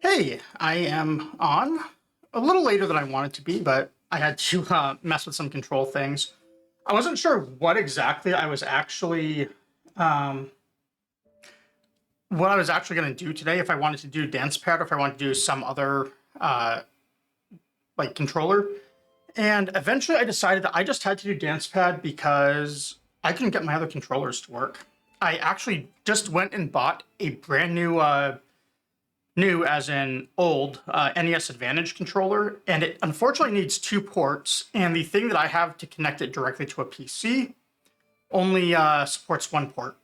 Hey, I am on a little later than I wanted to be, but I had to mess with some control things. I wasn't sure what exactly um, going to do today. If I wanted to do Dancepad, or if I wanted to do some other uh, like controller. And eventually, I decided that I just had to do Dancepad because I couldn't get my other controllers to work. I actually just went and bought a brand new as in old NES Advantage controller, and it unfortunately needs two ports, and the thing that I have to connect it directly to a PC only supports one port.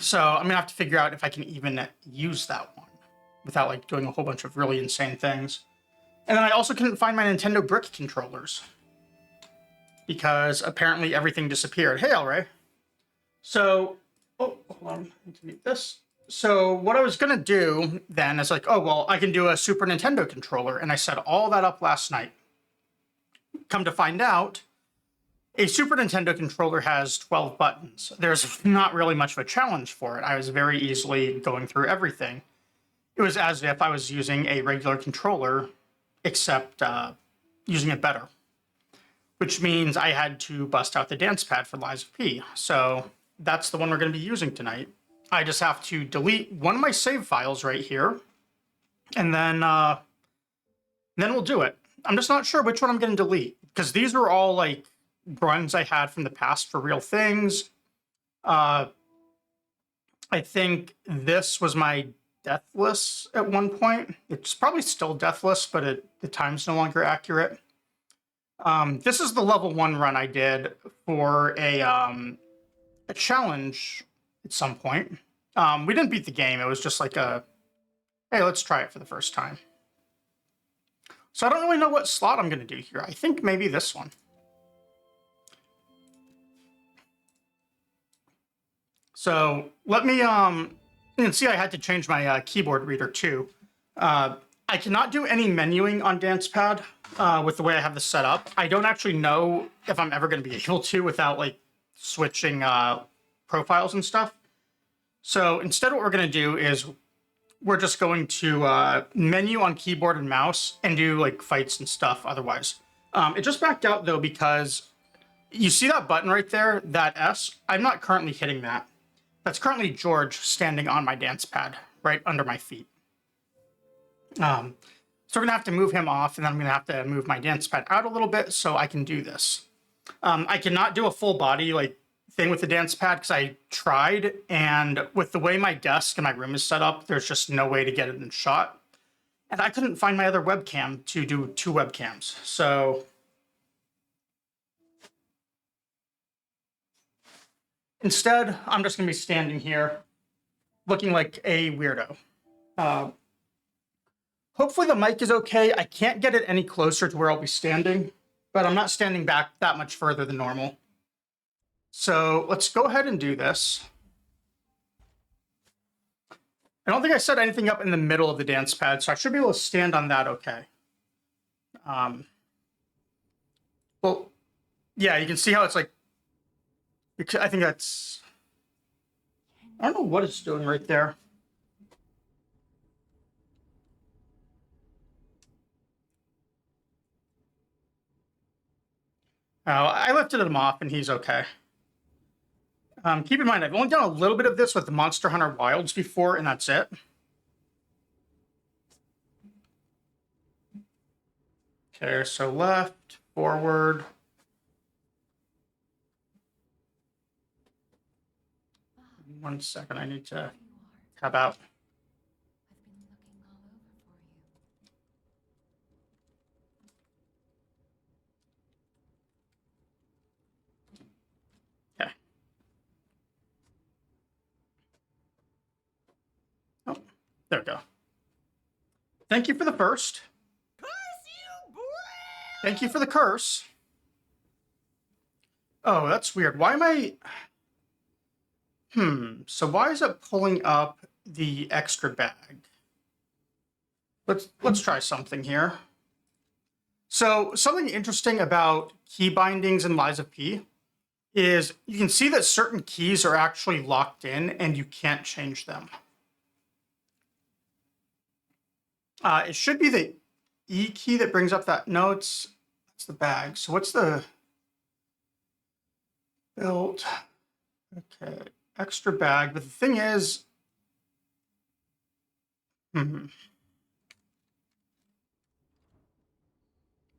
So I'm gonna have to figure out if I can even use that one without like doing a whole bunch of really insane things. And then I also couldn't find my Nintendo Brick controllers because apparently everything disappeared. Hey, Elray. So, oh, hold on, I need to mute this. So what I was going to do then is like, oh, well, I can do a Super Nintendo controller. And I set all that up last night. Come to find out, a Super Nintendo controller has 12 buttons. There's not really much of a challenge for it. I was very easily going through everything. It was as if I was using a regular controller, except using it better. Which means I had to bust out the Dancepad for Lies of P. So that's the one we're going to be using tonight. I just have to delete one of my save files right here, and then we'll do it. I'm just not sure which one I'm going to delete, because these are all like runs I had from the past for real things. I think this was my Deathless at one point. It's probably still Deathless, but the time's no longer accurate. This is the level 1 run I did for a challenge at some point. We didn't beat the game. It was just like hey, let's try it for the first time. So I don't really know what slot I'm going to do here. I think maybe this one. So let me, you can see I had to change my keyboard reader too. I cannot do any menuing on Dancepad with the way I have this set up. I don't actually know if I'm ever going to be able to without like switching profiles and stuff. So instead what we're going to do is we're just going to menu on keyboard and mouse and do like fights and stuff otherwise. It just backed out though because you see that button right there, that S? I'm not currently hitting that. That's currently George standing on my Dancepad right under my feet. So we're going to have to move him off, and then I'm going to have to move my Dancepad out a little bit so I can do this. I cannot do a full body like thing with the Dancepad because I tried, and with the way my desk and my room is set up, there's just no way to get it in shot. And I couldn't find my other webcam to do 2 webcams. So instead, I'm just going to be standing here looking like a weirdo. Hopefully the mic is okay. I can't get it any closer to where I'll be standing, but I'm not standing back that much further than normal. So let's go ahead and do this. I don't think I set anything up in the middle of the Dancepad, so I should be able to stand on that okay. Well, yeah, you can see how it's like, I think that's, I don't know what it's doing right there. I lifted him off and he's okay. Keep in mind, I've only done a little bit of this with the Monster Hunter Wilds before, and that's it. Okay, so left, forward. One second, I need to tab out. Okay. Oh, there we go. Thank you for the first. Thank you for the curse. Oh, that's weird. Why am I... So why is it pulling up the extra bag? Let's try something here. So something interesting about key bindings in Lies of P is you can see that certain keys are actually locked in and you can't change them. It should be the E key that brings up that. No, it's the bag. So what's the build? Okay, extra bag. But the thing is,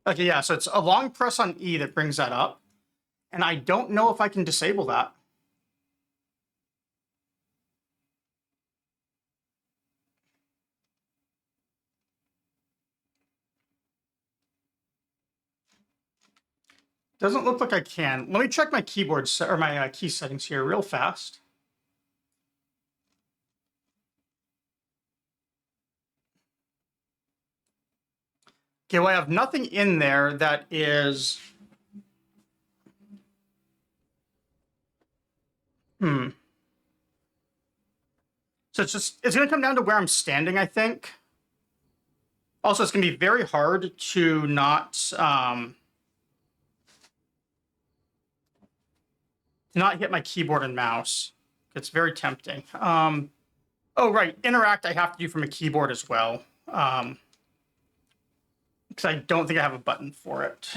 Okay, yeah. So it's a long press on E that brings that up, and I don't know if I can disable that. Doesn't look like I can. Let me check my keyboard or my key settings here real fast. Okay, well, I have nothing in there that is... So it's going to come down to where I'm standing, I think. Also, it's going to be very hard to not hit my keyboard and mouse. It's very tempting. Oh, right. Interact I have to do from a keyboard as well. Because I don't think I have a button for it.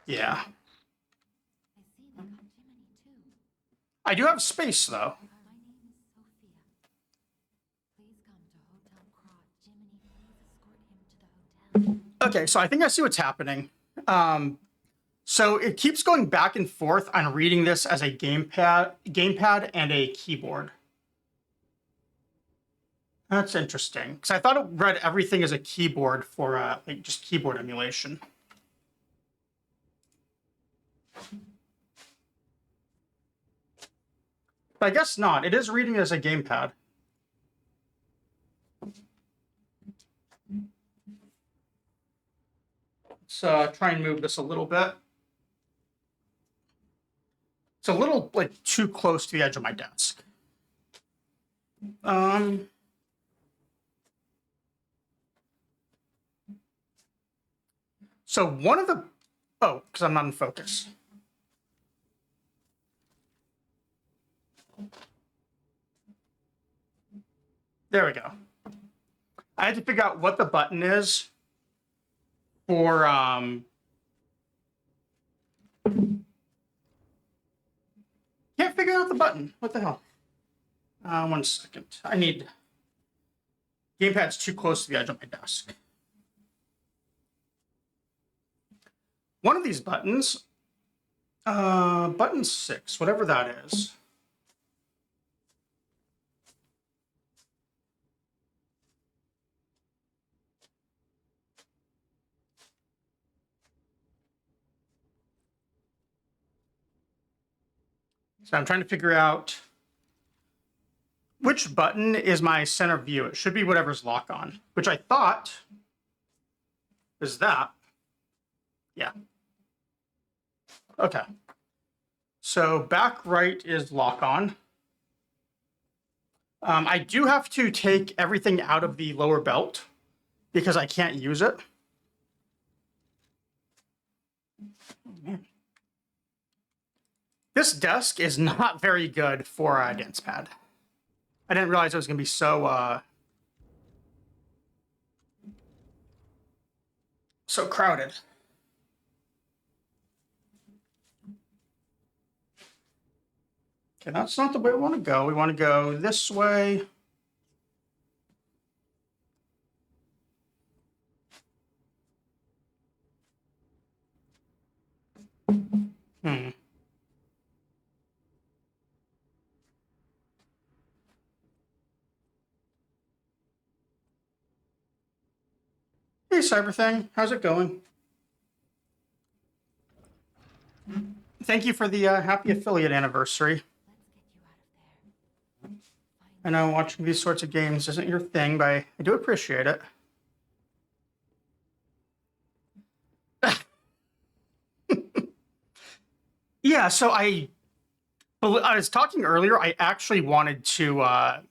Yeah. I do have space, though. Okay, so I think I see what's happening. So it keeps going back and forth on reading this as a gamepad and a keyboard. That's interesting, because I thought it read everything as a keyboard for like just keyboard emulation. But I guess not. It is reading it as a gamepad. Let's try and move this a little bit. It's a little like too close to the edge of my desk. So one of the... Oh, because I'm not in focus. There we go. I had to figure out what the button is for... Can't figure out the button. What the hell? 1 second. I need... Gamepad's too close to the edge of my desk. One of these buttons, button 6, whatever that is. So I'm trying to figure out which button is my center view. It should be whatever's lock on, which I thought is that. Yeah. Okay. So back right is lock on. I do have to take everything out of the lower belt because I can't use it. Oh, man. This desk is not very good for a Dancepad. I didn't realize it was going to be so so crowded. Okay, that's not the way we want to go. We want to go this way. Hey, Cyberthing, how's it going? Thank you for the happy affiliate anniversary. I know watching these sorts of games isn't your thing, but I do appreciate it. Yeah, so I was talking earlier. I actually wanted to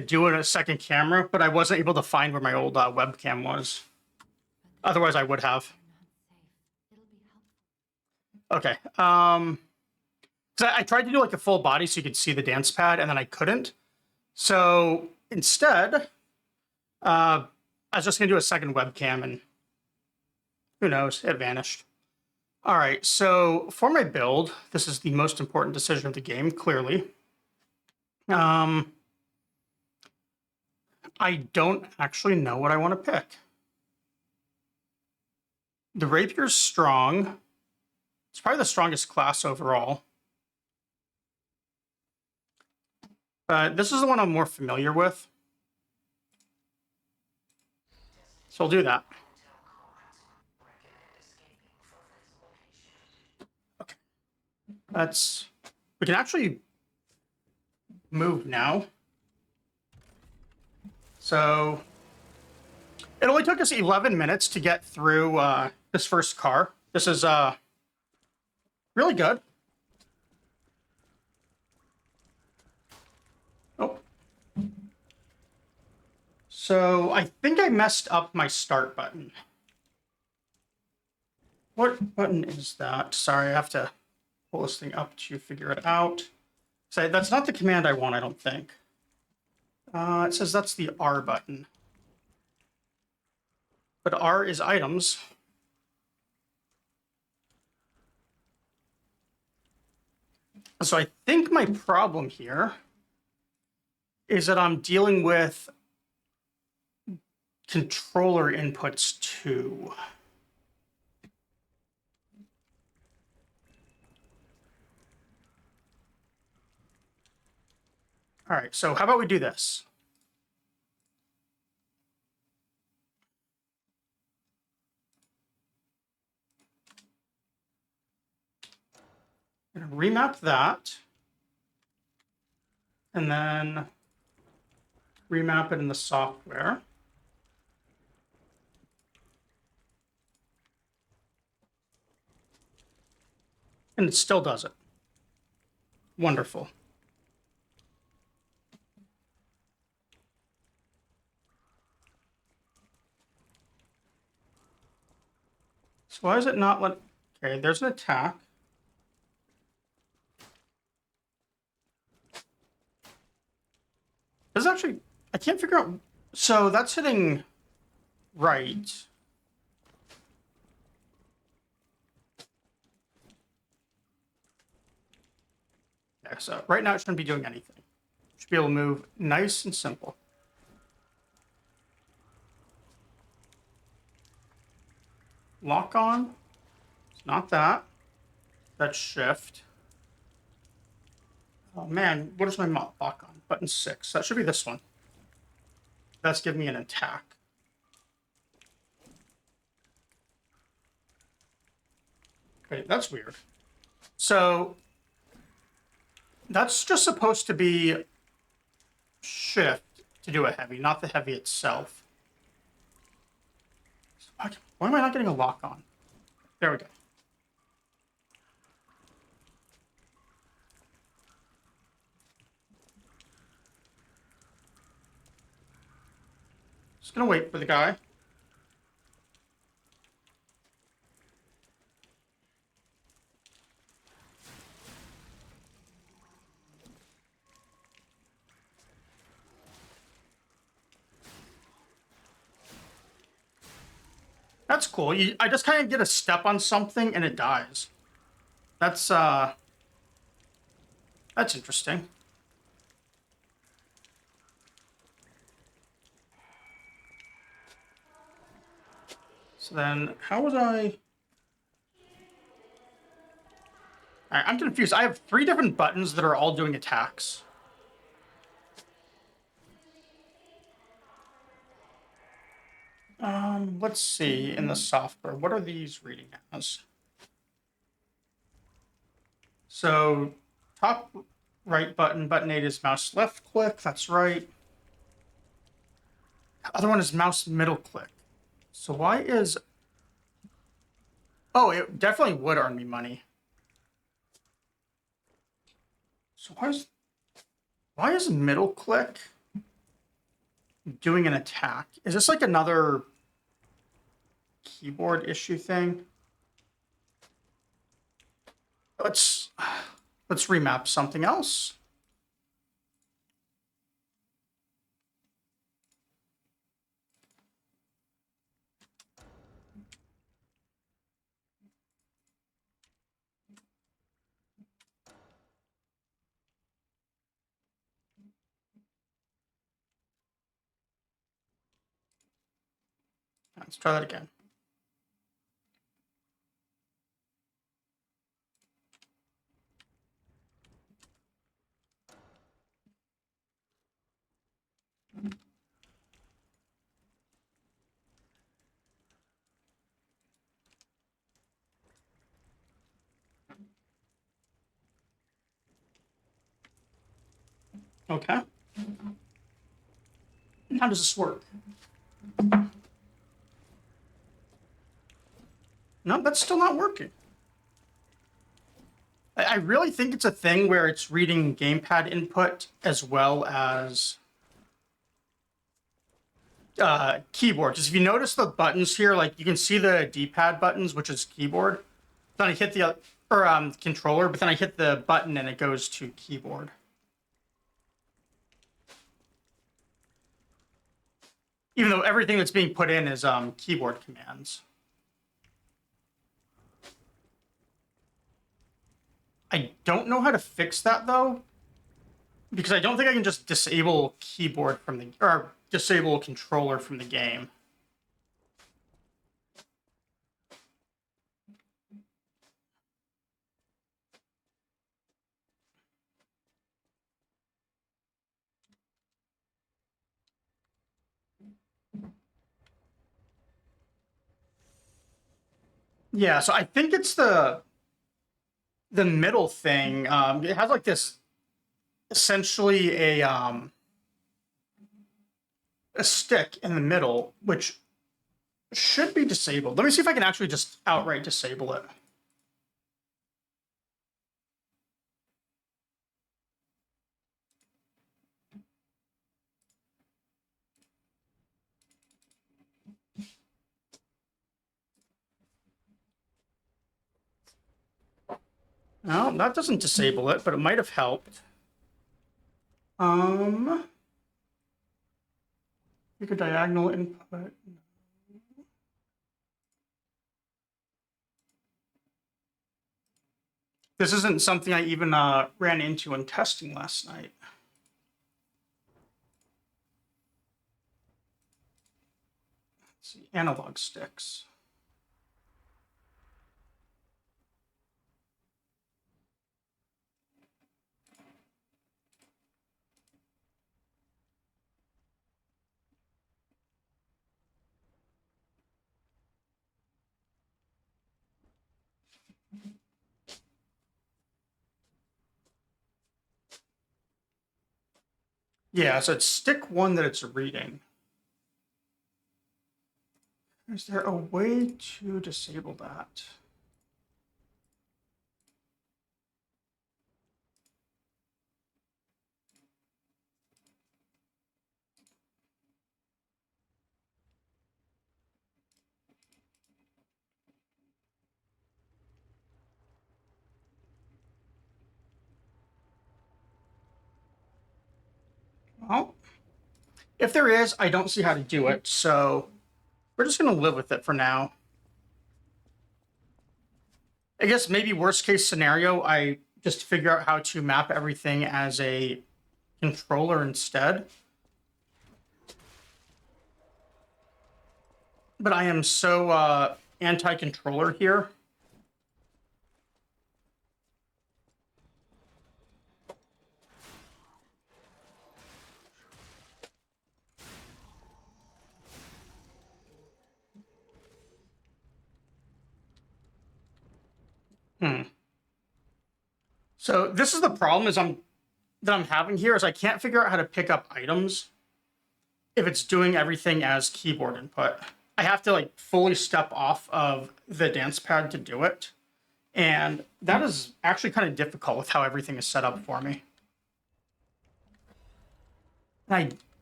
do a second camera, but I wasn't able to find where my old webcam was. Otherwise, I would have. Okay. 'Cause I tried to do like a full body so you could see the dance pad, and then I couldn't. So instead, I was just gonna do a second webcam, and who knows, it vanished. All right, so for my build, this is the most important decision of the game, clearly. I don't actually know what I want to pick. The Rapier's strong. It's probably the strongest class overall. But this is the one I'm more familiar with. So I'll do that. Okay. We can actually move now. So it only took us 11 minutes to get through this first car. This is really good. Oh. So I think I messed up my start button. What button is that? Sorry, I have to pull this thing up to figure it out. So that's not the command I want, I don't think. It says that's the R button. But R is items. So I think my problem here is that I'm dealing with controller inputs too. All right, so how about we do this? I'm gonna remap that, and then remap it in the software. And it still does it. Wonderful. So why is it not let... Okay, there's an attack. This is actually... I can't figure out... So that's hitting right. Yeah, so right now it shouldn't be doing anything. It should be able to move nice and simple. Lock on. It's not that. That's shift. Oh man, what is my lock on? Button 6. That should be this one. That's giving me an attack. Okay, that's weird. So that's just supposed to be shift to do a heavy, not the heavy itself. Why am I not getting a lock on? There we go. Just gonna wait for the guy. That's cool. I just kind of get a step on something and it dies. That's interesting. So then, how was I... Alright, I'm confused. I have 3 different buttons that are all doing attacks. Let's see in the software. What are these reading as? So, top right button, button 8 is mouse left click. That's right. The other one is mouse middle click. So why is... Oh, it definitely would earn me money. So why is middle click doing an attack? Is this like another keyboard issue thing? let's remap something else. Let's try that again. Okay. How does this work? No, that's still not working. I really think it's a thing where it's reading gamepad input as well as keyboard. Because if you notice the buttons here, like you can see the D-pad buttons, which is keyboard. Then I hit the controller, but then I hit the button and it goes to keyboard. Even though everything that's being put in is keyboard commands. I don't know how to fix that though, because I don't think I can just disable keyboard from the, or disable controller from the game. Yeah, so I think it's the middle thing. It has like this essentially a stick in the middle, which should be disabled. Let me see if I can actually just outright disable it. No, that doesn't disable it, but it might have helped. Pick a diagonal input. This isn't something I even ran into in testing last night. Let's see, analog sticks. Yeah, so it's stick one that it's reading. Is there a way to disable that? Well, if there is, I don't see how to do it, so we're just going to live with it for now. I guess maybe worst case scenario, I just figure out how to map everything as a controller instead. But I am so anti-controller here. So this is the problem that I'm having here is I can't figure out how to pick up items if it's doing everything as keyboard input. I have to like fully step off of the Dancepad to do it. And that is actually kind of difficult with how everything is set up for me.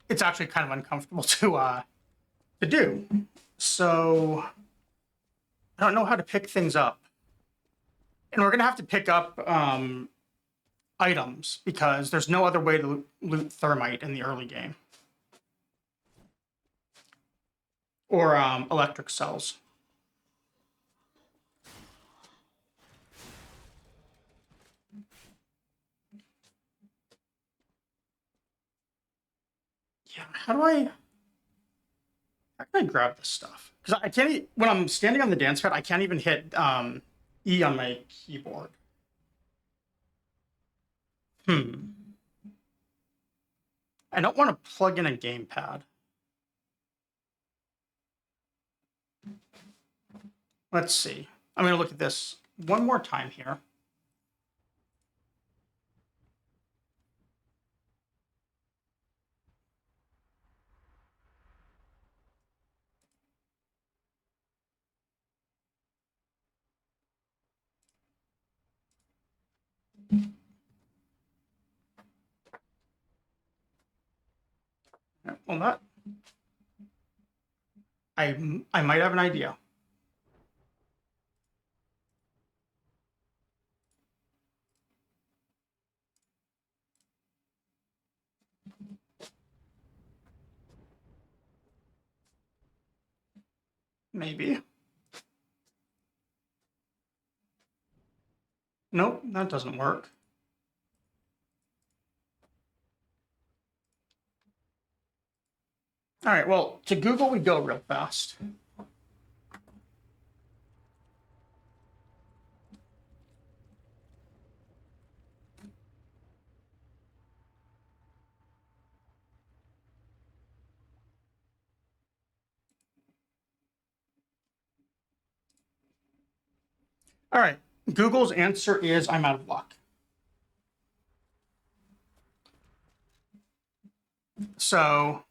It's actually kind of uncomfortable to do. So I don't know how to pick things up. And we're gonna have to pick up items because there's no other way to loot thermite in the early game. Or electric cells. Yeah, how can I grab this stuff? Because I can't, when I'm standing on the dance pad, I can't even hit E on my keyboard. I don't want to plug in a gamepad. Let's see. I'm going to look at this one more time here. Well, that I might have an idea. Maybe. Nope, that doesn't work. All right, well, to Google we go real fast. All right, Google's answer is I'm out of luck. So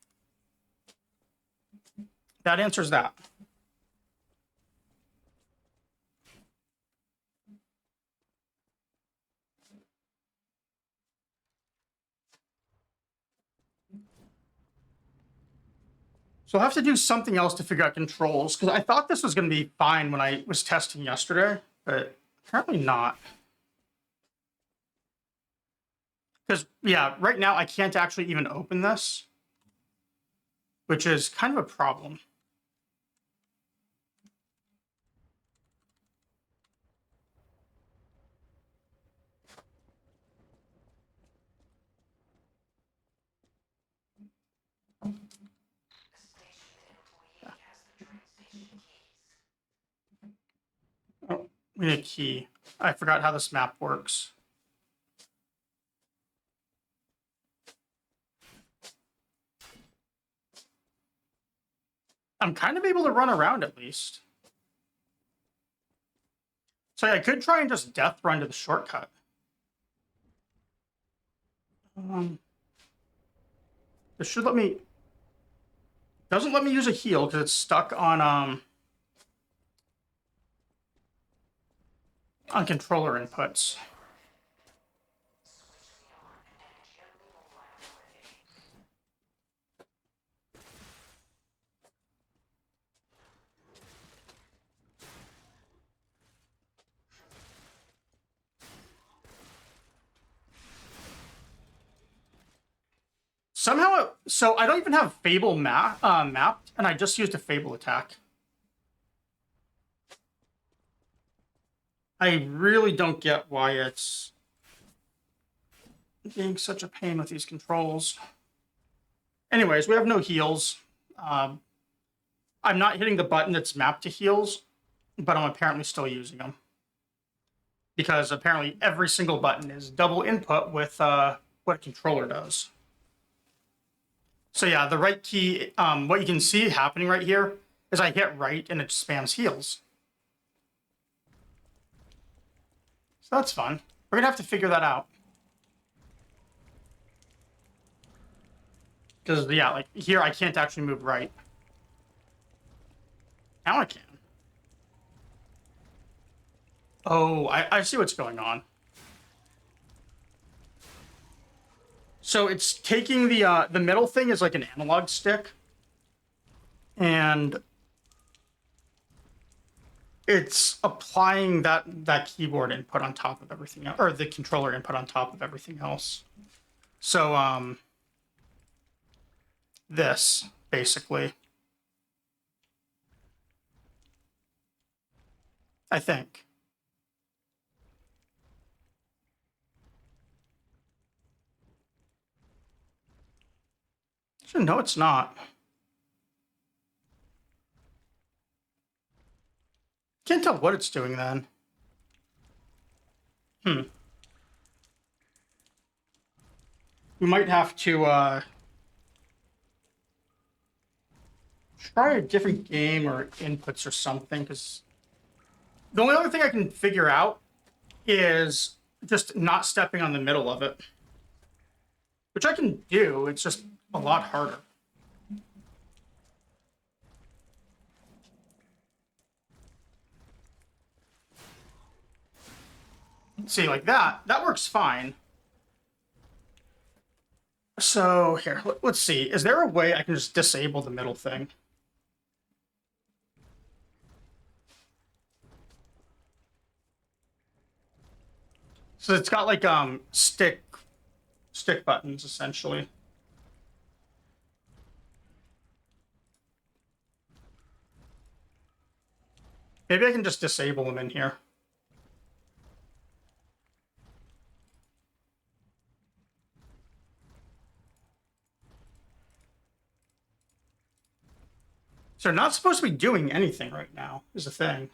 that answers that. So I'll have to do something else to figure out controls, because I thought this was going to be fine when I was testing yesterday, but apparently not. Because, yeah, right now I can't actually even open this, which is kind of a problem. Oh, we need a key. I forgot how this map works. I'm kind of able to run around at least. So yeah, I could try and just death run to the shortcut. This should let me... Doesn't let me use a heal because it's stuck on controller inputs. Somehow, so I don't even have Fable mapped, and I just used a Fable attack. I really don't get why it's being such a pain with these controls. Anyways, we have no heals. I'm not hitting the button that's mapped to heals, but I'm apparently still using them. Because apparently every single button is double input with what a controller does. So yeah, the right key, what you can see happening right here is I hit right and it spams heals. So that's fun. We're gonna have to figure that out. Because yeah, like here I can't actually move right. Now I can. Oh, I see what's going on. So it's taking the middle thing is like an analog stick. And It's applying that keyboard input on top of everything else, or the controller input on top of everything else. So this basically, I think. So no, it's not. Can't tell what it's doing then. We might have to try a different game or inputs or something, because the only other thing I can figure out is just not stepping on the middle of it, which I can do. It's just a lot harder. See, like that works fine. So here, let's see. Is there a way I can just disable the middle thing? So it's got like stick buttons essentially. Maybe I can just disable them in here. So they're not supposed to be doing anything right now, is the thing.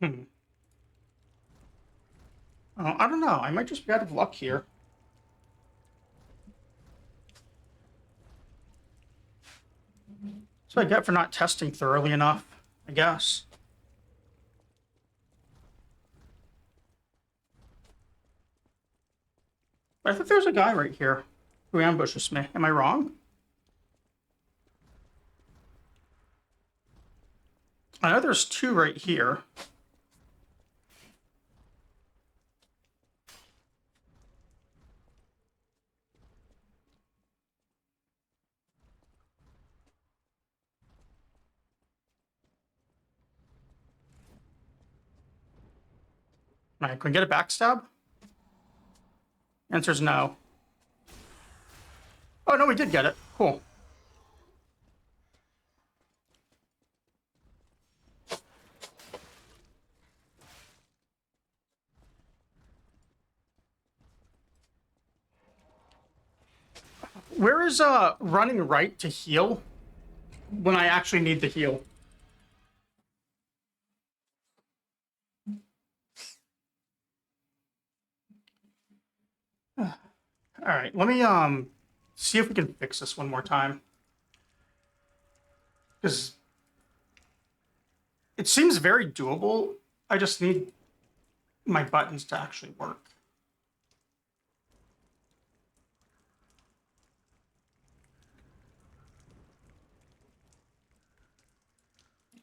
Hmm. I don't know. I might just be out of luck here. That's what I get for not testing thoroughly enough, I guess. But I think there's a guy right here who ambushes me. Am I wrong? I know there's two right here. All right, can we get a backstab? Answer's no. Oh, no, we did get it. Cool. Where is running right to heal when I actually need the heal? All right, let me see if we can fix this one more time. Because it seems very doable. I just need my buttons to actually work.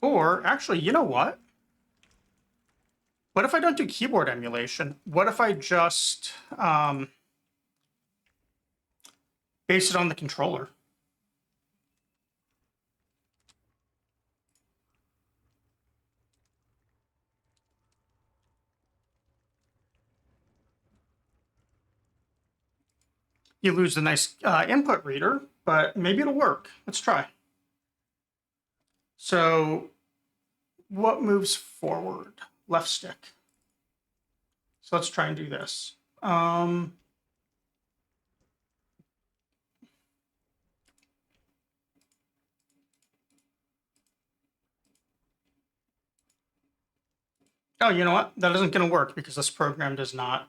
Or, actually, you know what? What if I don't do keyboard emulation? What if I just base it on the controller? You lose the nice input reader, but maybe it'll work. Let's try. So what moves forward? Left stick. So let's try and do this. Oh, you know what? That isn't going to work because this program does not.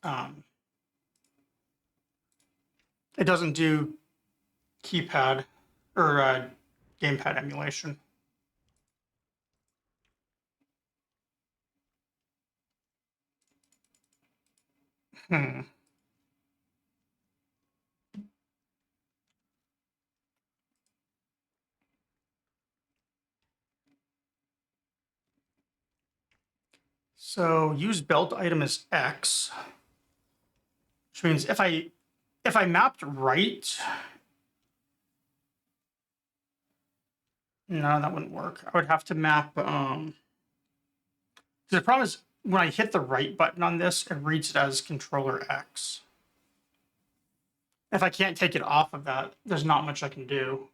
Um, it doesn't do keypad or gamepad emulation. Hmm. So use belt item as X, which means if I mapped right, no, that wouldn't work. I would have to map. The problem is when I hit the right button on this, it reads it as controller X. If I can't take it off of that, there's not much I can do.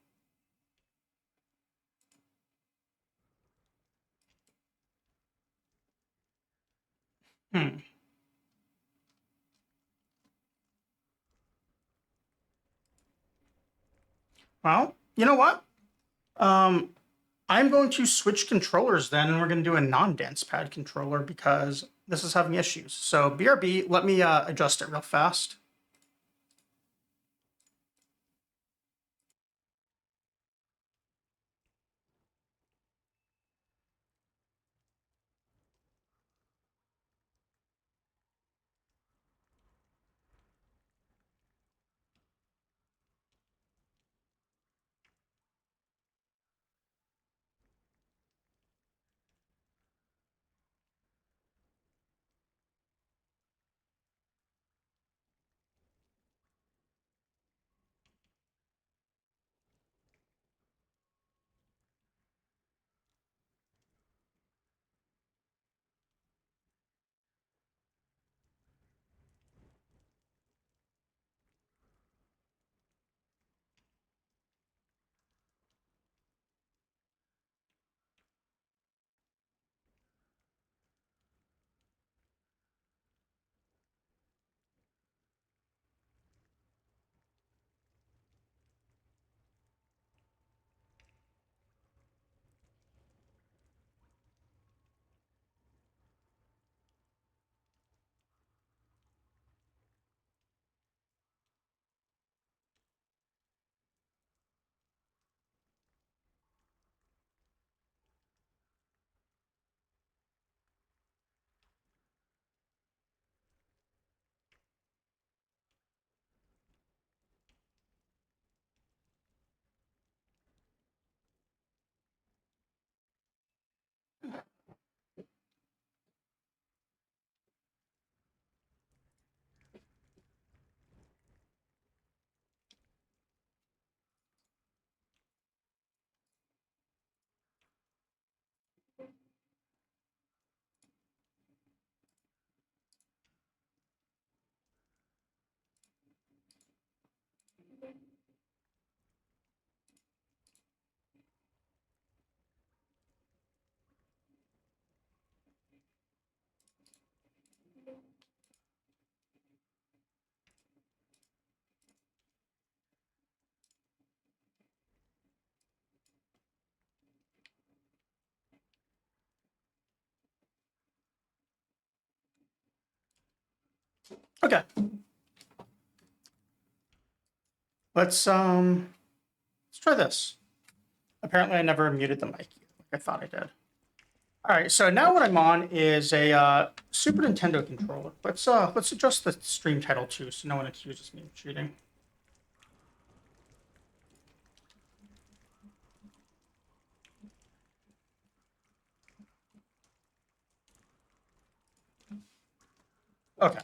Hmm. Well, you know what? Um, I'm going to switch controllers then, and we're going to do a non-dance pad controller because this is having issues. So BRB, let me adjust it real fast. Okay, let's try this. Apparently, I never muted the mic like I thought I did. All right, so now what I'm on is a Super Nintendo controller. Let's adjust the stream title too, so no one accuses me of cheating. Okay,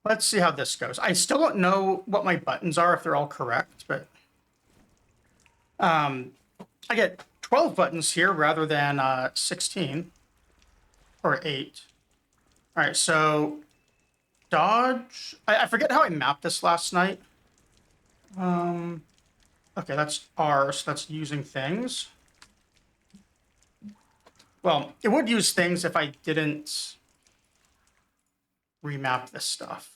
let's see how this goes. I still don't know what my buttons are if they're all correct, but I get 12 buttons here rather than 16 or 8. All right, so dodge. I forget how I mapped this last night. Okay, that's R, so that's using things. Well, it would use things if I didn't remap this stuff.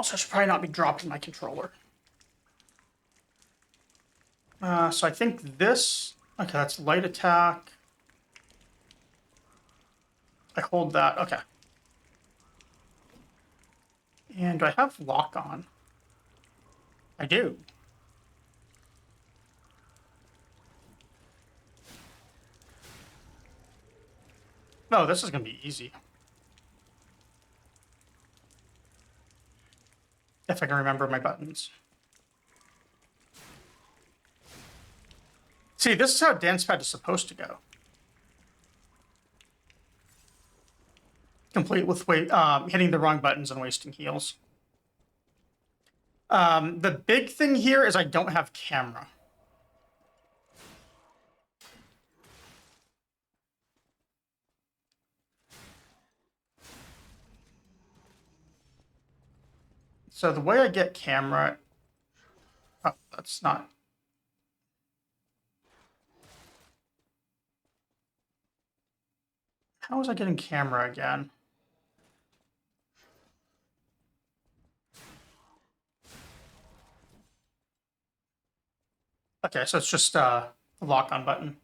Also, I should probably not be dropping my controller. So I think this... Okay, that's light attack. I hold that. Okay. And do I have lock on? I do. No, this is going to be easy. If I can remember my buttons. See, this is how Dancepad is supposed to go. Complete with hitting the wrong buttons and wasting heals. The big thing here is I don't have camera. So the way I get camera... Oh, that's not... How was I getting camera again? Okay, so it's just a lock-on button.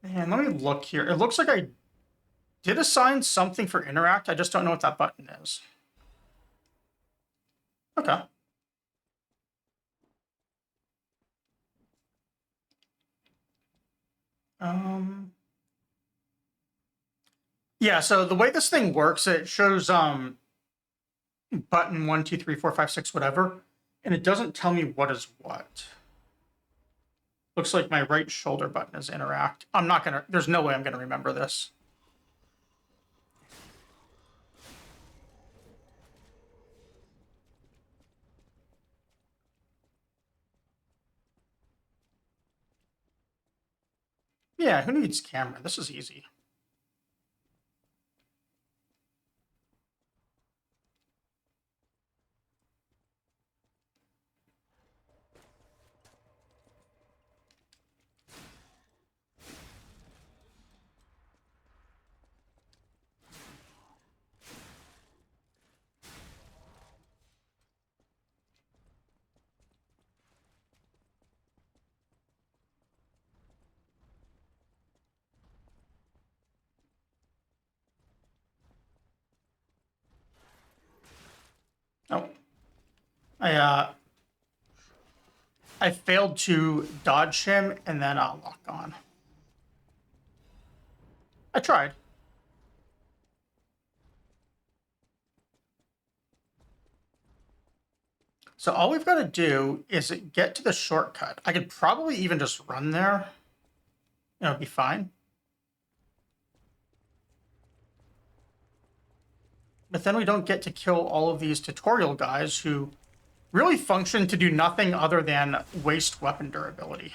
And let me look here. It looks like I did assign something for interact. I just don't know what that button is. Okay. Yeah, so the way this thing works, it shows button 1, 2, 3, 4, 5, 6, whatever, and it doesn't tell me what is what. Looks like my right shoulder button is interact. I'm not gonna, there's no way I'm gonna remember this. Yeah, who needs camera? This is easy. Oh. I failed to dodge him and then I'll lock on. I tried. So all we've got to do is get to the shortcut. I could probably even just run there. It'll be fine. But then we don't get to kill all of these tutorial guys who really function to do nothing other than waste weapon durability.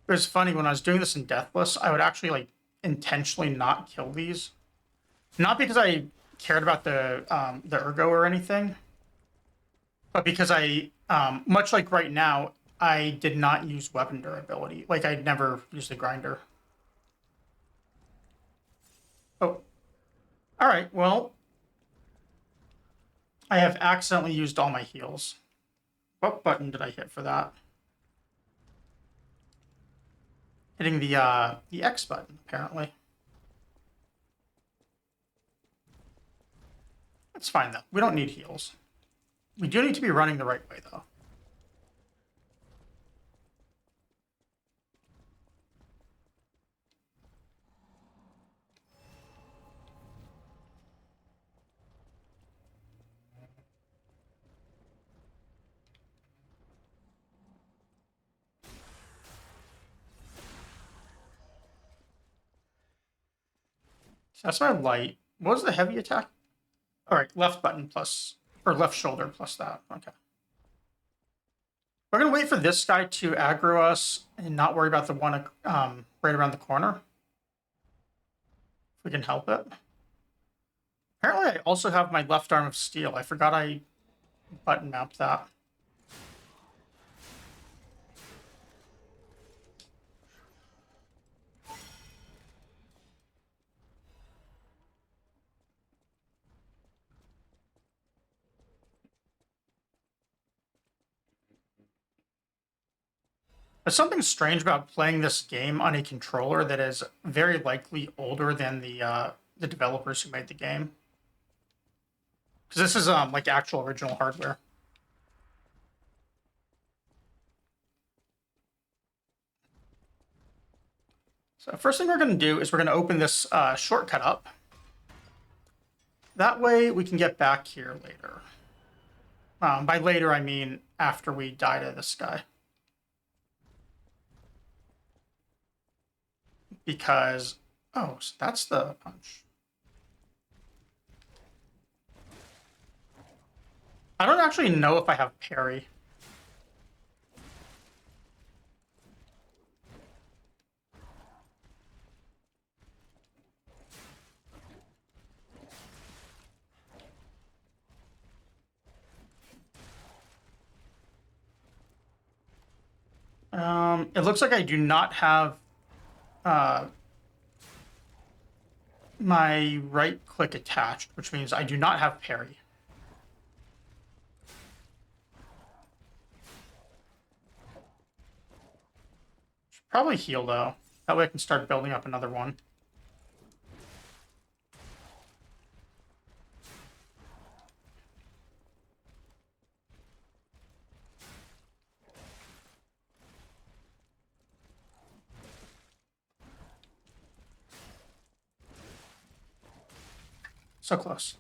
It was funny, when I was doing this in Deathless, I would actually like intentionally not kill these. Not because I cared about the ergo or anything, but because I, much like right now, I did not use weapon durability. Like, I'd never used the grinder. Oh. Alright, well, I have accidentally used all my heals. What button did I hit for that? Hitting the X button, apparently. That's fine, though. We don't need heals. We do need to be running the right way, though. So that's my light. What was the heavy attack? All right, left button plus, or left shoulder plus that. Okay. We're going to wait for this guy to aggro us and not worry about the one right around the corner. If we can help it. Apparently, I also have my left arm of steel. I forgot I button mapped that. There's something strange about playing this game on a controller that is very likely older than the developers who made the game. Because this is like actual original hardware. So first thing we're going to do is we're going to open this shortcut up. That way we can get back here later. By later, I mean after we die to this guy. Because, oh, so that's the punch. I don't actually know if I have parry. It looks like I do not have my right click attached, which means I do not have parry. Should probably heal though. That way I can start building up another one. So close.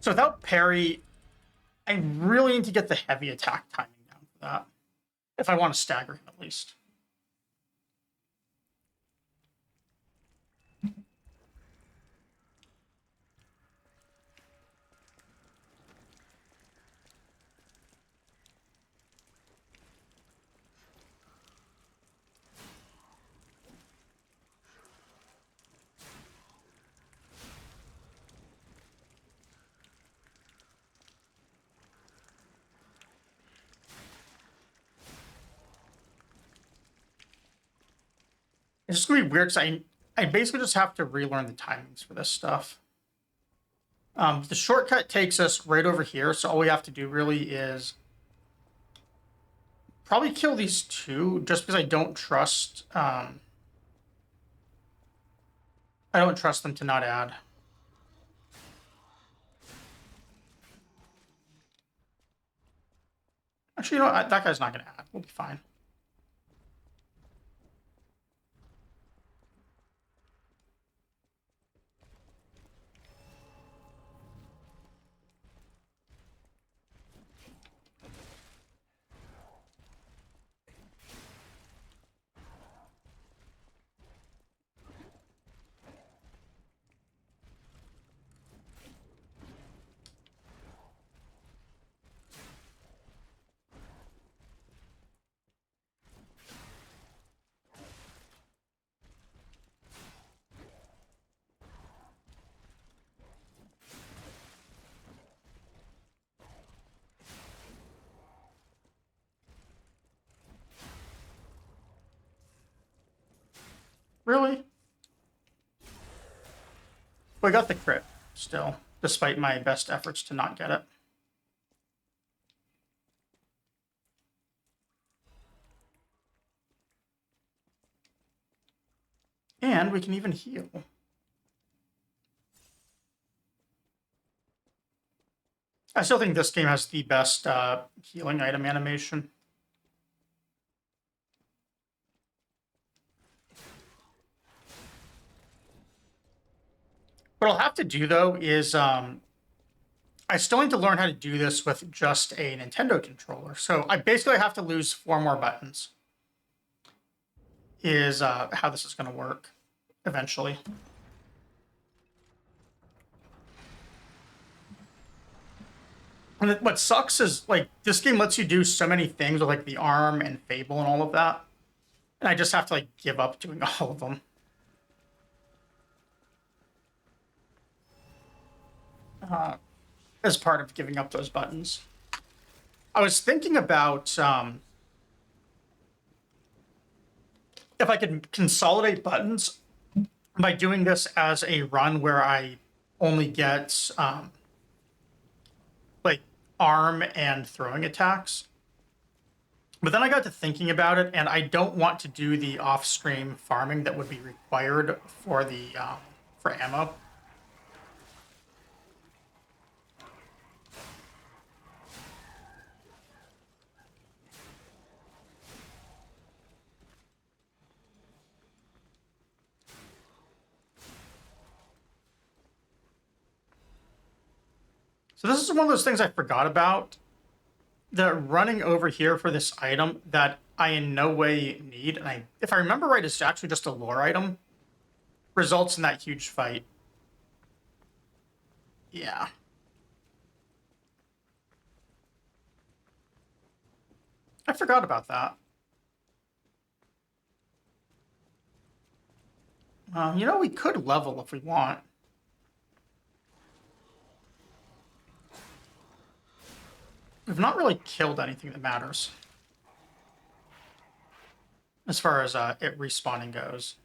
So without parry, I really need to get the heavy attack timing down for that. If I want to stagger him, at least. It's just gonna be weird because I basically just have to relearn the timings for this stuff. The shortcut takes us right over here, so all we have to do really is probably kill these two, just because I don't trust them to not add. Actually, you know what? That guy's not gonna add. We'll be fine. Really? We got the crit still, despite my best efforts to not get it. And we can even heal. I still think this game has the best healing item animation. What I'll have to do, though, is I still need to learn how to do this with just a Nintendo controller. So I basically have to lose 4 more buttons is how this is going to work eventually. And what sucks is, like, this game lets you do so many things with, like, the arm and Fable and all of that. And I just have to, like, give up doing all of them. As part of giving up those buttons. I was thinking about if I could consolidate buttons by doing this as a run where I only get like arm and throwing attacks. But then I got to thinking about it, and I don't want to do the off-stream farming that would be required for the for ammo. So this is one of those things I forgot about. The running over here for this item that I in no way need, and if I remember right, it's actually just a lore item, results in that huge fight. Yeah. I forgot about that. You know, we could level if we want. We've not really killed anything that matters as far as it respawning goes.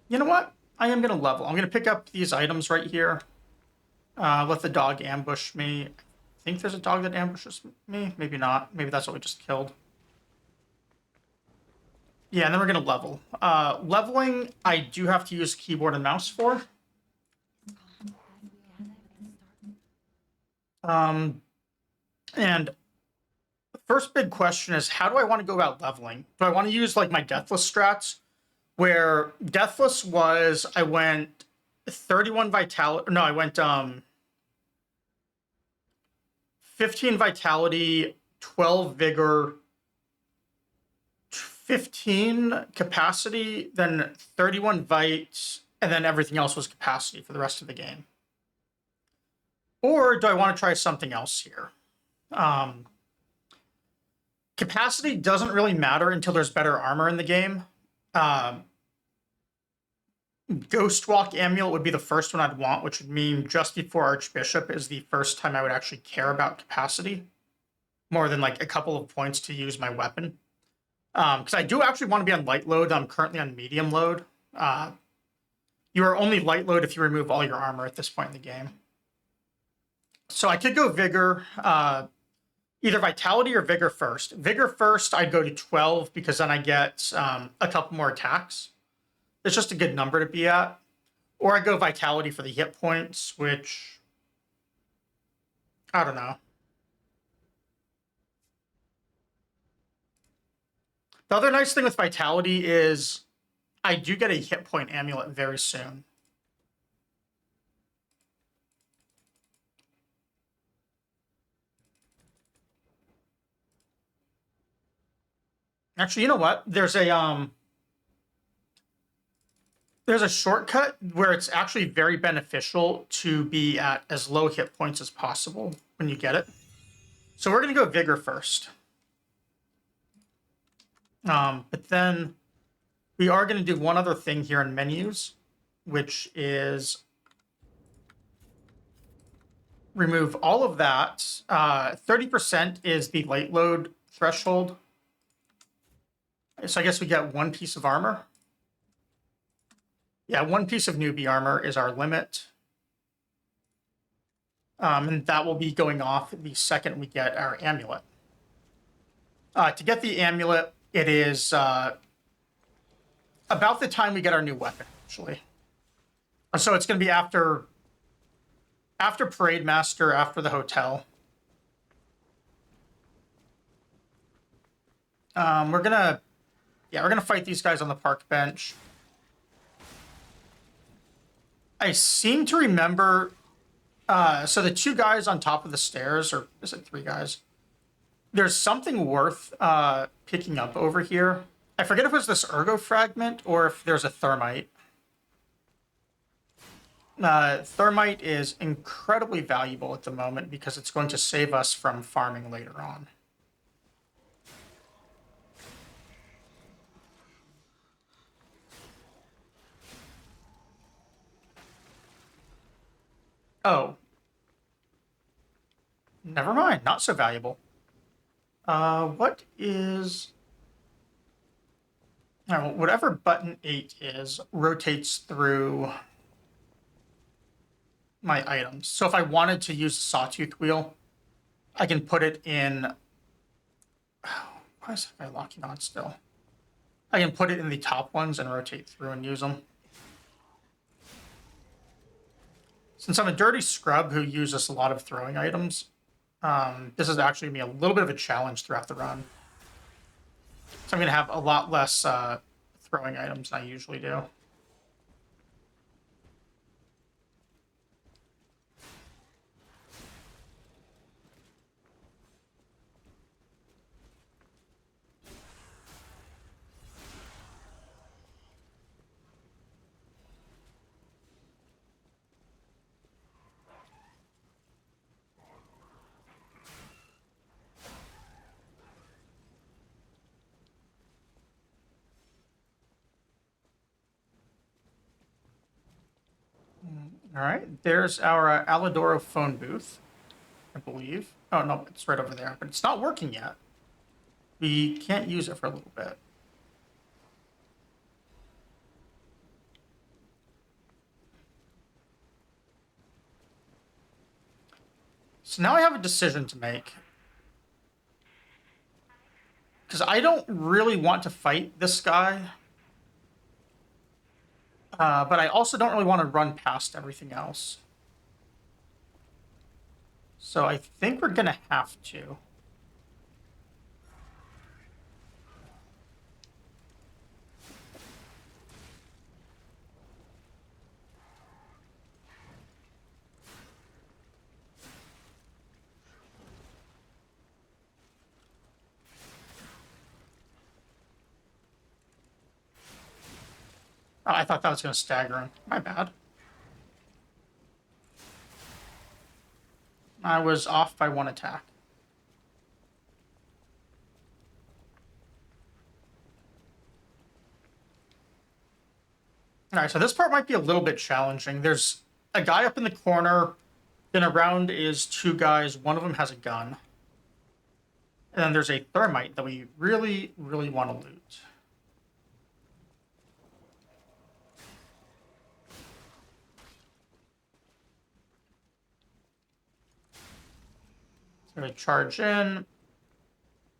You know what? I am going to level. I'm going to pick up these items right here. Let the dog ambush me. I think there's a dog that ambushes me. Maybe not. Maybe that's what we just killed. Yeah, and then we're going to level. Leveling, I do have to use keyboard and mouse for. And the first big question is, how do I want to go about leveling? Do I want to use like my Deathless strats? Where Deathless was, I went 31 vitality. No, I went 15 vitality, 12 vigor, 15 capacity, then 31 vites, and then everything else was capacity for the rest of the game. Or do I want to try something else here? Capacity doesn't really matter until there's better armor in the game. Ghost Walk Amulet would be the first one I'd want, which would mean just before Archbishop is the first time I would actually care about capacity, more than like a couple of points to use my weapon. Because I do actually want to be on light load. I'm currently on medium load. You are only light load if you remove all your armor at this point in the game. So I could go Vigor, either Vitality or Vigor first. Vigor first, I'd go to 12 because then I get a couple more attacks. It's just a good number to be at. Or I go Vitality for the hit points, which, I don't know. The other nice thing with Vitality is I do get a hit point amulet very soon. Actually, you know what? There's a shortcut where it's actually very beneficial to be at as low hit points as possible when you get it. So we're going to go Vigor first. But then we are going to do one other thing here in menus, which is remove all of that. 30% is the light load threshold. So I guess we get one piece of armor. Yeah, one piece of newbie armor is our limit. And that will be going off the second we get our amulet. To get the amulet, it is about the time we get our new weapon, actually. So it's going to be after Parade Master, after the hotel. We're gonna fight these guys on the park bench. I seem to remember, so the two guys on top of the stairs, or is it three guys? There's something worth picking up over here. I forget if it was this ergo fragment or if there's a thermite. Thermite is incredibly valuable at the moment because it's going to save us from farming later on. Oh. Never mind, not so valuable. What is... whatever button 8 is, rotates through my items. So if I wanted to use the sawtooth wheel, I can put it in. Why is that guy locking on still? I can put it in the top ones and rotate through and use them. Since I'm a dirty scrub who uses a lot of throwing items, this is actually going to be a little bit of a challenge throughout the run. So I'm going to have a lot less throwing items than I usually do. All right, there's our Alidoro phone booth, I believe. Oh, no, it's right over there, but it's not working yet. We can't use it for a little bit. So now I have a decision to make. Because I don't really want to fight this guy. But I also don't really want to run past everything else. So I think we're going to have to. Oh, I thought that was going to stagger him. My bad. I was off by one attack. All right, so this part might be a little bit challenging. There's a guy up in the corner. Then around is two guys. One of them has a gun. And then there's a thermite that we really, really want to loot. So we charge in.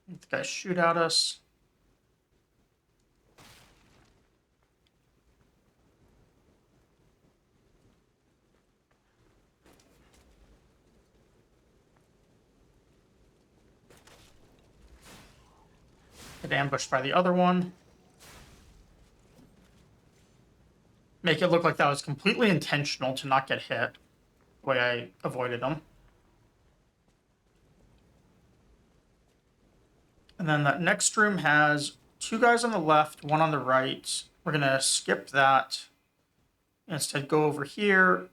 The guys shoot at us. Get ambushed by the other one. Make it look like that was completely intentional to not get hit. The way I avoided them. And then that next room has two guys on the left, one on the right. We're going to skip that. Instead, go over here,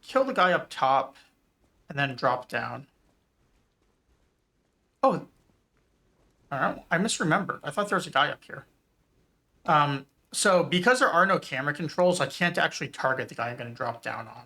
kill the guy up top, and then drop down. Oh, I misremembered. I thought there was a guy up here. So because there are no camera controls, I can't actually target the guy I'm going to drop down on.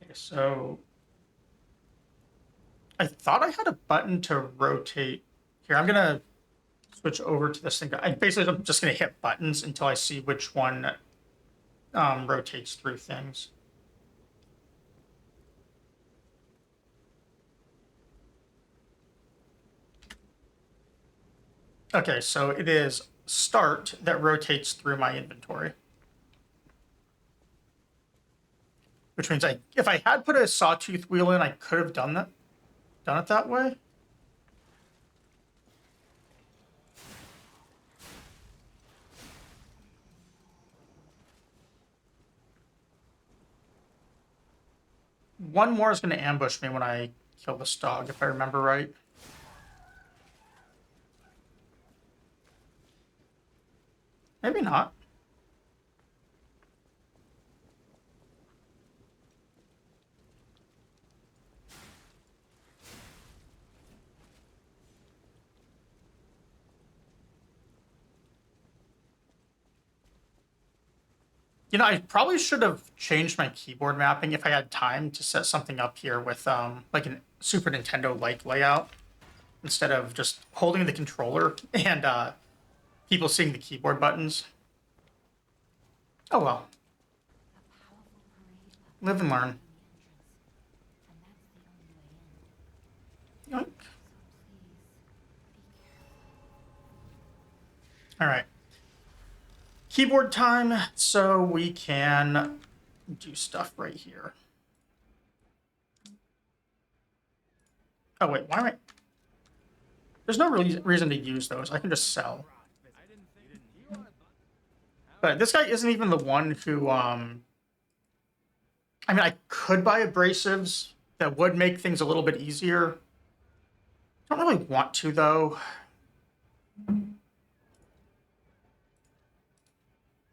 Okay, so I thought I had a button to rotate. Here, I'm going to switch over to this thing. I'm just going to hit buttons until I see which one rotates through things. Okay, so it is start that rotates through my inventory. Which means if I had put a sawtooth wheel in, I could have done it that way. One more is going to ambush me when I kill this dog, if I remember right. Maybe not. You know, I probably should have changed my keyboard mapping if I had time to set something up here with like a Super Nintendo-like layout instead of just holding the controller and people seeing the keyboard buttons. Oh well, live and learn. Yoink. All right. Keyboard time, so we can do stuff right here. Oh wait, why am I... There's no reason to use those. I can just sell. But this guy isn't even the one who, I mean, I could buy abrasives that would make things a little bit easier. I don't really want to, though.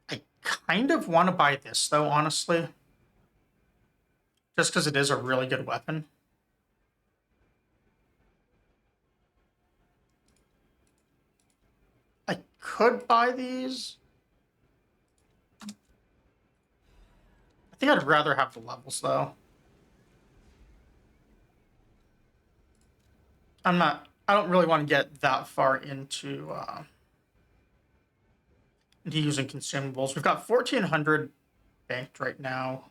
I kind of want to buy this, though, honestly. Just because it is a really good weapon. I could buy these. I think I'd rather have the levels, though. I don't really want to get that far into using consumables. We've got 1,400 banked right now.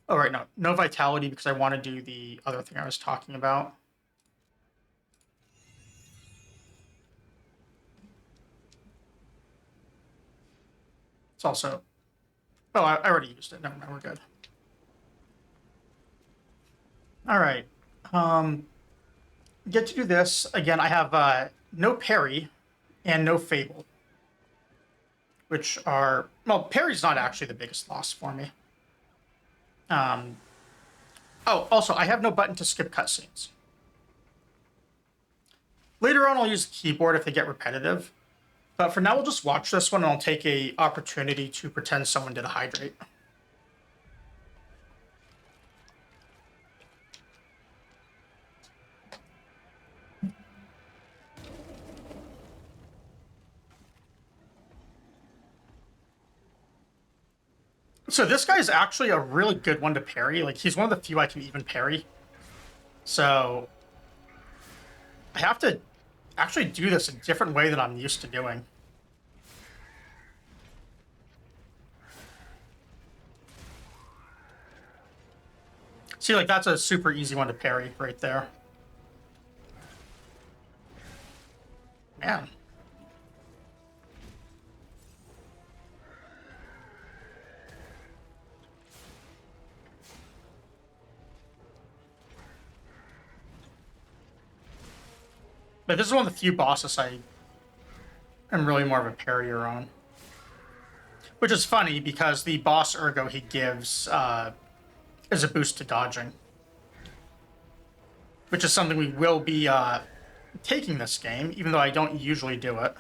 Oh, right, no vitality because I want to do the other thing I was talking about. It's also... Oh, I already used it. Never mind, we're good. All right. Get to do this. Again, I have no parry and no fable. Which are... Well, parry's not actually the biggest loss for me. Oh, also, I have no button to skip cutscenes. Later on, I'll use the keyboard if they get repetitive. But for now, we'll just watch this one, and I'll take an opportunity to pretend someone did a hydrate. So this guy is actually a really good one to parry. Like, he's one of the few I can even parry. So I have to actually do this a different way than I'm used to doing. See, like, that's a super easy one to parry right there. Man. But this is one of the few bosses I am really more of a parrier on. Which is funny, because the boss ergo he gives is a boost to dodging. Which is something we will be taking this game, even though I don't usually do it.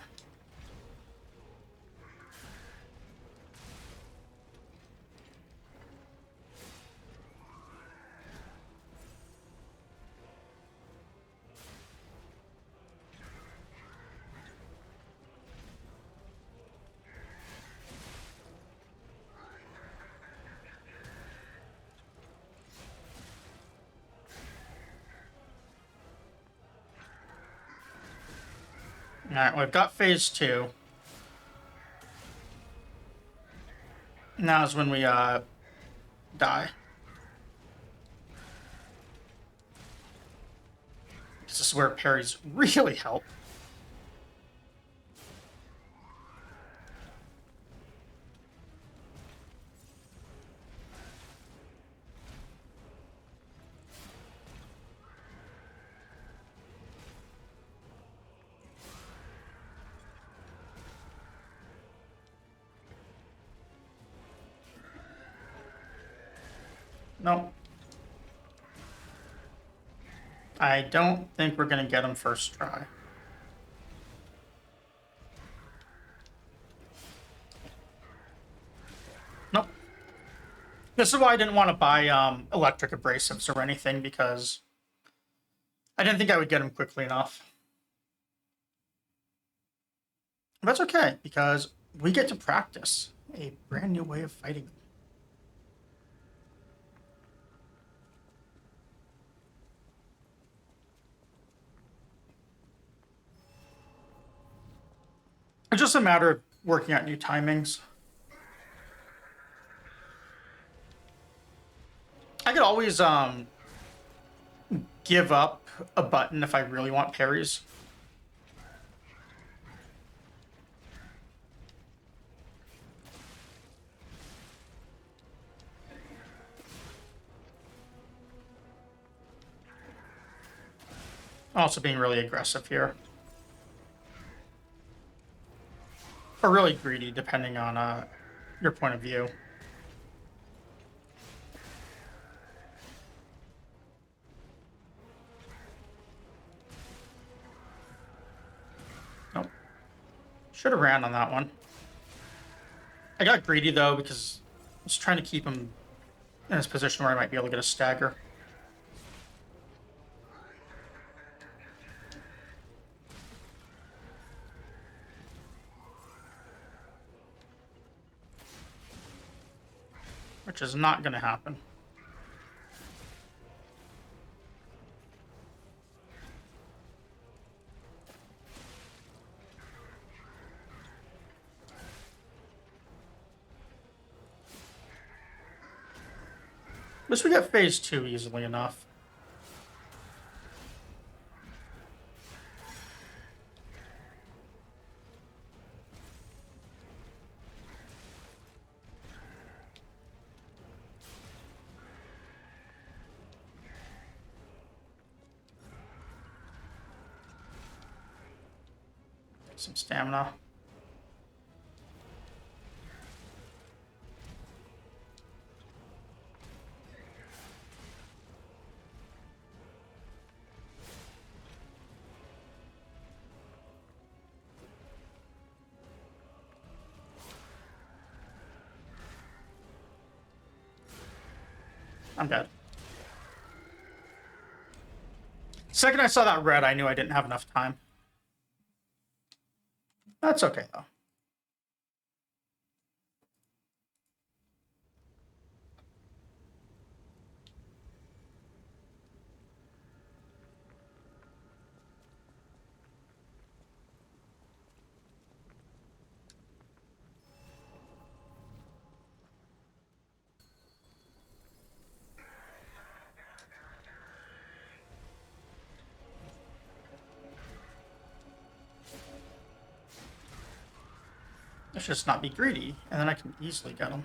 Alright, we've got phase 2. Now is when we die. This is where parries really help. Nope. I don't think we're going to get him first try. Nope. This is why I didn't want to buy electric abrasives or anything, because I didn't think I would get him quickly enough. But that's okay, because we get to practice. A brand new way of fighting. It's just a matter of working out new timings. I could always give up a button if I really want parries. Also being really aggressive here. Or really greedy, depending on your point of view. Nope. Should have ran on that one. I got greedy, though, because I was trying to keep him in his position where I might be able to get a stagger. Which is not going to happen. At least we get phase 2 easily enough. Some stamina. I'm dead. Second I saw that red, I knew I didn't have enough time. That's okay, though. Let's just not be greedy, and then I can easily get him.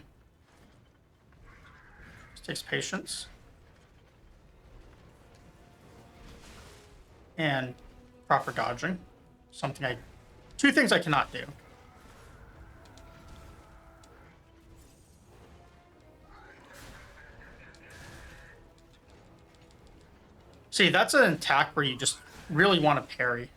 This takes patience. And proper dodging. Two things I cannot do. See, that's an attack where you just really want to parry.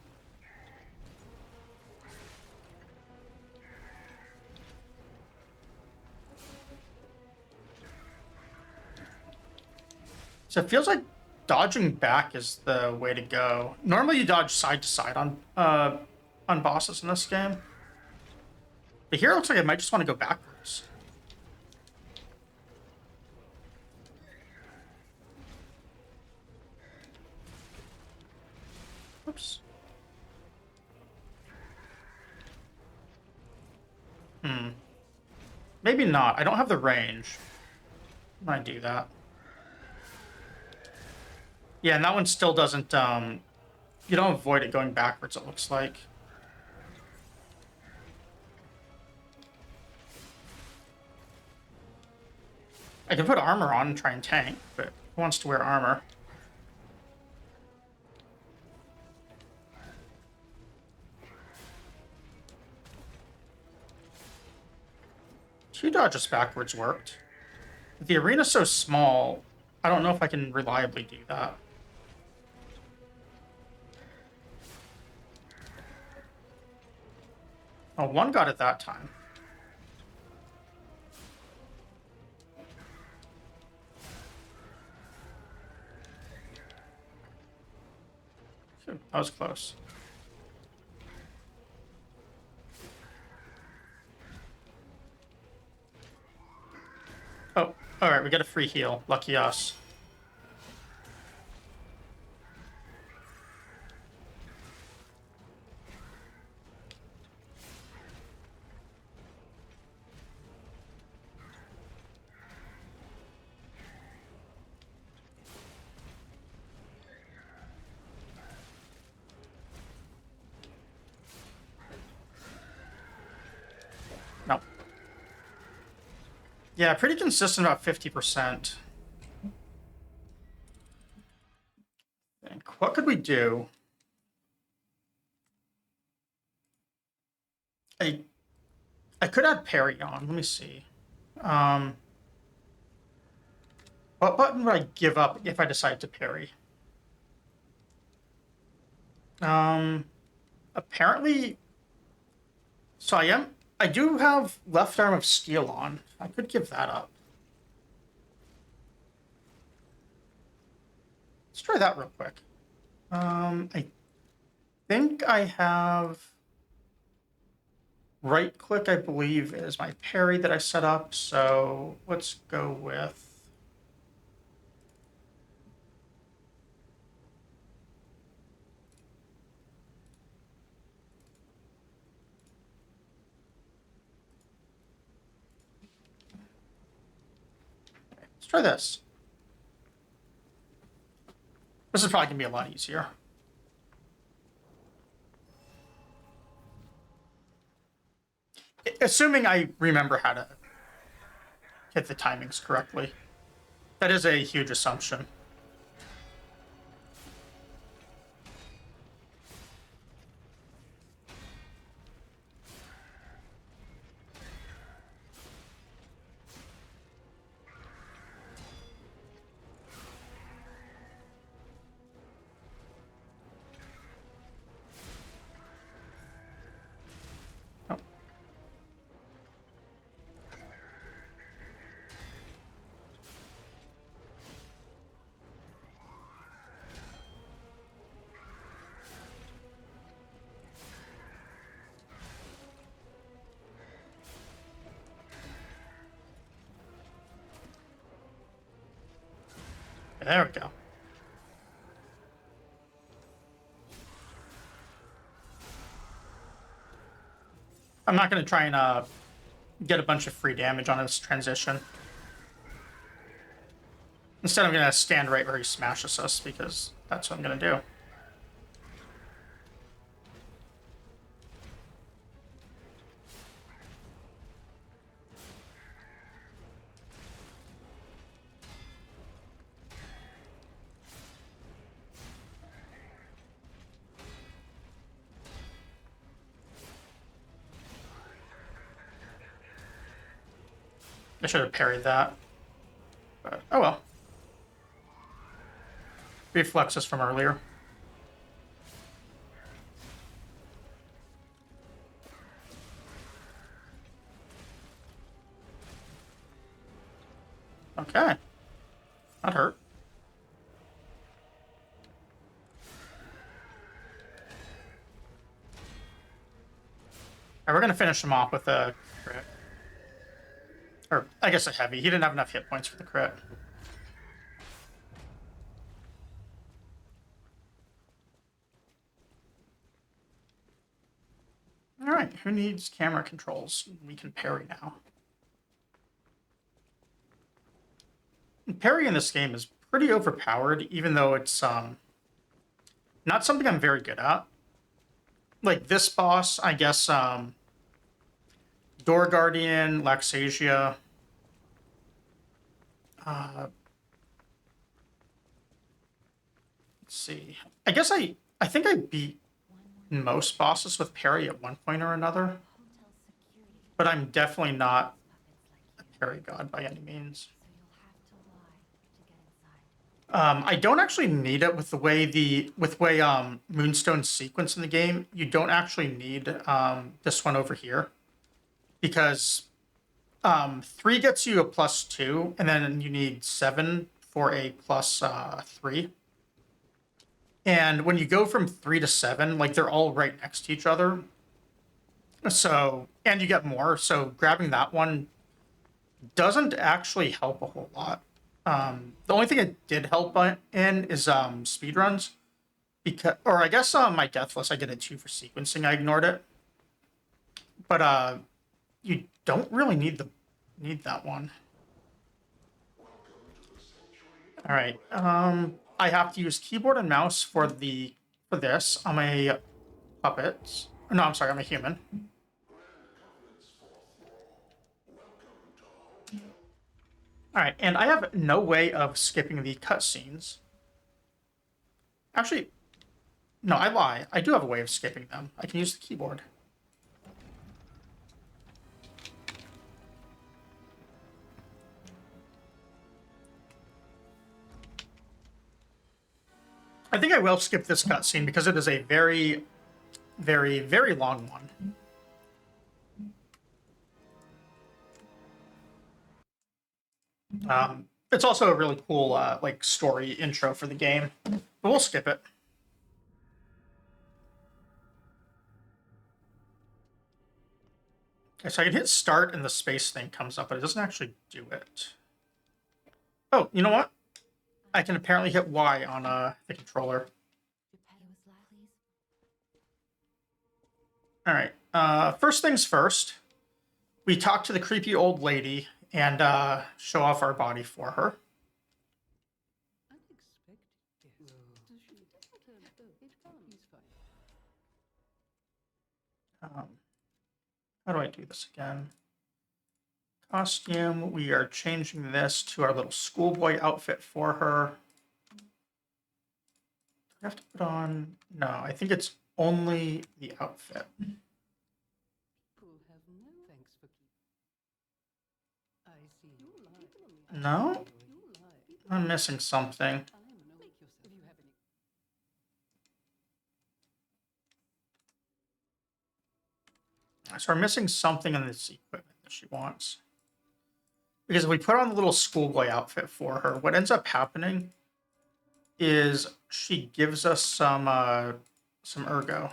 So it feels like dodging back is the way to go. Normally you dodge side to side on bosses in this game. But here it looks like I might just want to go backwards. Oops. Maybe not. I don't have the range. I do that. Yeah, and that one still doesn't, you don't avoid it going backwards, it looks like. I can put armor on and try and tank, but who wants to wear armor? Two dodges backwards worked. The arena's so small, I don't know if I can reliably do that. Oh, one got it that time. Phew, that was close. Alright, we get a free heal. Lucky us. No. Yeah, pretty consistent, about 50%. What could we do? I could add parry on. Let me see. What button would I give up if I decide to parry? Apparently, so I do have left arm of steel on. I could give that up. Let's try that real quick. I think I have right click, I believe, is my parry that I set up. So let's go with. Let's try this. This is probably going to be a lot easier. Assuming I remember how to hit the timings correctly. That is a huge assumption. Oh. There we go. I'm not going to try and get a bunch of free damage on this transition. Instead, I'm going to stand right where he smashes us, because that's what I'm going to do. I should have parried that. But, oh well. Reflexes from earlier. Okay. That hurt. Alright, we're going to finish him off with a crit. Or, I guess a heavy. He didn't have enough hit points for the crit. Alright, who needs camera controls? We can parry now. And parry in this game is pretty overpowered, even though it's not something I'm very good at. Like this boss, I guess Door Guardian, Laxasia. Let's see. I guess I think I beat most bosses with parry at one point or another. But I'm definitely not a parry god by any means. I don't actually need it with the way Moonstone's sequence in the game. You don't actually need this one over here, because 3 gets you a +2, and then you need 7 for a +3. And when you go from 3 to 7, like they're all right next to each other. So, and you get more. So grabbing that one doesn't actually help a whole lot. The only thing it did help in is speed runs, because, or I guess my deathless I did it too for sequencing. I ignored it, but you don't really need that one. All right. I have to use keyboard and mouse for this. I'm a puppet. No, I'm sorry. I'm a human. All right, and I have no way of skipping the cutscenes. Actually, no, I lie. I do have a way of skipping them. I can use the keyboard. I think I will skip this cutscene because it is a very, very, very long one. It's also a really cool like story intro for the game, but we'll skip it. Okay, so I can hit start and the space thing comes up, but it doesn't actually do it. Oh, you know what? I can apparently hit Y on the controller. All right. First things first, we talk to the creepy old lady and show off our body for her. How do I do this again? Costume. We are changing this to our little schoolboy outfit for her. Do I have to put on? No, I think it's only the outfit. No? I'm missing something. So we're missing something in this equipment that she wants. Because if we put on the little schoolboy outfit for her, what ends up happening is she gives us some ergo.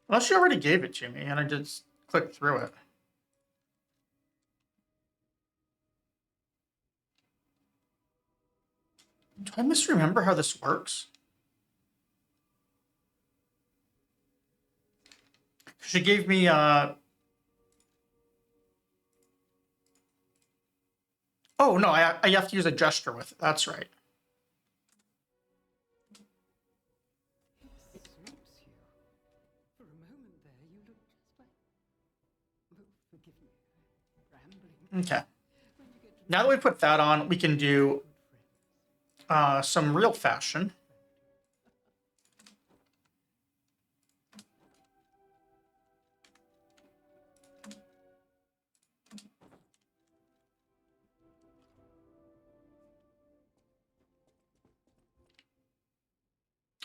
Unless she already gave it to me and I just clicked through it. Do I misremember how this works? She gave me oh no, I have to use a gesture with it. That's right. Okay. Now that we put that on, we can do some real fashion.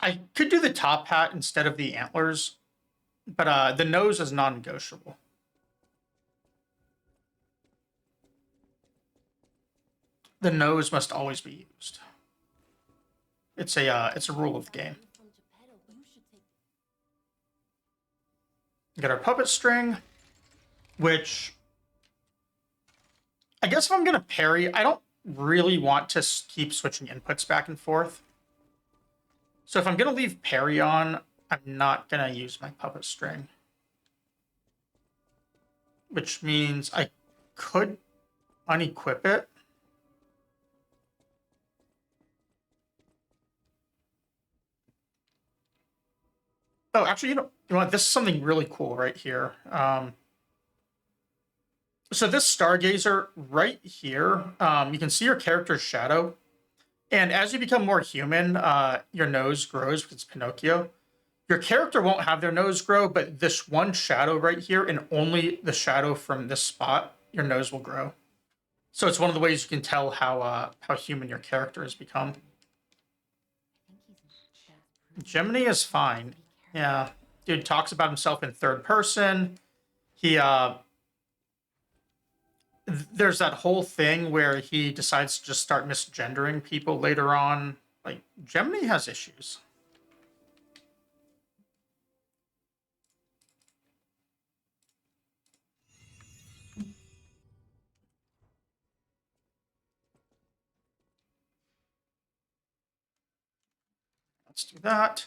I could do the top hat instead of the antlers, but the nose is non-negotiable. The nose must always be used. It's a rule of the game. Get our puppet string, which I guess if I'm gonna parry, I don't really want to keep switching inputs back and forth. So if I'm gonna leave parry on, I'm not gonna use my puppet string. Which means I could unequip it. Oh, actually, you know what? This is something really cool right here. So this Stargazer right here, you can see your character's shadow. And as you become more human, your nose grows because it's Pinocchio. Your character won't have their nose grow, but this one shadow right here, and only the shadow from this spot, your nose will grow. So it's one of the ways you can tell how human your character has become. Gemini is fine. Yeah, dude talks about himself in third person. He there's that whole thing where he decides to just start misgendering people later on. Like, Gemini has issues. Let's do that.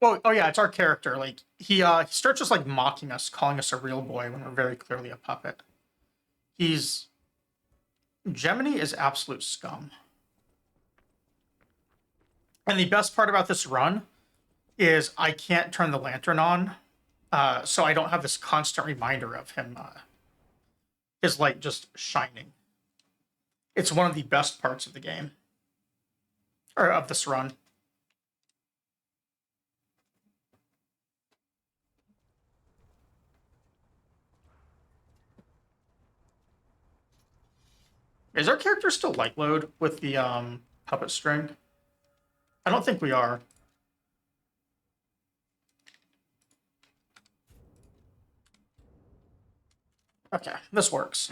Well, oh yeah, it's our character. Like he starts just like mocking us, calling us a real boy when we're very clearly a puppet. He's Gemini is absolute scum. And the best part about this run is I can't turn the lantern on, so I don't have this constant reminder of him, his light just shining. It's one of the best parts of the game, or of this run. Is our character still light load with the puppet string? I don't think we are. Okay, this works.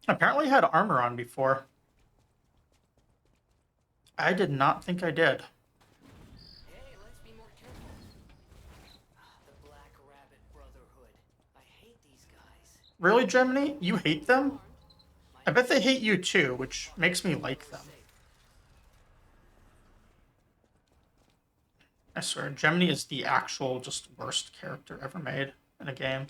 Apparently I had armor on before. I did not think I did. Hey, let's be more careful. The Black Rabbit Brotherhood. I hate these guys. Really, Gemini? You hate them? I bet they hate you too, which makes me like them. I swear, Gemini is the actual just worst character ever made in a game.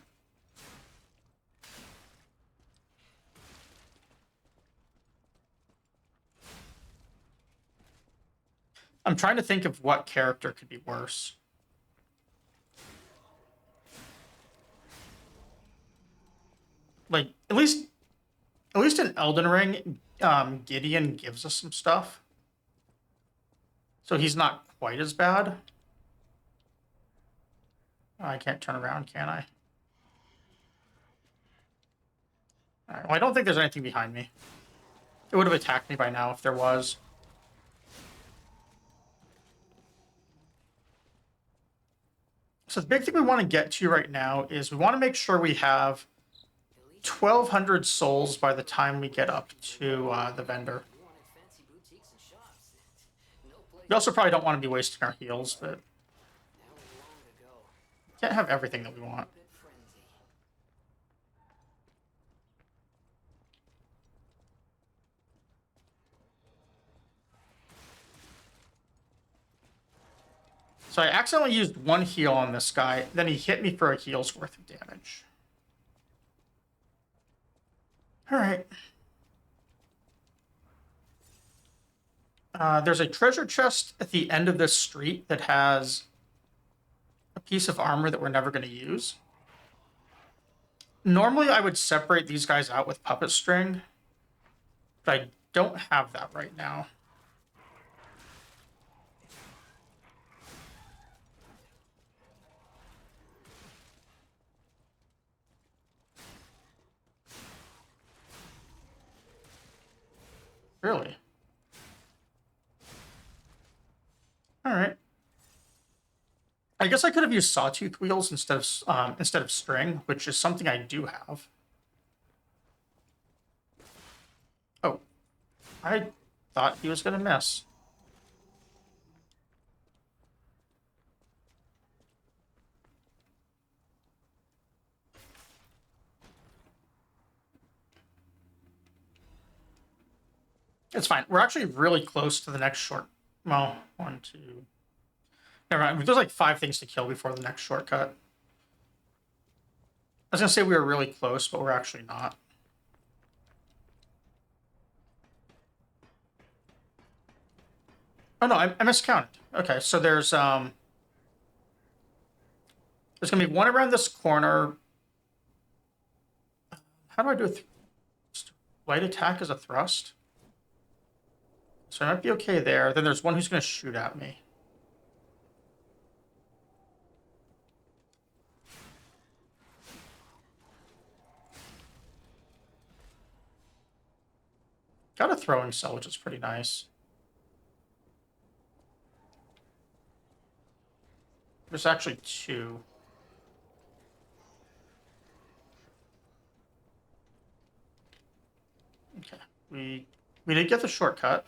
I'm trying to think of what character could be worse. Like, at least in Elden Ring, Gideon gives us some stuff. So he's not quite as bad. I can't turn around, can I? Alright, well, I don't think there's anything behind me. It would have attacked me by now if there was. So the big thing we want to get to right now is we want to make sure we have 1,200 souls by the time we get up to the vendor. We also probably don't want to be wasting our heals, but can't have everything that we want. So I accidentally used one heal on this guy, then he hit me for a heal's worth of damage. Alright. There's a treasure chest at the end of this street that has a piece of armor that we're never going to use. Normally, I would separate these guys out with puppet string, but I don't have that right now. Really? Alright. I guess I could have used sawtooth wheels instead of string, which is something I do have. Oh, I thought he was gonna miss. It's fine. We're actually really close to the next short. Well, one, two. Never mind. There's like 5 things to kill before the next shortcut. I was gonna say we were really close, but we're actually not. Oh no, I miscounted. Okay, so there's gonna be one around this corner. How do I do a light attack as a thrust? So I might be okay there. Then there's one who's gonna shoot at me. Got a throwing cell, which is pretty nice. There's actually 2. Okay, we did get the shortcut.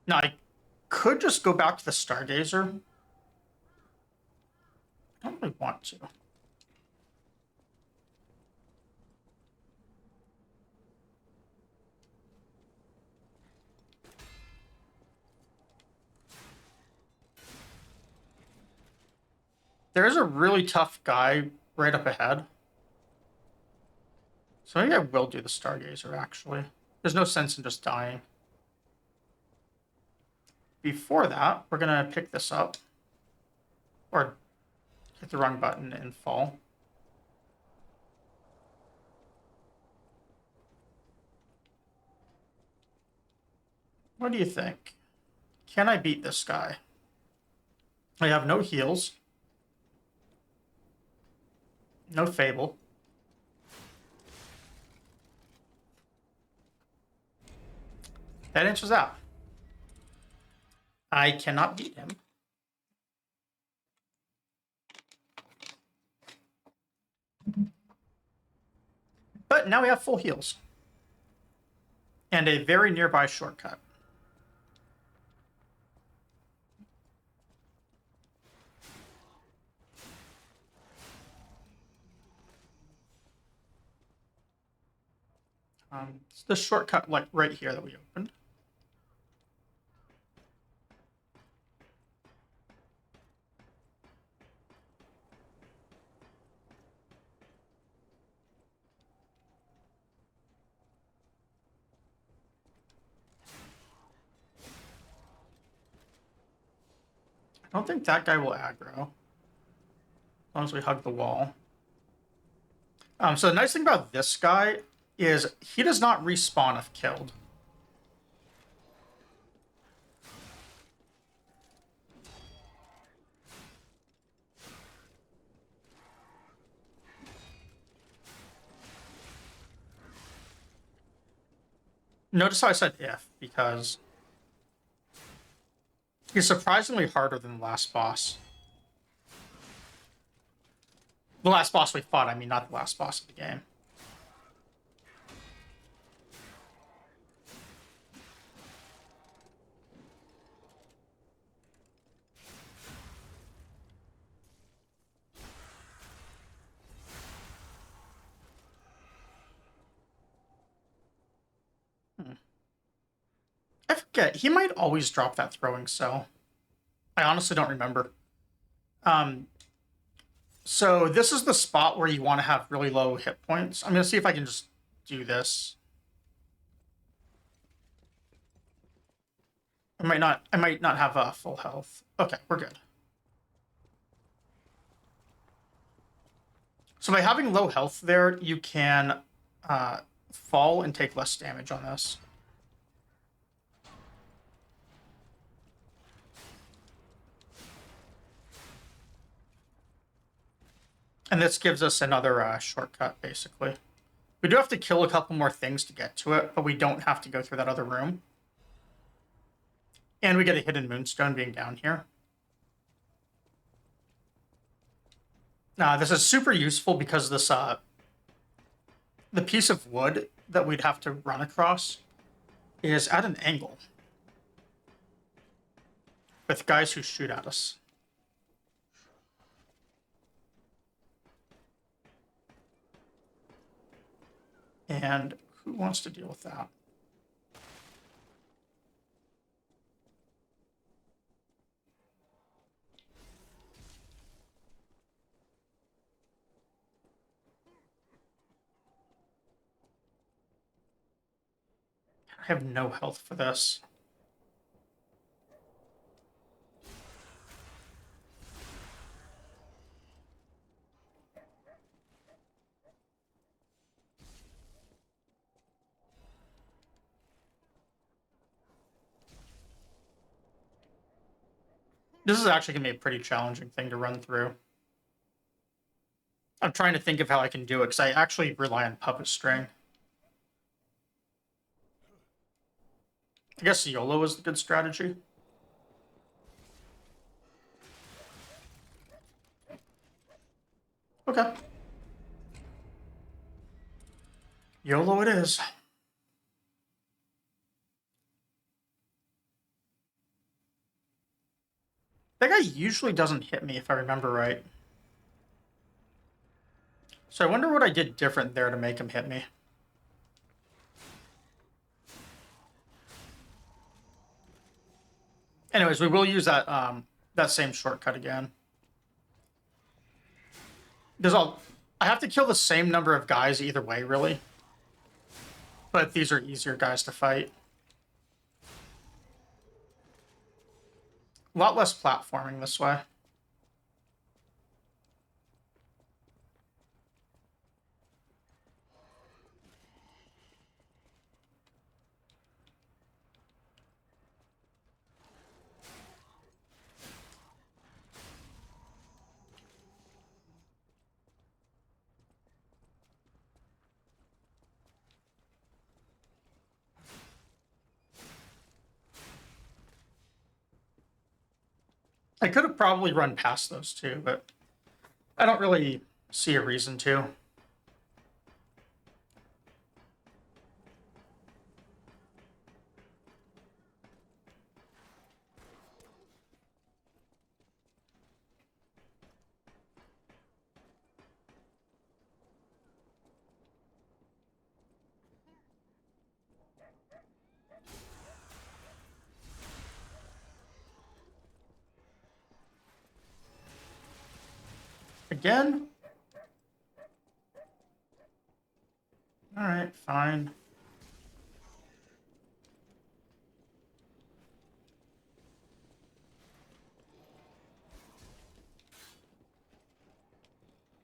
Now I could just go back to the Stargazer. I don't really want to. There is a really tough guy right up ahead. So maybe I will do the Stargazer, actually. There's no sense in just dying. Before that, we're going to pick this up. Or hit the wrong button and fall. What do you think? Can I beat this guy? I have no heals. No Fable. That answers that. I cannot beat him. But now we have full heals. And a very nearby shortcut. It's the shortcut like right here that we opened. I don't think that guy will aggro. As long as we hug the wall. So the nice thing about this guy is he does not respawn if killed. Notice how I said if, because he's surprisingly harder than the last boss. The last boss we fought, I mean, not the last boss of the game. I forget. He might always drop that throwing cell. I honestly don't remember. So this is the spot where you want to have really low hit points. I'm going to see if I can just do this. I might not have full health. Okay, we're good. So by having low health there, you can fall and take less damage on this. And this gives us another shortcut, basically. We do have to kill a couple more things to get to it, but we don't have to go through that other room. And we get a hidden moonstone being down here. This is super useful because this the piece of wood that we'd have to run across is at an angle with guys who shoot at us. And who wants to deal with that? I have no health for this. This is actually going to be a pretty challenging thing to run through. I'm trying to think of how I can do it, because I actually rely on puppet string. I guess YOLO is the good strategy. Okay. YOLO it is. That guy usually doesn't hit me if I remember right. So I wonder what I did different there to make him hit me. Anyways, we will use that that same shortcut again. Because I have to kill the same number of guys either way, really. But these are easier guys to fight. A lot less platforming this way. I could have probably run past those two, but I don't really see a reason to. Again? Alright, fine.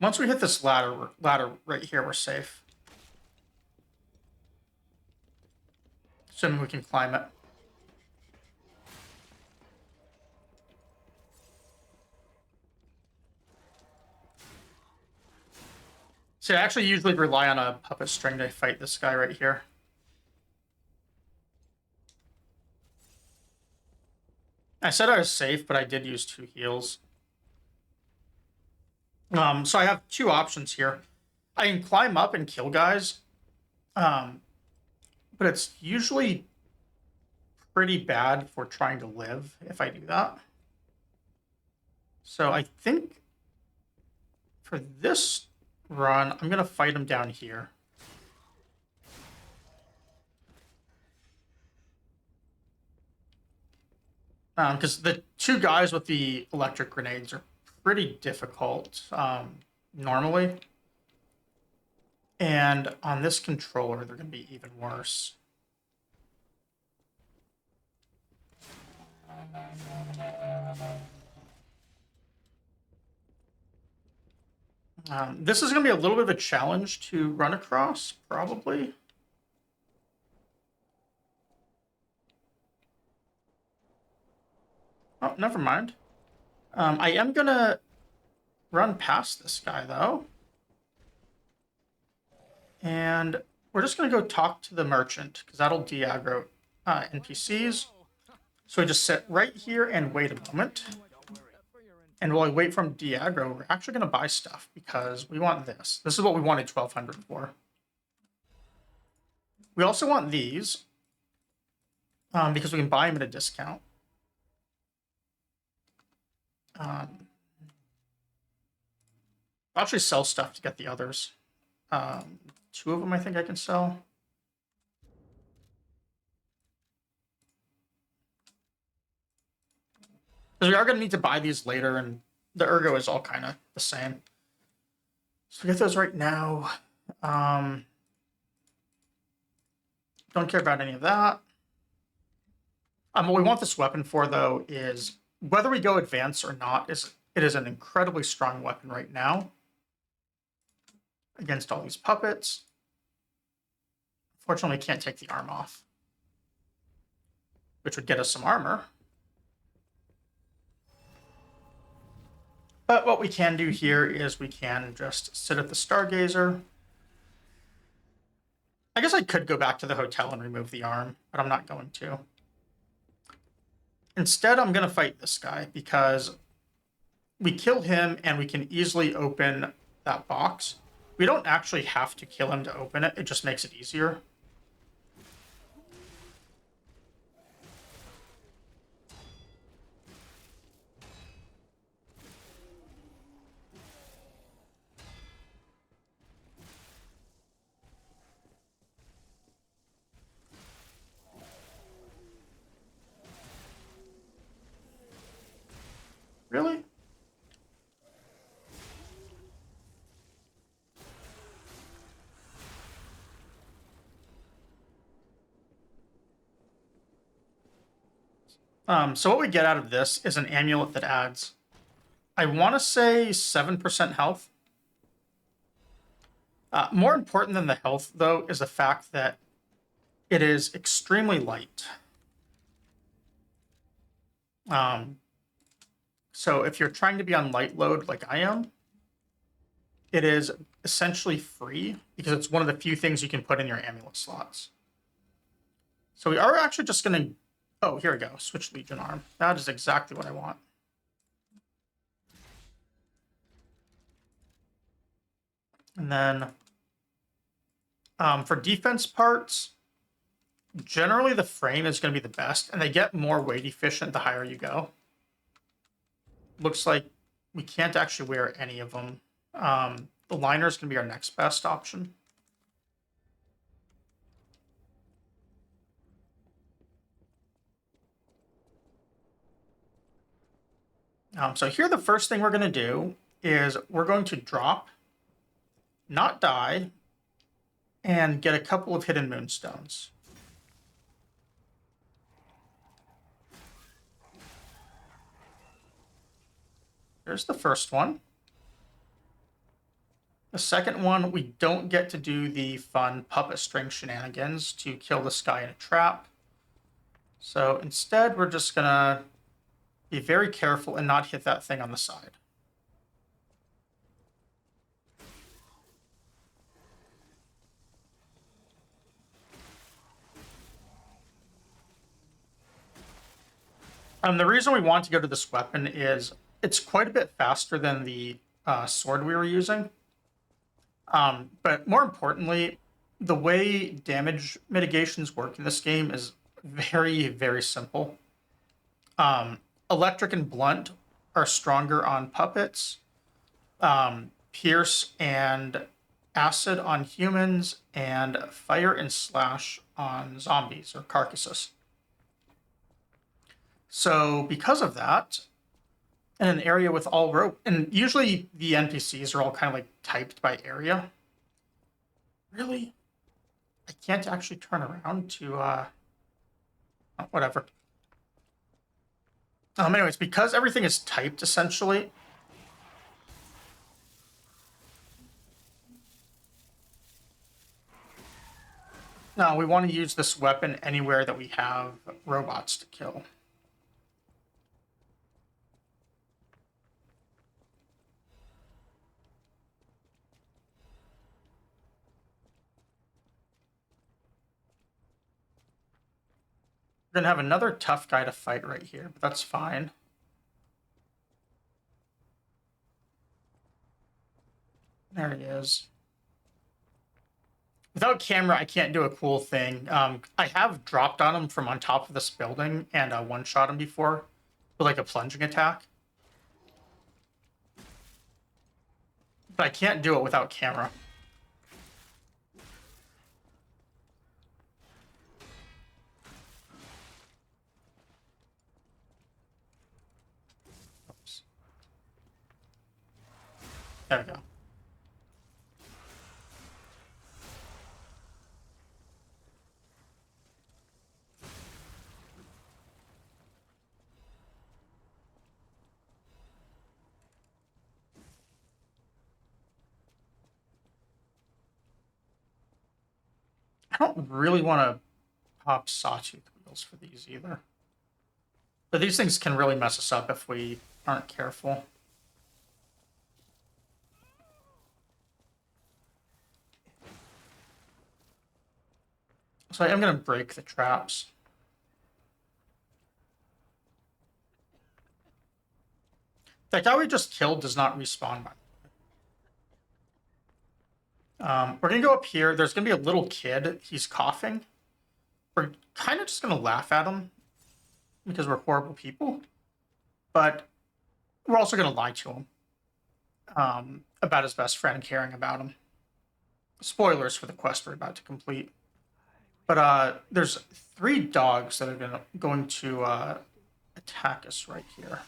Once we hit this ladder right here, we're safe. Assuming we can climb it. See, I actually usually rely on a puppet string to fight this guy right here. I said I was safe, but I did use 2 heals. So I have 2 options here. I can climb up and kill guys, but it's usually pretty bad for trying to live if I do that. So I think for this run, I'm going to fight him down here. Because the 2 guys with the electric grenades are pretty difficult normally. And on this controller, they're going to be even worse. This is going to be a little bit of a challenge to run across, probably. Oh, never mind. I am going to run past this guy, though. And we're just going to go talk to the merchant, because that'll de-aggro NPCs. So we just sit right here and wait a moment. And while we wait for him to de-aggro, we're actually going to buy stuff, because we want this. This is what we wanted 1,200 for. We also want these, because we can buy them at a discount. I'll actually sell stuff to get the others. 2 of them I think I can sell. Because we are going to need to buy these later, and the ergo is all kind of the same. So we get those right now. Don't care about any of that. What we want this weapon for, though, is whether we go advance or not, it is an incredibly strong weapon right now against all these puppets. Fortunately, we can't take the arm off, which would get us some armor. But what we can do here is we can just sit at the Stargazer. I guess I could go back to the hotel and remove the arm, but I'm not going to. Instead, I'm going to fight this guy because we kill him and we can easily open that box. We don't actually have to kill him to open it. It just makes it easier. Really? So what we get out of this is an amulet that adds, I want to say 7% health. More important than the health, though, is the fact that it is extremely light. So if you're trying to be on light load like I am, it is essentially free because it's one of the few things you can put in your amulet slots. So we are actually just going to... Oh, here we go. Switch Legion Arm. That is exactly what I want. And then for defense parts, generally the frame is going to be the best, and they get more weight efficient the higher you go. Looks like we can't actually wear any of them. The liner is going to be our next best option. So here the first thing we're going to do is we're going to drop, not die, and get a couple of hidden moonstones. There's the first one. The second one, we don't get to do the fun puppet string shenanigans to kill this guy in a trap. So instead, we're just going to be very careful and not hit that thing on the side. The reason we want to go to this weapon is it's quite a bit faster than the sword we were using. But more importantly, the way damage mitigations work in this game is very, very simple. Electric and blunt are stronger on puppets. Pierce and acid on humans, and fire and slash on zombies or carcasses. So because of that, in an area with all rope, and usually the NPCs are all kind of like typed by area. Really? I can't actually turn around to, oh, whatever. Anyways, because everything is typed essentially, no, we want to use this weapon anywhere that we have robots to kill. We're gonna have another tough guy to fight right here, but that's fine. There he is. Without camera, I can't do a cool thing. I have dropped on him from on top of this building and one-shot him before with like a plunging attack. But I can't do it without camera. Oops. There we go. I don't really want to pop sawtooth wheels for these either. But these things can really mess us up if we aren't careful. So I am going to break the traps. That guy we just killed does not respawn by. We're gonna go up here. There's gonna be a little kid. He's coughing. We're kind of just gonna laugh at him because we're horrible people, but we're also gonna lie to him about his best friend caring about him. Spoilers for the quest we're about to complete. But there's 3 dogs that are going to attack us right here.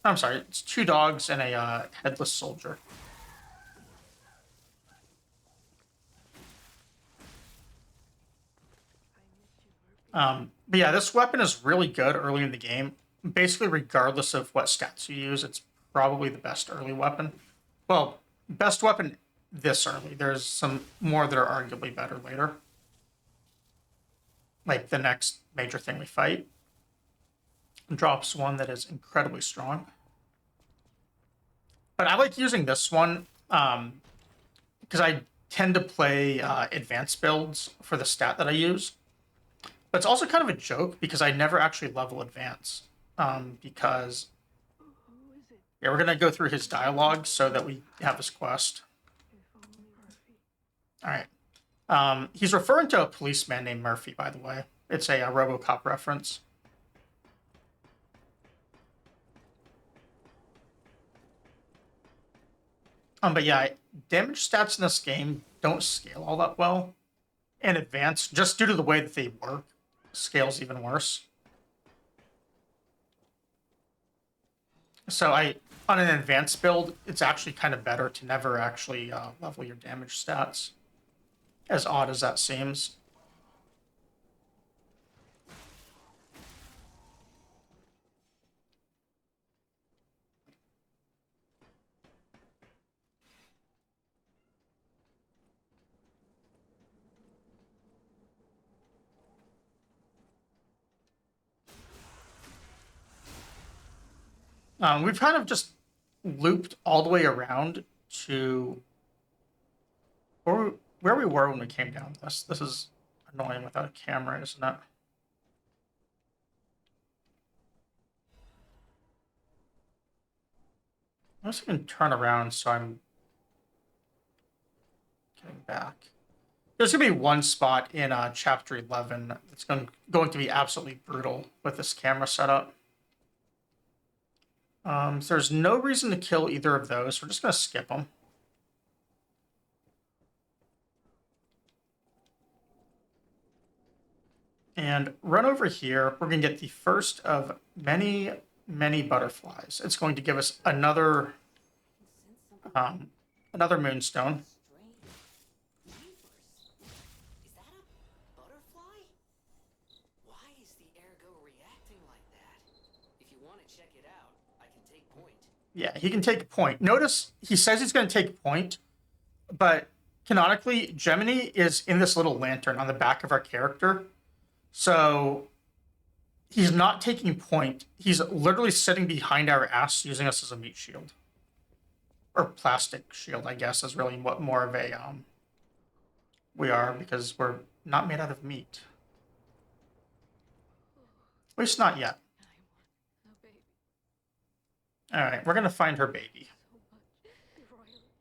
I'm sorry, it's 2 dogs and a headless soldier. But yeah, this weapon is really good early in the game. Basically, regardless of what stats you use, it's probably the best early weapon. Well, best weapon this early. There's some more that are arguably better later. Like the next major thing we fight drops one that is incredibly strong. But I like using this one because I tend to play advanced builds for the stat that I use. But it's also kind of a joke because I never actually level advance. Because yeah, we're gonna go through his dialogue so that we have his quest. All right. He's referring to a policeman named Murphy, by the way. It's a RoboCop reference. But yeah, damage stats in this game don't scale all that well. And advanced, just due to the way that they work, scales even worse. So on an advanced build, it's actually kind of better to never actually level your damage stats. As odd as that seems. We've kind of just looped all the way around to where we were when we came down this. This is annoying without a camera, isn't it? I guess I can turn around so I'm getting back. There's going to be one spot in Chapter 11 that's going to be absolutely brutal with this camera setup. So there's no reason to kill either of those. We're just going to skip them. And run over here. We're going to get the first of many, many butterflies. It's going to give us another moonstone. Is that a butterfly? Why is the ergo reacting like that? If you want to check it out, I can take point. Yeah, he can take point. Notice he says he's going to take point, but canonically, Gemini is in this little lantern on the back of our character. So he's not taking point. He's literally sitting behind our ass using us as a meat shield. Or plastic shield, I guess, is really what more of a we are, because we're not made out of meat. At least not yet. All right, we're gonna find her baby.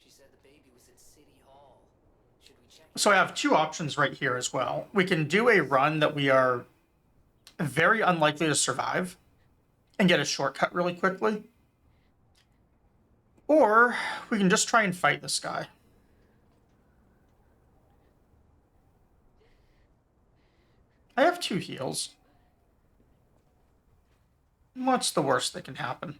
She said the baby was at City Hall. Should we check? So I have 2 options right here as well. We can do a run that we are very unlikely to survive and get a shortcut really quickly. Or we can just try and fight this guy. I have 2 heals. What's the worst that can happen?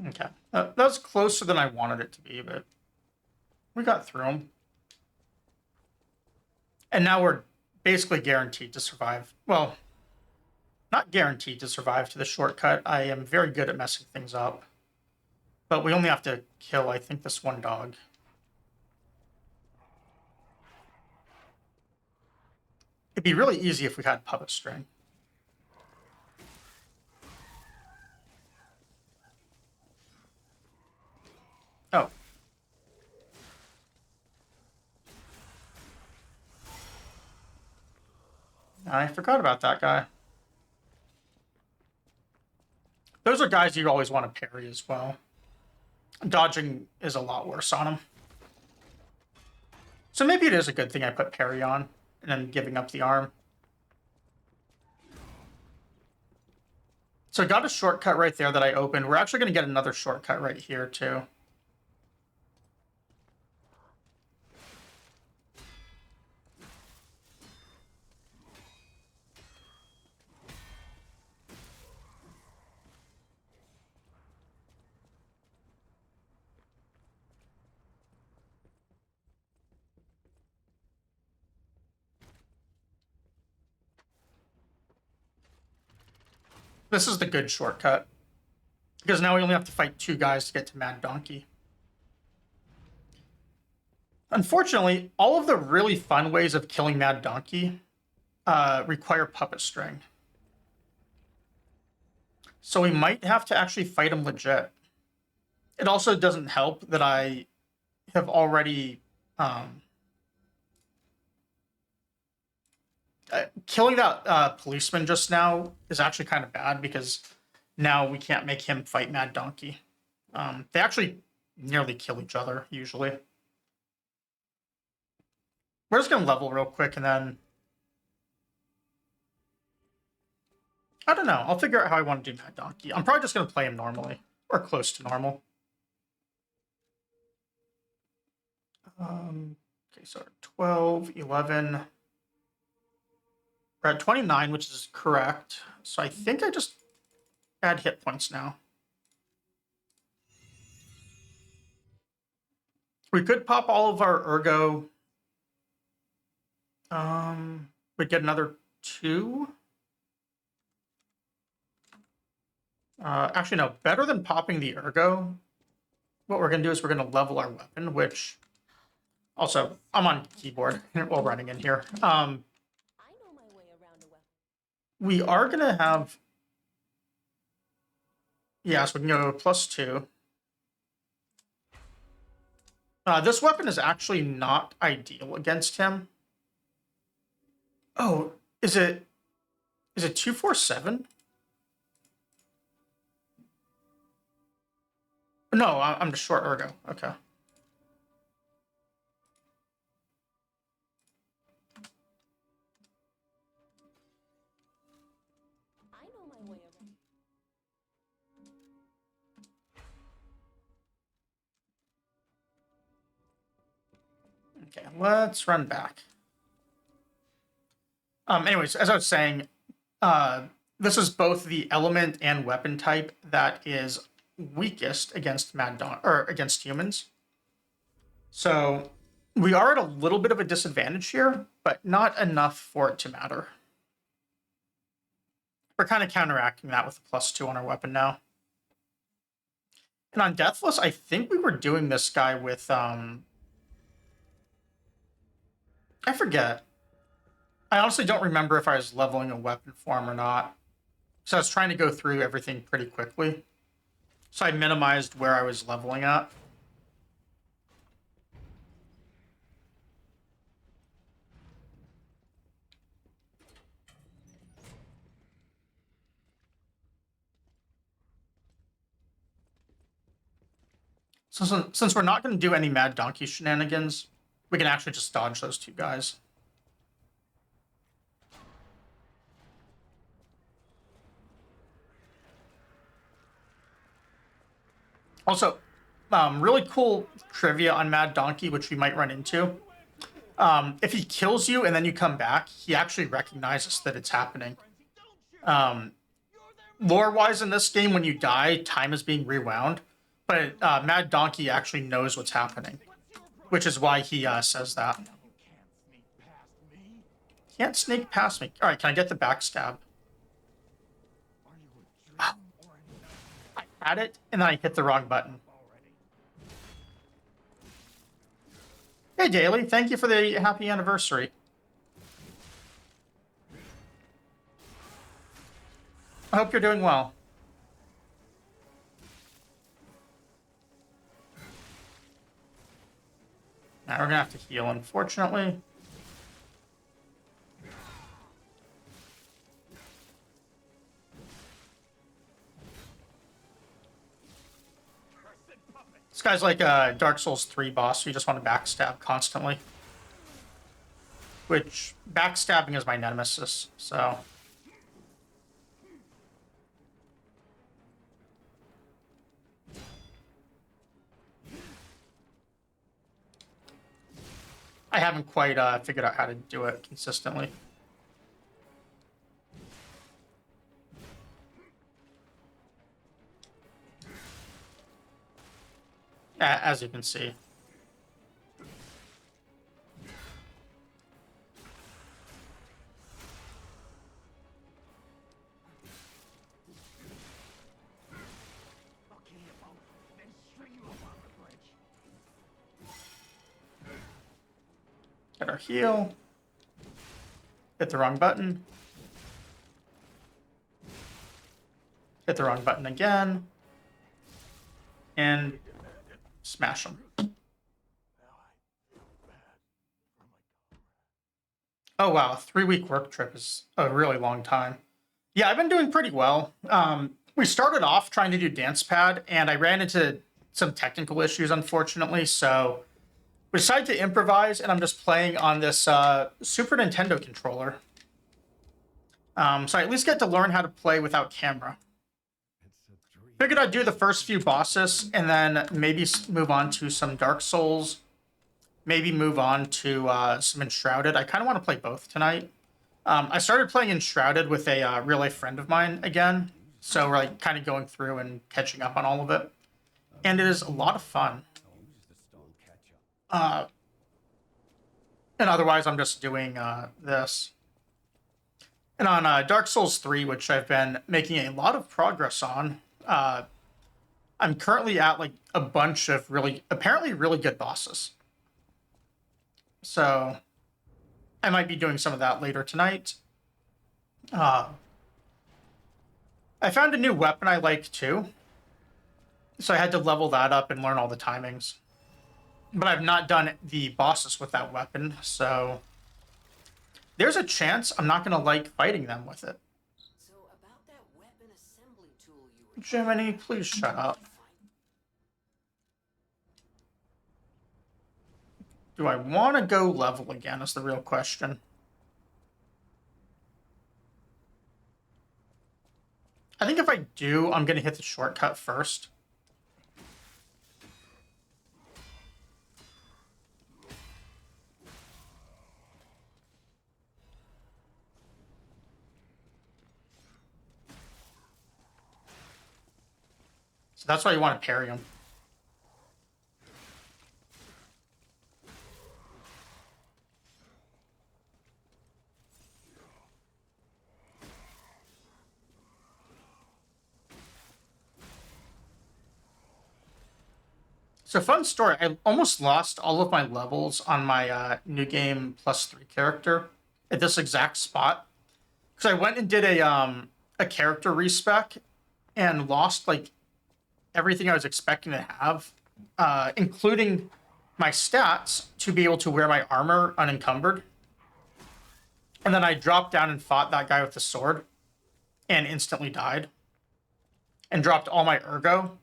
Okay. That was closer than I wanted it to be, but we got through them. And now we're basically guaranteed to survive. Well, not guaranteed to survive to the shortcut. I am very good at messing things up. But we only have to kill, I think, this one dog. It'd be really easy if we had puppet string. Oh. I forgot about that guy. Those are guys you always want to parry as well. Dodging is a lot worse on him. So maybe it is a good thing I put parry on and then giving up the arm. So I got a shortcut right there that I opened. We're actually going to get another shortcut right here too. This is the good shortcut. Because now we only have to fight 2 guys to get to Mad Donkey. Unfortunately, all of the really fun ways of killing Mad Donkey require puppet string. So we might have to actually fight him legit. It also doesn't help that I have already... killing that policeman just now is actually kind of bad because now we can't make him fight Mad Donkey. They actually nearly kill each other, usually. We're just going to level real quick and then... I don't know. I'll figure out how I want to do Mad Donkey. I'm probably just going to play him normally. Or close to normal. Okay, so 12, 11... We're at 29, which is correct. So I think I just add hit points now. We could pop all of our ergo. We'd get another 2. Actually, no. Better than popping the ergo, what we're going to do is we're going to level our weapon, which... Also, I'm on keyboard while running in here. We are going to have... Yeah, so we can go +2. This weapon is actually not ideal against him. Oh, is it 247? No, I'm just short ergo. Okay. Okay, let's run back. Anyways, as I was saying, this is both the element and weapon type that is weakest against against humans. So we are at a little bit of a disadvantage here, but not enough for it to matter. We're kind of counteracting that with a +2 on our weapon now. And on Deathless, I think we were doing this guy with I forget. I honestly don't remember if I was leveling a weapon for him or not. So I was trying to go through everything pretty quickly. So I minimized where I was leveling at. So since we're not going to do any Mad Donkey shenanigans, we can actually just dodge those 2 guys. Also, really cool trivia on Mad Donkey, which we might run into. If he kills you and then you come back, he actually recognizes that it's happening. Lore-wise in this game, when you die, time is being rewound. But Mad Donkey actually knows what's happening, which is why he says that. Can't sneak past me. All right, can I get the backstab? I had it, and then I hit the wrong button. Hey, Daly, thank you for the happy anniversary. I hope you're doing well. Now we're gonna have to heal, unfortunately. This guy's like a Dark Souls 3 boss, so you just want to backstab constantly. Which, backstabbing is my nemesis, so... I haven't quite figured out how to do it consistently. As you can see. Get our heal. Hit the wrong button. Hit the wrong button again. And smash them. Oh wow, a 3-week work trip is a really long time. Yeah, I've been doing pretty well. We started off trying to do Dancepad, and I ran into some technical issues, unfortunately, so we decided to improvise, and I'm just playing on this Super Nintendo controller. So I at least get to learn how to play without camera. Figured I'd do the first few bosses, and then maybe move on to some Dark Souls. Maybe move on to some Enshrouded. I kind of want to play both tonight. I started playing Enshrouded with a real-life friend of mine again. So we're like kind of going through and catching up on all of it. And it is a lot of fun. And otherwise, I'm just doing this. And on Dark Souls 3, which I've been making a lot of progress on, I'm currently at like a bunch of apparently really good bosses. So I might be doing some of that later tonight. I found a new weapon I like too. So I had to level that up and learn all the timings. But I've not done the bosses with that weapon, so there's a chance I'm not going to like fighting them with it. So about that weapon assembly tool you were Jiminy, please shut up. Do I want to go level again is the real question. I think if I do, I'm going to hit the shortcut first. So that's why you want to parry him. So fun story, I almost lost all of my levels on my New Game +3 character at this exact spot. Because I went and did a character respec and lost like everything I was expecting to have, including my stats to be able to wear my armor unencumbered. And then I dropped down and fought that guy with the sword and instantly died. And dropped all my ergo.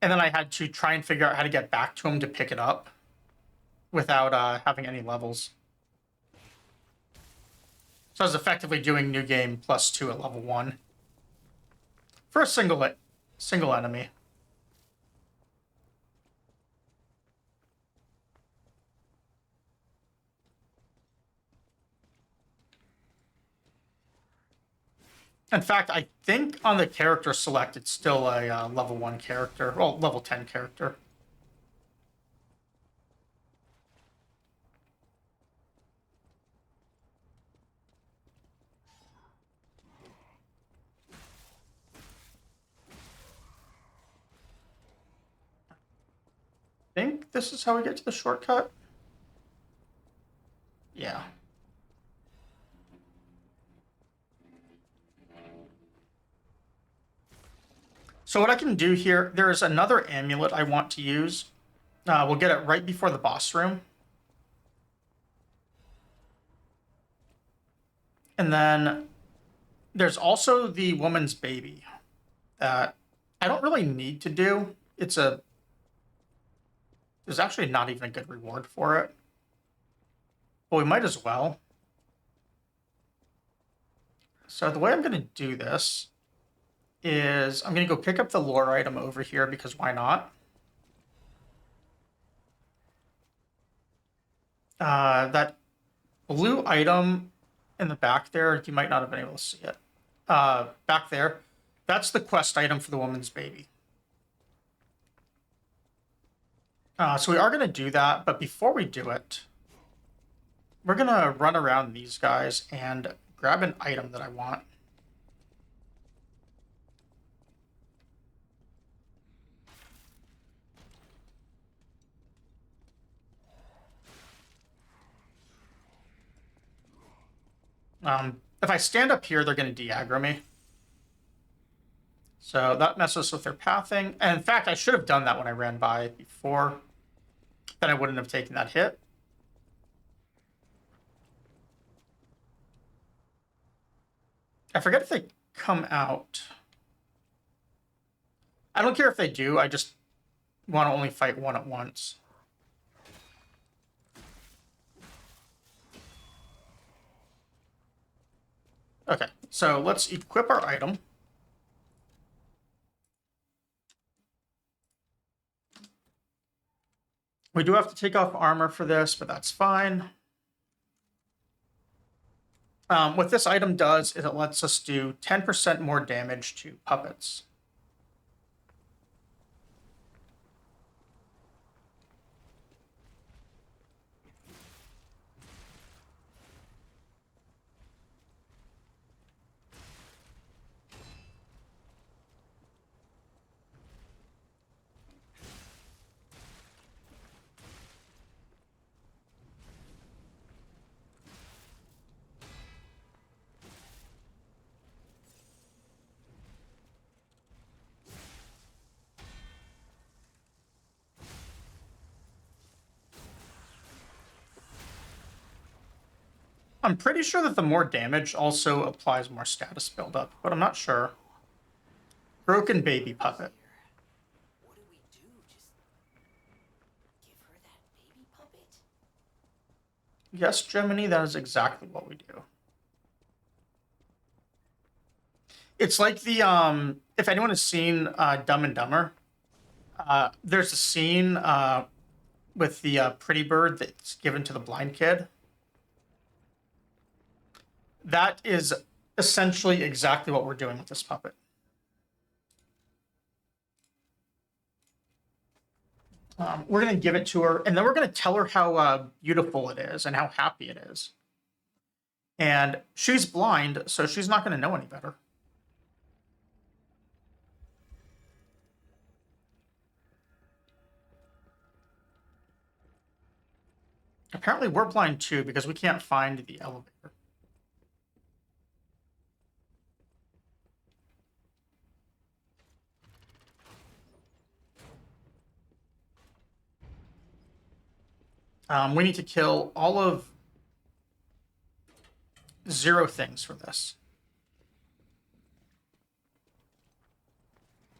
And then I had to try and figure out how to get back to him to pick it up without having any levels. So I was effectively doing New Game +2 at level 1 for a single enemy. In fact, I think on the character select, it's still a level 1 character. Well, level 10 character. I think this is how we get to the shortcut. Yeah. So what I can do here, there is another amulet I want to use. We'll get it right before the boss room. And then there's also the woman's baby that I don't really need to do. There's actually not even a good reward for it. But we might as well. So the way I'm going to do this is I'm going to go pick up the lore item over here because why not? That blue item in the back there, you might not have been able to see it. Back there, that's the quest item for the woman's baby. So we are going to do that, but before we do it, we're going to run around these guys and grab an item that I want. If I stand up here, they're going to de-aggro me. So that messes with their pathing. And in fact, I should have done that when I ran by before. Then I wouldn't have taken that hit. I forget if they come out. I don't care if they do. I just want to only fight one at once. Okay, so let's equip our item. We do have to take off armor for this, but that's fine. What this item does is it lets us do 10% more damage to puppets. I'm pretty sure that the more damage also applies more status buildup, but I'm not sure. Broken baby puppet. What do we do? Just give her that baby puppet? Yes, Gemini, that is exactly what we do. It's like the, if anyone has seen Dumb and Dumber, there's a scene with the pretty bird that's given to the blind kid. That is essentially exactly what we're doing with this puppet. We're going to give it to her, and then we're going to tell her how beautiful it is and how happy it is. And she's blind, so she's not going to know any better. Apparently we're blind too because we can't find the elevator. We need to kill all of 0 things for this.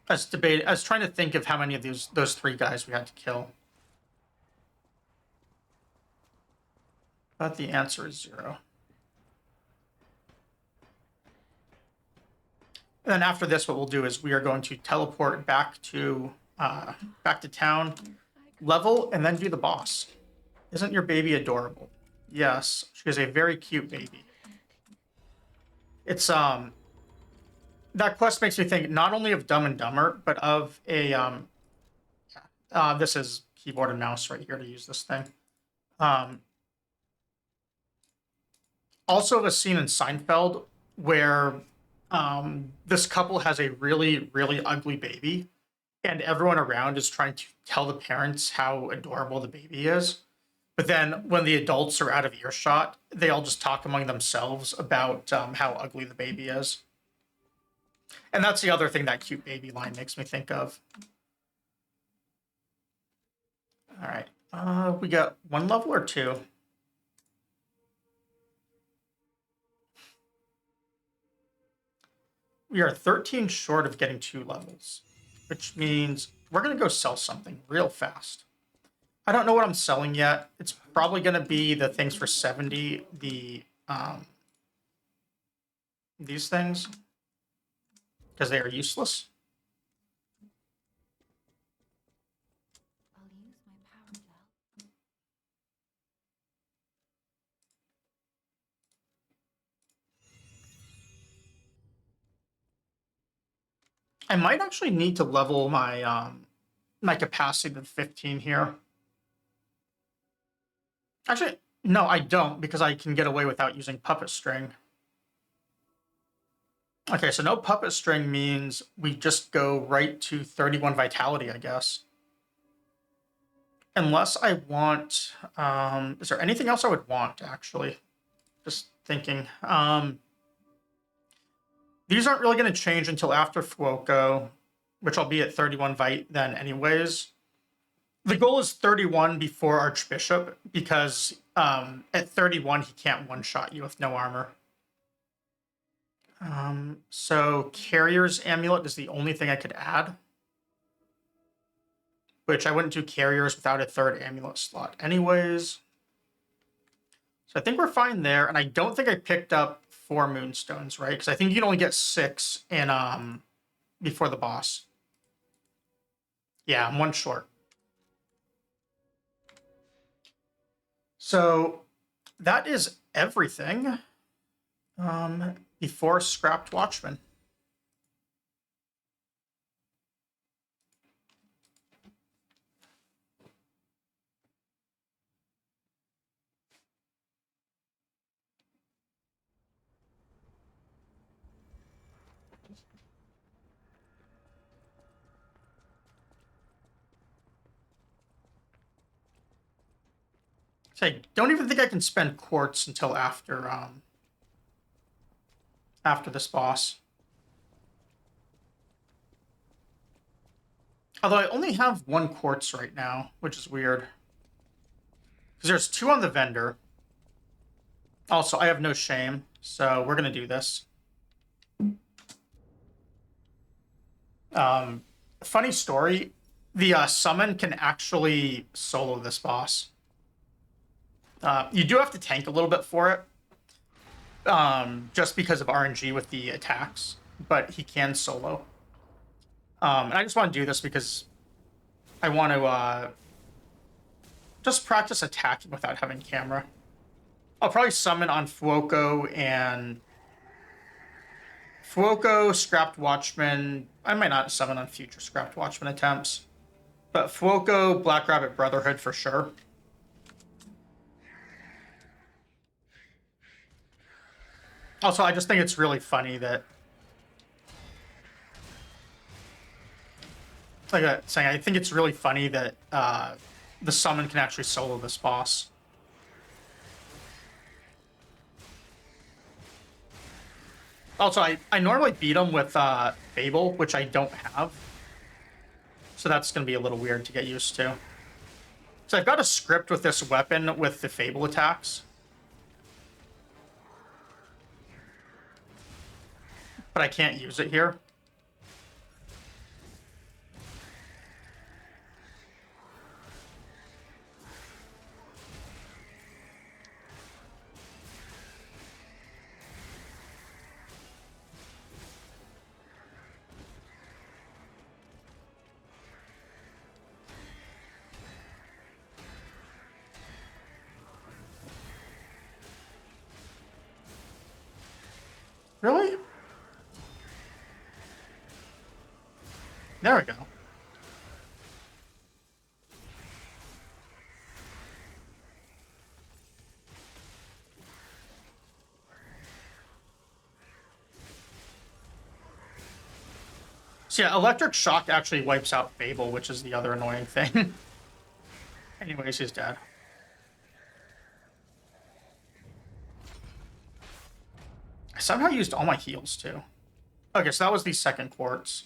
I was trying to think of how many of those 3 guys we had to kill. But the answer is 0. And then after this, what we'll do is we are going to teleport back to town, level, and then do the boss. Isn't your baby adorable? Yes, she is a very cute baby. It's that quest makes me think not only of Dumb and Dumber, but of a this is keyboard and mouse right here to use this thing. Also, of a scene in Seinfeld where this couple has a really, really ugly baby, and everyone around is trying to tell the parents how adorable the baby is. But then when the adults are out of earshot, they all just talk among themselves about how ugly the baby is. And that's the other thing that cute baby line makes me think of. All right. We got one level or two? We are 13 short of getting 2 levels, which means we're going to go sell something real fast. I don't know what I'm selling yet. It's probably going to be the things for 70, these things, because they are useless. I'll use my power to help. I might actually need to level my my capacity to 15 here. Actually, no, I don't, because I can get away without using puppet string. Okay, so no puppet string means we just go right to 31 vitality, I guess. Unless I want... is there anything else I would want, actually? Just thinking. These aren't really going to change until after Fuoco, which I'll be at 31 Vite then anyways. The goal is 31 before Archbishop, because at 31 he can't one-shot you with no armor. So Carrier's Amulet is the only thing I could add. Which I wouldn't do Carriers without a 3rd Amulet slot anyways. So I think we're fine there, and I don't think I picked up 4 Moonstones, right? Because I think you can only get 6 in before the boss. Yeah, I'm 1 short. So that is everything before Scrapped Watchman. So I don't even think I can spend quartz until after this boss. Although I only have 1 quartz right now, which is weird. Because there's 2 on the vendor. Also, I have no shame, so we're going to do this. Funny story, the summon can actually solo this boss. You do have to tank a little bit for it, just because of RNG with the attacks, but he can solo. And I just want to do this because I want to just practice attacking without having camera. I'll probably summon on Fuoco and Scrapped Watchman. I might not summon on future Scrapped Watchman attempts, but Fuoco, Black Rabbit Brotherhood for sure. Also, I just think it's really funny that, like I was saying, I think it's really funny that the summon can actually solo this boss. Also, I normally beat him with Fable, which I don't have. So that's going to be a little weird to get used to. So I've got a script with this weapon with the Fable attacks. But I can't use it here. Really? There we go. So yeah, electric shock actually wipes out Fable, which is the other annoying thing. Anyways, he's dead. I somehow used all my heals too. Okay, so that was the second quartz.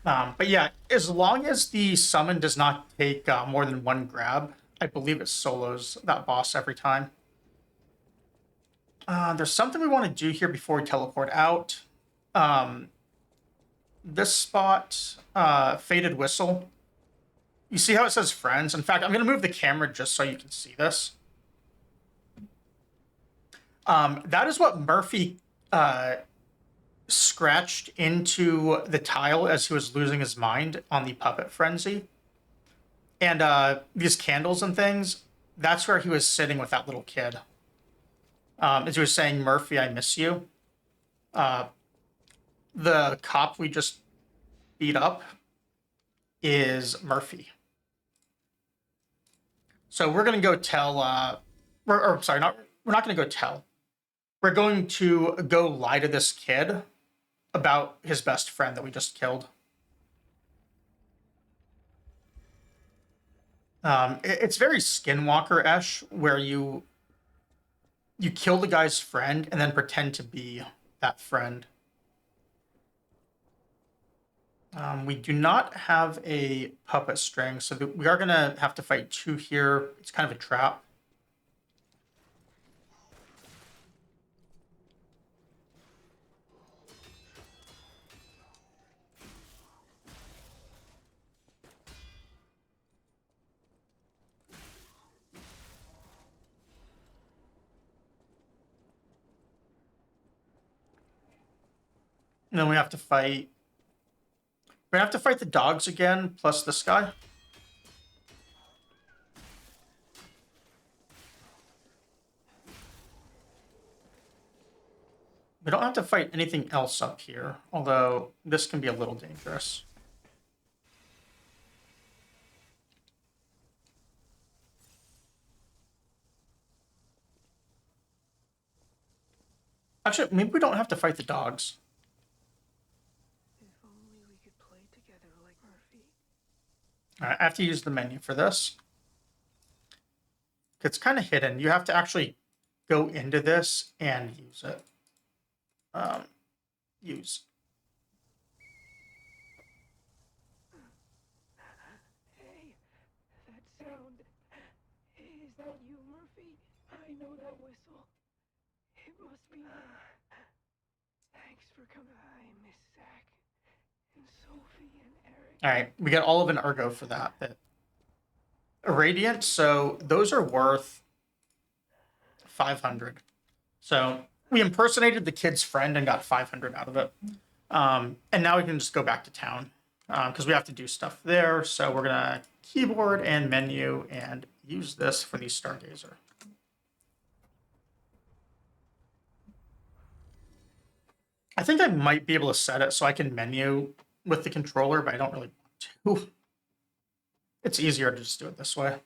But yeah, as long as the summon does not take more than one grab, I believe it solos that boss every time. There's something we want to do here before we teleport out. This spot, Faded Whistle. You see how it says friends? In fact, I'm going to move the camera just so you can see this. That is what Murphy scratched into the tile as he was losing his mind on the puppet frenzy. And these candles and things, that's where he was sitting with that little kid. As he was saying, Murphy, I miss you. The cop we just beat up is Murphy. So we're going to go tell, we're not going to go tell. We're going to go lie to this kid about his best friend that we just killed. It's very Skinwalker-esque, where you kill the guy's friend and then pretend to be that friend. We do not have a puppet string, so we are going to have to fight two here. It's kind of a trap. And then we have to fight... We're going to have to fight the dogs again, plus this guy. We don't have to fight anything else up here, although this can be a little dangerous. Actually, maybe we don't have to fight the dogs. If only we could play together like Murphy. All right, I have to use the menu for this. It's kind of hidden. You have to actually go into this and use it. Use. Hey, that sound. Is that you, Murphy? I know that whistle. It must be me. Thanks for coming. I miss Zach and Sophie and Eric. All right, we get all of an ergo for that bit. Irradiant, so those are worth 500. So we impersonated the kid's friend and got 500 out of it. And now we can just go back to town because we have to do stuff there. So we're going to keyboard and menu and use this for the Stargazer. I think I might be able to set it so I can menu with the controller, but I don't really want to. It's easier to just do it this way.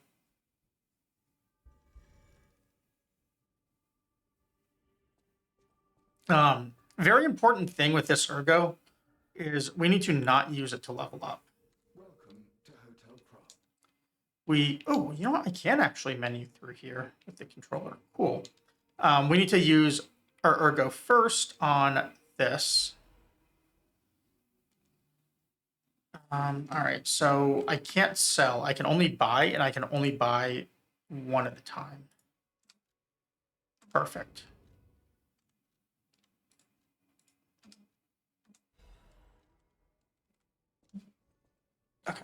Very important thing with this ergo is we need to not use it to level up. Welcome to Hotel Prague. Oh, you know what? I can actually menu through here with the controller. Cool. We need to use our ergo first on this. All right, so I can't sell. I can only buy, and I can only buy one at a time. Perfect. Okay.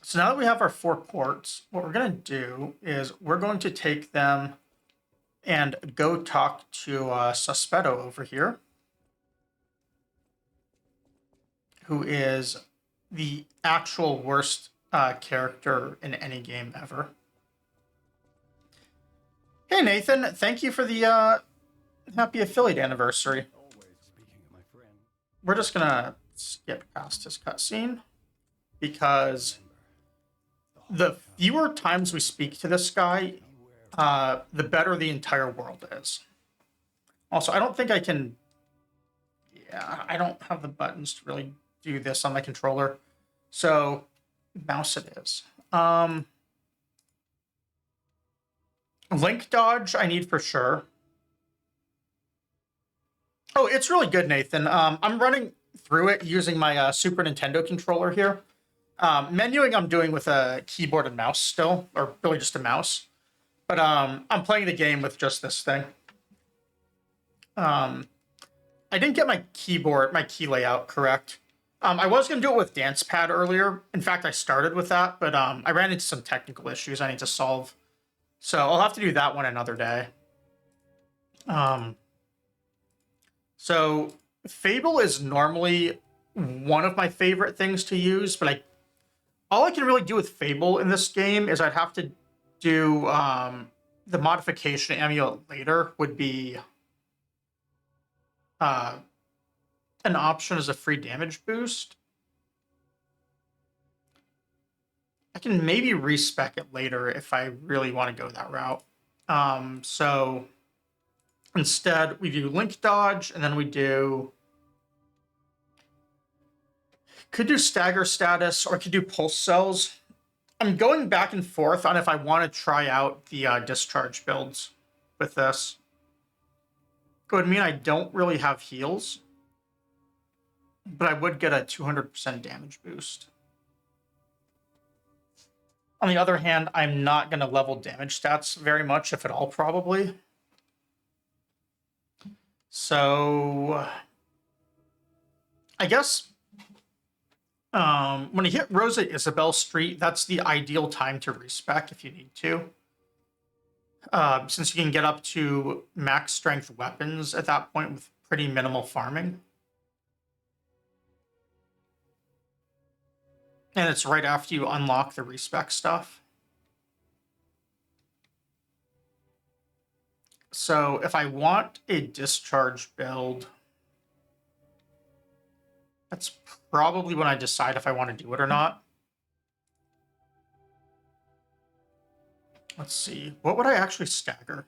So now that we have our 4 ports, what we're going to do is we're going to take them and go talk to Suspetto over here, who is the actual worst character in any game ever. Hey Nathan, thank you for the happy affiliate anniversary. We're just gonna skip past his cutscene because the fewer times we speak to this guy, the better the entire world is. Also, I don't think I can. Yeah, I don't have the buttons to really do this on my controller, so mouse it is. Link dodge I need for sure. Oh, it's really good, Nathan. I'm running through it using my Super Nintendo controller here. Menuing I'm doing with a keyboard and mouse still, or really just a mouse. But I'm playing the game with just this thing. I didn't get my key layout correct. I was going to do it with Dancepad earlier. In fact, I started with that, but I ran into some technical issues I need to solve. So I'll have to do that one another day. So Fable is normally one of my favorite things to use, but all I can really do with Fable in this game is I'd have to do the modification amulet later would be an option as a free damage boost. I can maybe respec it later if I really want to go that route. So instead, we do Link Dodge, and then we could do Stagger Status, or could do Pulse Cells. I'm going back and forth on if I want to try out the Discharge builds with this. It would mean I don't really have heals, but I would get a 200% damage boost. On the other hand, I'm not going to level damage stats very much, if at all, probably. So I guess when you hit Rosa Isabel Street, that's the ideal time to respec if you need to. Since you can get up to max strength weapons at that point with pretty minimal farming. And it's right after you unlock the respec stuff. So if I want a discharge build, that's probably when I decide if I want to do it or not. Let's see. What would I actually stagger?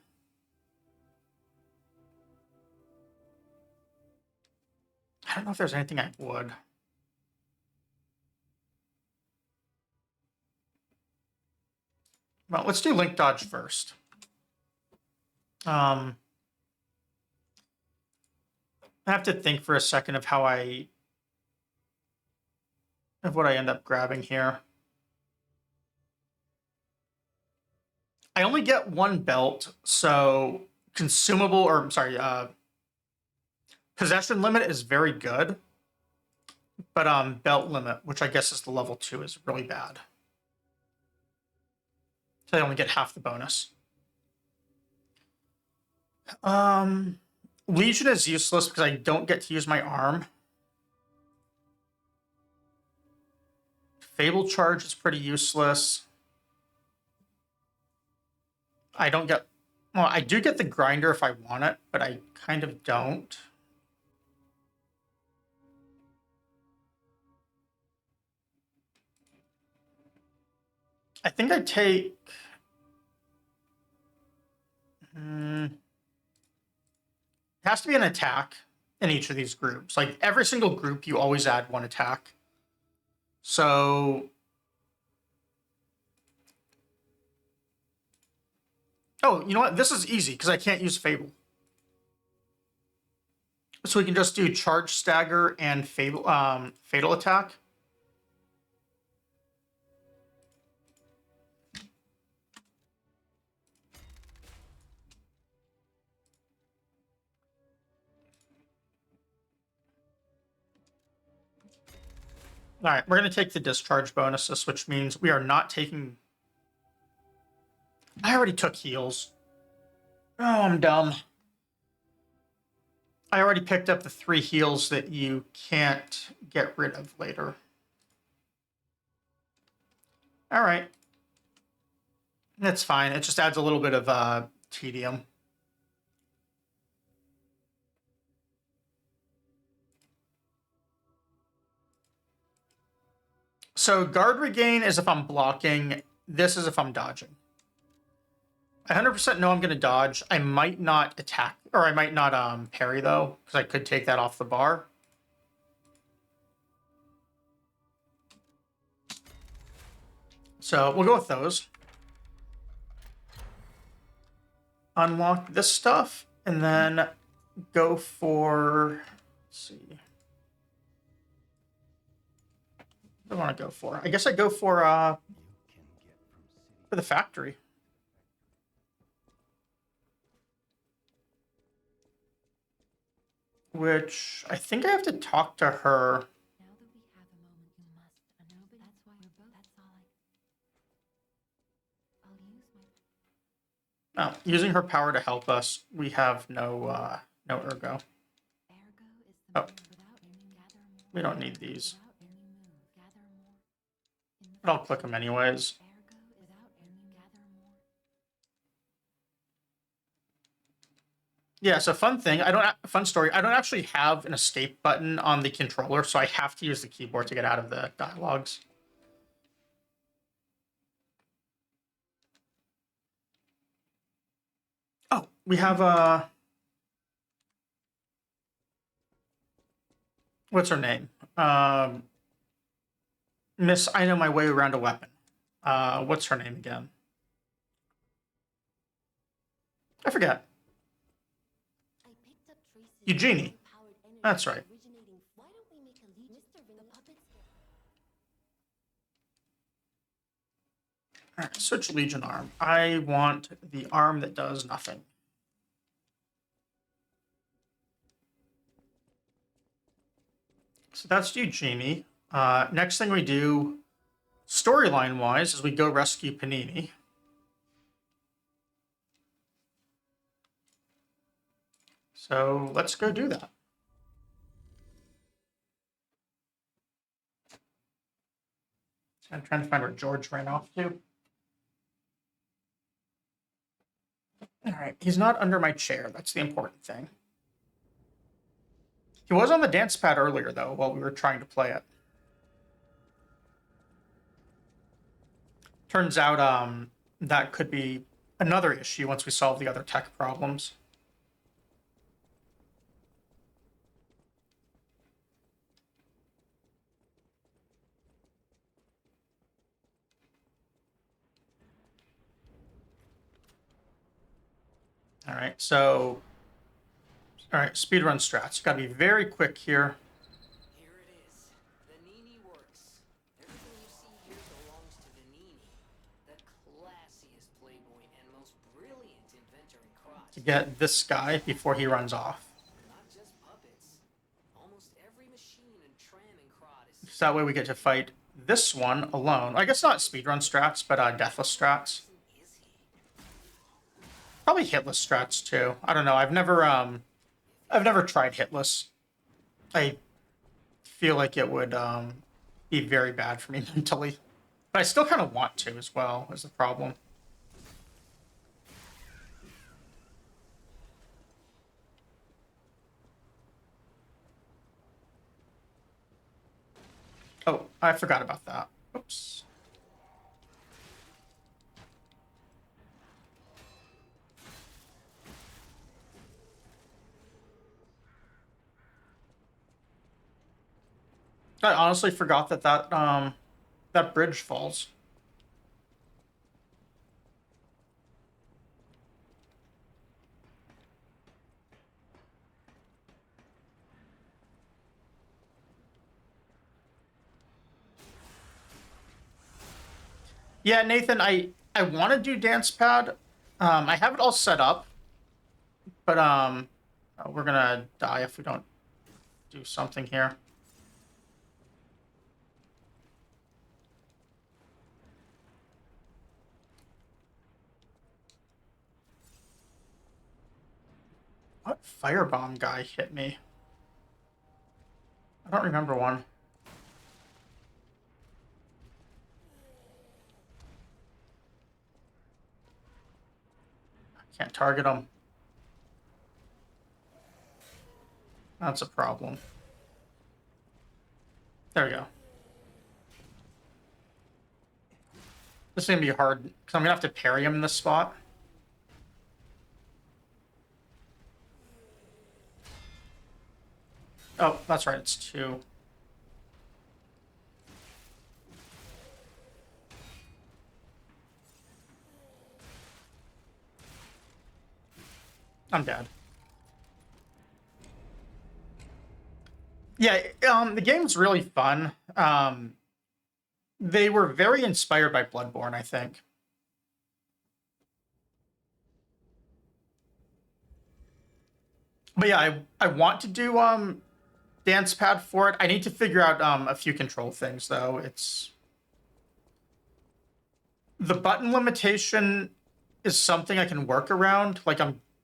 I don't know if there's anything I would. Well, let's do Link Dodge first. I have to think for a second of what I end up grabbing here. I only get one belt, so consumable, or sorry, possession limit is very good, but belt limit, which I guess is the level 2, is really bad. So I only get half the bonus. Legion is useless because I don't get to use my arm. Fable Charge is pretty useless. I don't get... Well, I do get the Grinder if I want it, but I kind of don't. I think I take... It has to be an attack in each of these groups. Like, every single group, you always add one attack. So... Oh, you know what? This is easy, because I can't use Fable. So we can just do Charge Stagger and Fatal Attack. All right, we're going to take the discharge bonuses, which means we are not taking... I already took heals. Oh, I'm dumb. I already picked up the 3 heals that you can't get rid of later. All right. That's fine. It just adds a little bit of tedium. So guard regain is if I'm blocking. This is if I'm dodging. I 100% know I'm going to dodge. I might not attack, or I might not parry, though, because I could take that off the bar. So we'll go with those. Unlock this stuff, and then go for... Let's see. What do I want to go for? I guess I go for the factory. Which I think I have to talk to her. Now that we have a moment, you must. I know, but that's why we're both. That's all I'll use my. Using her power to help us. We have no ergo. Ergo is the Oh. move. Without aiming, gather more. We don't need these. Without any move, gather more. In the But I'll click them anyways. Ergo, without aiming, gather more. Yeah, so fun story. I don't actually have an escape button on the controller, so I have to use the keyboard to get out of the dialogues. Oh, we have what's her name? Miss I know my way around a weapon. What's her name again? I forget. I picked up traces Eugenie. of powered energy That's right. originating. Why don't we make a lead? Mr. Ring, the puppets. All right, switch Legion arm. I want the arm that does nothing. So that's Eugenie. Next thing we do, storyline-wise, is we go rescue Panini. So let's go do that. I'm trying to find where George ran off to. All right, he's not under my chair. That's the important thing. He was on the dance pad earlier, though, while we were trying to play it. Turns out that could be another issue once we solve the other tech problems. All right, so... All right, speedrun strats. Got to be very quick here. Here it is. The Nini works. Everything you see here belongs to the Nini, the classiest playboy and most brilliant inventor in Krot. To get this guy before he runs off. Not just puppets. Almost every machine and tram in Krot is So that way we get to fight this one alone. I guess not speedrun strats, but deathless strats. is he? Probably hitless strats too. I don't know. I've never tried hitless. I feel like it would be very bad for me mentally. But I still kind of want to as well, is the problem. Oh, I forgot about that. Oops. I honestly forgot that bridge falls. Yeah, Nathan, I want to do Dancepad. I have it all set up, but we're gonna die if we don't do something here. What firebomb guy hit me? I don't remember one. I Can't target them. That's a problem. There we go. This is going to be hard, because I'm going to have to parry him in this spot. Oh, that's right, it's 2. I'm dead. Yeah, the game's really fun. They were very inspired by Bloodborne, I think. But yeah, I want to do Dancepad for it. I need to figure out a few control things though. It's the button limitation is something I can work around. Like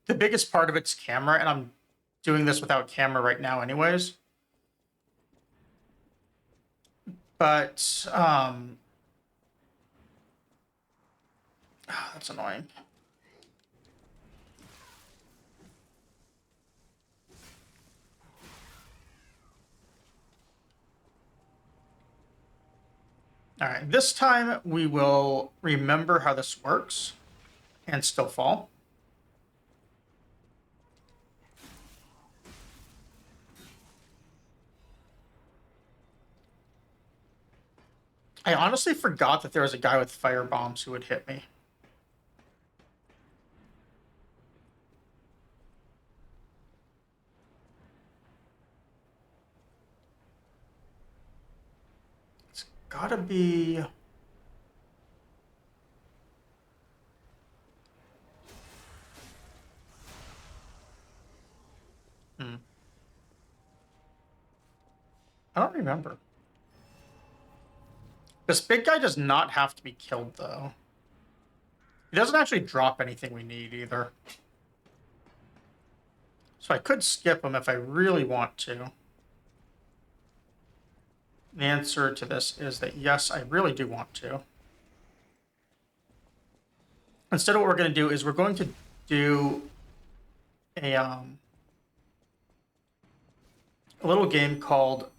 the biggest part of it's camera, and I'm doing this without camera right now anyways. But that's annoying. All right, this time we will remember how this works and still fall. I honestly forgot that there was a guy with fire bombs who would hit me. It's gotta be... I don't remember. This big guy does not have to be killed, though. He doesn't actually drop anything we need, either. So I could skip him if I really want to. The answer to this is that yes, I really do want to. Instead, what we're going to do is we're going to do a little game called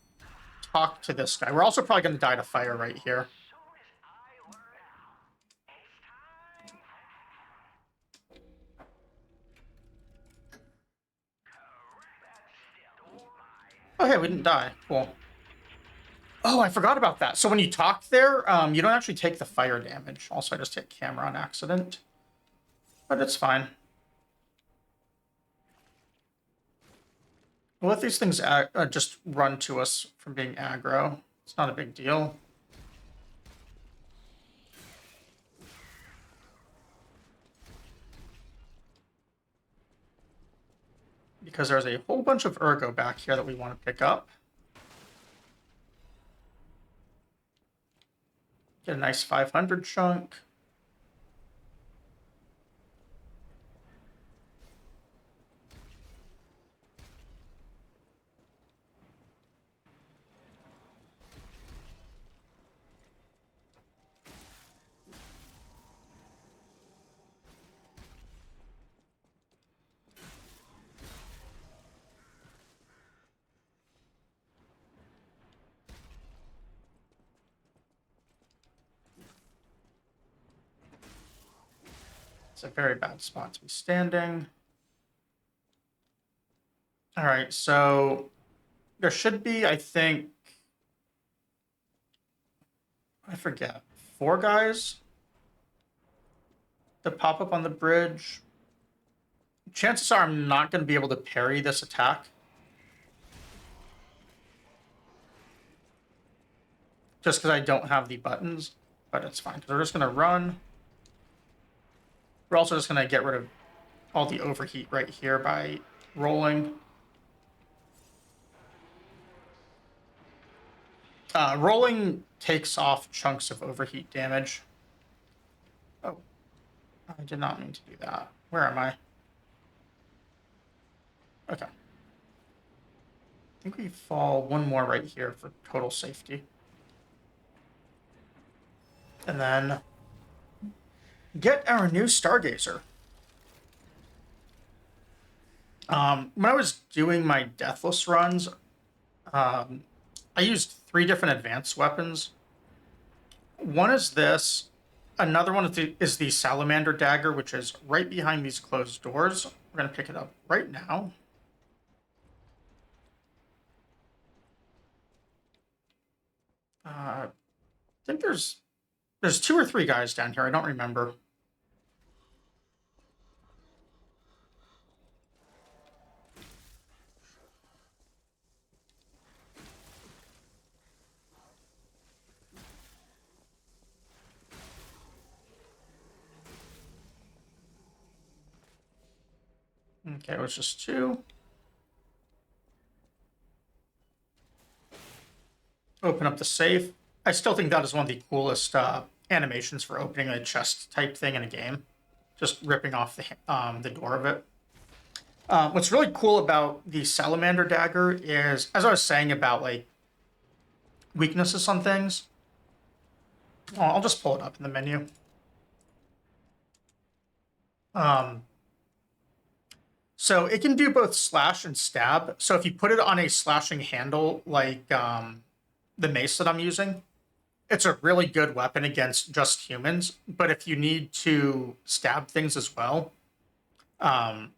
Talk to This Guy. We're also probably going to die to fire right here. Oh, hey, we didn't die. Cool. Oh, I forgot about that. So when you talk there, you don't actually take the fire damage. Also, I just hit camera on accident. But it's fine. We'll let these things just run to us from being aggro. It's not a big deal. Because there's a whole bunch of ergo back here that we want to pick up. Get a nice 500 chunk. It's a very bad spot to be standing. All right, so there should be, I think, I forget, 4 guys that pop up on the bridge. Chances are I'm not going to be able to parry this attack. Just because I don't have the buttons, but it's fine. Because we're just going to run. We're also just going to get rid of all the overheat right here by rolling. Rolling takes off chunks of overheat damage. Oh, I did not mean to do that. Where am I? Okay. I think we fall one more right here for total safety. And then get our new Stargazer. When I was doing my Deathless runs, I used 3 different advanced weapons. One is this. Another one is the Salamander Dagger, which is right behind these closed doors. We're going to pick it up right now. I think there's 2 or 3 guys down here. I don't remember. Okay, it was just 2. Open up the safe. I still think that is one of the coolest animations for opening a chest type thing in a game. Just ripping off the door of it. What's really cool about the Salamander Dagger is, as I was saying about like weaknesses on things. Oh, I'll just pull it up in the menu. So it can do both slash and stab. So if you put it on a slashing handle like the mace that I'm using, it's a really good weapon against just humans. But if you need to stab things as well, I'm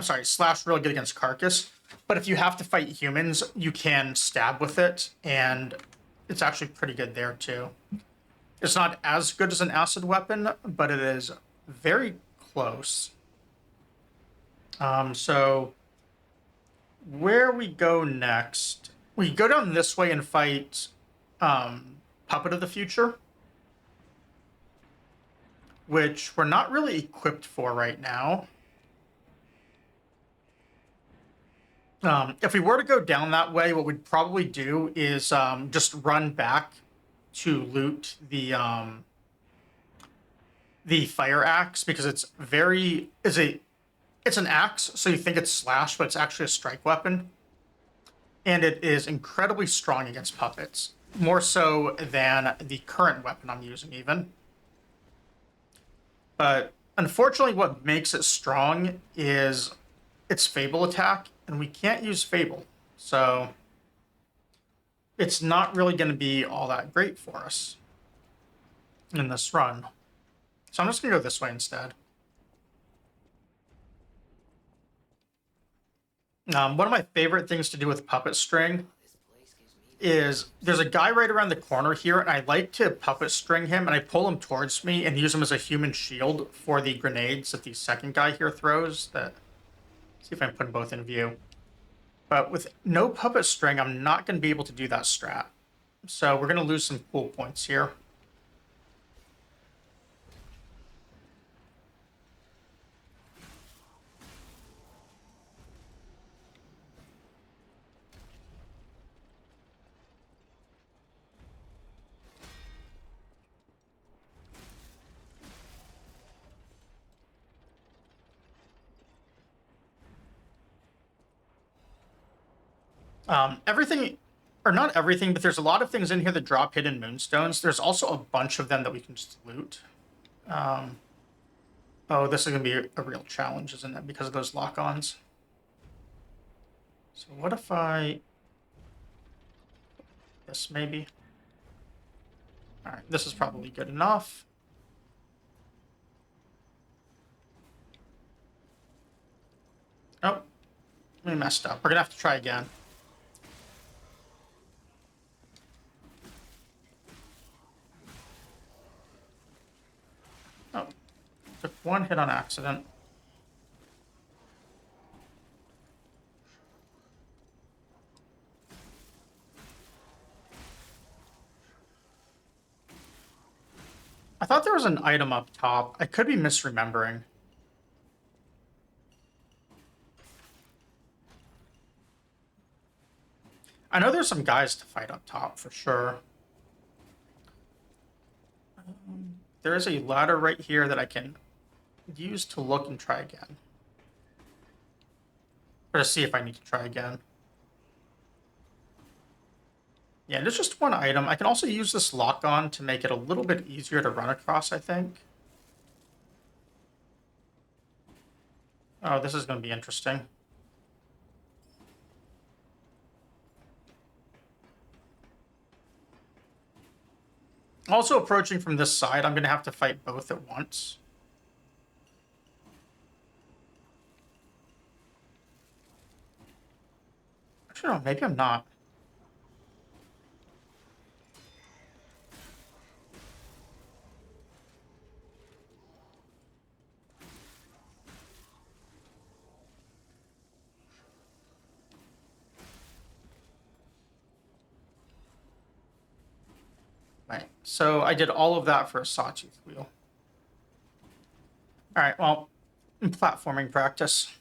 sorry, slash really good against carcass. But if you have to fight humans, you can stab with it, and it's actually pretty good there too. It's not as good as an acid weapon, but it is very close. So where we go next, we go down this way and fight Puppet of the Future, which we're not really equipped for right now. If we were to go down that way, what we'd probably do is just run back to loot the fire axe, because it's an axe, so you think it's slash, but it's actually a strike weapon, and it is incredibly strong against puppets, more so than the current weapon I'm using even. But unfortunately, what makes it strong is its Fable attack, and we can't use Fable, so it's not really going to be all that great for us in this run. So I'm just going to go this way instead. One of my favorite things to do with puppet string is there's a guy right around the corner here, and I like to puppet string him, and I pull him towards me and use him as a human shield for the grenades that the second guy here throws. See if I can put them both in view. But with no puppet string, I'm not going to be able to do that strat. So we're going to lose some cool points here. Everything, or not everything, but there's a lot of things in here that drop hidden moonstones. There's also a bunch of them that we can just loot. Oh, this is going to be a real challenge, isn't it? Because of those lock-ons. So what if I... This, maybe? Alright, this is probably good enough. Oh, we messed up. We're going to have to try again. Oh, took one hit on accident. I thought there was an item up top. I could be misremembering. I know there's some guys to fight up top for sure. There is a ladder right here that I can use to look and try again. Or to see if I need to try again. Yeah, there's just one item. I can also use this lock-on to make it a little bit easier to run across, I think. Oh, this is going to be interesting. Also approaching from this side, I'm going to have to fight both at once. Actually, no, maybe I'm not. Right, so I did all of that for a sawtooth wheel. All right, well, platforming practice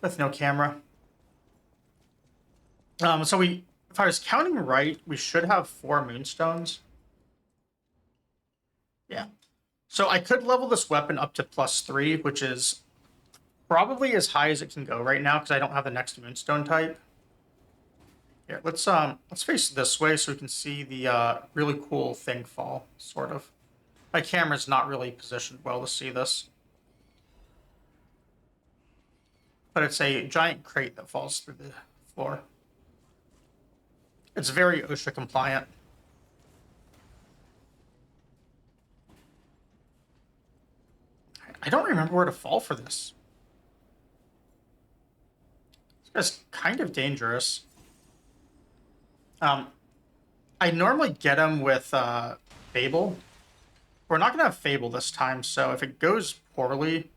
with no camera. So if I was counting right, we should have 4 moonstones. Yeah. So I could level this weapon up to +3, which is probably as high as it can go right now because I don't have the next moonstone type. Here, let's face this way so we can see the really cool thing fall, sort of. My camera's not really positioned well to see this. But it's a giant crate that falls through the floor. It's very OSHA compliant. I don't remember where to fall for this. This guy's kind of dangerous. I normally get him with Fable. We're not going to have Fable this time, so if it goes poorly,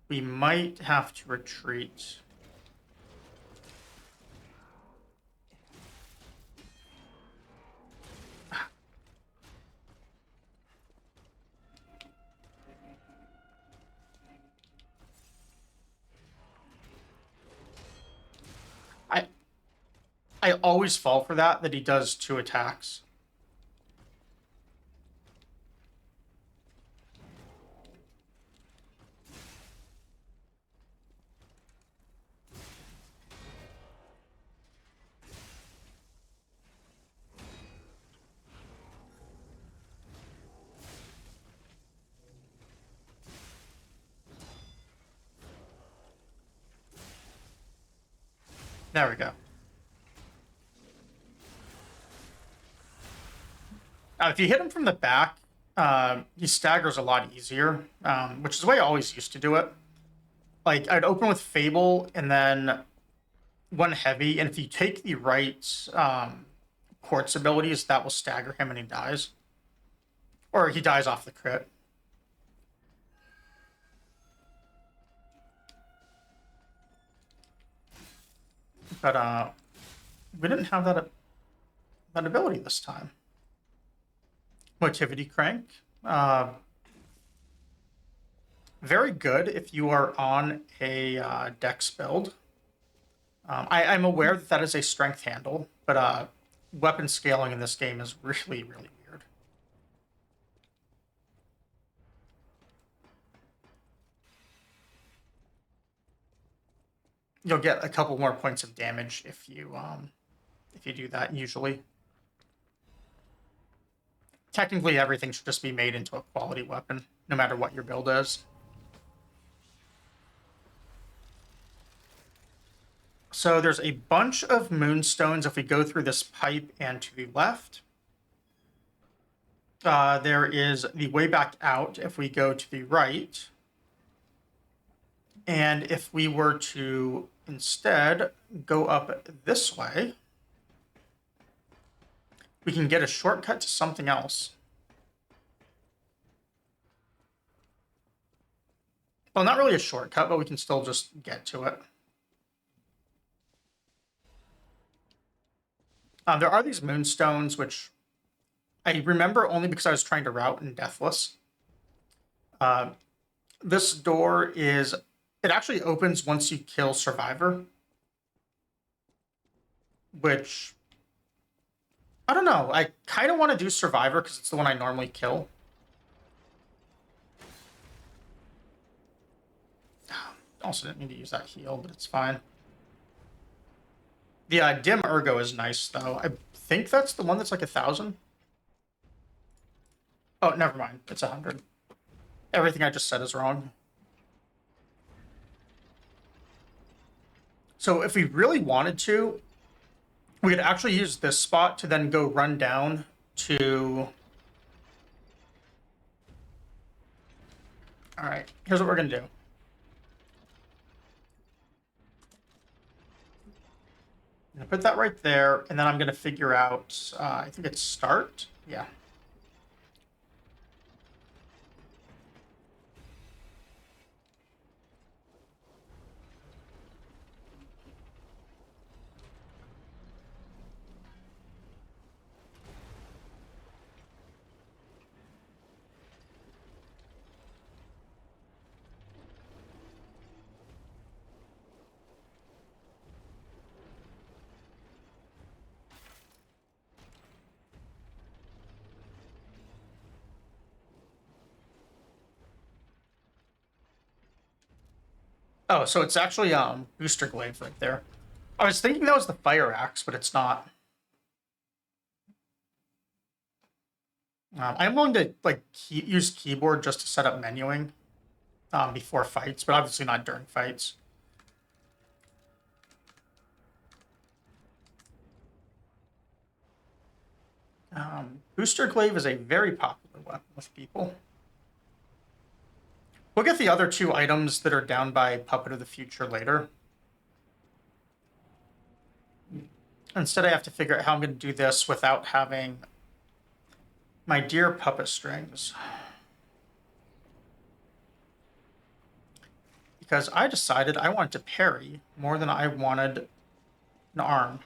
we might have to retreat. I always fall for that he does 2 attacks. There we go. If you hit him from the back, he staggers a lot easier, which is the way I always used to do it. Like, I'd open with Fable and then 1 heavy, and if you take the right quartz abilities, that will stagger him and he dies. Or he dies off the crit. But we didn't have that ability this time. Motivity Crank. Very good if you are on a dex build. I'm aware that is a strength handle, but weapon scaling in this game is really, really weird. You'll get a couple more points of damage if you do that usually. Technically, everything should just be made into a quality weapon, no matter what your build is. So there's a bunch of moonstones if we go through this pipe and to the left. There is the way back out if we go to the right. And if we were to instead go up this way, we can get a shortcut to something else. Well, not really a shortcut, but we can still just get to it. There are these moonstones, which I remember only because I was trying to route in Deathless. This door it actually opens once you kill Survivor. Which, I don't know. I kind of want to do Survivor because it's the one I normally kill. Also didn't mean to use that heal, but it's fine. The Dim Ergo is nice, though. I think that's the one that's like 1,000. Oh, never mind. It's 100. Everything I just said is wrong. So if we really wanted to, we could actually use this spot to then go run down to All right, here's what we're gonna do. I'm gonna put that right there, and then I'm gonna figure out. I think it's start. Yeah. Oh, so it's actually booster glaive right there. I was thinking that was the fire axe, but it's not. I'm willing to like use keyboard just to set up menuing before fights, but obviously not during fights. Booster glaive is a very popular weapon with people. We'll get the other two items that are down by Puppet of the Future later. Instead, I have to figure out how I'm going to do this without having my dear puppet strings. Because I decided I wanted to parry more than I wanted an arm.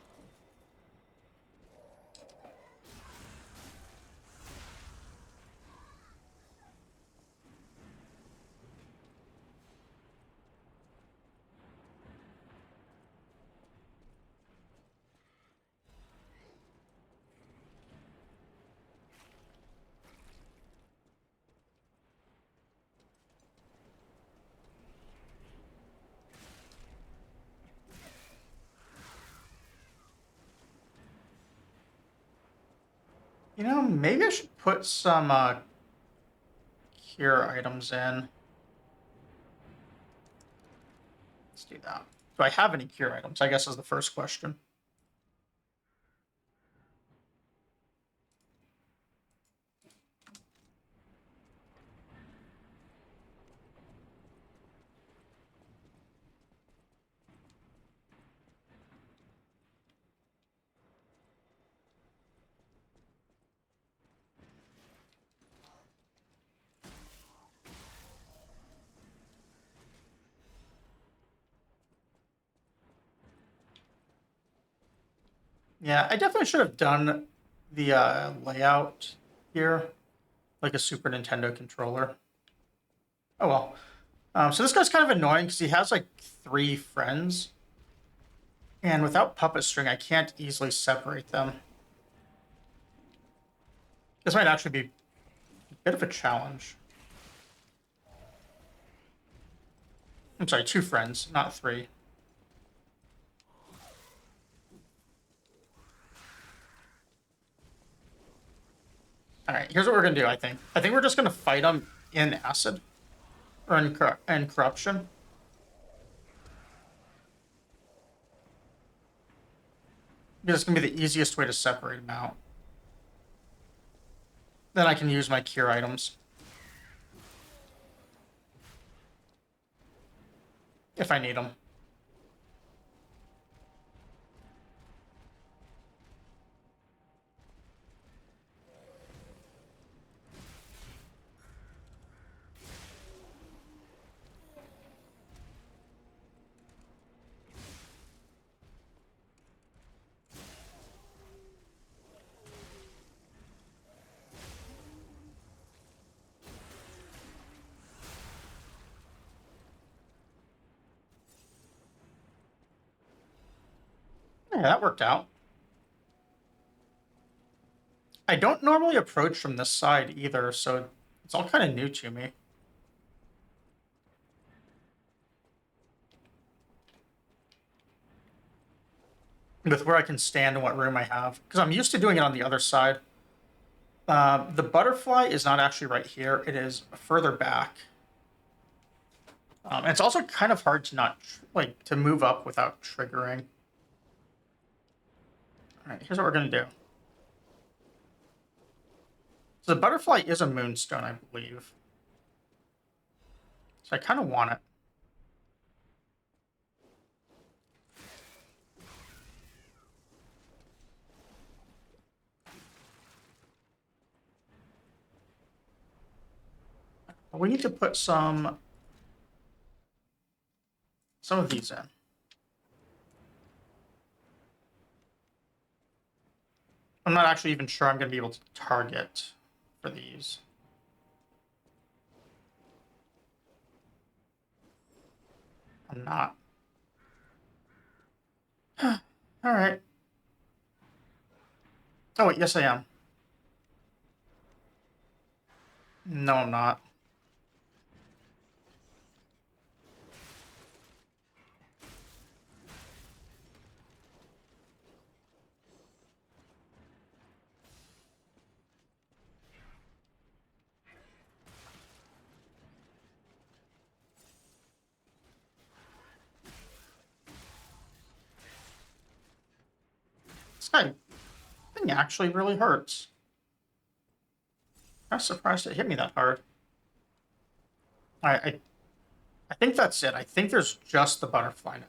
You know, maybe I should put some cure items in. Let's do that. Do I have any cure items? I guess is the first question. Yeah, I definitely should have done the layout here, like a Super Nintendo controller. Oh well. So this guy's kind of annoying because he has like 3 friends, and without puppet string, I can't easily separate them. This might actually be a bit of a challenge. I'm sorry, 2 friends, not 3. All right, here's what we're gonna do. I think we're just gonna fight them in acid or in corruption. Because it's gonna be the easiest way to separate them out. Then I can use my cure items if I need them. Yeah, that worked out. I don't normally approach from this side either, so it's all kind of new to me. With where I can stand and what room I have. Because I'm used to doing it on the other side. The butterfly is not actually right here. It is further back. And it's also kind of hard to not, to move up without triggering. All right, here's what we're going to do. So the butterfly is a moonstone, I believe. So I kind of want it. We need to put some of these in. I'm not actually even sure I'm going to be able to target for these. I'm not. All right. Oh, wait, yes, I am. No, I'm not. This guy thing actually really hurts. I'm surprised it hit me that hard. I think that's it. I think there's just the butterfly now.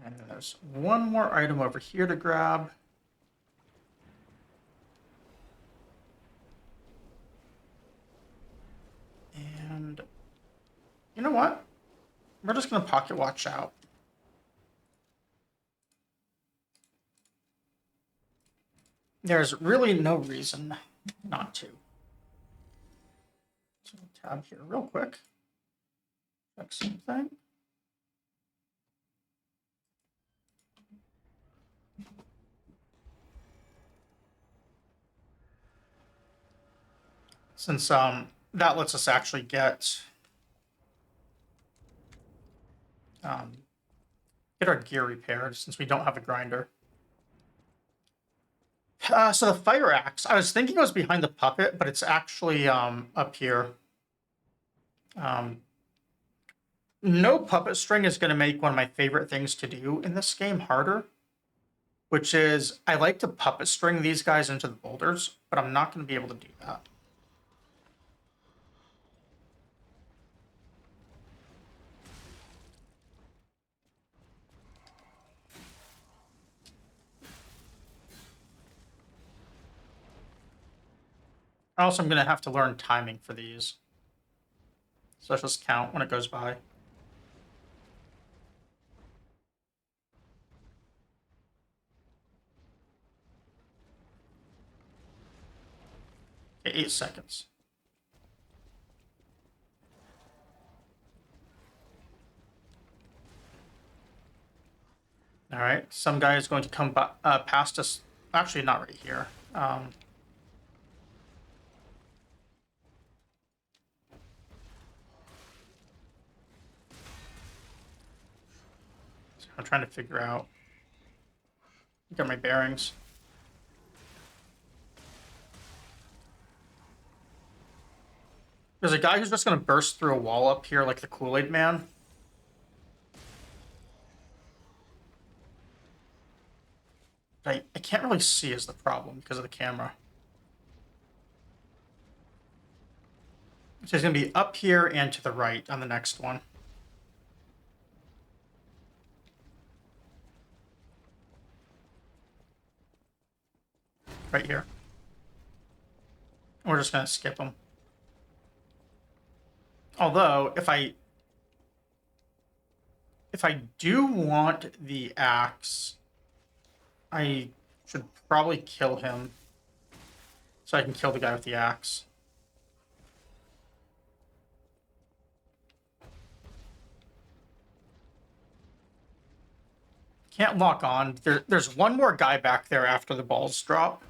And then there's one more item over here to grab. And you know what? We're just going to pocket watch out. There's really no reason not to. So tab here real quick. Check something. Since that lets us actually get our gear repaired since we don't have a grinder. So the fire axe, I was thinking it was behind the puppet, but it's actually up here. No puppet string is going to make one of my favorite things to do in this game harder, which is I like to puppet string these guys into the boulders, but I'm not going to be able to do that. Also, I'm going to have to learn timing for these. So let's just count when it goes by. Okay, 8 seconds. All right, some guy is going to come past us. Actually, not right here. So I'm trying to figure out. Get my bearings. There's a guy who's just going to burst through a wall up here like the Kool-Aid Man. I can't really see is the problem because of the camera. So he's going to be up here and to the right on the next one. Right here. We're just going to skip him. Although, if I do want the axe, I should probably kill him so I can kill the guy with the axe. Can't lock on. There's one more guy back there after the balls drop.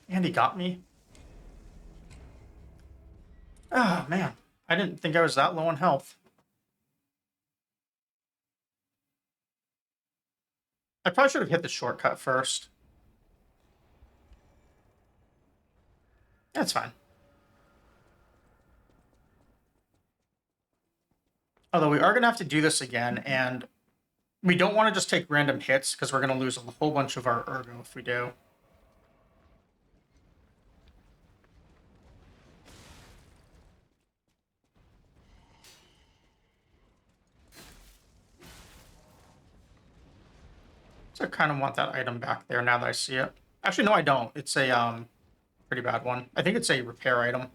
And he got me. Oh, man. I didn't think I was that low on health. I probably should have hit the shortcut first. That's fine. Although we are going to have to do this again, and we don't want to just take random hits because we're going to lose a whole bunch of our ergo if we do. So I kind of want that item back there now that I see it. Actually, no, I don't. It's a pretty bad one. I think it's a repair item.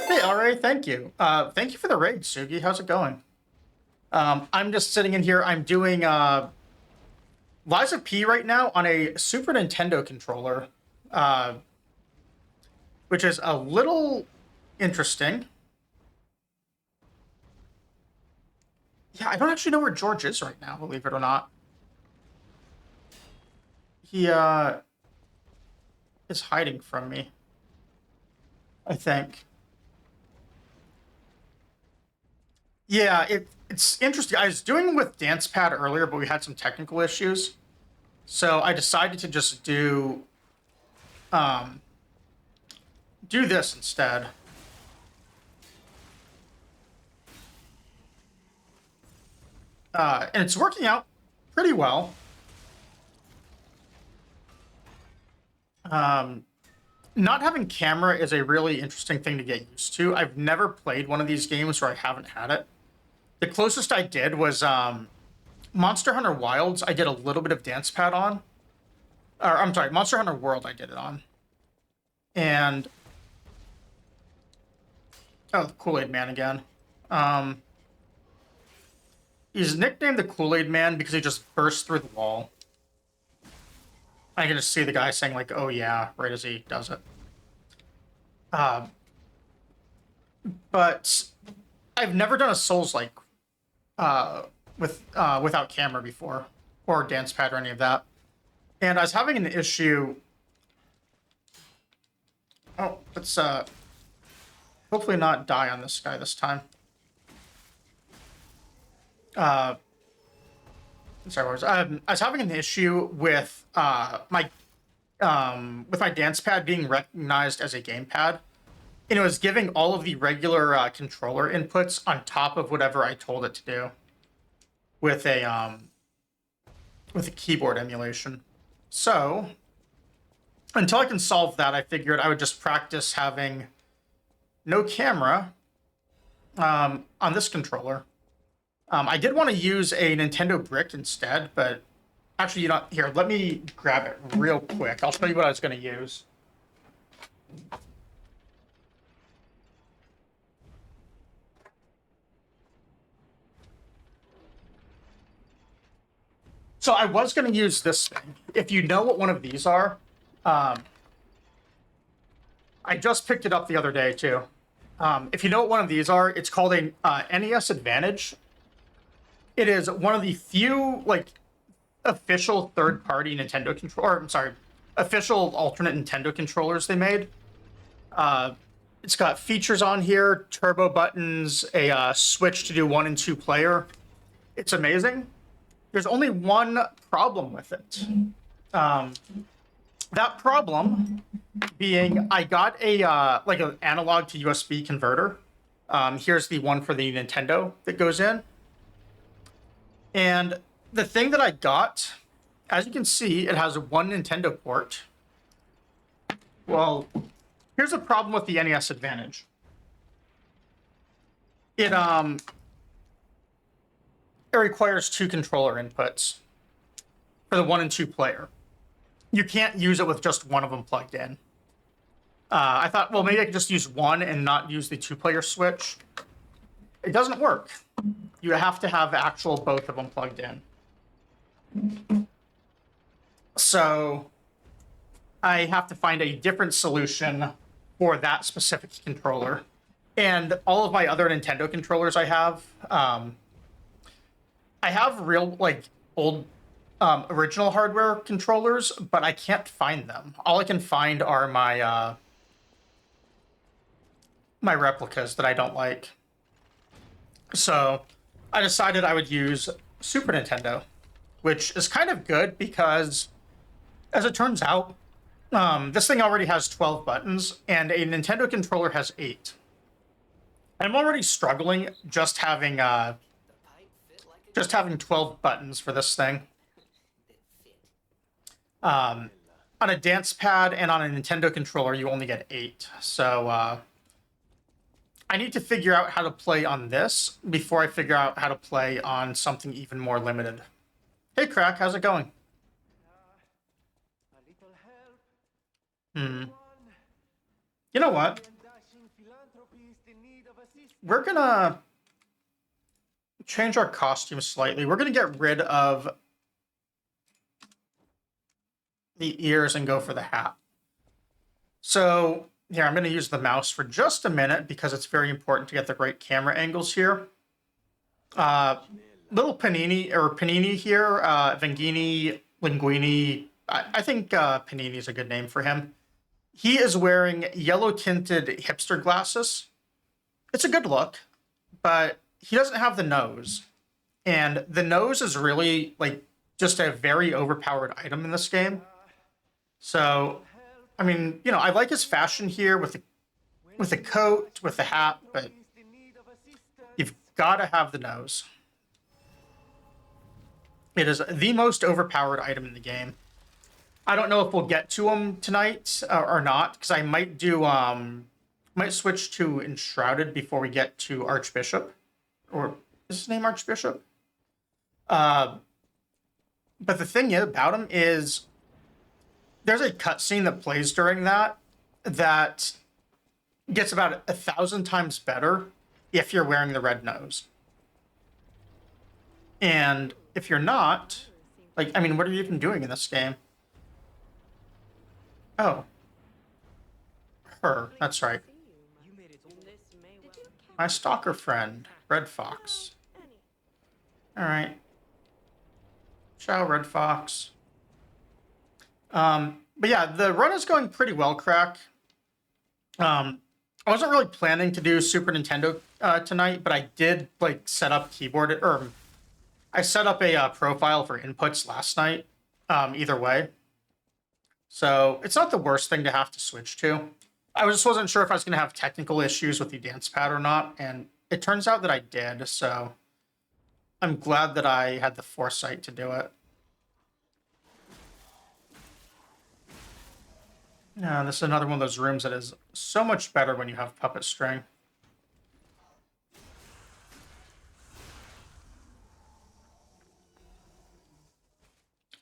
Hey, alright, thank you. Thank you for the raid, Sugi. How's it going? I'm just sitting in here. I'm doing Liza P right now on a Super Nintendo controller, which is a little interesting. Yeah, I don't actually know where George is right now, believe it or not. He is hiding from me, I think. Yeah, it's interesting. I was doing with Dancepad earlier, but we had some technical issues. So I decided to just do this instead. And it's working out pretty well. Not having camera is a really interesting thing to get used to. I've never played one of these games where I haven't had it. The closest I did was Monster Hunter Wilds. I did a little bit of Dancepad on. Or, I'm sorry, Monster Hunter World I did it on. And... oh, the Kool-Aid Man again. He's nicknamed the Kool-Aid Man because he just bursts through the wall. I can just see the guy saying, like, oh yeah, right as he does it. But I've never done a Souls-like without camera before, or Dancepad or any of that. And I was having an issue. Oh, let's hopefully not die on this guy this time. Sorry, I was having an issue with my Dancepad being recognized as a gamepad, and it was giving all of the regular controller inputs on top of whatever I told it to do with a keyboard emulation. So until I can solve that, I figured I would just practice having no camera on this controller. I did want to use a Nintendo Brick instead, but actually, you know, here, let me grab it real quick. I'll show you what I was going to use. So I was going to use this thing. If you know what one of these are, I just picked it up the other day, too. If you know what one of these are, it's called a NES Advantage. It is one of the few, like, official third-party Nintendo controller. I'm sorry, official alternate Nintendo controllers they made. It's got features on here, turbo buttons, a switch to do 1 and 2 player. It's amazing. There's only one problem with it. That problem being, I got a like an analog to USB converter. Here's the one for the Nintendo that goes in. And the thing that I got, as you can see, it has one Nintendo port. Well, here's a problem with the NES Advantage. It requires 2 controller inputs for the 1 and 2 player. You can't use it with just one of them plugged in. I thought, well, maybe I could just use one and not use the 2-player switch. It doesn't work. You have to have actual both of them plugged in. So I have to find a different solution for that specific controller. And all of my other Nintendo controllers I have real, like, old original hardware controllers, but I can't find them. All I can find are my replicas that I don't like. So I decided I would use Super Nintendo, which is kind of good because, as it turns out, this thing already has 12 buttons, and a Nintendo controller has 8. I'm already struggling just having The pipe fit like a 12 buttons for this thing. that fit. On a Dancepad and on a Nintendo controller, you only get 8. So I need to figure out how to play on this before I figure out how to play on something even more limited. Hey, Crack, how's it going? A little help. Hmm. One. You know what? Dashing philanthropist in need of assistance. We're gonna change our costume slightly. We're gonna get rid of the ears and go for the hat. So here, I'm gonna use the mouse for just a minute because it's very important to get the right camera angles here. Little Panini here, Vangini, Linguini. I think Panini is a good name for him. He is wearing yellow tinted hipster glasses. It's a good look, but he doesn't have the nose. And the nose is really, like, just a very overpowered item in this game. So, I mean, you know, I like his fashion here with the coat, with the hat, but In need of assistance. you've got to have the nose. It is the most overpowered item in the game. I don't know if we'll get to him tonight or not, because I might do might switch to Enshrouded before we get to Archbishop, or is his name Archbishop? But the thing about him is, there's a cutscene that plays during that gets about 1,000 times better if you're wearing the red nose. And if you're not, like, I mean, what are you even doing in this game? Oh. Her, that's right. My stalker friend, Red Fox. Alright. Ciao, Red Fox. But yeah, the run is going pretty well, Crack. I wasn't really planning to do Super Nintendo tonight, but I did, like, set up I set up a profile for inputs last night, either way. So it's not the worst thing to have to switch to. I just wasn't sure if I was going to have technical issues with the Dancepad or not, and it turns out that I did, so I'm glad that I had the foresight to do it. Yeah, this is another one of those rooms that is so much better when you have puppet string.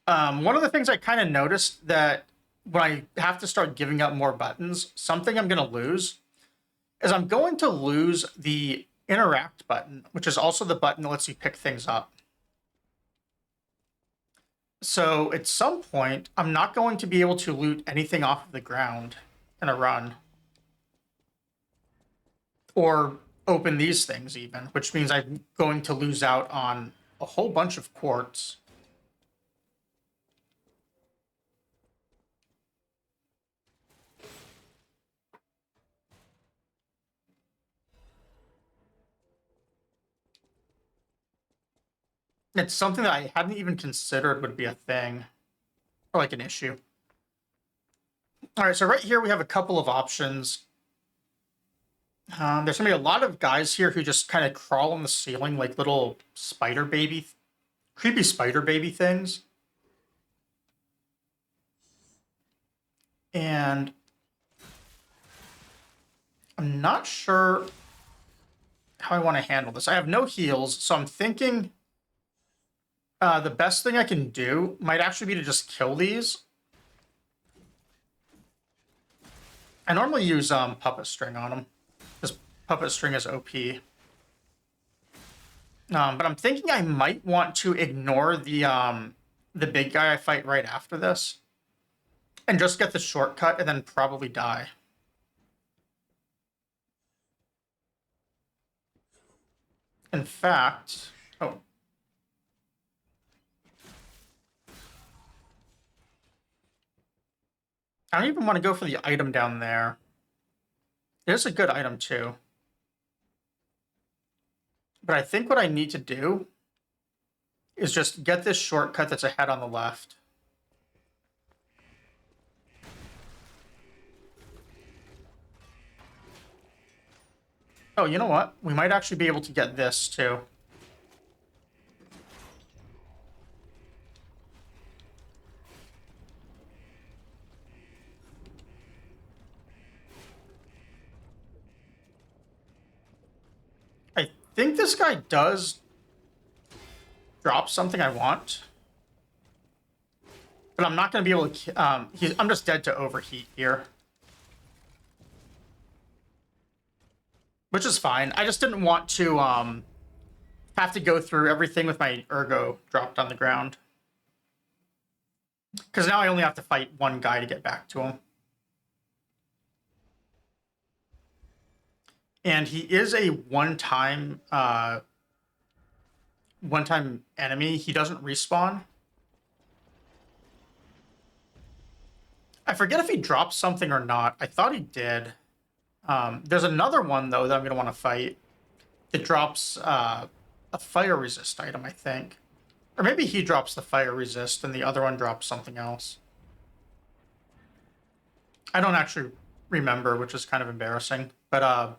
One of the things I kind of noticed that when I have to start giving up more buttons, something I'm going to lose is I'm going to lose the interact button, which is also the button that lets you pick things up. So at some point, I'm not going to be able to loot anything off of the ground in a run. Or open these things even, which means I'm going to lose out on a whole bunch of quartz. It's something that I hadn't even considered would be a thing, or like an issue. All right, so right here we have a couple of options. There's gonna be a lot of guys here who just kind of crawl on the ceiling like little creepy spider baby things. And I'm not sure how I want to handle this. I have no heals, so I'm thinking the best thing I can do might actually be to just kill these. I normally use puppet string on them, because puppet string is OP. But I'm thinking I might want to ignore the big guy I fight right after this, and just get the shortcut and then probably die. In fact, oh. I don't even want to go for the item down there. It is a good item too. But I think what I need to do is just get this shortcut that's ahead on the left. Oh, you know what? We might actually be able to get this too. I think this guy does drop something I want. But I'm not going to be able to... I'm just dead to overheat here. Which is fine. I just didn't want to have to go through everything with my ergo dropped on the ground. Because now I only have to fight one guy to get back to him. And he is a one-time enemy. He doesn't respawn. I forget if he dropped something or not. I thought he did. There's another one, though, that I'm going to want to fight. It drops a fire resist item, I think. Or maybe he drops the fire resist and the other one drops something else. I don't actually remember, which is kind of embarrassing. But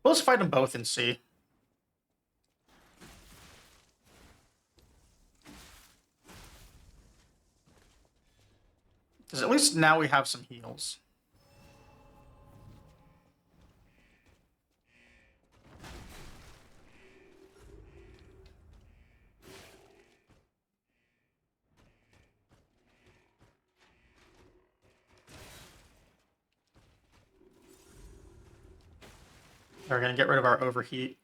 we'll just fight them both and see. Because at least now we have some heals. We're going to get rid of our overheat.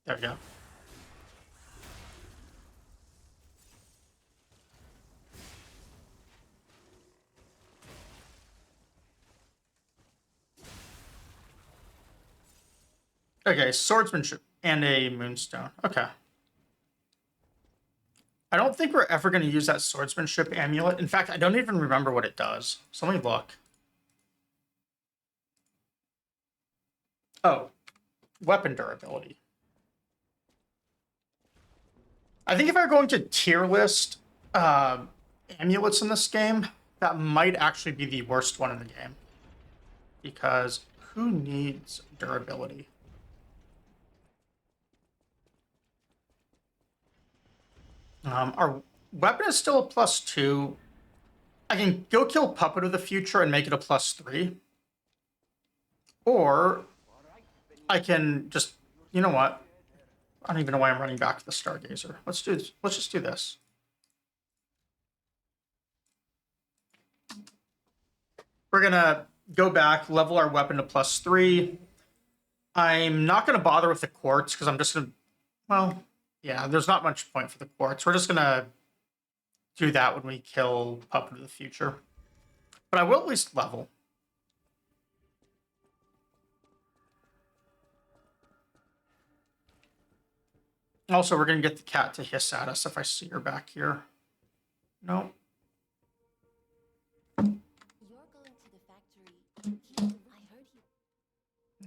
There we go. Okay, swordsmanship and a moonstone. Okay. I don't think we're ever going to use that swordsmanship amulet. In fact, I don't even remember what it does. So let me look. Oh, weapon durability. I think if I were going to tier list amulets in this game, that might actually be the worst one in the game. Because who needs durability? Our weapon is still a +2. I can go kill Puppet of the Future and make it a +3. Or I can just, you know what? I don't even know why I'm running back to the Stargazer. Let's just do this. We're gonna go back, level our weapon to +3. I'm not gonna bother with the quartz because I'm just gonna, well, yeah, there's not much point for the quartz. We're just gonna do that when we kill Puppet of the Future. But I will at least level. Also, we're going to get the cat to hiss at us if I see her back here. No. You're going to the factory. I heard you.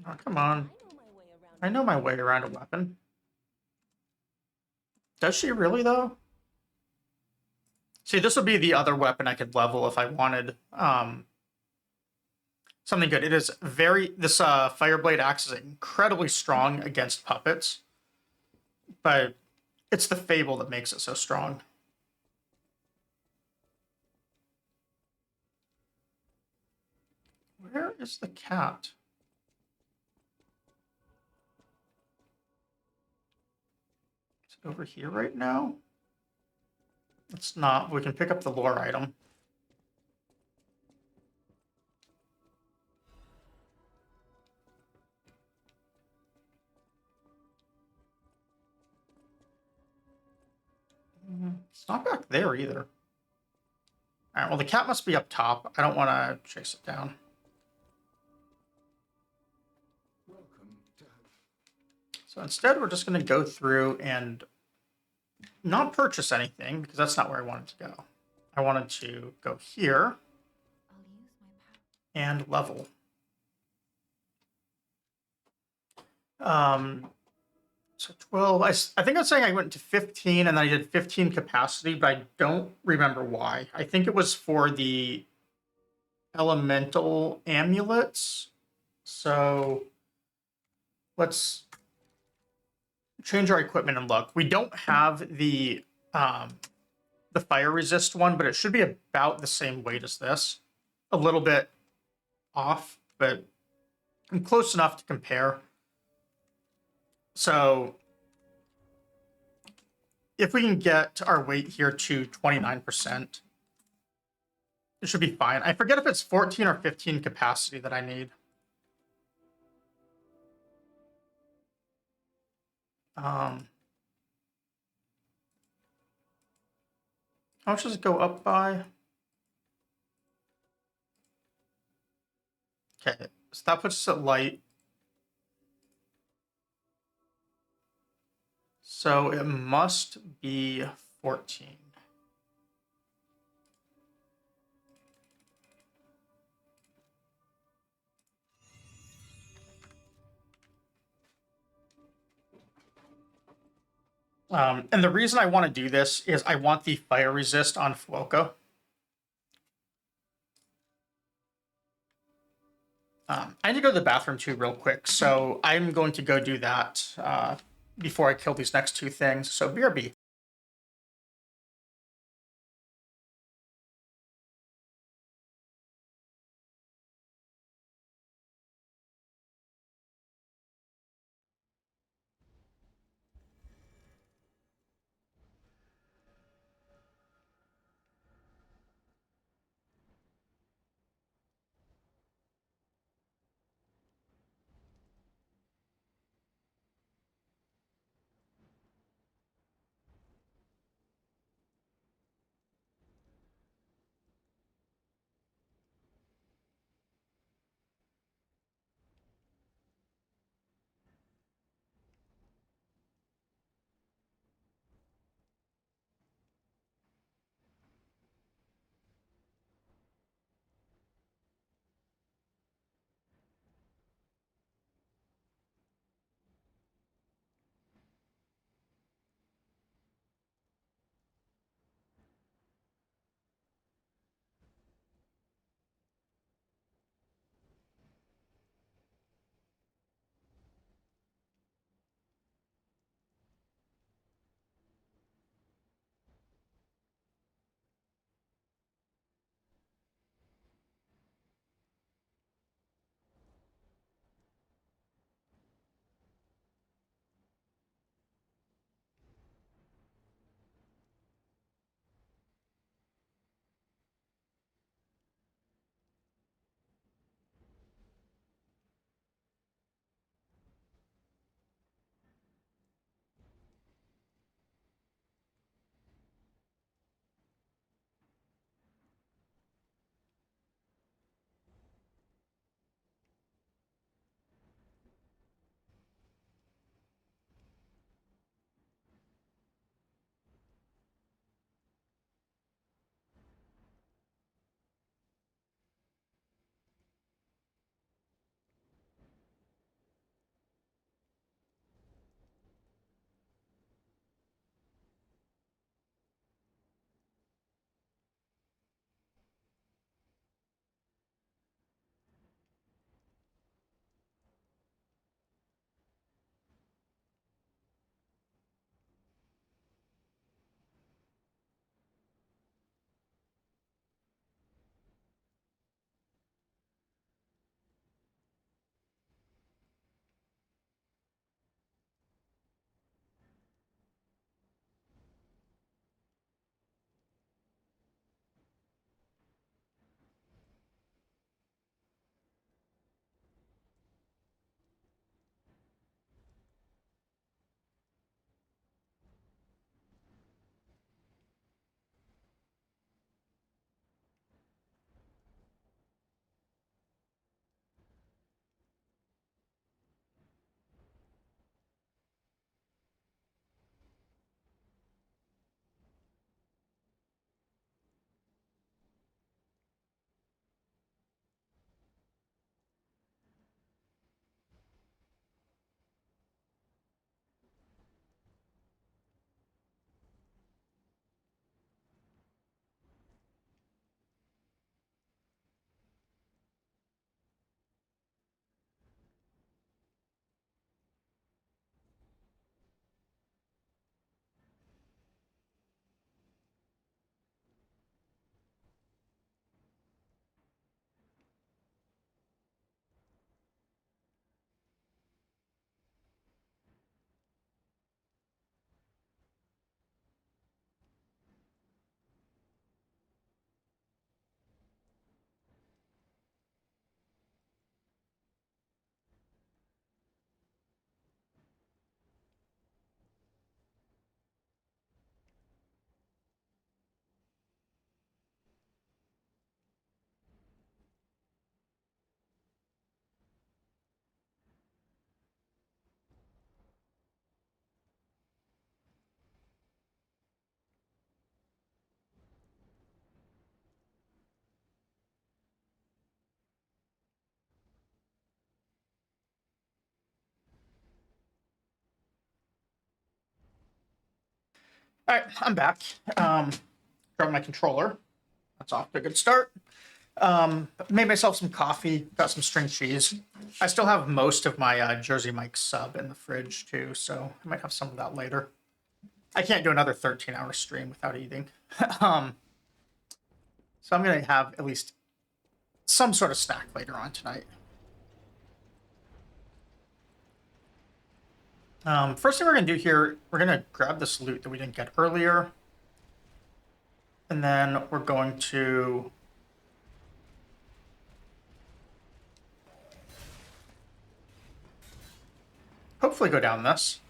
Oh, come on. I know my way around a weapon. Does she really, though? See, this would be the other weapon I could level if I wanted something good. It is very... This Fireblade axe is incredibly strong against puppets. But it's the Fable that makes it so strong. Where is the cat? over here right now. It's not. We can pick up the lore item. It's not back there either. All right, well, the cat must be up top. I don't want to chase it down. Welcome to So instead, we're just going to go through and not purchase anything, because that's not where I wanted to go. I wanted to go here I'll use my power. and level. So 12, I think I was saying I went to 15 and then I did 15 capacity, but I don't remember why. I think it was for the elemental amulets. So let's change our equipment and look. We don't have the fire resist one, but it should be about the same weight as this. A little bit off, but close enough to compare. So if we can get our weight here to 29%, it should be fine. I forget if it's 14 or 15 capacity that I need. How much does it go up by? Okay, so that puts us at light. So it must be 14. And the reason I want to do this is I want the fire resist on Fuoco. I need to go to the bathroom too real quick, so I'm going to go do that before I kill these next two things. So BRB. All right, I'm back. Grabbed my controller. That's off to a good start. Made myself some coffee. Got some string cheese. I still have most of my Jersey Mike sub in the fridge too, so I might have some of that later. I can't do another 13-hour stream without eating. So I'm gonna have at least some sort of snack later on tonight. First thing we're gonna do here, we're gonna grab this loot that we didn't get earlier. And then we're going to hopefully go down this.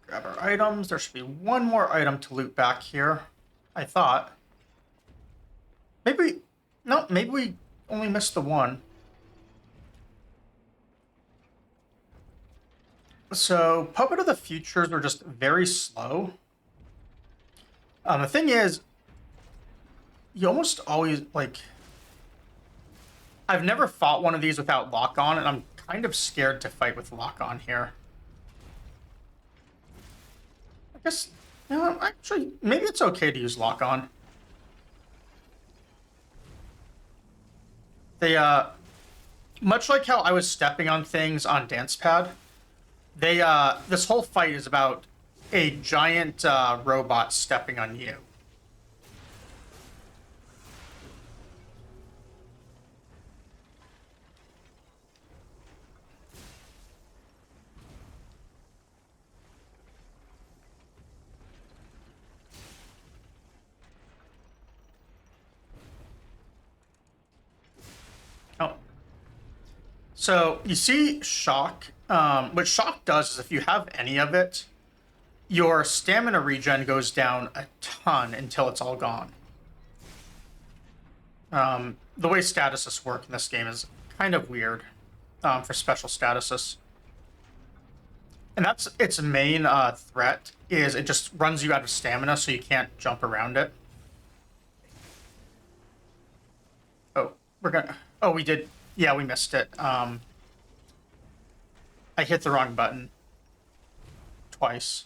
Grab our items. There should be one more item to loot back here, I thought. Maybe, no, maybe we only missed the one. So, Puppet of the Futures are just very slow. The thing is, you almost always, like... I've never fought one of these without lock-on, and I'm kind of scared to fight with lock-on here. I guess, you know, actually, maybe it's okay to use lock-on. They, much like how I was stepping on things on Dancepad, they, this whole fight is about a giant, robot stepping on you. Oh. So, you see Shock. What Shock does is if you have any of it, your stamina regen goes down a ton until it's all gone. The way statuses work in this game is kind of weird for special statuses. And that's its main threat, is it just runs you out of stamina so you can't jump around it. Oh, we're gonna... Oh, we did... Yeah, we missed it. I hit the wrong button. Twice.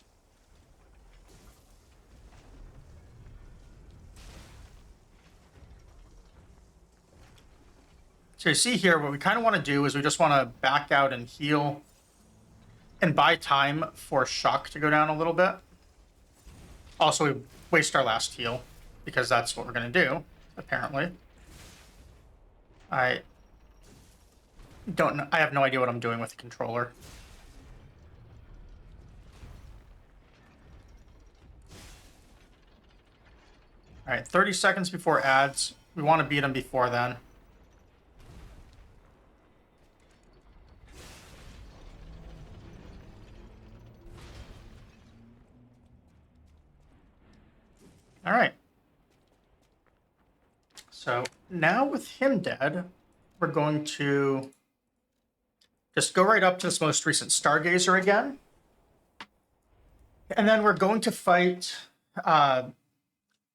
So you see here, what we kind of want to do is we just want to back out and heal and buy time for Shock to go down a little bit. Also, we waste our last heal because that's what we're going to do, apparently. I don't know. I have no idea what I'm doing with the controller. All right, 30 seconds before ads. We want to beat them before then. All right. So now with him dead, we're going to just go right up to this most recent Stargazer again. And then we're going to fight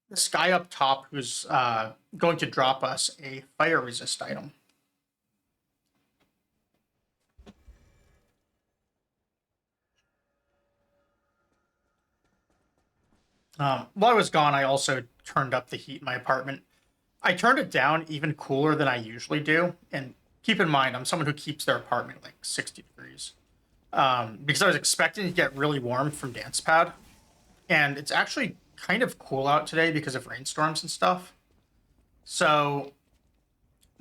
this guy up top who's going to drop us a fire resist item. While I was gone, I also turned up the heat in my apartment. I turned it down even cooler than I usually do. And keep in mind, I'm someone who keeps their apartment like 60 degrees. Because I was expecting to get really warm from Dancepad. And it's actually kind of cool out today because of rainstorms and stuff. So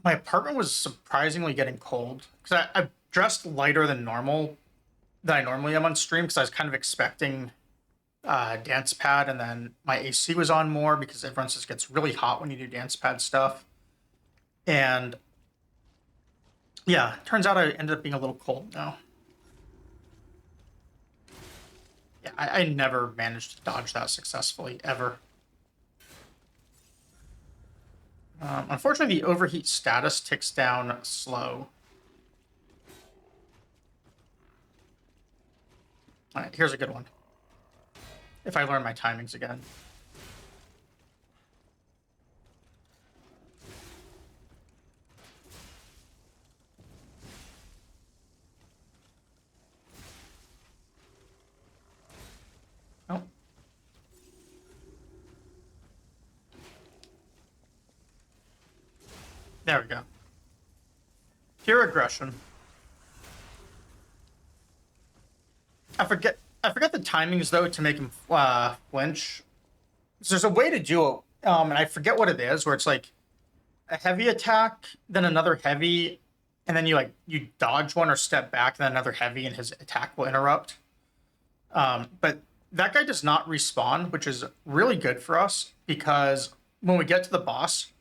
my apartment was surprisingly getting cold. Because I dressed lighter than normal, than I normally am on stream, because I was kind of expecting Dancepad, and then my AC was on more because everyone says it gets really hot when you do Dancepad stuff. And yeah, turns out I ended up being a little cold now. Yeah, I never managed to dodge that successfully, ever. Unfortunately, the overheat status ticks down slow. All right, here's a good one. If I learn my timings again. There we go. Pure aggression. I forget the timings though to make him flinch. So there's a way to do it, and I forget what it is, where it's like a heavy attack, then another heavy, and then you dodge one or step back, then another heavy, and his attack will interrupt. But that guy does not respawn, which is really good for us because when we get to the boss,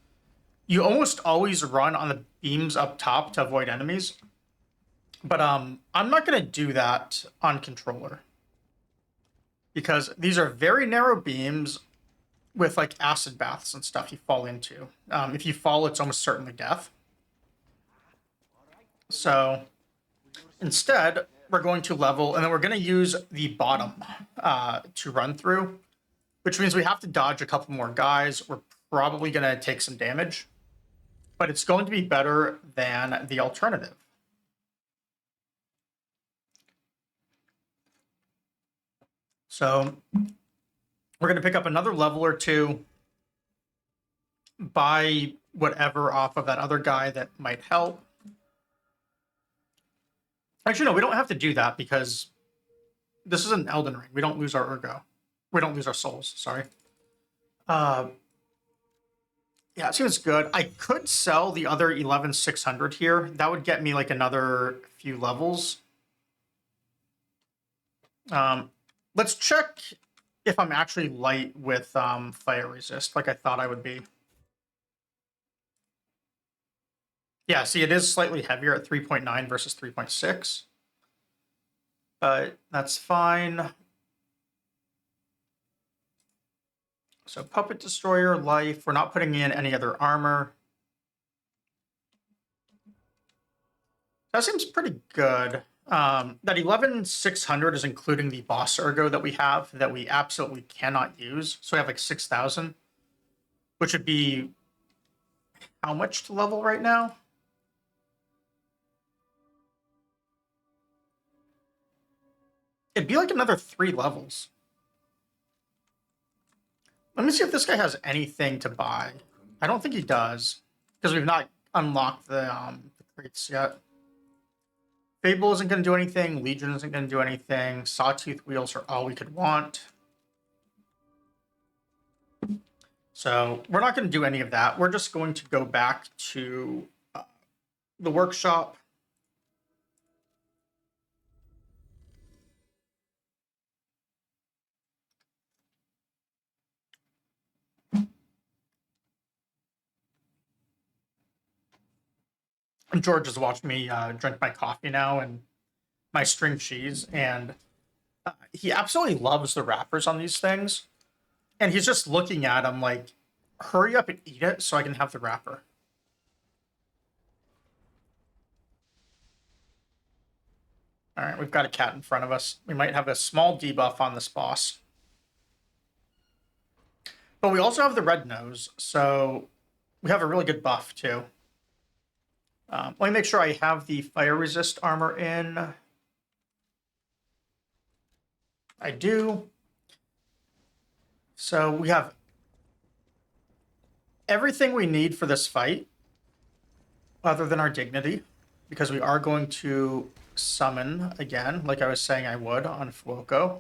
you almost always run on the beams up top to avoid enemies. But I'm not gonna do that on controller because these are very narrow beams with like acid baths and stuff you fall into. If you fall, it's almost certainly death. So instead, we're going to level, and then we're going to use the bottom to run through, which means we have to dodge a couple more guys. We're probably going to take some damage, but it's going to be better than the alternative. So we're going to pick up another level or two, buy whatever off of that other guy that might help. Actually, no, we don't have to do that because this is an Elden Ring. We don't lose our ergo. We don't lose our souls, sorry. Yeah, it seems good. I could sell the other 11,600 here. That would get me like another few levels. Let's check if I'm actually light with fire resist, like I thought I would be. Yeah, see, it is slightly heavier at 3.9 versus 3.6. But that's fine. So Puppet Destroyer, life. We're not putting in any other armor. That seems pretty good. That 11,600 is including the boss ergo that we have that we absolutely cannot use. So we have like 6,000, which would be how much to level right now? It'd be like another 3 levels. Let me see if this guy has anything to buy. I don't think he does, because we've not unlocked the crates yet. Fable isn't going to do anything. Legion isn't going to do anything. Sawtooth wheels are all we could want. So we're not going to do any of that. We're just going to go back to the workshop. And George has watched me drink my coffee now and my string cheese, and he absolutely loves the wrappers on these things. And he's just looking at them like, hurry up and eat it so I can have the wrapper. All right, we've got a cat in front of us. We might have a small debuff on this boss. But we also have the red nose, so we have a really good buff too. Let me make sure I have the fire resist armor in. I do. So we have everything we need for this fight, other than our dignity, because we are going to summon again, like I was saying I would on Fuoco.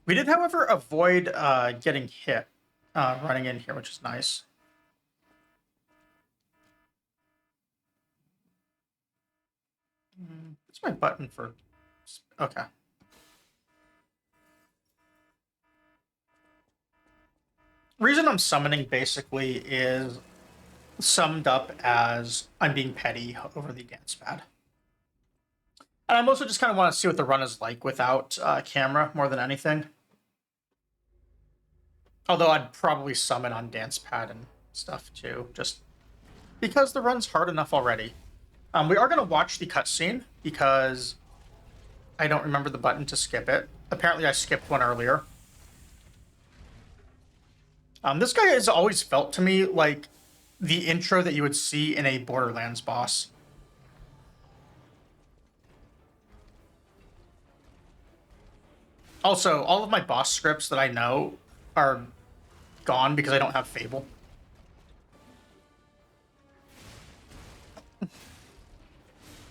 We did, however, avoid getting hit running in here, which is nice. What's my button for? Okay. Reason I'm summoning basically is summed up as I'm being petty over the Dancepad. And I'm also just kind of want to see what the run is like without camera more than anything. Although I'd probably summon on Dancepad and stuff too, just because the run's hard enough already. We are going to watch the cutscene because I don't remember the button to skip it. Apparently I skipped one earlier. This guy has always felt to me like the intro that you would see in a Borderlands boss. Also, all of my boss scripts that I know are gone because I don't have Fable.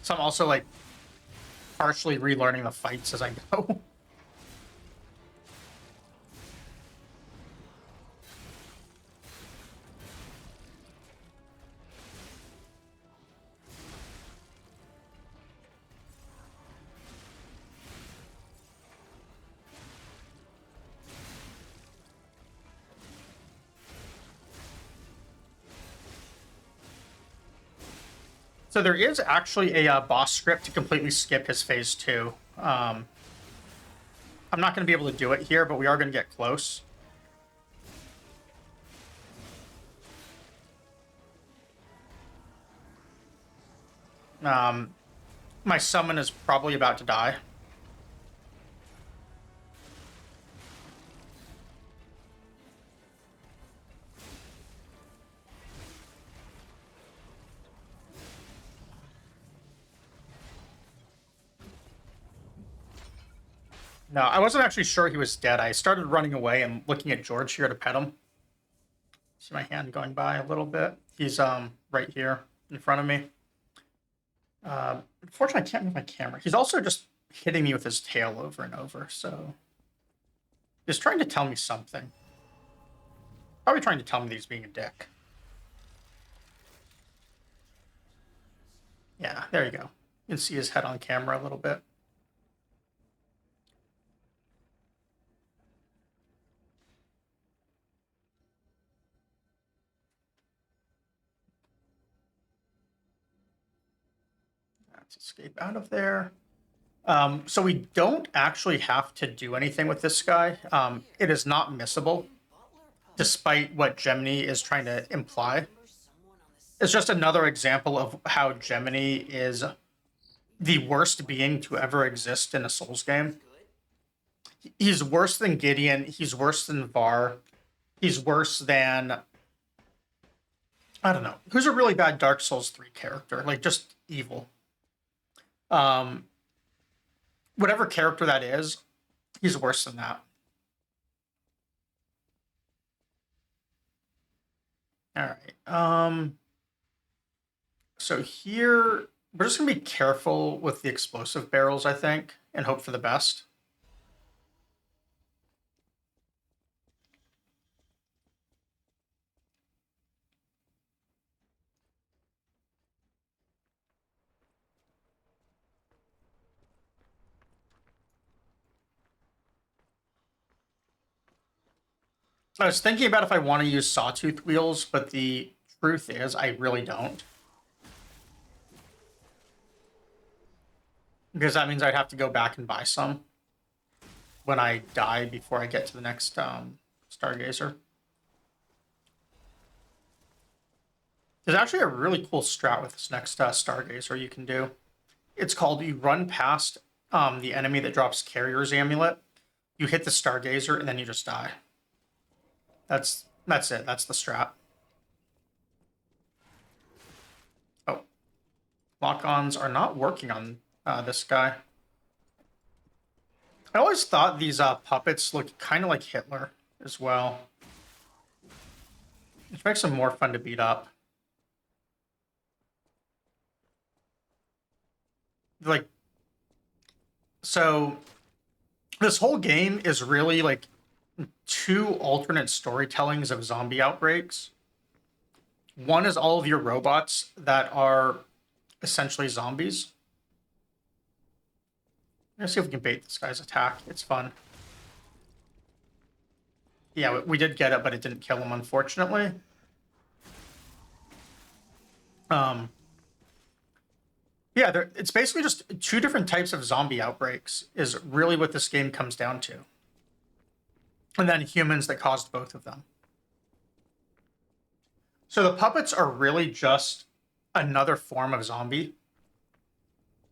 So I'm also like partially relearning the fights as I go. So there is actually a boss script to completely skip his phase 2. I'm not going to be able to do it here, but we are going to get close. My summon is probably about to die. No, I wasn't actually sure he was dead. I started running away and looking at George here to pet him. See my hand going by a little bit. He's right here in front of me. Unfortunately, I can't move my camera. He's also just hitting me with his tail over and over, so he's trying to tell me something. Probably trying to tell me that he's being a dick. Yeah, there you go. You can see his head on camera a little bit. Let's escape out of there. So we don't actually have to do anything with this guy. It is not missable, despite what Gemini is trying to imply. It's just another example of how Gemini is the worst being to ever exist in a Souls game. He's worse than Gideon. He's worse than Var. He's worse than, I don't know. Who's a really bad Dark Souls 3 character? Like, just evil. Whatever character that is, he's worse than that. All right. So here, we're just going to be careful with the explosive barrels, I think, and hope for the best. I was thinking about if I want to use sawtooth wheels, but the truth is I really don't. Because that means I'd have to go back and buy some when I die before I get to the next Stargazer. There's actually a really cool strat with this next Stargazer you can do. It's called you run past the enemy that drops Carrier's Amulet, you hit the Stargazer, and then you just die. That's it. That's the strat. Oh. Lock-ons are not working on this guy. I always thought these puppets looked kind of like Hitler as well. Which makes them more fun to beat up. Like, so this whole game is really like two alternate storytellings of zombie outbreaks. One is all of your robots that are essentially zombies. Let's see if we can bait this guy's attack. It's fun. Yeah, we did get it, but it didn't kill him, unfortunately. Yeah, it's basically just two different types of zombie outbreaks is really what this game comes down to. And then humans that caused both of them. So the puppets are really just another form of zombie,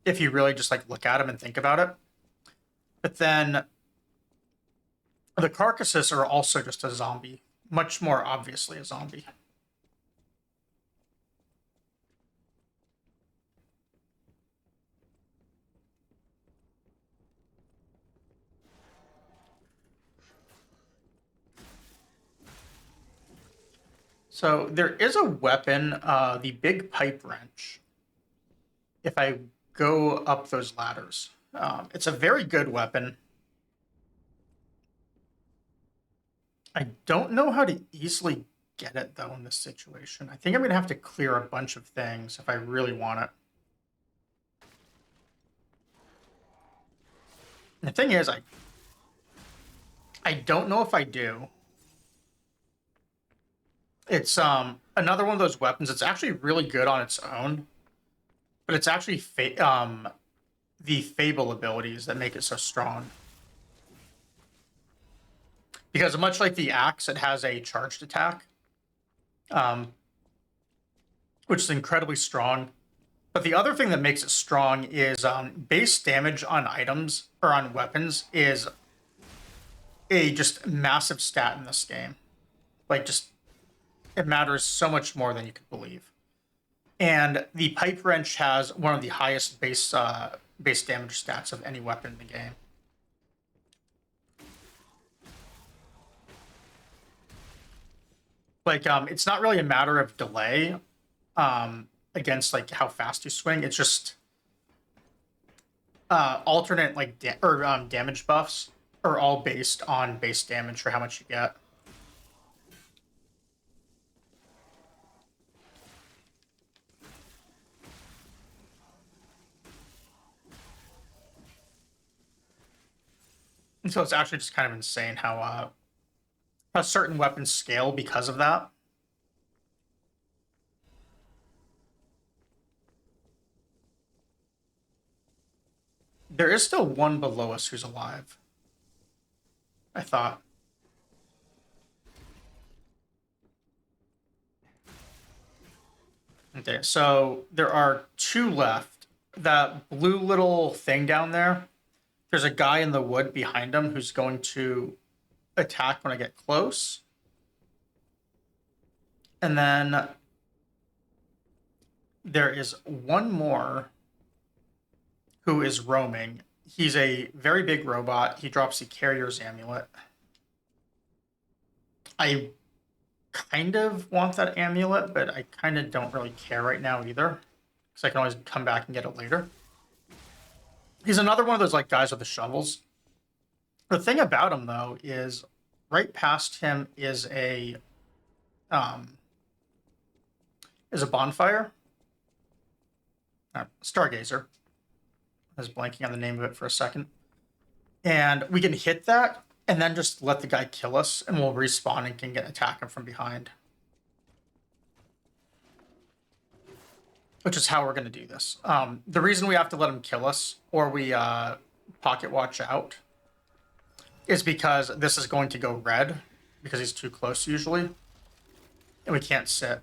if you really just like look at them and think about it. But then the carcasses are also just a zombie, much more obviously a zombie. So there is a weapon, the big pipe wrench. If I go up those ladders, it's a very good weapon. I don't know how to easily get it though in this situation. I think I'm gonna have to clear a bunch of things if I really want it. The thing is, I don't know if I do. It's another one of those weapons. It's actually really good on its own, but it's actually the Fable abilities that make it so strong. Because much like the axe, it has a charged attack, which is incredibly strong. But the other thing that makes it strong is base damage on items or on weapons is a just massive stat in this game. Like, just it matters so much more than you could believe. And the pipe wrench has one of the highest base damage stats of any weapon in the game. Like, it's not really a matter of delay against like how fast you swing. It's just alternate like damage buffs are all based on base damage for how much you get. And so it's actually just kind of insane how certain weapons scale because of that. There is still one below us who's alive, I thought. Okay, so there are two left. That blue little thing down there, there's a guy in the wood behind him who's going to attack when I get close. And then there is one more who is roaming. He's a very big robot. He drops the carrier's amulet. I kind of want that amulet, but I kind of don't really care right now either, because I can always come back and get it later. He's another one of those like guys with the shovels. The thing about him though is right past him is a bonfire. Stargazer. I was blanking on the name of it for a second. And we can hit that and then just let the guy kill us, and we'll respawn and can attack him from behind. Which is how we're going to do this. The reason we have to let him kill us, or we pocket watch out, is because this is going to go red, because he's too close usually, and we can't sit.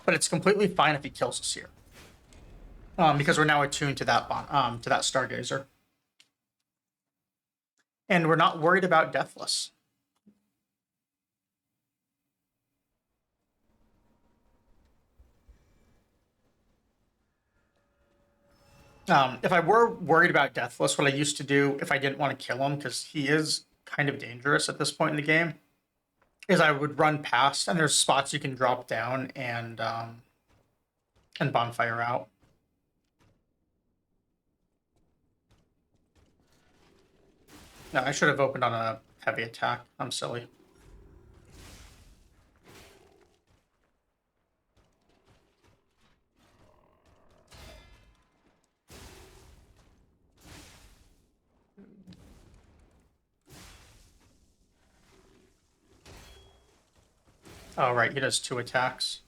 But it's completely fine if he kills us here, because we're now attuned to that Stargazer, and we're not worried about Deathless. If I were worried about Deathless, what I used to do if I didn't want to kill him, because he is kind of dangerous at this point in the game, is I would run past, and there's spots you can drop down and bonfire out. No, I should have opened on a heavy attack. I'm silly. Oh, right, he does 2 attacks.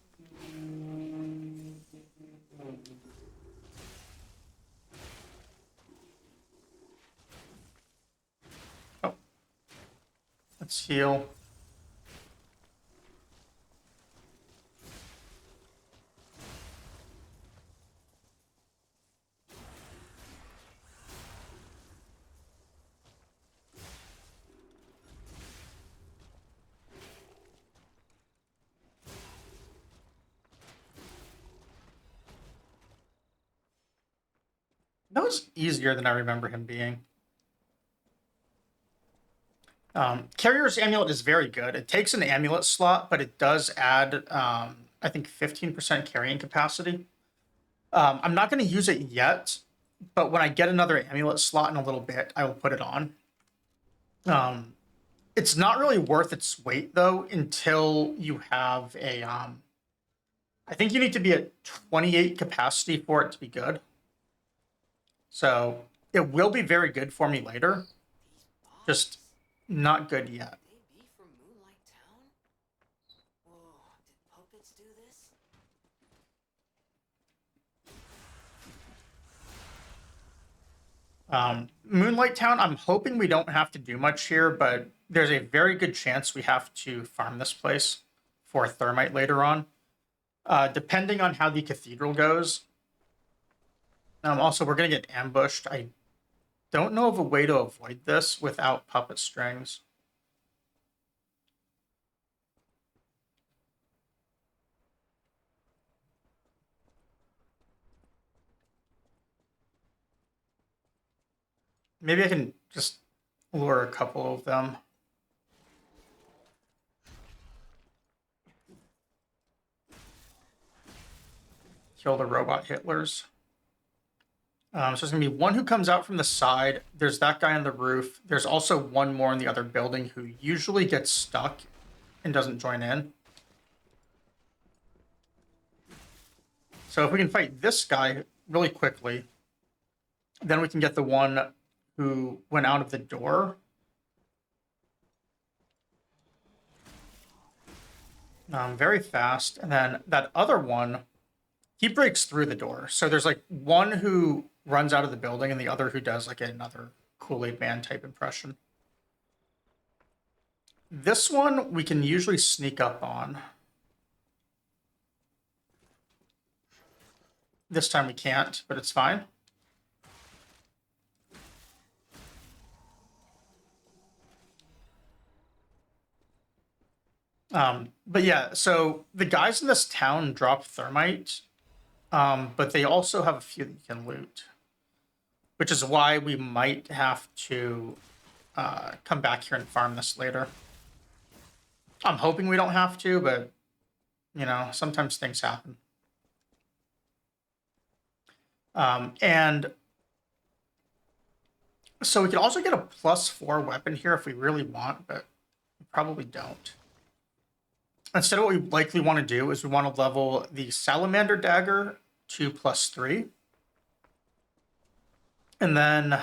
Oh. Let's heal. That was easier than I remember him being. Carrier's Amulet is very good. It takes an amulet slot, but it does add, I think, 15% carrying capacity. I'm not going to use it yet, but when I get another amulet slot in a little bit, I will put it on. It's not really worth its weight, though, until you have a... I think you need to be at 28 capacity for it to be good. So it will be very good for me later. Just not good yet. Could they be from Moonlight Town? Whoa, did puppets do this? Moonlight Town, I'm hoping we don't have to do much here, but there's a very good chance we have to farm this place for thermite later on. Depending on how the cathedral goes. Also, we're going to get ambushed. I don't know of a way to avoid this without puppet strings. Maybe I can just lure a couple of them. Kill the robot Hitlers. So there's going to be one who comes out from the side. There's that guy on the roof. There's also one more in the other building who usually gets stuck and doesn't join in. So if we can fight this guy really quickly, then we can get the one who went out of the door. Very fast. And then that other one, he breaks through the door. So there's like one who runs out of the building and the other who does like another Kool-Aid Man type impression. This one we can usually sneak up on. This time we can't, but it's fine. But yeah, so the guys in this town drop thermite, but they also have a few that you can loot, which is why we might have to come back here and farm this later. I'm hoping we don't have to, but, you know, sometimes things happen. And so we could also get a +4 weapon here if we really want, but we probably don't. Instead, what we likely want to do is we want to level the Salamander Dagger to +3. And then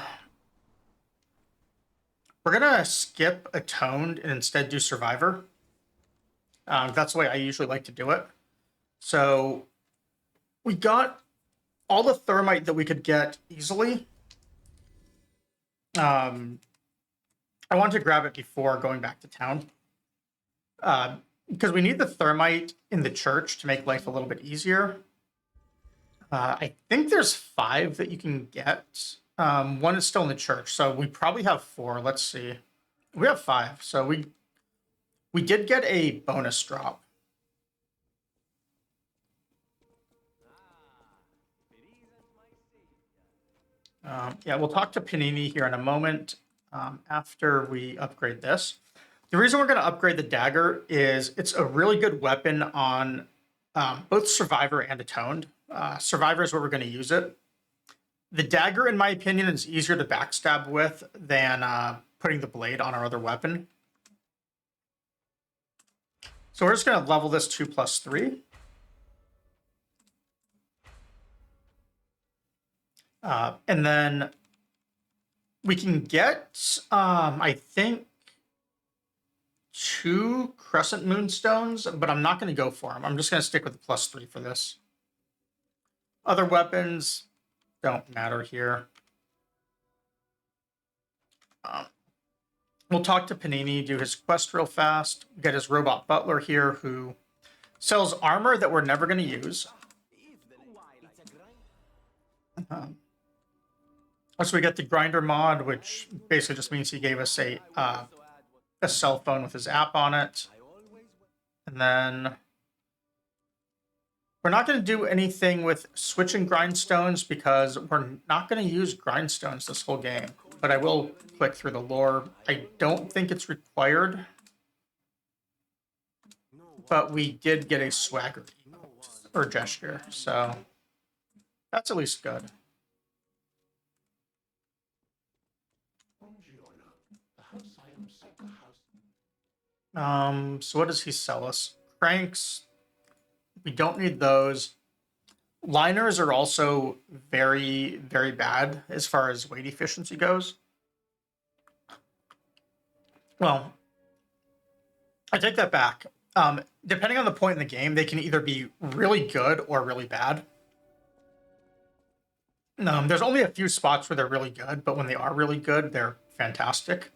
we're going to skip Atoned and instead do Survivor. That's the way I usually like to do it. So we got all the thermite that we could get easily. I wanted to grab it before going back to town. Because we need the thermite in the church to make life a little bit easier. I think there's 5 that you can get. One is still in the church, so we probably have 4. Let's see. We have 5, so we did get a bonus drop. Yeah, we'll talk to Panini here in a moment after we upgrade this. The reason we're going to upgrade the dagger is it's a really good weapon on both Survivor and Atoned. Survivor is where we're going to use it. The dagger, in my opinion, is easier to backstab with than putting the blade on our other weapon. So we're just going to level this to +3. And then we can get, I think, 2 Crescent Moonstones, but I'm not going to go for them. I'm just going to stick with the +3 for this. Other weapons don't matter here. We'll talk to Panini, do his quest real fast, get his robot butler here who sells armor that we're never going to use. So we get the grinder mod, which basically just means he gave us a cell phone with his app on it. And then we're not going to do anything with switching grindstones because we're not going to use grindstones this whole game. but I will click through the lore. I don't think it's required, but we did get a swagger emote or gesture, so that's at least good. So what does he sell us? Cranks. We don't need those. Liners are also very, very bad as far as weight efficiency goes. Well, I take that back. Depending on the point in the game, they can either be really good or really bad. There's only a few spots where they're really good, but when they are really good, they're fantastic.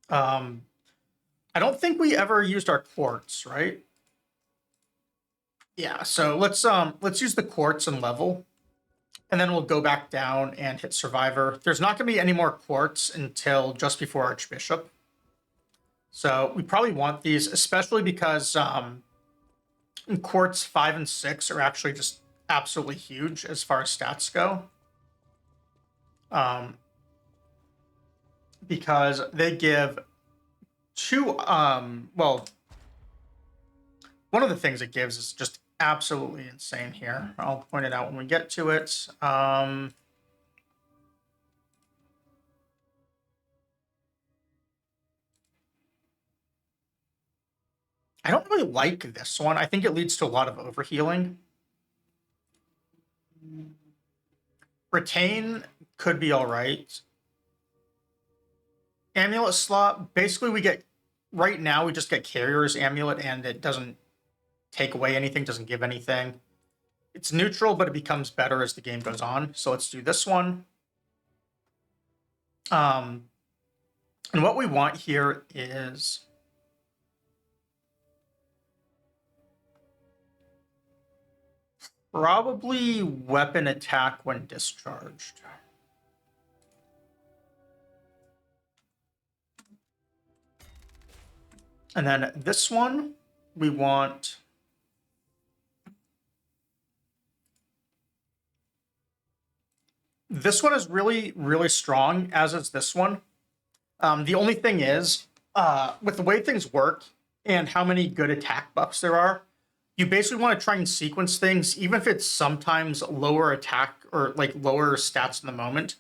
I don't think we ever used our quartz, right? Yeah, so let's use the quartz and level, and then we'll go back down and hit survivor. There's not going to be any more quartz until just before Archbishop. So we probably want these, especially because quartz 5 and 6 are actually just absolutely huge as far as stats go. Because they give two, well, one of the things it gives is just absolutely insane here. I'll point it out when we get to it. I don't really like this one. I think it leads to a lot of overhealing. Retain could be all right. Amulet slot, basically we get, right now we just get Carrier's Amulet and it doesn't take away anything, doesn't give anything. It's neutral, but it becomes better as the game goes on. So let's do this one. And what we want here is probably weapon attack when discharged. And then this one, we want this one is really, really strong, as is this one. The only thing is, with the way things work and how many good attack buffs there are, you basically want to try and sequence things, even if it's sometimes lower attack or like lower stats in the moment,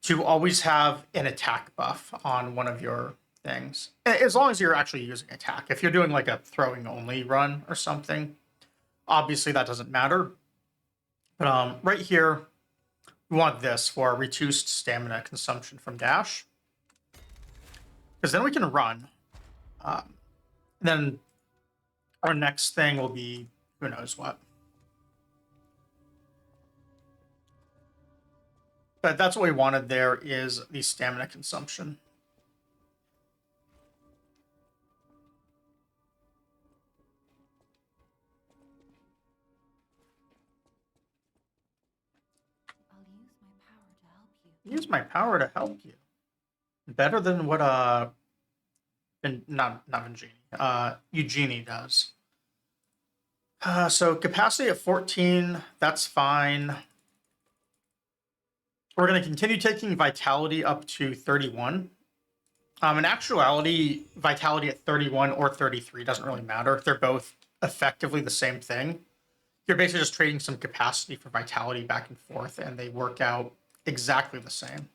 to always have an attack buff on one of your things. As long as you're actually using attack. If you're doing like a throwing only run or something, obviously that doesn't matter. But right here, we want this for reduced stamina consumption from dash. Because then we can run. Then our next thing will be who knows what. But that's what we wanted there, is the stamina consumption. I'll use my power to help you. Use my power to help you. Better than what not Vingini, Eugenie does. So capacity at 14, that's fine. We're going to continue taking vitality up to 31. In actuality, vitality at 31 or 33 doesn't really matter. They're both effectively the same thing. You're basically just trading some capacity for vitality back and forth, and they work out exactly the same.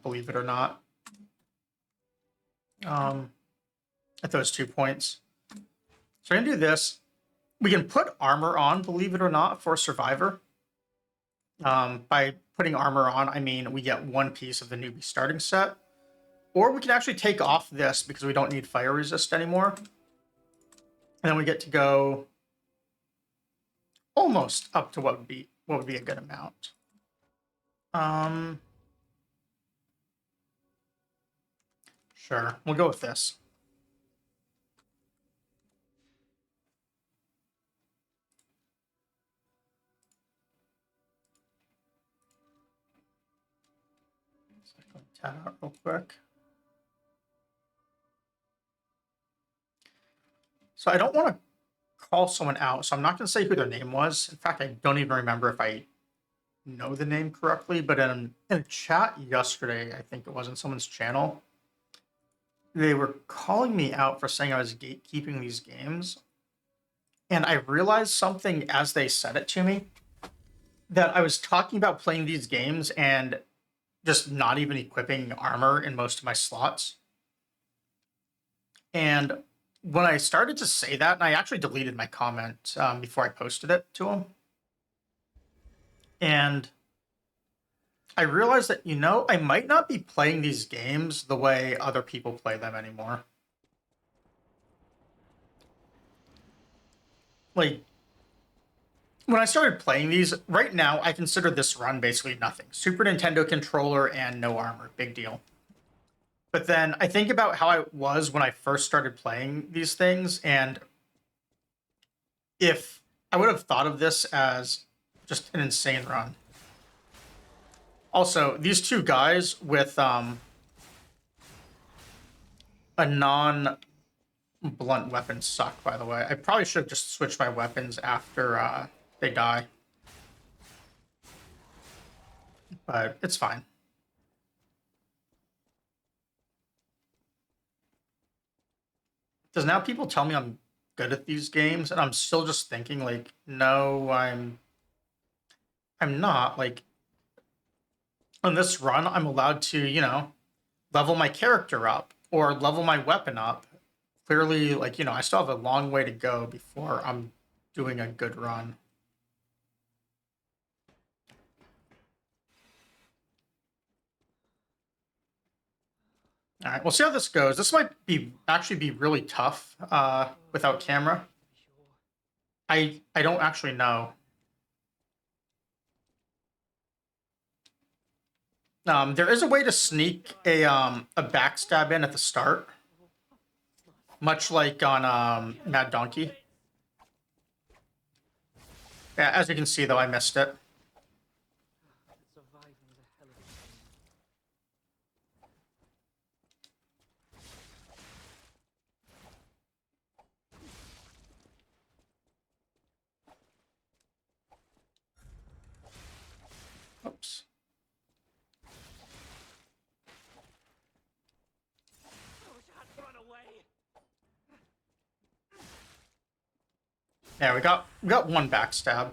Believe it or not. At those 2 points. So I'm going to do this. We can put armor on, believe it or not, for Survivor. By putting armor on, I mean we get one piece of the newbie starting set. Or we can actually take off this because we don't need fire resist anymore. And then we get to go almost up to what would be a good amount. Sure, we'll go with this. So tab out real quick. So I don't want to call someone out, so I'm not going to say who their name was. In fact, I don't even remember if I know the name correctly, but in a chat yesterday, I think it was in someone's channel, they were calling me out for saying I was gatekeeping these games. And I realized something as they said it to me, that I was talking about playing these games and just not even equipping armor in most of my slots. And when I started to say that, and I actually deleted my comment before I posted it to him, and I realized that, I might not be playing these games the way other people play them anymore. Like, when I started playing these, right now, I consider this run basically nothing. Super Nintendo controller and no armor, big deal. But then I think about how I was when I first started playing these things, and if I would have thought of this as just an insane run. Also, these two guys with a non-blunt weapon suck, by the way. I probably should have just switched my weapons after they die. But it's fine. Does now people tell me I'm good at these games, and I'm still just thinking, like, no, I'm not. Like, on this run, I'm allowed to, level my character up or level my weapon up. Clearly, like, I still have a long way to go before I'm doing a good run. All right, we'll see how this goes. This might actually be really tough without camera. I don't actually know. There is a way to sneak a backstab in at the start, much like on Mad Donkey. Yeah, as you can see, though, I missed it. Oops. Yeah, we got one backstab.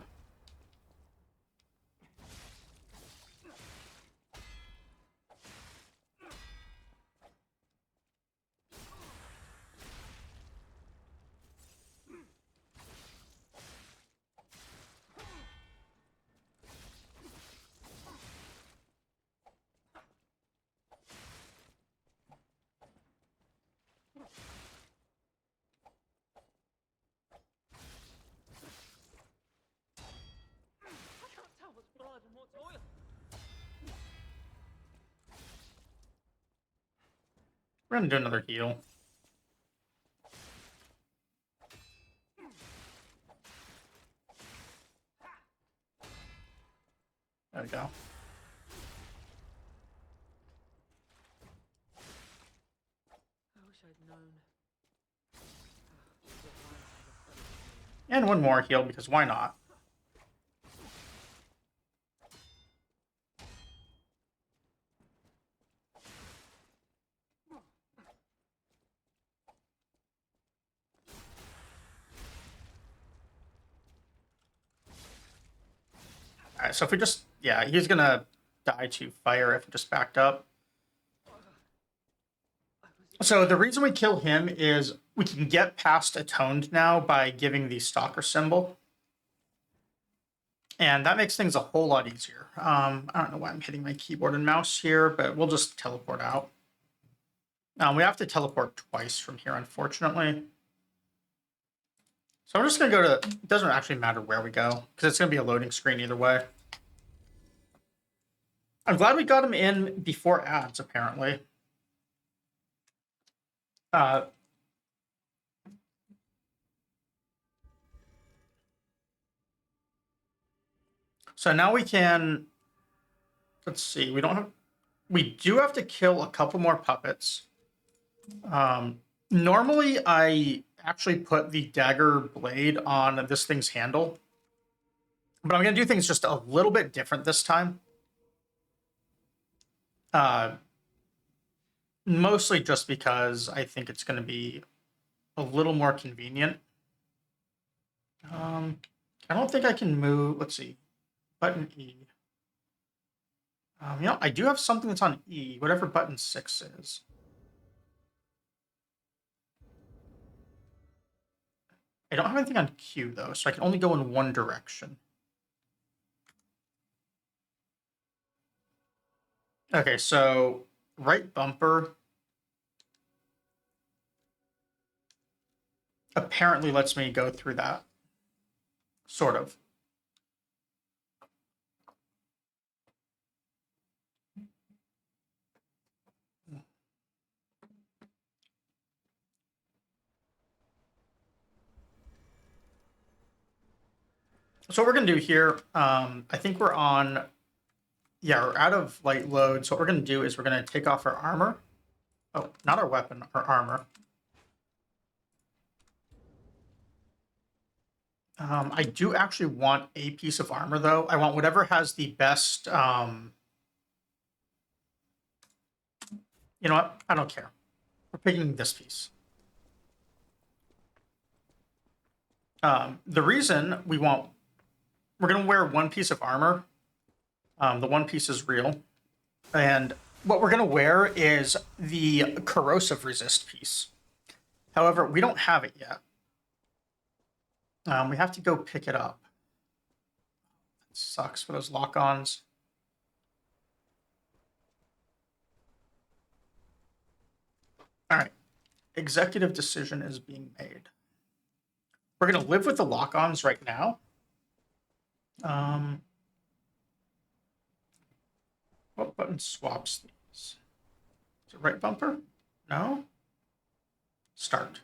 We're gonna do another heal. There we go. And one more heal, because why not? Alright, so if we just... Yeah, he's gonna die to fire if we just backed up. So the reason we kill him is we can get past Atoned now by giving the Stalker symbol. And that makes things a whole lot easier. I don't know why I'm hitting my keyboard and mouse here, but we'll just teleport out. We have to teleport twice from here, unfortunately. So I'm just going to go to... It doesn't actually matter where we go, because it's going to be a loading screen either way. I'm glad we got him in before ads, apparently. So now we can... Let's see. We do have to kill a couple more puppets. Normally, I actually put the dagger blade on this thing's handle. But I'm going to do things just a little bit different this time. Mostly just because I think it's going to be a little more convenient. I don't think I can move. Let's see. Button E. I do have something that's on E, whatever button 6 is. I don't have anything on Q, though, so I can only go in one direction. Okay, so right bumper apparently lets me go through that. Sort of. So what we're going to do here, I think we're on, yeah, we're out of light load. So what we're going to do is we're going to take off our armor. Oh, not our weapon, our armor. I do actually want a piece of armor, though. I want whatever has the best, you know what? I don't care. We're picking this piece. The reason we're going to wear one piece of armor. The one piece is real. And what we're going to wear is the corrosive resist piece. However, we don't have it yet. We have to go pick it up. It sucks for those lock-ons. All right. Executive decision is being made. We're going to live with the lock-ons right now. What button swaps these? Is it right bumper? No? Start.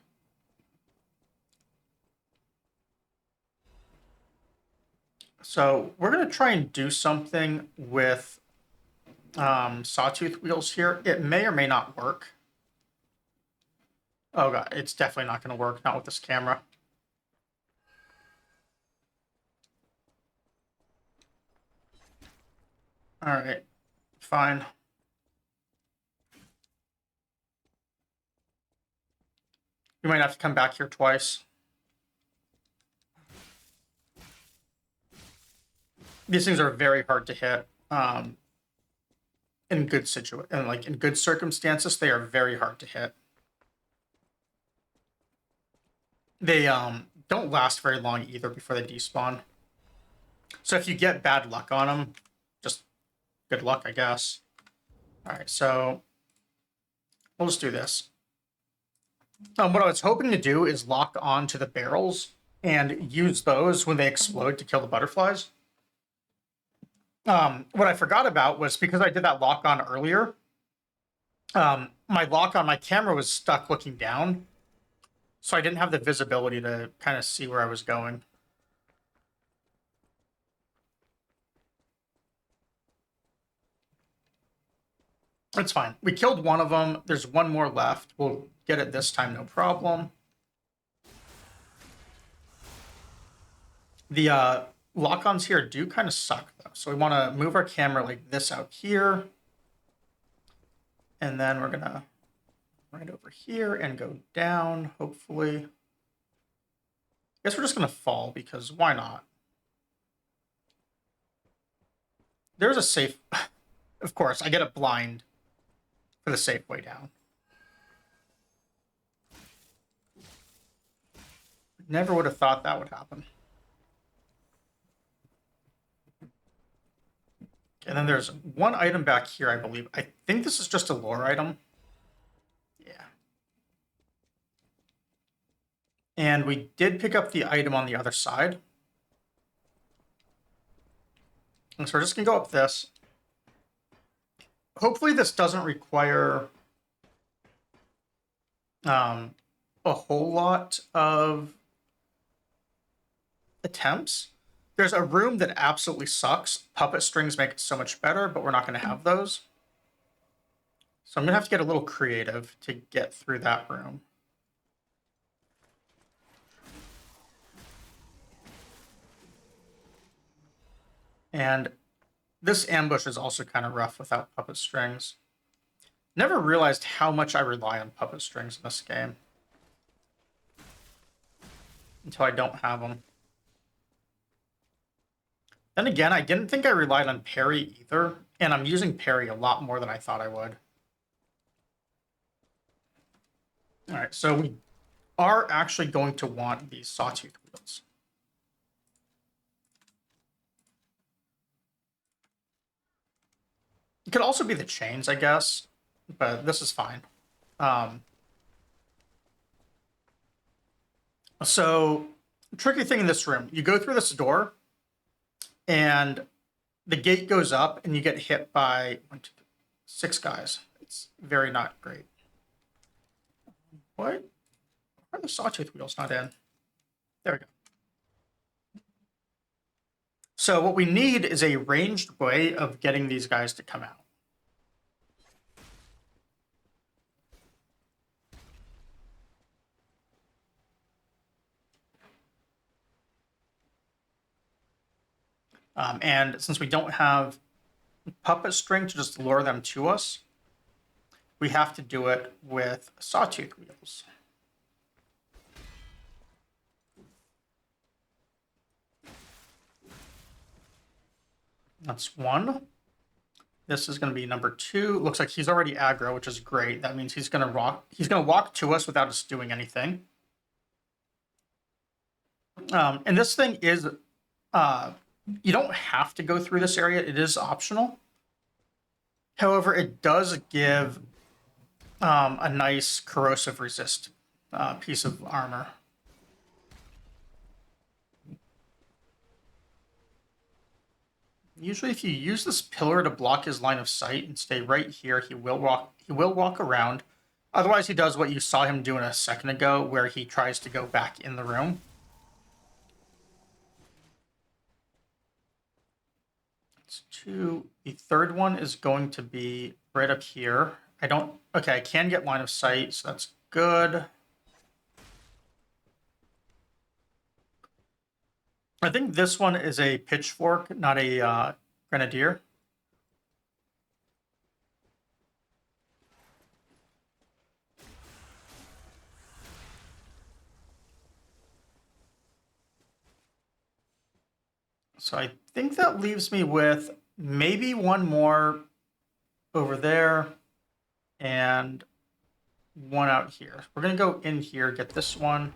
So we're going to try and do something with sawtooth wheels here. It may or may not work. Oh god, it's definitely not going to work. Not with this camera. All right, fine. You might have to come back here twice. These things are very hard to hit. In good in good circumstances, they are very hard to hit. They don't last very long either before they despawn. So if you get bad luck on them, just good luck, I guess. All right, so we'll just do this. What I was hoping to do is lock on to the barrels and use those when they explode to kill the butterflies. What I forgot about was because I did that lock on earlier, my lock on my camera was stuck looking down. So I didn't have the visibility to kind of see where I was going. It's fine. We killed one of them. There's one more left. We'll get it this time, no problem. The lock-ons here do kind of suck, though. So we want to move our camera like this out here. And then we're going to right over here and go down, hopefully. I guess we're just going to fall because why not? There's a safe... Of course, I get a blind for the safe way down. Never would have thought that would happen. And then there's one item back here, I believe. I think this is just a lore item. Yeah. And we did pick up the item on the other side. And so we're just going to go up this. Hopefully this doesn't require a whole lot of attempts. There's a room that absolutely sucks. Puppet strings make it so much better, but we're not going to have those. So I'm going to have to get a little creative to get through that room. And this ambush is also kind of rough without puppet strings. Never realized how much I rely on puppet strings in this game. Until I don't have them. Then again, I didn't think I relied on parry either, and I'm using parry a lot more than I thought I would. Alright, so we are actually going to want these sawtooth wheels. It could also be the chains, I guess, but this is fine. So, tricky thing in this room, you go through this door, and the gate goes up, and you get hit by 6 guys. It's very not great. What? Why are the sawtooth wheels not in? There we go. So what we need is a ranged way of getting these guys to come out. And since we don't have puppet string to just lure them to us, we have to do it with sawtooth wheels. That's 1. This is going to be number 2. Looks like he's already aggro, which is great. That means he's going to walk to us without us doing anything. And this thing is, you don't have to go through this area. It is optional. However, it does give a nice corrosive resist piece of armor. Usually, if you use this pillar to block his line of sight and stay right here, he will walk around. Otherwise, he does what you saw him doing a second ago, where he tries to go back in the room. That's 2. The third one is going to be right up here. Okay, I can get line of sight, so that's good. I think this one is a pitchfork, not a grenadier. So I think that leaves me with maybe one more over there and one out here. We're going to go in here, get this one.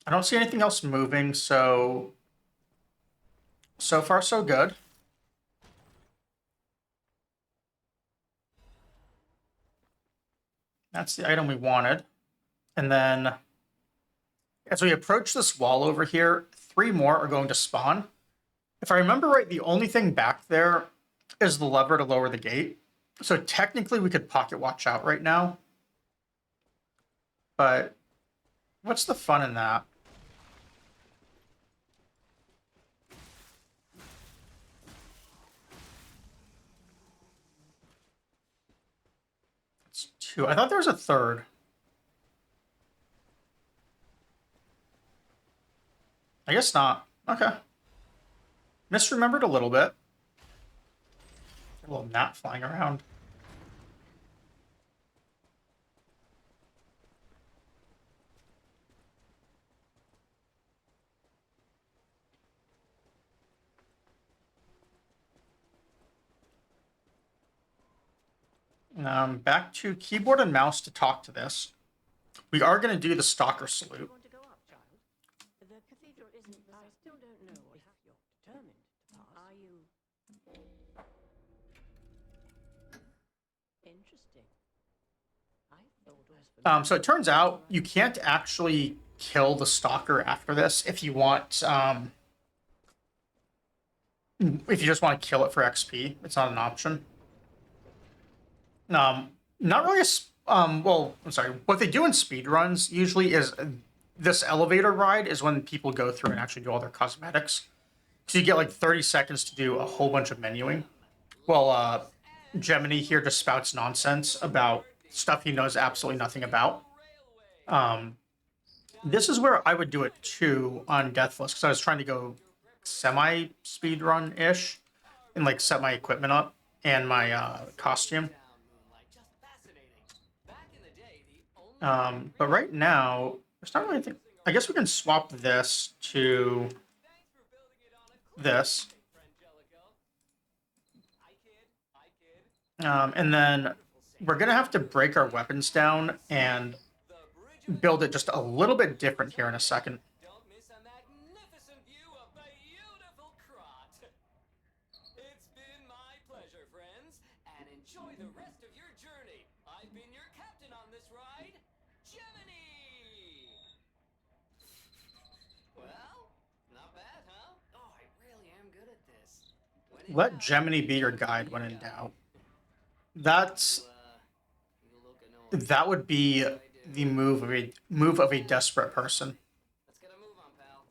I don't see anything else moving, so far so good. That's the item we wanted. And then as we approach this wall over here, 3 more are going to spawn. If I remember right, the only thing back there is the lever to lower the gate. So technically we could pocket watch out right now. But what's the fun in that? It's 2. I thought there was a third. I guess not. Okay. Misremembered a little bit. A little gnat flying around. Back to keyboard and mouse to talk to this. We are going to do the Stalker salute. Want to go up, child? The cathedral isn't. I still don't know if you're determined to pass. Are you? Interesting. I thought it was. So it turns out you can't actually kill the Stalker after this if you want. If you just want to kill it for XP, it's not an option. Not really well, I'm sorry. What they do in speedruns usually is this elevator ride is when people go through and actually do all their cosmetics. So you get like 30 seconds to do a whole bunch of menuing. Well, Gemini here just spouts nonsense about stuff he knows absolutely nothing about. This is where I would do it too on Deathless, because I was trying to go semi speed run ish and like set my equipment up and my costume. But right now, there's not really anything. I guess we can swap this to this. And then we're going to have to break our weapons down and build it just a little bit different here in a second. Don't miss a magnificent view of the beautiful Krot. It's been my pleasure, friends, and enjoy the rest of your journey. I've been your captain on this ride, Gemini. Well, not bad, huh? Oh, I really am good at this. Let Gemini be your guide when in doubt. That would be the move of a desperate person. Let's get a move on, pal.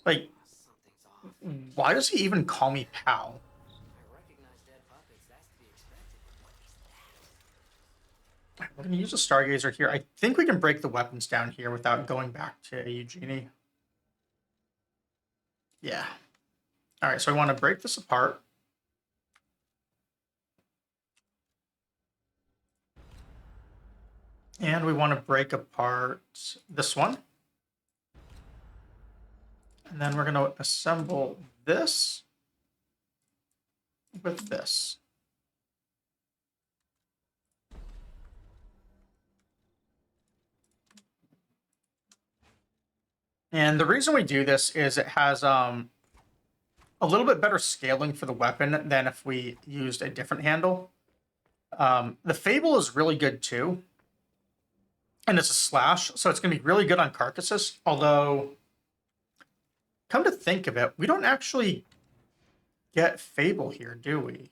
Like, Something's off. why does he even call me pal? I recognize dead puppets. That's to be expected. What is that? We're gonna use a Stargazer here. I think we can break the weapons down here without going back to Eugenie. Yeah. All right, so I want to break this apart. And we want to break apart this one. And then we're going to assemble this with this. And the reason we do this is it has a little bit better scaling for the weapon than if we used a different handle. The Fable is really good too. And it's a slash, so it's going to be really good on carcasses. Although, come to think of it, we don't actually get Fable here, do we?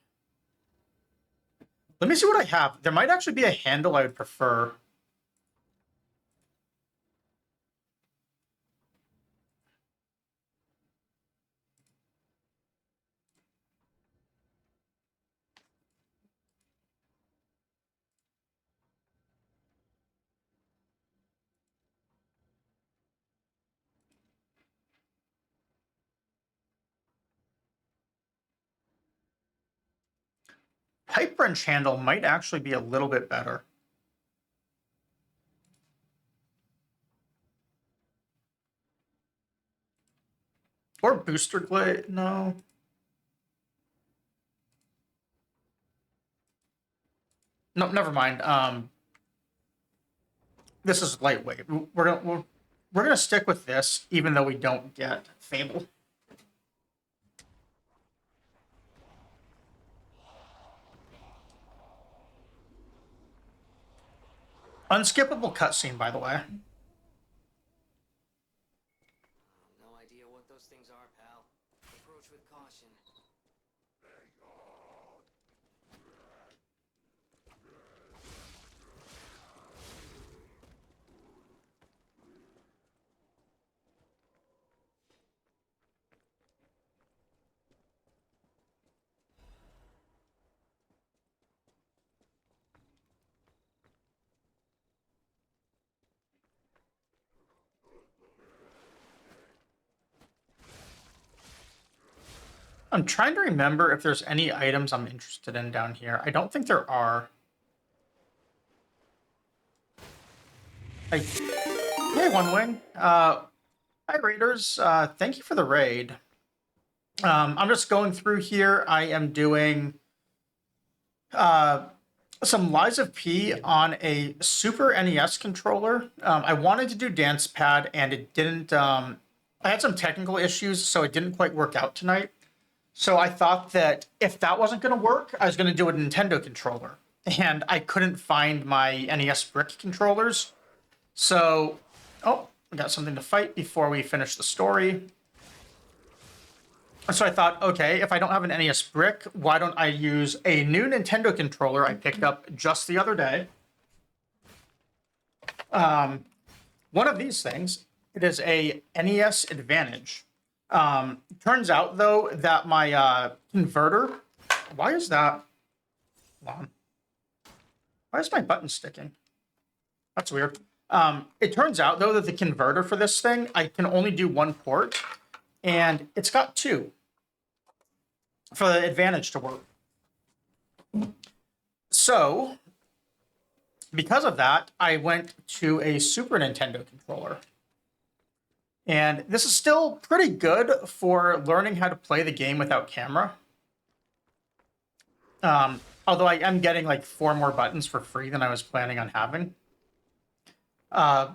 Let me see what I have. There might actually be a handle I would prefer. Pipe wrench handle might actually be a little bit better. Or booster glade, no. No, never mind. This is lightweight. We're gonna stick with this, even though we don't get Fable. Unskippable cutscene, by the way. No idea what those things are, pal. Approach with caution. I'm trying to remember if there's any items I'm interested in down here. I don't think there are. Hey, One Wing. Hi, Raiders. Thank you for the raid. I'm just going through here. I am doing some Lies of P on a Super NES controller. I wanted to do Dancepad, and it didn't. I had some technical issues, so it didn't quite work out tonight. So I thought that if that wasn't going to work, I was going to do a Nintendo controller. And I couldn't find my NES brick controllers. So, oh, we got something to fight before we finish the story. So I thought, okay, if I don't have an NES brick, why don't I use a new Nintendo controller I picked up just the other day? One of these things, it is a NES Advantage. Turns out, though, that my converter... Why is that... Hold on. Why is my button sticking? That's weird. It turns out, though, that the converter for this thing, I can only do one port, and it's got two for the advantage to work. So, because of that, I went to a Super Nintendo controller. And this is still pretty good for learning how to play the game without camera. Although I am getting like 4 more buttons for free than I was planning on having. But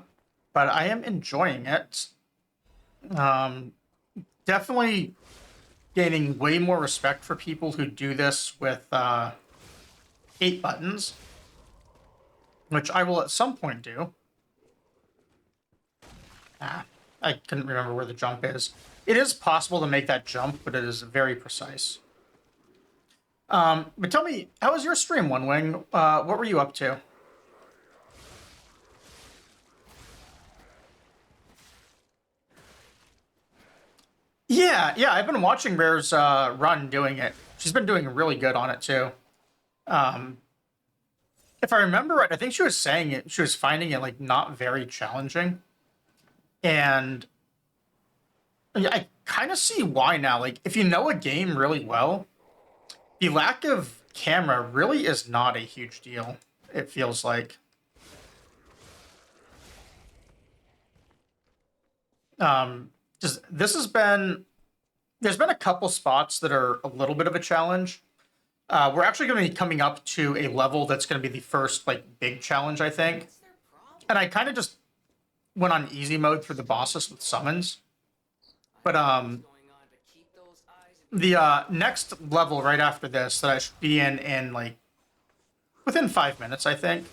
I am enjoying it. Definitely gaining way more respect for people who do this with 8 buttons, which I will at some point do. I couldn't remember where the jump is. It is possible to make that jump, but it is very precise. But tell me, how was your stream, One Wing? What were you up to? Yeah, I've been watching Rare's run doing it. She's been doing really good on it, too. If I remember right, I think she was saying it. She was finding it, like, not very challenging. And I kind of see why now. Like, if you know a game really well, the lack of camera really is not a huge deal, it feels like. Just this has been... There's been a couple spots that are a little bit of a challenge. We're actually going to be coming up to a level that's going to be the first, like, big challenge, I think. And I kind of just went on easy mode for the bosses with summons. But, the next level right after this that I should be in like, within 5 minutes, I think,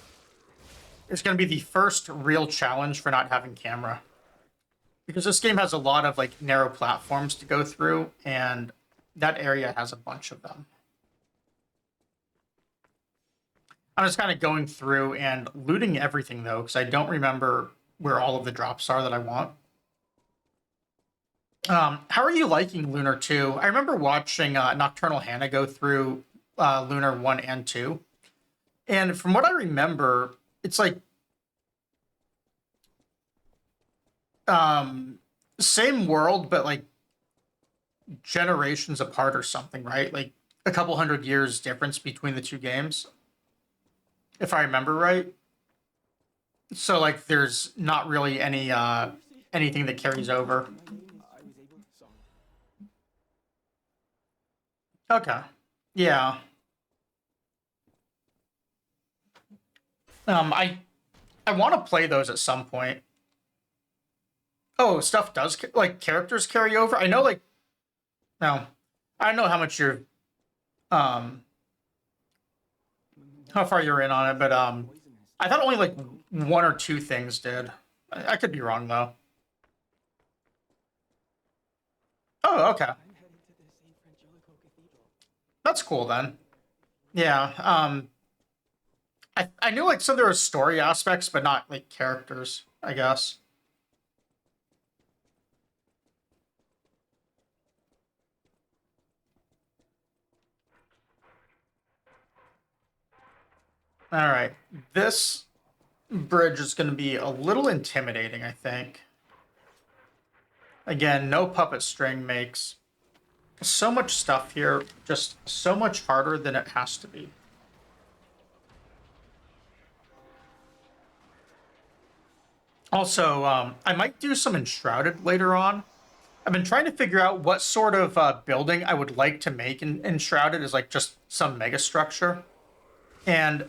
is going to be the first real challenge for not having camera. Because this game has a lot of, like, narrow platforms to go through, and that area has a bunch of them. I'm just kind of going through and looting everything, though, because I don't remember where all of the drops are that I want. How are you liking Lunar 2? I remember watching Nocturnal Hannah go through Lunar 1 and 2. And from what I remember, it's like... same world, but, like, generations apart or something, right? Like, a couple 100 years difference between the two games, if I remember right. So, like, there's not really any anything that carries over. Okay. Yeah. I want to play those at some point. Oh, stuff does, like, characters carry over? I know, like, no. I don't know how much you're, how far you're in on it, but, I thought only, like, 1 or 2 things did. I could be wrong, though. Oh, okay. That's cool, then. Yeah, I knew, like, some there were story aspects, but not, like, characters, I guess. All right, this bridge is going to be a little intimidating, I think. Again, no puppet string makes so much stuff here just so much harder than it has to be. Also, I might do some Enshrouded later on. I've been trying to figure out what sort of building I would like to make in Enshrouded as, like, just some mega structure. And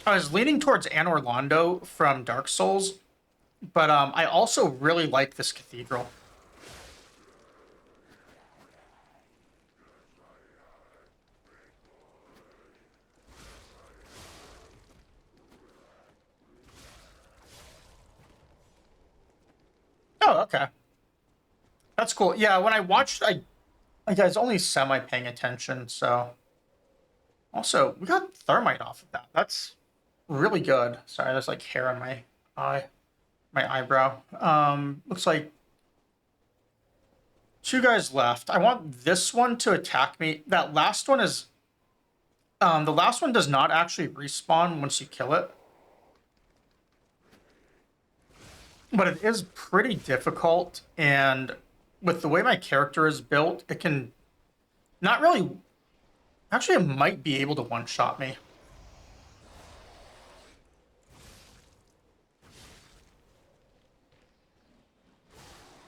I was leaning towards Anor Londo from Dark Souls, but I also really like this cathedral. Oh, okay. That's cool. Yeah, when I watched, I was only semi-paying attention, so... Also, we got thermite off of that. That's really good. Sorry, there's, like, hair on my eye. My eyebrow. Looks like 2 guys left. I want this one to attack me. That last one is... the last one does not actually respawn once you kill it. but it is pretty difficult. And with the way my character is built, it can not really. Actually, it might be able to one-shot me.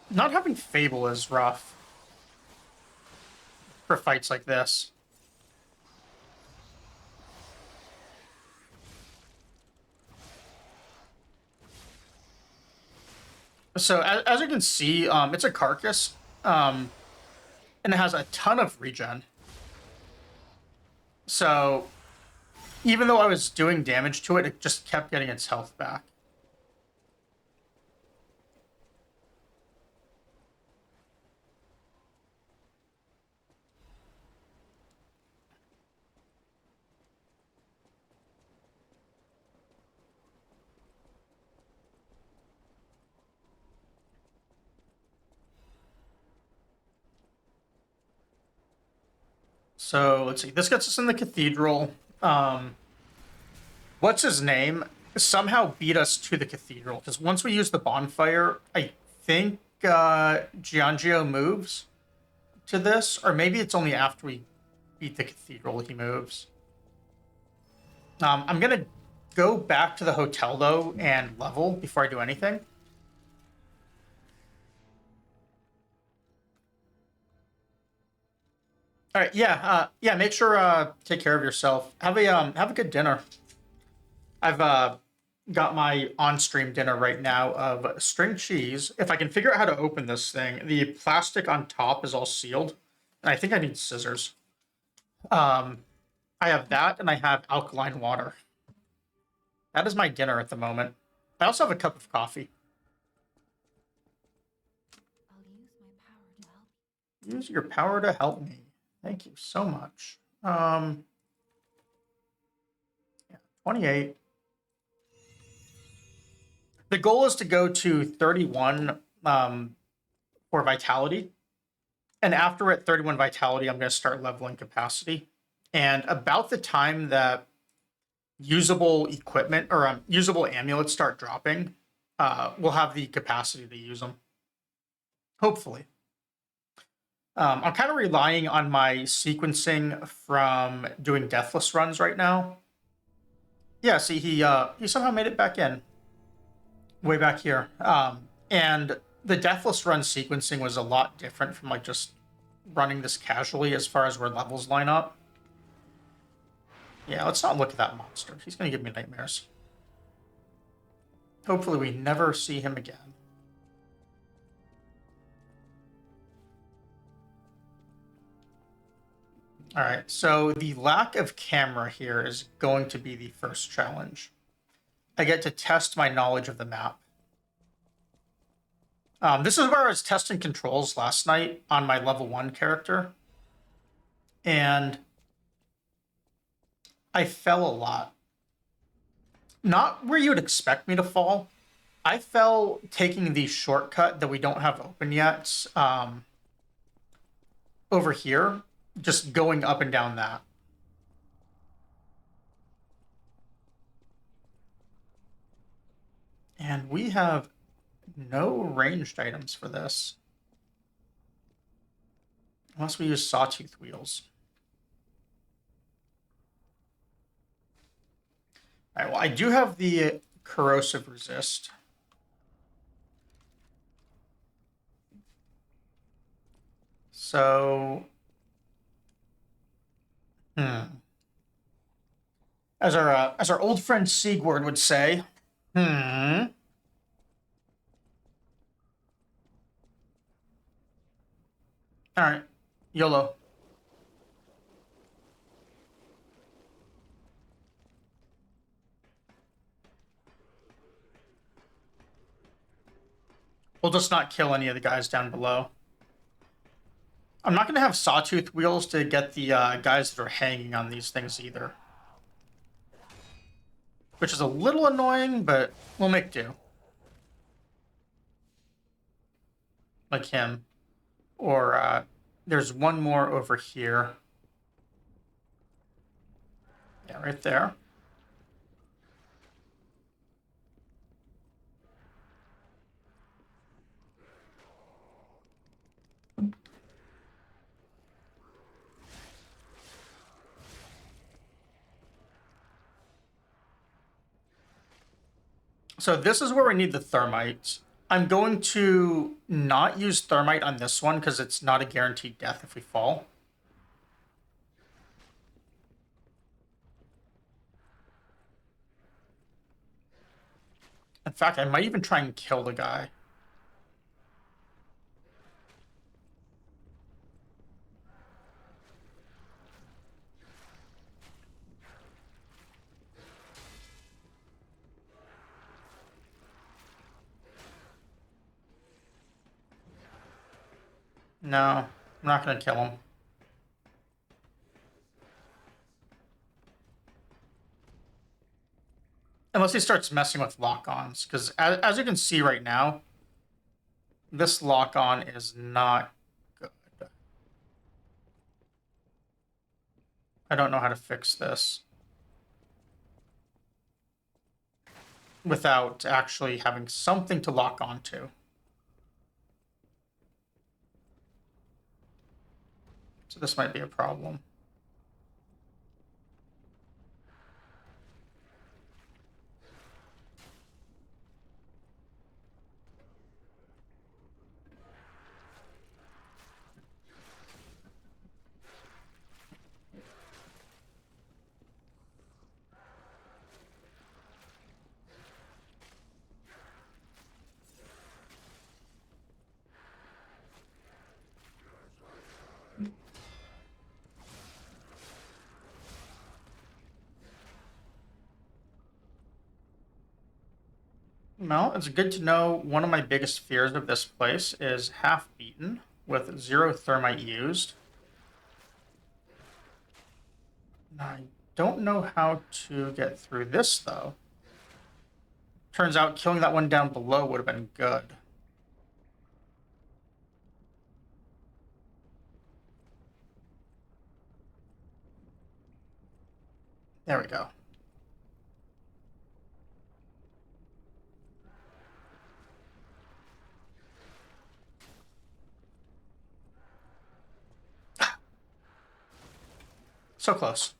Not having Fable is rough for fights like this. So as you can see, it's a carcass, and it has a ton of regen. So even though I was doing damage to it, it just kept getting its health back. So let's see. This gets us in the cathedral. What's his name? Somehow beat us to the cathedral because once we use the bonfire, I think Giangio moves to this, or maybe it's only after we beat the cathedral he moves. I'm gonna go back to the hotel though and level before I do anything. All right, yeah. Make sure take care of yourself. Have a good dinner. I've got my on-stream dinner right now of string cheese. If I can figure out how to open this thing, the plastic on top is all sealed, and I think I need scissors. I have that, and I have alkaline water. That is my dinner at the moment. I also have a cup of coffee. I'll use my power to help. Use your power to help me. Thank you so much. Yeah, 28. The goal is to go to 31 for vitality. And after at 31 vitality, I'm going to start leveling capacity. And about the time that usable equipment or usable amulets start dropping, we'll have the capacity to use them. Hopefully. I'm kind of relying on my sequencing from doing deathless runs right now. Yeah, see, he somehow made it back in. Way back here. And the deathless run sequencing was a lot different from like just running this casually as far as where levels line up. Yeah, let's not look at that monster. He's going to give me nightmares. Hopefully we never see him again. All right, so the lack of camera here is going to be the first challenge. I get to test my knowledge of the map. This is where I was testing controls last night on my level 1 character. And I fell a lot. Not where you would expect me to fall. I fell taking the shortcut that we don't have open yet over here, just going up and down that. And we have no ranged items for this. Unless we use sawtooth wheels. All right, well, I do have the corrosive resist. So, as our old friend Sigurd would say, All right, YOLO. We'll just not kill any of the guys down below. I'm not going to have sawtooth wheels to get the guys that are hanging on these things either. Which is a little annoying, but we'll make do. Like him. Or there's one more over here. Yeah, right there. So this is where we need the thermite. I'm going to not use thermite on this one because it's not a guaranteed death if we fall. In fact, I might even try and kill the guy. No, I'm not going to kill him. Unless he starts messing with lock-ons, because as you can see right now, this lock-on is not good. I don't know how to fix this without actually having something to lock onto. So this might be a problem. Well, it's good to know one of my biggest fears of this place is half-beaten with 0 thermite used. I don't know how to get through this, though. Turns out killing that one down below would have been good. There we go. So close.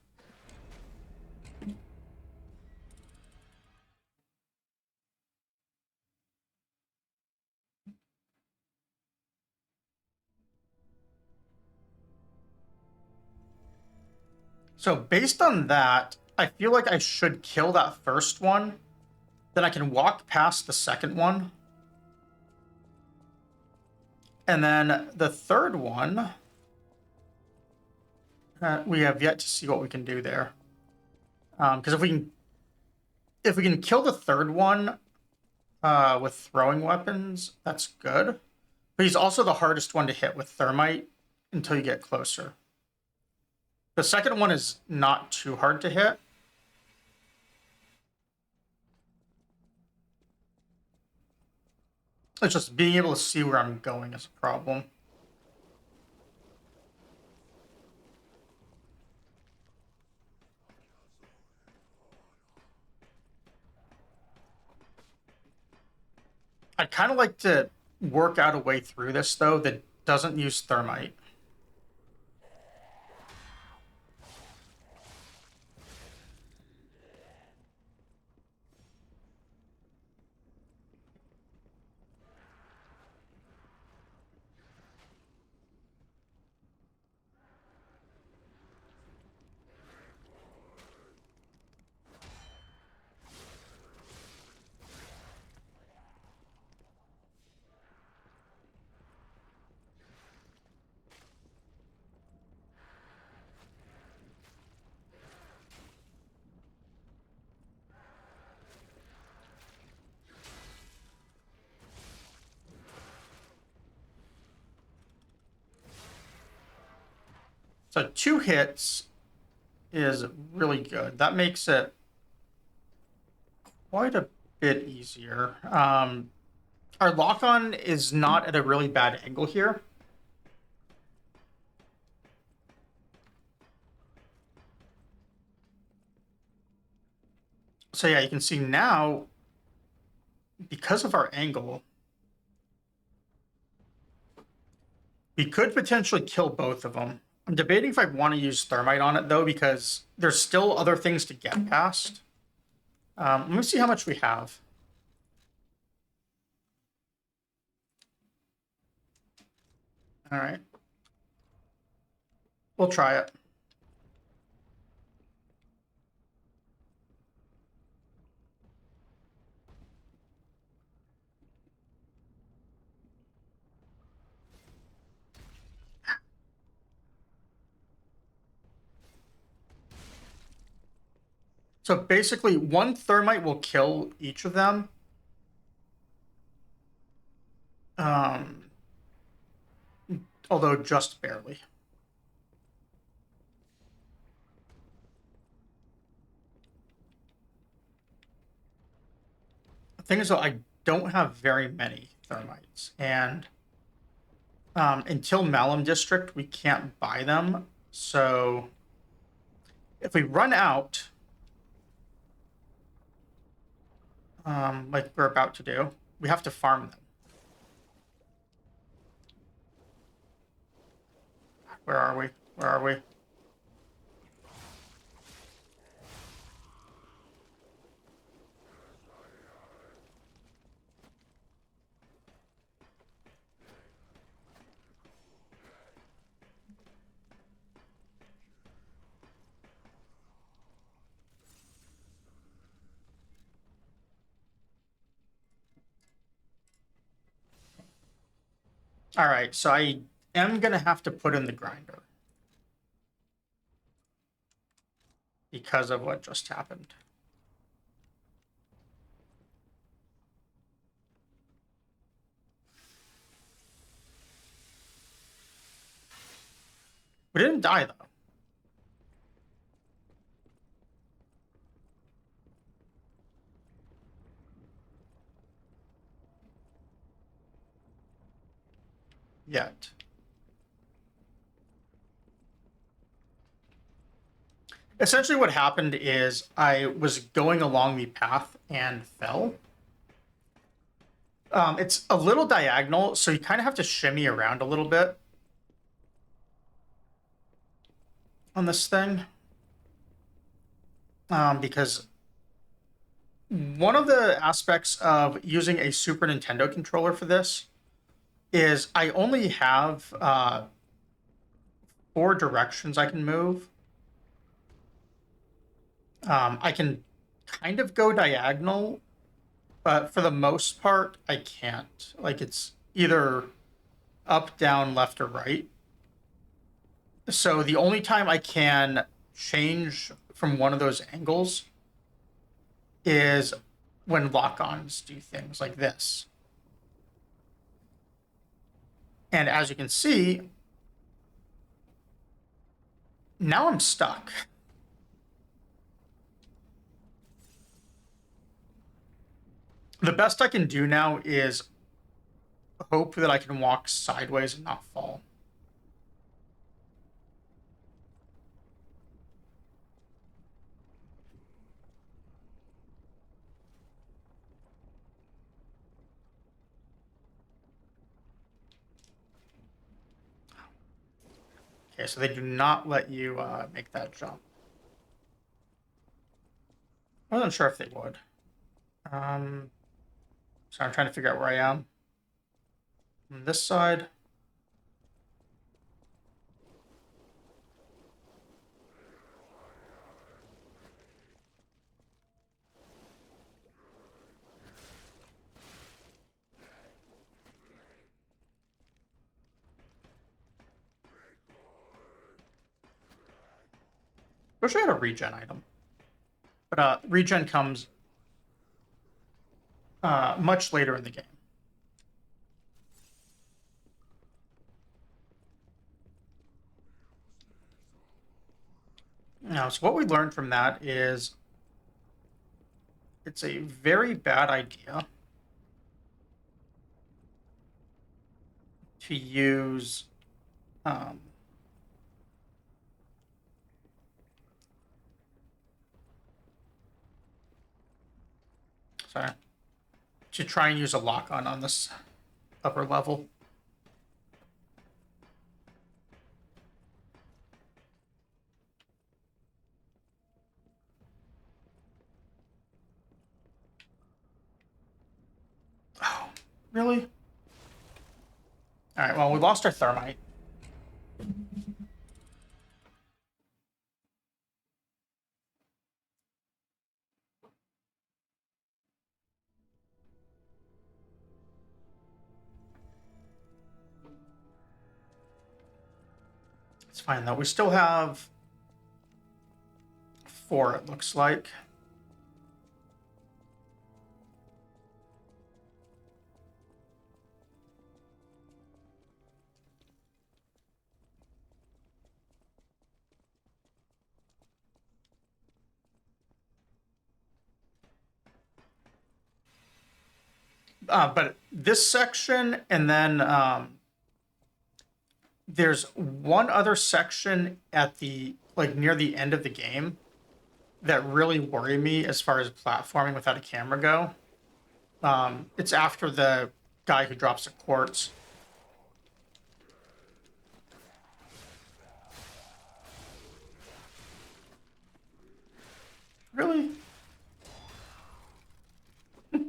So based on that, I feel like I should kill that first one. Then I can walk past the second one. And then the third one, we have yet to see what we can do there. Because if we can kill the third one with throwing weapons, that's good. But he's also the hardest one to hit with thermite until you get closer. The second one is not too hard to hit. It's just being able to see where I'm going is a problem. I'd kind of like to work out a way through this, though, that doesn't use thermite. So 2 hits is really good. That makes it quite a bit easier. Our lock-on is not at a really bad angle here. So yeah, you can see now, because of our angle, we could potentially kill both of them. I'm debating if I want to use thermite on it, though, because there's still other things to get past. Let me see how much we have. All right. We'll try it. So basically, one thermite will kill each of them. Although just barely. The thing is, though, I don't have very many thermites, and until Malum District, we can't buy them. So if we run out, like we're about to do, we have to farm them. Where are we? Where are we? All right, so I am gonna have to put in the grinder because of what just happened. We didn't die, though. Yet. Essentially what happened is I was going along the path and fell. It's a little diagonal, so you kind of have to shimmy around a little bit on this thing. Because one of the aspects of using a Super Nintendo controller for this is I only have 4 directions I can move. I can kind of go diagonal, but for the most part, I can't. Like, it's either up, down, left, or right. So the only time I can change from one of those angles is when lock-ons do things like this. And as you can see, now I'm stuck. The best I can do now is hope that I can walk sideways and not fall. Okay, so they do not let you make that jump. I wasn't sure if they would. So I'm trying to figure out where I am. On this side. Wish I had a regen item. But regen comes much later in the game. Now, so what we learned from that is it's a very bad idea to use sorry, to try and use a lock-on on this upper level. Oh, really? All right, well, we lost our thermite. It's fine though. We still have 4, it looks like. But this section, and then there's one other section at the like near the end of the game that really worry me as far as platforming without a camera go. It's after the guy who drops the quartz. Really? All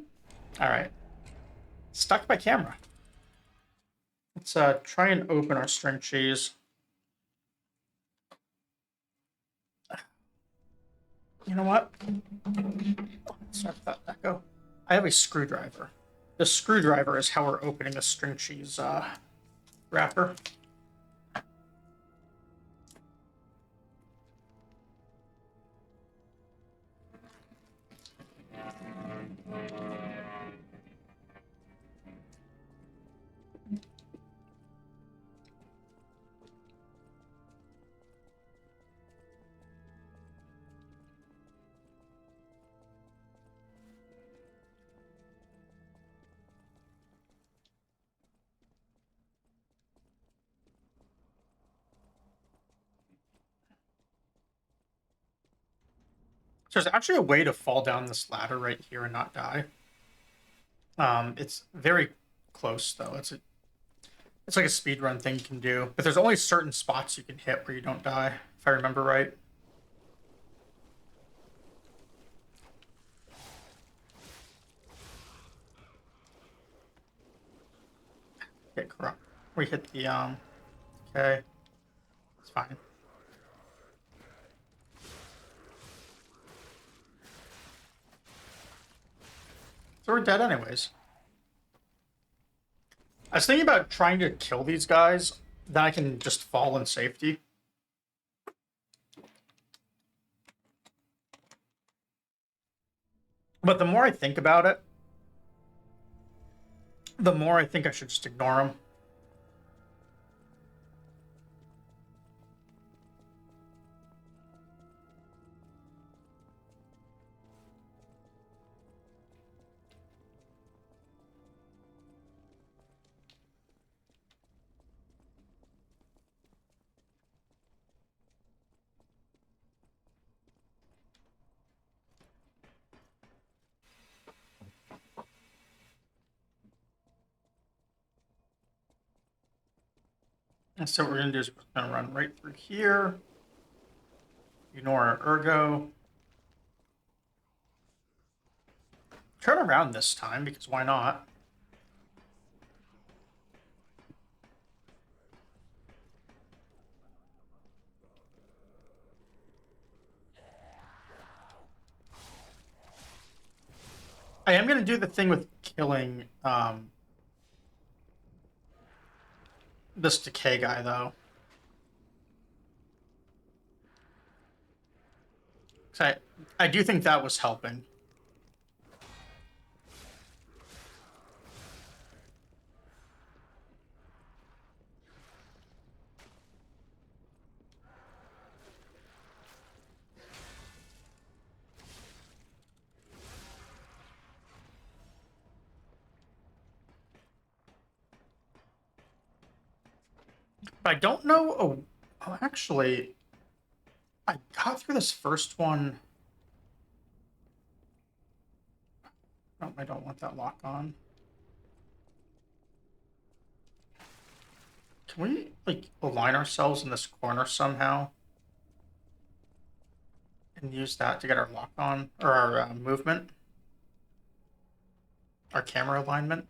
right. Stuck by camera. Let's try and open our string cheese. You know what? Sorry for that echo. I have a screwdriver. The screwdriver is how we're opening the string cheese wrapper. So there's actually a way to fall down this ladder right here and not die. It's very close though. It's like a speedrun thing you can do, but there's only certain spots you can hit where you don't die, if I remember right. Okay, corrupt. We hit the okay. It's fine. So we're dead anyways. I was thinking about trying to kill these guys, then I can just fall in safety. But the more I think about it, the more I think I should just ignore them. And so what we're going to do is we're going to run right through here. Ignore our ergo. Turn around this time, because why not? I am going to do the thing with killing this decay guy, though. I do think that was helping. But I don't know. Oh, actually, I got through this first one. Oh, I don't want that lock on. Can we, like, align ourselves in this corner somehow? And use that to get our lock on, or our movement? Our camera alignment?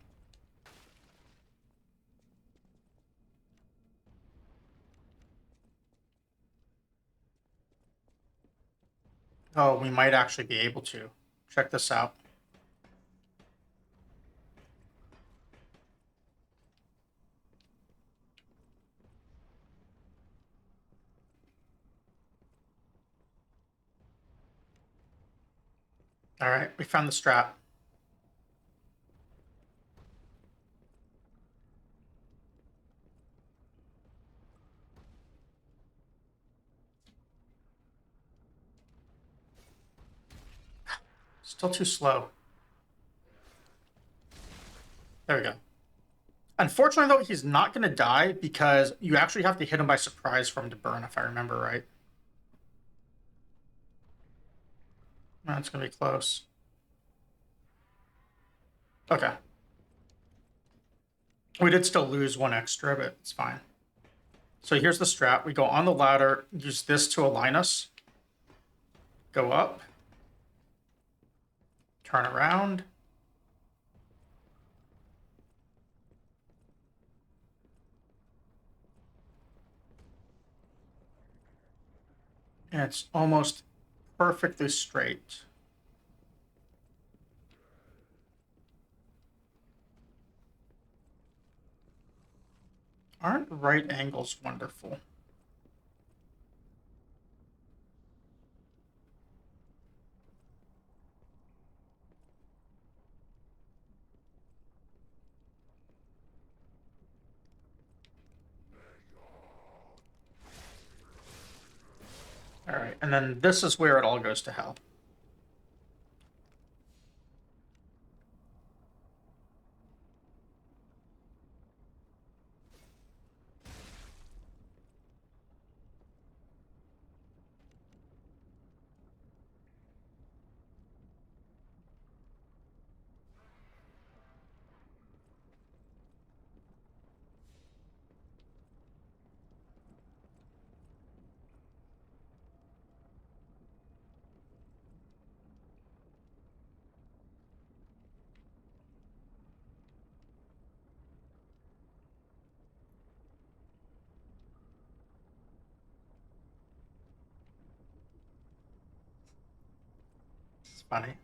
Oh, we might actually be able to. Check this out. All right, we found the strap. Still too slow. There we go. Unfortunately, though, he's not going to die because you actually have to hit him by surprise for him to burn, if I remember right. That's going to be close. Okay. We did still lose one extra, but it's fine. So here's the strat. We go on the ladder, use this to align us. Go up. Turn around. And it's almost perfectly straight. Aren't right angles wonderful? All right, and then this is where it all goes to hell. It's funny.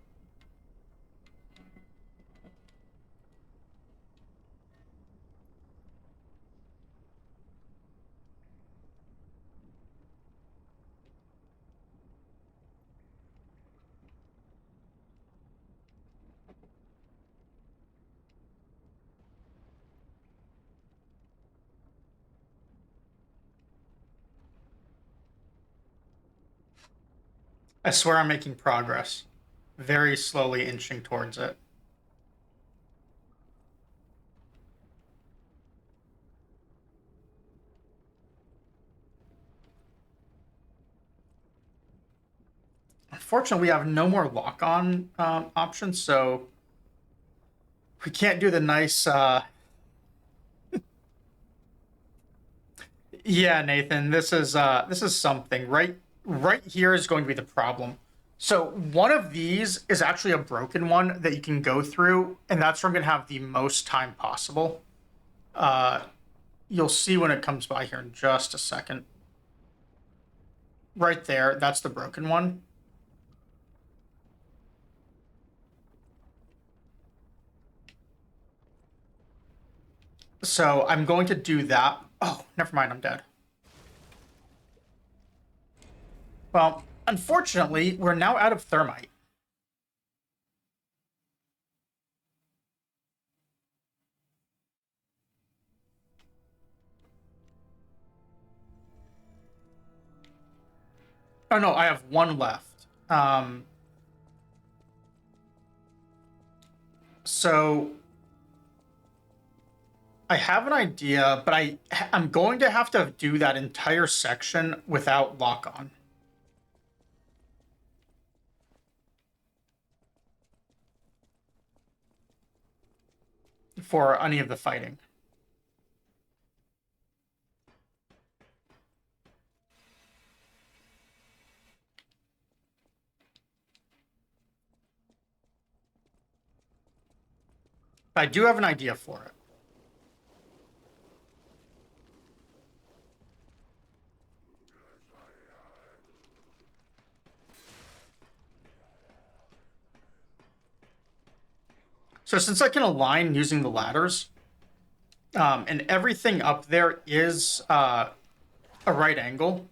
I swear I'm making progress. Very slowly inching towards it. Unfortunately, we have no more lock-on options, so we can't do the nice. Yeah, Nathan, this is something. Right here is going to be the problem. So one of these is actually a broken one that you can go through, and that's where I'm going to have the most time possible. You'll see when it comes by here in just a second. Right there, that's the broken one. So I'm going to do that. Oh, never mind, I'm dead. Well, unfortunately, we're now out of thermite. Oh no, I have one left. So I have an idea, but I'm going to have to do that entire section without lock on. For any of the fighting. But I do have an idea for it. So since I can align using the ladders, and everything up there is a right angle,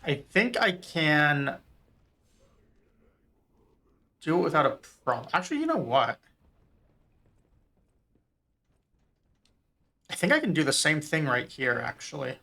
I think I can do it without a problem. Actually, you know what? I think I can do the same thing right here, actually.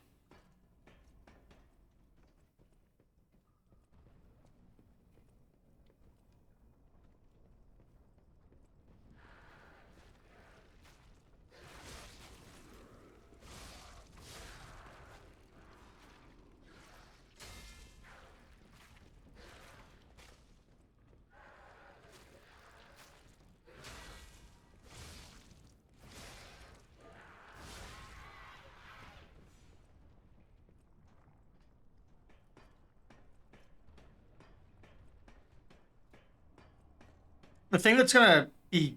The thing that's going to be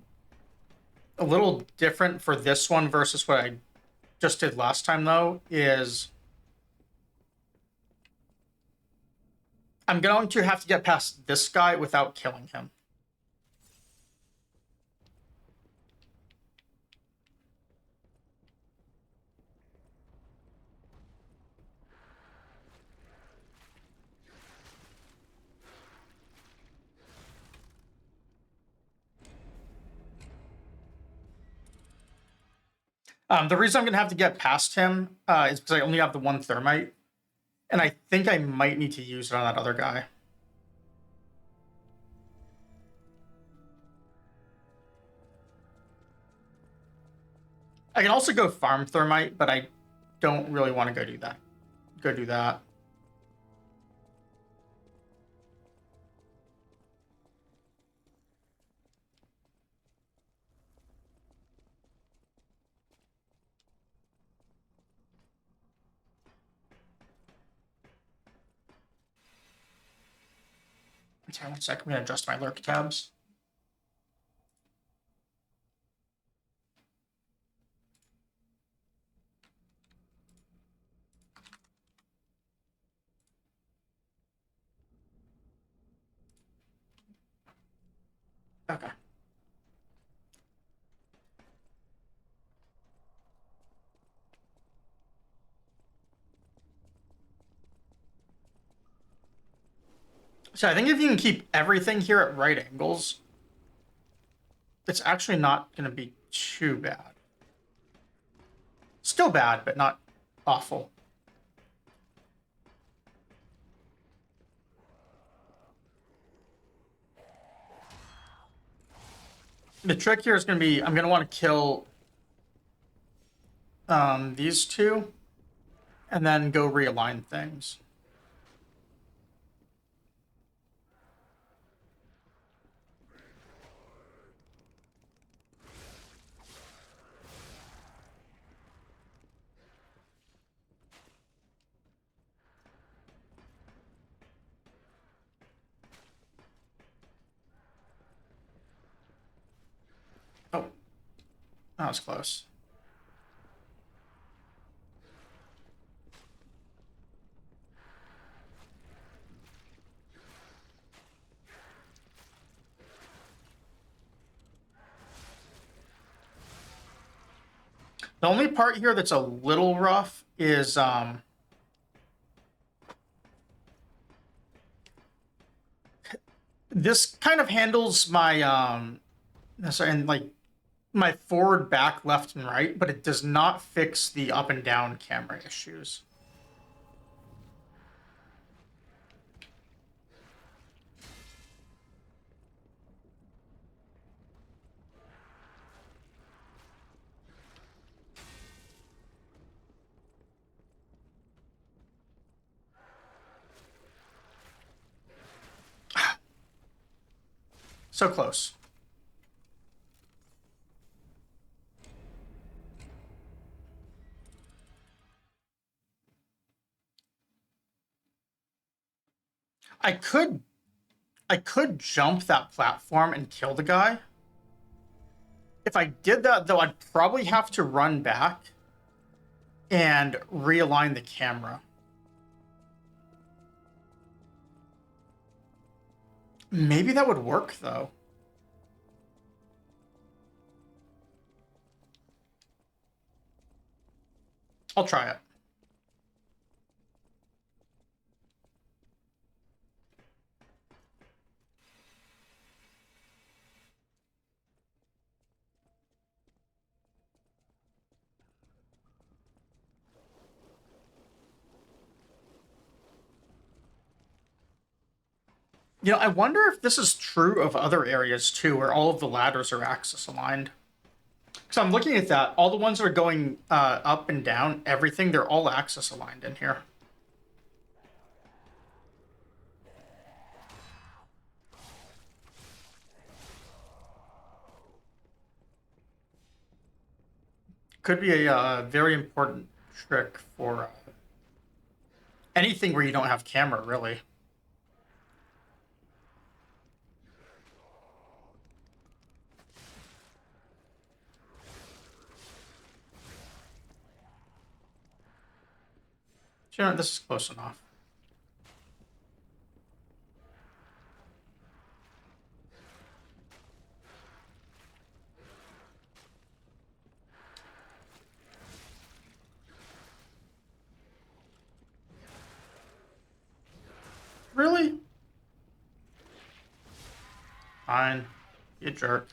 a little different for this one versus what I just did last time, though, is I'm going to have to get past this guy without killing him. The reason I'm going to have to get past him is because I only have the one thermite. And I think I might need to use it on that other guy. I can also go farm thermite, but I don't really want to go do that. Go do that. Sorry, 1 second. I'm going to adjust my lurk tabs. Okay. So I think if you can keep everything here at right angles, it's actually not going to be too bad. Still bad, but not awful. The trick here is going to be, I'm going to want to kill these two and then go realign things. Oh, that was close. The only part here that's a little rough is this kind of handles my sorry, and like my forward, back, left, and right, but it does not fix the up and down camera issues. So close. I could jump that platform and kill the guy. If I did that, though, I'd probably have to run back and realign the camera. Maybe that would work, though. I'll try it. You know, I wonder if this is true of other areas too, where all of the ladders are axis aligned. Because I'm looking at that, all the ones that are going up and down, everything, they're all axis aligned in here. Could be a very important trick for anything where you don't have camera, really. You know, this is close enough. Really? Fine. You jerk.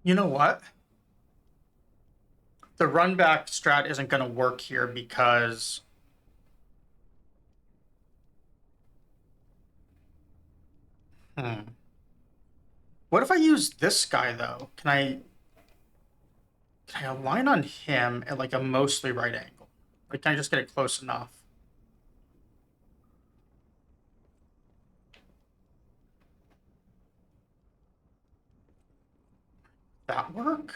You know what? The run back strat isn't going to work here because what if I use this guy though? Can I align on him at like a mostly right angle? Like, can I just get it close enough? That work?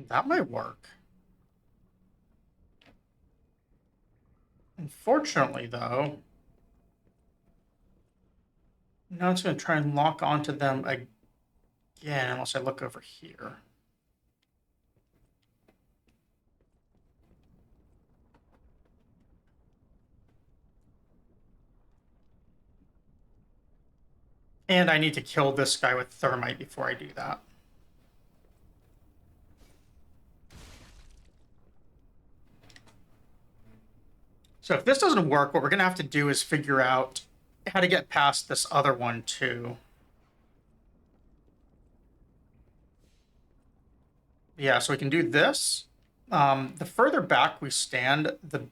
That might work. Unfortunately, though, now it's going to try and lock onto them again unless I look over here. And I need to kill this guy with thermite before I do that. So if this doesn't work, what we're going to have to do is figure out how to get past this other one too. Yeah, so we can do this. The further back we stand, the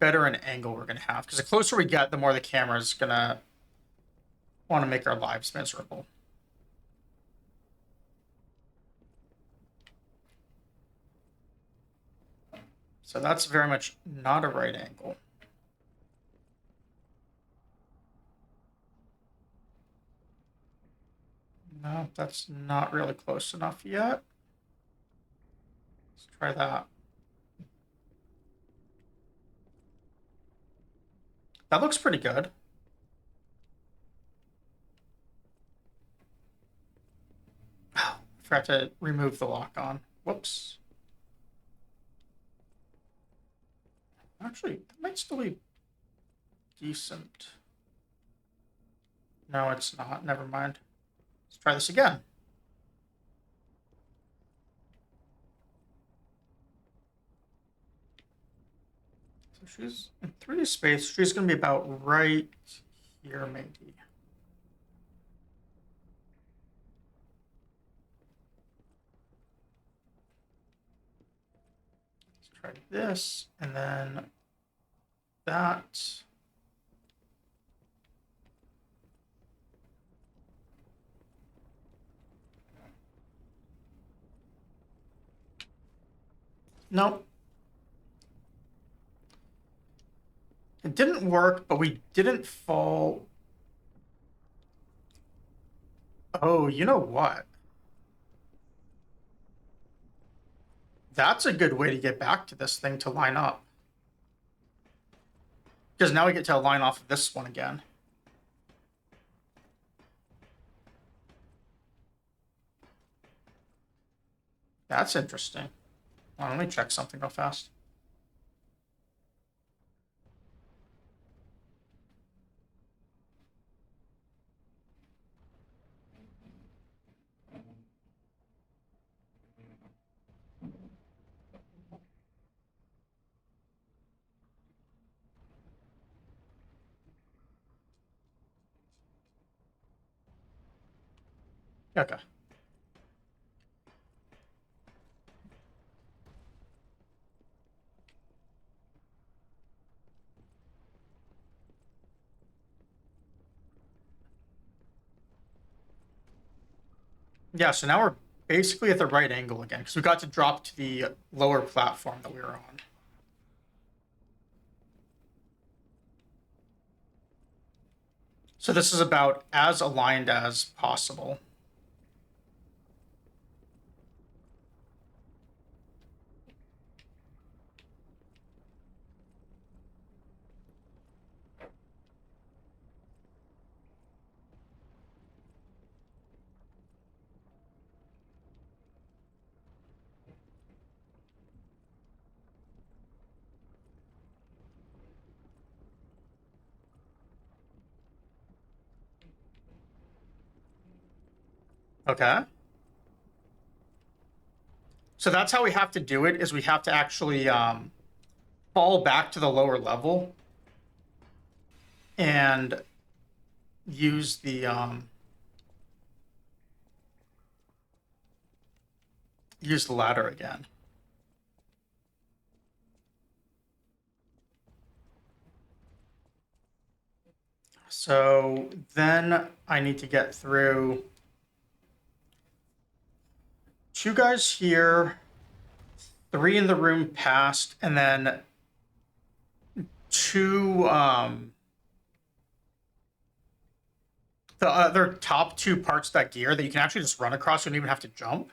better an angle we're going to have. Because the closer we get, the more the camera is going to want to make our lives miserable. So that's very much not a right angle. No, that's not really close enough yet. Let's try that. That looks pretty good. Oh, forgot to remove the lock on. Whoops. Actually, that might still be decent. No, it's not. Never mind. Let's try this again. So she's in 3D space. She's going to be about right here, maybe. Let's try this, and then that. Nope. It didn't work, but we didn't fall. Oh, you know what? That's a good way to get back to this thing to line up. Because now we get to line off of this one again. That's interesting. Well, let me check something real fast. Okay. Yeah, so now we're basically at the right angle again, because we got to drop to the lower platform that we were on. So this is about as aligned as possible. Okay. So that's how we have to do it, is we have to actually fall back to the lower level and use the ladder again. So then I need to get through 2 guys here, 3 in the room past, and then 2 the other top 2 parts of that gear that you can actually just run across. You don't even have to jump.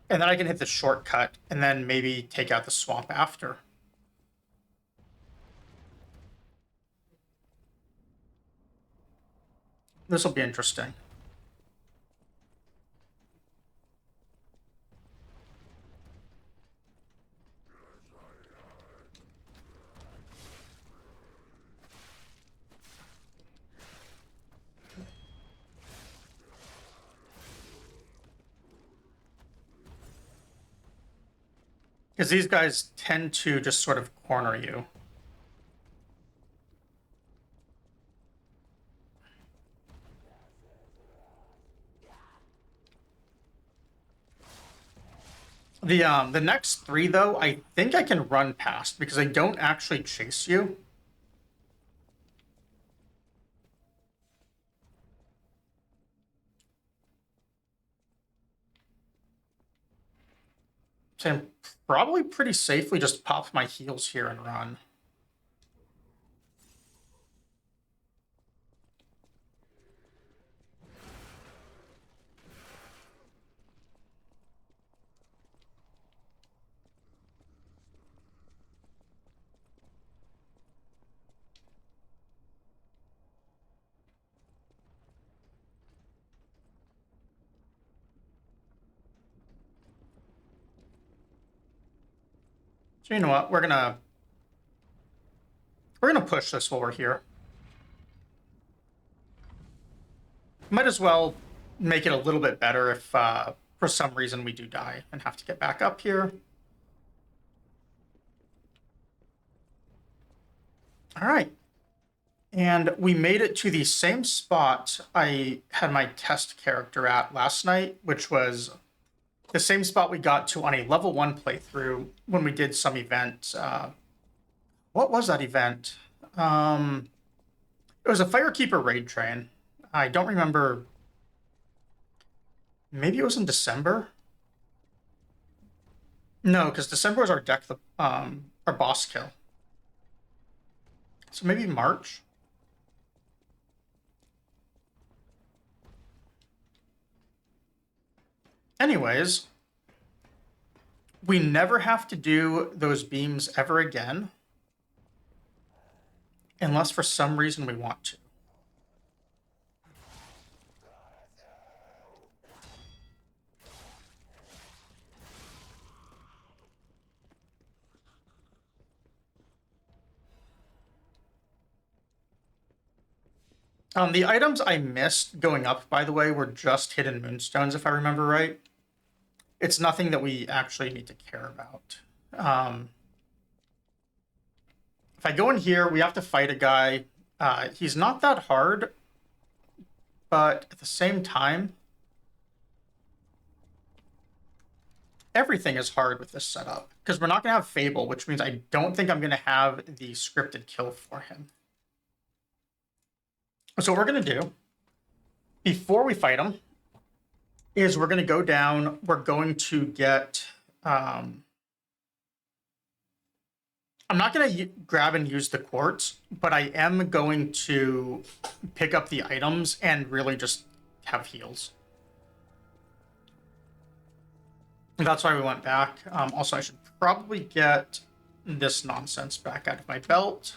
And then I can hit the shortcut and then maybe take out the swamp after. This will be interesting. Because these guys tend to just sort of corner you. The next 3 though, I think I can run past because they don't actually chase you. So I'm probably pretty safely just pop my heals here and run. So you know what? We're gonna push this while we're here. Might as well make it a little bit better if for some reason we do die and have to get back up here. All right. And we made it to the same spot I had my test character at last night, which was the same spot we got to on a level 1 playthrough when we did some event. What was that event? It was a Firekeeper raid train. I don't remember. Maybe it was in December. No, because December was our our boss kill. So maybe March. Anyways, we never have to do those beams ever again. Unless for some reason we want to. The items I missed going up, by the way, were just hidden moonstones, if I remember right. It's nothing that we actually need to care about. If I go in here, we have to fight a guy. He's not that hard, but at the same time, everything is hard with this setup because we're not going to have Fable, which means I don't think I'm going to have the scripted kill for him. So what we're going to do before we fight him is we're going to go down. We're going to get... I'm not going to grab and use the quartz, but I am going to pick up the items and really just have heals. And that's why we went back. Also, I should probably get this nonsense back out of my belt.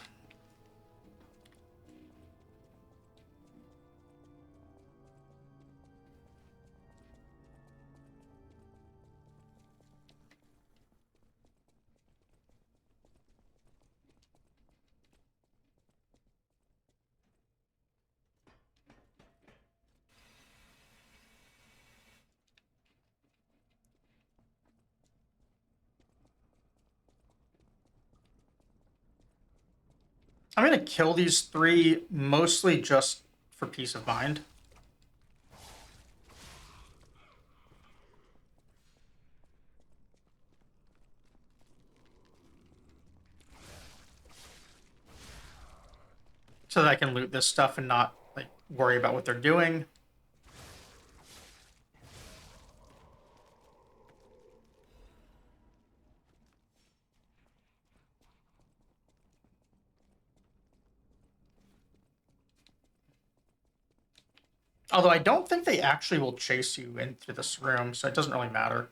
I'm going to kill these three mostly just for peace of mind. So that I can loot this stuff and not like worry about what they're doing. Although I don't think they actually will chase you into this room, so it doesn't really matter.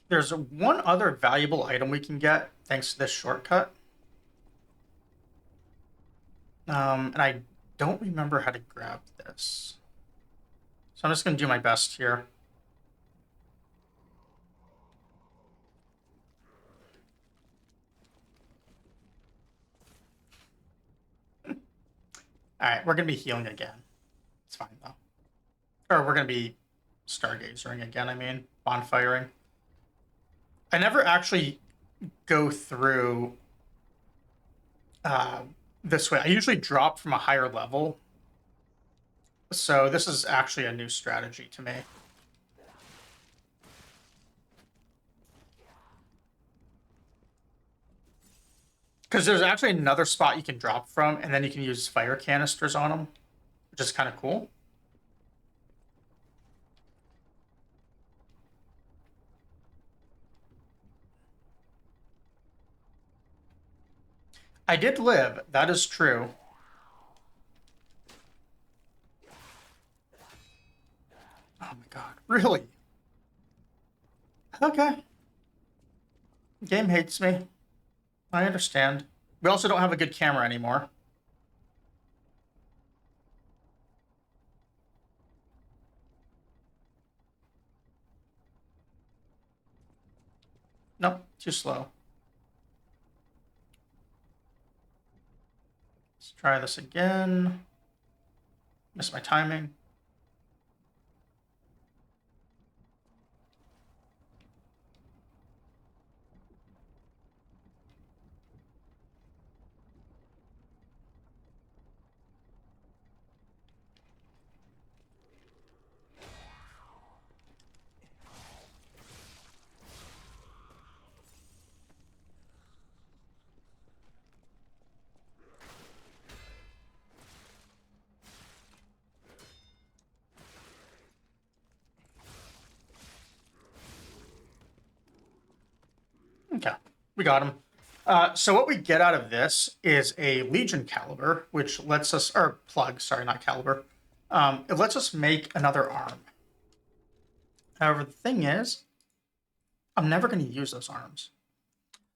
There's one other valuable item we can get thanks to this shortcut. And I don't remember how to grab this. So I'm just going to do my best here. Alright, we're going to be healing again. It's fine, though. Or we're going to be stargazering again, I mean. Bonfiring. I never actually go through this way. I usually drop from a higher level. So this is actually a new strategy to me. Because there's actually another spot you can drop from, and then you can use fire canisters on them, which is kind of cool. I did live, that is true. Oh my god, really? Okay. Game hates me. I understand. We also don't have a good camera anymore. Nope, too slow. Let's try this again. Miss my timing. We got him. So what we get out of this is a Legion caliber, which lets us, or plug, sorry, not caliber. It lets us make another arm. However, the thing is, I'm never going to use those arms.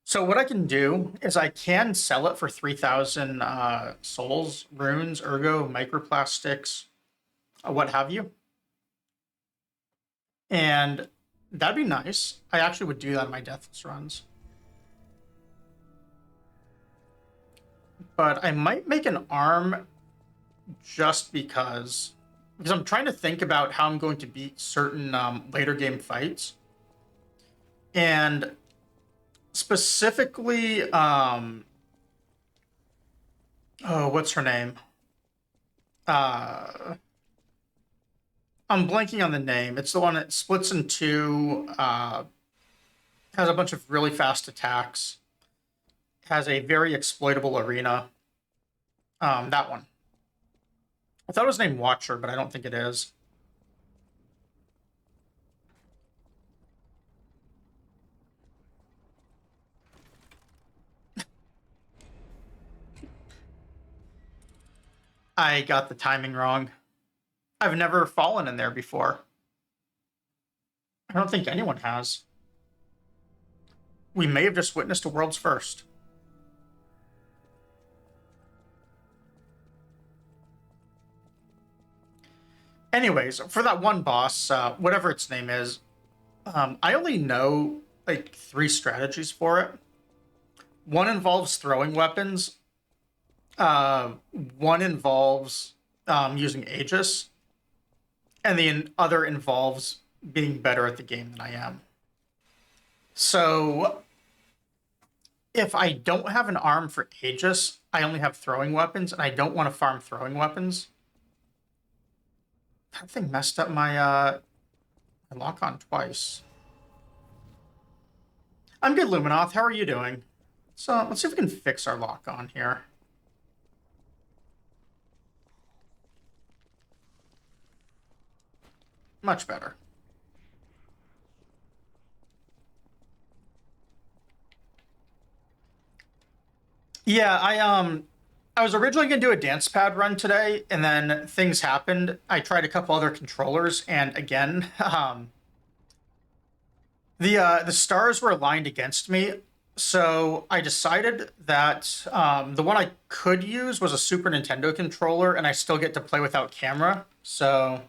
So what I can do is I can sell it for 3,000 souls, runes, ergo, microplastics, what have you. And that'd be nice. I actually would do that in my deathless runs. But I might make an arm just because I'm trying to think about how I'm going to beat certain later game fights. And specifically, oh, what's her name? I'm blanking on the name. It's the one that splits in two, has a bunch of really fast attacks, has a very exploitable arena. That one. I thought it was named Watcher, but I don't think it is. I got the timing wrong. I've never fallen in there before. I don't think anyone has. We may have just witnessed a world's first. Anyways, for that one boss, whatever its name is, I only know like 3 strategies for it. One involves throwing weapons. One involves using Aegis. And the other involves being better at the game than I am. So if I don't have an arm for Aegis, I only have throwing weapons, and I don't want to farm throwing weapons. That thing messed up my lock-on twice. I'm good, Luminoth. How are you doing? So let's see if we can fix our lock-on here. Much better. Yeah, I was originally gonna do a Dancepad run today, and then things happened. I tried a couple other controllers, and again, the stars were aligned against me. So I decided that the one I could use was a Super Nintendo controller, and I still get to play without camera. So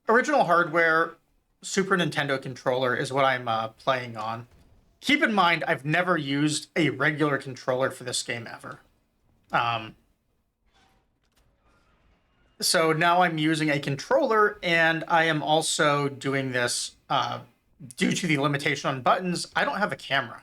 original hardware, Super Nintendo controller is what I'm playing on. Keep in mind, I've never used a regular controller for this game ever. So now I'm using a controller, and I am also doing this due to the limitation on buttons. I don't have a camera.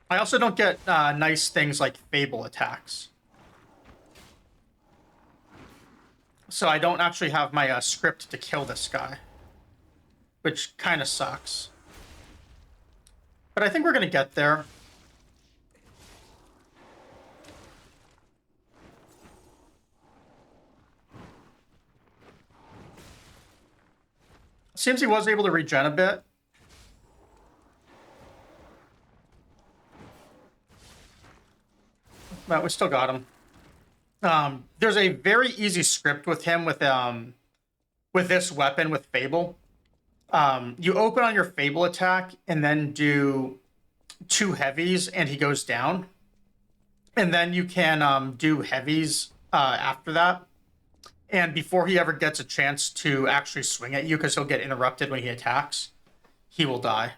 I also don't get nice things like Fable attacks. So I don't actually have my script to kill this guy, which kind of sucks. But I think we're going to get there. Seems he was able to regen a bit. But we still got him. There's a very easy script with him with this weapon with Fable. You open on your Fable attack and then do 2 heavies and he goes down. And then you can do heavies after that. And before he ever gets a chance to actually swing at you, because he'll get interrupted when he attacks, he will die.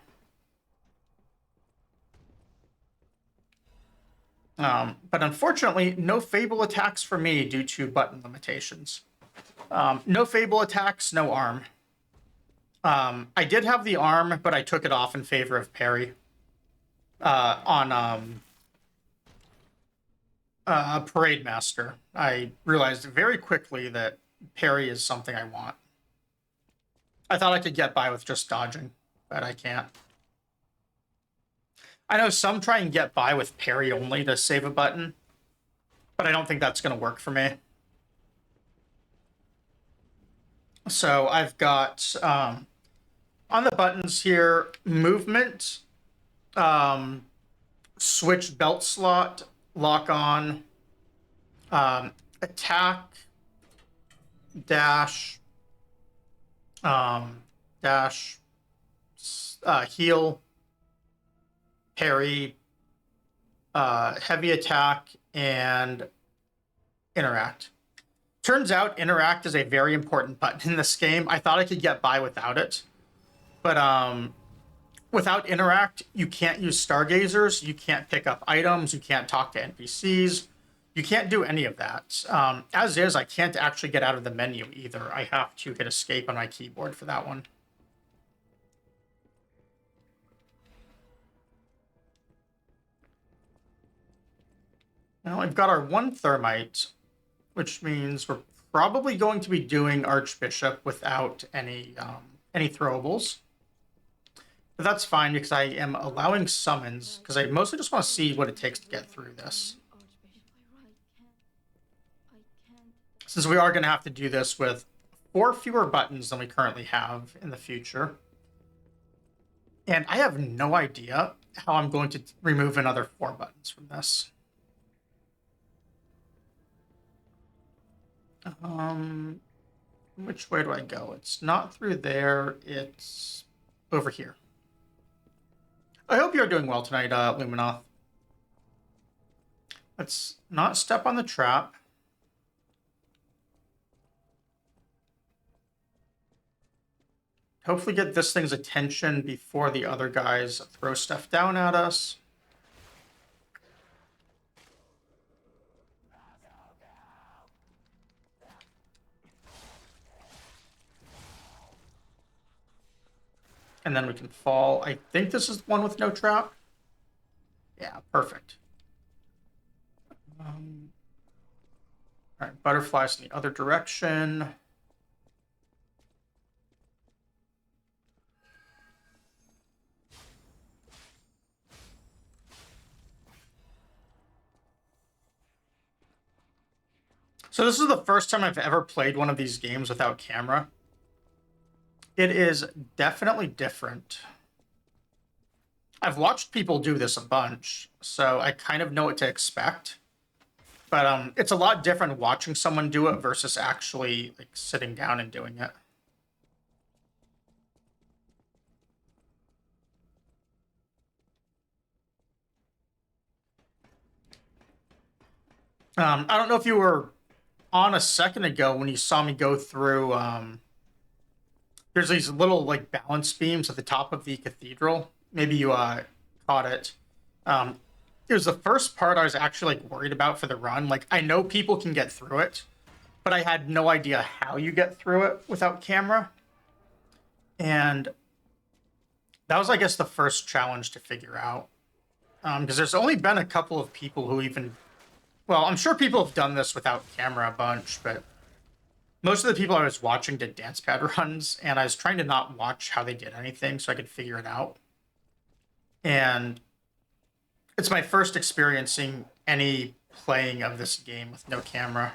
But unfortunately, no Fable attacks for me due to button limitations. No Fable attacks, no arm. I did have the arm, but I took it off in favor of parry. On Parade Master, I realized very quickly that parry is something I want. I thought I could get by with just dodging, but I can't. I know some try and get by with parry only to save a button, but I don't think that's going to work for me. So I've got on the buttons here, movement, switch belt slot, lock on, attack, dash, dash, heal, parry, heavy attack, and interact. Turns out interact is a very important button in this game. I thought I could get by without it, but without interact, you can't use stargazers, you can't pick up items, you can't talk to NPCs, you can't do any of that. As is, I can't actually get out of the menu either. I have to hit escape on my keyboard for that one. Now I've got our one thermite, which means we're probably going to be doing Archbishop without any throwables. But that's fine because I am allowing summons because I mostly just want to see what it takes to get through this. Since we are going to have to do this with 4 fewer buttons than we currently have in the future. And I have no idea how I'm going to remove another 4 buttons from this. Which way do I go? It's not through there, it's over here. I hope you're doing well tonight, Luminoth. Let's not step on the trap. Hopefully get this thing's attention before the other guys throw stuff down at us. And then we can fall. I think this is the one with no trap. Yeah, perfect. All right, butterflies in the other direction. So this is the first time I've ever played one of these games without camera. It is definitely different. I've watched people do this a bunch, so I kind of know what to expect. But it's a lot different watching someone do it versus actually like sitting down and doing it. I don't know if you were on a second ago when you saw me go through. There's these little like balance beams at the top of the cathedral. Maybe you caught it. It was the first part I was actually like worried about for the run. Like I know people can get through it, but I had no idea how you get through it without camera. And that was, I guess, the first challenge to figure out. Because there's only been a couple of people who even, well, I'm sure people have done this without camera a bunch, but most of the people I was watching did Dancepad runs, and I was trying to not watch how they did anything so I could figure it out. And it's my first experiencing any playing of this game with no camera.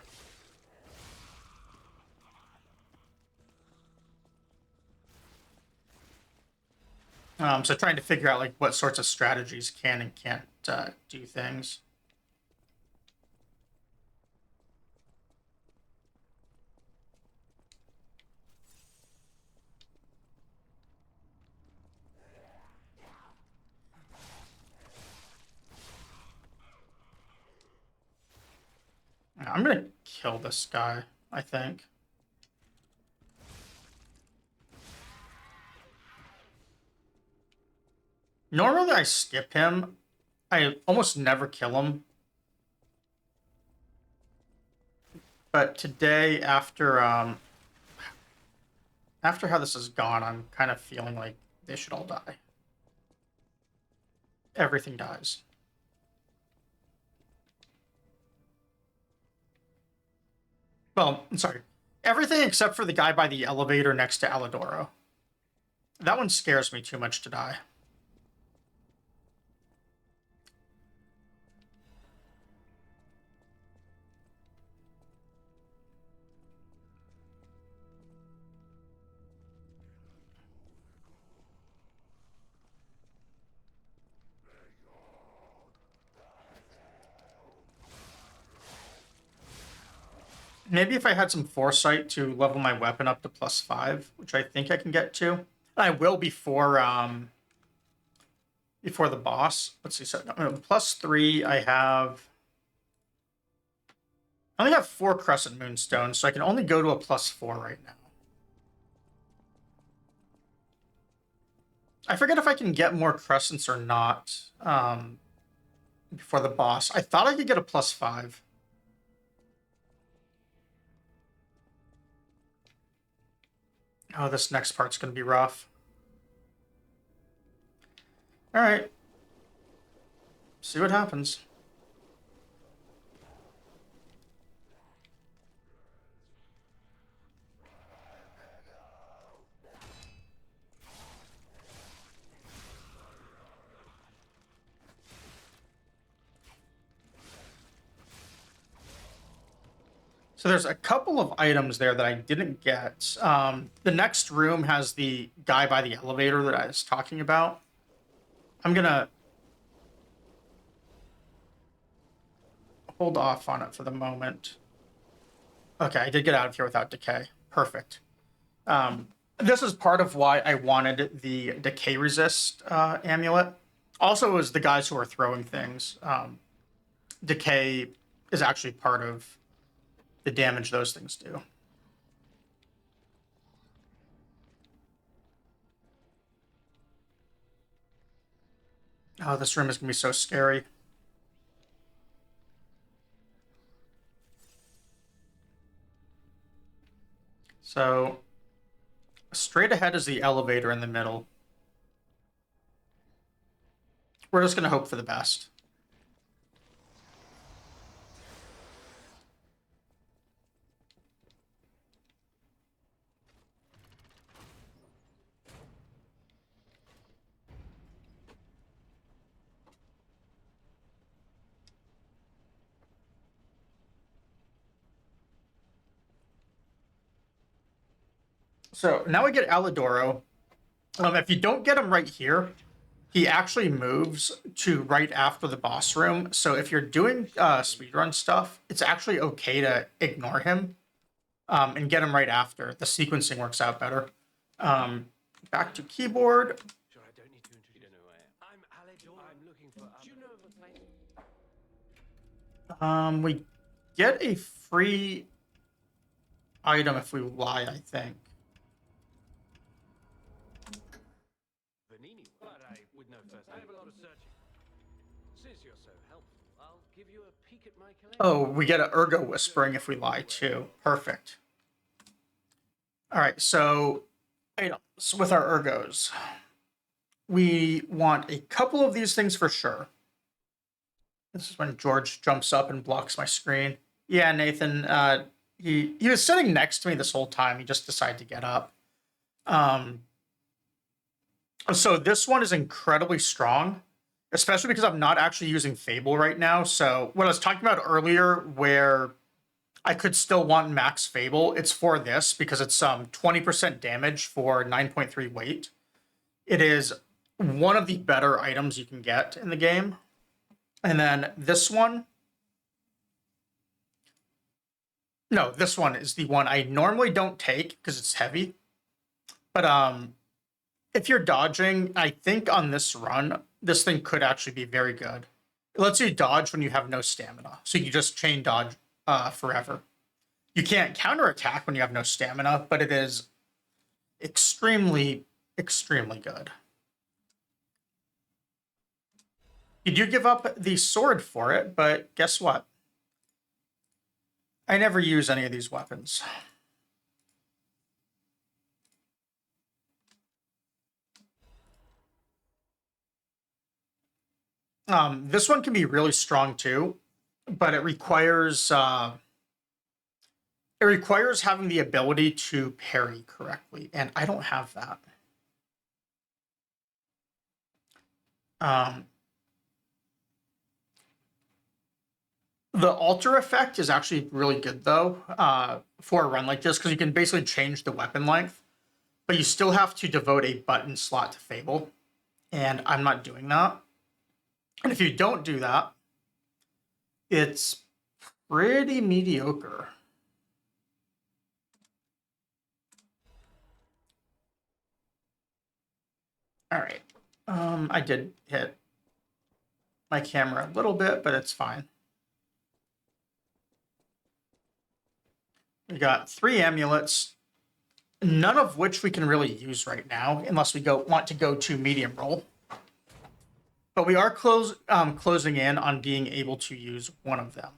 So trying to figure out like what sorts of strategies can and can't do things. I'm gonna kill this guy, I think. Normally I skip him. I almost never kill him. But today, after how this is gone, I'm kind of feeling like they should all die. Everything dies. Well, I'm sorry. Everything except for the guy by the elevator next to Alidoro. That one scares me too much to die. Maybe if I had some foresight to level my weapon up to +5, which I think I can get to. I will before the boss. Let's see. So +3, I only have 4 Crescent Moonstones, so I can only go to a +4 right now. I forget if I can get more Crescents or not before the boss. I thought I could get a +5. Oh, this next part's going to be rough. All right. See what happens. So there's a couple of items there that I didn't get. The next room has the guy by the elevator that I was talking about. I'm going to hold off on it for the moment. Okay, I did get out of here without decay. Perfect. This is part of why I wanted the decay resist amulet. Also, it was the guys who are throwing things. Decay is actually part of the damage those things do. Oh, this room is going to be so scary. So, straight ahead is the elevator in the middle. We're just going to hope for the best. So now we get Alidoro. If you don't get him right here, he actually moves to right after the boss room. So if you're doing speedrun stuff, it's actually okay to ignore him and get him right after. The sequencing works out better. Back to keyboard. Sure, I don't need to introduce. You don't know who I am. I'm Alidor. I'm looking for. Do you know of a place? We get a free item if we lie, I think. Vanini. But I would know first. I have a lot of searching. Since you're so helpful, I'll give you a peek at my collection. Oh, we get an ergo whispering if we lie too. Perfect. All right, so items with our ergos. We want a couple of these things for sure. This is when George jumps up and blocks my screen. Yeah, Nathan, he was sitting next to me this whole time. He just decided to get up. So this one is incredibly strong, especially because I'm not actually using Fable right now. So what I was talking about earlier, where I could still want max Fable, it's for this because it's 20% damage for 9.3 weight. It is one of the better items you can get in the game. And then this one. No, this one is the one I normally don't take because it's heavy. But if you're dodging, I think on this run, this thing could actually be very good. It lets you dodge when you have no stamina. So you just chain dodge forever. You can't counterattack when you have no stamina, but it is extremely, extremely good. You do give up the sword for it, but guess what? I never use any of these weapons. This one can be really strong too, but it requires having the ability to parry correctly, and I don't have that. The alter effect is actually really good though for a run like this because you can basically change the weapon length, but you still have to devote a button slot to Fable, and I'm not doing that. And if you don't do that, it's pretty mediocre. All right. I did hit my camera a little bit, but it's fine. We got 3 amulets, none of which we can really use right now, unless we want to go to medium roll. But we are closing in on being able to use one of them.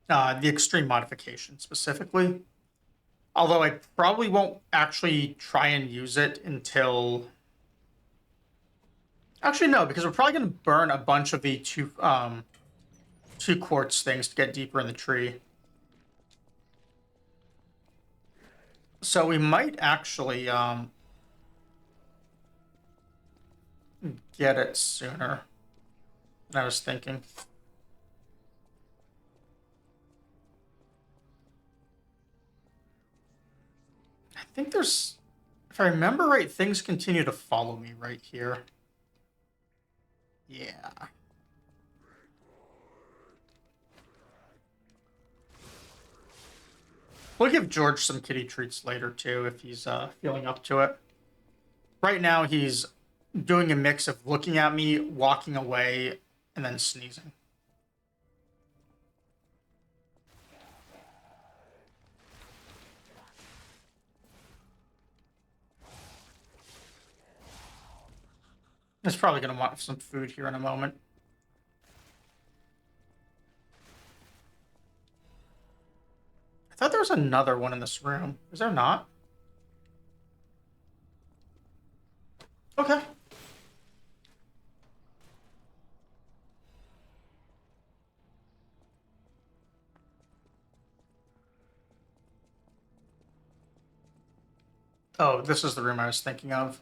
The extreme modification specifically. Although I probably won't actually try and use it until... Actually, no, because we're probably going to burn a bunch of the 2 quartz things to get deeper in the tree. So we might actually get it sooner than I was thinking. I think there's, if I remember right, things continue to follow me right here. Yeah. We'll give George some kitty treats later, too, if he's feeling up to it. Right now, he's doing a mix of looking at me, walking away, and then sneezing. He's probably going to want some food here in a moment. I thought there was another one in this room. Is there not? Okay. Oh, this is the room I was thinking of.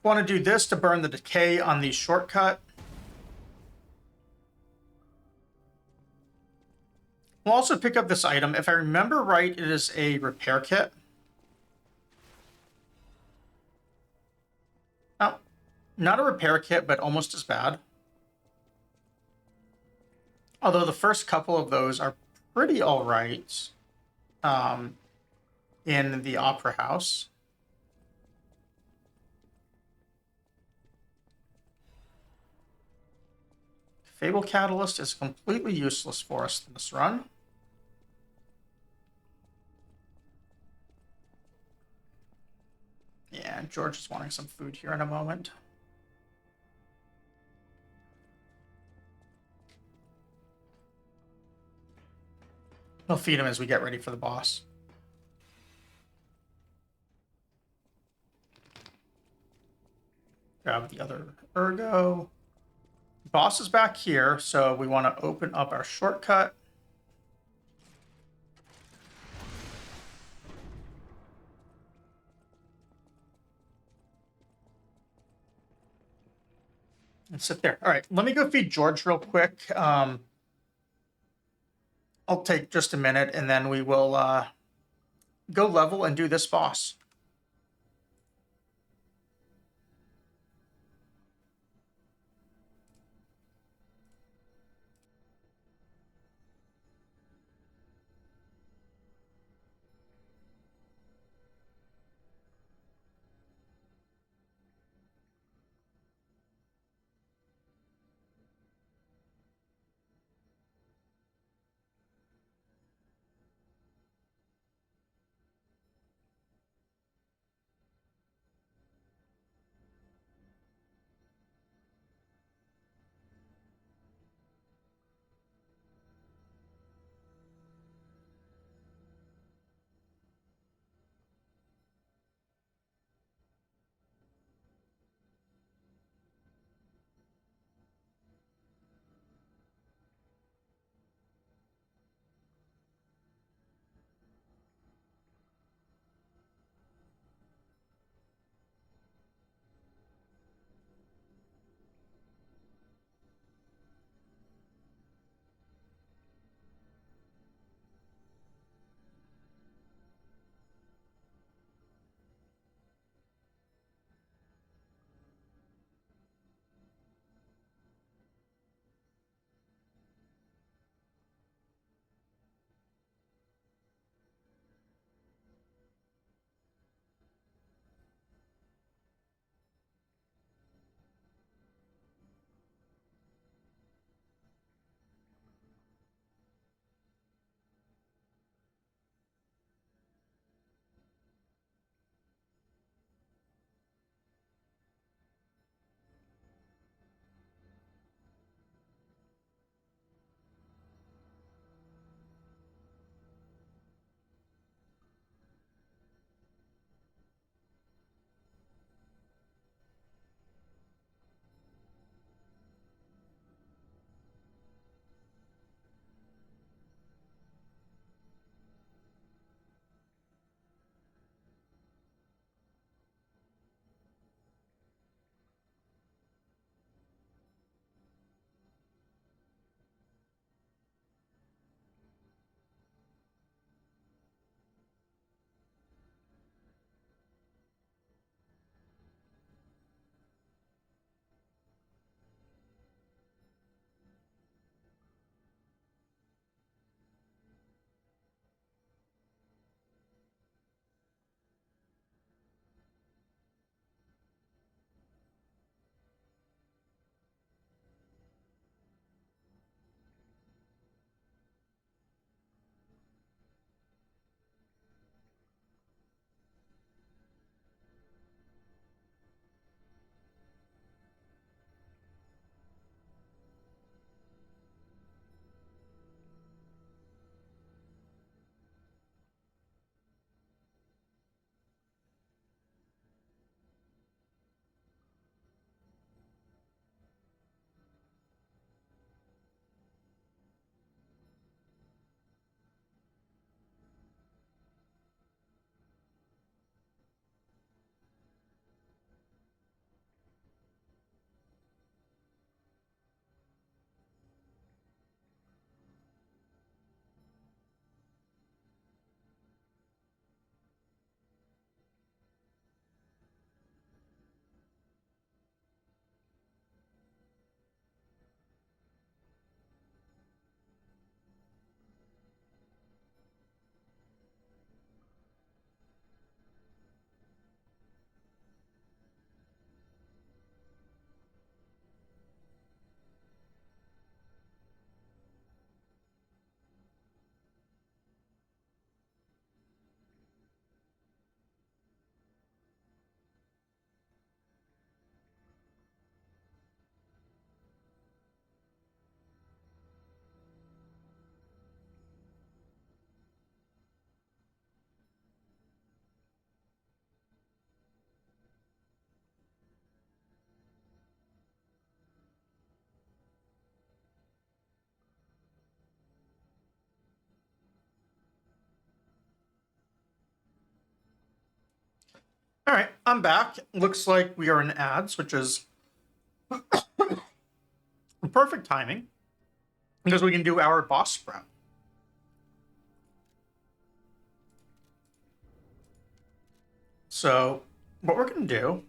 Want to do this to burn the decay on the shortcut. We'll also pick up this item. If I remember right, it is a repair kit. Oh, not a repair kit, but almost as bad. Although the first couple of those are pretty all right in the Opera House. Fable Catalyst is completely useless for us in this run. Yeah, George is wanting some food here in a moment. We'll feed him as we get ready for the boss. Grab the other ergo. Boss is back here, so we want to open up our shortcut. And sit there. All right, let me go feed George real quick. I'll take just a minute, and then we will go level and do this boss. All right, I'm back. Looks like we are in ads, which is perfect timing because we can do our boss prep. So what we're going to do,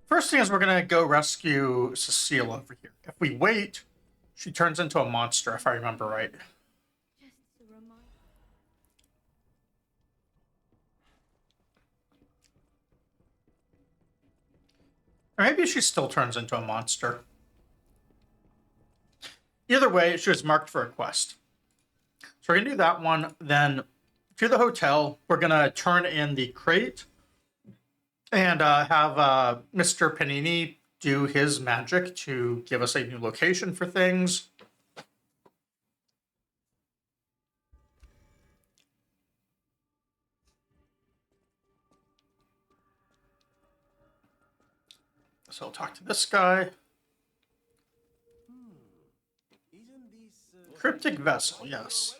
first thing is we're going to go rescue Cecile over here. If we wait, she turns into a monster, if I remember right. Just a reminder. Or maybe she still turns into a monster. Either way, she was marked for a quest. So we're going to do that one. Then to the hotel, we're going to turn in the crate and have Mr. Panini do his magic to give us a new location for things. So I'll talk to this guy. Cryptic vessel, yes.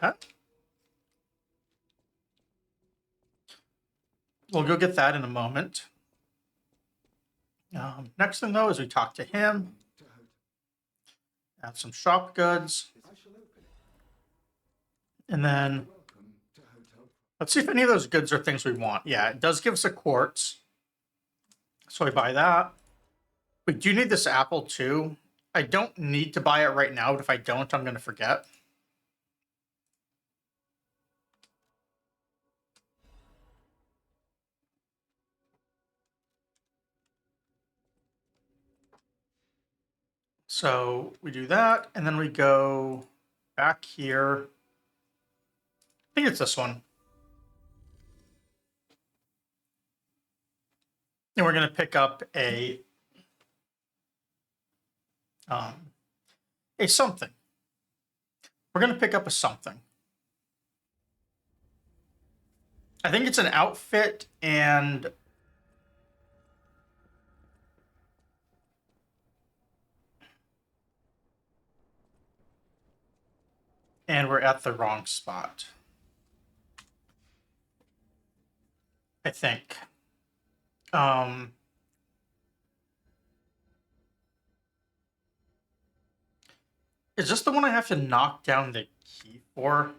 Okay. We'll go get that in a moment. Next thing, though, is we talk to him. Add some shop goods. And then let's see if any of those goods are things we want. Yeah, it does give us a quartz. So we buy that. We do need this apple, too. I don't need to buy it right now, but if I don't, I'm going to forget. So we do that, and then we go back here. I think it's this one. And we're going to pick up a something. We're going to pick up a something. I think it's an outfit and we're at the wrong spot. I think. Is this the one I have to knock down the key for?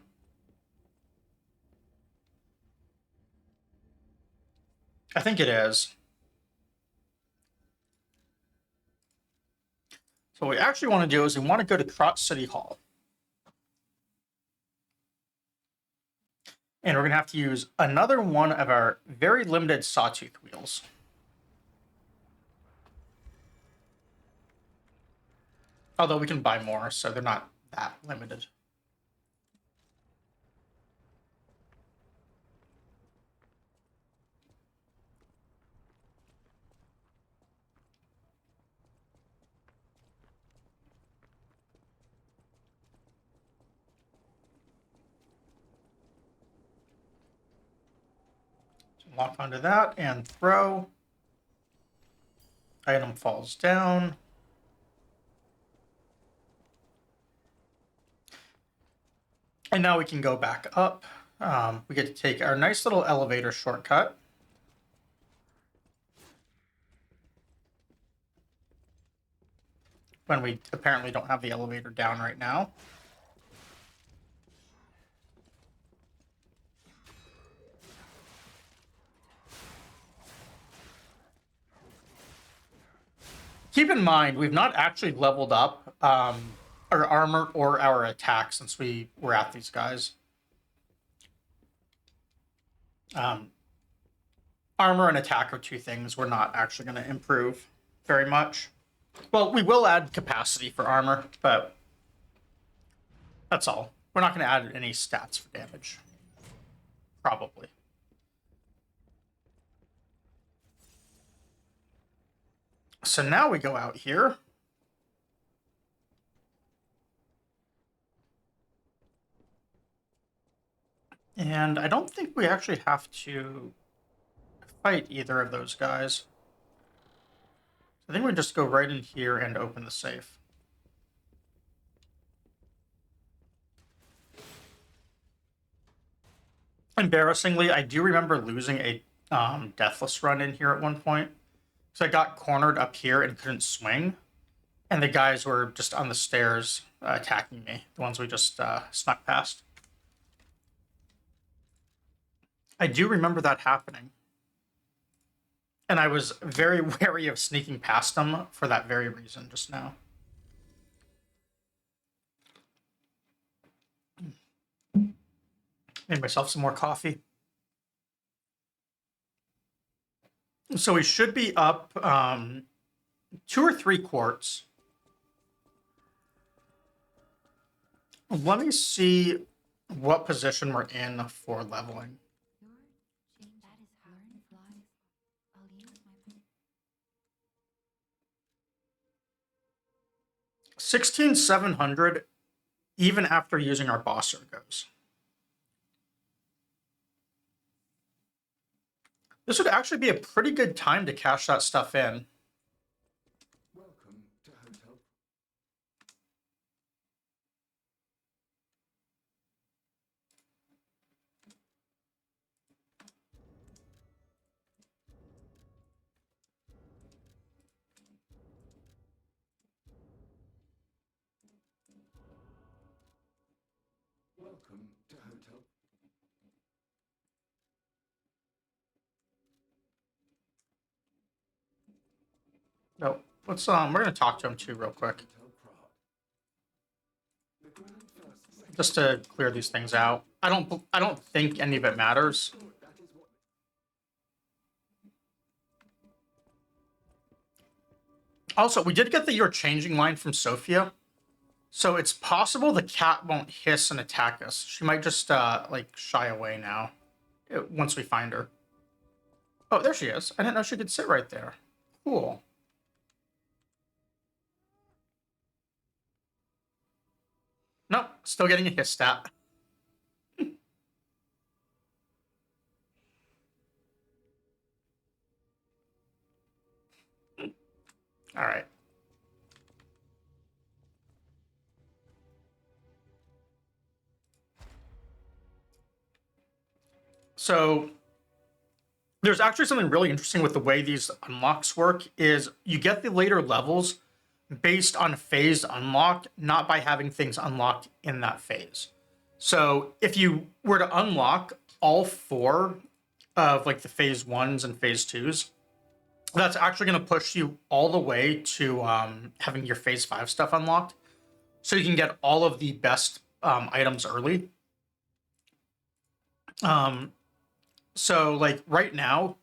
I think it is. So what we actually want to do is we want to go to Trot City Hall. And we're going to have to use another one of our very limited sawtooth wheels. Although we can buy more, so they're not that limited. So lock onto that and throw. Item falls down. And now we can go back up. We get to take our nice little elevator shortcut. When we apparently don't have the elevator down right now. Keep in mind, we've not actually leveled up our armor or our attack since we were at these guys. Armor and attack are two things we're not actually going to improve very much. Well, we will add capacity for armor, but that's all. We're not going to add any stats for damage. Probably. So now we go out here. And I don't think we actually have to fight either of those guys. I think we just go right in here and open the safe. Embarrassingly, I do remember losing a deathless run in here at one point. So I got cornered up here and couldn't swing. And the guys were just on the stairs attacking me. The ones we just snuck past. I do remember that happening. And I was very wary of sneaking past them for that very reason just now. Made myself some more coffee. So we should be up 2 or 3 quarts. Let me see what position we're in for leveling. Your change that is learn flies. I'll use my 16,700 even after using our boss ergos. This would actually be a pretty good time to cash that stuff in. Welcome to Hotel. Welcome to Hotel. No, let's we're gonna talk to him too real quick, Hotel Prague. The Grand First Second. just to clear these things out. I don't think any of it matters. That is what. Also, we did get the "you're changing" line from Sophia, so it's possible the cat won't hiss and attack us. She might just like shy away now once we find her. Oh, there she is. I didn't know she could sit right there. Cool. Nope, still getting a hiss stat. All right. So there's actually something really interesting with the way these unlocks work is you get the later levels based on phased unlock, not by having things unlocked in that phase. So if you were to unlock all 4 of like the phase 1s and phase 2s, that's actually going to push you all the way to having your phase 5 stuff unlocked. So you can get all of the best items early. So like right now,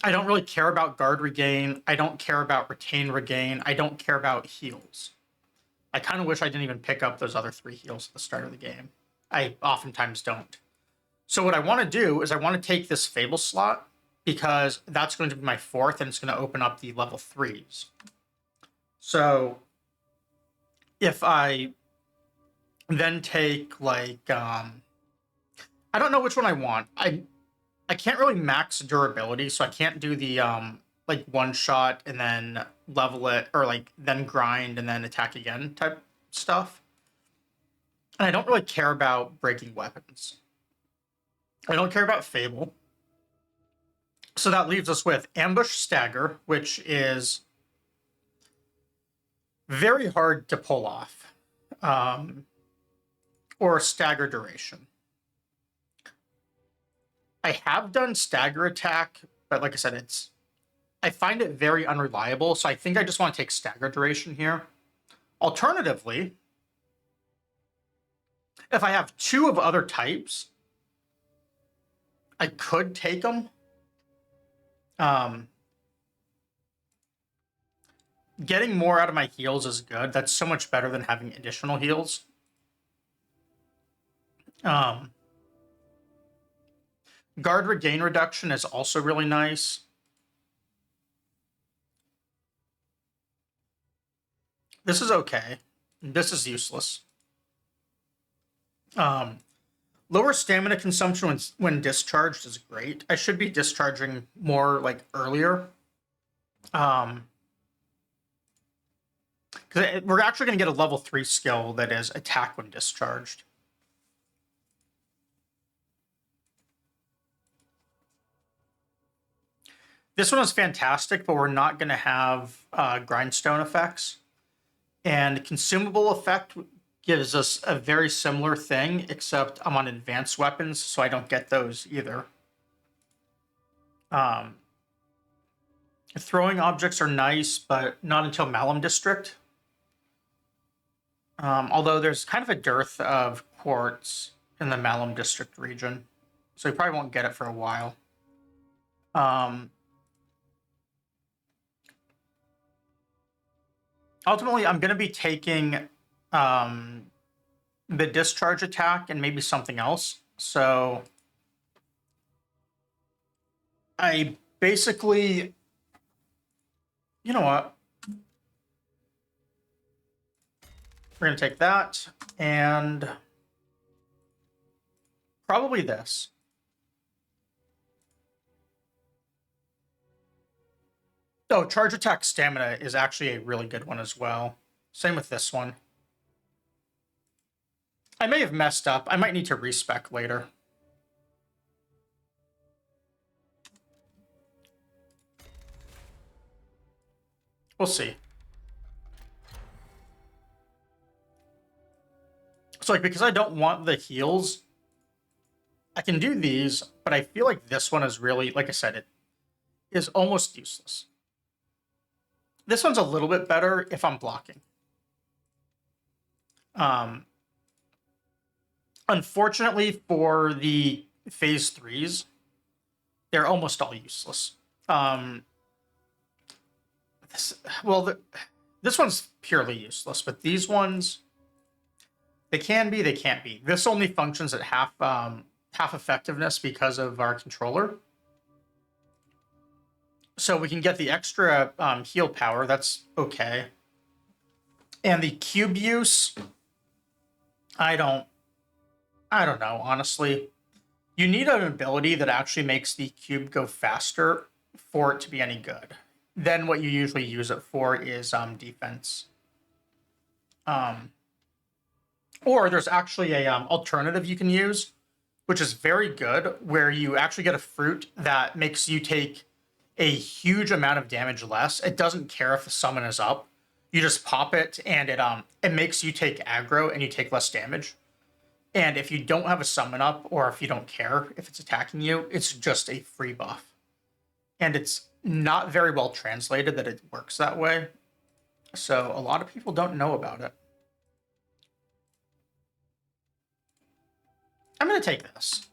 I don't really care about guard regain. I don't care about retain regain. I don't care about heals. I kind of wish I didn't even pick up those other 3 heals at the start of the game. I oftentimes don't. So what I want to do is I want to take this Fable slot because that's going to be my 4th and it's going to open up the level 3s. So if I then take like, I don't know which one I want. I can't really max durability, so I can't do the like one shot and then level it, or like then grind and then attack again type stuff. And I don't really care about breaking weapons. I don't care about Fable. So that leaves us with Ambush Stagger, which is very hard to pull off, or Stagger Duration. I have done Stagger Attack, but like I said, I find it very unreliable, so I think I just want to take Stagger Duration here. Alternatively, if I have 2 of other types, I could take them. Getting more out of my heals is good. That's so much better than having additional heals. Guard regain reduction is also really nice. This is okay. This is useless. Lower stamina consumption when discharged is great. I should be discharging more like earlier. Because we're actually going to get a level 3 skill that is attack when discharged. This one is fantastic, but we're not going to have grindstone effects. And consumable effect gives us a very similar thing, except I'm on advanced weapons, so I don't get those either. Throwing objects are nice, but not until Malum District. Although there's kind of a dearth of quartz in the Malum District region, so you probably won't get it for a while. Ultimately, I'm going to be taking the discharge attack and maybe something else. So I basically, you know what? We're going to take that and probably this. Oh, charge attack stamina is actually a really good one as well. Same with this one. I may have messed up. I might need to respec later. We'll see. So, like, because I don't want the heals, I can do these, but I feel like this one is really, like I said, it is almost useless. This one's a little bit better if I'm blocking. Unfortunately for the phase 3s, they're almost all useless. This one's purely useless, but these ones, they can be, they can't be. This only functions at half effectiveness because of our controller. So we can get the extra heal power. That's okay. And the cube use, I don't know, honestly. You need an ability that actually makes the cube go faster for it to be any good. Then what you usually use it for is defense. Or there's actually a alternative you can use, which is very good, where you actually get a fruit that makes you take a huge amount of damage less. It doesn't care if the summon is up. You just pop it, and it makes you take aggro, and you take less damage. And if you don't have a summon up, or if you don't care if it's attacking you, it's just a free buff. And it's not very well translated that it works that way. So a lot of people don't know about it. I'm going to take this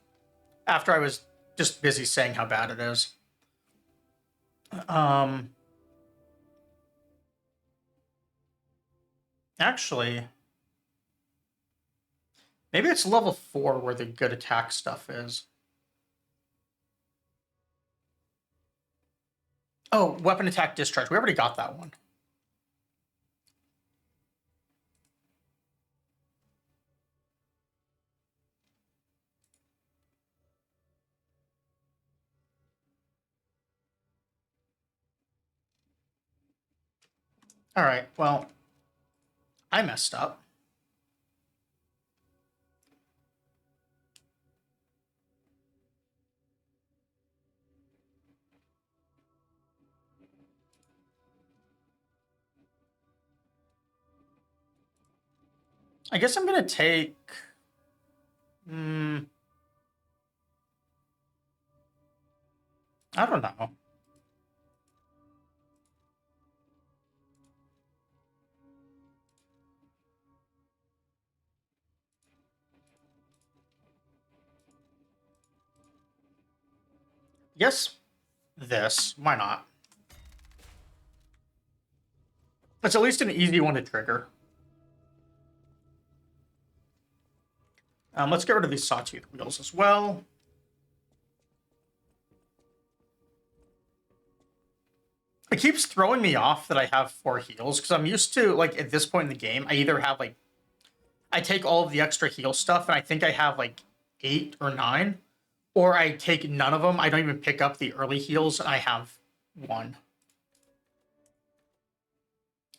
after I was just busy saying how bad it is. Actually, maybe it's level 4 where the good attack stuff is. Oh, weapon attack discharge. We already got that one. All right, well, I messed up. I guess I'm going to take... I don't know. Yes, this. Why not? It's at least an easy one to trigger. Let's get rid of these sawtooth wheels as well. It keeps throwing me off that I have 4 heals, because I'm used to, like, at this point in the game, I either have, like, I take all of the extra heal stuff, and I think I have, like, 8 or 9, or I take none of them. I don't even pick up the early heals, and I have 1.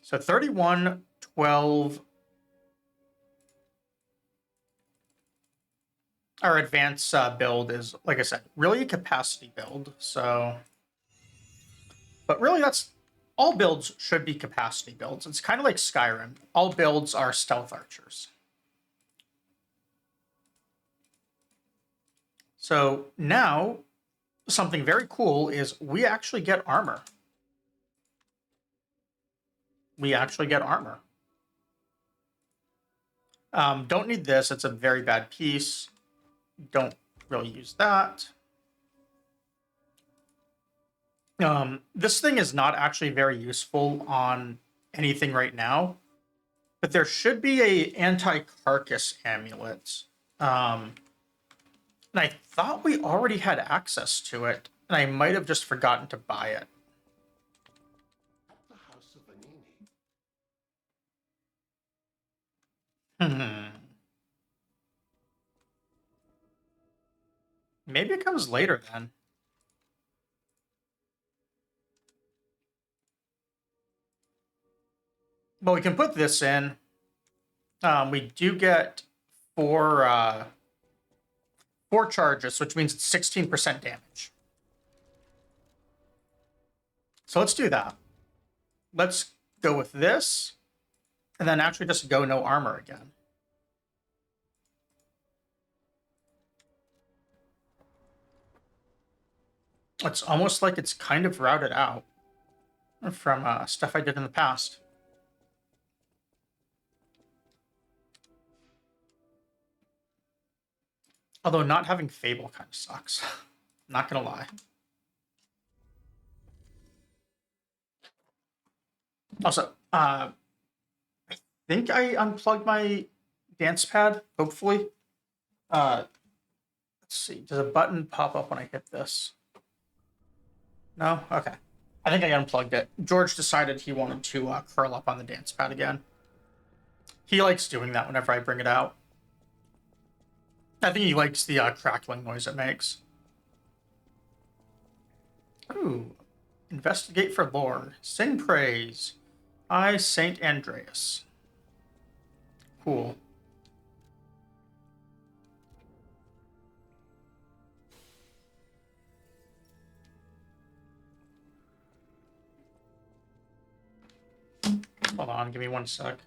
So 31, 12... Our advanced build is, like I said, really a capacity build, so But really, that's all builds should be capacity builds. It's kind of like Skyrim. All builds are stealth archers. So now, something very cool is we actually get armor. We actually get armor. Don't need this. It's a very bad piece. Don't really use that. This thing is not actually very useful on anything right now, but there should be a anti-carcass amulet. And I thought we already had access to it, and I might have just forgotten to buy it. At the House of Vanini. Maybe it comes later then. But we can put this in. We do get four charges, which means it's 16% damage. So let's do that. Let's go with this, and then actually just go no armor again. It's almost like it's kind of routed out from stuff I did in the past. Although not having Fable kind of sucks. Not gonna lie. Also, I think I unplugged my Dancepad, hopefully. Let's see. Does a button pop up when I hit this? No? Okay. I think I unplugged it. George decided he wanted to curl up on the Dancepad again. He likes doing that whenever I bring it out. I think he likes the crackling noise it makes. Ooh. Investigate for lore. Sing praise. I, Saint Andreas. Cool. Hold on, give me one sec.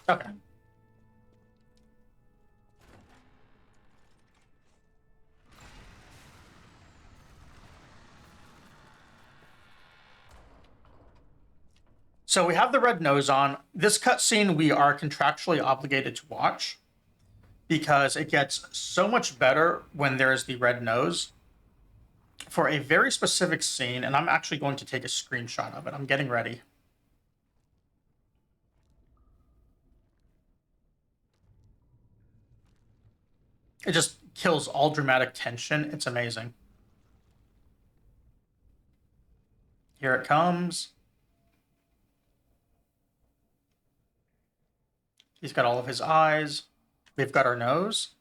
Okay. So we have the red nose on. This cutscene we are contractually obligated to watch because it gets so much better when there is the red nose for a very specific scene, and I'm actually going to take a screenshot of it. I'm getting ready. It just kills all dramatic tension. It's amazing. Here it comes. He's got all of his eyes. We've got our nose.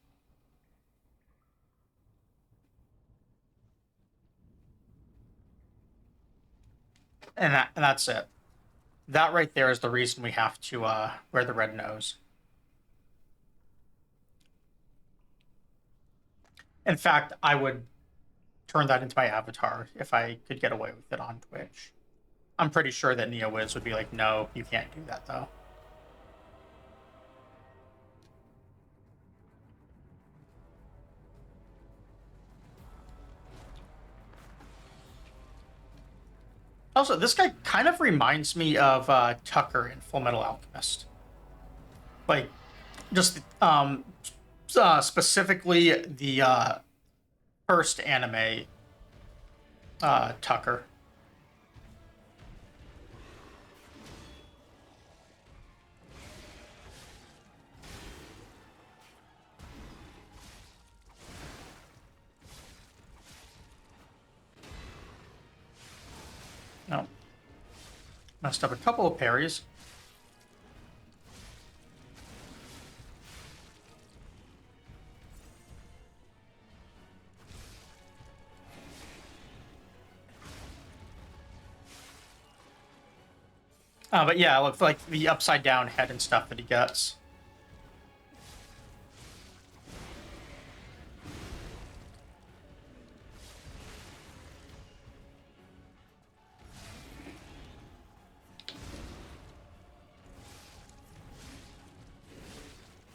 And that's it. That right there is the reason we have to wear the red nose. In fact, I would turn that into my avatar if I could get away with it on Twitch. I'm pretty sure that NeoWiz would be like, no, you can't do that though. Also, this guy kind of reminds me of Tucker in Full Metal Alchemist. Like, just specifically the first anime Tucker. No. Messed up a couple of parries. But yeah, look like the upside down head and stuff that he gets.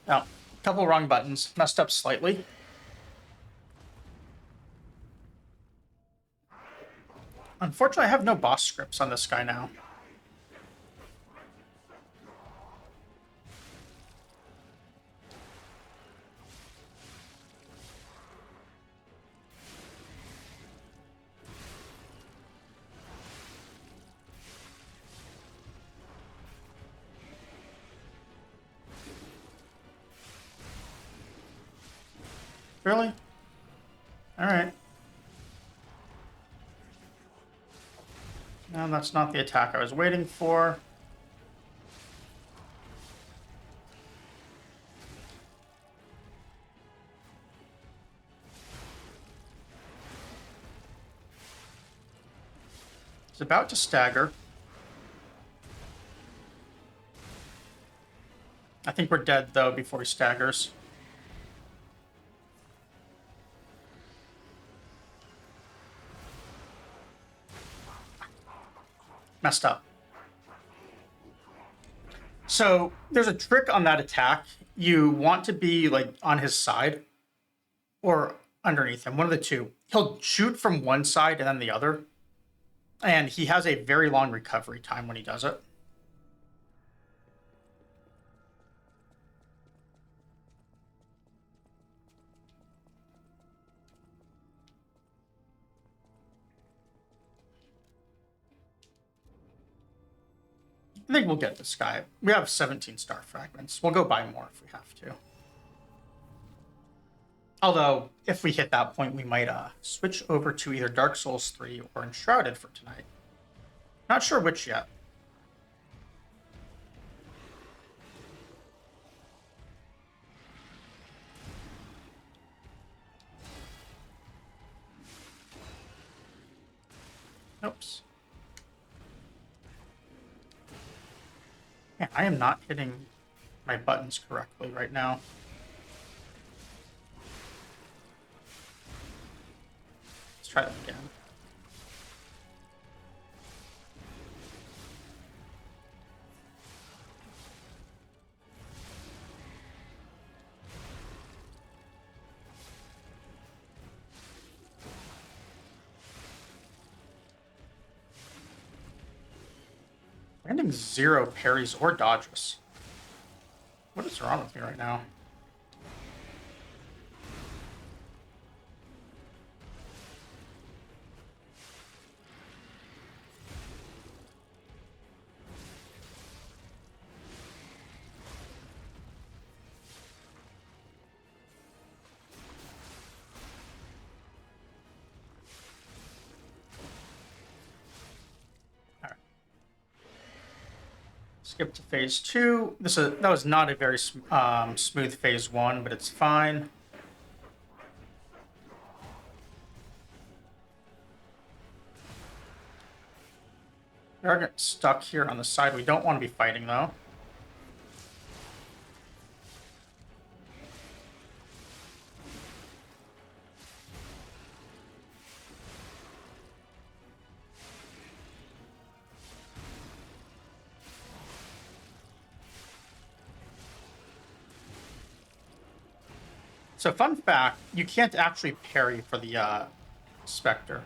Oh, couple wrong buttons. Messed up slightly. Unfortunately, I have no boss scripts on this guy now. Really? Alright. No, that's not the attack I was waiting for. He's about to stagger. I think we're dead, though, before he staggers. Messed up. So there's a trick on that attack. You want to be like on his side or underneath him, one of the two. He'll shoot from one side and then the other. And he has a very long recovery time when he does it. I think we'll get this guy. We have 17 star fragments. We'll go buy more if we have to. Although, if we hit that point, we might switch over to either Dark Souls 3 or Enshrouded for tonight. Not sure which yet. Oops. Yeah, I am not hitting my buttons correctly right now. Let's try that again. Landing 0 parries or dodges. What is wrong with me right now? Skip to phase 2. That was not a very smooth phase 1, but it's fine. We are getting stuck here on the side. We don't want to be fighting, though. So fun fact, you can't actually parry for the Spectre.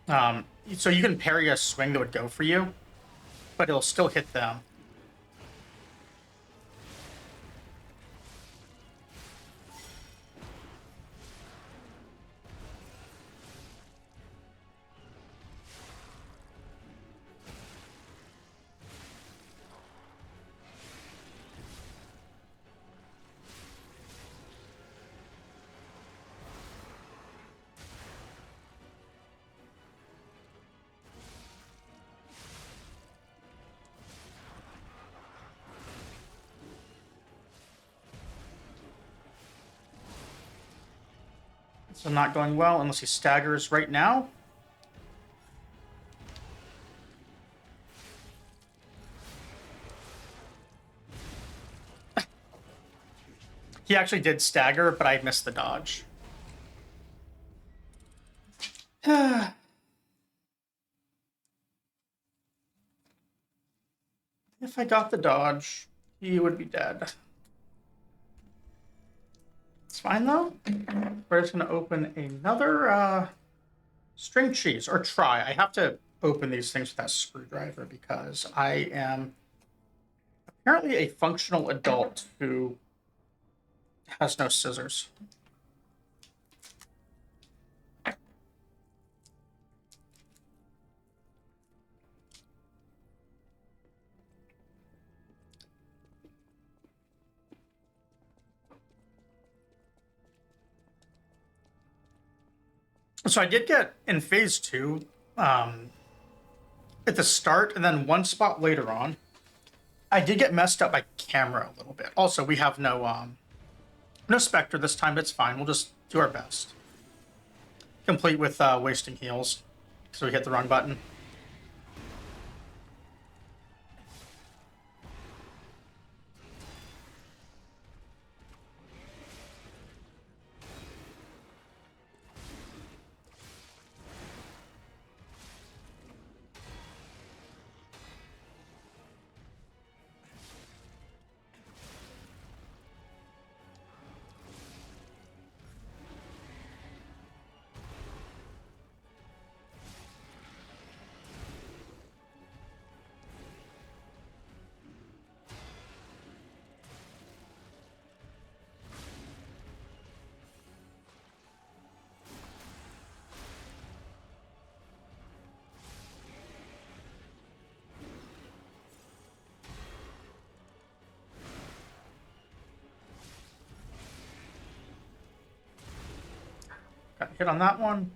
So you can parry a swing that would go for you, but it'll still hit them. So not going well unless he staggers right now. He actually did stagger, but I missed the dodge. If I got the dodge, he would be dead. It's fine though. We're just gonna open another string cheese, or try. I have to open these things with that screwdriver because I am apparently a functional adult who has no scissors. So I did get in phase 2 at the start, and then one spot later on, I did get messed up by camera a little bit. Also, we have no Spectre this time, but it's fine. We'll just do our best. Complete with wasting heals, so we hit the wrong button. Got hit on that one.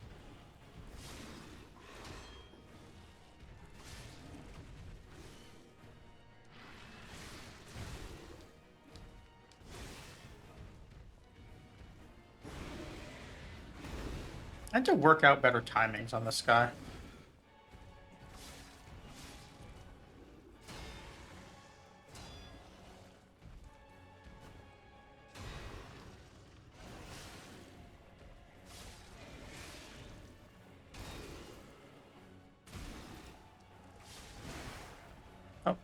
I had to work out better timings on this guy. Oh.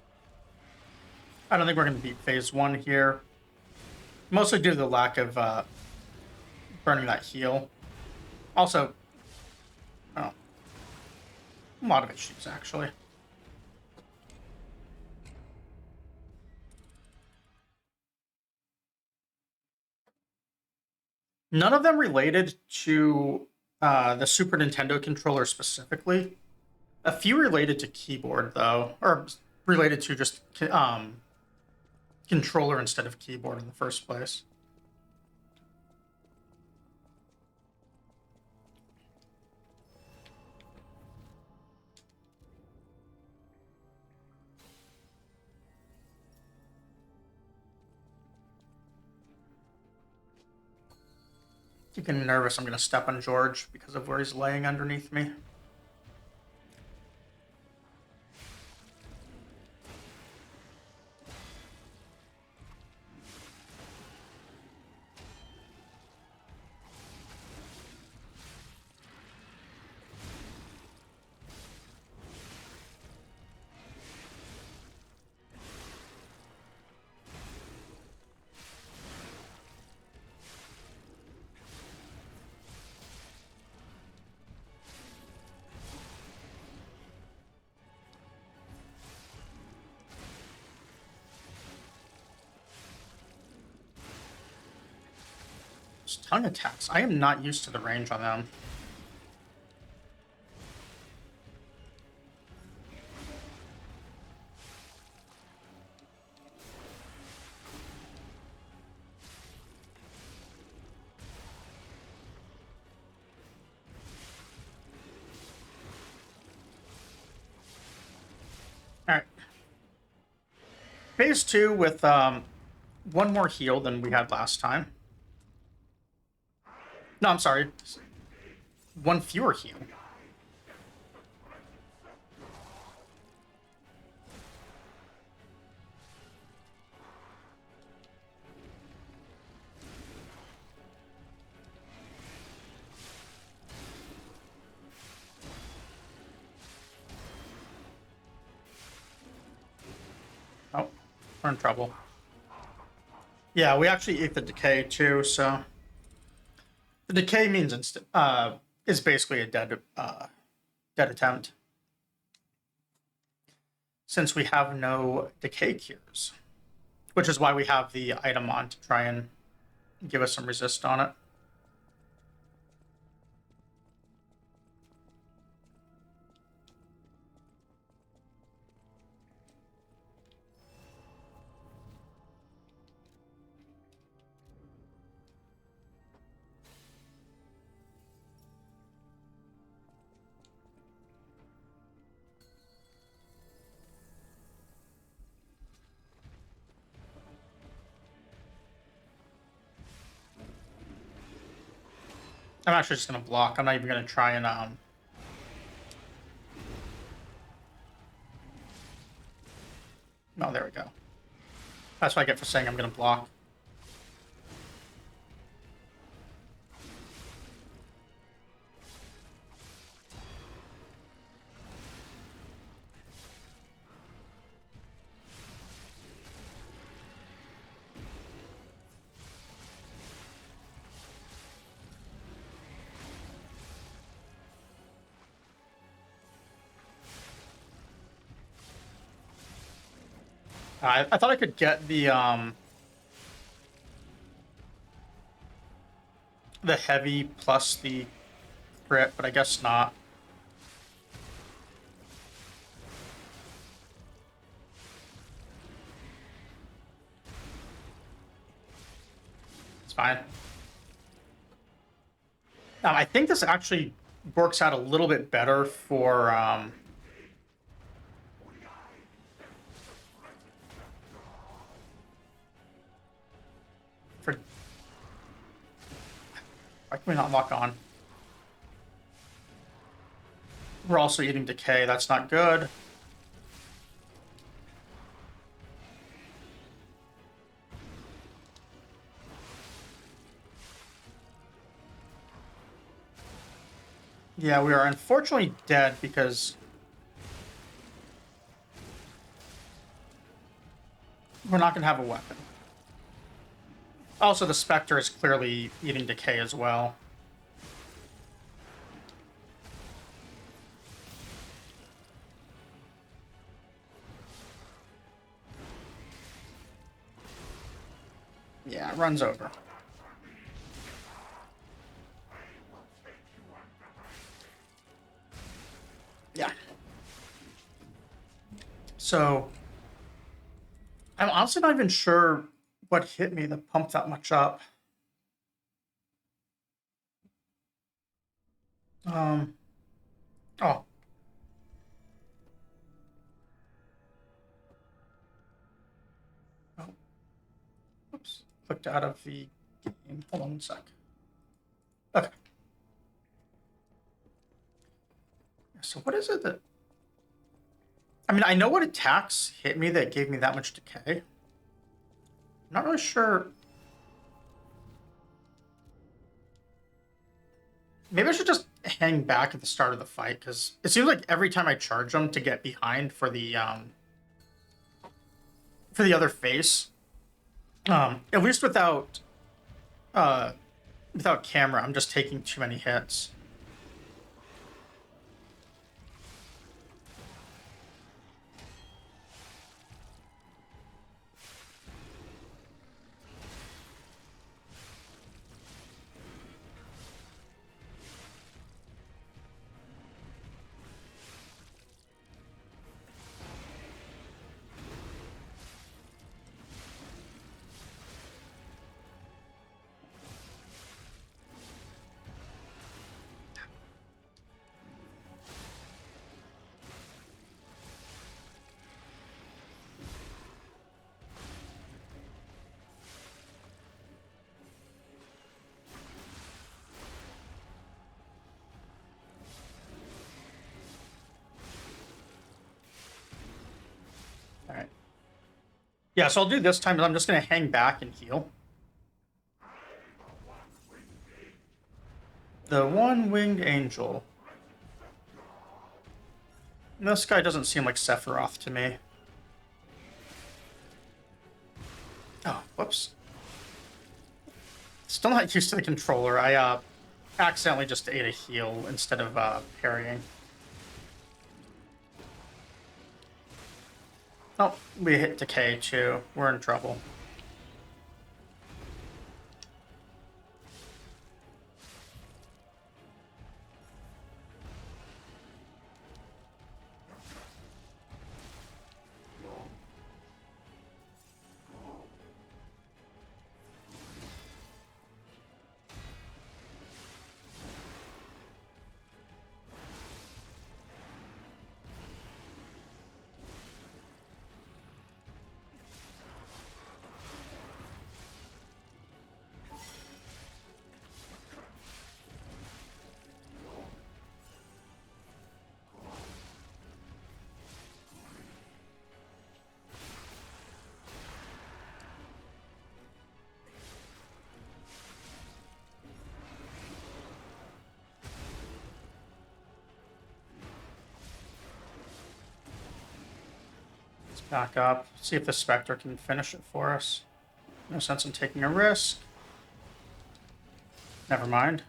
I don't think we're going to beat phase 1 here. Mostly due to the lack of burning that heal. Also, oh, a lot of issues, actually. None of them related to the Super Nintendo controller specifically. A few related to keyboard, though, or related to just controller instead of keyboard in the first place. Keep getting nervous. I'm going to step on George because of where he's laying underneath me. Tongue attacks. I am not used to the range on them. Alright. Phase 2 with one more heal than we had last time. No, I'm sorry. One fewer heal. Oh, we're in trouble. Yeah, we actually ate the decay too, so the decay means is basically a dead attempt. Since we have no decay cures, which is why we have the item on to try and give us some resist on it. I'm actually just gonna block. I'm not even gonna try and No, there we go. That's what I get for saying I'm gonna block. I thought I could get the heavy plus the crit, but I guess not. It's fine. I think this actually works out a little bit better for why can we not lock on? We're also eating decay. That's not good. Yeah, we are unfortunately dead because we're not going to have a weapon. Also, the Spectre is clearly eating decay as well. Yeah, it runs over. Yeah. So, I'm honestly not even sure what hit me that pumped that much up. Um. Oh. Oh. Oops. Clicked out of the game. Hold on one sec. Okay. So what is it that... I mean, I know what attacks hit me that gave me that much decay. I'm not really sure. Maybe I should just hang back at the start of the fight, because it seems like every time I charge them to get behind for the other face, at least without camera, I'm just taking too many hits. Yeah, so I'll do this time, but I'm just going to hang back and heal. The one-winged angel. This guy doesn't seem like Sephiroth to me. Oh, whoops. Still not used to the controller. I accidentally just ate a heal instead of parrying. Oh, we hit decay too. We're in trouble. Back up, see if the Spectre can finish it for us. No sense in taking a risk. Never mind.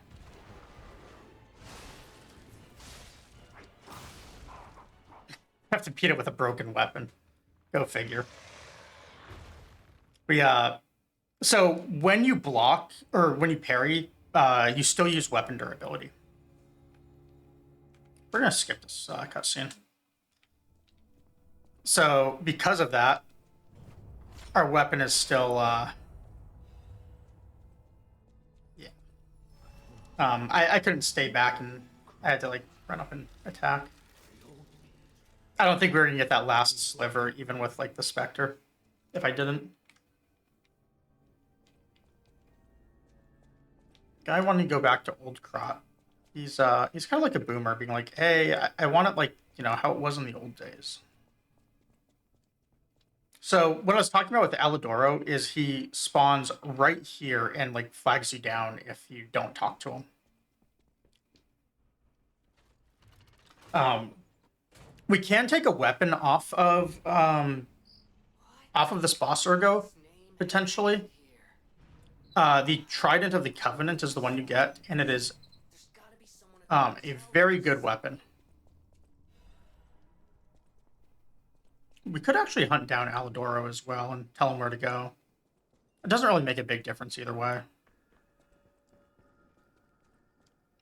Have to beat it with a broken weapon. Go figure. So when you block, or when you parry, you still use weapon durability. We're gonna skip this cutscene. So, because of that, our weapon is still, yeah. I couldn't stay back, and I had to, like, run up and attack. I don't think we were gonna get that last sliver, even with, like, the Spectre, if I didn't. Guy wanted to go back to Old Krot. He's kind of like a boomer, being like, hey, I want it, like, you know, how it was in the old days. So what I was talking about with Alidoro is he spawns right here and like flags you down if you don't talk to him. We can take a weapon off of this boss Urgo, potentially. The Trident of the Covenant is the one you get, and it is a very good weapon. We could actually hunt down Alidoro as well and tell him where to go. It doesn't really make a big difference either way.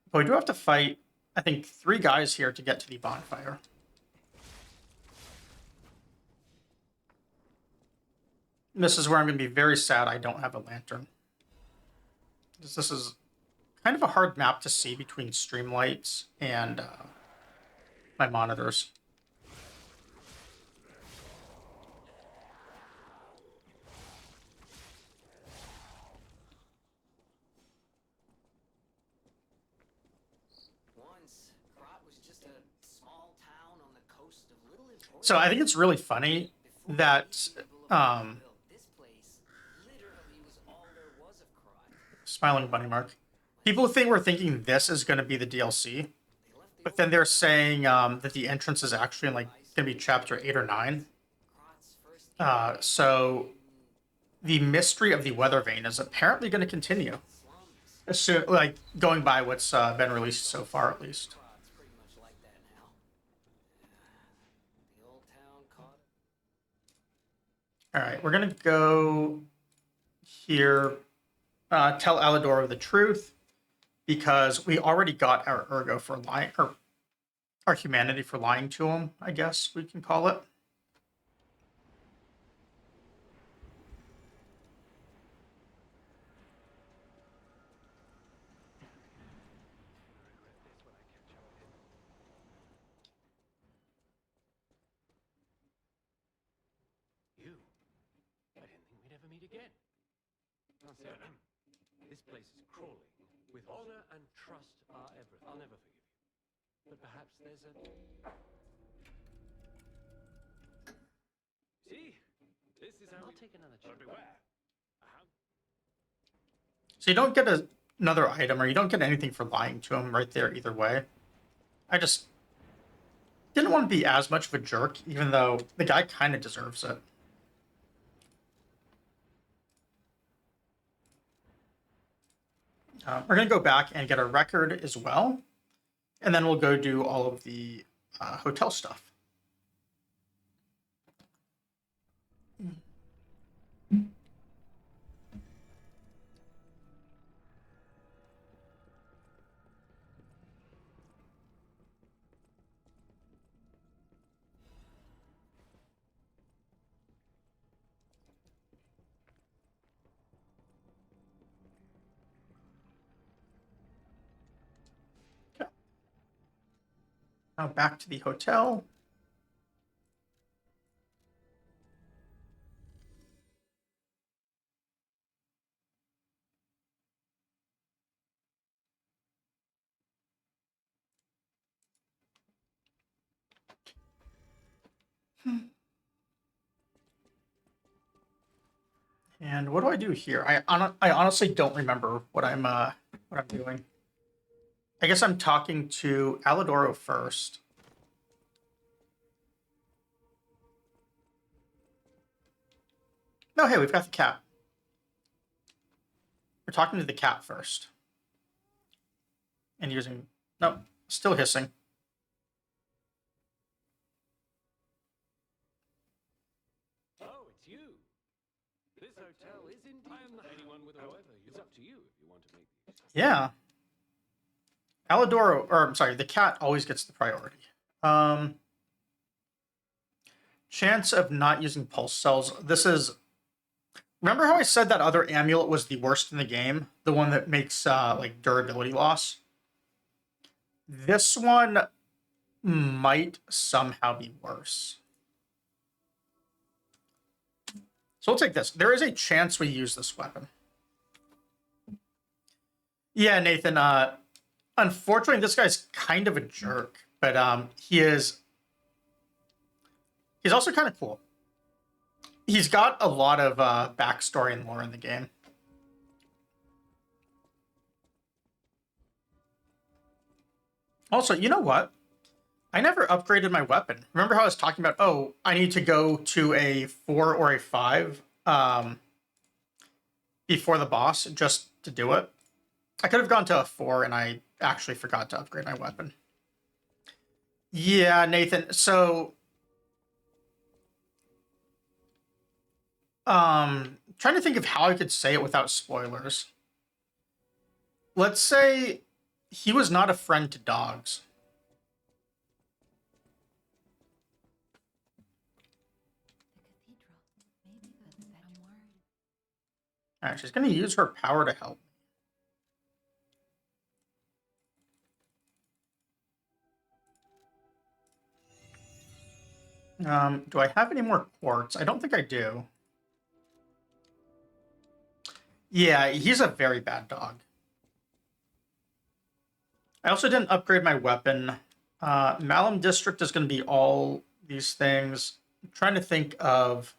But we do have to fight, I think, 3 guys here to get to the bonfire. This is where I'm going to be very sad I don't have a lantern. Because this is kind of a hard map to see between streamlights and my monitors. So I think it's really funny that Smiling Bunny Mark. People think we're thinking this is going to be the DLC, but then they're saying that the entrance is actually like going to be chapter 8 or 9. So the mystery of the Weather Vane is apparently going to continue. Like going by what's been released so far, at least. All right, we're gonna go here. Tell Alidoro the truth, because we already got our Urgo for lying, or our humanity for lying to him, I guess we can call it. You? I didn't think we'd ever meet again. This place is crawling with honor and trust are everything. I'll never forgive you. But perhaps there's a... See? This is how I'll take another chance. Beware. So you don't get another item, or you don't get anything for lying to him right there either way. I just didn't want to be as much of a jerk, even though the guy kind of deserves it. We're going to go back and get a record as well, and then we'll go do all of the hotel stuff. Okay. Now back to the hotel. And what do I do here? I honestly don't remember what I'm doing. I guess I'm talking to Alidoro first. No, hey, we've got the cat. We're talking to the cat first. And using... No, still hissing. Oh, it's you. This hotel is indeed anyone with a however. It's up to you if you want to make these. Yeah. Alidoro, or I'm sorry, the cat always gets the priority. Chance of not using pulse cells. This is... Remember how I said that other amulet was the worst in the game? The one that makes like durability loss? This one might somehow be worse. So we'll take this. There is a chance we use this weapon. Yeah, Nathan, unfortunately, this guy's kind of a jerk, but he's also kind of cool. He's got a lot of backstory and lore in the game. Also, you know what? I never upgraded my weapon. Remember how I was talking about, oh, I need to go to a 4 or a 5 before the boss just to do it? I could have gone to a 4 and I actually forgot to upgrade my weapon. Yeah, Nathan. So, trying to think of how I could say it without spoilers. Let's say he was not a friend to dogs. The cathedral. Maybe that's that. I'm worried. All right, she's going to use her power to help. Do I have any more quartz? I don't think I do. Yeah, he's a very bad dog. I also didn't upgrade my weapon. Malum District is going to be all these things. I'm trying to think of...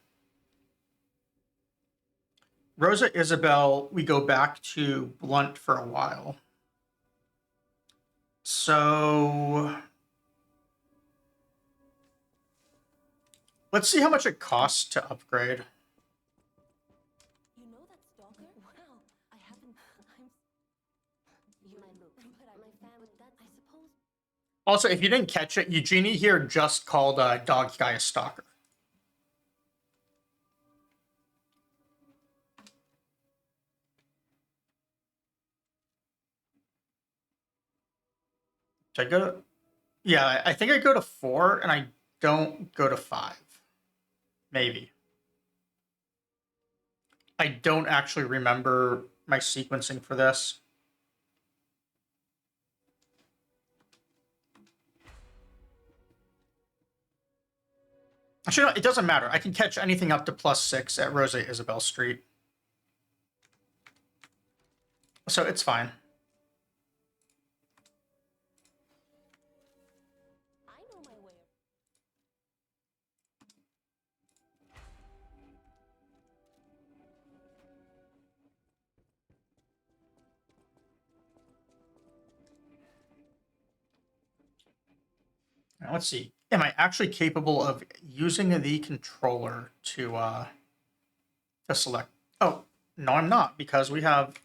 Rosa Isabel, we go back to Blunt for a while. So... let's see how much it costs to upgrade. You know that stalker? Wow, I haven't. You might look, but my family. That I suppose. Also, if you didn't catch it, Eugenie here just called Dog Guy a stalker. Should I go to... Yeah, I think I go to 4 and I don't go to 5. Maybe. I don't actually remember my sequencing for this. Actually, no, it doesn't matter. I can catch anything up to +6 at Rosa Isabel Street. So it's fine. I know my way. Now, let's see. Am I actually capable of using the controller to select? Oh, no, I'm not, because we have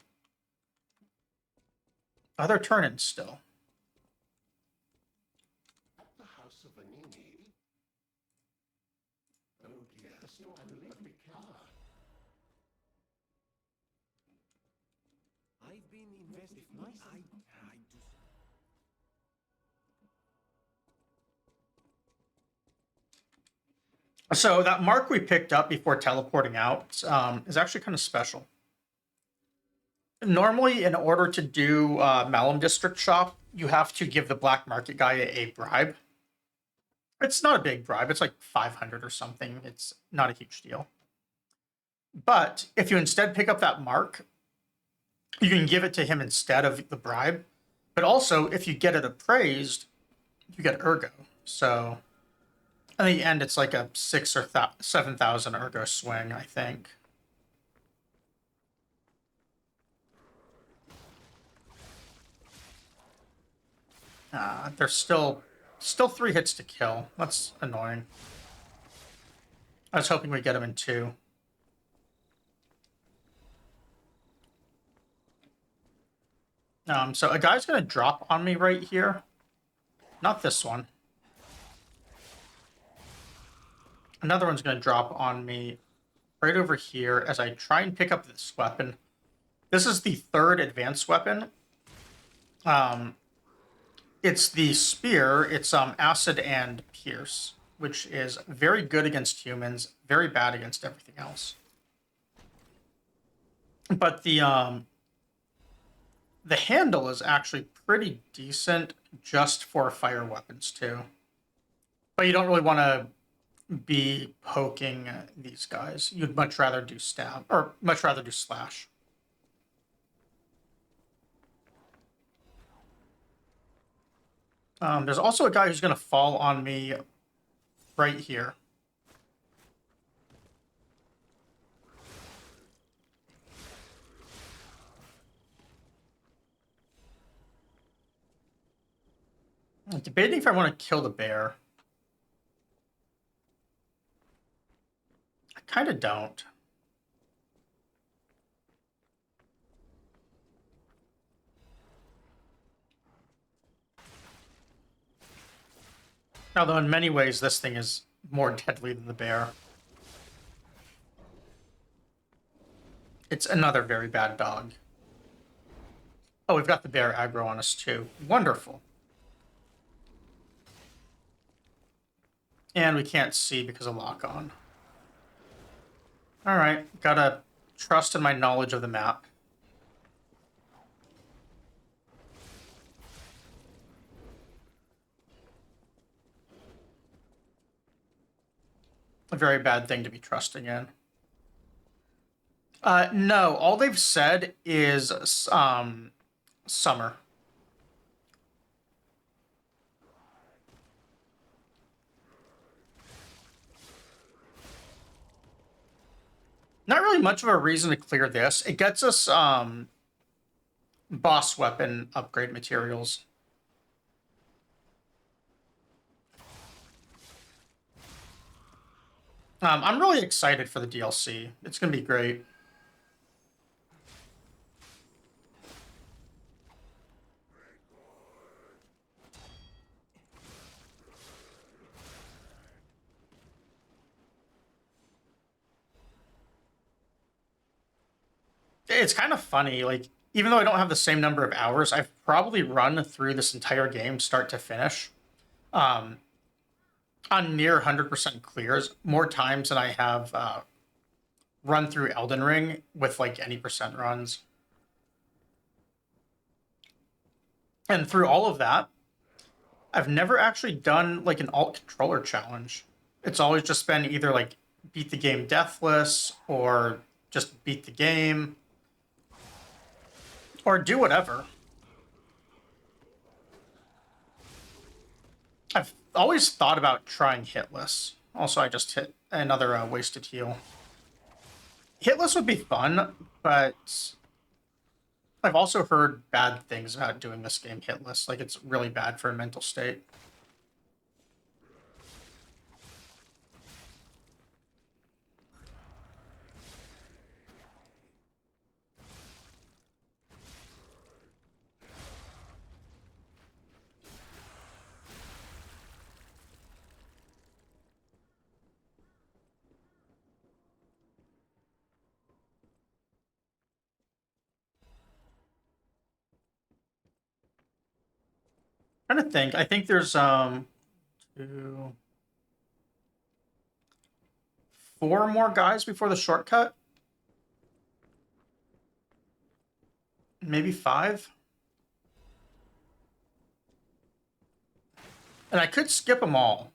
other turn-ins still. At the house of Vanini. Oh dear, the store will leave me car. I've been invested. I do. So that mark we picked up before teleporting out is actually kind of special. Normally, in order to do Malum District Shop, you have to give the black market guy a bribe. It's not a big bribe. It's like 500 or something. It's not a huge deal. But if you instead pick up that mark, you can give it to him instead of the bribe. But also, if you get it appraised, you get ergo. So in the end, it's like a 6 or 7,000 ergo swing, I think. There's still 3 hits to kill. That's annoying. I was hoping we'd get him in 2. So a guy's gonna drop on me right here. Not this one. Another one's gonna drop on me right over here as I try and pick up this weapon. This is the 3rd advanced weapon. It's the spear. It's acid and pierce, which is very good against humans, very bad against everything else. But the handle is actually pretty decent just for fire weapons too. But you don't really want to be poking these guys. You'd much rather do stab, or much rather do slash. There's also a guy who's going to fall on me right here. I'm debating if I want to kill the bear. I kind of don't. Although in many ways, this thing is more deadly than the bear. It's another very bad dog. Oh, we've got the bear aggro on us too. Wonderful. And we can't see because of lock-on. Alright, gotta trust in my knowledge of the map. A very bad thing to be trusting in. No, all they've said is summer. Not really much of a reason to clear this. It gets us boss weapon upgrade materials. I'm really excited for the DLC. It's going to be great. It's kind of funny, like, even though I don't have the same number of hours, I've probably run through this entire game start to finish on near 100% clears more times than I have run through Elden Ring with like any percent runs. And through all of that, I've never actually done like an alt controller challenge. It's always just been either like beat the game deathless or just beat the game or do whatever. I've always thought about trying hitless. Also, I just hit another wasted heal. Hitless would be fun, but I've also heard bad things about doing this game hitless. Like, it's really bad for a mental state. trying to think. I think there's 2, 4 more guys before the shortcut. Maybe 5. And I could skip them all.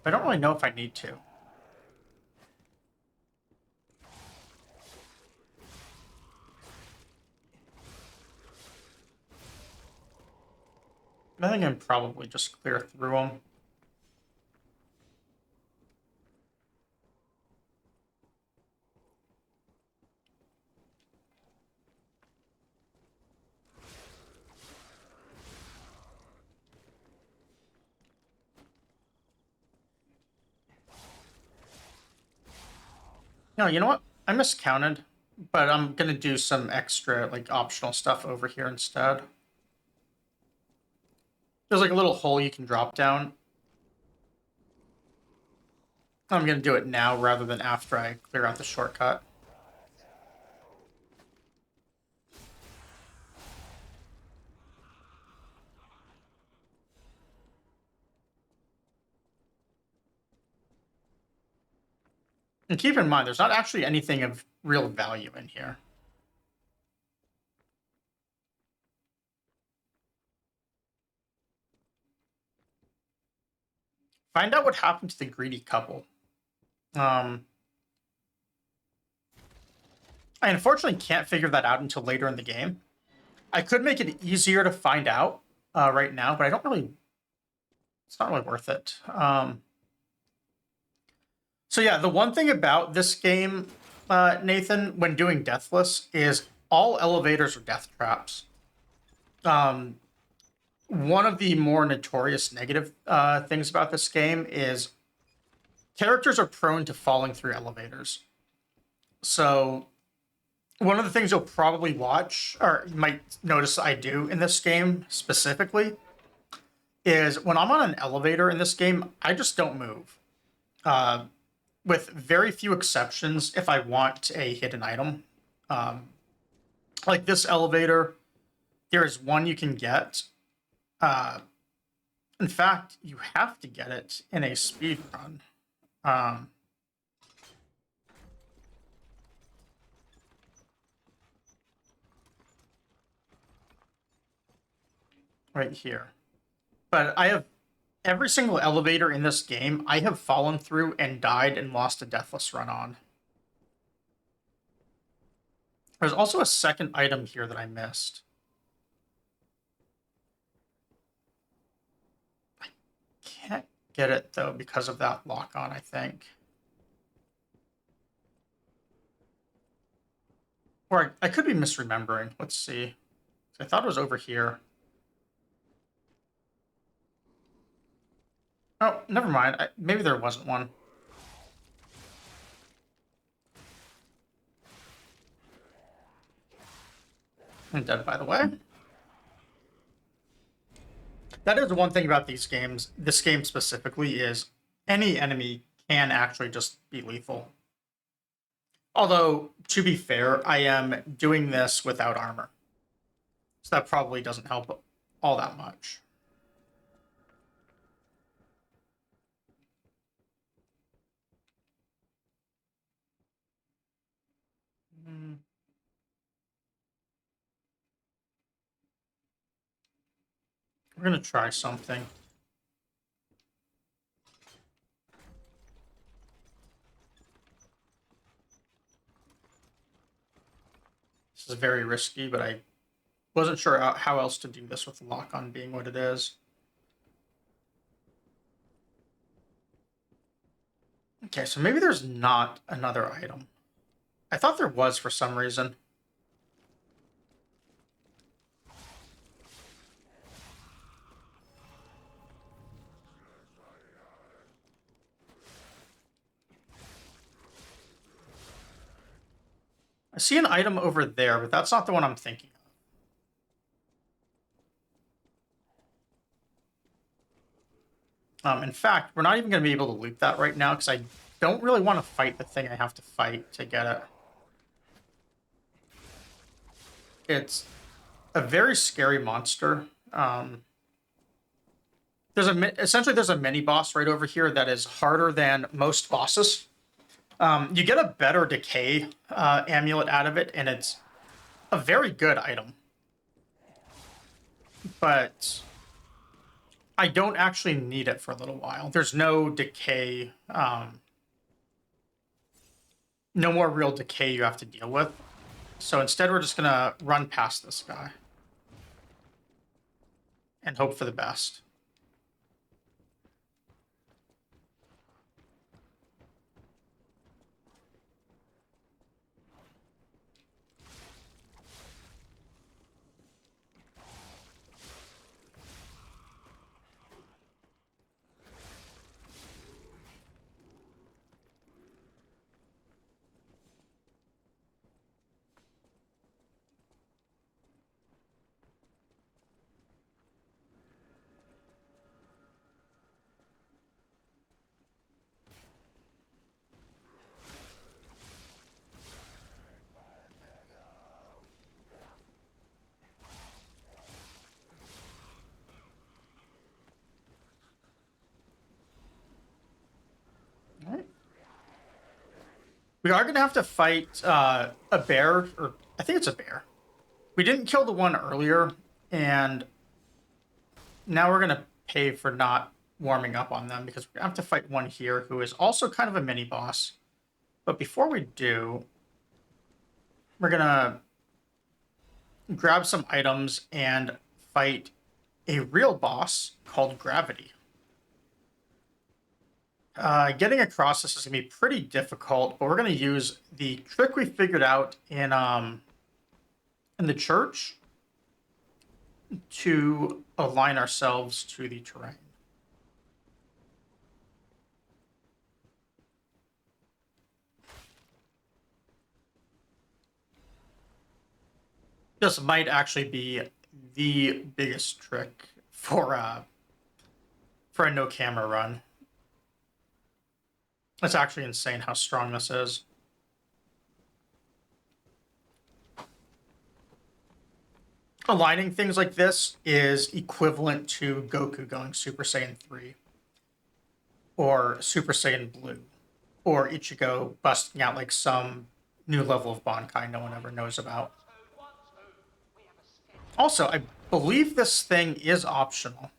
I don't really know if I need to. I think I can probably just clear through them. No, you know what? I miscounted, but I'm gonna do some extra, like, optional stuff over here instead. There's like a little hole you can drop down. I'm gonna do it now rather than after I clear out the shortcut. And keep in mind, there's not actually anything of real value in here. Find out what happened to the greedy couple. I unfortunately can't figure that out until later in the game. I could make it easier to find out right now, but I don't really... It's not really worth it. So yeah, the one thing about this game, Nathan, when doing Deathless, is all elevators are death traps. One of the more notorious negative things about this game is characters are prone to falling through elevators. So one of the things you'll probably watch, or you might notice I do in this game specifically, is when I'm on an elevator in this game, I just don't move. With very few exceptions, if I want a hidden item. Like this elevator, there is one you can get. In fact, you have to get it in a speed run. Right here. But I have every single elevator in this game, I have fallen through and died and lost a deathless run on. There's also a second item here that I missed. I can't get it, though, because of that lock-on, I think. Or I could be misremembering. Let's see. I thought it was over here. Oh, never mind. Maybe there wasn't one. I'm dead, by the way. That is one thing about these games, this game specifically, is any enemy can actually just be lethal. Although, to be fair, I am doing this without armor. So that probably doesn't help all that much. We're going to try something. This is very risky, but I wasn't sure how else to do this with the lock-on being what it is. Okay, so maybe there's not another item. I thought there was for some reason. I see an item over there, but that's not the one I'm thinking of. In fact, we're not even going to be able to loot that right now because I don't really want to fight the thing I have to fight to get it. it's a very scary monster. Essentially there's a mini boss right over here that is harder than most bosses. You get a better decay amulet out of it, and it's a very good item. But I don't actually need it for a little while. There's no decay, no more real decay you have to deal with. So instead we're just gonna run past this guy and hope for the best. We are going to have to fight a bear, or I think it's a bear. We didn't kill the one earlier, and now we're going to pay for not warming up on them, because we're going to have to fight one here who is also kind of a mini boss. But before we do, we're going to grab some items and fight a real boss called Gravity. Getting across this is going to be pretty difficult, but we're going to use the trick we figured out in the church to align ourselves to the terrain. This might actually be the biggest trick for a no camera run. It's actually insane how strong this is. Aligning things like this is equivalent to Goku going Super Saiyan 3, or Super Saiyan Blue, or Ichigo busting out like some new level of Bankai no one ever knows about. Also, I believe this thing is optional.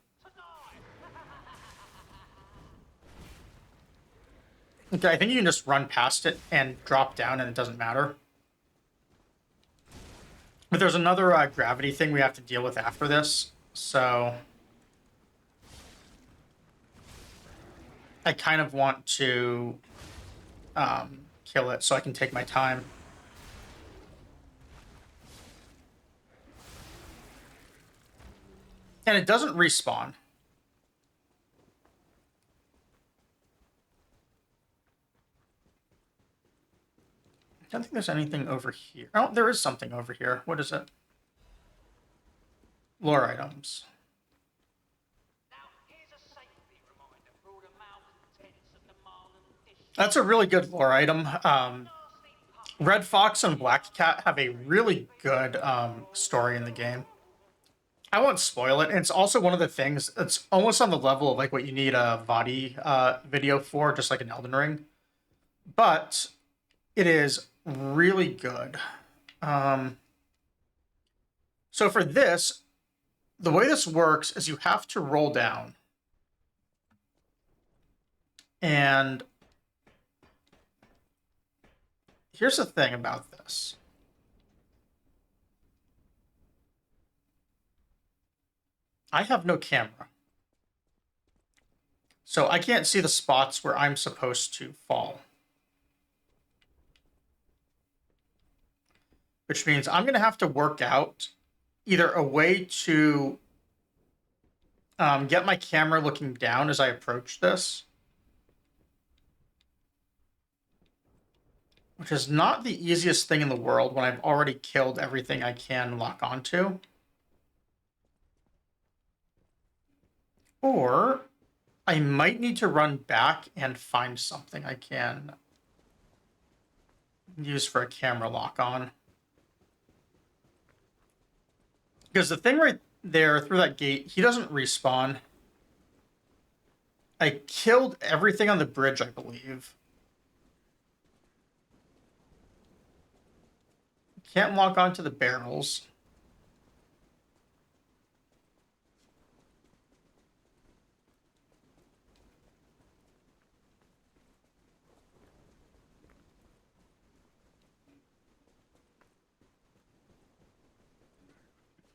Okay, I think you can just run past it and drop down and it doesn't matter. But there's another gravity thing we have to deal with after this, so I kind of want to kill it so I can take my time. And it doesn't respawn. I don't think there's anything over here. Oh, there is something over here. What is it? Lore items. That's a really good lore item. Red Fox and Black Cat have a really good story in the game. I won't spoil it. And it's also one of the things, it's almost on the level of like what you need a Vadi video for, just like an Elden Ring. But it is really good. So for this, the way this works is you have to roll down. And here's the thing about this. I have no camera. So I can't see the spots where I'm supposed to fall. Which means I'm going to have to work out either a way to get my camera looking down as I approach this, which is not the easiest thing in the world when I've already killed everything I can lock onto. Or I might need to run back and find something I can use for a camera lock on. Because the thing right there through that gate, he doesn't respawn. I killed everything on the bridge, I believe. Can't lock onto the barrels.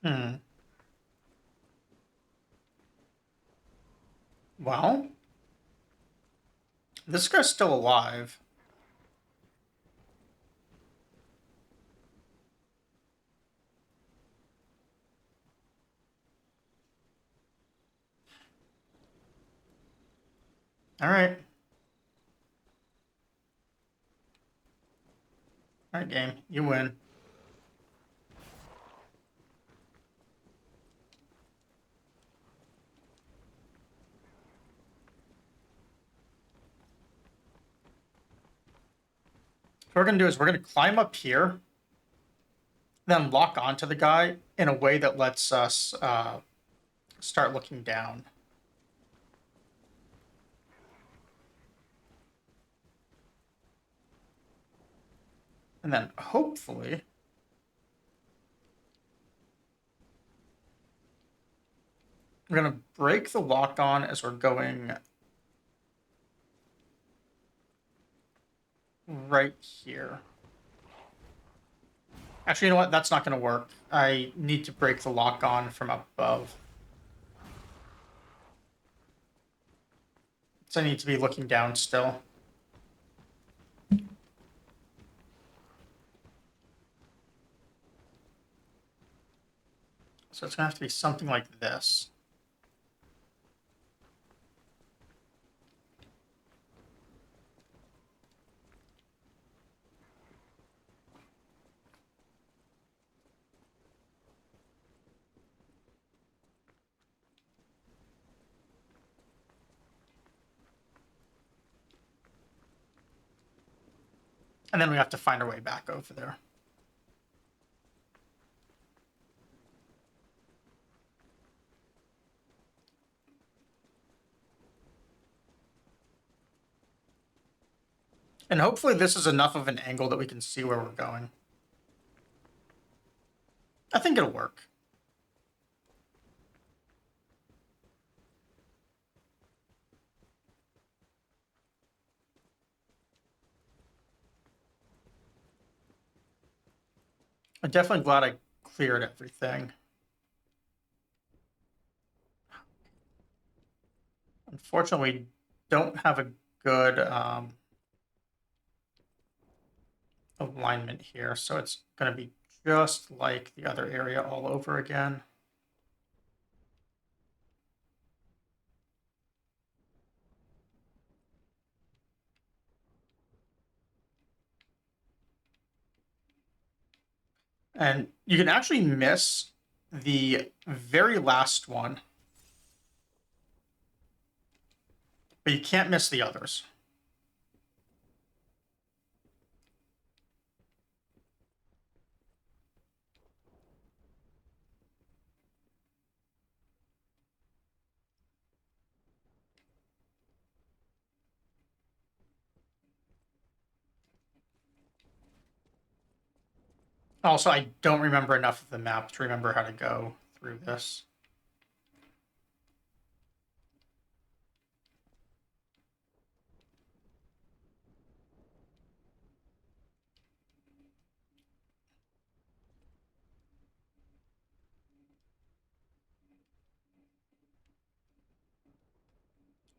Hmm. Well, this guy's still alive. All right. All right, game. You win. What we're going to do is we're going to climb up here, then lock onto the guy in a way that lets us start looking down. And then hopefully we're going to break the lock on as we're going right here. Actually, you know what? That's not going to work. I need to break the lock on from up above. So I need to be looking down still. So it's going to have to be something like this. And then we have to find our way back over there. And hopefully this is enough of an angle that we can see where we're going. I think it'll work. I'm definitely glad I cleared everything. Unfortunately, we don't have a good alignment here, so it's going to be just like the other area all over again. And you can actually miss the very last one, but you can't miss the others. Also, I don't remember enough of the map to remember how to go through this.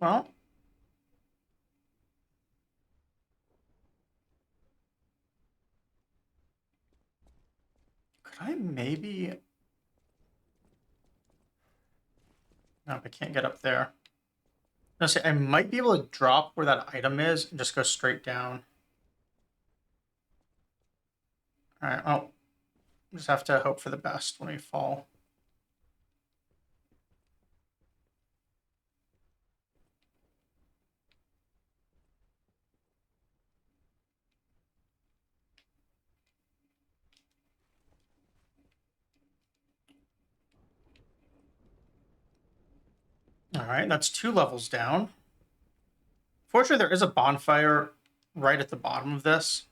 Well, could I maybe... No, I can't get up there. No, see, I might be able to drop where that item is and just go straight down. All right, well, just have to hope for the best when we fall. Alright, that's 2 levels down. Fortunately, there is a bonfire right at the bottom of this.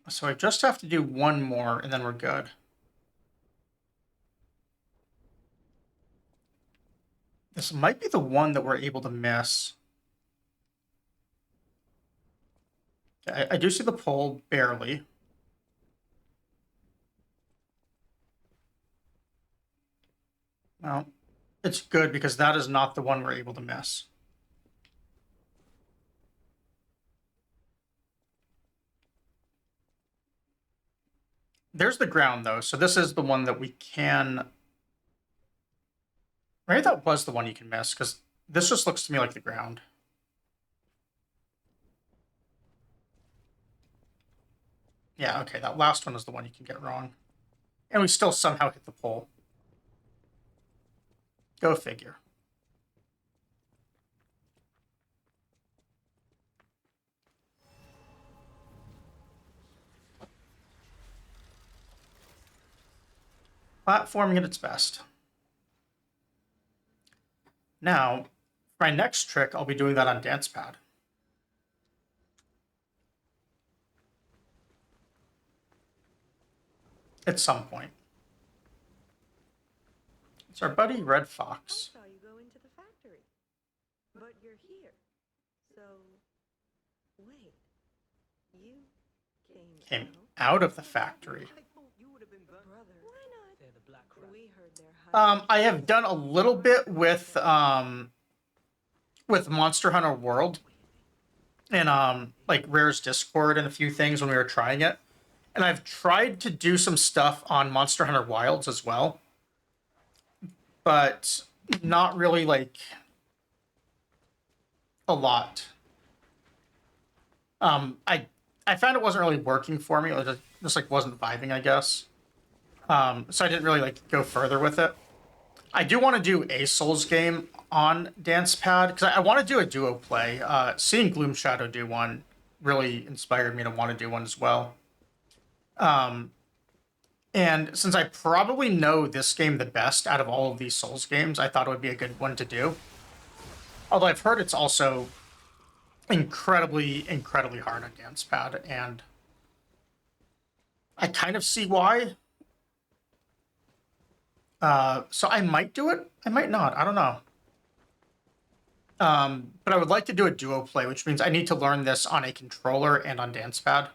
So I just have to do 1 more, and then we're good. This might be the one that we're able to miss. I do see the pole, barely. Well, it's good because that is not the one we're able to miss. There's the ground, though, so this is the one that we can... Maybe that was the one you can miss, because this just looks to me like the ground. Yeah, okay, that last one is the one you can get wrong. And we still somehow hit the pole. Go figure. Platforming at its best. Now, for my next trick, I'll be doing that on Dancepad. At some point. It's our buddy Red Fox. I saw you go into the factory. But you're here. So, wait. You Came out of the factory. Brother, why not? They're the black rat. We heard their I have done a little bit with Monster Hunter World and like Rare's Discord and a few things when we were trying it. And I've tried to do some stuff on Monster Hunter Wilds as well. But not really like a lot. I found it wasn't really working for me. It was just like wasn't vibing, I guess. So I didn't really like go further with it. I do want to do a Souls game on Dancepad because I want to do a duo play. Seeing Gloom Shadow do one really inspired me to want to do one as well. And since I probably know this game the best out of all of these Souls games, I thought it would be a good one to do. Although I've heard it's also incredibly hard on Dancepad, and I kind of see why. So I might do it. I might not. I don't know. But I would like to do a duo play, which means I need to learn this on a controller and on Dancepad.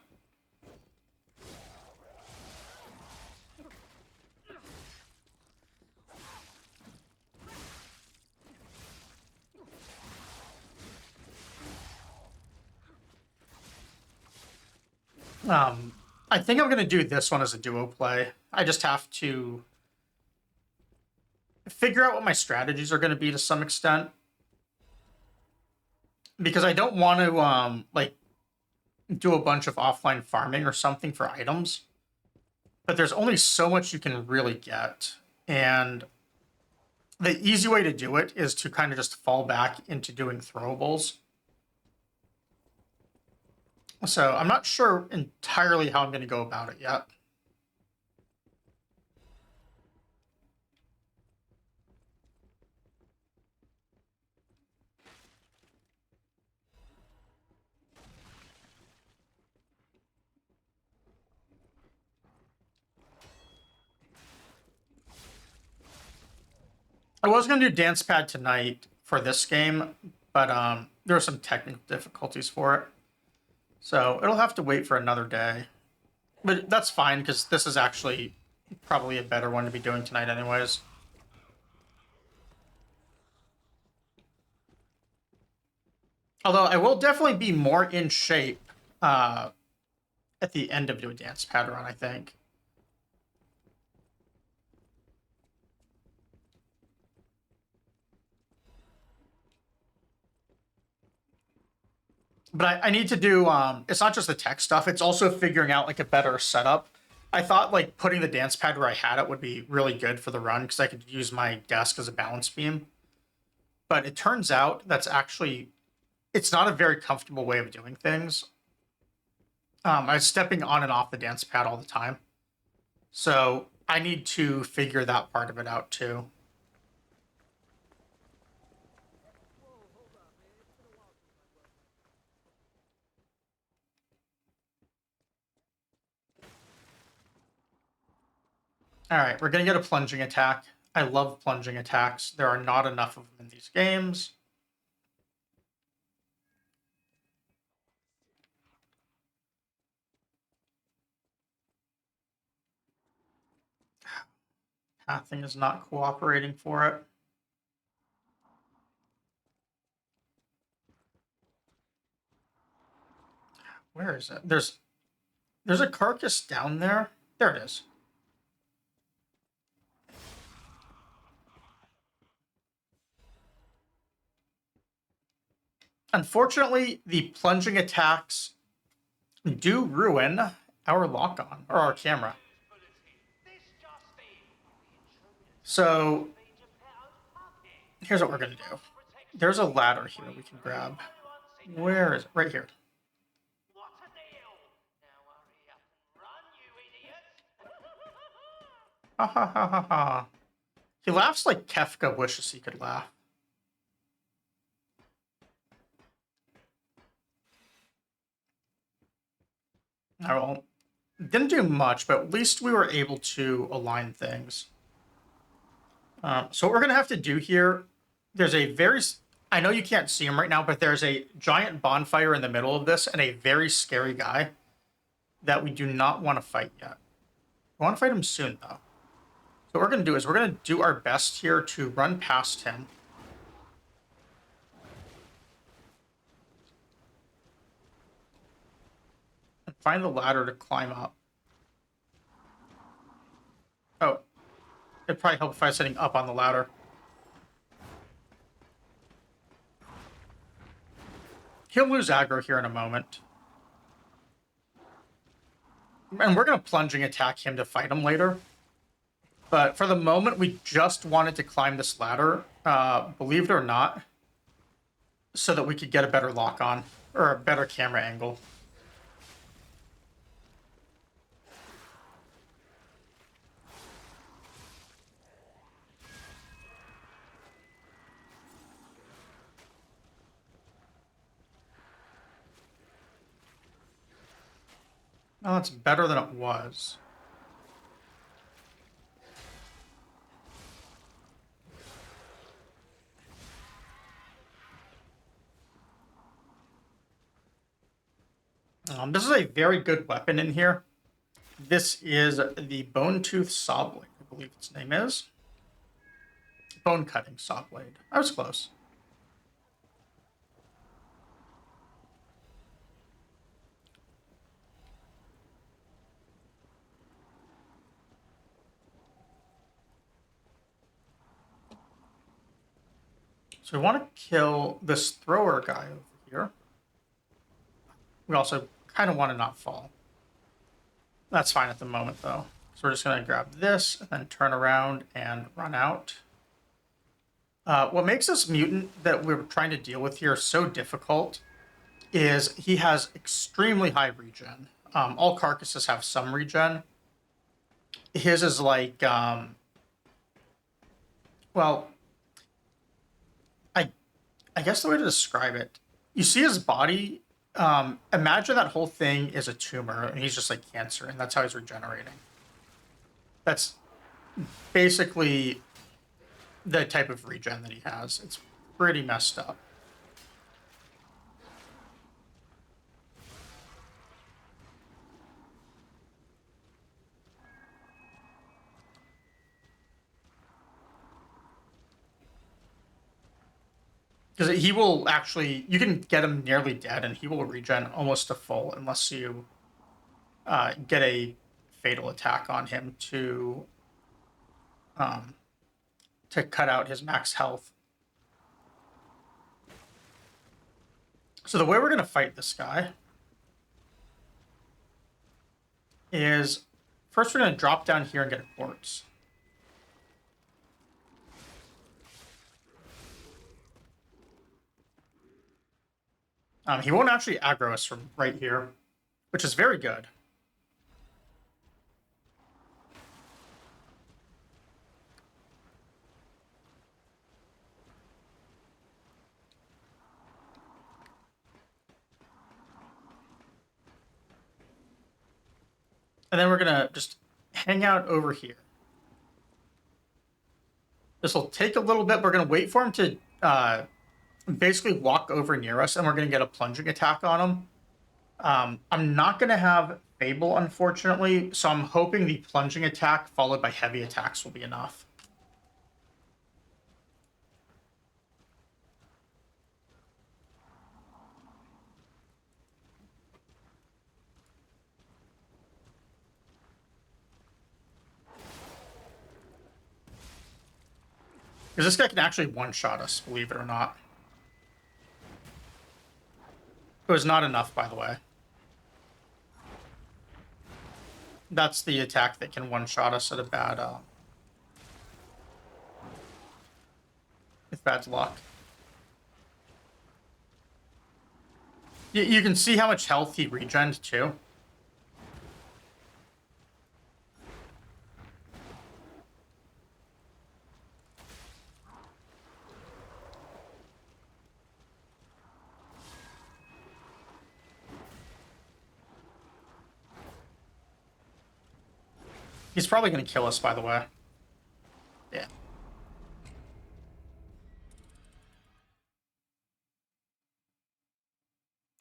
I think I'm going to do this one as a duo play. I just have to figure out what my strategies are going to be to some extent. Because I don't want to, like, do a bunch of offline farming or something for items. But there's only so much you can really get. And the easy way to do it is to kind of just fall back into doing throwables. So I'm not sure entirely how I'm going to go about it yet. I was going to do Dancepad tonight for this game, but there were some technical difficulties for it. So it'll have to wait for another day. But that's fine, because this is actually probably a better one to be doing tonight anyways. Although I will definitely be more in shape at the end of doing Dancepad run, I think. But I need to do, it's not just the tech stuff, it's also figuring out, like, a better setup. I thought, like, putting the Dancepad where I had it would be really good for the run, because I could use my desk as a balance beam. But it turns out that's actually, it's not a very comfortable way of doing things. I was stepping on and off the dance pad all the time. So I need to figure that part of it out too. Alright, we're going to get a plunging attack. I love plunging attacks. There are not enough of them in these games. Pathing is not cooperating for it. Where is it? There's a carcass down there. There it is. Unfortunately, the plunging attacks do ruin our lock-on, or our camera. So, here's what we're going to do. There's a ladder here we can grab. Where is it? Right here. Ha ha ha ha ha. He laughs like Kefka wishes he could laugh. I won't. Didn't do much, but at least we were able to align things. So what we're going to have to do here, there's a very... I know you can't see him right now, but there's a giant bonfire in the middle of this and a very scary guy that we do not want to fight yet. We want to fight him soon, though. So what we're going to do is we're going to do our best here to run past him. And find the ladder to climb up. Oh. It'd probably help if I was sitting up on the ladder. He'll lose aggro here in a moment. And we're going to plunging attack him to fight him later. But for the moment, we just wanted to climb this ladder, believe it or not, so that we could get a better lock on, or a better camera angle. Oh, it's better than it was. This is a very good weapon in here. This is the Bone Tooth Saw Blade, I believe its name is. Bone Cutting Saw Blade. I was close. So we want to kill this thrower guy over here. We also kind of want to not fall. That's fine at the moment, though. So we're just going to grab this and then turn around and run out. What makes this mutant that we're trying to deal with here so difficult is he has extremely high regen. All carcasses have some regen. His is like, well, I guess the way to describe it, you see his body, imagine that whole thing is a tumor and he's just like cancer, and that's how he's regenerating. That's basically the type of regen that he has. It's pretty messed up. Because he will actually, you can get him nearly dead and he will regen almost to full unless you get a fatal attack on him to cut out his max health. So the way we're going to fight this guy is first we're going to drop down here and get a quartz. He won't actually aggro us from right here. which is very good. And then we're going to just hang out over here. This will take a little bit. We're going to wait for him to basically walk over near us, and we're going to get a plunging attack on him. I'm not going to have Fable, unfortunately, so I'm hoping the plunging attack followed by heavy attacks will be enough. Because this guy can actually one-shot us, believe it or not. It was not enough, by the way. That's the attack that can one-shot us at a bad, with bad luck. You can see how much health he regened, too. He's probably going to kill us, by the way. Yeah.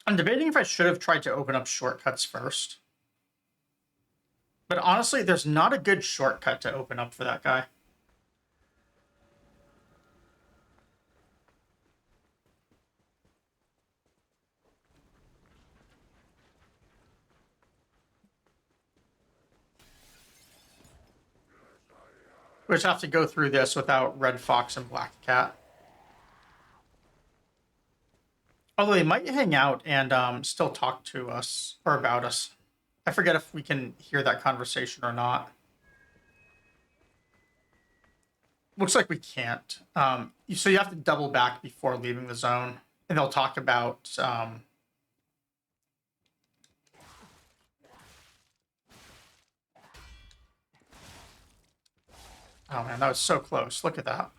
I'm debating if I should have tried to open up shortcuts first. But honestly, there's not a good shortcut to open up for that guy. We just have to go through this without Red Fox and Black Cat. Although they might hang out and still talk to us, or about us. I forget if we can hear that conversation or not. Looks like we can't. So you have to double back before leaving the zone. And they'll talk about... Oh man, that was so close. Look at that.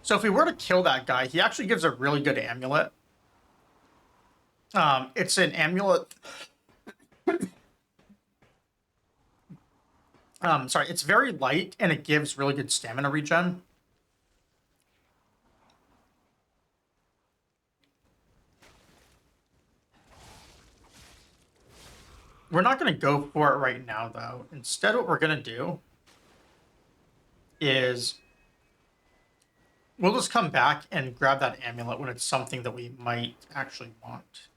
So if we were to kill that guy, he actually gives a really good amulet. It's an amulet... sorry, it's very light, and it gives really good stamina regen. We're not going to go for it right now, though. Instead, what we're going to do is we'll just come back and grab that amulet when it's something that we might actually want.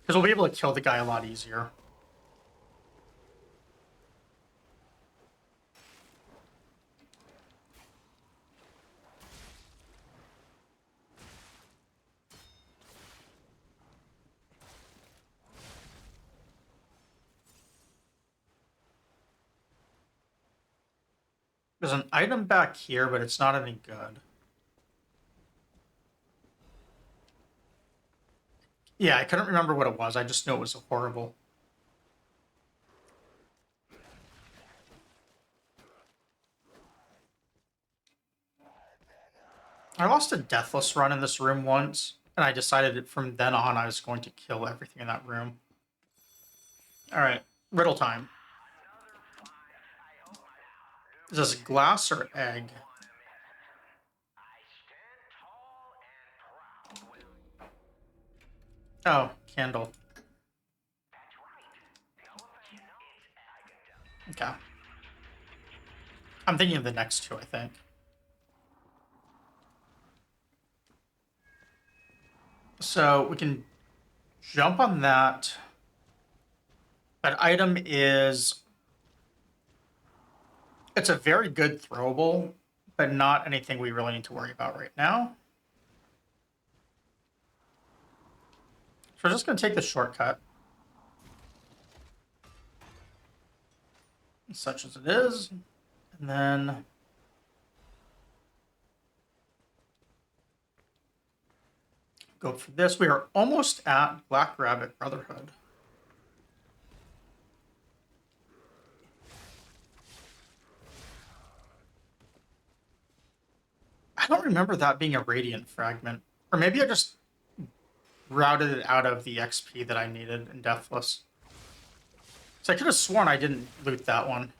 Because we'll be able to kill the guy a lot easier. There's an item back here, but it's not any good. Yeah, I couldn't remember what it was. I just knew it was horrible. I lost a Deathless run in this room once, and I decided that from then on I was going to kill everything in that room. Alright, riddle time. Is this glass or egg? Oh, candle. Okay. I'm thinking of the next two, I think. So we can jump on that. That item is... It's a very good throwable, but not anything we really need to worry about right now. So we're just going to take the shortcut. such as it is. And then go for this. We are almost at Black Rabbit Brotherhood. I don't remember that being a Radiant fragment. Or maybe I just routed it out of the XP that I needed in Deathless. So I could have sworn I didn't loot that one.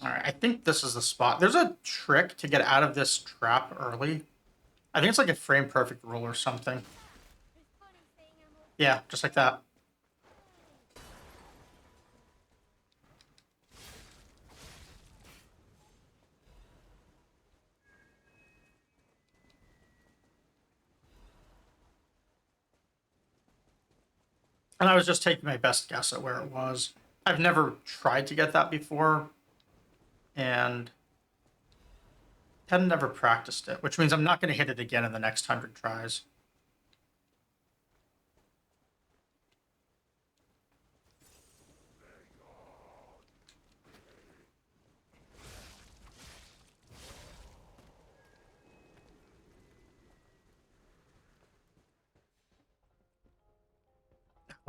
All right, I think this is the spot. There's a trick to get out of this trap early. I think it's like a frame perfect rule or something. Yeah, just like that. And I was just taking my best guess at where it was. I've never tried to get that before, and had never practiced it, which means I'm not going to hit it again in the next 100 tries.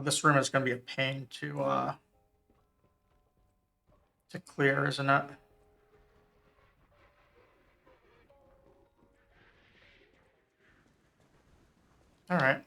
This room is going to be a pain to clear, isn't it? All right.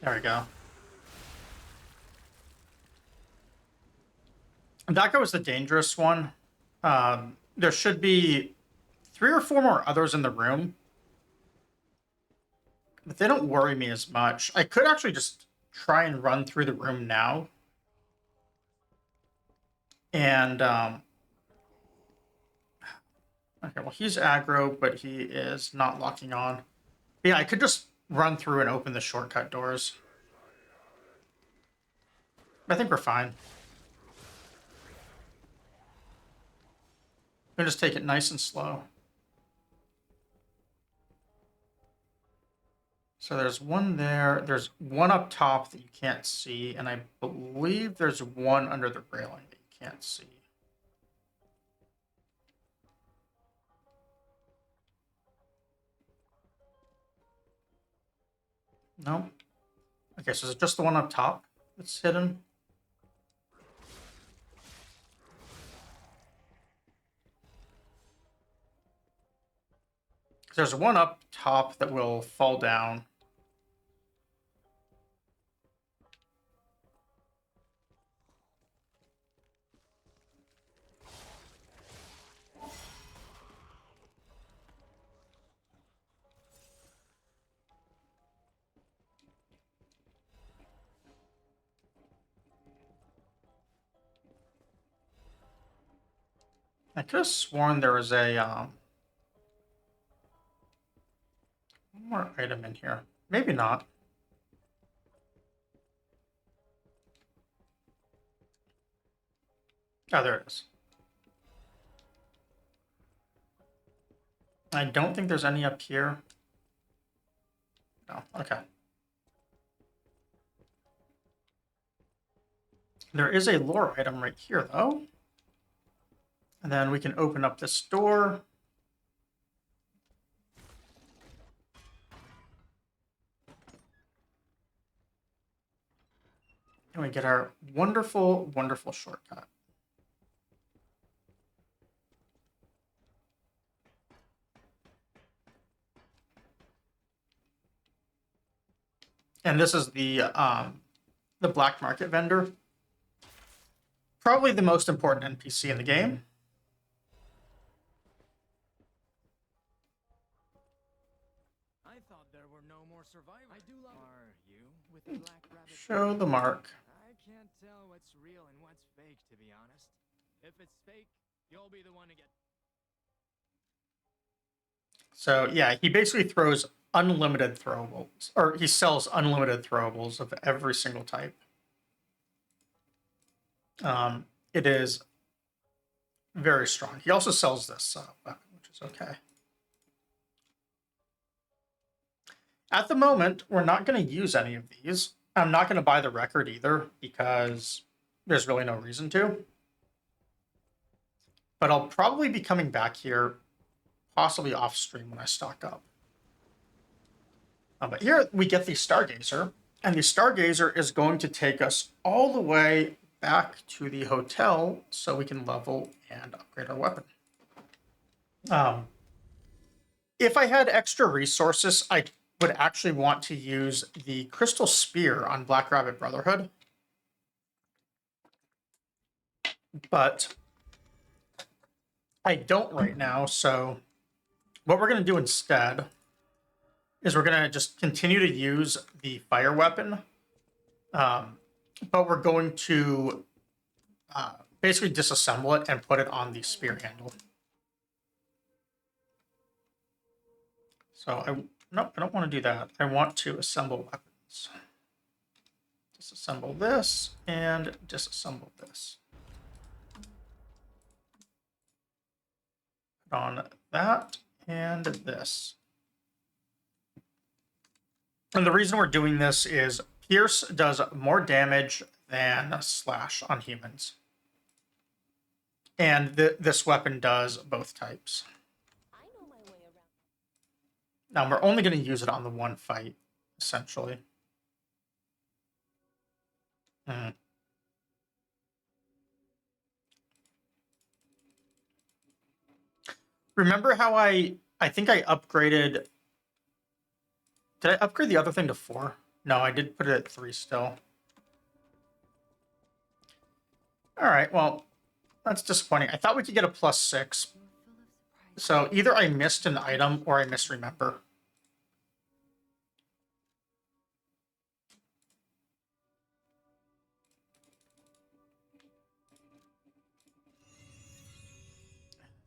There we go. And that guy was the dangerous one. There should be 3 or 4 more others in the room, but they don't worry me as much. I could actually just try and run through the room now. And, okay, well, he's aggro, but he is not locking on. But yeah, I could just run through and open the shortcut doors. I think we're fine. I'm gonna just take it nice and slow. So there's one there. There's one up top that you can't see, and I believe there's one under the railing that you can't see. No? Okay, so it's just the one up top that's hidden. There's one up top that will fall down. I could have sworn there was a one more item in here. Maybe not. Oh, there it is. I don't think there's any up here. No, okay. There is a lore item right here, though. And then we can open up this door. And we get our wonderful, wonderful shortcut. And this is the black market vendor. Probably the most important NPC in the game. I thought there were no more survivors. I do love. Are you with the black rabbit? Show the mark. I can't tell what's real and what's fake, to be honest. If it's fake, you'll be the one to get. So yeah, he basically throws unlimited throwables, or he sells unlimited throwables of every single type. It is very strong. He also sells this weapon, which is okay. At the moment, we're not going to use any of these. I'm not going to buy the record either because there's really no reason to. But I'll probably be coming back here, possibly off stream when I stock up. But here we get the Stargazer, and the Stargazer is going to take us all the way back to the hotel so we can level and upgrade our weapon. If I had extra resources, I would actually want to use the Crystal Spear on Black Rabbit Brotherhood. But I don't right now, so what we're going to do instead is we're going to just continue to use the fire weapon, but we're going to basically disassemble it and put it on the spear handle. So nope, I don't want to do that. I want to assemble weapons. Disassemble this and disassemble this. Put on that and this. And the reason we're doing this is Pierce does more damage than Slash on humans. And this weapon does both types. I know my way around. Now, we're only going to use it on the one fight, essentially. Remember how I think I upgraded... Did I upgrade the other thing to 4? No, I did put it at 3 still. All right, well, that's disappointing. I thought we could get a +6. So either I missed an item or I misremember.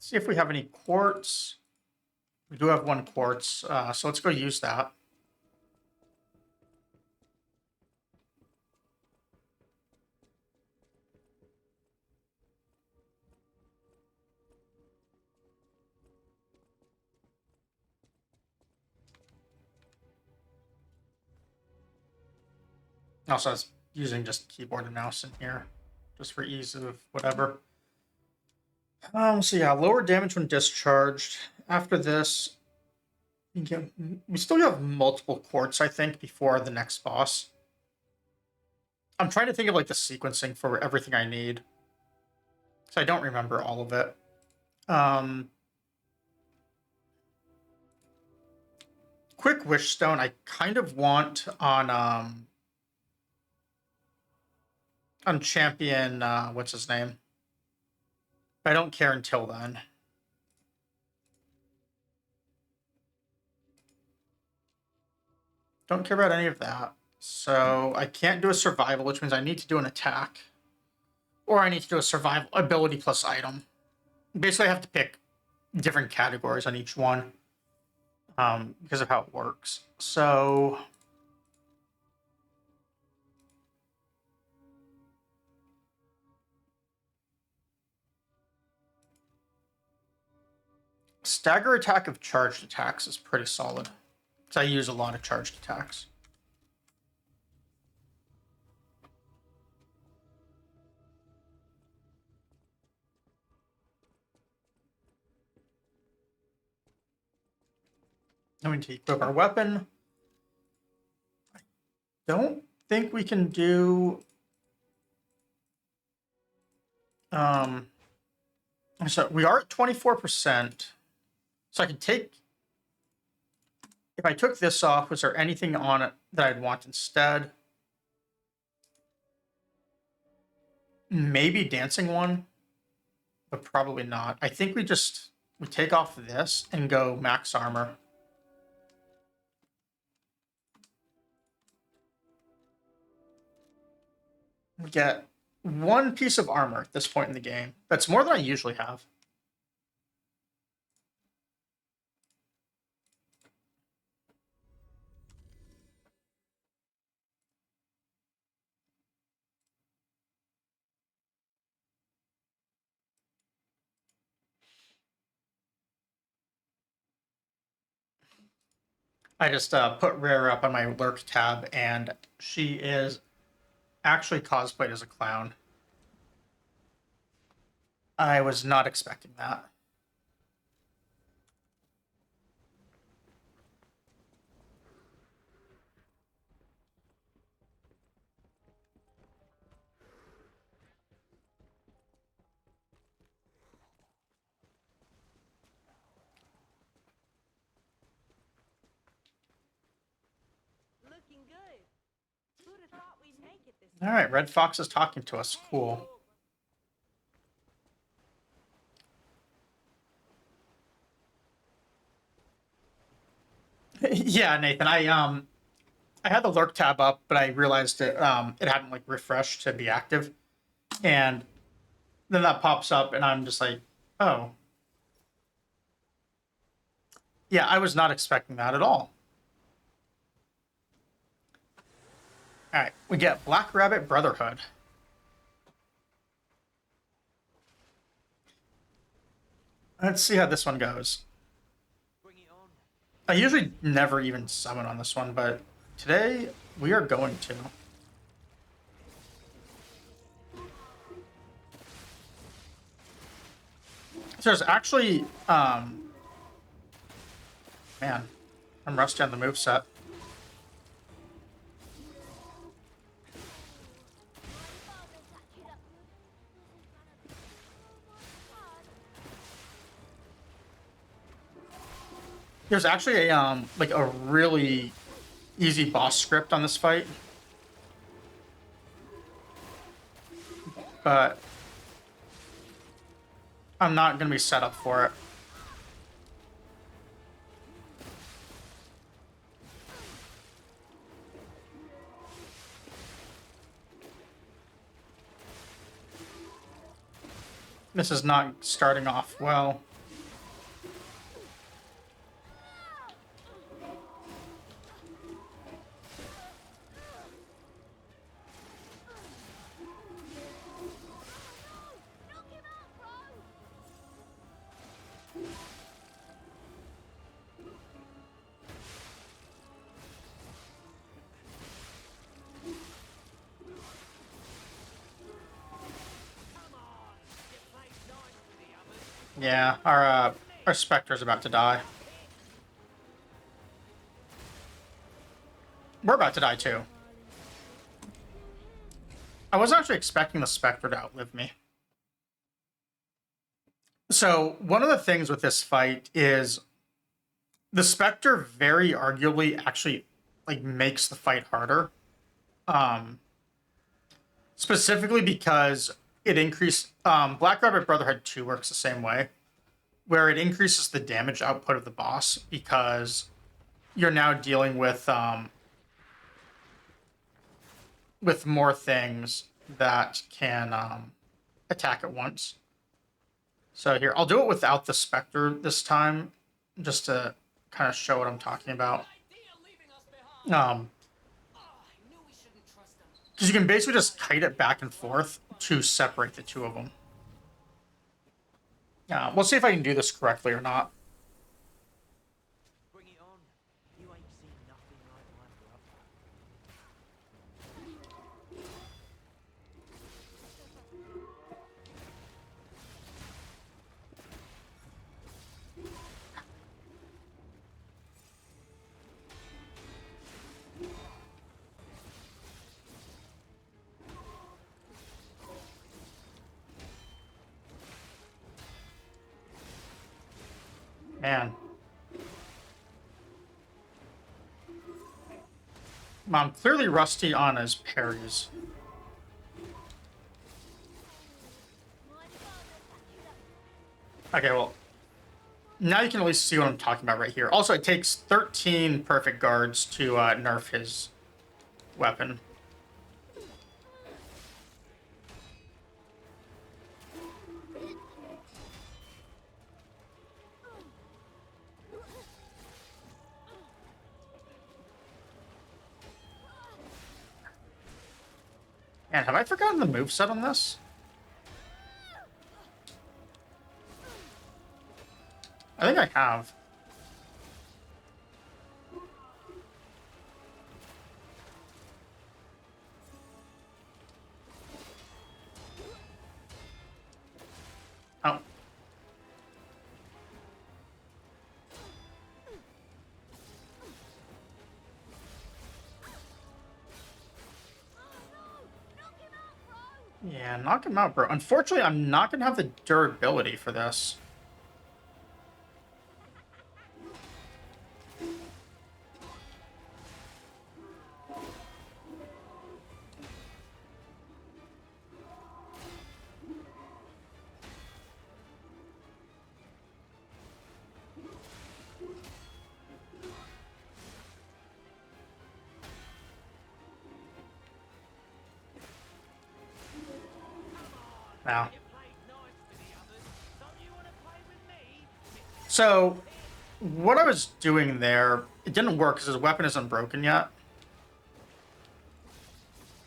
See if we have any quartz. We do have 1 quartz, so let's go use that. Also, I was using just keyboard and mouse in here, just for ease of whatever. So yeah, lower damage when discharged. After this, we still have multiple quartz, I think, before the next boss. I'm trying to think of like the sequencing for everything I need, so I don't remember all of it. Quick Wish Stone, I kind of want on Champion, what's his name? I don't care until then. Don't care about any of that. So I can't do a survival, which means I need to do an attack. Or I need to do a survival ability plus item. Basically, I have to pick different categories on each one because of how it works. So... Stagger attack of charged attacks is pretty solid. So I use a lot of charged attacks. Then we need to equip our weapon. I don't think we can do... So we are at 24%. So I could take... If I took this off, was there anything on it that I'd want instead? Maybe dancing one, but probably not. I think we take off this and go max armor. We get one piece of armor at this point in the game. That's more than I usually have. I just put Rare up on my lurk tab, and she is actually cosplayed as a clown. I was not expecting that. Looking good. Who'd have thought we'd make it this All right, Red Fox is talking to us. Cool. Yeah, Nathan. I had the lurk tab up, but I realized it hadn't like refreshed to be active, and then that pops up, and I'm just like, oh, yeah, I was not expecting that at all. All right, we get Black Rabbit Brotherhood. Let's see how this one goes. I usually never even summon on this one, but today we are going to. So there's actually, man, I'm rusty on the moveset. There's actually a like a really easy boss script on this fight, but I'm not gonna be set up for it. This is not starting off well. Yeah, our Spectre's about to die. We're about to die too. I wasn't actually expecting the Spectre to outlive me. So one of the things with this fight is the Spectre very arguably actually like makes the fight harder. Specifically because it increased Black Rabbit Brotherhood 2 works the same way, where it increases the damage output of the boss because you're now dealing with more things that can attack at once. So here, I'll do it without the Spectre this time, just to kind of show what I'm talking about. Because you can basically just kite it back and forth to separate the two of them. We'll see if I can do this correctly or not. Bring it on. You ain't seen nothing like my brother. Man. I'm clearly rusty on his parries. Okay, well, now you can at least see what I'm talking about right here. Also, it takes 13 perfect guards to nerf his weapon. Man, have I forgotten the moveset on this? I think I have. Oh. Yeah, knock him out, bro. Unfortunately, I'm not going to have the durability for this. Now. So, what I was doing there, it didn't work because his weapon isn't broken yet.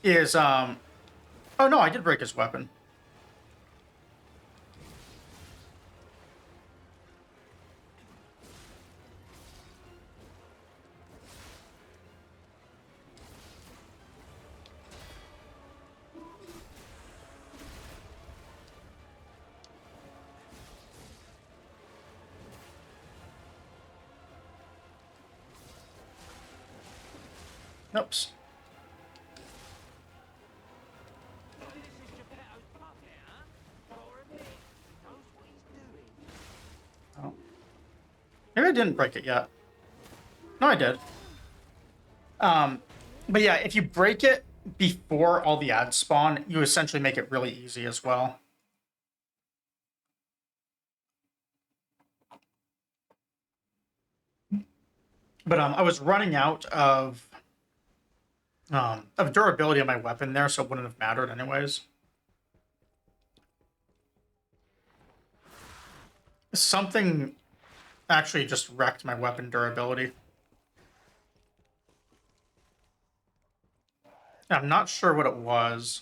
Oh no, I did break his weapon. Oops. Oh. Maybe I didn't break it yet. No, I did. But yeah, if you break it before all the ads spawn, you essentially make it really easy as well. But I was running out of durability on my weapon there, so it wouldn't have mattered anyways. Something actually just wrecked my weapon durability. I'm not sure what it was.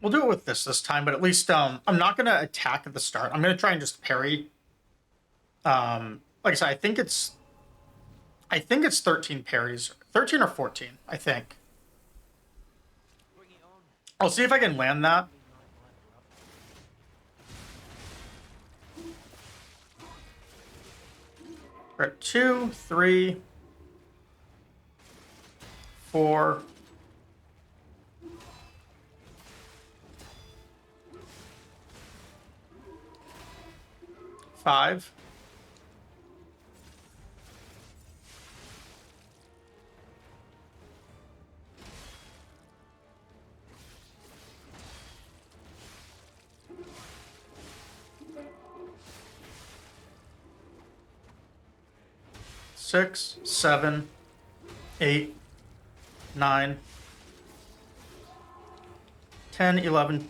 We'll do it with this time, but at least I'm not going to attack at the start. I'm going to try and just parry. Like I said, I think it's 13 parries. 13 or 14, I think. I'll see if I can land that. We're at 2, 3, 4. 5. 6, 7, 8, 9, 10, 11.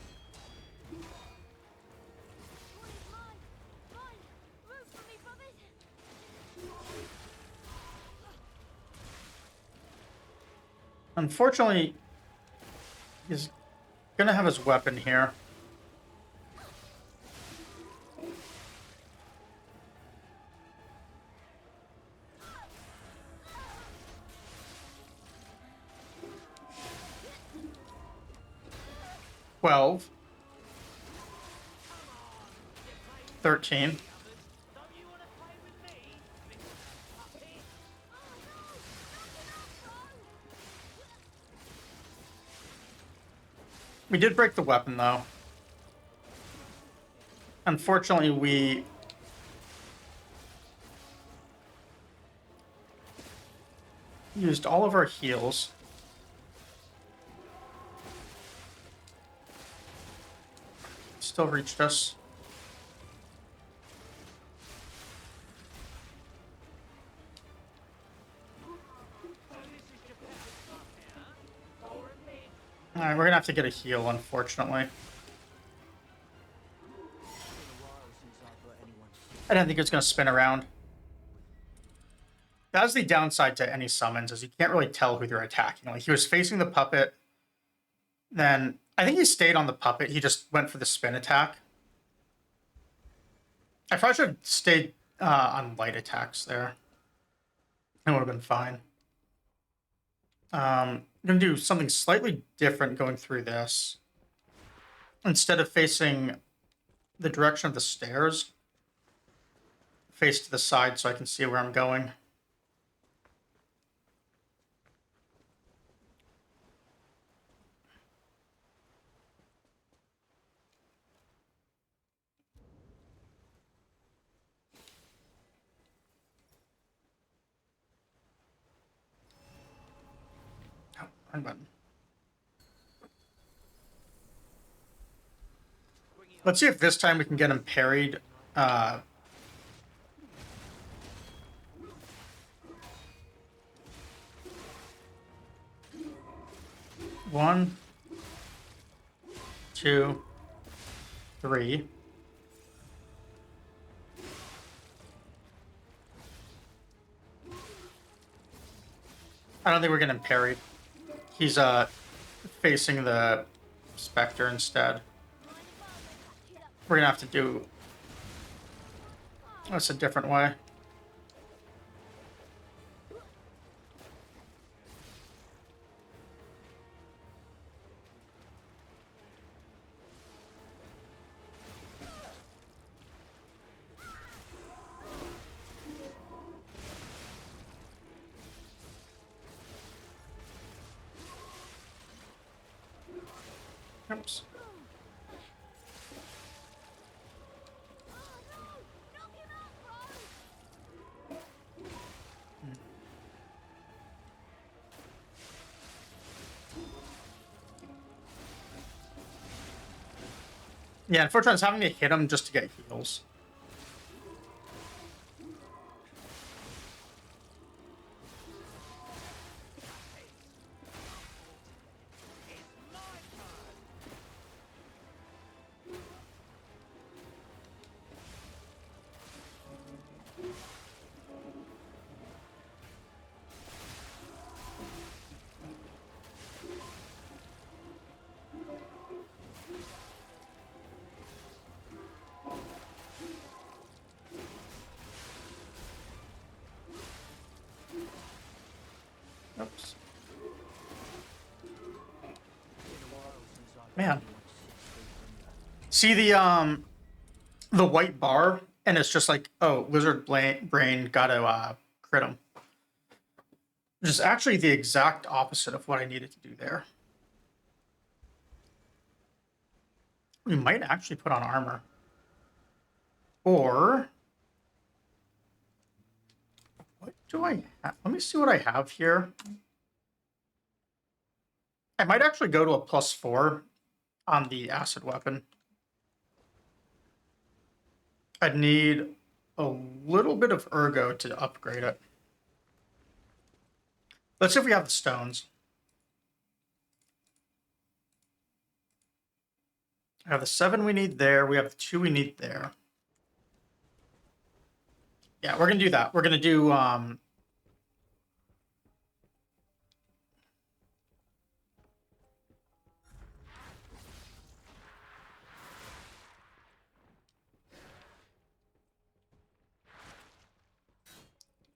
Unfortunately, he's gonna have his weapon here. 13. We did break the weapon, though. Unfortunately, we used all of our heals. Still reached us. Alright, we're gonna have to get a heal, unfortunately. I didn't think it was gonna spin around. That's the downside to any summons, is you can't really tell who they're attacking. Like, he was facing the puppet, then I think he stayed on the puppet, he just went for the spin attack. I probably should have stayed on light attacks there. It would have been fine. I'm going to do something slightly different going through this. Instead of facing the direction of the stairs, face to the side so I can see where I'm going. Oh, wrong button. Let's see if this time we can get him parried. One, two, three. I don't think we're getting parried. He's facing the Spectre instead. We're gonna have to do this a different way. Oops. Yeah, unfortunately, I was having to hit him just to get heals. Oops. Man. See the white bar, and it's just like, oh, Lizard Brain gotta crit him. Which is actually the exact opposite of what I needed to do there. We might actually put on armor. Or what do I have? Let me see what I have here. I might actually go to a +4 on the acid weapon. I'd need a little bit of ergo to upgrade it. Let's see if we have the stones. I have the 7 we need there. We have the 2 we need there. Yeah, we're gonna do that. We're gonna do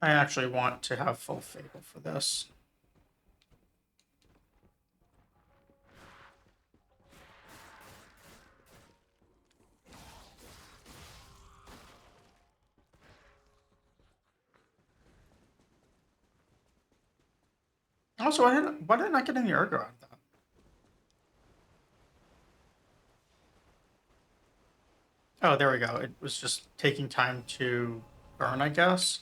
I actually want to have full Fable for this. Also, why did I not get any ergo out of that? Oh, there we go. It was just taking time to burn, I guess.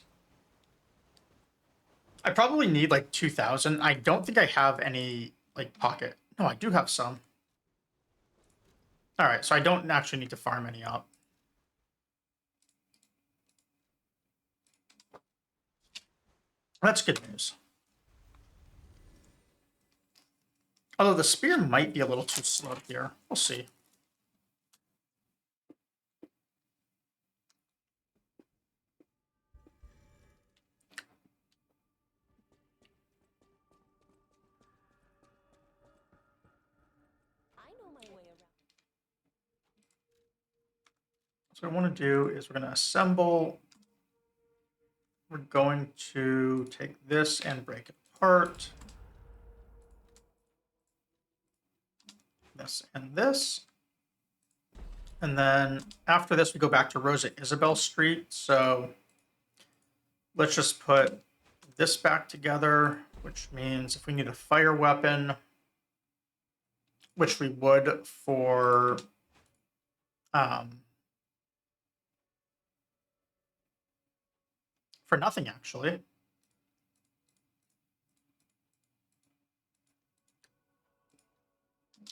I probably need like 2,000. I don't think I have any like pocket. No, I do have some. All right, so I don't actually need to farm any up. That's good news. Although the spear might be a little too slow here. We'll see. I know my way around. So what I want to do is we're going to assemble. We're going to take this and break it apart. This and this. And then after this, we go back to Rosa Isabel Street. So let's just put this back together, which means if we need a fire weapon, which we would for nothing actually.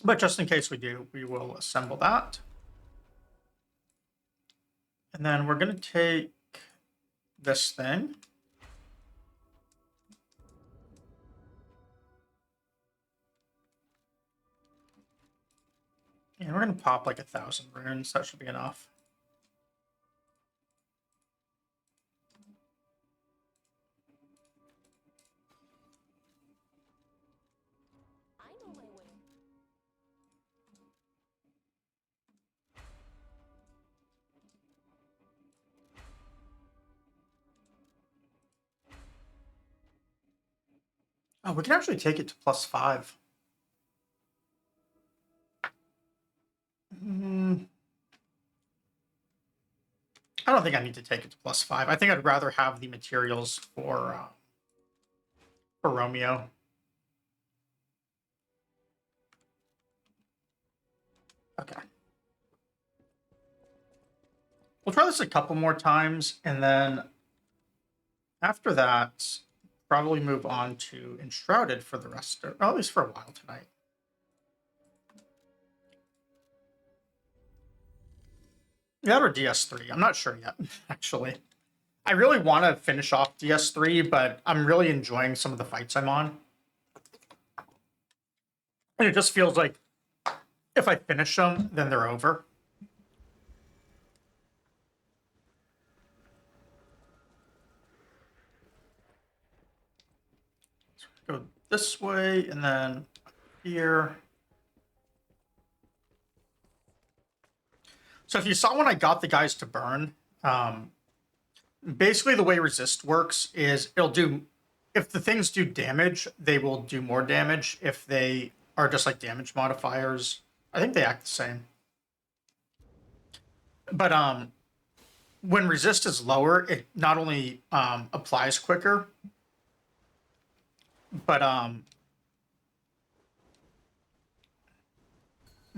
But just in case we do, we will assemble that. And then we're going to take this thing. And we're going to pop like 1,000 runes. That should be enough. I know my way. Oh, we can actually take it to +5. I don't think I need to take it to +5. I think I'd rather have the materials for Romeo. Okay. We'll try this a couple more times, and then after that, probably move on to Enshrouded for the rest of, or at least for a while tonight. That or DS3. I'm not sure yet, actually. I really want to finish off DS3, but I'm really enjoying some of the fights I'm on. And it just feels like if I finish them, then they're over. Go this way, and then here. So if you saw when I got the guys to burn, basically the way resist works is it'll do, if the things do damage, they will do more damage. If they are just like damage modifiers, I think they act the same. But when resist is lower, it not only applies quicker, but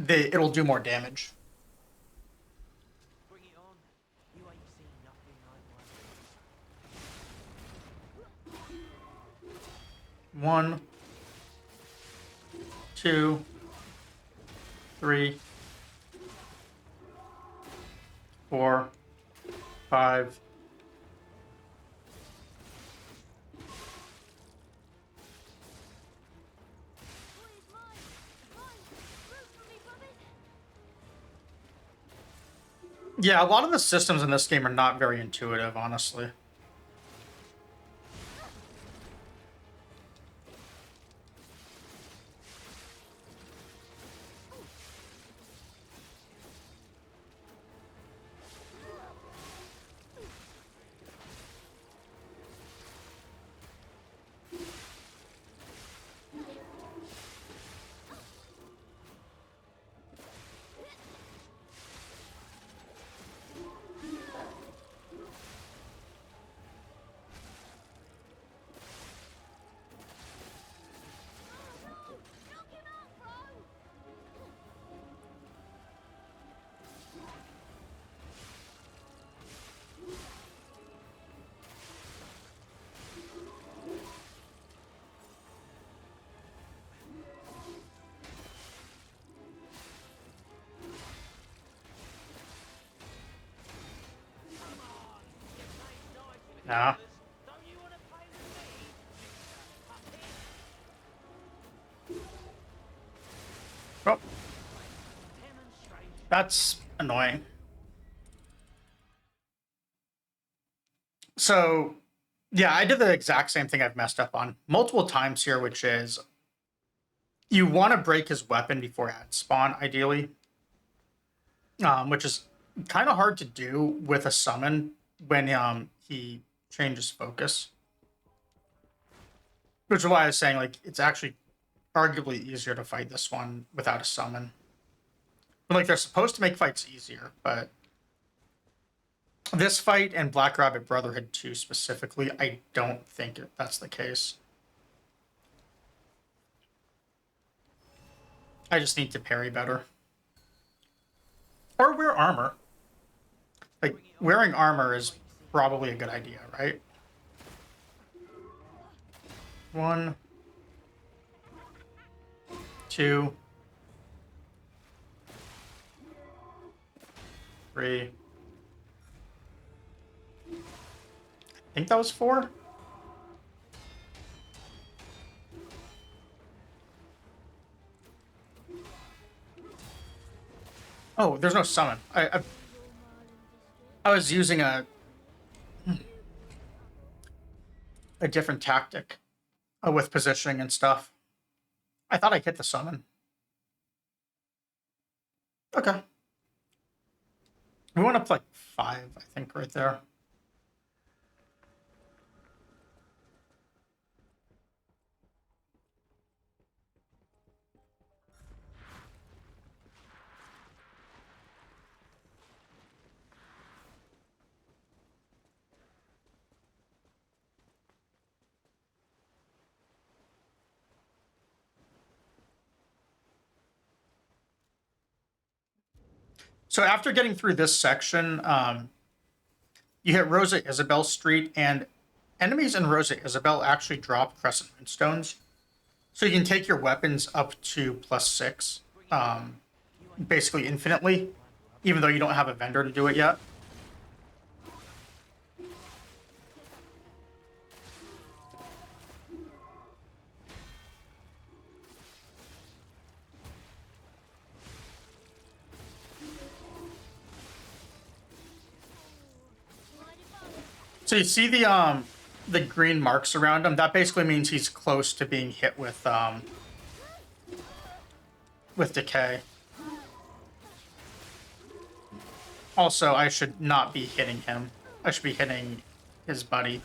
it'll do more damage. Bring it on. You ain't seen nothing like 1, 2, 3, 4, 5. Yeah, a lot of the systems in this game are not very intuitive, honestly. Nah. Don't you want to play with me, Mr. Puppet? Oh, Demonstration. that's annoying. So, yeah, I did the exact same thing I've messed up on multiple times here, which is you want to break his weapon before ad spawn, ideally, which is kind of hard to do with a summon when he changes focus. Which is why I was saying, like, it's actually arguably easier to fight this one without a summon. But, like, they're supposed to make fights easier, but this fight and Black Rabbit Brotherhood 2 specifically, I don't think that's the case. I just need to parry better. Or wear armor. Like, wearing armor is probably a good idea, right? 1, 2, 3. I think that was 4. Oh, there's no summon. I was using a different tactic with positioning and stuff. I thought I hit the summon. Okay. We went up to like 5, I think, right there. So after getting through this section, you hit Rosa Isabel Street, and enemies in Rosa Isabel actually drop Crescent Moonstones. So you can take your weapons up to +6, basically infinitely, even though you don't have a vendor to do it yet. So you see the green marks around him. That basically means he's close to being hit with decay. Also, I should not be hitting him. I should be hitting his buddy.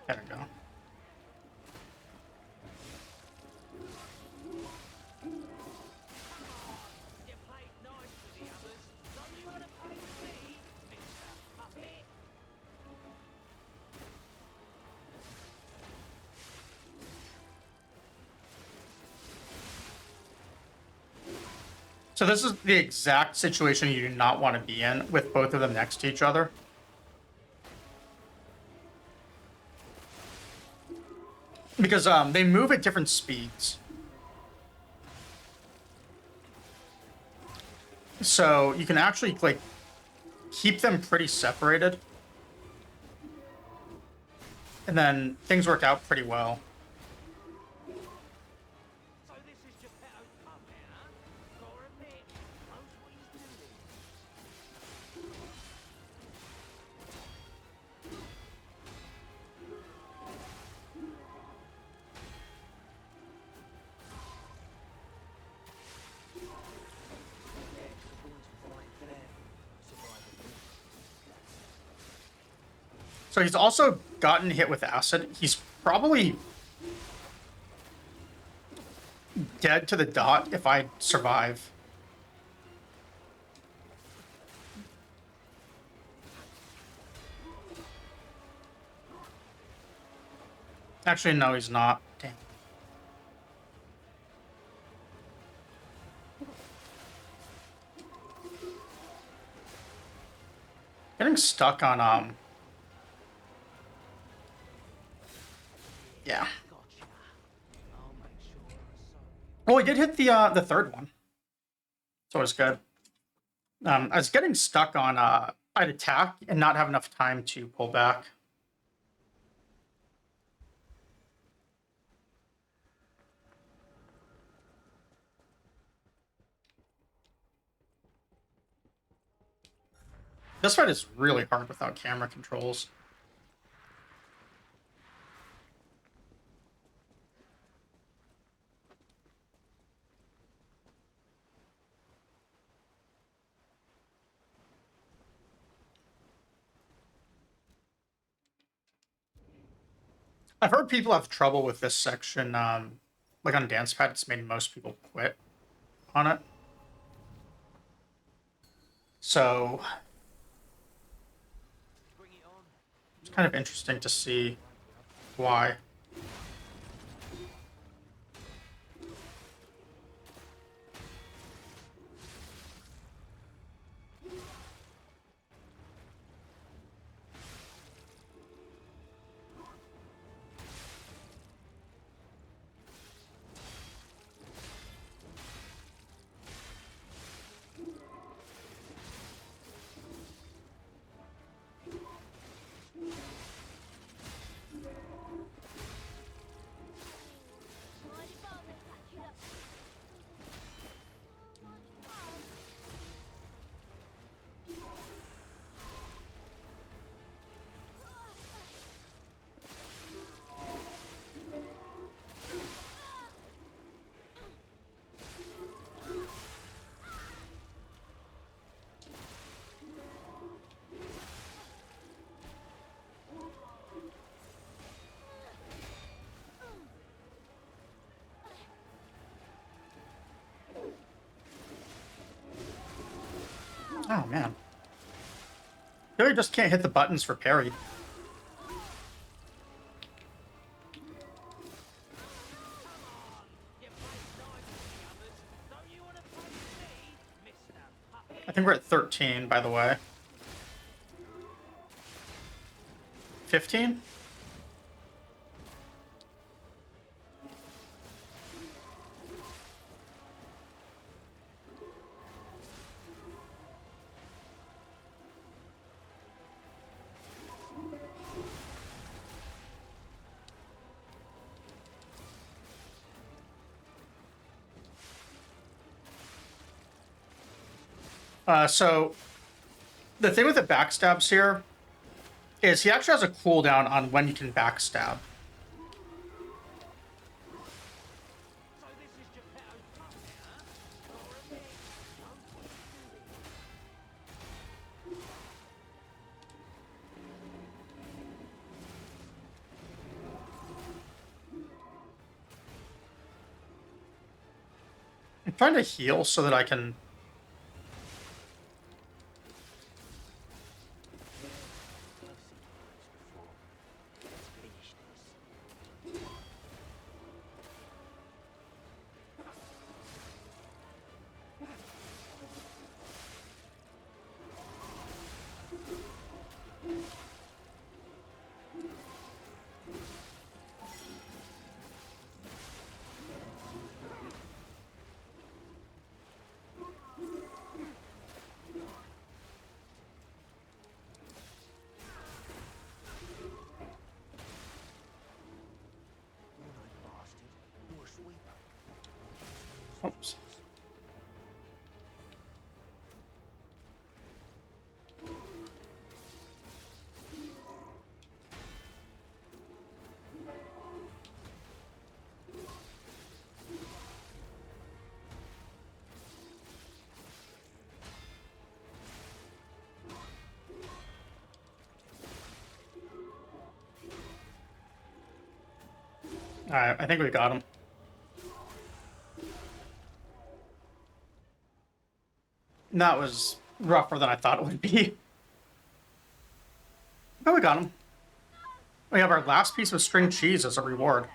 There we go. You played nice with the others. Don't you want to play with me, Mr. Puppet? So this is the exact situation you do not want to be in with both of them next to each other. Because they move at different speeds. So you can actually like keep them pretty separated. And then things work out pretty well. So this is Geppetto's puppet, huh? Gotta admit, knows what he's doing. So he's also gotten hit with acid. He's probably dead to the dot if I survive. Actually, no, he's not. Damn. Getting stuck on yeah. Oh, he did hit the third one. So it was good. I was getting stuck on I'd attack and not have enough time to pull back. This fight is really hard without camera controls. I've heard people have trouble with this section. Like on Dancepad, it's made most people quit on it. So it's kind of interesting to see why. Oh man. Really just can't hit the buttons for parry. I think we're at 13, by the way. 15? So the thing with the backstabs here is he actually has a cooldown on when you can backstab. I'm trying to heal so that I can... Oops. Alright, I think we got him. That was rougher than I thought it would be. But we got him. We have our last piece of string cheese as a reward.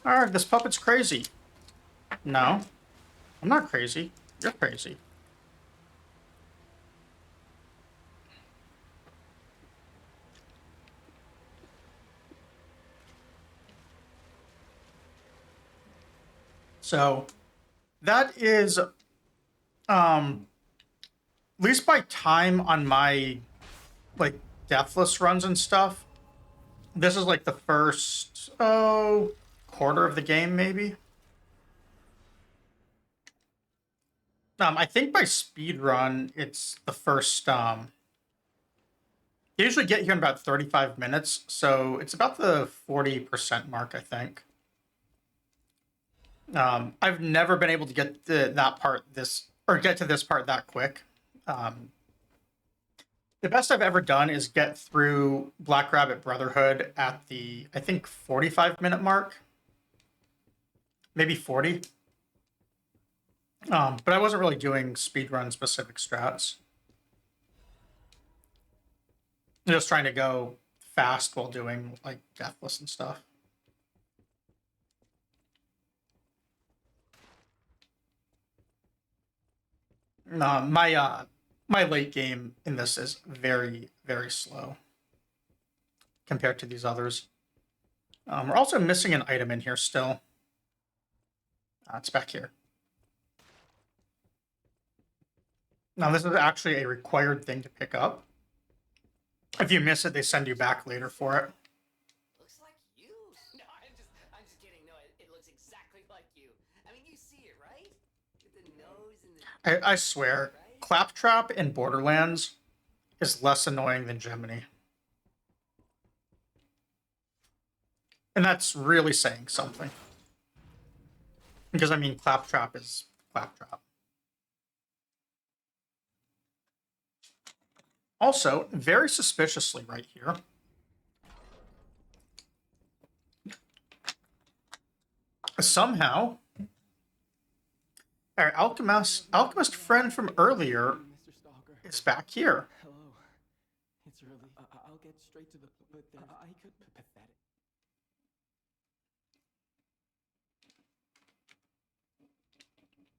Alright, this puppet's crazy. No. I'm not crazy. You're crazy. So, that is, at least by time on my, like, deathless runs and stuff, this is like the first, quarter of the game, maybe? I think by speed run, it's the first, you usually get here in about 35 minutes, so it's about the 40% mark, I think. I've never been able to get that part get to this part that quick. The best I've ever done is get through Black Rabbit Brotherhood at the, I think, 45-minute mark. Maybe 40. But I wasn't really doing speedrun specific strats. Just trying to go fast while doing like deathless and stuff. My late game in this is very, very slow compared to these others. We're also missing an item in here still. It's back here. Now this is actually a required thing to pick up. If you miss it, they send you back later for it. Looks like you. No, I'm just kidding. No, it looks exactly like you. I mean, you see it, right? With the nose and the... I swear, Claptrap in Borderlands is less annoying than Gemini. And that's really saying something. Because, I mean, Claptrap is Claptrap. Also, very suspiciously right here, somehow, our alchemist friend from earlier Mr. Stalker. is back here. Hello. It's early. I'll get straight to the... But I could... Pathetic.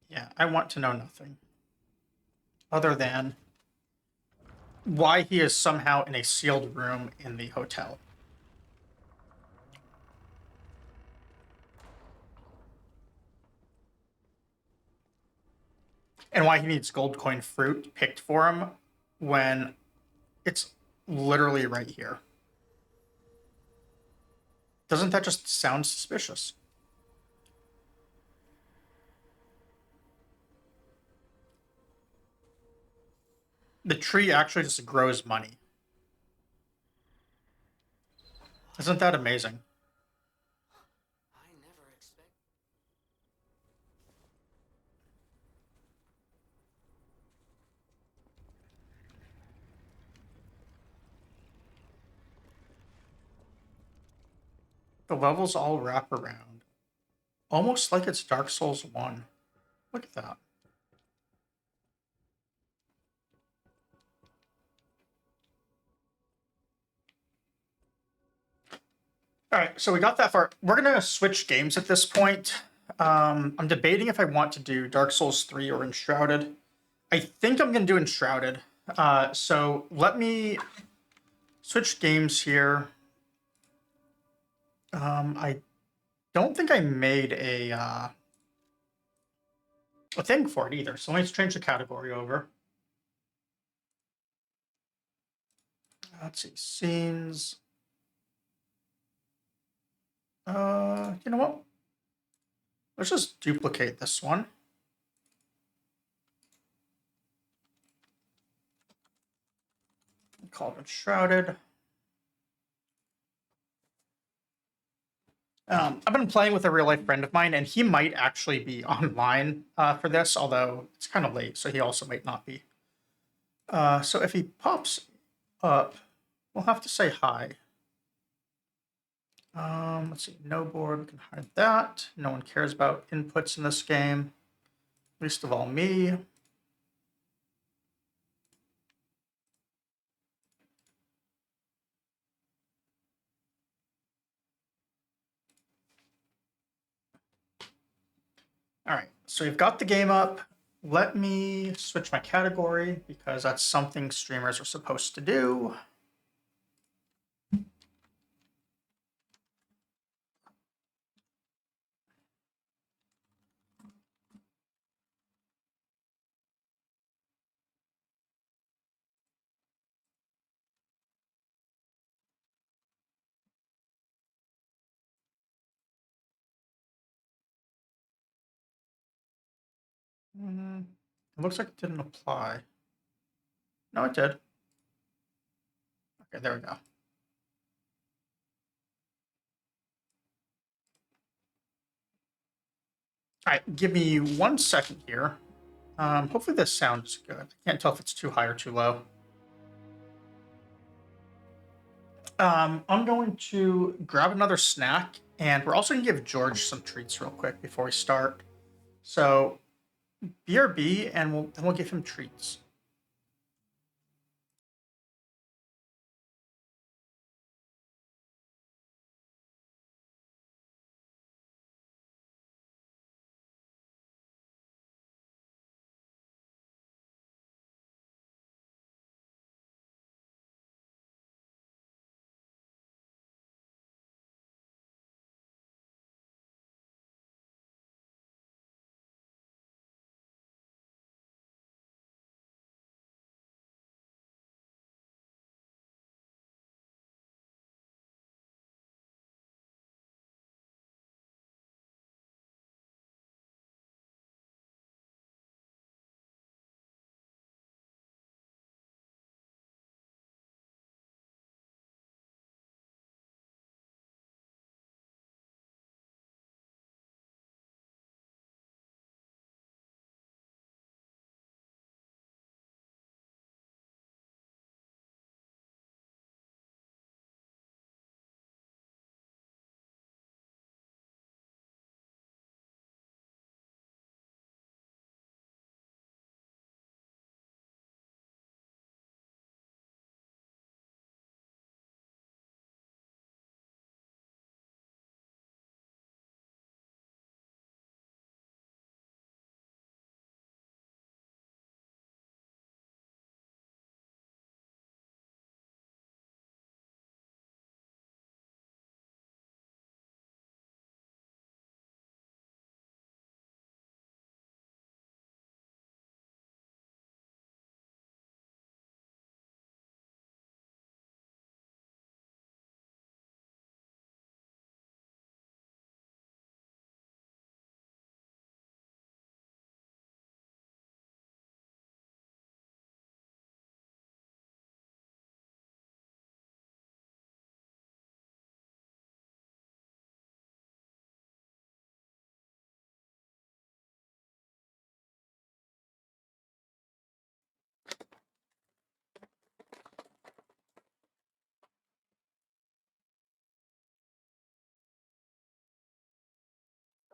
Yeah, I want to know nothing. Other than why he is somehow in a sealed room in the hotel. And why he needs gold coin fruit picked for him when it's literally right here. Doesn't that just sound suspicious? The tree actually just grows money. Isn't that amazing? I never expect... The levels all wrap around. Almost like it's Dark Souls 1. Look at that. All right, so we got that far. We're going to switch games at this point. I'm debating if I want to do Dark Souls 3 or Enshrouded. I think I'm going to do Enshrouded. So let me switch games here. I don't think I made a thing for it either. So let's change the category over. Let's see, scenes. You know what? Let's just duplicate this one. Call it Enshrouded. I've been playing with a real life friend of mine, and he might actually be online for this, although it's kind of late, so he also might not be. So if he pops up, we'll have to say hi. Let's see, no board, we can hide that. No one cares about inputs in this game, least of all me. All right, so we've got the game up. Let me switch my category because that's something streamers are supposed to do. It looks like it didn't apply. No, it did. Okay, there we go. All right, give me 1 second here. Hopefully this sounds good. I can't tell if it's too high or too low. I'm going to grab another snack, and we're also going to give George some treats real quick before we start. So, BRB, and we'll give him treats.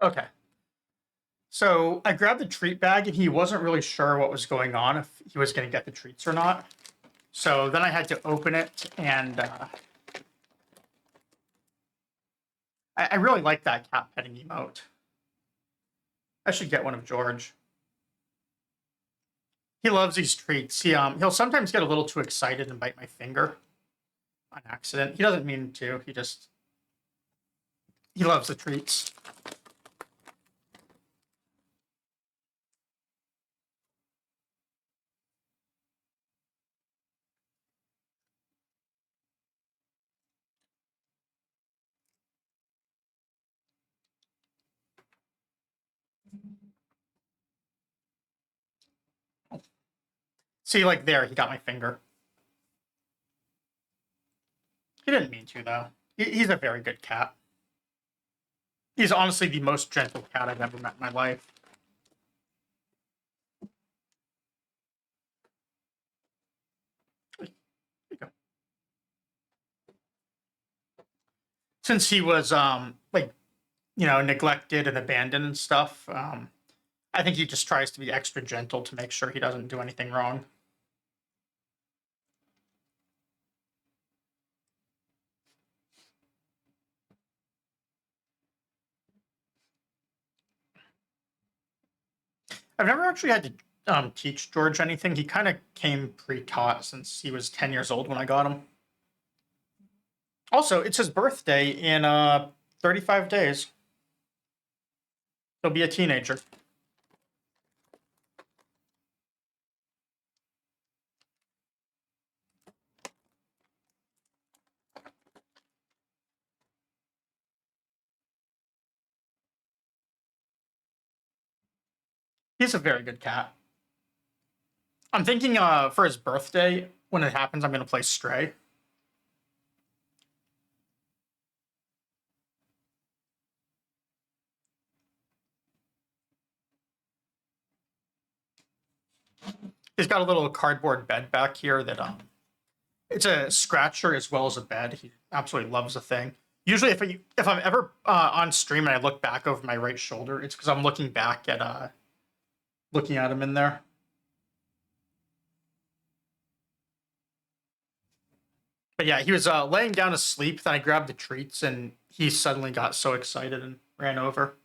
Okay. So I grabbed the treat bag, and he wasn't really sure what was going on, if he was going to get the treats or not. So then I had to open it, and I really like that cat petting emote. I should get one of George. He loves these treats. He'll sometimes get a little too excited and bite my finger on accident. He doesn't mean to. He loves the treats. See, like there, he got my finger. He didn't mean to, though. He's a very good cat. He's honestly the most gentle cat I've ever met in my life. There you go. Since he was like, neglected and abandoned and stuff, I think he just tries to be extra gentle to make sure he doesn't do anything wrong. I've never actually had to teach George anything. He kind of came pre-taught since he was 10 years old when I got him. Also, it's his birthday in 35 days. He'll be a teenager. He's a very good cat. I'm thinking for his birthday, when it happens, I'm going to play Stray. He's got a little cardboard bed back here that it's a scratcher as well as a bed. He absolutely loves the thing. Usually, if I'm ever on stream and I look back over my right shoulder, it's because I'm looking back at looking at him in there. But yeah, he was laying down to sleep. Then I grabbed the treats, and he suddenly got so excited and ran over.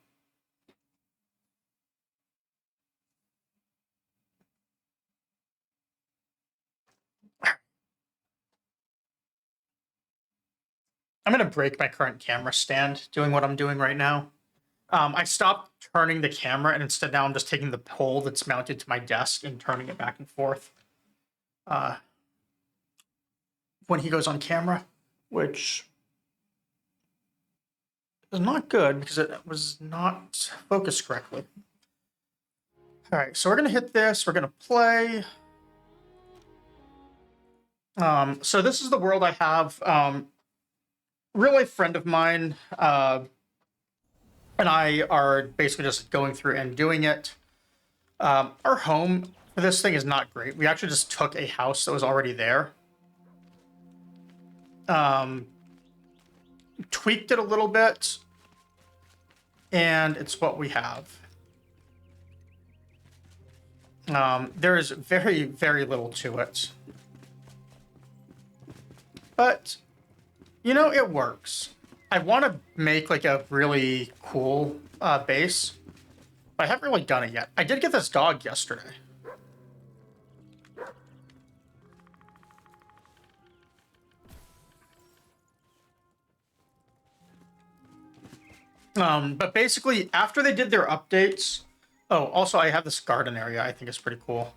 I'm going to break my current camera stand doing what I'm doing right now. I stopped turning the camera, and instead now I'm just taking the pole that's mounted to my desk and turning it back and forth when he goes on camera, which is not good because it was not focused correctly. All right, so we're going to hit this. We're going to play. So this is the world I have. Real life friend of mine and I are basically just going through and doing it. Our home for this thing is not great. We actually just took a house that was already there. Tweaked it a little bit, and it's what we have. There is very, very little to it. But, you know, it works. I want to make like a really cool base, but I haven't really done it yet. I did get this dog yesterday. But basically, after they did their updates... Oh, also, I have this garden area I think is pretty cool.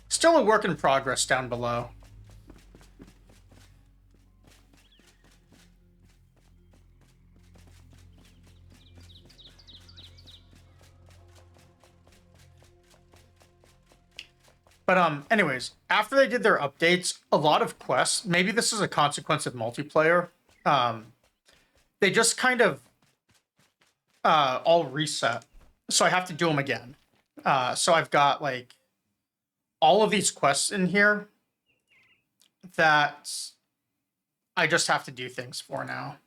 Still a work in progress down below. But anyways, after they did their updates, a lot of quests, maybe this is a consequence of multiplayer, they just kind of all reset. So I have to do them again. So I've got like all of these quests in here that I just have to do things for now.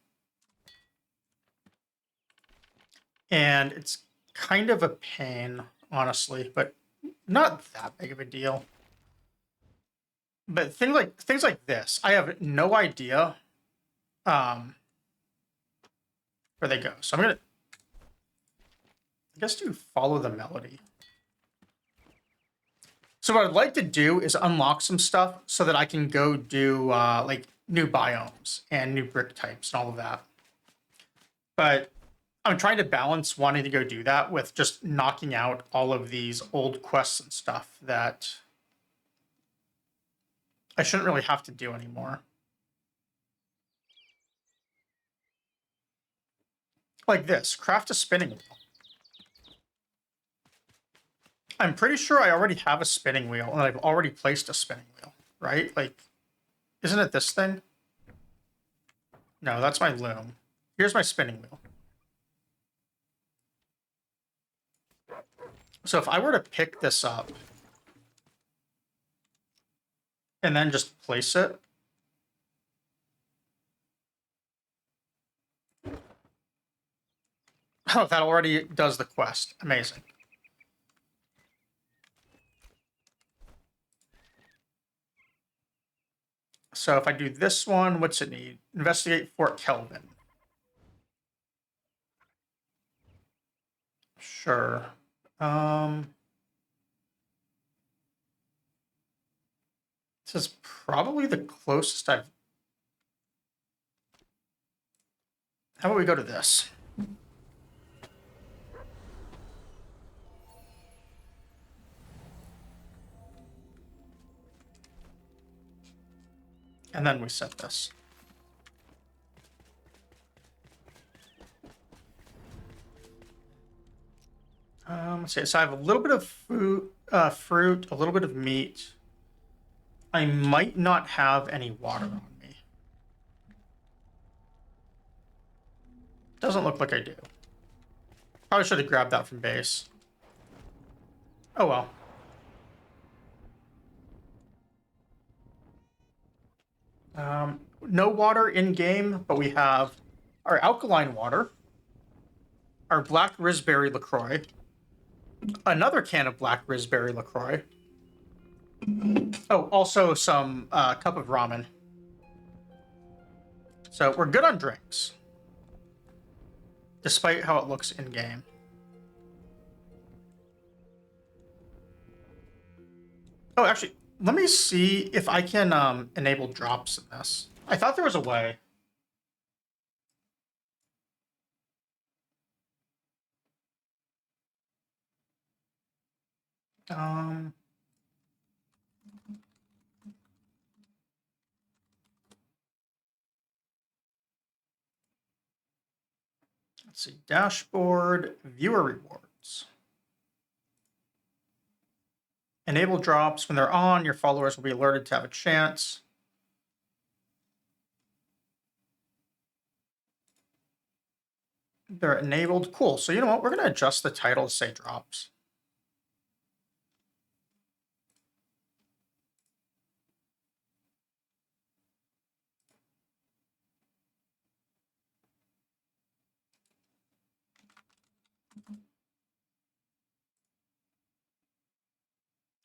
And it's kind of a pain, honestly, but not that big of a deal. But things like this, I have no idea where they go. So I'm gonna, I guess, do follow the melody. So what I'd like to do is unlock some stuff so that I can go do like new biomes and new brick types and all of that. But I'm trying to balance wanting to go do that with just knocking out all of these old quests and stuff that I shouldn't really have to do anymore. Like this, craft a spinning wheel. I'm pretty sure I already have a spinning wheel and I've already placed a spinning wheel, right? Like, isn't it this thing? No, that's my loom. Here's my spinning wheel. So if I were to pick this up and then just place it, Oh, that already does the quest. Amazing. So if I do this one, what's it need? Investigate Fort Kelvin. Sure. This is probably the closest I've... How about we go to this? And then we set this. Let's see. So I have a little bit of fruit, a little bit of meat. I might not have any water on me. Doesn't look like I do. Probably should have grabbed that from base. Oh well. No water in game, but we have our alkaline water, our black raspberry LaCroix, another can of black raspberry LaCroix. Oh, also some cup of ramen. So we're good on drinks, despite how it looks in game. Oh, actually, let me see if I can enable drops in this. I thought there was a way. Let's see, dashboard, viewer rewards. Enable drops. When they're on, your followers will be alerted to have a chance. They're enabled. Cool. So you know what? We're going to adjust the title to say drops.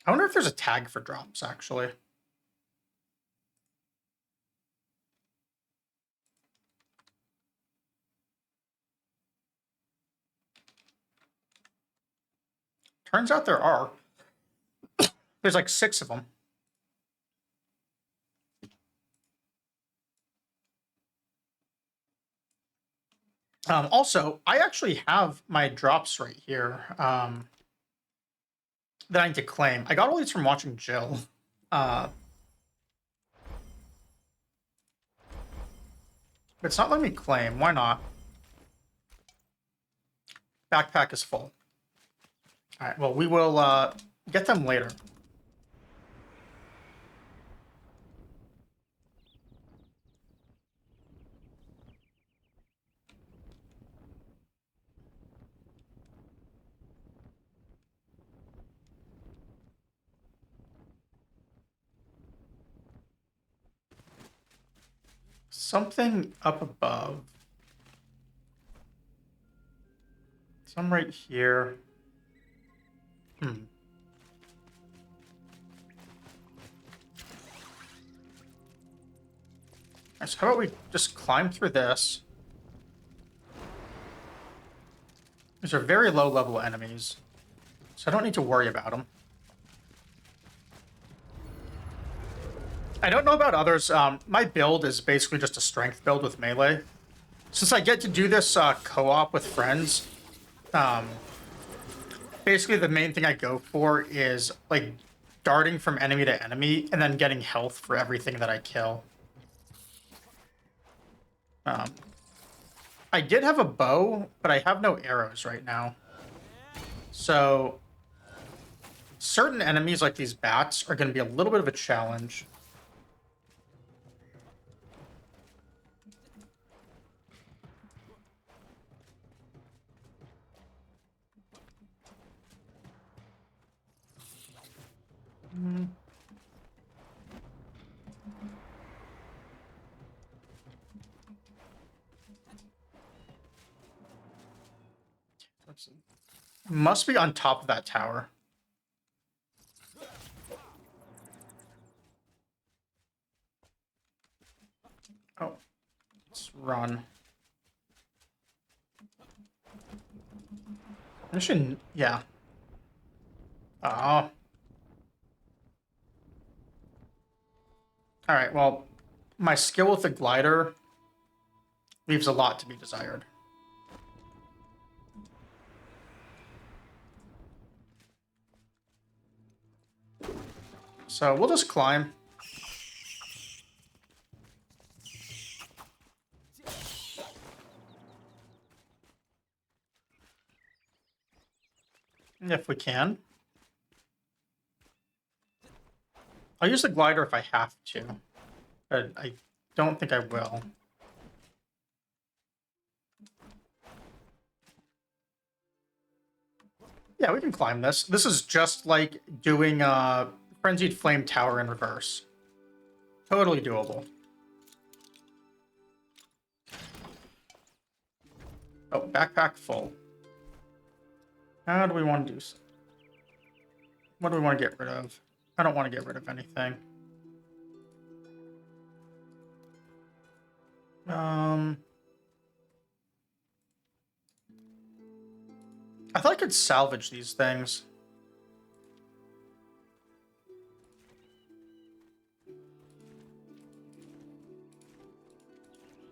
I wonder if there's a tag for drops, actually. Turns out there are. There's like 6 of them. Also, I actually have my drops right here that I need to claim. I got all these from watching Jill. But it's not letting me claim. Why not? Backpack is full. All right, well, we will get them later. Something up above. Some right here. So how about we just climb through this? These are very low-level enemies, so I don't need to worry about them. I don't know about others. My build is basically just a strength build with melee. Since I get to do this co-op with friends, basically the main thing I go for is like darting from enemy to enemy and then getting health for everything that I kill. I did have a bow, but I have no arrows right now. So certain enemies like these bats are going to be a little bit of a challenge. Must be on top of that tower. Oh, let's run. Actually, yeah. Oh. Alright, well, my skill with the glider leaves a lot to be desired. So we'll just climb. If we can. I'll use the glider if I have to, but I don't think I will. Yeah, we can climb this. This is just like doing Frenzied Flame Tower in reverse. Totally doable. Oh, backpack full. How do we want to do? What do we want to get rid of? I don't want to get rid of anything. I thought I could salvage these things.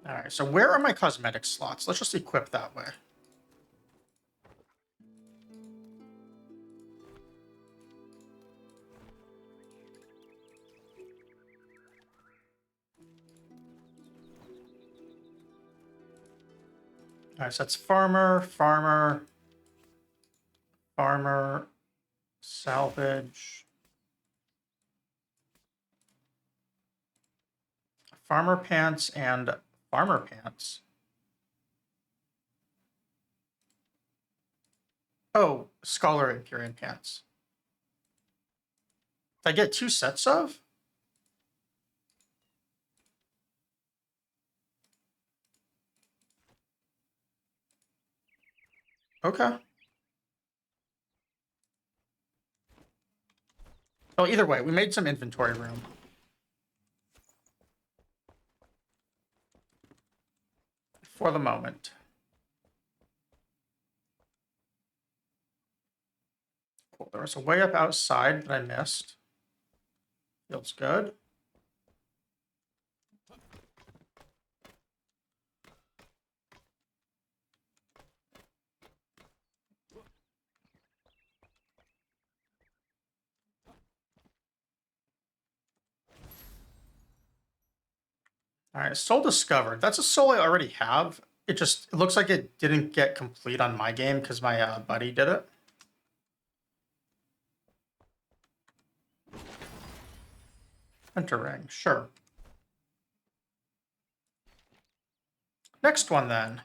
Alright, so where are my cosmetic slots? Let's just equip that way. Alright, so that's farmer, farmer, farmer, salvage, farmer pants, and farmer pants. Oh, scholar Empyrean pants. Did I get 2 sets of? Okay. Well, either way, we made some inventory room. For the moment. Cool. There was a way up outside that I missed. Feels good. All right, soul discovered. That's a soul I already have. It looks like it didn't get complete on my game because my buddy did it. Hunter ring, sure. Next one then.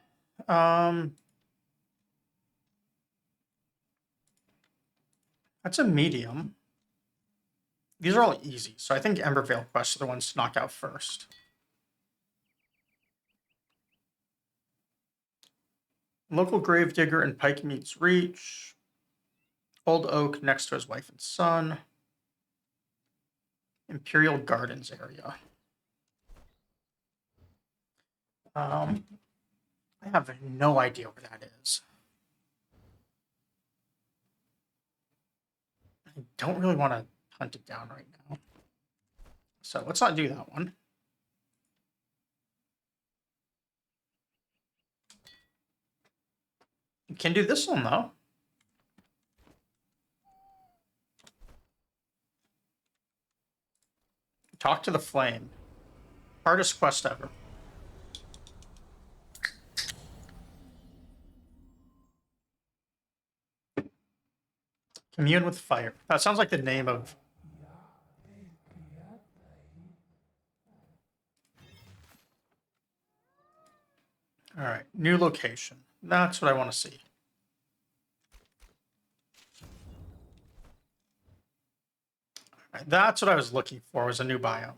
That's a medium. These are all easy, so I think Embervale quests are the ones to knock out first. Local gravedigger and Pike meets Reach. Old Oak next to his wife and son. Imperial Gardens area. I have no idea where that is. I don't really want to hunt it down right now. So let's not do that one. You can do this one though. Talk to the flame. Hardest quest ever. Commune with fire. That sounds like the name of... All right, new location. That's what I want to see. All right, that's what I was looking for, was a new biome.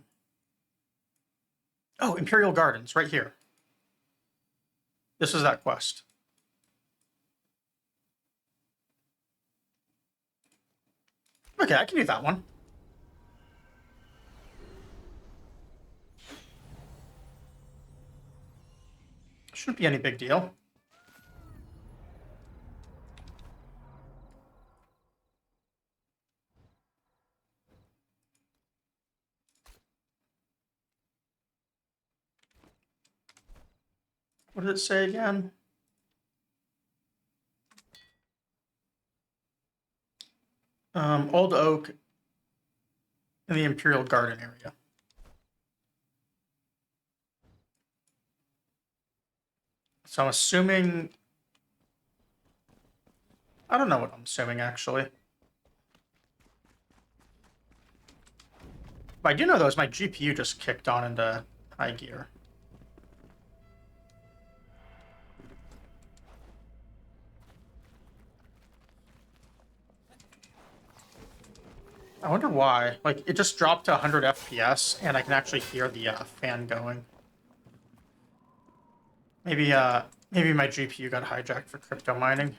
Oh, Imperial Gardens, right here. This is that quest. Okay, I can do that one. Shouldn't be any big deal. What did it say again? Old Oak in the Imperial Garden area. So I'm assuming... I don't know what I'm assuming, actually. But I do know, though, is my GPU just kicked on into high gear. I wonder why. Like, it just dropped to 100 FPS, and I can actually hear the fan going. Maybe my GPU got hijacked for crypto mining.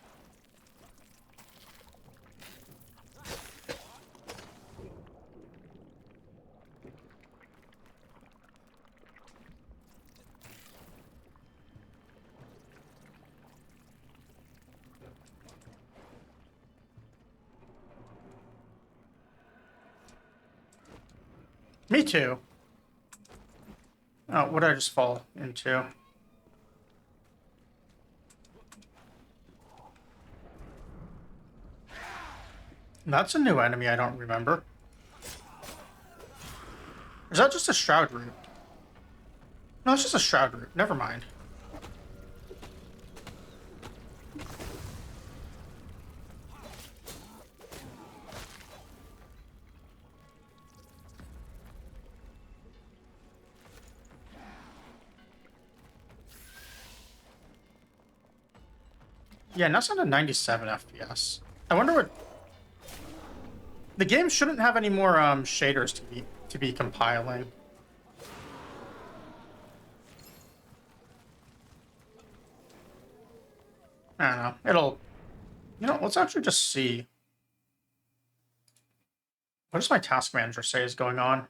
Me too. Oh, what did I just fall into? That's a new enemy I don't remember. Is that just a Shroud root? No, it's just a Shroud root. Never mind. Yeah, now it's on a 97 FPS. I wonder what... The game shouldn't have any more shaders to be compiling. I don't know. It'll... You know, let's actually just see. What does my task manager say is going on?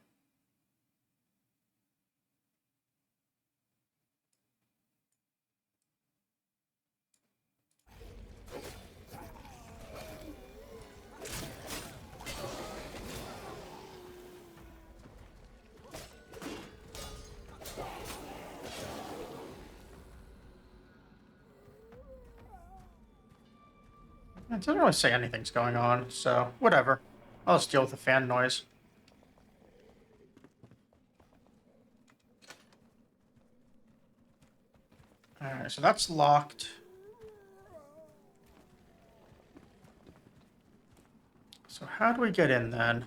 It doesn't really say anything's going on, so whatever. I'll just deal with the fan noise. Alright, so that's locked. So how do we get in then?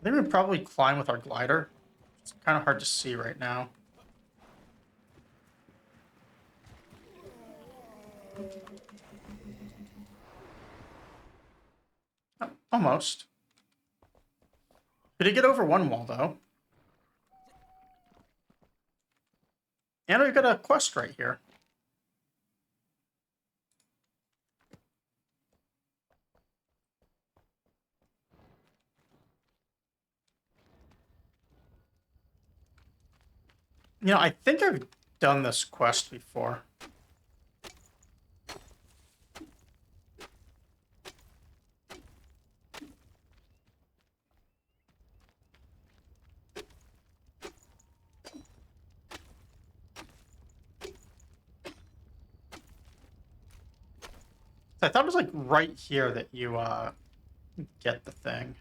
I think we'd probably climb with our glider. It's kind of hard to see right now. Almost. Did he get over one wall, though? And we've got a quest right here. You know, I think I've done this quest before. I thought it was like right here that you get the thing.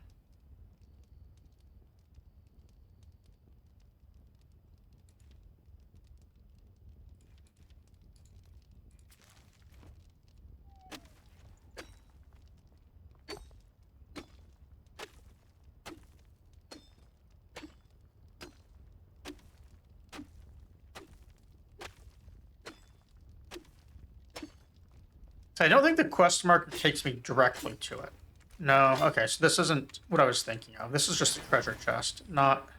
So I don't think the quest marker takes me directly to it. No, okay, so this isn't what I was thinking of. This is just a treasure chest, not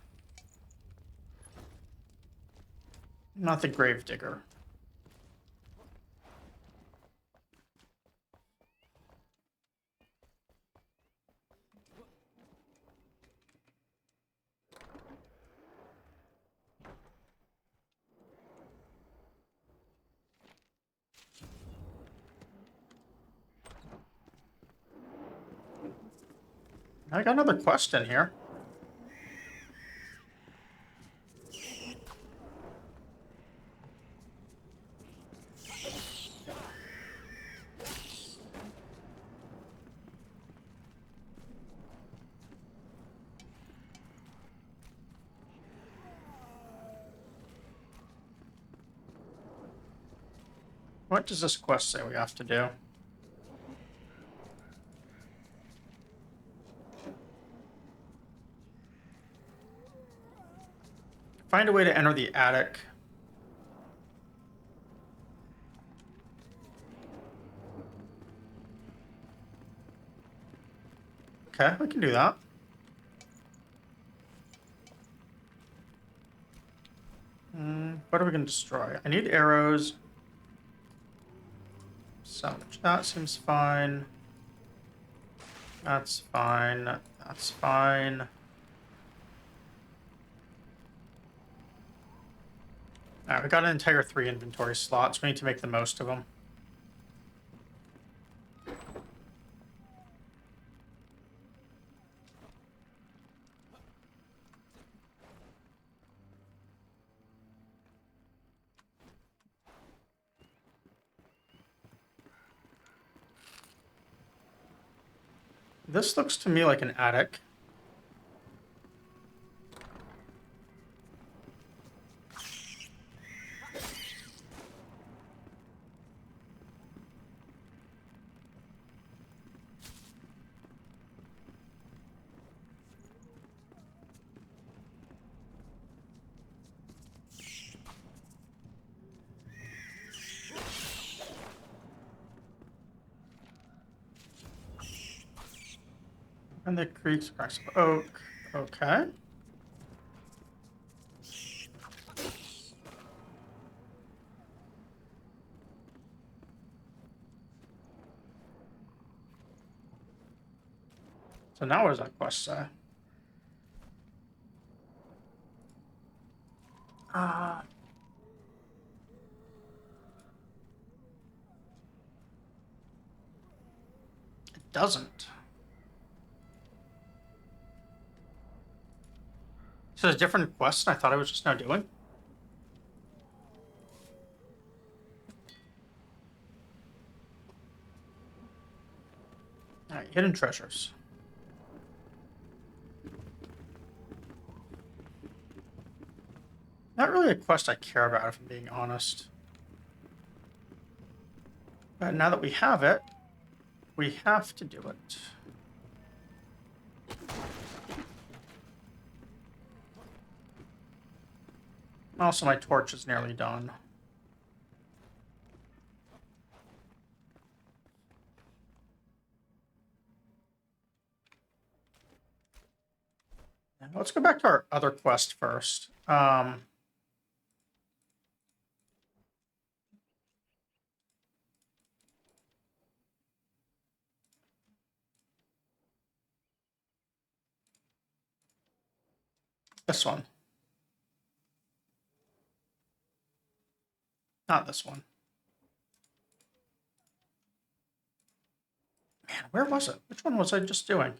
the grave digger. I got another quest in here. What does this quest say we have to do? Find a way to enter the attic. Okay, we can do that. What are we going to destroy? I need arrows. Salvage. That seems fine. That's fine. That's fine. Alright, we got an entire 3 inventory slots. We need to make the most of them. This looks to me like an attic. And the creeks, cracks of oak. Okay. So now what does that quest say? It doesn't. So it's a different quest than I thought I was just now doing. Alright, hidden treasures. Not really a quest I care about, if I'm being honest. But now that we have it, we have to do it. Also, my torch is nearly done. Let's go back to our other quest first. This one. Not this one. Man, where was it? Which one was I just doing?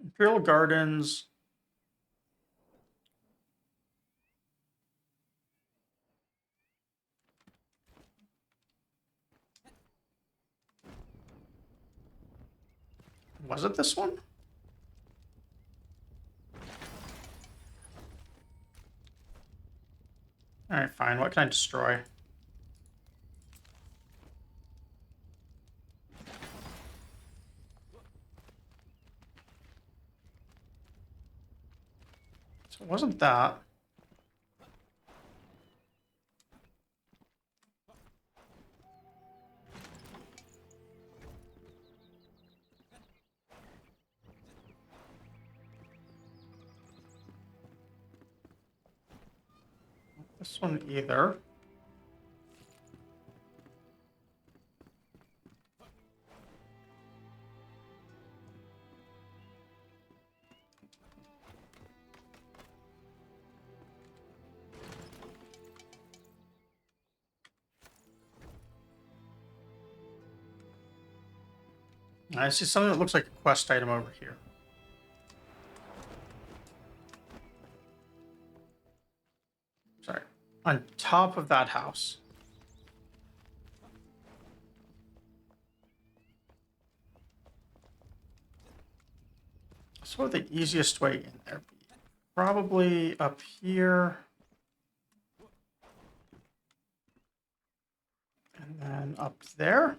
Imperial Gardens. Was it this one? Alright, fine. What can I destroy? So it wasn't that. This one either. I see something that looks like a quest item over here. Sorry. On top of that house. So what would the easiest way in there be? Probably up here. And then up there.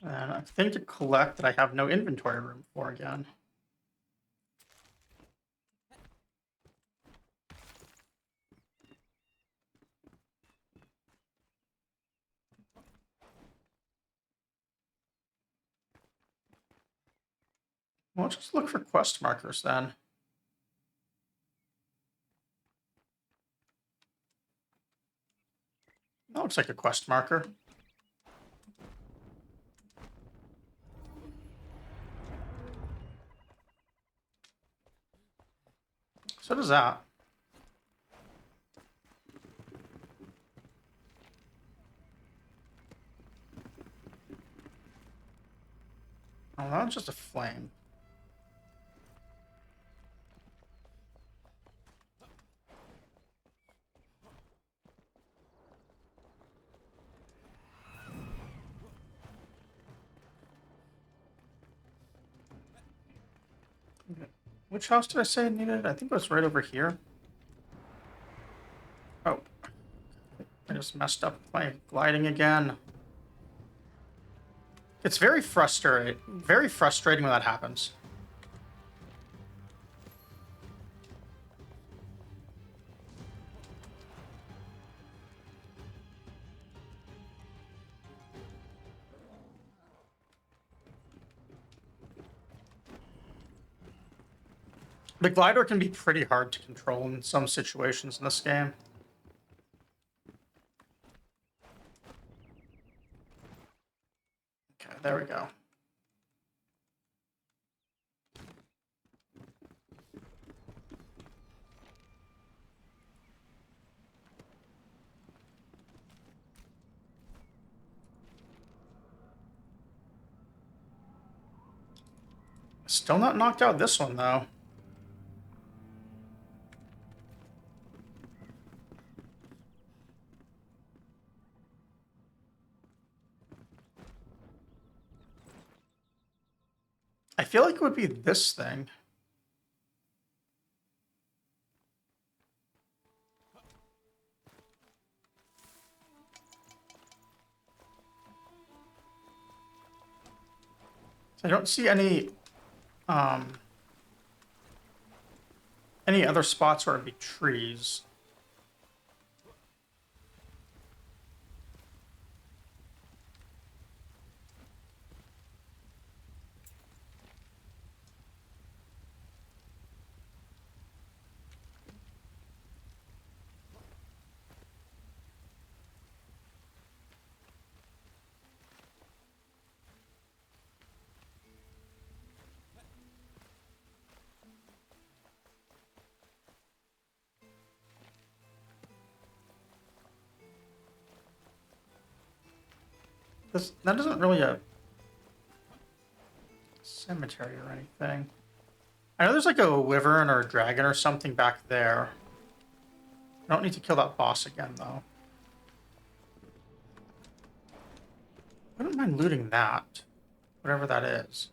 And I think to collect that I have no inventory room for again. Well, let's just look for quest markers then. That looks like a quest marker. So does that. Oh, that was just a flame. Which house did I say I needed? I think it was right over here. Oh. I just messed up my gliding again. It's very frustrating when that happens. The glider can be pretty hard to control in some situations in this game. Okay, there we go. Still not knocked out this one, though. I feel like it would be this thing. I don't see any other spots where it'd be trees. That isn't really a cemetery or anything. I know there's like a wyvern or a dragon or something back there. I don't need to kill that boss again, though. I wouldn't mind looting that. Whatever that is.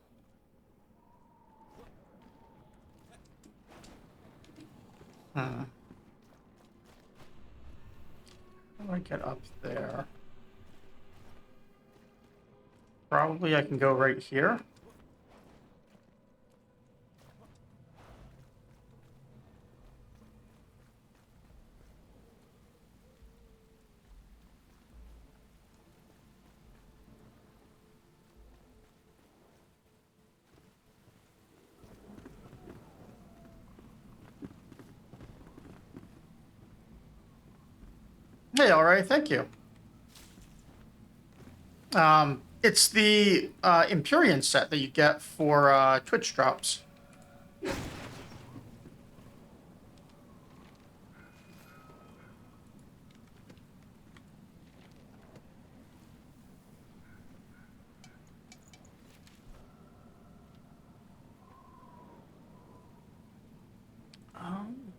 Hmm. How do I get up there? Probably I can go right here. Hey, all right, thank you. It's the Empyrean set that you get for Twitch drops.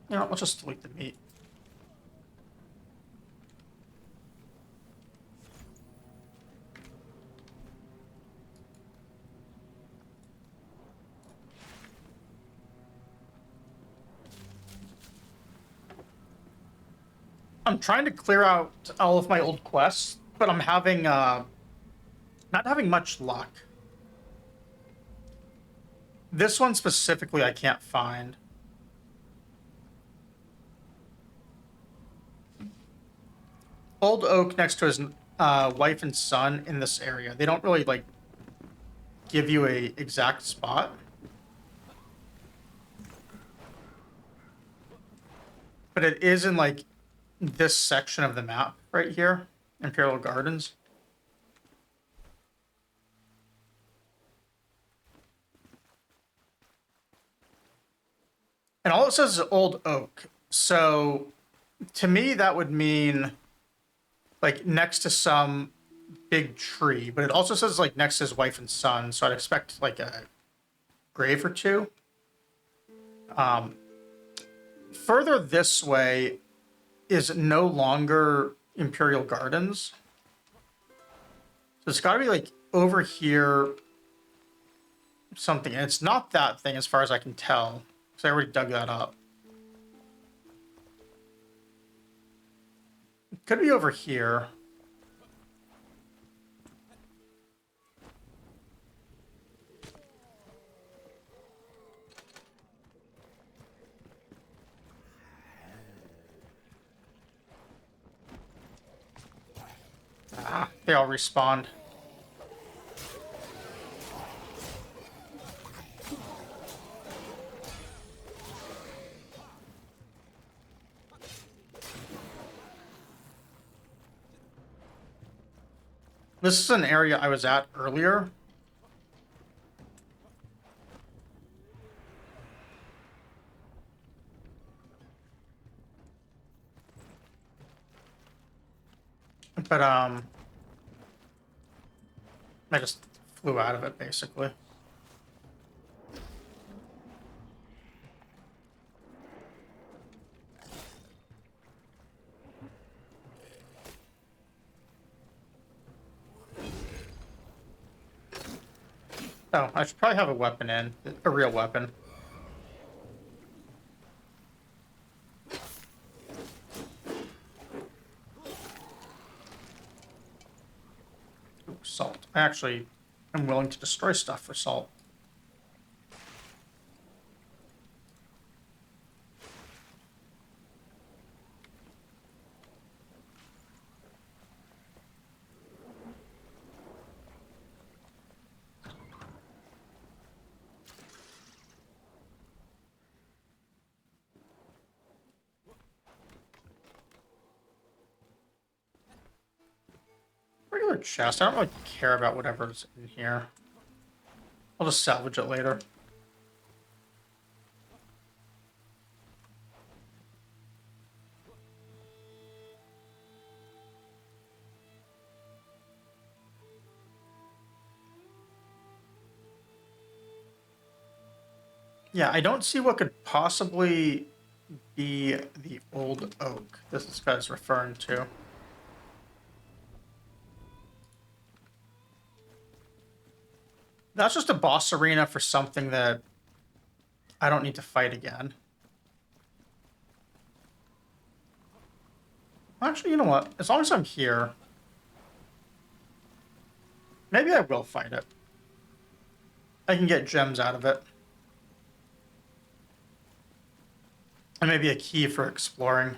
You know, let's just delete the meat. I'm trying to clear out all of my old quests, but I'm having not having much luck. This one specifically I can't find. Old Oak next to his wife and son in this area. They don't really like give you a exact spot. But it is in like this section of the map right here, Imperial Gardens. And all it says is Old Oak. So to me, that would mean like next to some big tree, but it also says like next to his wife and son. So I'd expect like a grave or two. Further this way is no longer Imperial Gardens. So it's got to be like over here something. And it's not that thing as far as I can tell, because I already dug that up. It could be over here. Ah, they all respawned. This is an area I was at earlier. But I just flew out of it basically. Oh, I should probably have a weapon in, a real weapon. Ooh, salt. I actually am willing to destroy stuff for salt. Regular chest. I don't really care about whatever's in here. I'll just salvage it later. Yeah, I don't see what could possibly be the old oak this guy's referring to. That's just a boss arena for something that I don't need to fight again. Actually, you know what? As long as I'm here, maybe I will fight it. I can get gems out of it. And maybe a key for exploring.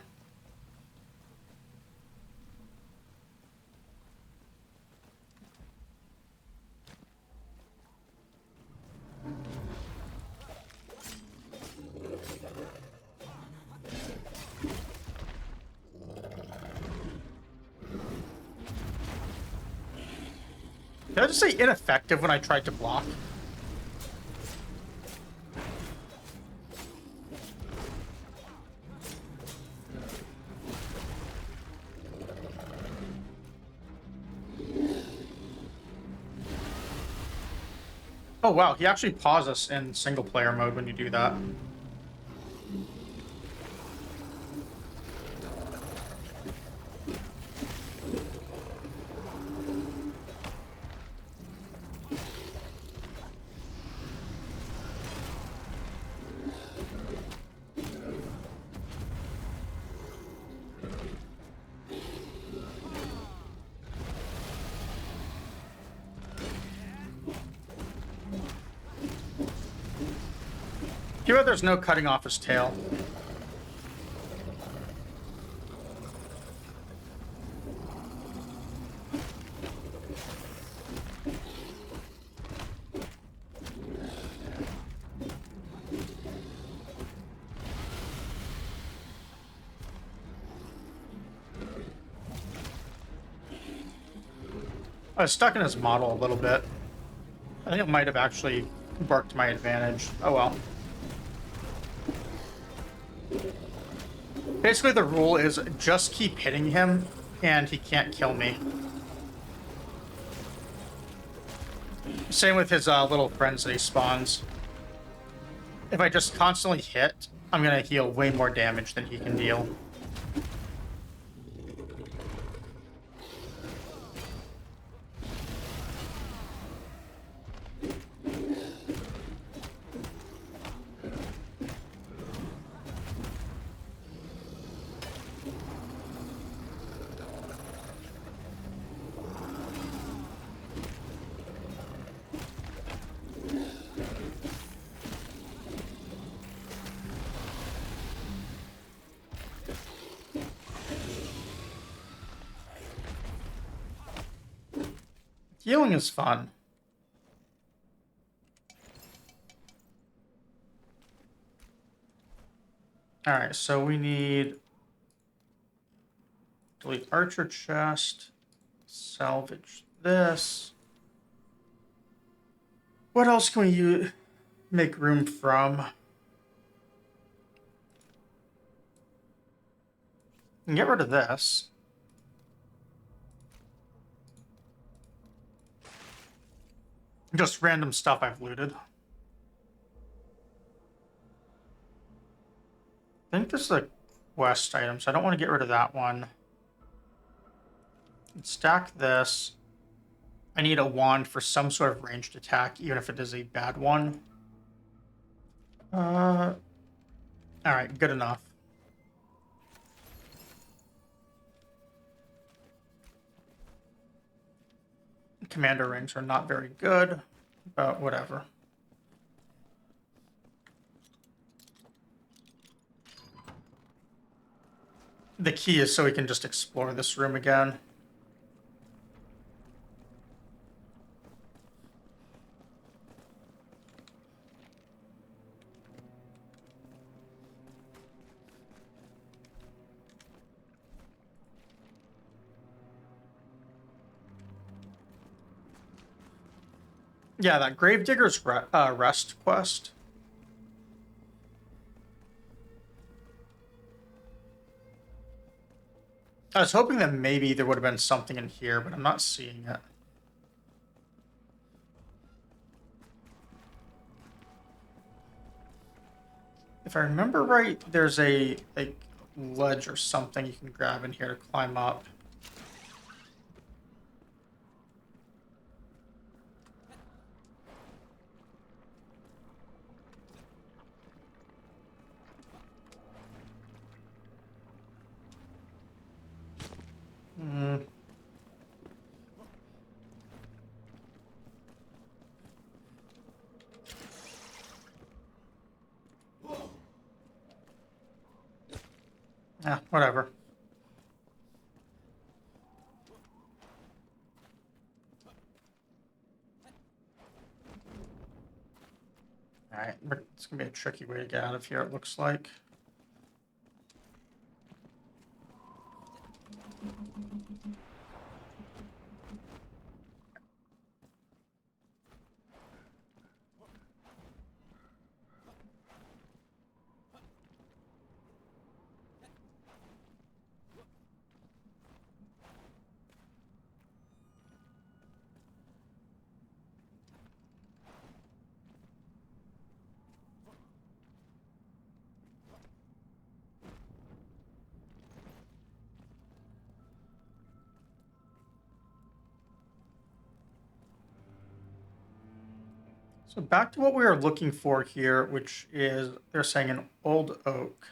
Did I just say ineffective when I tried to block? Oh wow, he actually pauses in single player mode when you do that. Here, there's no cutting off his tail. I was stuck in his model a little bit. I think it might have actually worked to my advantage. Oh well. Basically, the rule is just keep hitting him, and he can't kill me. Same with his little friends that he spawns. If I just constantly hit, I'm gonna heal way more damage than he can deal. Healing is fun. Alright, so we need delete archer chest, salvage this. What else can we make room from? And get rid of this. Just random stuff I've looted. I think this is a quest item, so I don't want to get rid of that one. Stack this. I need a wand for some sort of ranged attack, even if it is a bad one. Alright, good enough. Commander rings are not very good, but whatever. The key is so we can just explore this room again. Yeah, that Gravedigger's Rest quest. I was hoping that maybe there would have been something in here, but I'm not seeing it. If I remember right, there's a like ledge or something you can grab in here to climb up. Hmm. Yeah, whatever. Alright, it's gonna be a tricky way to get out of here, it looks like. So back to what we were looking for here, which is, they're saying an old oak.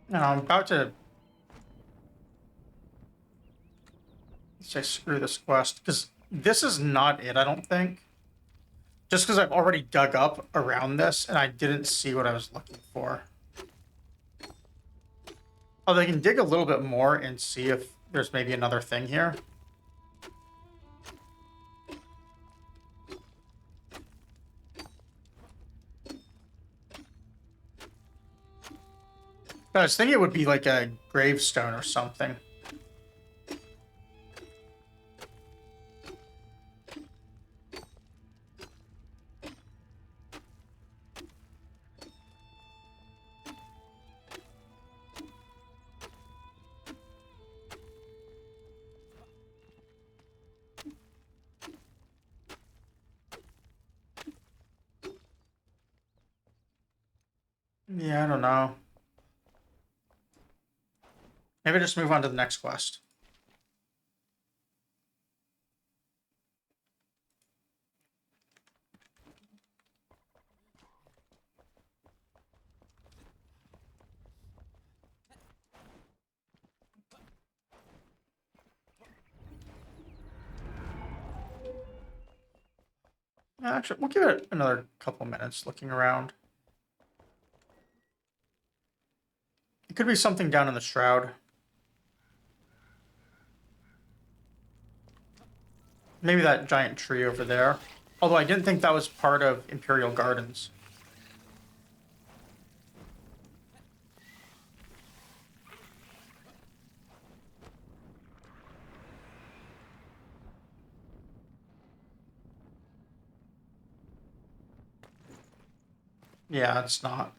And I'm about to say screw this quest, because this is not it, I don't think. Just because I've already dug up around this and I didn't see what I was looking for. Oh, they can dig a little bit more and see if there's maybe another thing here. But I was thinking it would be like a gravestone or something. Yeah, I don't know. Maybe just move on to the next quest. Actually, we'll give it another couple minutes looking around. It could be something down in the shroud. Maybe that giant tree over there. Although I didn't think that was part of Imperial Gardens. Yeah, it's not.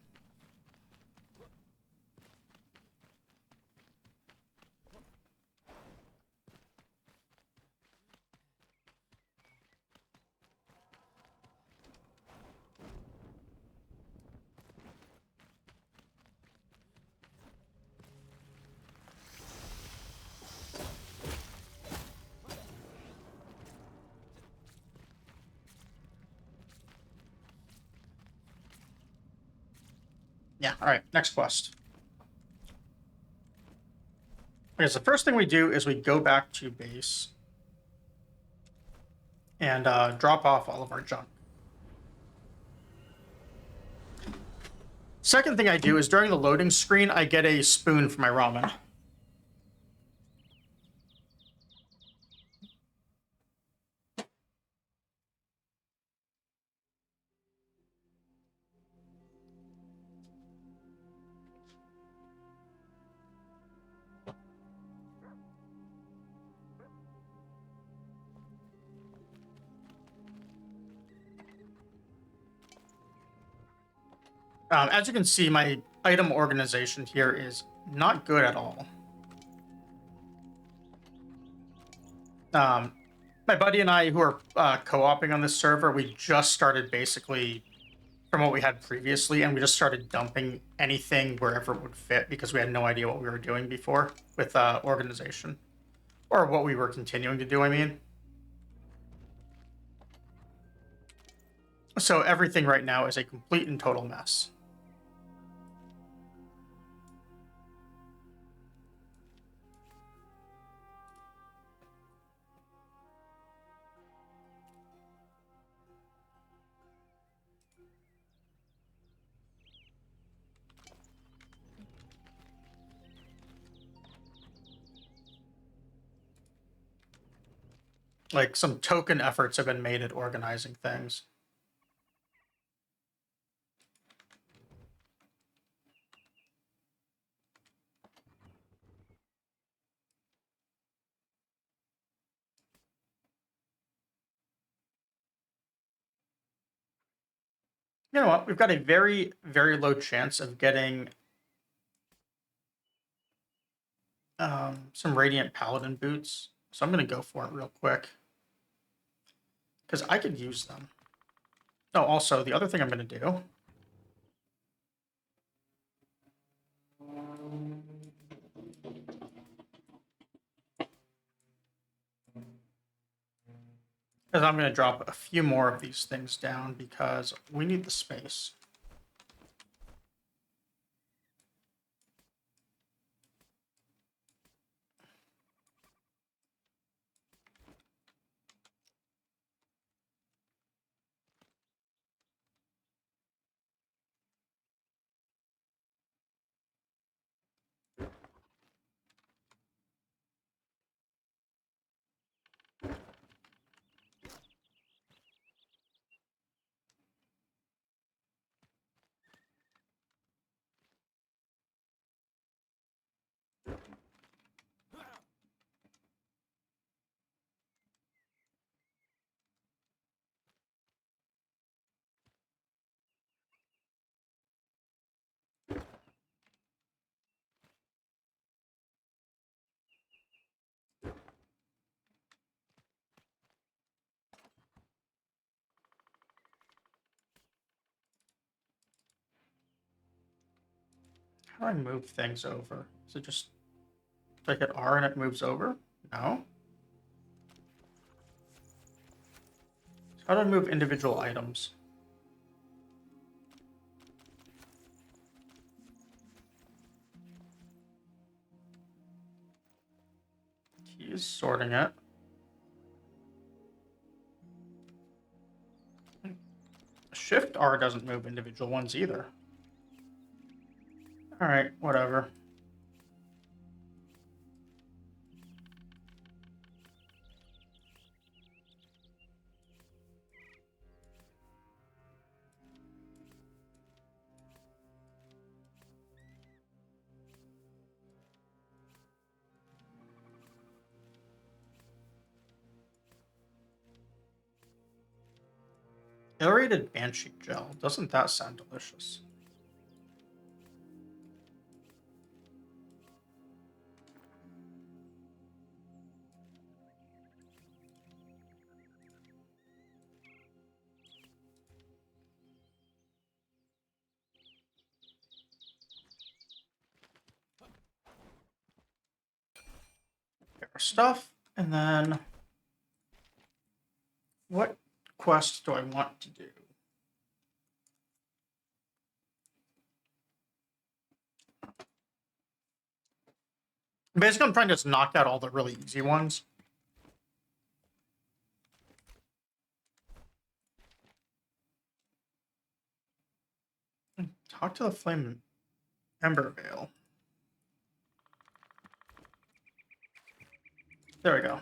Yeah, alright, next quest. Okay, so the first thing we do is we go back to base and drop off all of our junk. Second thing I do is during the loading screen, I get a spoon for my ramen. As you can see, my item organization here is not good at all. My buddy and I, who are co-oping on this server, we just started basically from what we had previously, and we just started dumping anything wherever it would fit because we had no idea what we were doing before with organization. Or what we were continuing to do, I mean. So everything right now is a complete and total mess. Like, some token efforts have been made at organizing things. You know what? We've got a very, very low chance of getting some Radiant Paladin boots. So I'm going to go for it real quick. Because I could use them. Oh, also, the other thing I'm going to do... is I'm going to drop a few more of these things down because we need the space. How do I move things over? Is it just... do I hit R and it moves over? No. So how do I move individual items? He's sorting it. Shift R doesn't move individual ones either. Alright, whatever. Aerated Banshee Gel. Doesn't that sound delicious? Get our stuff, and then... what quest do I want to do? Basically, I'm trying to just knock out all the really easy ones. Talk to the Flame Ember Veil. There we go.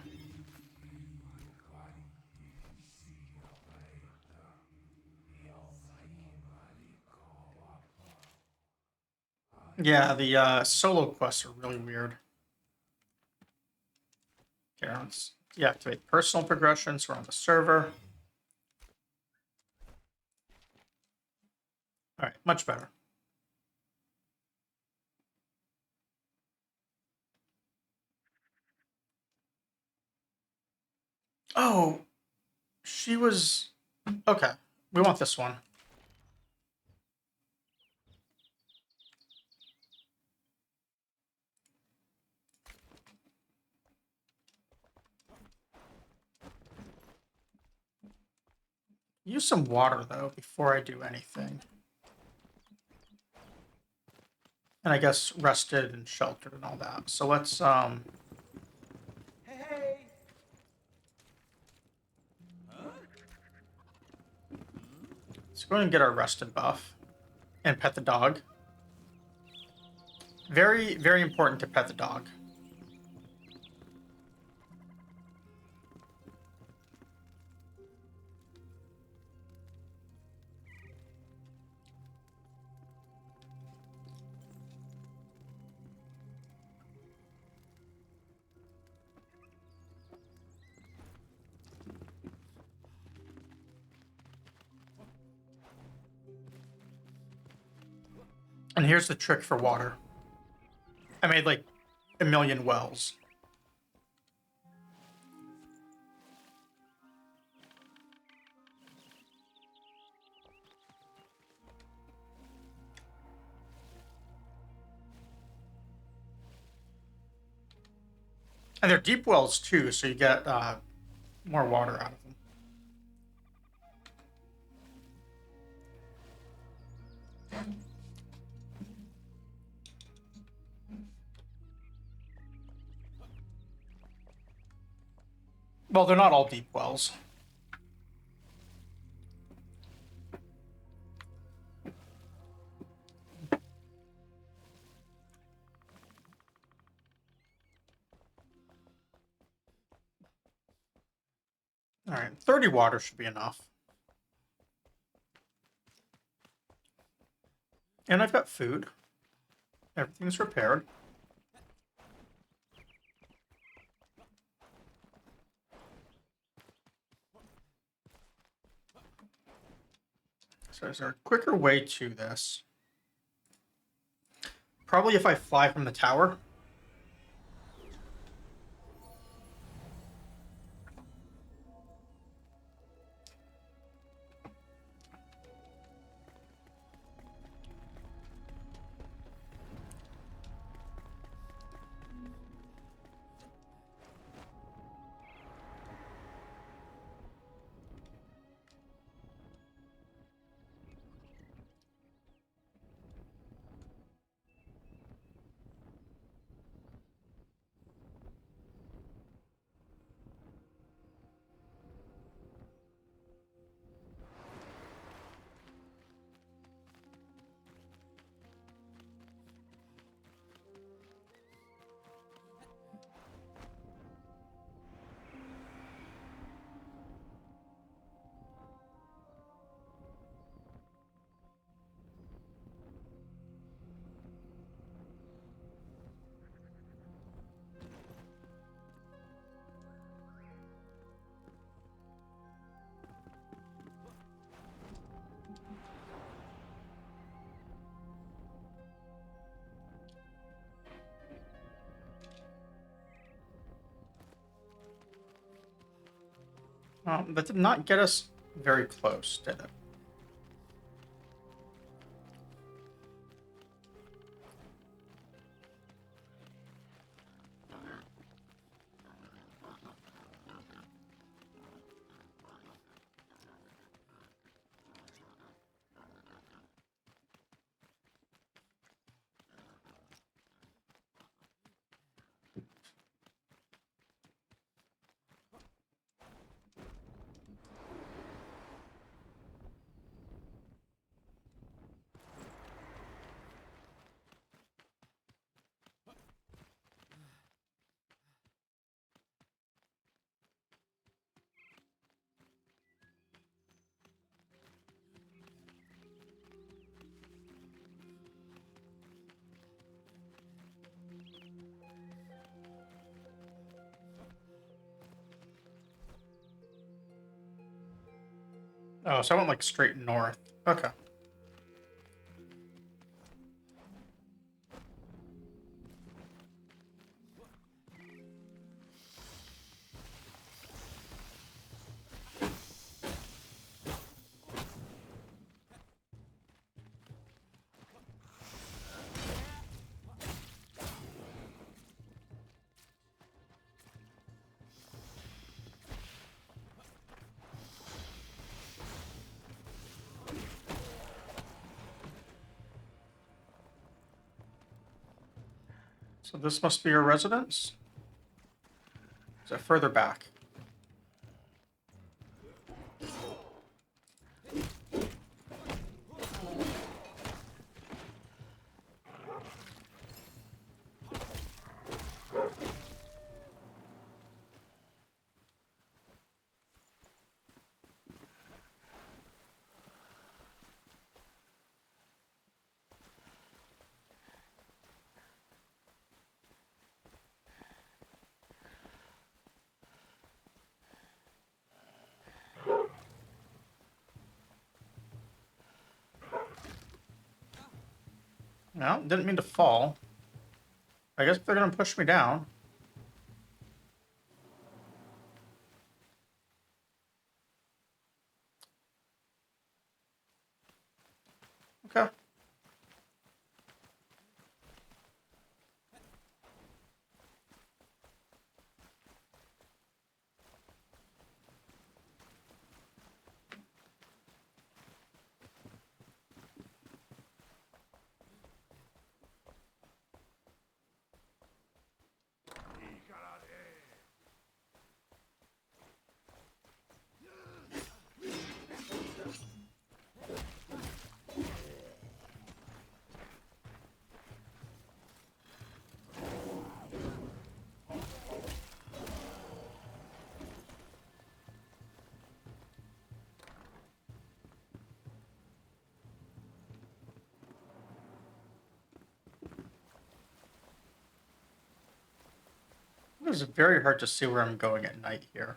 Yeah, the solo quests are really weird. Okay, let's deactivate personal progression, so we're on the server. Alright, much better. Oh, she was... Okay, we want this one. Use some water, though, before I do anything. And I guess rested and sheltered and all that. So let's, Hey! let's go ahead and get our rested buff. And pet the dog. Very, very important to pet the dog. And here's the trick for water. I made like a million wells. And they're deep wells too, so you get more water out of them. Well, they're not all deep wells. All right, 30 water should be enough. And I've got food. Everything's repaired. So is there a quicker way to this? Probably if I fly from the tower. That did not get us very close, did it? Oh, so I went like straight north. Okay. So this must be your residence? Is it further back? No, didn't mean to fall. I guess they're gonna push me down. Okay. It is very hard to see where I'm going at night here.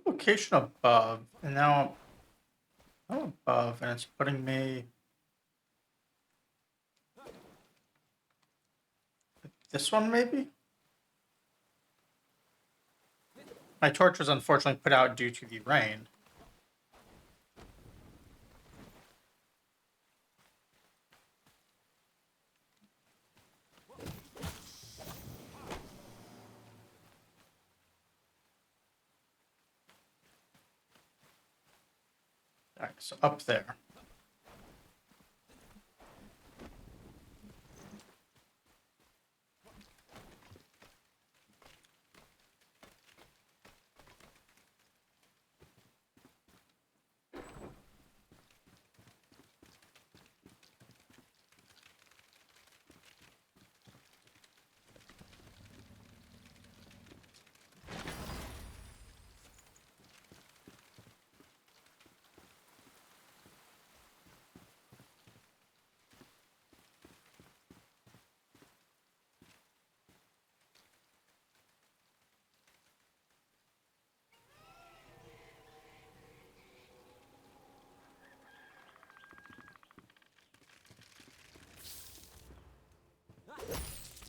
Location above, and now I'm above, and it's putting me this one maybe? My torch was unfortunately put out due to the rain. Alright, so up there.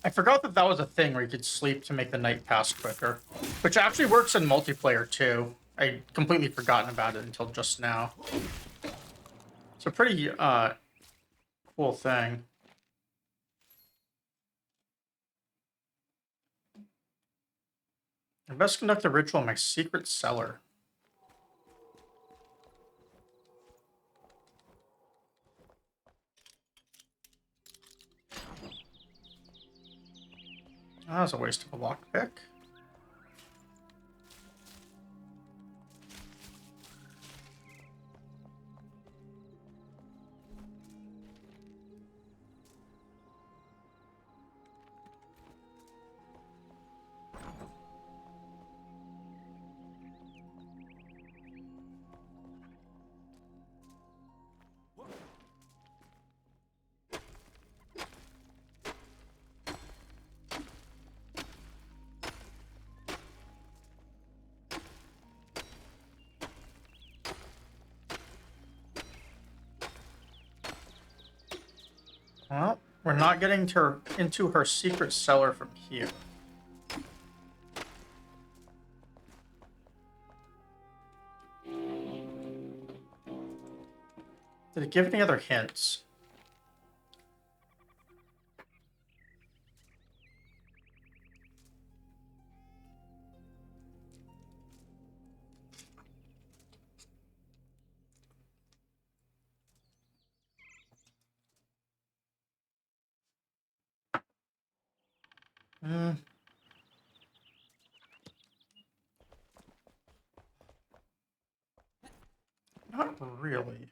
I forgot that that was a thing where you could sleep to make the night pass quicker, which actually works in multiplayer too. I'd completely forgotten about it until just now. It's a pretty cool thing. I best conduct a ritual in my secret cellar. That was a waste of a lockpick. Well, We're not getting to her, into her secret cellar from here. Did it give any other hints? Hmm. Not really.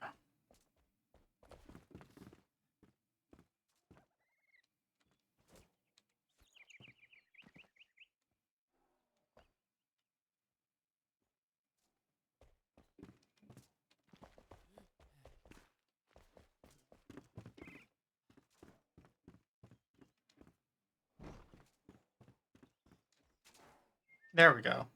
There we go.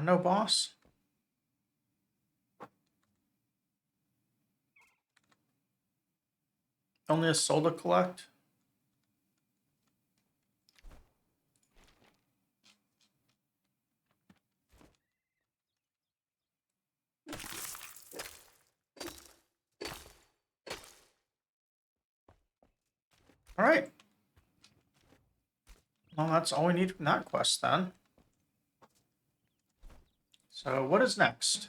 No boss. Only a soul to collect. All right. Well, that's all we need from that quest then. So what is next?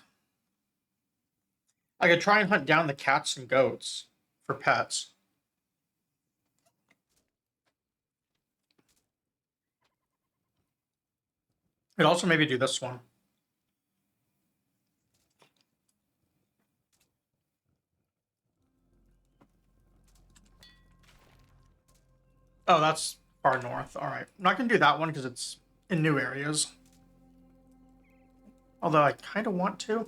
I could try and hunt down the cats and goats for pets. Could also maybe do this one. Oh, that's far north. All right. I'm not going to do that one because it's in new areas. Although I kind of want to.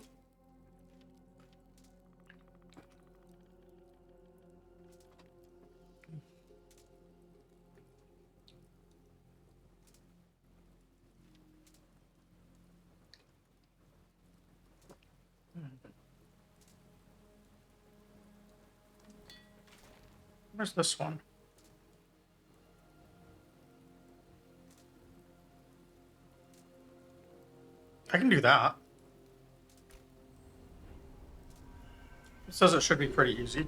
Where's this one? I can do that. It says it should be pretty easy.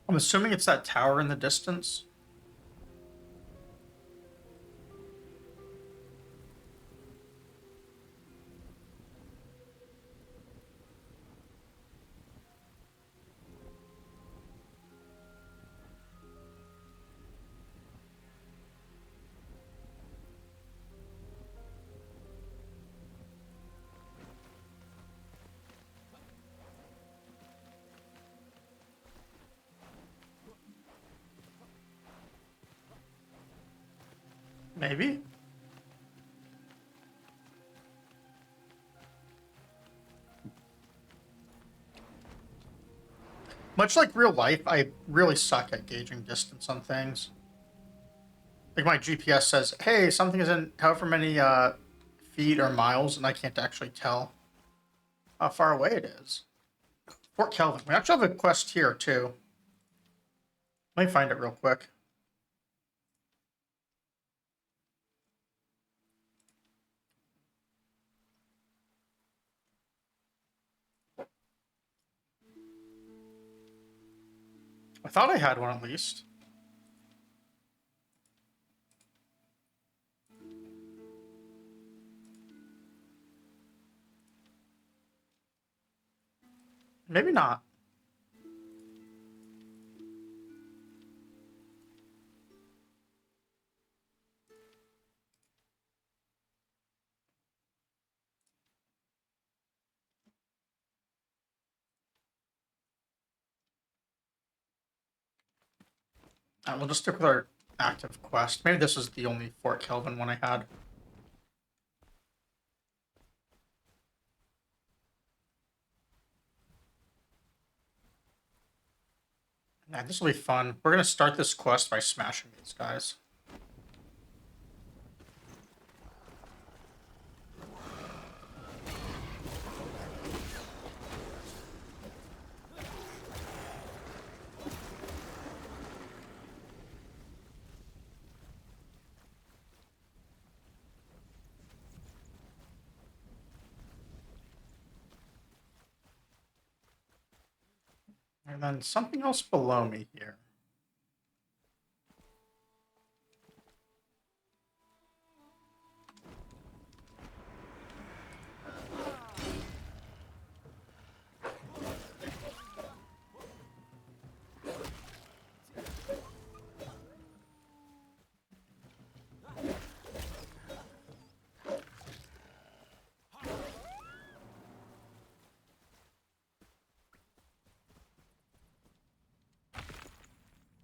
I'm assuming it's that tower in the distance. Maybe. Much like real life, I really suck at gauging distance on things. Like my GPS says, hey, something is in however many feet or miles, and I can't actually tell how far away it is. Fort Kelvin. We actually have a quest here, too. Let me find it real quick. I thought I had one at least. Maybe not. We'll just stick with our active quest. Maybe this is the only Fort Kelvin one I had. Yeah, this will be fun. We're gonna start this quest by smashing these guys. And then something else below me here.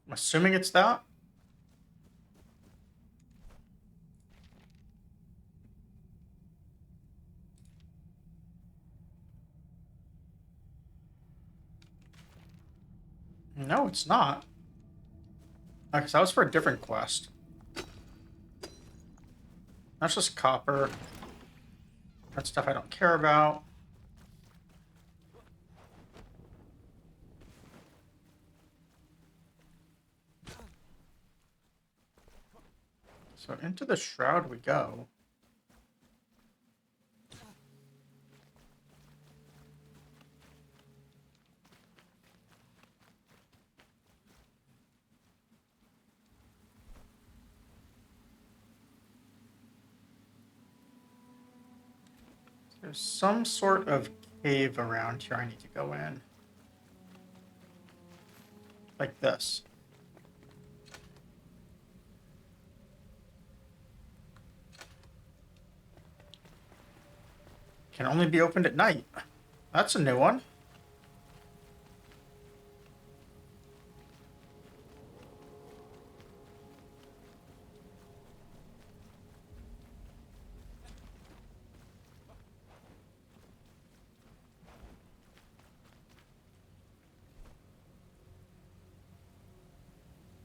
I'm assuming it's that. No, it's not. Okay, so that was for a different quest. That's just copper. That's stuff I don't care about. So into the shroud we go. There's some sort of cave around here I need to go in. Like this. Can only be opened at night. That's a new one.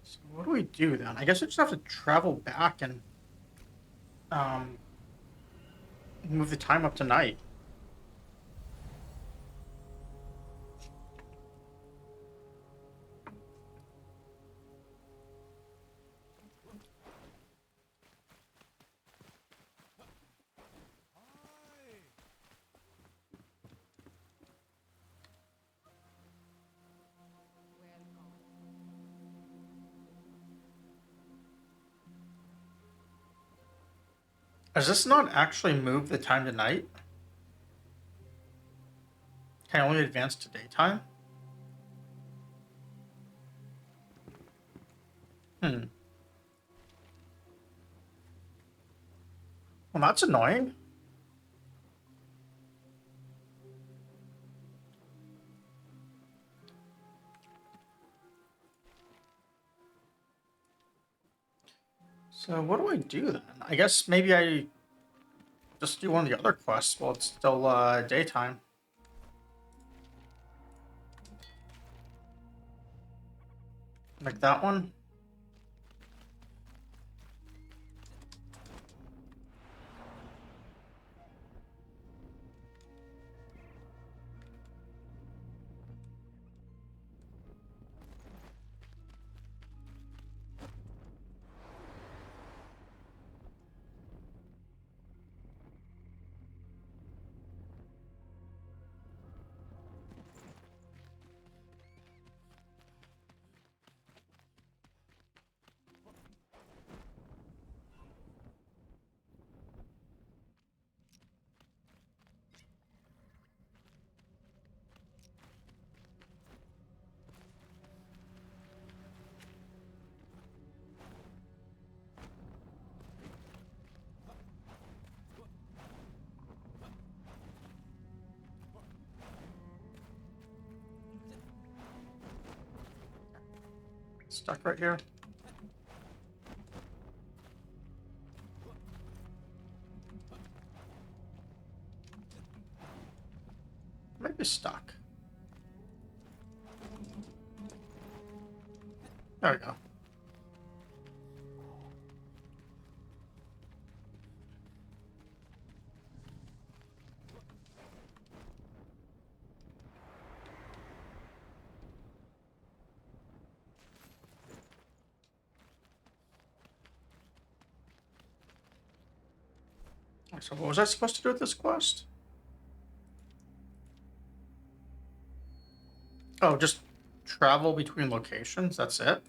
So what do we do then? I guess we just have to travel back and um, move the time up to night. Does this not actually move the time to night? Can I only advance to daytime? Hmm. Well, that's annoying. So what do I do then? I guess maybe I just do one of the other quests while it's still daytime. Like that one. Stuck right here. Might be stuck. There we go. So what was I supposed to do with this quest? Oh, just travel between locations, that's it?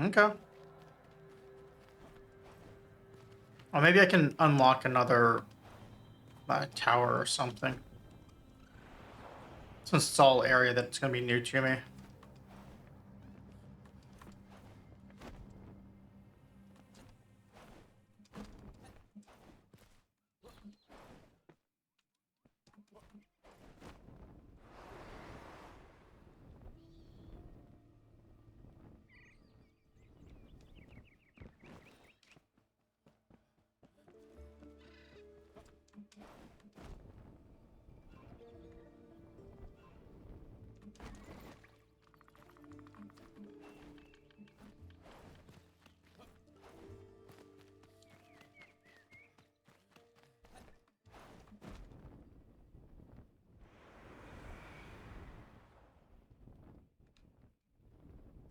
Okay. Well, maybe I can unlock another tower or something. Since it's all area that's going to be new to me.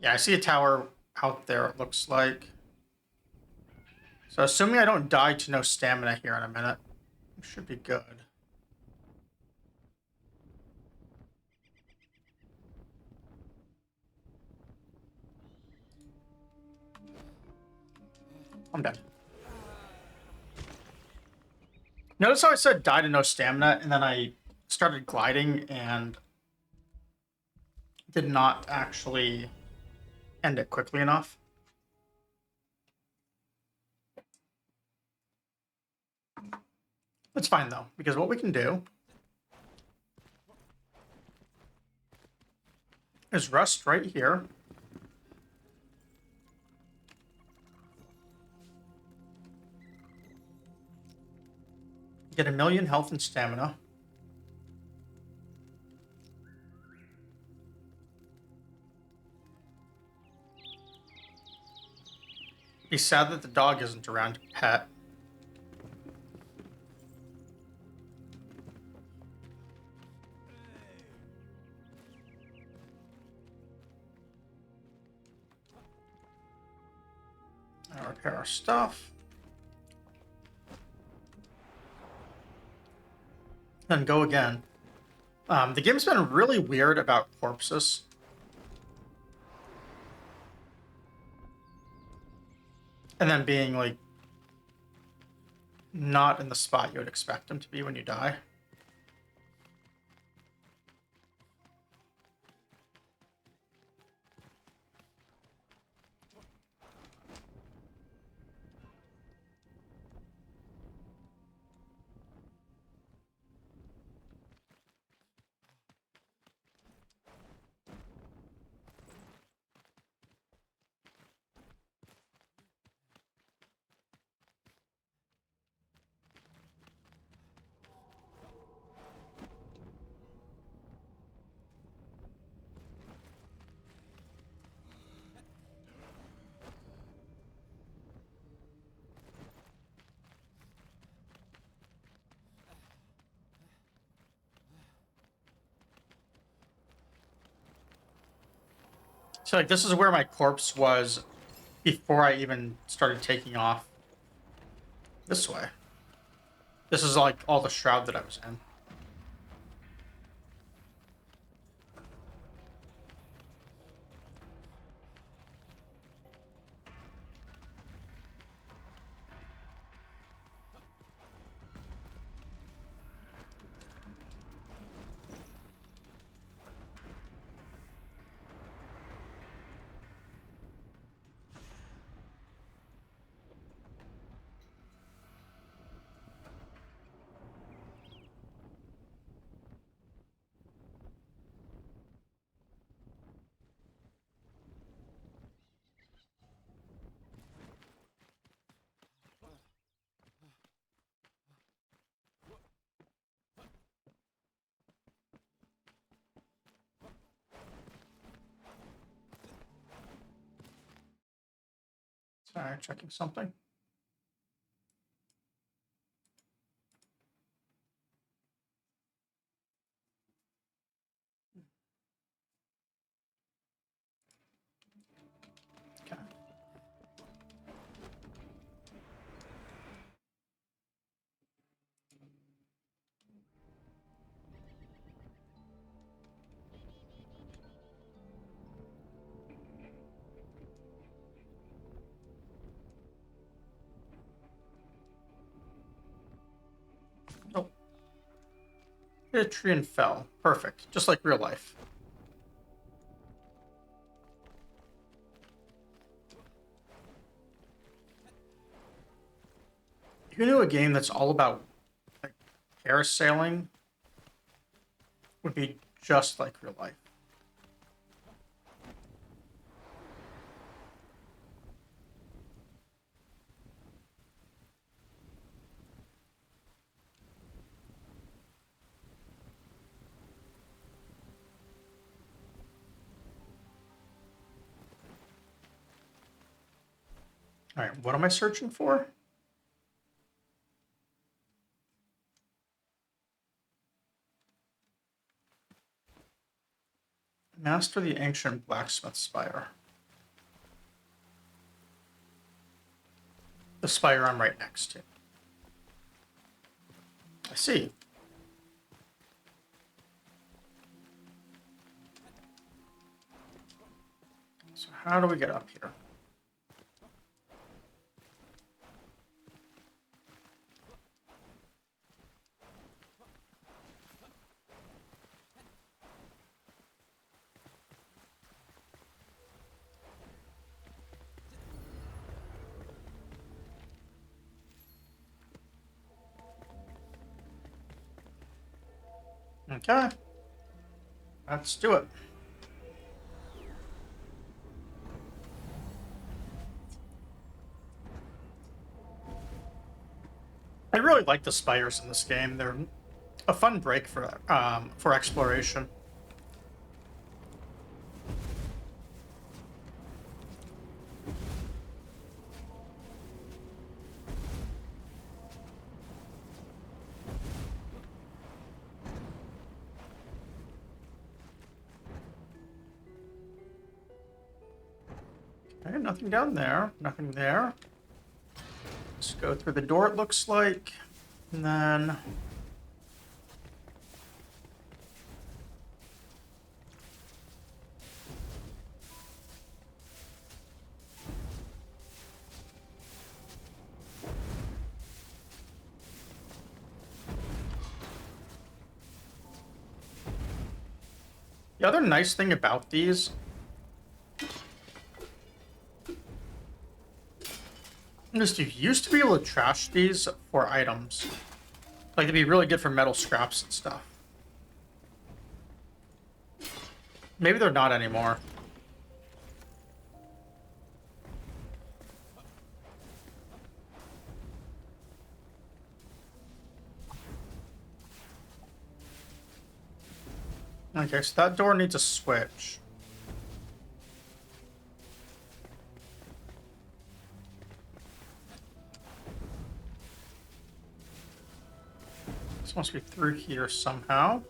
Yeah, I see a tower out there, it looks like. So assuming I don't die to no stamina here in a minute, should be good. I'm dead. Notice how I said die to no stamina, and then I started gliding and did not actually end it quickly enough. That's fine though, because what we can do is rest right here. Get 1,000,000 health and stamina. Be sad that the dog isn't around to pet. I'll repair our stuff. Then go again. The game's been really weird about corpses. And then being, like, not in the spot you would expect them to be when you die. So, like, this is where my corpse was before I even started taking off this way. This is, like, all the shroud that I was in. Sorry, checking something. Okay. Oh. Hit a tree and fell. Perfect. Just like real life. Who knew a game that's all about like parasailing would be just like real life? All right, what am I searching for? Master the ancient blacksmith spire. The spire I'm right next to. I see. So how do we get up here? Okay. Let's do it. I really like the spires in this game. They're a fun break for exploration. Okay, nothing down there. Nothing there. Let's go through the door, it looks like. And then... The other nice thing about these is you used to be able to trash these for items. Like, they'd be really good for metal scraps and stuff. Maybe they're not anymore. Okay, so that door needs a switch. This must be through here somehow.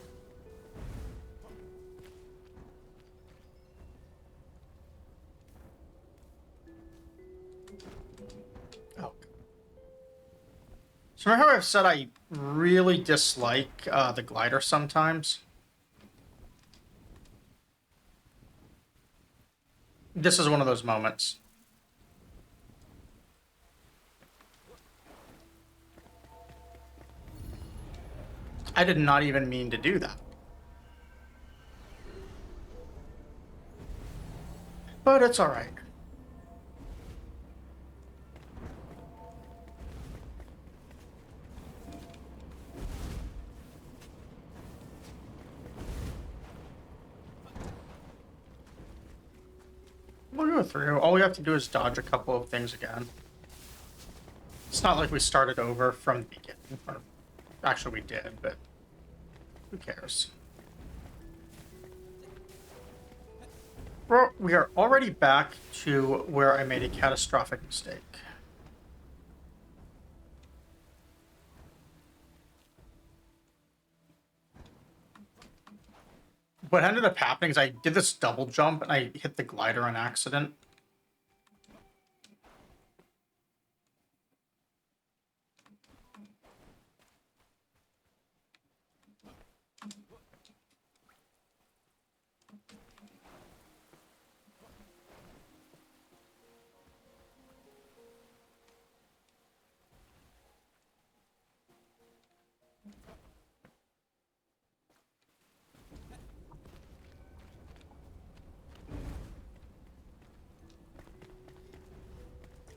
Oh. So remember how I've said I really dislike the glider sometimes? This is one of those moments. I did not even mean to do that. But it's alright. We'll go through. All we have to do is dodge a couple of things again. It's not like we started over from the beginning. Or, actually, we did, but who cares? We are already back to where I made a catastrophic mistake. What ended up happening is I did this double jump and I hit the glider on accident.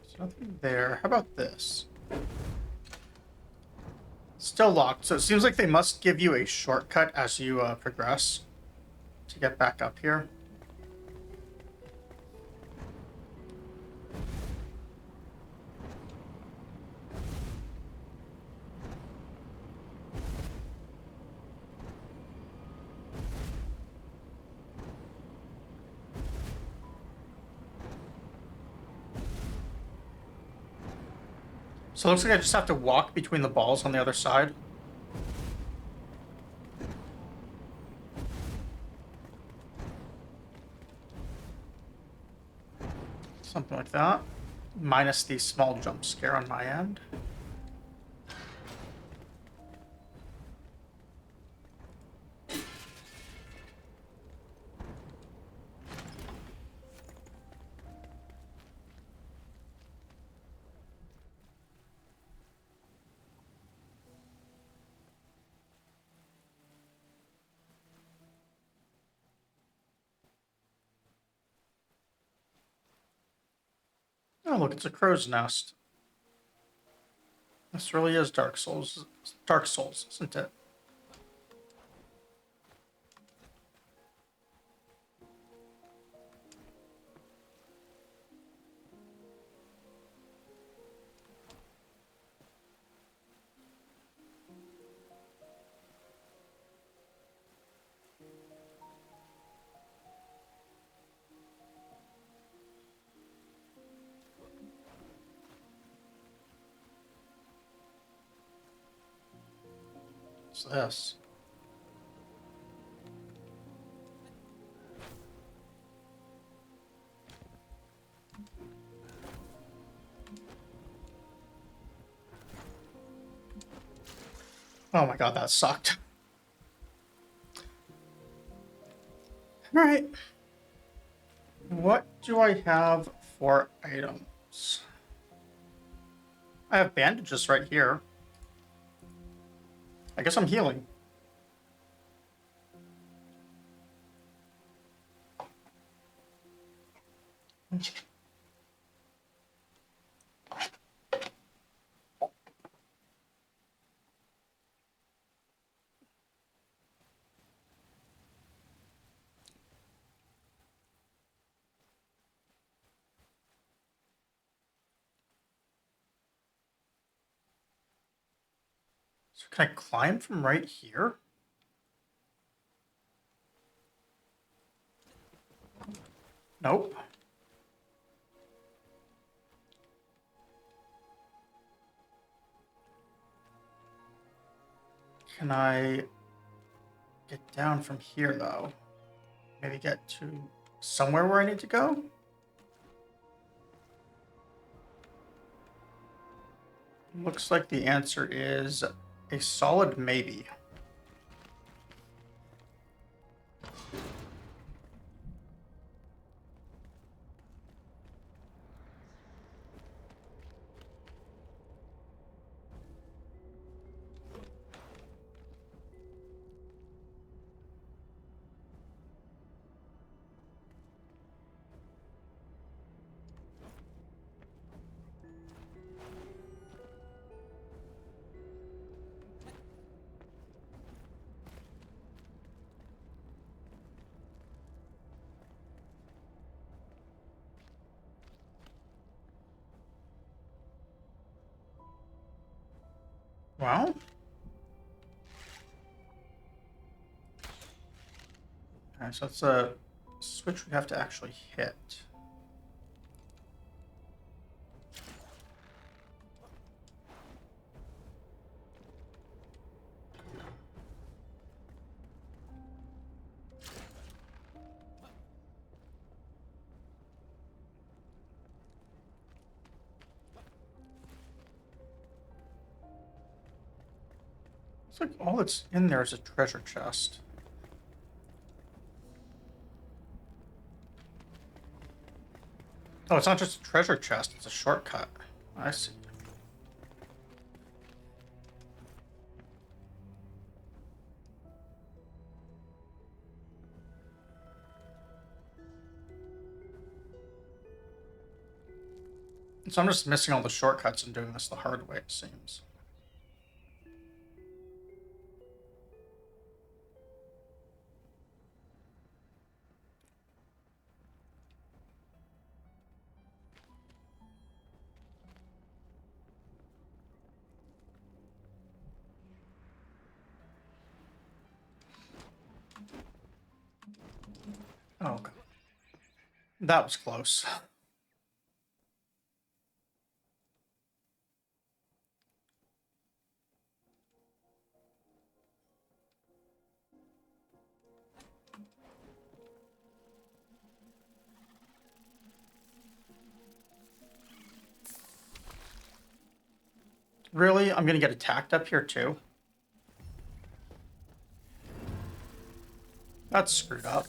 There's nothing there. How about this? Still locked, so it seems like they must give you a shortcut as you progress to get back up here. So it looks like I just have to walk between the balls on the other side. Something like that. Minus the small jump scare on my end. Oh, look, it's a crow's nest. This really is Dark Souls. Dark Souls, isn't it? What's this? Oh my god, that sucked. Alright. What do I have for items? I have bandages right here. I guess I'm healing. So can I climb from right here? Nope. Can I get down from here, though? Maybe get to somewhere where I need to go? Looks like the answer is a solid maybe. Well, alright, so that's a switch we have to actually hit. Looks like all that's in there is a treasure chest. Oh, it's not just a treasure chest, it's a shortcut. I see. So I'm just missing all the shortcuts and doing this the hard way, it seems. Oh, God. That was close. Really? I'm gonna get attacked up here too? That's screwed up.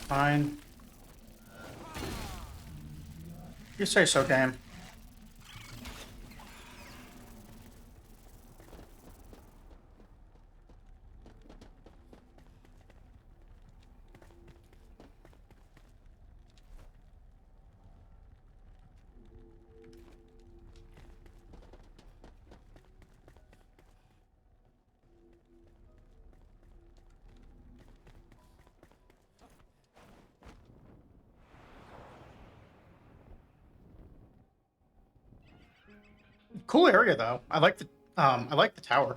Fine. You say so, game. Cool area though. I like the tower.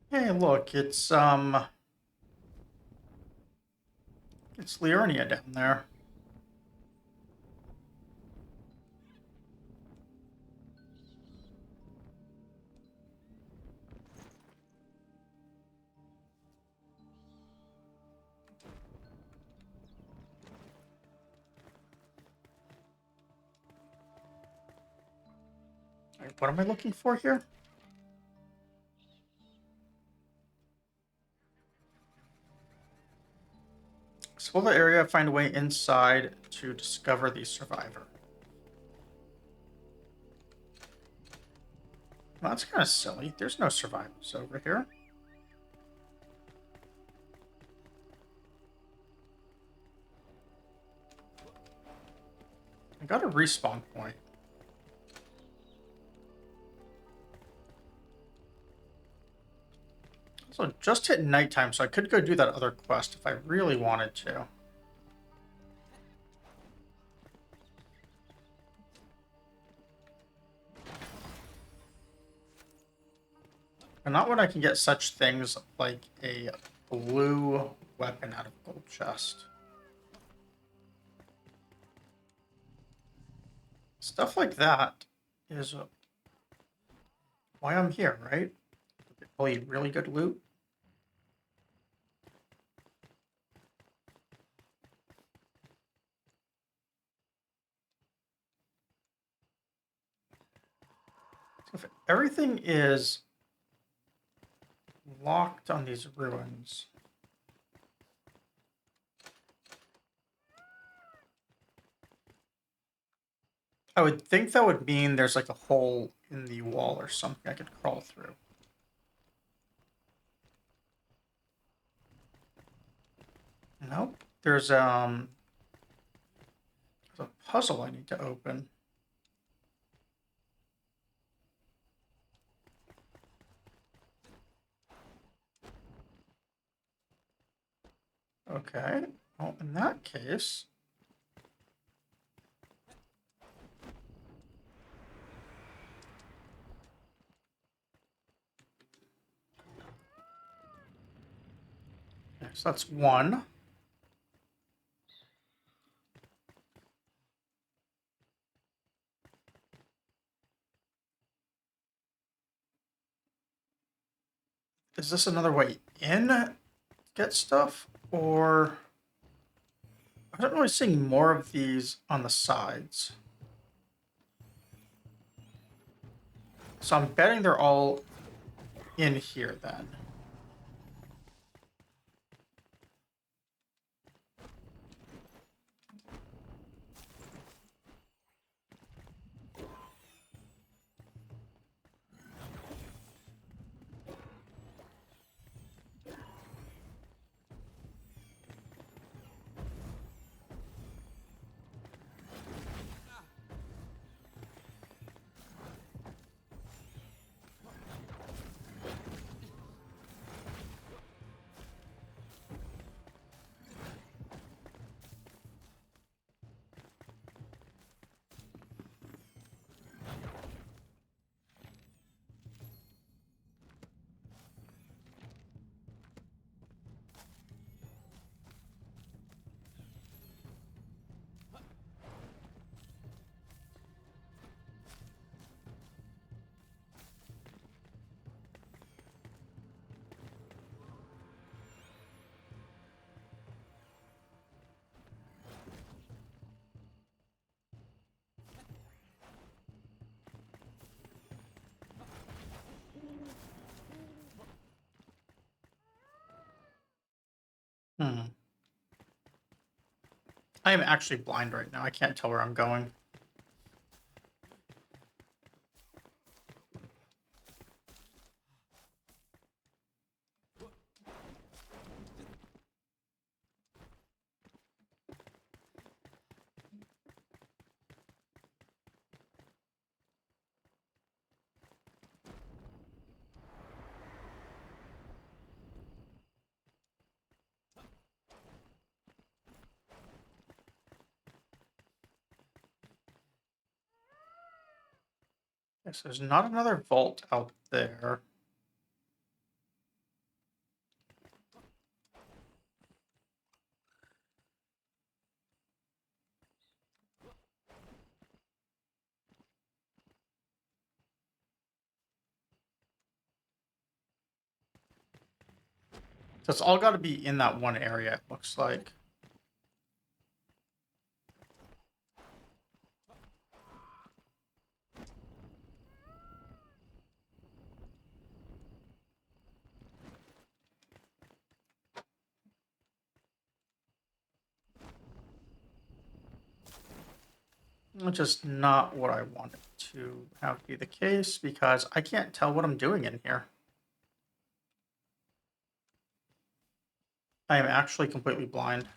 Hey, look, it's Liurnia down there. Wait, what am I looking for here? Explore the area, find a way inside to discover the survivor. Well, that's kind of silly. There's no survivors over here. I got a respawn point. So just hit nighttime, so I could go do that other quest if I really wanted to. And not when I can get such things like a blue weapon out of gold chest. Stuff like that is why I'm here, right? Really good loot. So if everything is locked on these ruins, I would think that would mean there's like a hole in the wall or something I could crawl through. Nope. There's a puzzle I need to open. Okay. Well, in that case, So that's one. Is this another way in to get stuff? Or I don't really seeing more of these on the sides. So I'm betting they're all in here then. I am actually blind right now. I can't tell where I'm going. Yes, there's not another vault out there. So it's all got to be in that one area, it looks like. Which is not what I wanted to have be the case, because I can't tell what I'm doing in here. I am actually completely blind.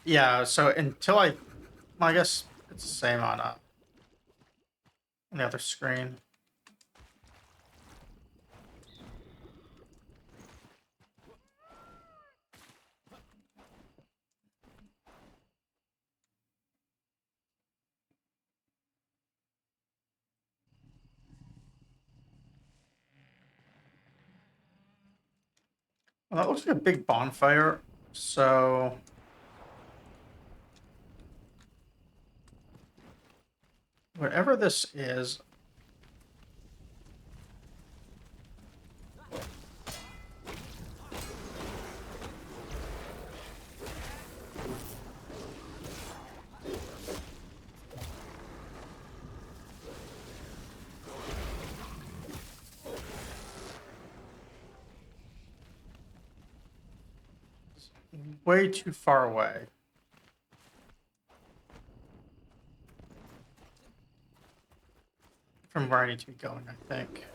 Yeah, so until well, I guess it's the same on the other screen. Well, that looks like a big bonfire, so whatever this is, way too far away. From where I need to be going, I think.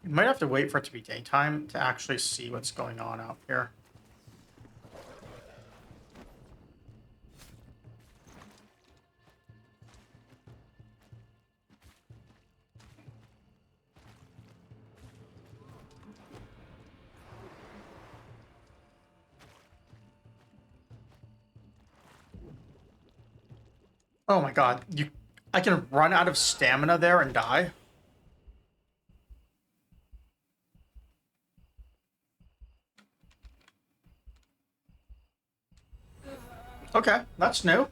You might have to wait for it to be daytime to actually see what's going on out here. Oh my god, I can run out of stamina there and die? Okay, that's new.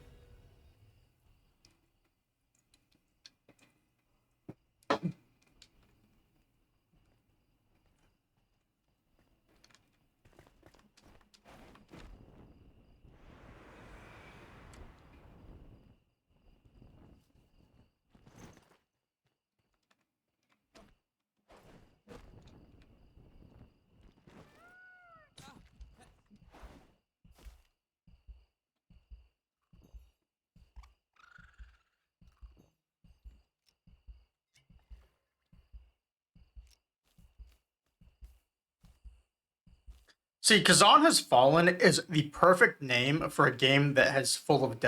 See, Kazan Has Fallen is the perfect name for a game that has full of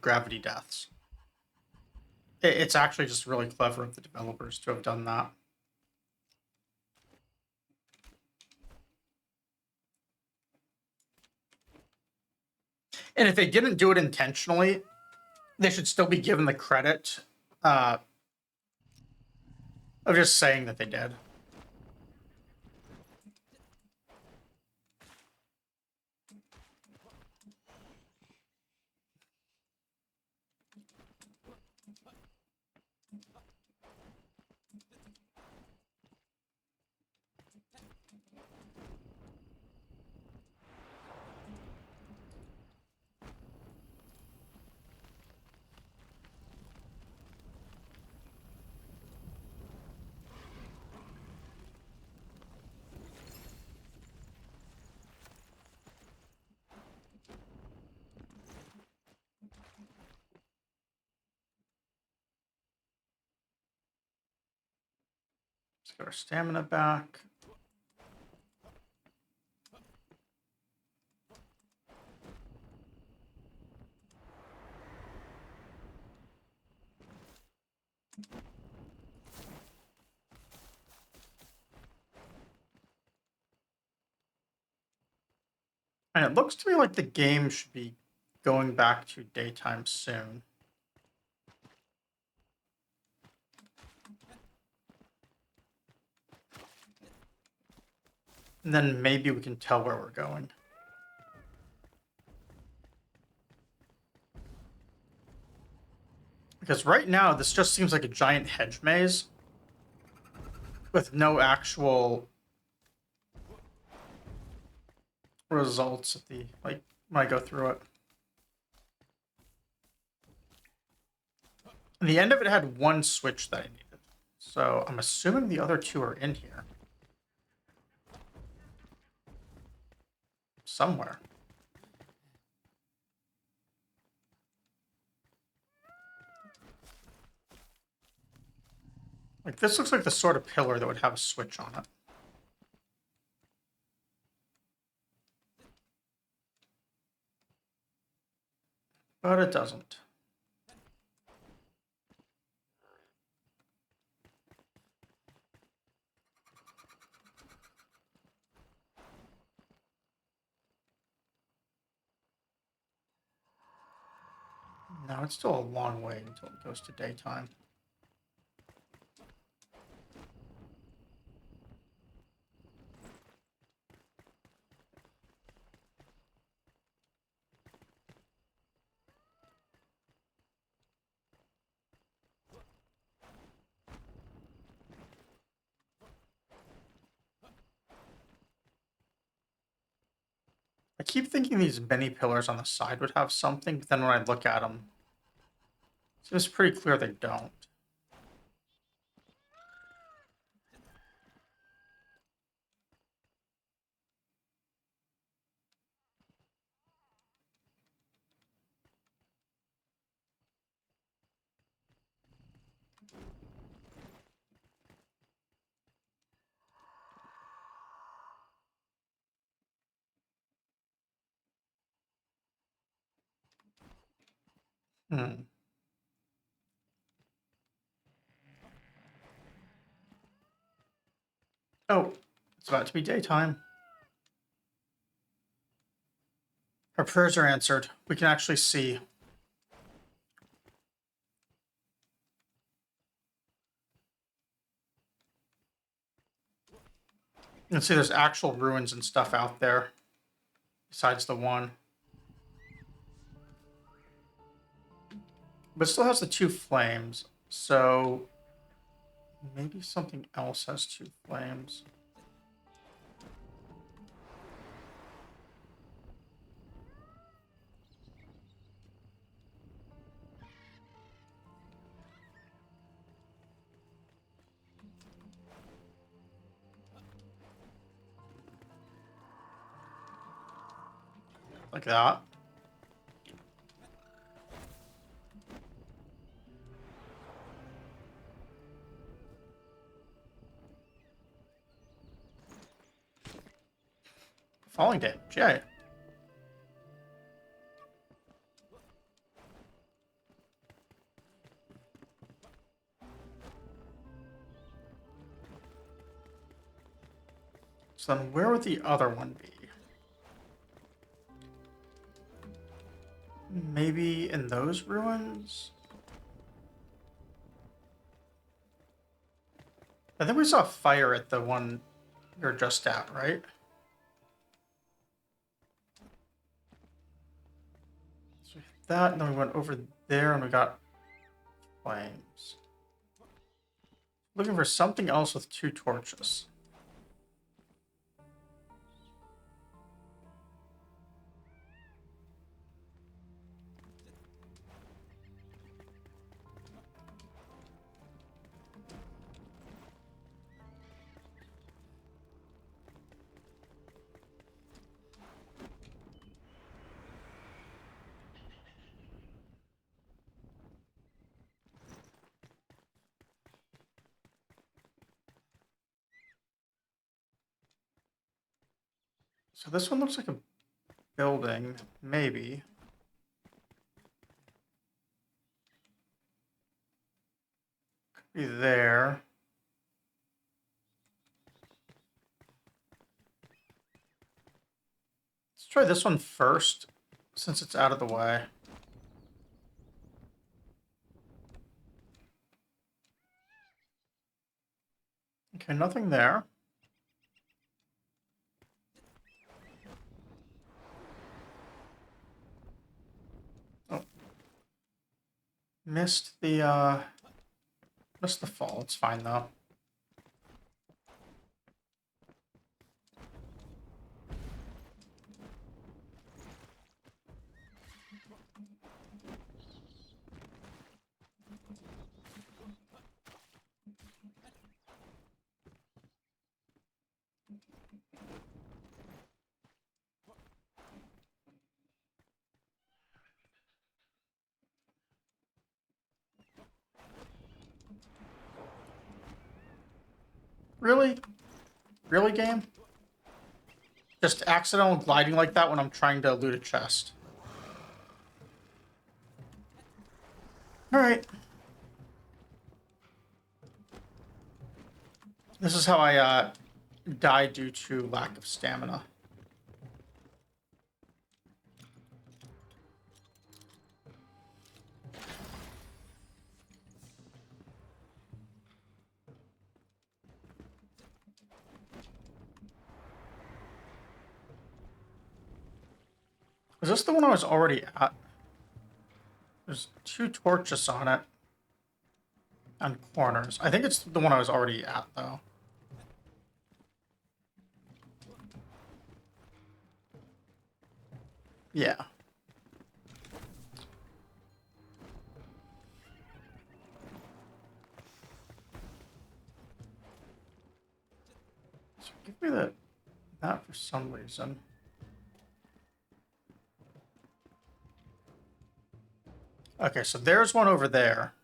gravity deaths. It's actually just really clever of the developers to have done that. And if they didn't do it intentionally, they should still be given the credit of just saying that they did. Let's get our stamina back. And it looks to me like the game should be going back to daytime soon. And then maybe we can tell where we're going. Because right now, this just seems like a giant hedge maze with no actual results at the, like, when I go through it. And the end of it had one switch that I needed. So I'm assuming the other two are in here. Somewhere. Like, this looks like the sort of pillar that would have a switch on it. But it doesn't. No, it's still a long way until it goes to daytime. I keep thinking these mini pillars on the side would have something, but then when I look at them, it seems pretty clear they don't. Hmm. Oh, it's about to be daytime. Our prayers are answered. We can actually see. You can see there's actual ruins and stuff out there, besides the one. But it still has the two flames. So maybe something else has two flames. Like that. Falling damage, yeah. So then where would the other one be? Maybe in those ruins? I think we saw fire at the one you're just at, right? So we hit that, and then we went over there and we got flames. Looking for something else with two torches. So this one looks like a building, maybe. Could be there. Let's try this one first, since it's out of the way. Okay, nothing there. Oh. Missed the fall. It's fine though. Really? Really, game? Just accidental gliding like that when I'm trying to loot a chest. Alright. This is how I die due to lack of stamina. Is this the one I was already at? There's two torches on it. And corners. I think it's the one I was already at, though. Yeah. So give me that for some reason. Okay, so there's one over there.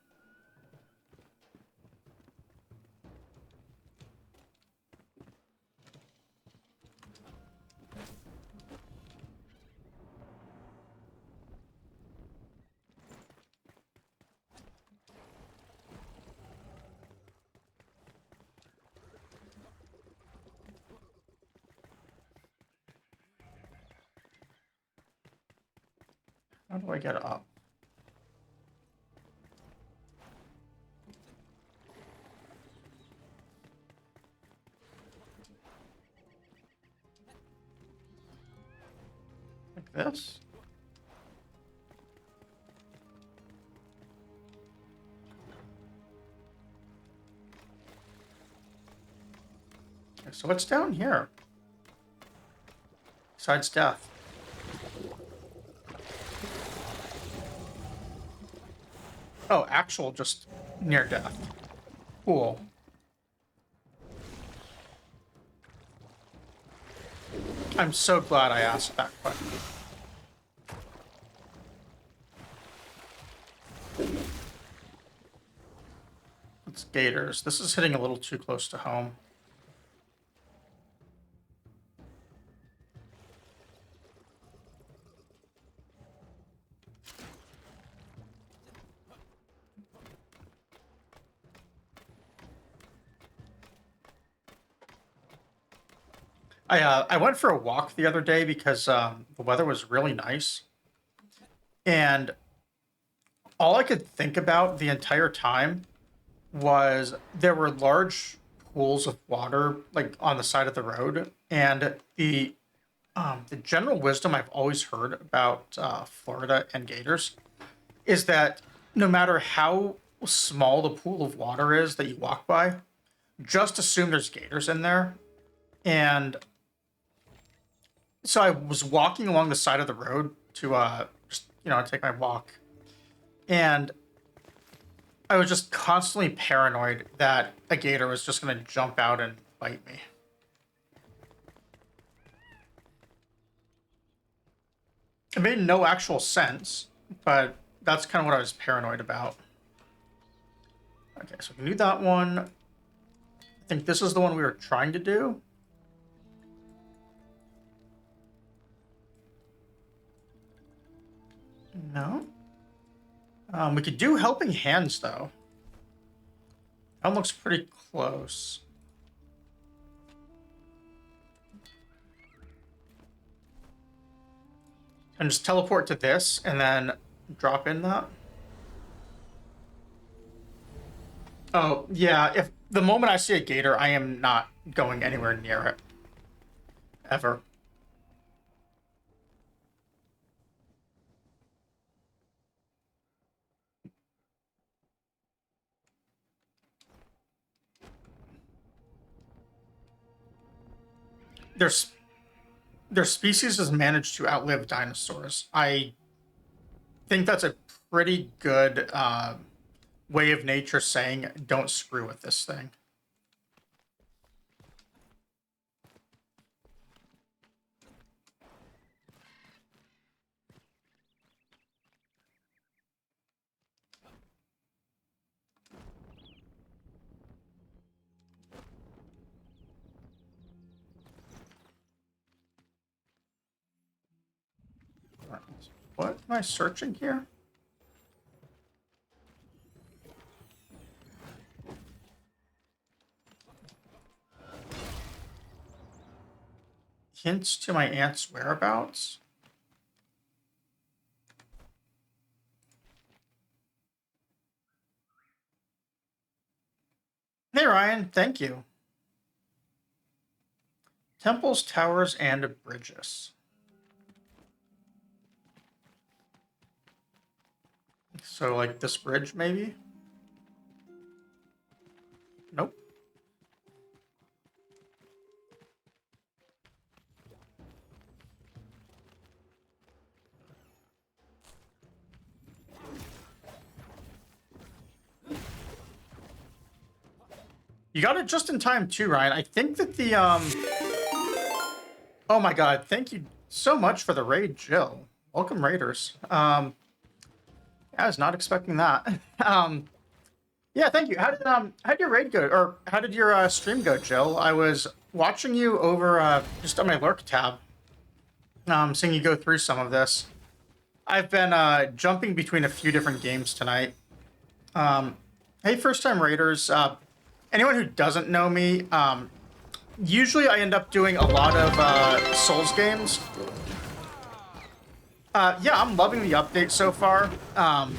How do I get up? Like this? So what's down here? Besides death. Oh, actual just near death. Cool. I'm so glad I asked that question. It's gators. This is hitting a little too close to home. I went for a walk the other day because the weather was really nice. And all I could think about the entire time was there were large pools of water like on the side of the road, and the general wisdom I've always heard about Florida and gators is that no matter how small the pool of water is that you walk by, just assume there's gators in there. And so I was walking along the side of the road to just take my walk, and I was just constantly paranoid that a gator was just going to jump out and bite me. It made no actual sense, but that's kind of what I was paranoid about. Okay, so we can do that one. I think this is the one we were trying to do. No. We could do Helping Hands, though. That one looks pretty close. And just teleport to this and then drop in that. Oh, yeah. If the moment I see a gator, I am not going anywhere near it. Ever. Their species has managed to outlive dinosaurs. I think that's a pretty good way of nature saying, don't screw with this thing. What am I searching here? Hints to my aunt's whereabouts? Hey, Ryan. Thank you. Temples, towers, and bridges. So, like this bridge, maybe? Nope. You got it just in time too, Ryan. I think that the oh my god, thank you so much for the raid, Jill. Welcome, Raiders. I was not expecting that. Yeah, thank you. How did your raid go, or how did your stream go, Jill? I was watching you over just on my lurk tab, seeing you go through some of this. I've been jumping between a few different games tonight. Hey, first time raiders. Anyone who doesn't know me, usually I end up doing a lot of Souls games. Yeah, I'm loving the update so far. But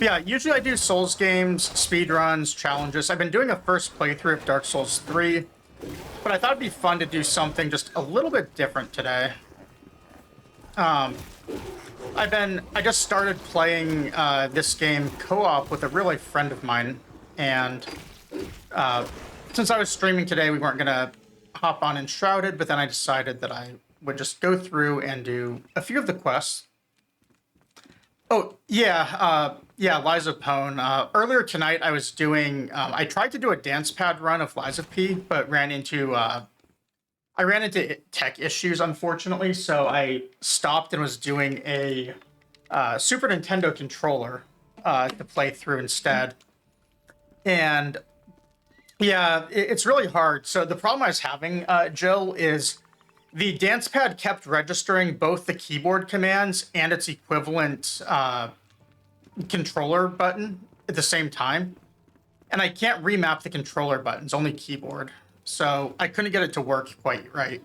yeah, usually I do Souls games, speedruns, challenges. I've been doing a first playthrough of Dark Souls 3, but I thought it'd be fun to do something just a little bit different today. I just started playing this game co-op with a real life friend of mine, and since I was streaming today, we weren't gonna hop on Enshrouded, but then I decided that I would just go through and do a few of the quests. Oh, yeah, Liza Pone. Earlier tonight, I was doing, I tried to do a Dancepad run of Liza P, but ran into tech issues, unfortunately, so I stopped and was doing a Super Nintendo controller to play through instead. And yeah, it's really hard. So the problem I was having, Jill, is the Dancepad kept registering both the keyboard commands and its equivalent controller button at the same time. And I can't remap the controller buttons, only keyboard. So I couldn't get it to work quite right.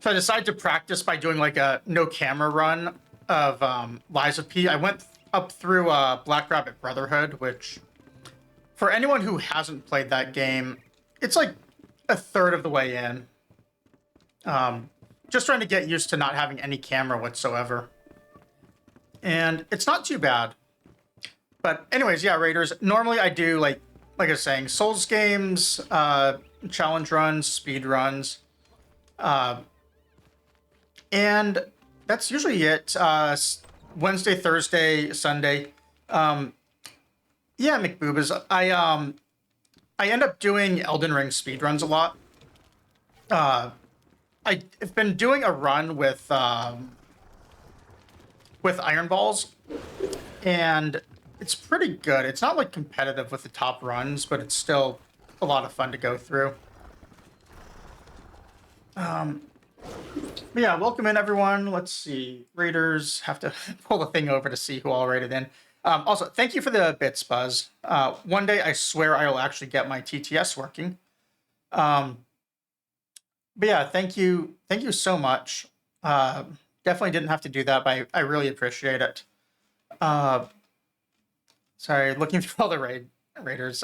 So I decided to practice by doing like a no camera run of Liza P. I went up through Black Rabbit Brotherhood, which for anyone who hasn't played that game, it's like a third of the way in. Just trying to get used to not having any camera whatsoever. And it's not too bad. But anyways, yeah, Raiders, normally I do, like I was saying, Souls games, challenge runs, speed runs. And that's usually it. Wednesday, Thursday, Sunday. Yeah, McBoobas. I end up doing Elden Ring speedruns a lot. I've been doing a run with Iron Balls, and it's pretty good. It's not like competitive with the top runs, but it's still a lot of fun to go through. But yeah, welcome in everyone. Let's see. Raiders, have to pull the thing over to see who all raided in. Also, thank you for the bits, Buzz. One day I swear I will actually get my TTS working. But yeah, thank you so much. Definitely didn't have to do that, but I really appreciate it. Sorry, looking through all the raiders.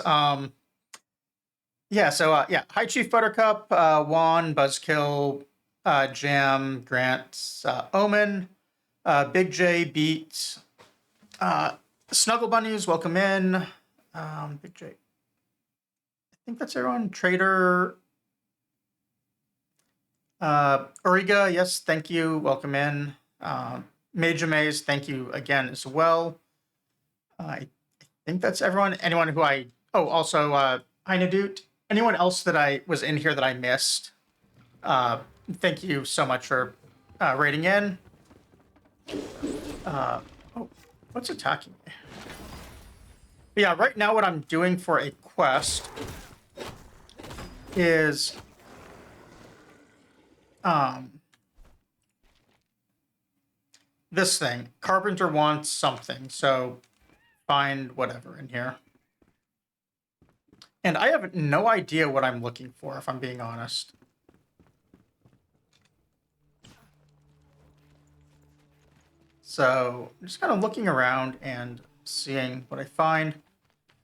Yeah, so yeah, hi Chief Buttercup, Juan, Buzzkill, Jam, Grant, Omen, Big J, Beat, Snuggle Bunnies, welcome in. Big J. I think that's everyone. Trader. Origa, yes, thank you. Welcome in. Major Maze, thank you again as well. I think that's everyone. Anyone who also, hi Nadut. Anyone else that I was in here that I missed? Thank you so much for raiding in. Oh, what's attacking me? But yeah, right now what I'm doing for a quest is this thing. Carpenter wants something, so find whatever in here. And I have no idea what I'm looking for, if I'm being honest. So I'm just kind of looking around and seeing what I find.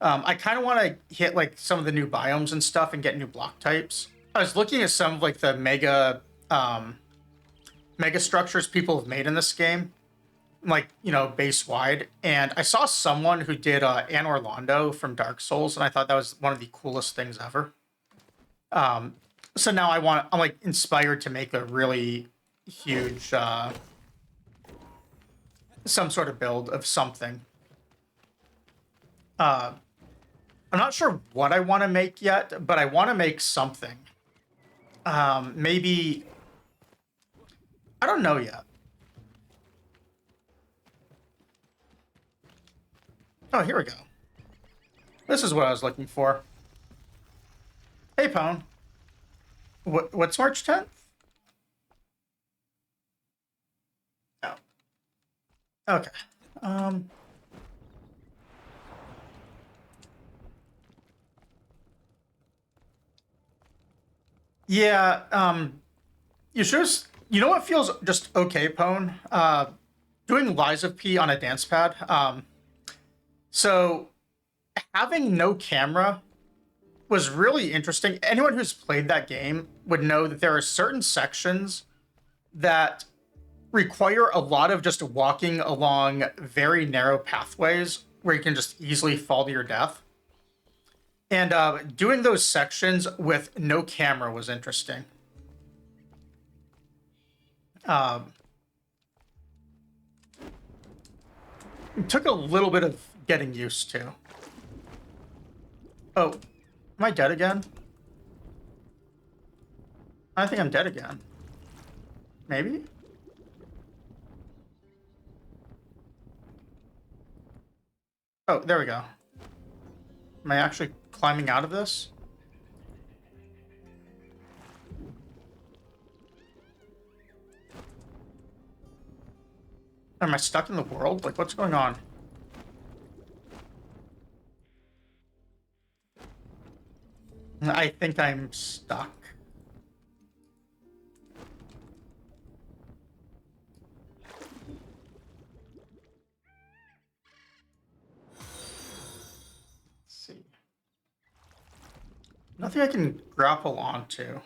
I kind of want to hit like some of the new biomes and stuff and get new block types. I was looking at some of like the mega structures people have made in this game, like, you know, base wide. And I saw someone who did Anne Orlando from Dark Souls, and I thought that was one of the coolest things ever. So now I'm like inspired to make a really huge some sort of build of something. I'm not sure what I want to make yet, but I want to make something. Maybe, I don't know yet. Oh, here we go. This is what I was looking for. Hey, Pone. What's March 10th? Oh. Okay. Yeah, you know what feels just okay, Pone? Doing Lies of P on a Dancepad. So having no camera was really interesting. Anyone who's played that game would know that there are certain sections that require a lot of just walking along very narrow pathways where you can just easily fall to your death. And doing those sections with no camera was interesting. It took a little bit of getting used to. Oh, am I dead again? I think I'm dead again. Maybe? Oh, there we go. Am I actually climbing out of this? Am I stuck in the world? Like, what's going on? I think I'm stuck. Let's see. Nothing I can grapple onto.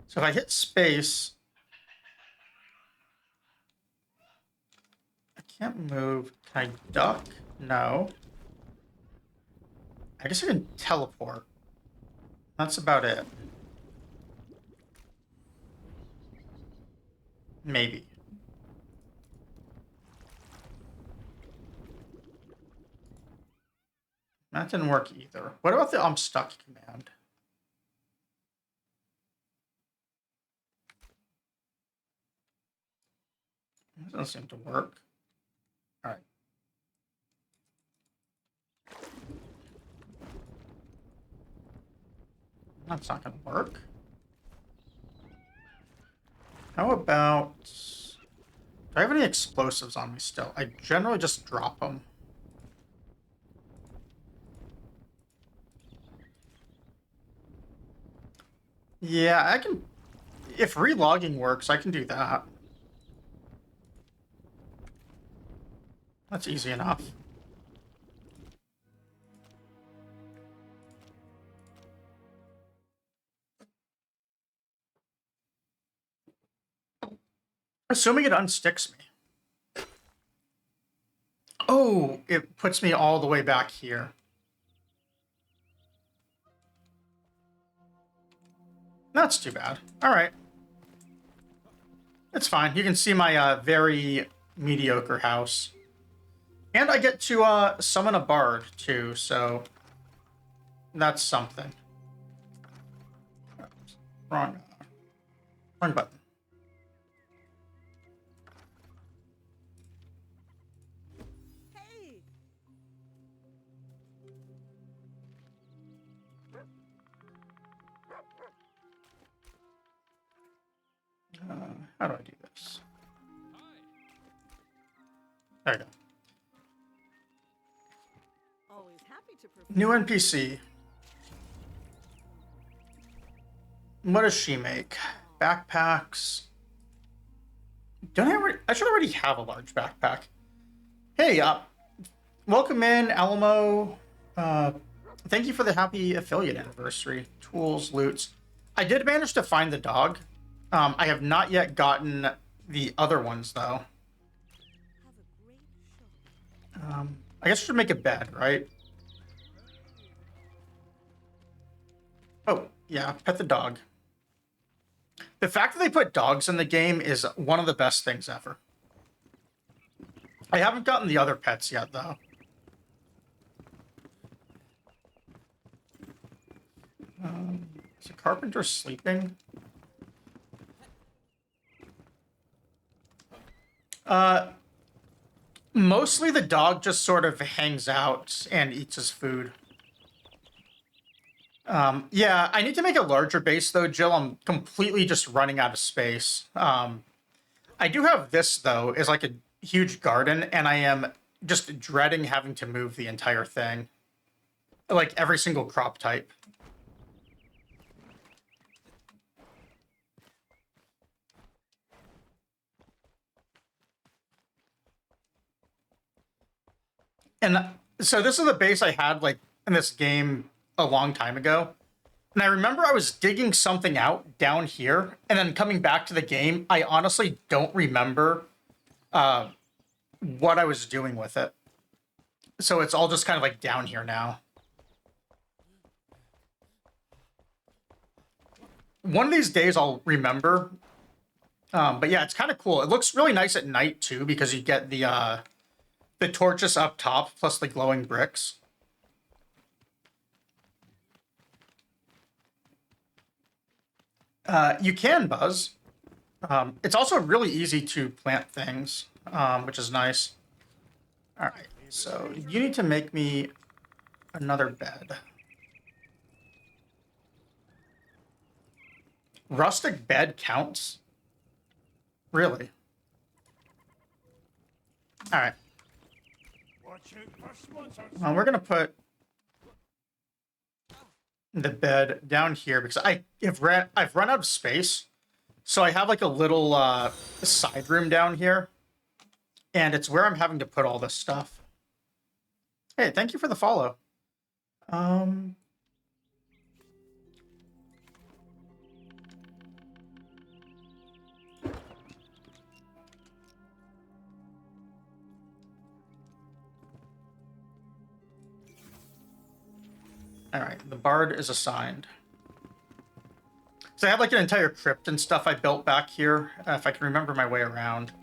So if I hit space, I can't move. Can I duck? No. I guess I can teleport. That's about it. Maybe. That didn't work either. What about the I'm stuck command? It doesn't seem to work. All right. That's not going to work. How about... Do I have any explosives on me still? I generally just drop them. Yeah, I can... If relogging works, I can do that. That's easy enough. Assuming it unsticks me. Oh, it puts me all the way back here. That's too bad. All right. It's fine. You can see my very mediocre house. And I get to summon a bard, too, so that's something. Wrong button. Hey! How do I do this? There you go. Always happy to New NPC. What does she make? Backpacks. Don't I already? I should already have a large backpack. Hey, welcome in, Alamo. Thank you for the happy affiliate anniversary. Tools, loots. I did manage to find the dog. I have not yet gotten the other ones, though. I guess I should make a bed, right? Oh, yeah, pet the dog. The fact that they put dogs in the game is one of the best things ever. I haven't gotten the other pets yet, though. Is the carpenter sleeping? Mostly the dog just sort of hangs out and eats his food. Yeah, I need to make a larger base, though, Jill. I'm completely just running out of space. I do have this, though, is like a huge garden, and I am just dreading having to move the entire thing. Like, every single crop type. And so this is the base I had, like, in this game a long time ago. And I remember I was digging something out down here, and then coming back to the game, I honestly don't remember what I was doing with it. So it's all just kind of like down here now. One of these days I'll remember. But yeah, it's kind of cool. It looks really nice at night too, because you get the torches up top plus the glowing bricks. You can, Buzz. It's also really easy to plant things, which is nice. All right, so you need to make me another bed. Rustic bed counts? Really? All right. We're going to put the bed down here because I've run out of space. So I have like a little side room down here. And it's where I'm having to put all this stuff. Hey, thank you for the follow. All right, the bard is assigned. So I have like an entire crypt and stuff I built back here, if I can remember my way around.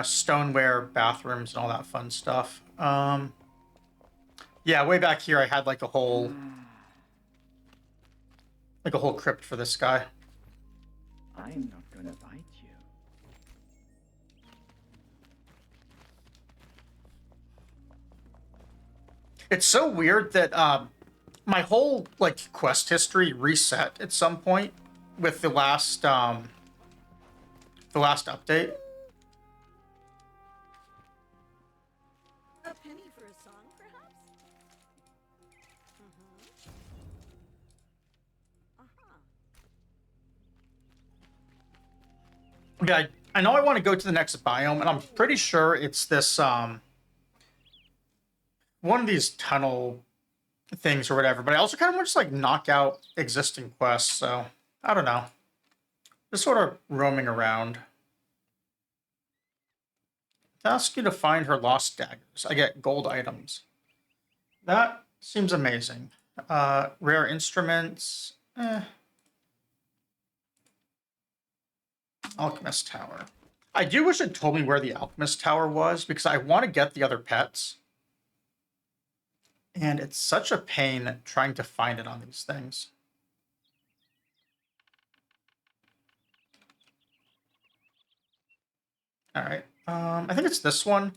Stoneware, bathrooms, and all that fun stuff. Yeah, way back here I had like a whole crypt for this guy. I'm not gonna bite you. It's so weird that my whole like quest history reset at some point with the last update. A penny for a song, perhaps? Yeah, I know I want to go to the next biome, and I'm pretty sure it's this one of these tunnel things or whatever. But I also kind of want to just like knock out existing quests. So I don't know, just sort of roaming around. Ask you to find her lost daggers. I get gold items. That seems amazing. Rare instruments. Alchemist Tower. I do wish it told me where the Alchemist Tower was because I want to get the other pets. And it's such a pain trying to find it on these things. All right. I think it's this one.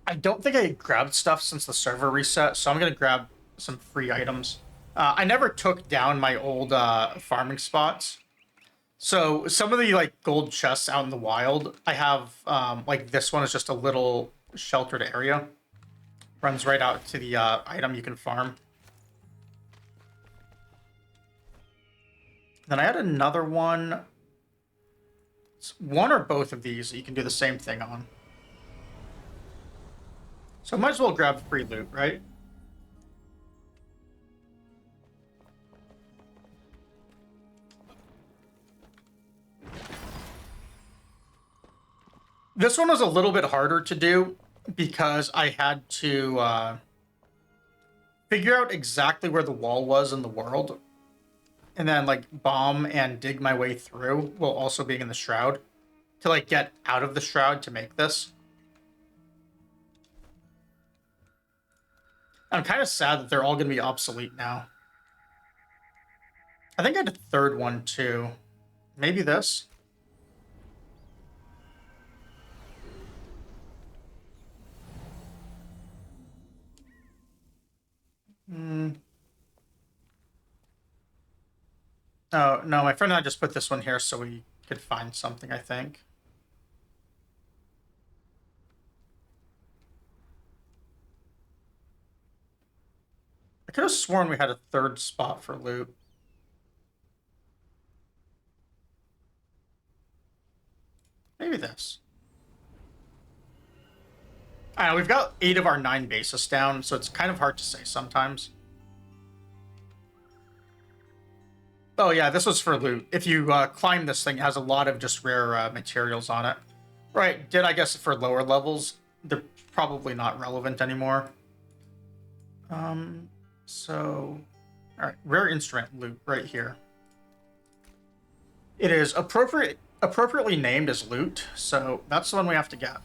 I don't think I grabbed stuff since the server reset, so I'm going to grab some free items. I never took down my old farming spots. So some of the like gold chests out in the wild, I have like this one is just a little sheltered area. Runs right out to the item you can farm. Then I had another one. It's one or both of these that you can do the same thing on. So might as well grab free loot, right? This one was a little bit harder to do because I had to figure out exactly where the wall was in the world and then like bomb and dig my way through while also being in the shroud to like get out of the shroud to make this. I'm kind of sad that they're all going to be obsolete now. I think I had a third one too. Maybe this. Oh, no, my friend and I just put this one here so we could find something, I think. I could have sworn we had a third spot for loot. Maybe this. I know, we've got 8 of our 9 bases down, so it's kind of hard to say sometimes. Oh yeah, this was for loot. If you climb this thing, it has a lot of just rare materials on it. Right, did I guess for lower levels? They're probably not relevant anymore. So, all right, rare instrument loot right here. It is appropriately named as loot, so that's the one we have to get.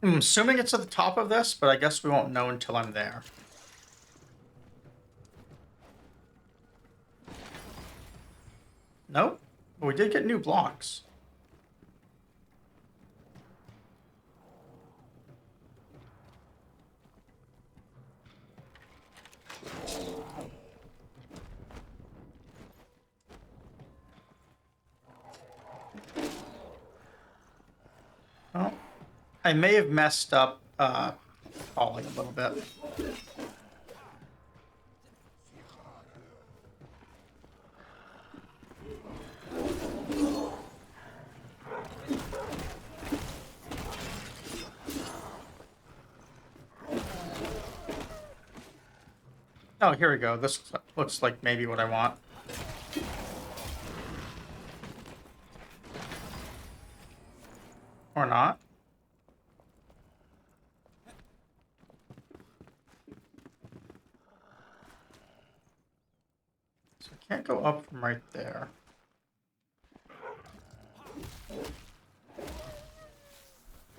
I'm assuming it's at the top of this, but I guess we won't know until I'm there. Nope. But we did get new blocks. Well, I may have messed up falling a little bit. Oh, here we go. This looks like maybe what I want. Or not. So I can't go up from right there.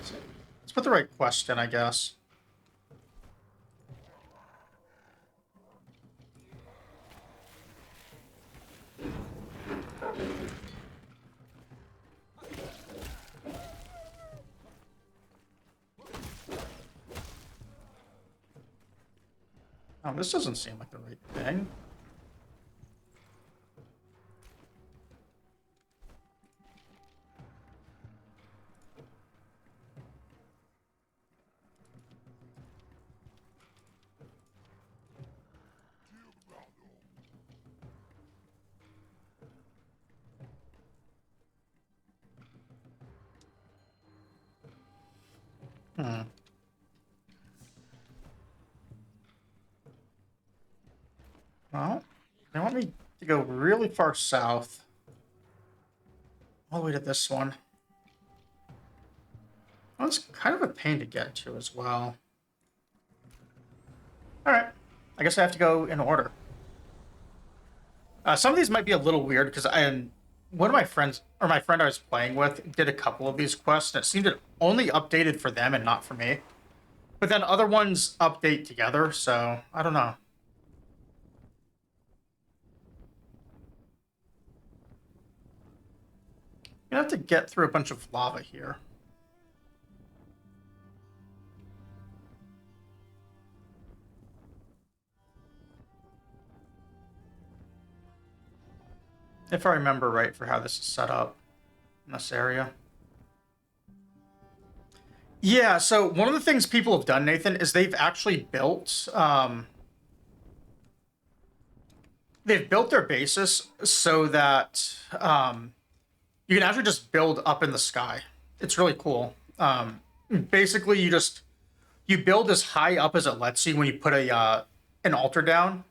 So let's put the right quest in, I guess. Oh, this doesn't seem like the right thing. Well, they want me to go really far south. All the way to this one. Well, it's kind of a pain to get to as well. Alright. I guess I have to go in order. Some of these might be a little weird because one of my friends, or my friend I was playing with, did a couple of these quests, and it seemed it only updated for them and not for me. But then other ones update together, so I don't know. You have to get through a bunch of lava here. If I remember right for how this is set up in this area. Yeah, so one of the things people have done, Nathan, is they've actually built their bases so that you can actually just build up in the sky. It's really cool. Basically, you build as high up as it lets you when you put an altar down,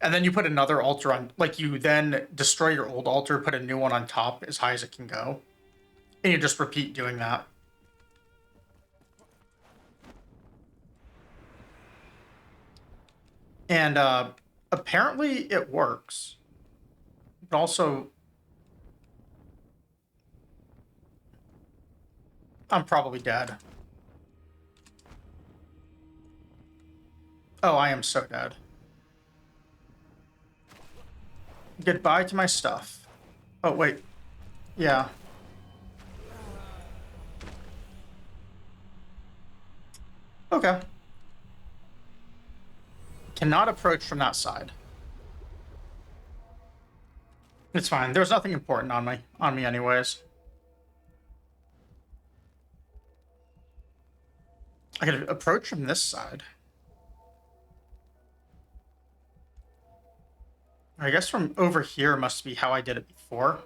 and then you put another altar on. Like, you then destroy your old altar, put a new one on top as high as it can go, and you just repeat doing that. And apparently it works. But also, I'm probably dead. Oh, I am so dead. Goodbye to my stuff. Oh, wait. Yeah. Okay. Cannot approach from that side. It's fine. There was nothing important on me anyways. I could approach from this side. I guess from over here must be how I did it before.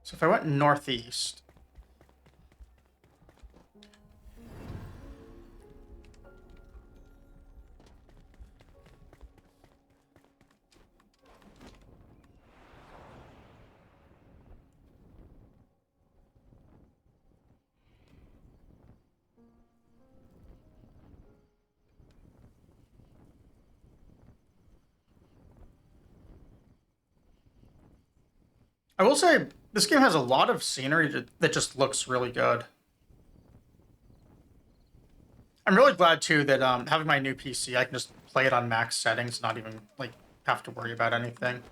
So if I went northeast. I will say, this game has a lot of scenery that just looks really good. I'm really glad, too, that having my new PC, I can just play it on max settings, not even, like, have to worry about anything.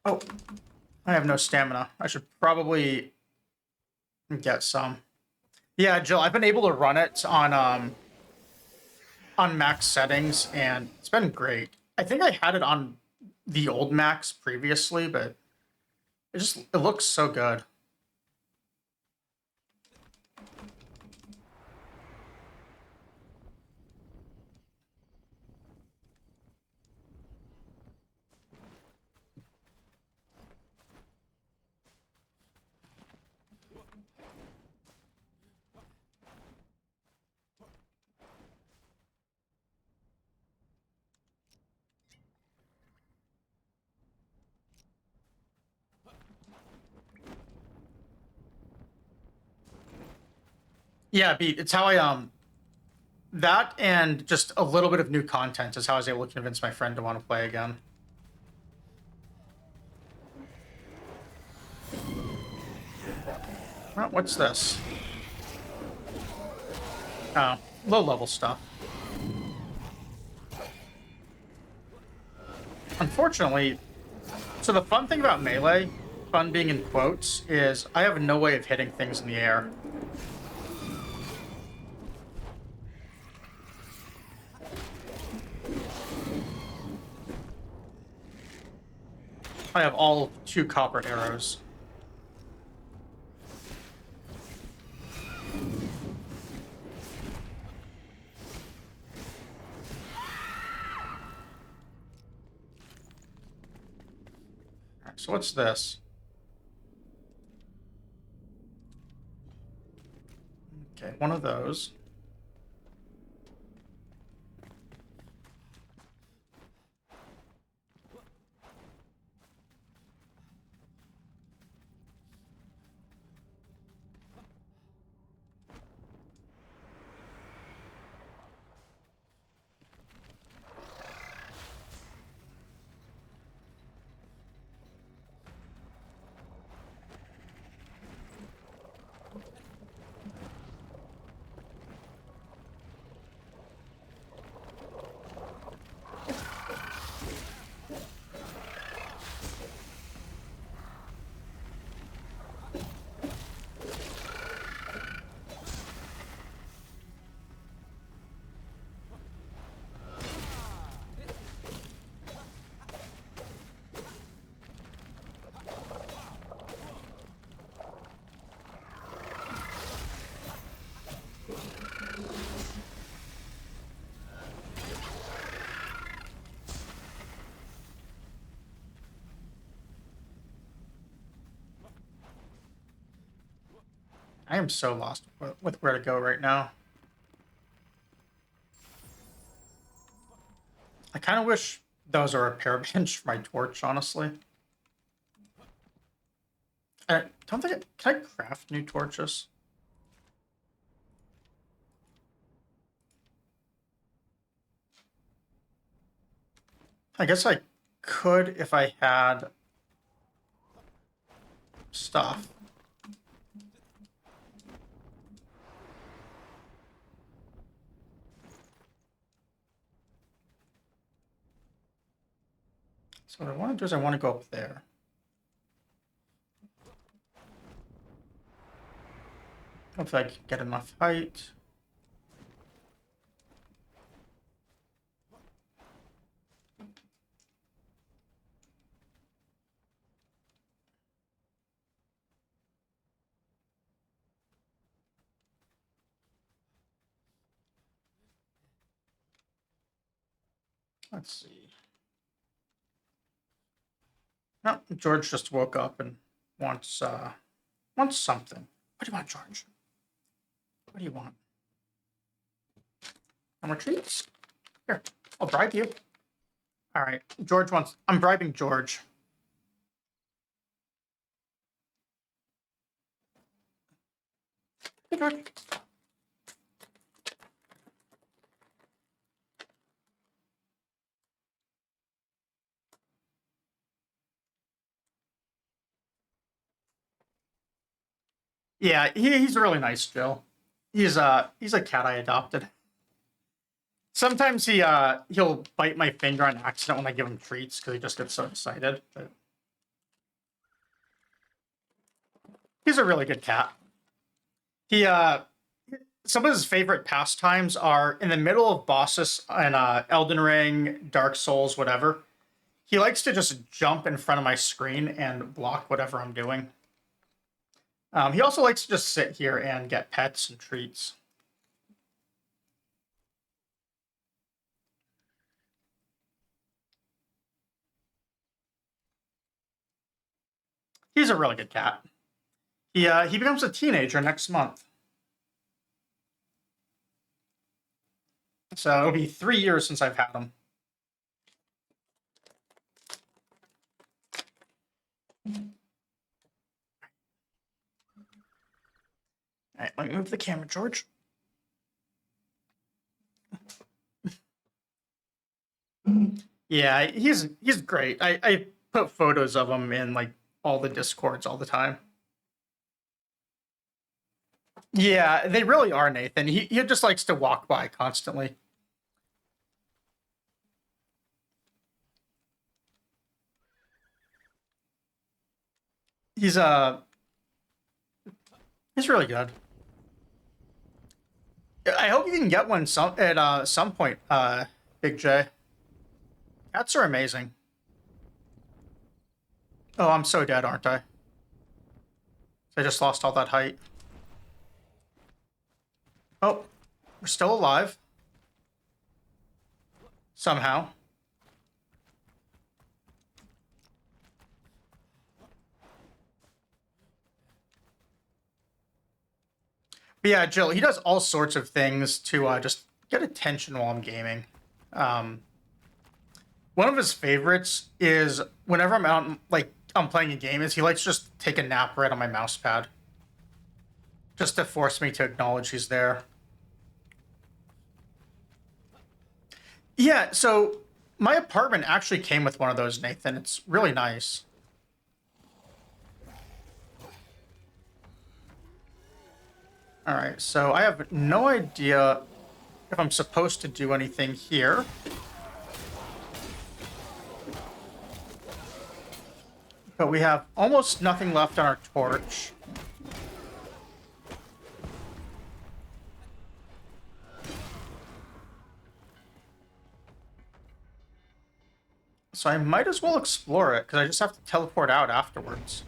Oh, I have no stamina. I should probably get some. Yeah, Jill, I've been able to run it on max settings, and it's been great. I think I had it on the old max previously, but it looks so good. Yeah, Beat, it's how I that and just a little bit of new content is how I was able to convince my friend to want to play again. Well, what's this? Oh, low level stuff. Unfortunately, so the fun thing about Melee, fun being in quotes, is I have no way of hitting things in the air. I have all 2 copper arrows. Alright, so what's this? Okay, one of those. I am so lost with where to go right now. I kind of wish those are a repair bench for my torch, honestly. I don't think can I craft new torches? I guess I could if I had stuff. So what I want to do is I want to go up there. Hopefully I can get enough height. Let's see. No, George just woke up and wants something. What do you want, George? What do you want? No more treats? Here, I'll bribe you. All right, George wants. I'm bribing George. Hey, George. Yeah, he's really nice, Jill. He's a cat I adopted. Sometimes he'll bite my finger on accident when I give him treats because he just gets so excited. But he's a really good cat. He some of his favorite pastimes are in the middle of bosses in Elden Ring, Dark Souls, whatever. He likes to just jump in front of my screen and block whatever I'm doing. He also likes to just sit here and get pets and treats. He's a really good cat. He becomes a teenager next month. So it'll be 3 years since I've had him. All right, let me move the camera, George. Yeah, he's great. I put photos of him in like all the Discords all the time. Yeah, they really are, Nathan. He just likes to walk by constantly. He's really good. I hope you can get one at some point, Big J. Cats are amazing. Oh, I'm so dead, aren't I? I just lost all that height. Oh, we're still alive. Somehow. But yeah, Jill, he does all sorts of things to just get attention while I'm gaming. One of his favorites is whenever I'm out, like I'm playing a game, is he likes to just take a nap right on my mouse pad, just to force me to acknowledge he's there. Yeah, so my apartment actually came with one of those, Nathan. It's really nice. All right, so I have no idea if I'm supposed to do anything here. But we have almost nothing left on our torch. So I might as well explore it, because I just have to teleport out afterwards.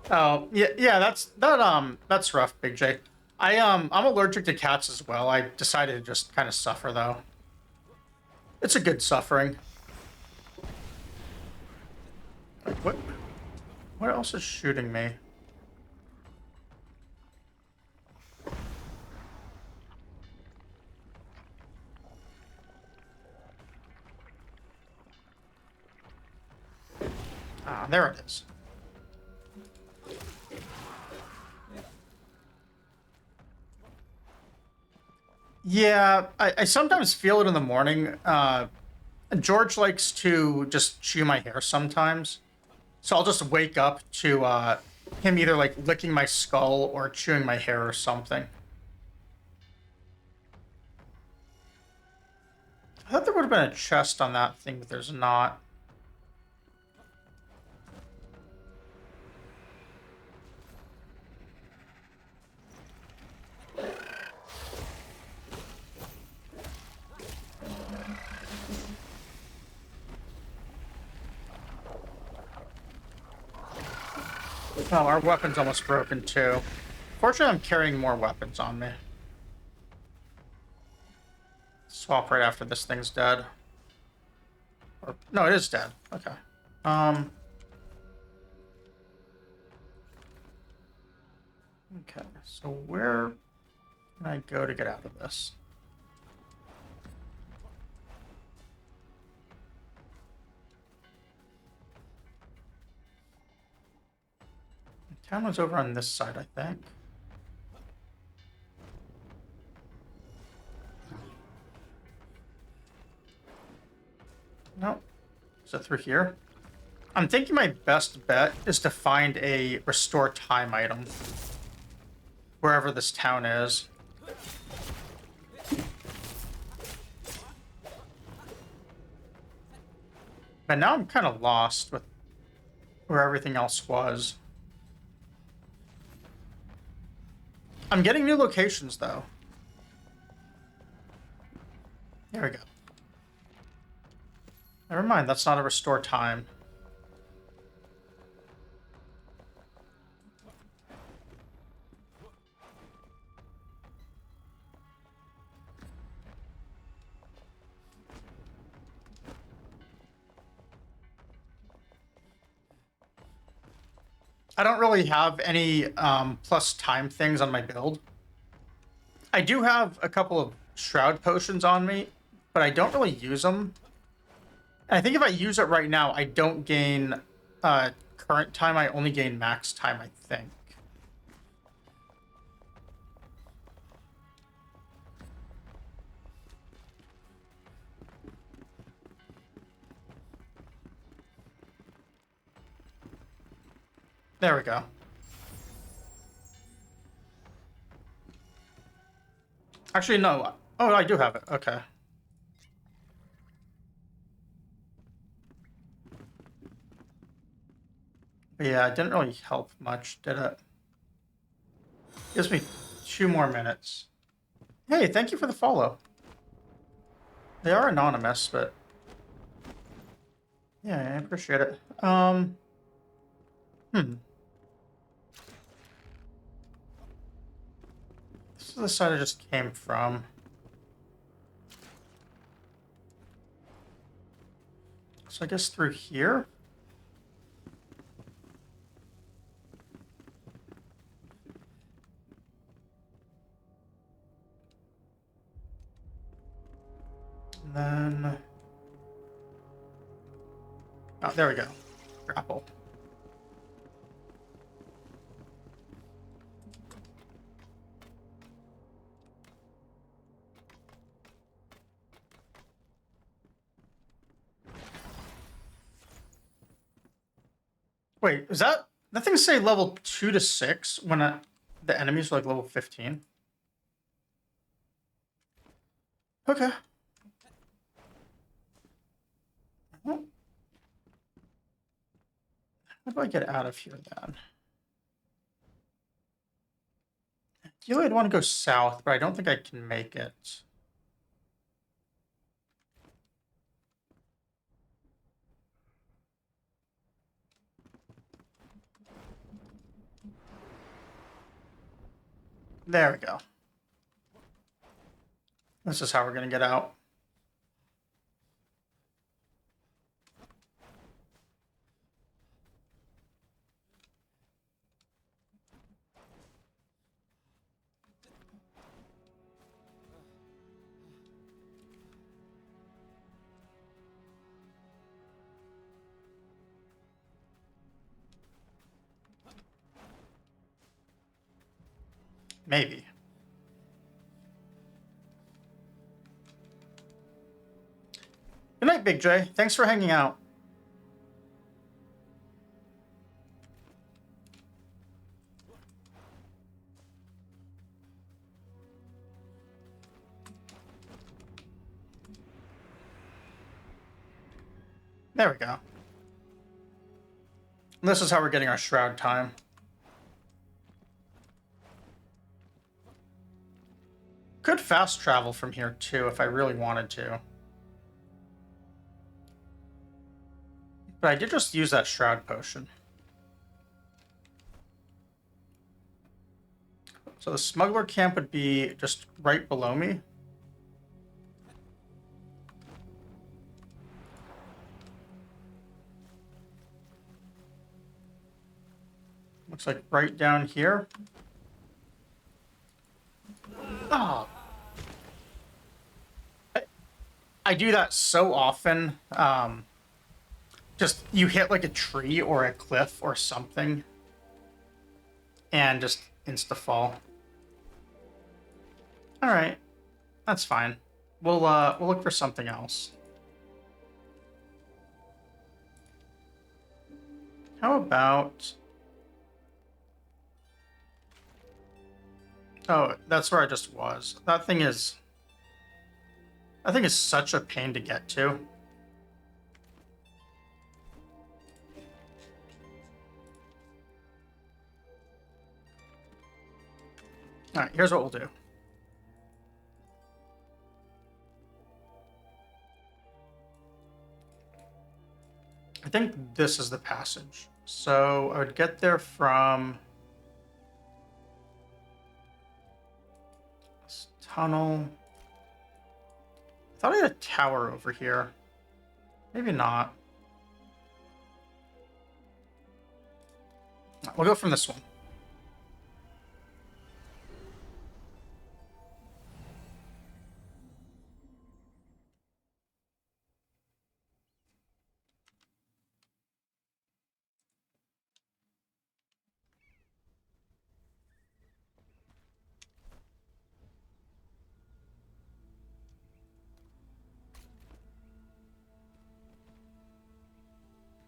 Oh, yeah, that's rough, Big J. I'm allergic to cats as well. I decided to just kind of suffer though. It's a good suffering. Like, what else is shooting me? Ah, there it is. Yeah, I sometimes feel it in the morning. George likes to just chew my hair sometimes. So I'll just wake up to him either like licking my skull or chewing my hair or something. I thought there would have been a chest on that thing, but there's not. Oh, our weapon's almost broken too. Fortunately, I'm carrying more weapons on me. Swap right after this thing's dead. Or, no, it is dead. Okay. Okay, so where can I go to get out of this? The town was over on this side, I think. Nope. Is it through here? I'm thinking my best bet is to find a restore time item wherever this town is. But now I'm kind of lost with where everything else was. I'm getting new locations, though. There we go. Never mind, that's not a restore time. I don't really have any plus time things on my build. I do have a couple of shroud potions on me, but I don't really use them. And I think if I use it right now, I don't gain current time. I only gain max time, I think. There we go. Actually, no. Oh, I do have it. Okay. But yeah, it didn't really help much, did it? Gives me 2 more minutes. Hey, thank you for the follow. They are anonymous, but yeah, I appreciate it. This is the side I just came from. So I guess through here? And then... oh, there we go. Grapple. Wait, is that... that thing say level 2 to 6 when the enemies are like level 15? Okay. Well, how do I get out of here then? Ideally, I'd want to go south, but I don't think I can make it. There we go. This is how we're going to get out. Maybe. Good night, Big J. Thanks for hanging out. There we go. And this is how we're getting our shroud time. Could fast travel from here too if I really wanted to. But I did just use that shroud potion. So the smuggler camp would be just right below me. Looks like right down here. Oh. I do that so often. Just you hit like a tree or a cliff or something and just insta fall. All right, that's fine. We'll look for something else. How about? Oh, that's where I just was. That thing is such a pain to get to. All right, here's what we'll do. I think this is the passage. So I would get there from this tunnel. I thought I had a tower over here. Maybe not. We'll go from this one.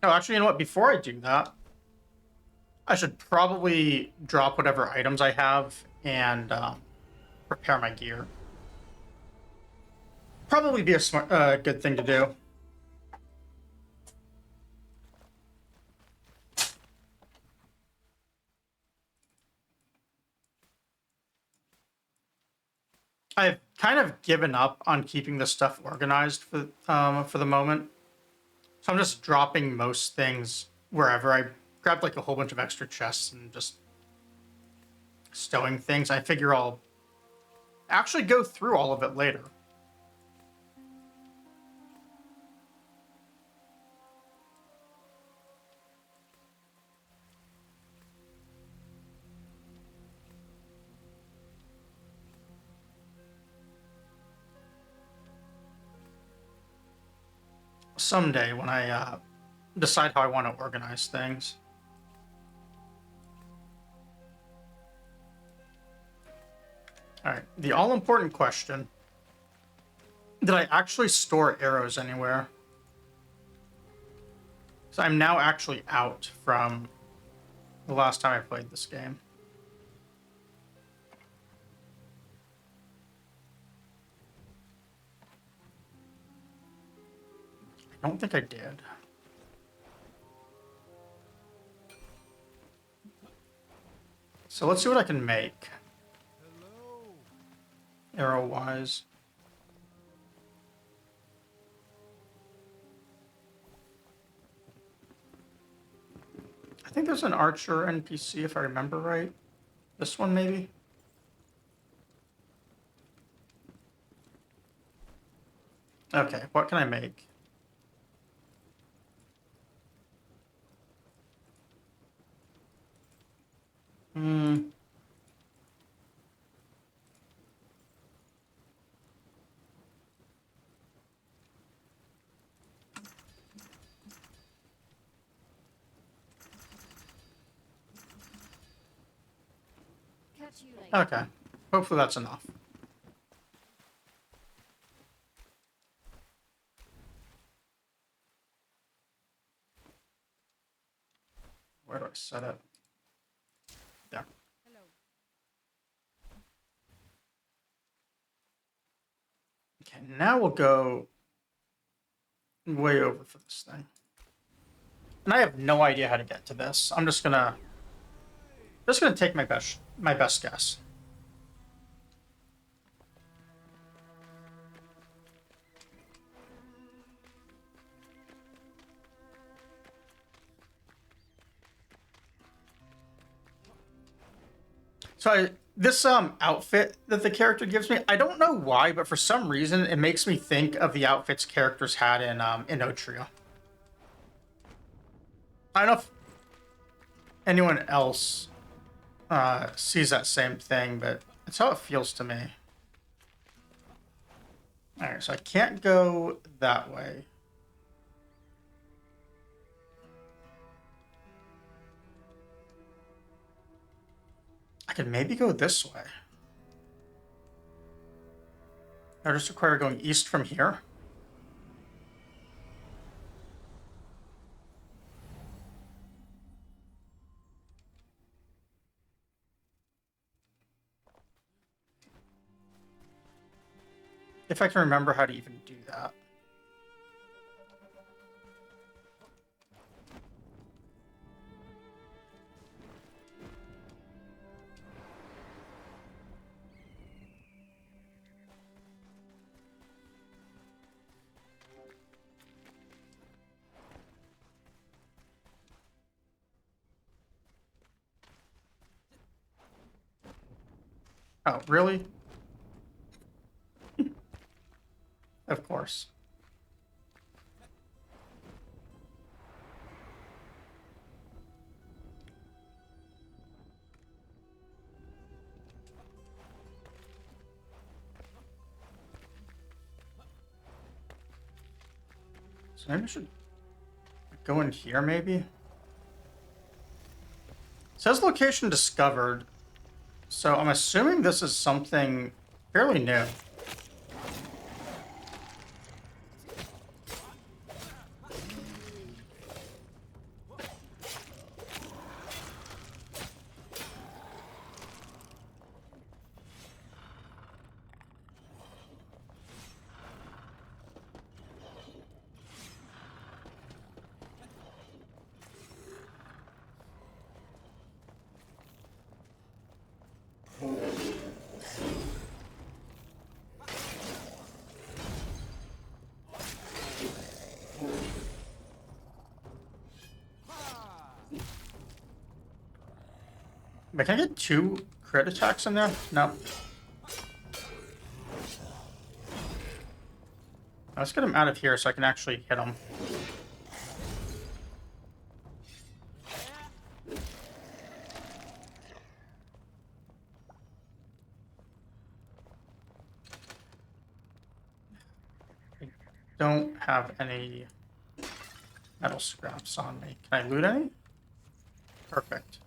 Oh, actually, you know what? Before I do that, I should probably drop whatever items I have and prepare my gear. Probably be a smart, good thing to do. I've kind of given up on keeping this stuff organized for the moment. So I'm just dropping most things wherever. I grabbed like a whole bunch of extra chests and just stowing things. I figure I'll actually go through all of it later. Someday when I decide how I want to organize things. All right, the all-important question. Did I actually store arrows anywhere? So I'm now actually out from the last time I played this game. I don't think I did. So let's see what I can make. Arrow-wise. I think there's an archer NPC if I remember right. This one maybe? Okay, what can I make? Catch you later. Okay, hopefully that's enough. Where do I set it? There. Hello. Okay, now we'll go way over for this thing. And I have no idea how to get to this. I'm just gonna take my best guess. So this outfit that the character gives me, I don't know why, but for some reason it makes me think of the outfits characters had in Otria. I don't know if anyone else sees that same thing, but it's how it feels to me. Alright, so I can't go that way. I could maybe go this way. I just require going east from here. If I can remember how to even do that. Oh, really? Of course. So maybe I should go in here, maybe? It says location discovered. So I'm assuming this is something fairly new. But can I get 2 crit attacks in there? No. Let's get him out of here so I can actually hit him. I don't have any metal scraps on me. Can I loot any? Perfect.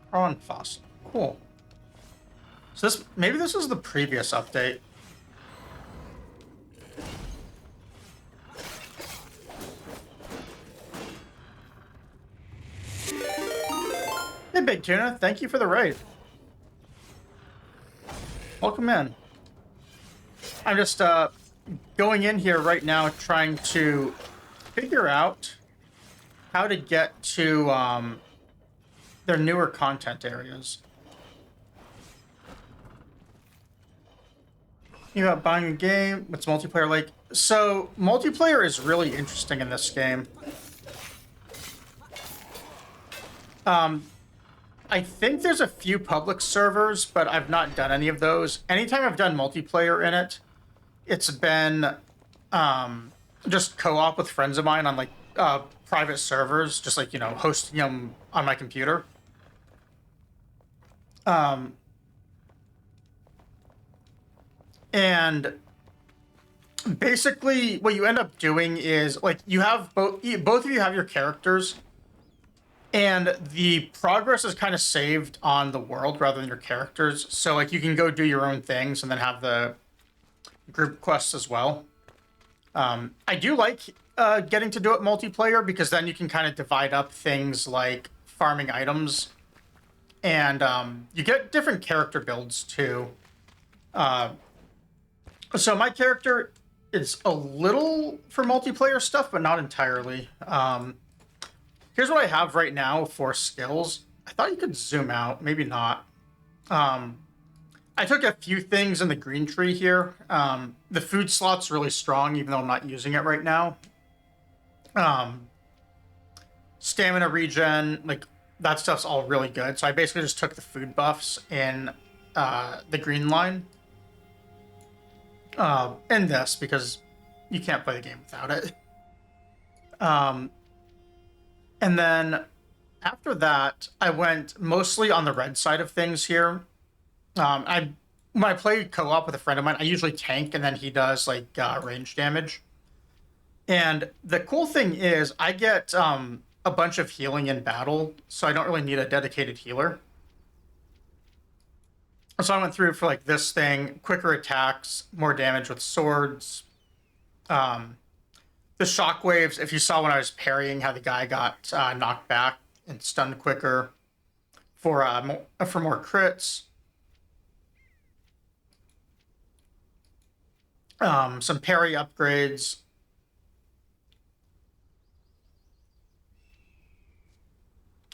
Prawn fossil. Cool. So maybe this is the previous update. Hey, Big Tuna, thank you for the raid. Welcome in. I'm just going in here right now trying to figure out how to get to their newer content areas. You about buying a game? What's multiplayer like? So, multiplayer is really interesting in this game. I think there's a few public servers, but I've not done any of those. Anytime I've done multiplayer in it, it's been just co-op with friends of mine on like private servers, just like, you know, hosting them on my computer. And basically what you end up doing is like you have both of you have your characters, and the progress is kind of saved on the world rather than your characters. So like you can go do your own things and then have the group quests as well. I do like getting to do it multiplayer because then you can kind of divide up things like farming items, and you get different character builds too. So my character is a little for multiplayer stuff, but not entirely. Here's what I have right now for skills. I thought you could zoom out, maybe not. I took a few things in the green tree here. The food slot's really strong, even though I'm not using it right now. Stamina regen, like that stuff's all really good. So I basically just took the food buffs in the green line. And this, because you can't play the game without it. And then after that, I went mostly on the red side of things here. When I play co-op with a friend of mine, I usually tank, and then he does like range damage. And the cool thing is, I get a bunch of healing in battle, so I don't really need a dedicated healer. So I went through for like this thing, quicker attacks, more damage with swords. The shockwaves, if you saw when I was parrying how the guy got knocked back and stunned quicker for more crits. Some parry upgrades.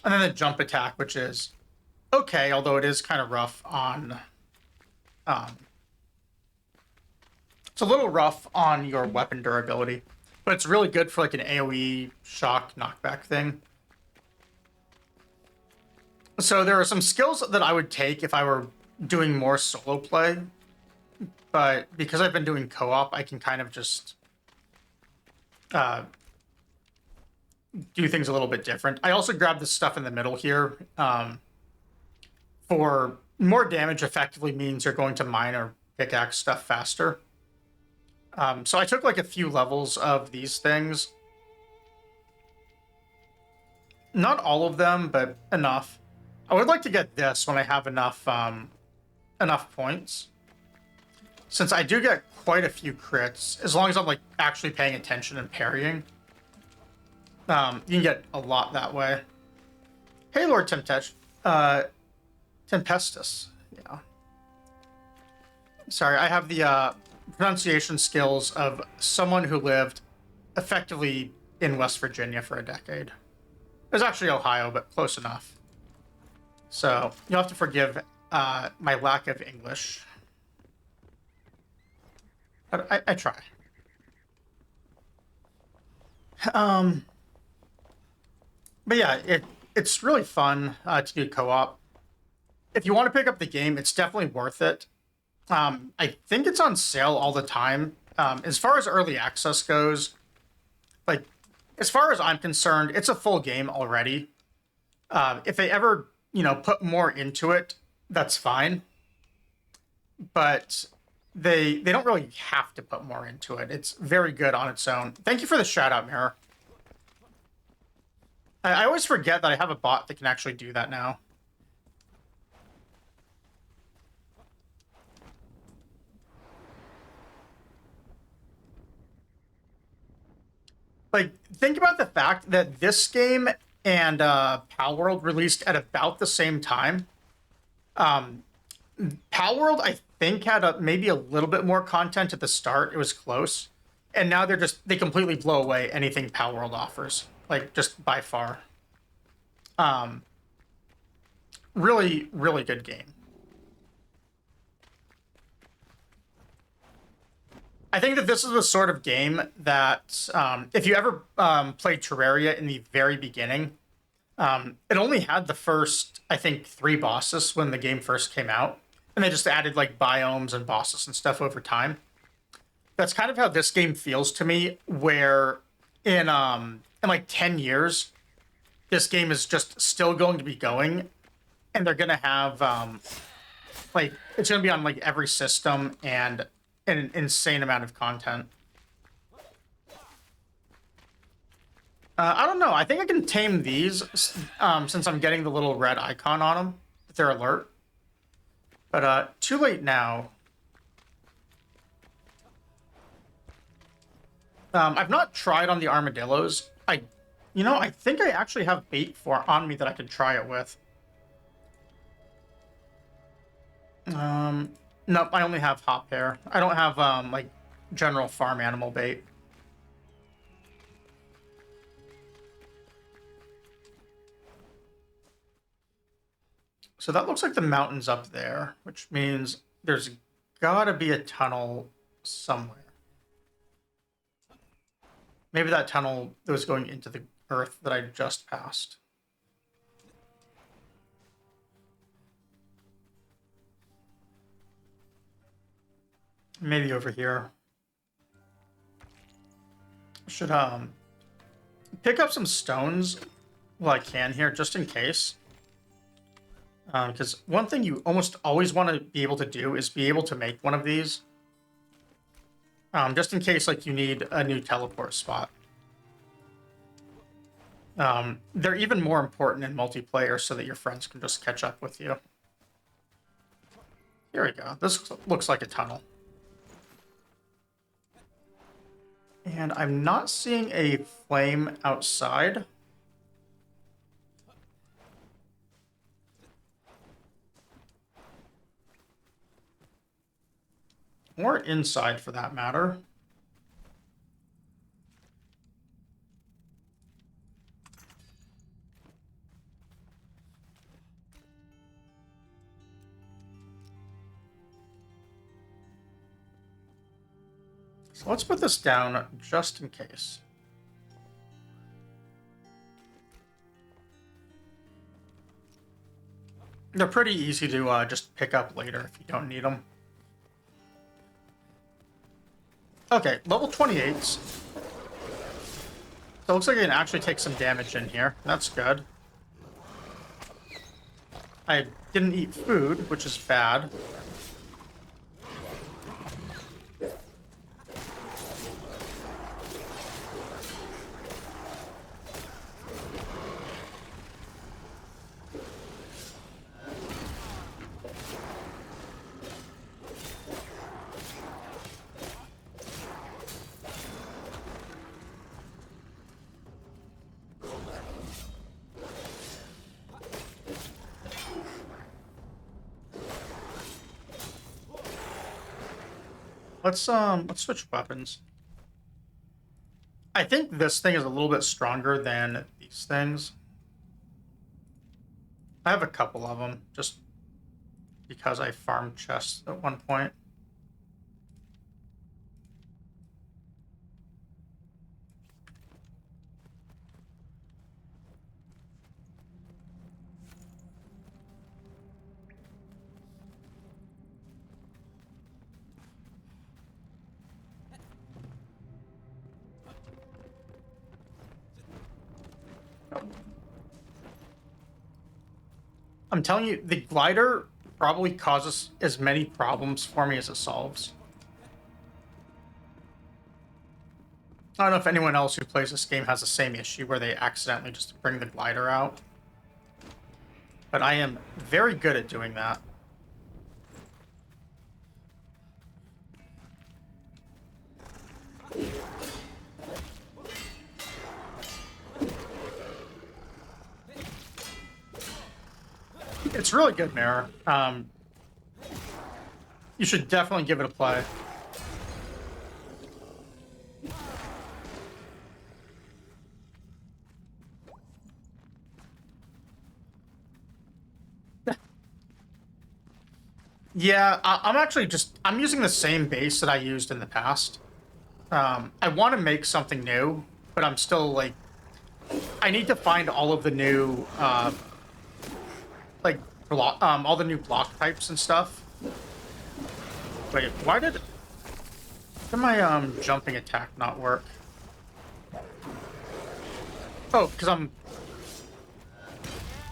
And then the jump attack, which is okay, although it is kind of rough on... it's a little rough on your weapon durability, but it's really good for like an AoE shock knockback thing. So there are some skills that I would take if I were doing more solo play, but because I've been doing co-op, I can kind of just do things a little bit different. I also grabbed this stuff in the middle here. For more damage effectively means you're going to mine or pickaxe stuff faster. So I took like a few levels of these things. Not all of them, but enough. I would like to get this when I have enough points. Since I do get quite a few crits, as long as I'm like actually paying attention and parrying. You can get a lot that way. Hey, Lord Tempestus. Yeah. Sorry, I have the pronunciation skills of someone who lived effectively in West Virginia for a decade. It was actually Ohio, but close enough. So you'll have to forgive my lack of English. But I try. But yeah, it's really fun to do co-op. If you want to pick up the game, it's definitely worth it. I think it's on sale all the time. As far as early access goes, like, as far as I'm concerned, it's a full game already. If they ever, put more into it, that's fine. But they don't really have to put more into it. It's very good on its own. Thank you for the shout-out, Mirror. I always forget that I have a bot that can actually do that now. Like, think about the fact that this game and Palworld released at about the same time. Palworld, I think, had maybe a little bit more content at the start. It was close. And now they completely blow away anything Palworld offers. Like, just by far. Really, really good game. I think that this is the sort of game that, if you ever played Terraria in the very beginning, it only had the first, I think, 3 bosses when the game first came out. And they just added, like, biomes and bosses and stuff over time. That's kind of how this game feels to me, where in like 10 years, this game is just still going to be going, and they're going to have, like, it's going to be on, like, every system and an insane amount of content. I don't know. I think I can tame these since I'm getting the little red icon on them, if they're alert. But too late now. I've not tried on the armadillos. I think I actually have bait on me that I could try it with. No, I only have hop hair. I don't have like general farm animal bait. So that looks like the mountain's up there, which means there's gotta be a tunnel somewhere. Maybe that tunnel that was going into the earth that I just passed. Maybe over here. Should pick up some stones while I can here, just in case. Because one thing you almost always want to be able to do is be able to make one of these. Just in case, like, you need a new teleport spot. They're even more important in multiplayer so that your friends can just catch up with you. Here we go. This looks like a tunnel. And I'm not seeing a flame outside. Or inside, for that matter. So let's put this down just in case. They're pretty easy to just pick up later if you don't need them. Okay, level 28s. So it looks like I can actually take some damage in here. That's good. I didn't eat food, which is bad. Let's switch weapons. I think this thing is a little bit stronger than these things. I have a couple of them just because I farmed chests at one point. I'm telling you, the glider probably causes as many problems for me as it solves. I don't know if anyone else who plays this game has the same issue where they accidentally just bring the glider out. But I am very good at doing that. It's really good, Mirror. You should definitely give it a play. Yeah, I'm actually I'm using the same base that I used in the past. I want to make something new, but I'm still like, I need to find all of the new, like, all the new block types and stuff. Wait, why did my jumping attack not work? Oh, because I'm...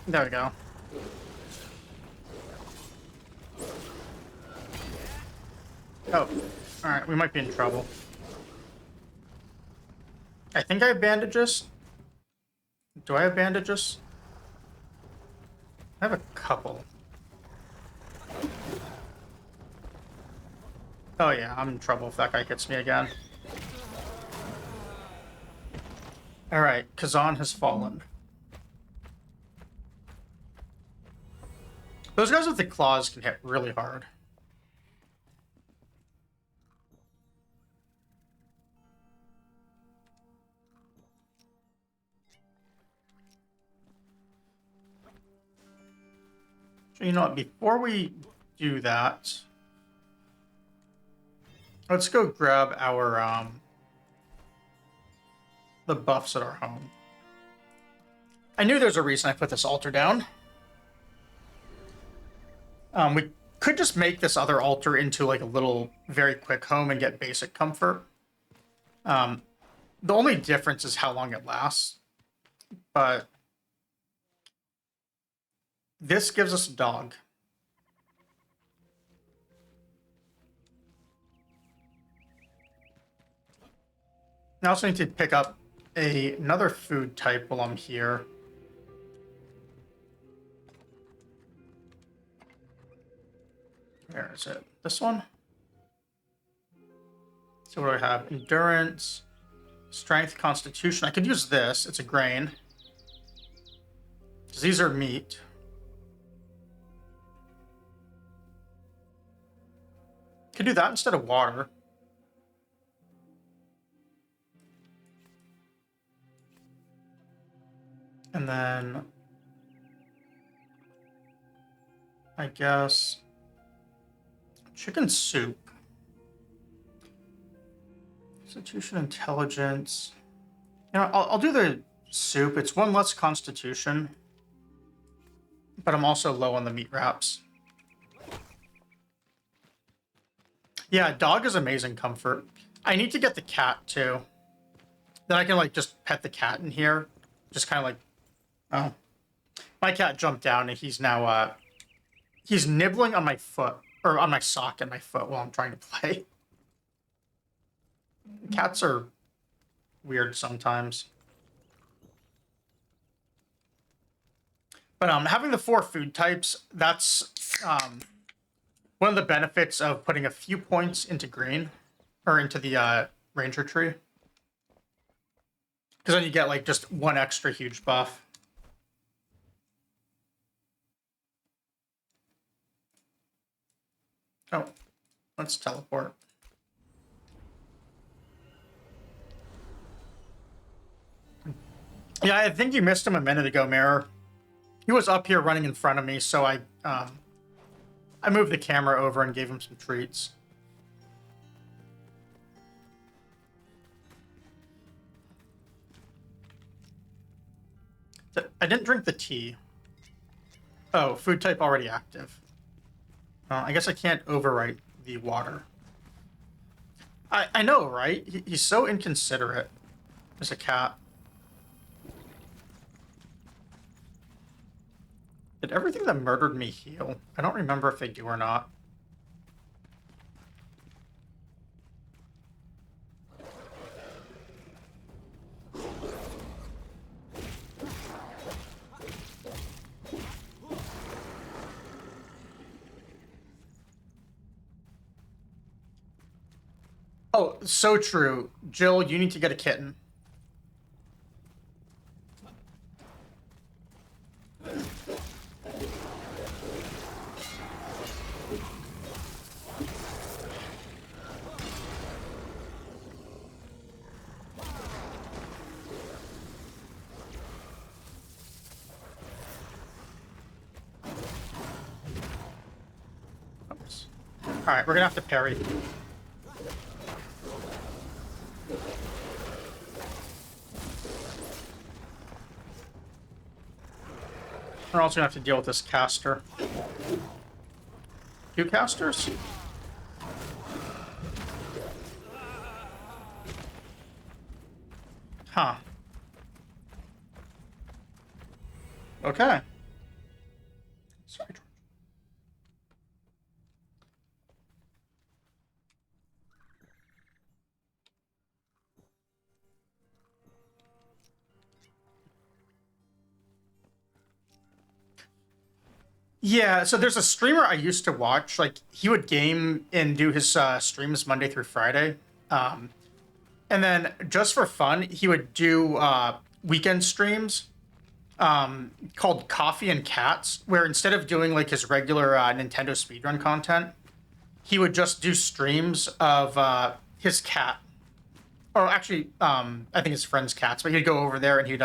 There we go. Oh, alright, we might be in trouble. I think I have bandages. Do I have bandages? I have a couple. Oh yeah, I'm in trouble if that guy hits me again. Alright, Kazan has fallen. Those guys with the claws can hit really hard. So, you know what, before we do that, let's go grab our, the buffs at our home. I knew there's a reason I put this altar down. We could just make this other altar into like a little very quick home and get basic comfort. The only difference is how long it lasts. But this gives us a dog. I also need to pick up another food type while I'm here. Where is it? This one? So what do I have? Endurance, strength, constitution. I could use this. It's a grain. 'Cause these are meat. Could do that instead of water. And then I guess chicken soup. Constitution, intelligence. You know, I'll do the soup. It's one less constitution, but I'm also low on the meat wraps. Yeah, dog is amazing comfort. I need to get the cat too. Then I can like just pet the cat in here. Just kind of like, oh, my cat jumped down and he's now he's nibbling on my foot or on my sock and my foot while I'm trying to play. Cats are weird sometimes. But having the 4 food types, that's one of the benefits of putting a few points into green or into the ranger tree. Because then you get like just one extra huge buff. Oh, let's teleport. Yeah, I think you missed him a minute ago, Mirror. He was up here running in front of me, so I moved the camera over and gave him some treats. I didn't drink the tea. Oh, food type already active. I guess I can't overwrite the water. I know, right? He's so inconsiderate as a cat. Did everything that murdered me heal? I don't remember if they do or not. Oh, so true. Jill, you need to get a kitten. Oops. All right, we're gonna have to parry. We're also gonna have to deal with this caster. 2 casters? Huh. Okay. Sorry. Yeah, so there's a streamer I used to watch. Like, he would game and do his streams Monday through Friday. And then just for fun, he would do weekend streams called Coffee and Cats, where instead of doing like his regular Nintendo speedrun content, he would just do streams of his cat. Or actually, I think his friend's cats, but he'd go over there and he'd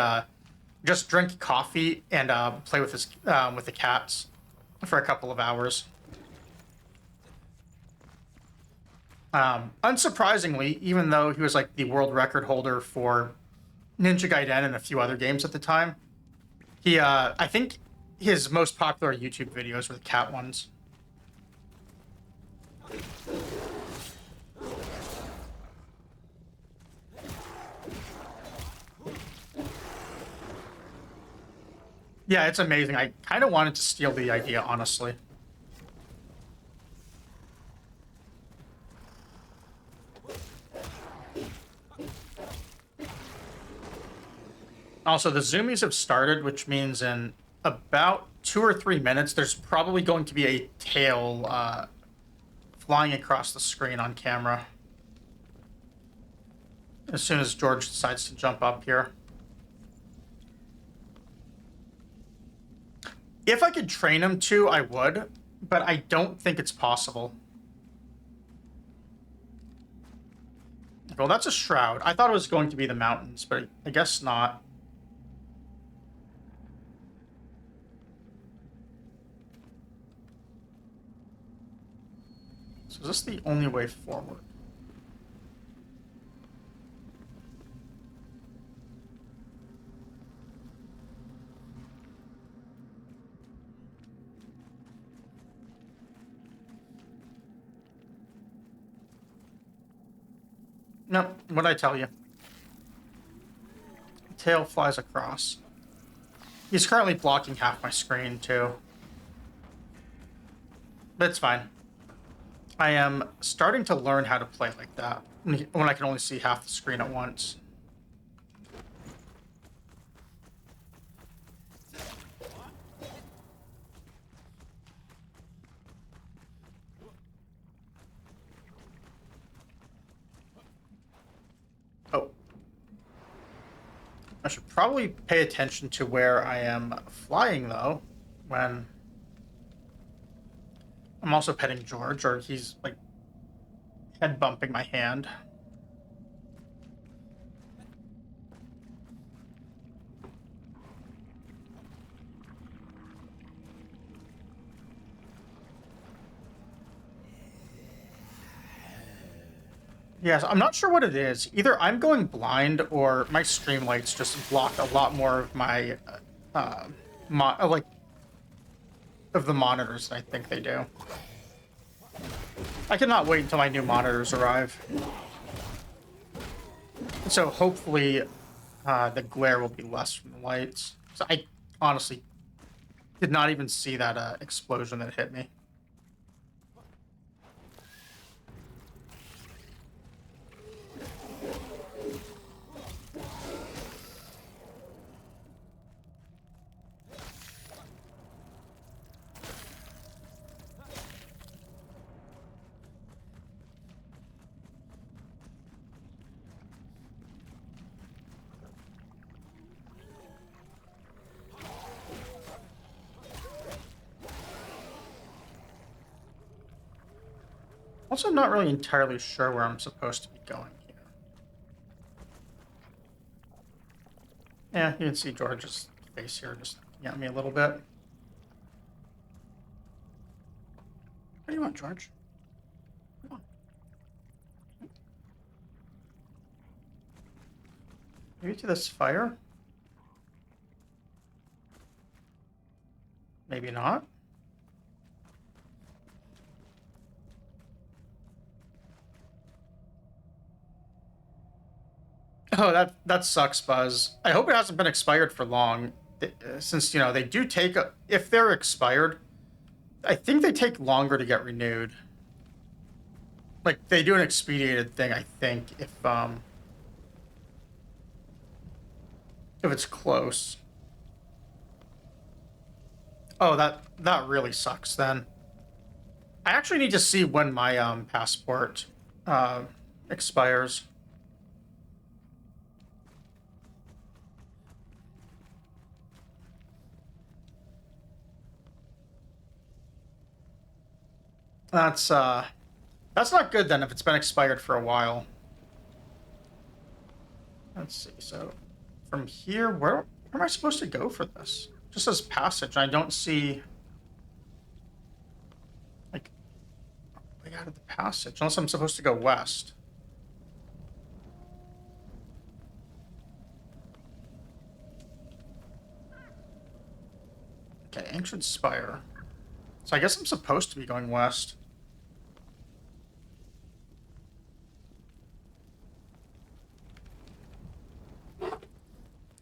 just drink coffee and play with his with the cats for a couple of hours. Unsurprisingly, even though he was like the world record holder for Ninja Gaiden and a few other games at the time, he I think his most popular YouTube videos were the cat ones. Yeah, it's amazing. I kind of wanted to steal the idea, honestly. Also, the zoomies have started, which means in about 2 or 3 minutes, there's probably going to be a tail flying across the screen on camera. As soon as George decides to jump up here. If I could train him to, I would, but I don't think it's possible. Well, that's a shroud. I thought it was going to be the mountains, but I guess not. So is this the only way forward? No, what'd I tell you? Tail flies across. He's currently blocking half my screen, too. But it's fine. I am starting to learn how to play like that, when I can only see half the screen at once. Oh. I should probably pay attention to where I am flying, though, when I'm also petting George, or he's, like, head bumping my hand. Yes, I'm not sure what it is. Either I'm going blind or my stream lights just block a lot more of my, like, of the monitors than I think they do. I cannot wait until my new monitors arrive. So hopefully, the glare will be less from the lights. So I honestly did not even see that explosion that hit me. Also, not really entirely sure where I'm supposed to be going here. Yeah, you can see George's face here just looking at me a little bit. What do you want, George? Come on. Maybe to this fire? Maybe not. Oh, that sucks, Buzz. I hope it hasn't been expired for long, since, you know, they do take if they're expired, I think they take longer to get renewed. Like, they do an expedited thing, I think, if it's close. Oh, that really sucks then. I actually need to see when my passport expires. That's not good then if it's been expired for a while. Let's see. So from here, where am I supposed to go for this? Just says passage. I don't see like way out of the passage unless I'm supposed to go west. Okay, ancient spire. So I guess I'm supposed to be going west.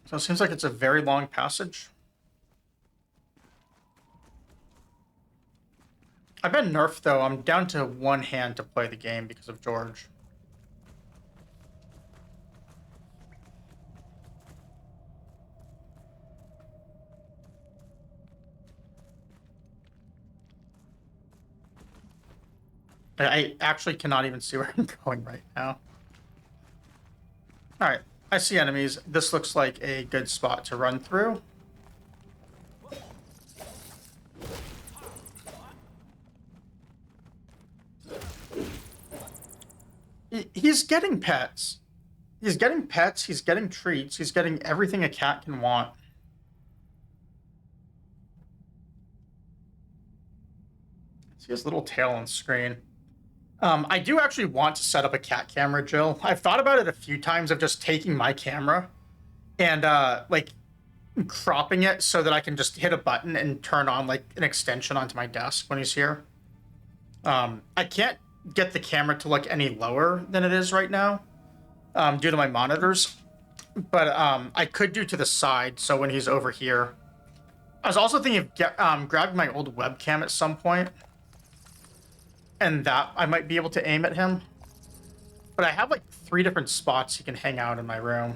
So it seems like it's a very long passage. I've been nerfed though. I'm down to one hand to play the game because of George. I actually cannot even see where I'm going right now. All right, I see enemies. This looks like a good spot to run through. He's getting pets. He's getting pets. He's getting treats. He's getting everything a cat can want. See his little tail on screen. I do actually want to set up a cat camera, Jill. I've thought about it a few times of just taking my camera and like cropping it so that I can just hit a button and turn on like an extension onto my desk when he's here. I can't get the camera to look any lower than it is right now due to my monitors, but I could do to the side so when he's over here. I was also thinking of grabbing my old webcam at some point, and that I might be able to aim at him. But I have like 3 different spots he can hang out in my room.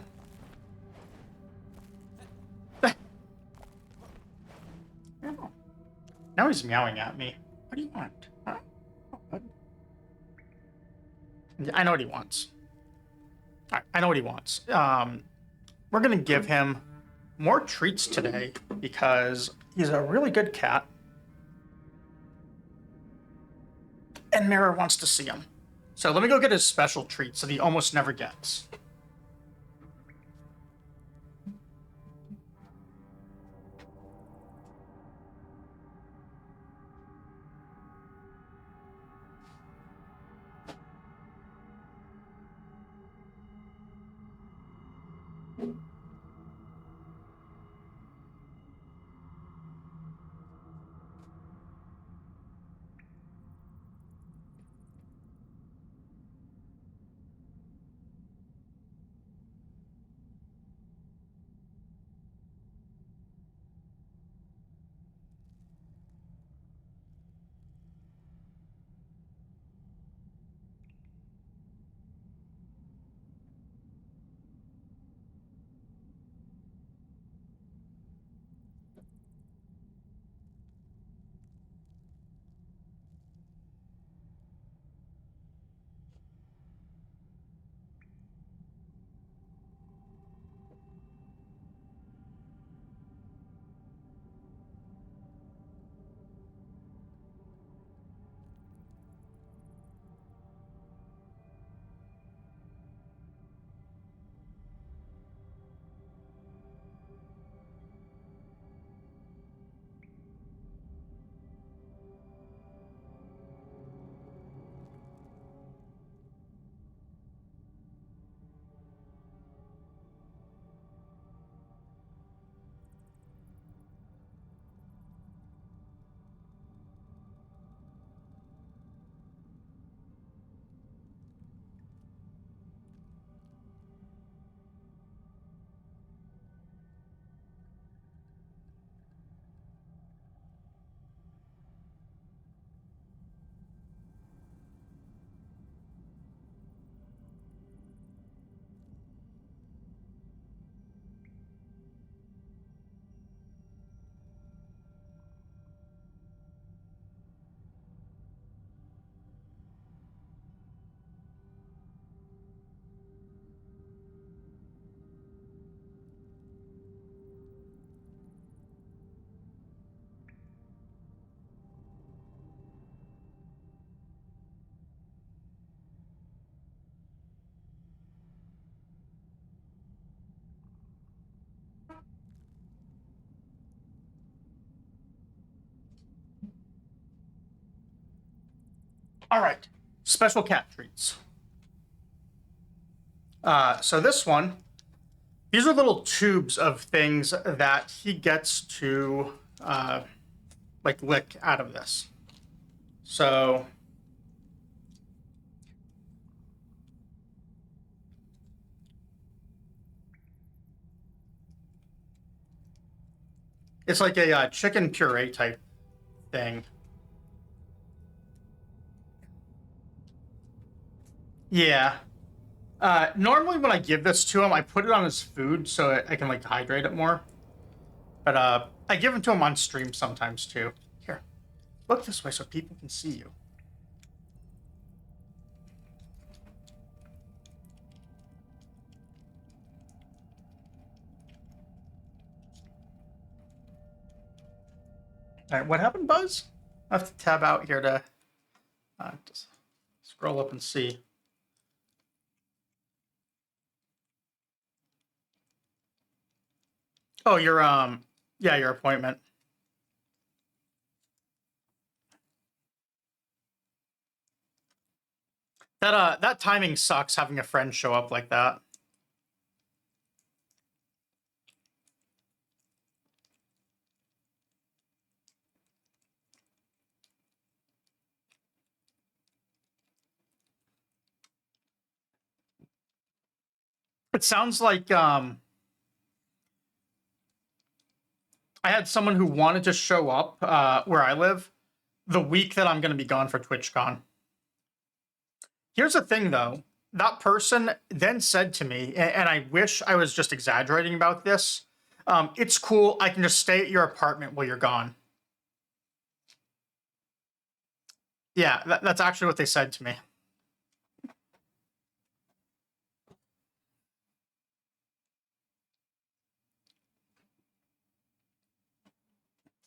Now he's meowing at me. What do you want? Huh? What? I know what he wants. I know what he wants. We're gonna give him more treats today because he's a really good cat. And Mirror wants to see him. So let me go get his special treats that he almost never gets. All right, special cat treats. So this one, these are little tubes of things that he gets to like lick out of this. So it's like a chicken puree type thing. Yeah. Normally when I give this to him, I put it on his food so I can like hydrate it more. But I give them to him on stream sometimes too. Here, look this way so people can see you. All right, what happened, Buzz? I have to tab out here to just scroll up and see. Oh, yeah, your appointment. That timing sucks having a friend show up like that. It sounds like I had someone who wanted to show up where I live the week that I'm going to be gone for TwitchCon. Here's the thing, though. That person then said to me, and I wish I was just exaggerating about this, it's cool. I can just stay at your apartment while you're gone. Yeah, that's actually what they said to me.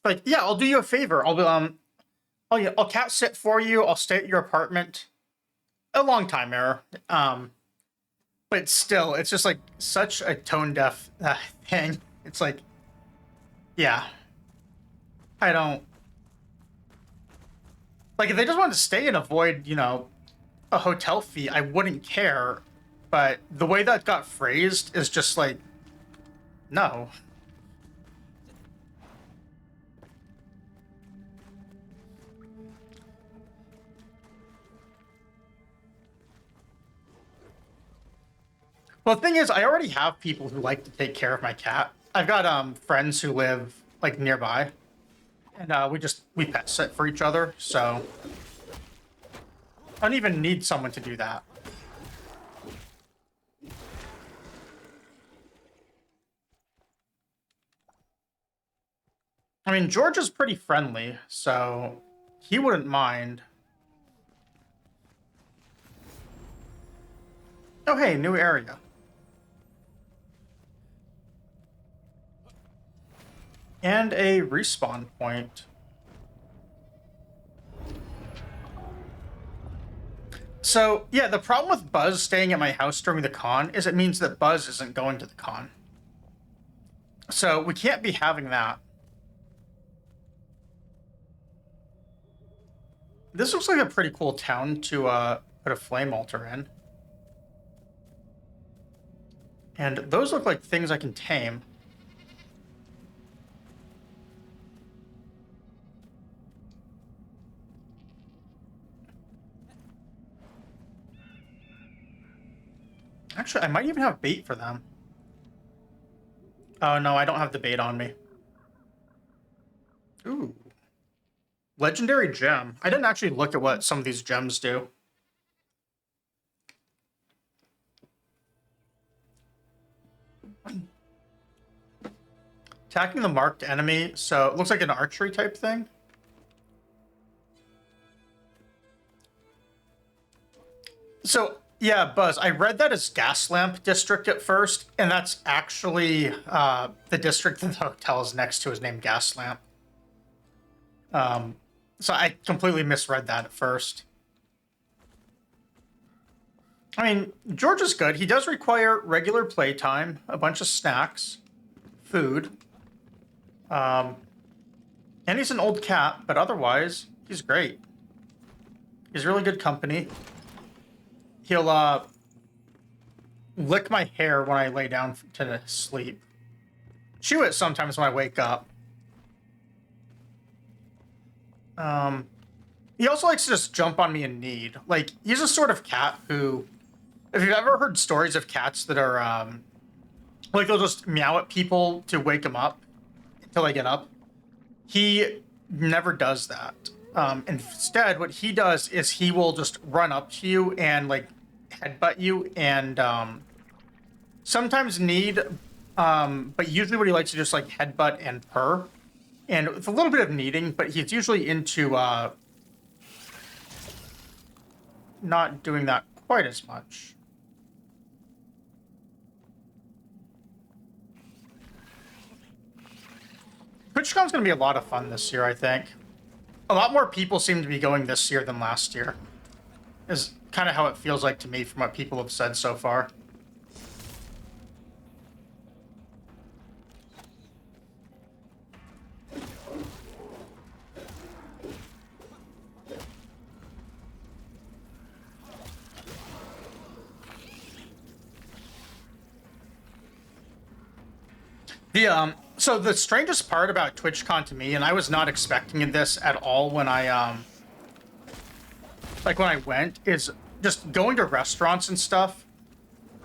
Like, yeah, I'll do you a favor. I'll cat sit for you. I'll stay at your apartment. A long time error. But still, it's just like such a tone deaf thing. It's like, yeah, I don't like if they just wanted to stay and avoid, a hotel fee. I wouldn't care. But the way that got phrased is just like, no. Well, the thing is, I already have people who like to take care of my cat. I've got friends who live like nearby, and we pet sit for each other. So I don't even need someone to do that. I mean, George is pretty friendly, so he wouldn't mind. Oh, hey, new area. And a respawn point. So, yeah, the problem with Buzz staying at my house during the con is it means that Buzz isn't going to the con. So, we can't be having that. This looks like a pretty cool town to put a flame altar in. And those look like things I can tame. Actually, I might even have bait for them. Oh, no, I don't have the bait on me. Ooh. Legendary gem. I didn't actually look at what some of these gems do. Attacking the marked enemy, so it looks like an archery type thing. So, yeah, Buzz, I read that as Gas Lamp District at first, and that's actually the district that the hotel is next to is named Gas Lamp. So I completely misread that at first. I mean, George is good. He does require regular playtime, a bunch of snacks, food. And he's an old cat, but otherwise, he's great. He's really good company. He'll lick my hair when I lay down to sleep. Chew it sometimes when I wake up. He also likes to just jump on me in need. Like, he's a sort of cat who, if you've ever heard stories of cats that are, like, they'll just meow at people to wake them up until they get up. He never does that. Instead, what he does is he will just run up to you and, like, headbutt you and, sometimes need, but usually what he likes to just, like, headbutt and purr. And with a little bit of kneading, but he's usually into, not doing that quite as much. TwitchCon's going to be a lot of fun this year, I think. A lot more people seem to be going this year than last year. Is kind of how it feels like to me from what people have said so far. So the strangest part about TwitchCon to me, and I was not expecting this at all when I, like when I went, is just going to restaurants and stuff,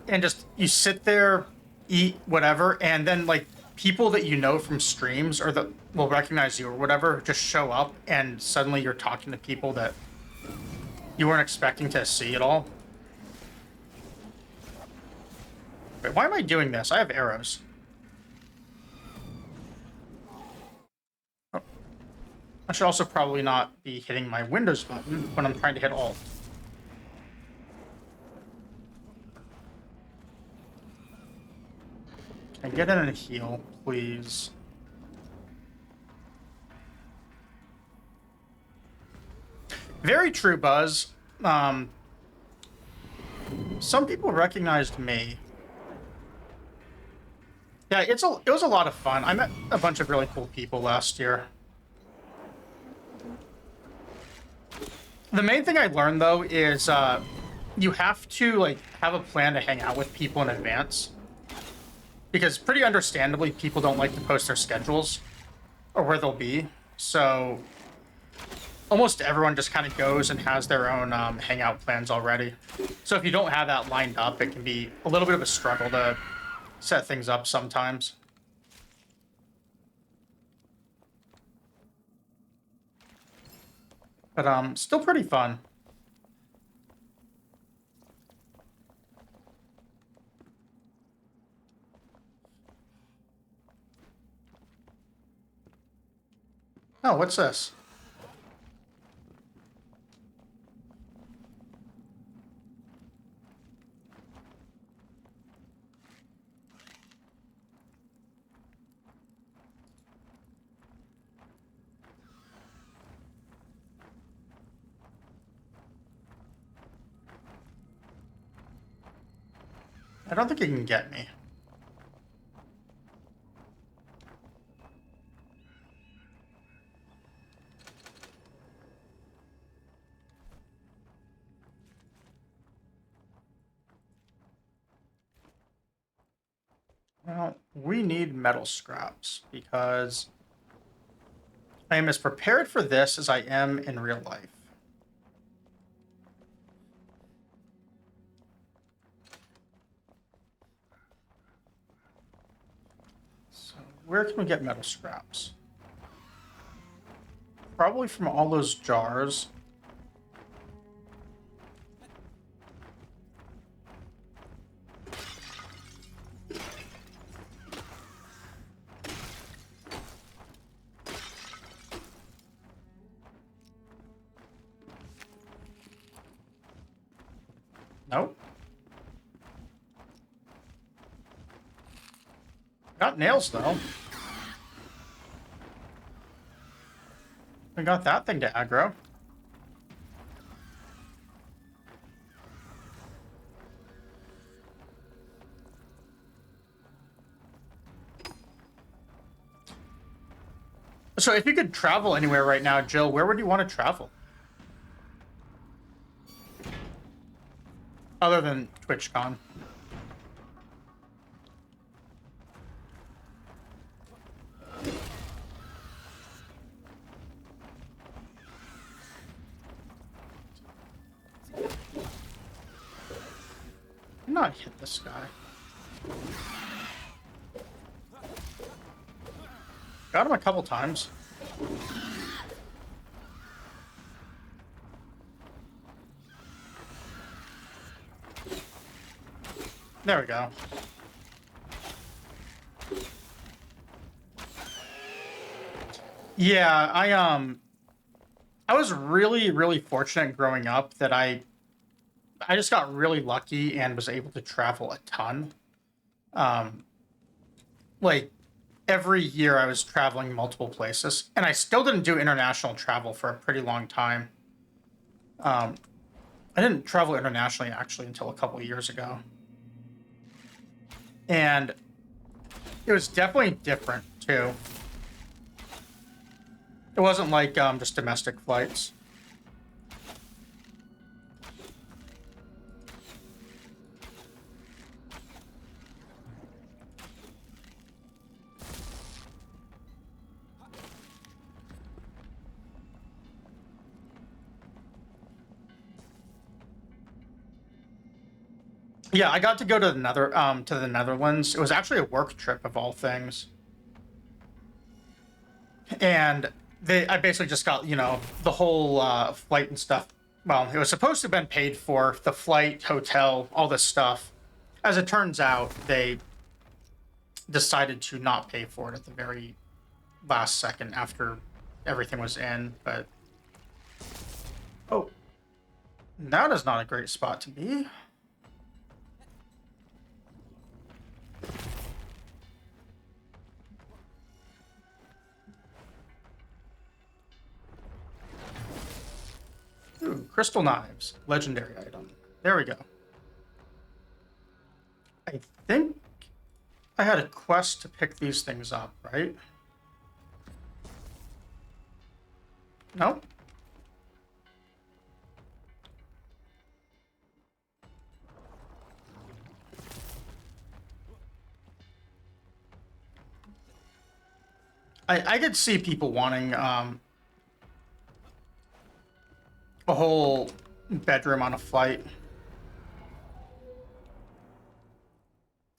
and just, you sit there, eat whatever, and then, like, people that you know from streams, or that will recognize you or whatever, just show up, and suddenly you're talking to people that you weren't expecting to see at all. Wait, why am I doing this? I have arrows. I should also probably not be hitting my Windows button when I'm trying to hit Alt. Can I get in and heal, please? Very true, Buzz. Some people recognized me. Yeah, it was a lot of fun. I met a bunch of really cool people last year. The main thing I learned, though, is you have to, like, have a plan to hang out with people in advance. Because pretty understandably, people don't like to post their schedules or where they'll be. So almost everyone just kind of goes and has their own hangout plans already. So if you don't have that lined up, it can be a little bit of a struggle to set things up sometimes. But still pretty fun. Oh, what's this? I don't think he can get me. Well, we need metal scraps because I am as prepared for this as I am in real life. So where can we get metal scraps? Probably from all those jars. Nope. Got nails, though. We got that thing to aggro. So if you could travel anywhere right now, Jill, where would you want to travel? Other than TwitchCon. Not hit this guy. Got him a couple times. There we go. Yeah, I was really fortunate growing up that I just got really lucky and was able to travel a ton. Like every year I was traveling multiple places, and I still didn't do international travel for a pretty long time. I didn't travel internationally actually until a couple of years ago. And it was definitely different too. It wasn't like just domestic flights. Yeah, I got to go to the Netherlands. It was actually a work trip of all things. And I basically just got, the whole flight and stuff. Well, it was supposed to have been paid for, the flight, hotel, all this stuff. As it turns out, they decided to not pay for it at the very last second after everything was in, but... Oh. That is not a great spot to be. Ooh, crystal knives. Legendary item. There we go. I think I had a quest to pick these things up, right? Nope. I could see people wanting a whole bedroom on a flight.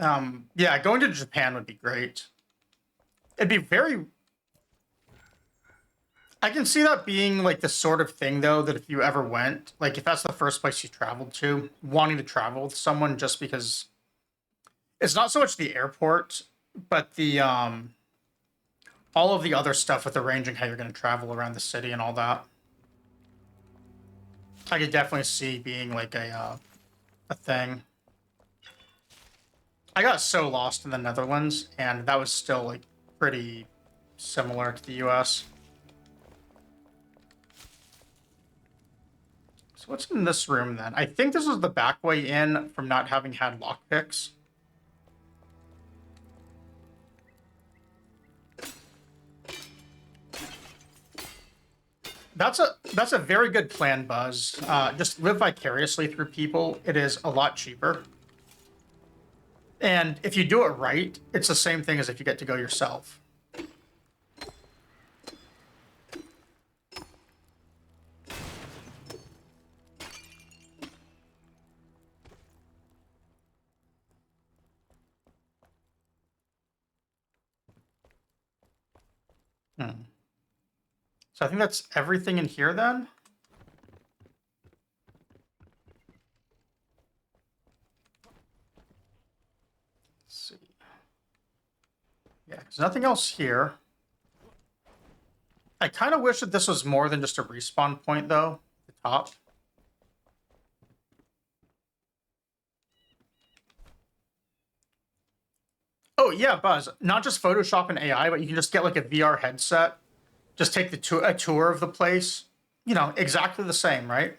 Yeah, going to Japan would be great. It'd be very... I can see that being like the sort of thing, though, that if you ever went, like if that's the first place you traveled to, wanting to travel with someone just because it's not so much the airport, but the all of the other stuff with arranging how you're going to travel around the city and all that. I could definitely see being like a thing. I got so lost in the Netherlands, and that was still like pretty similar to the US. So what's in this room then? I think this is the back way in from not having had lockpicks. That's a very good plan, Buzz. Just live vicariously through people. It is a lot cheaper. And if you do it right, it's the same thing as if you get to go yourself. So I think that's everything in here then. Let's see. Yeah, there's nothing else here. I kind of wish that this was more than just a respawn point, though. At the top. Oh, yeah, Buzz. Not just Photoshop and AI, but you can just get like a VR headset. Just take a tour of the place. You know, exactly the same, right?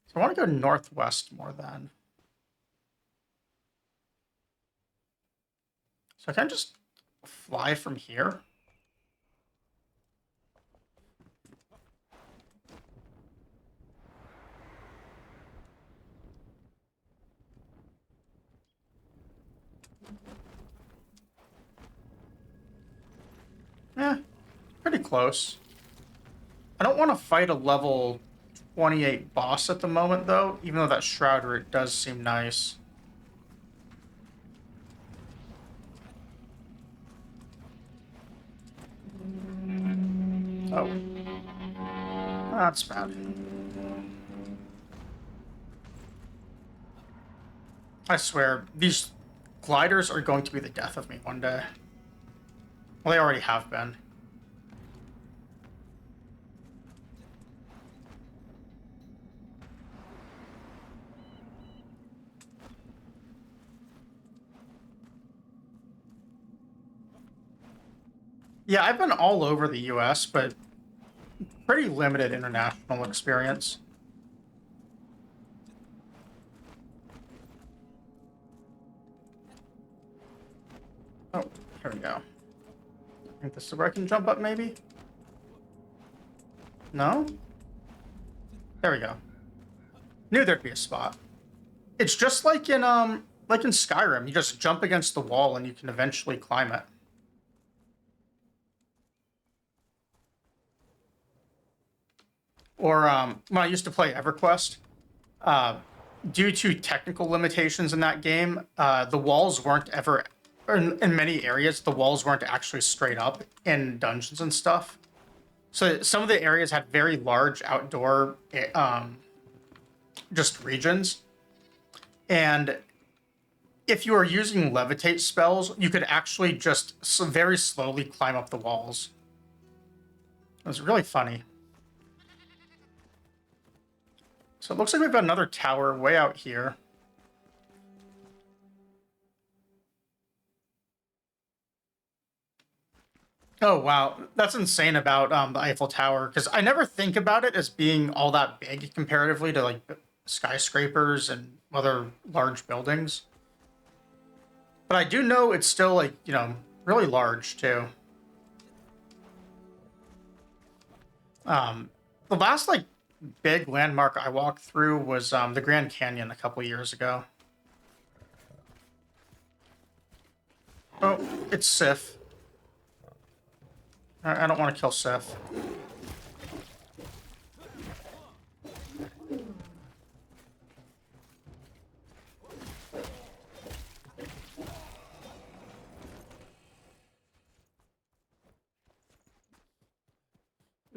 So I want to go northwest more then. So I can just fly from here. Eh, pretty close. I don't want to fight a level 28 boss at the moment, though, even though that Shroud route does seem nice. Oh. That's bad. I swear, these gliders are going to be the death of me one day. Well, they already have been. Yeah, I've been all over the US, but pretty limited international experience. Oh, here we go. I think this is where I can jump up, maybe? No? There we go. Knew there'd be a spot. It's just like in Skyrim. You just jump against the wall and you can eventually climb it. Or when I used to play EverQuest, due to technical limitations in that game, the walls weren't ever, or in many areas, the walls weren't actually straight up in dungeons and stuff. So some of the areas had very large outdoor just regions. And if you were using levitate spells, you could actually just very slowly climb up the walls. It was really funny. So it looks like we've got another tower way out here. Oh, wow. That's insane about the Eiffel Tower, because I never think about it as being all that big comparatively to, like, skyscrapers and other large buildings. But I do know it's still, like, you know, really large, too. The last, like, big landmark I walked through was the Grand Canyon a couple years ago. Oh, it's Sif. I don't want to kill Sif.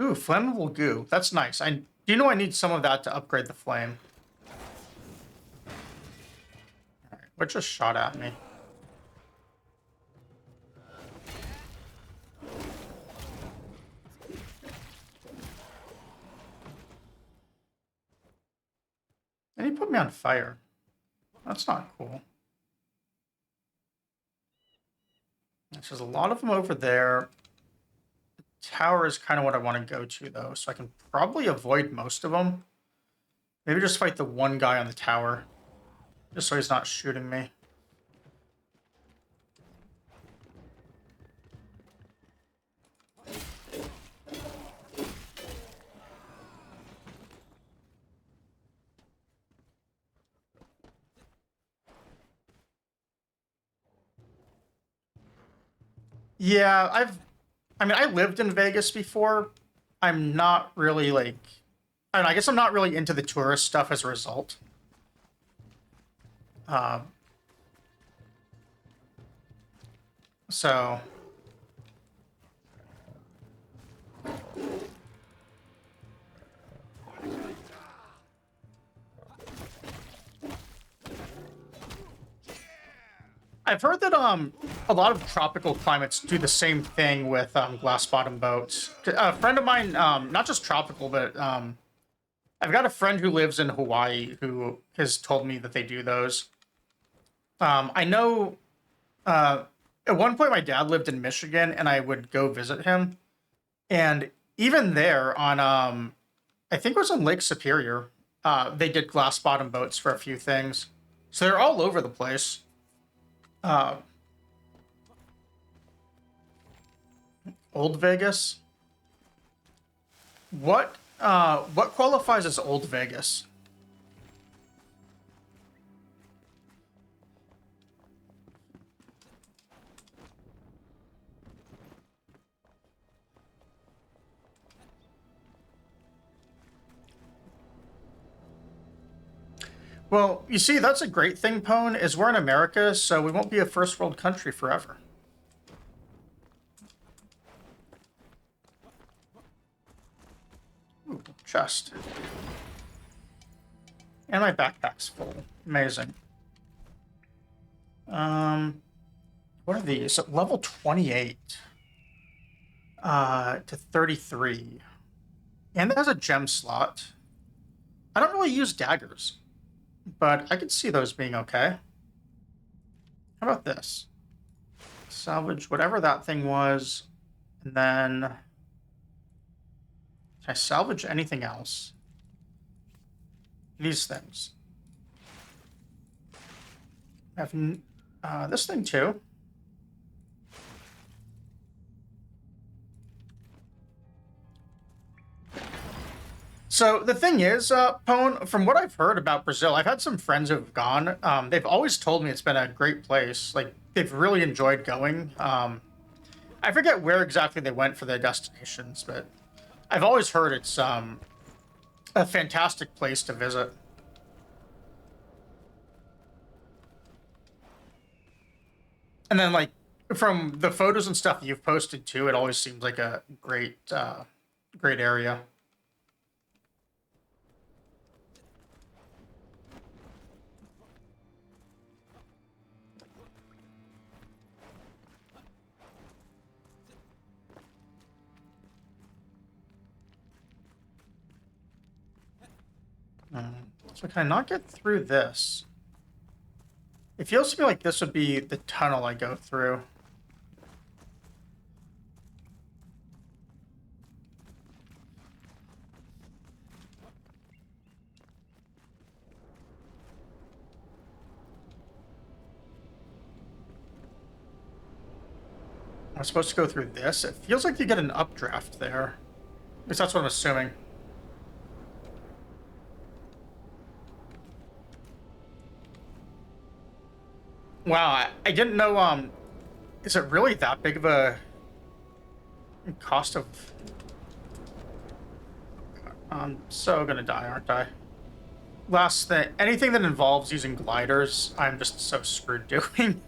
Ooh, flammable goo. That's nice. Do you know I need some of that to upgrade the flame? Alright, what just shot at me? And he put me on fire. That's not cool. There's a lot of them over there. The tower is kind of what I want to go to, though, so I can probably avoid most of them. Maybe just fight the one guy on the tower, just so he's not shooting me. Yeah, I mean, I lived in Vegas before. I'm not really like, I don't know, I guess I'm not really into the tourist stuff as a result. Uh, so I've heard that a lot of tropical climates do the same thing with glass bottom boats. A friend of mine, not just tropical, but I've got a friend who lives in Hawaii who has told me that they do those. I know at one point my dad lived in Michigan and I would go visit him. And even there on, I think it was on Lake Superior, they did glass bottom boats for a few things. So they're all over the place. Old Vegas? What qualifies as Old Vegas? Well, you see, that's a great thing, Pone, is we're in America, so we won't be a first world country forever. Ooh, chest. And my backpack's full. Amazing. What are these? Level 28 to 33. And that has a gem slot. I don't really use daggers, but I could see those being okay. How about this? Salvage whatever that thing was, and then can I salvage anything else? These things. I have this thing too. So the thing is, Pone, from what I've heard about Brazil, I've had some friends who've gone. They've always told me it's been a great place. Like, they've really enjoyed going. I forget where exactly they went for their destinations, but I've always heard it's a fantastic place to visit. And then, like, from the photos and stuff you've posted too, it always seems like a great, great area. So can I not get through this? It feels to me like this would be the tunnel I go through. I'm supposed to go through this. It feels like you get an updraft there. At least that's what I'm assuming. Wow, I didn't know, is it really that big of a cost of... I'm so gonna die, aren't I? Last thing, anything that involves using gliders, I'm just so screwed doing.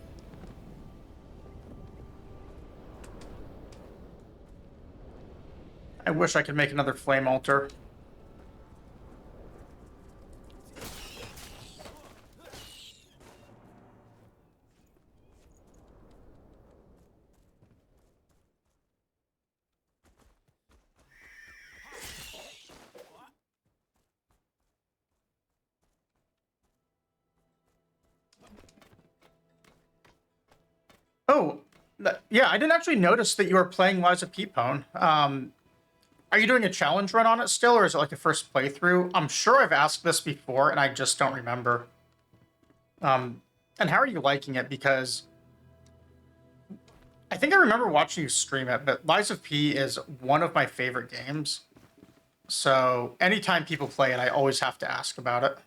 I wish I could make another flame altar. Oh, yeah, I didn't actually notice that you were playing Lies of P-Pone. Are you doing a challenge run on it still, or is it like a first playthrough? I'm sure I've asked this before, and I just don't remember. And how are you liking it? Because I think I remember watching you stream it, but Lies of P is one of my favorite games. So anytime people play it, I always have to ask about it.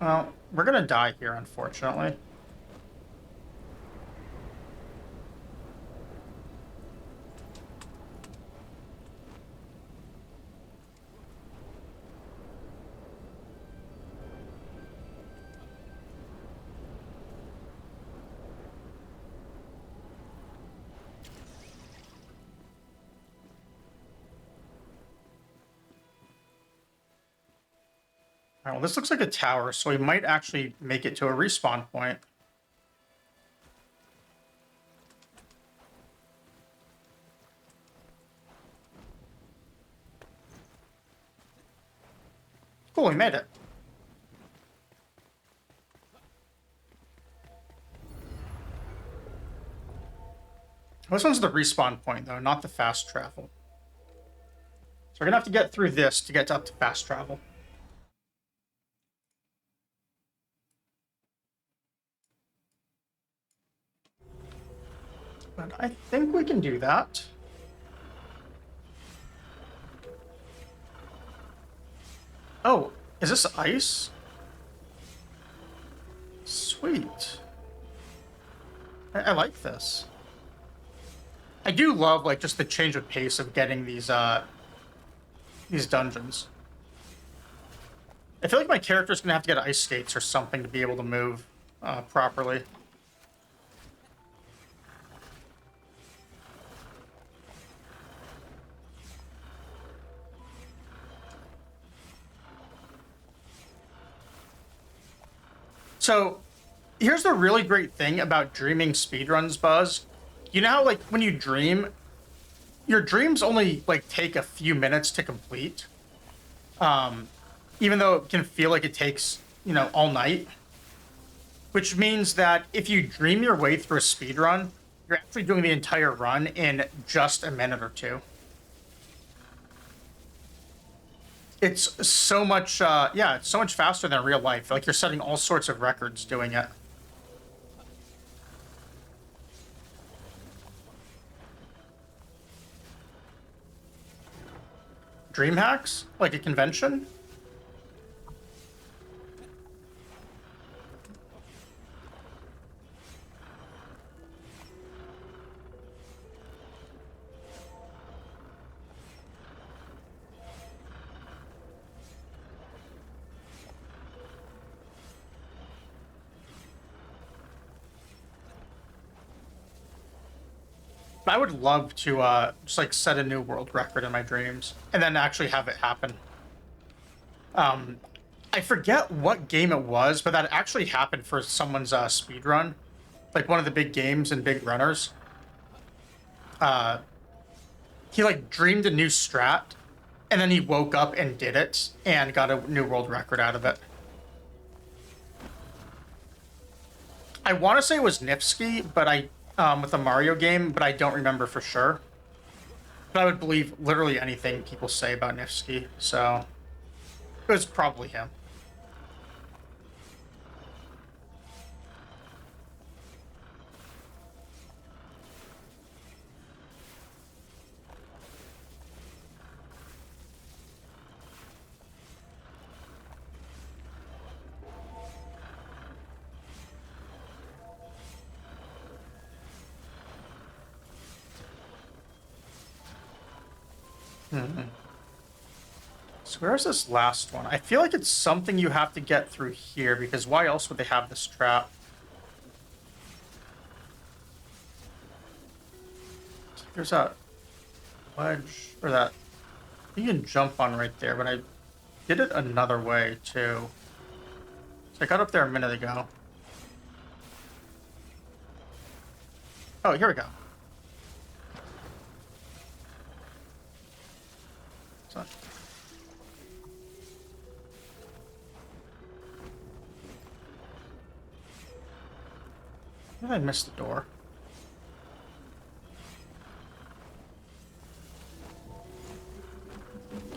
Well, we're gonna die here, unfortunately. All right, well, this looks like a tower, so we might actually make it to a respawn point. Cool, we made it. This one's the respawn point, though, not the fast travel. So we're gonna have to get through this to get up to fast travel. But I think we can do that. Oh, Is this ice? Sweet. I like this. I do love like just the change of pace of getting these dungeons. I feel like my character's gonna have to get ice skates or something to be able to move properly. So, here's the really great thing about dreaming speedruns, Buzz. You know how, like, when you dream, your dreams only, like, take a few minutes to complete? Even though it can feel like it takes, you know, all night. Which means that if you dream your way through a speedrun, you're actually doing the entire run in just a minute or two. It's so much, yeah, it's so much faster than real life. Like, you're setting all sorts of records doing it. Dream hacks? Like a convention? I would love to just like set a new world record in my dreams and then actually have it happen. I forget what game it was, but that actually happened for someone's speed run, like one of the big games and big runners. He like dreamed a new strat, and then he woke up and did it and got a new world record out of it. I want to say it was Nifsky, but with a Mario game, but I don't remember for sure. But I would believe literally anything people say about Nifsky, so it was probably him. So where's this last one? I feel like it's something you have to get through here, because why else would they have this trap? There's that ledge, or that you can jump on right there, but I did it another way too. So I got up there a minute ago. Oh, here we go. So, did I miss the door?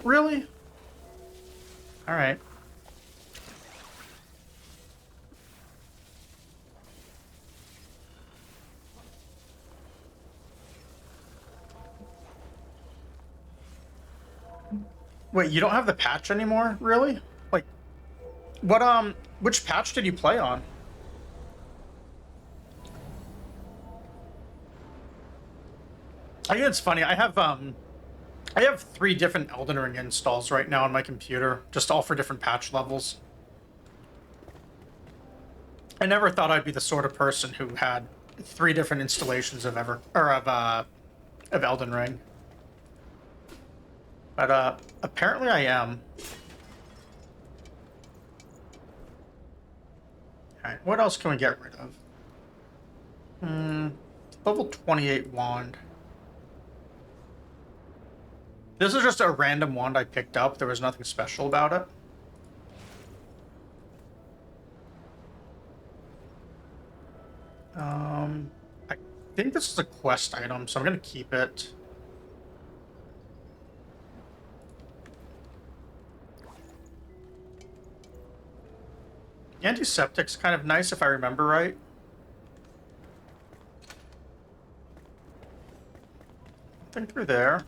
Really? All right. Wait, you don't have the patch anymore? Really? Like, which patch did you play on? I think it's funny. I have 3 different Elden Ring installs right now on my computer, just all for different patch levels. I never thought I'd be the sort of person who had 3 different installations of Elden Ring. But apparently I am. Alright, what else can we get rid of? Level 28 wand. This is just a random wand I picked up. There was nothing special about it. I think this is a quest item, so I'm gonna keep it. Antiseptic's kind of nice if I remember right. Nothing through there.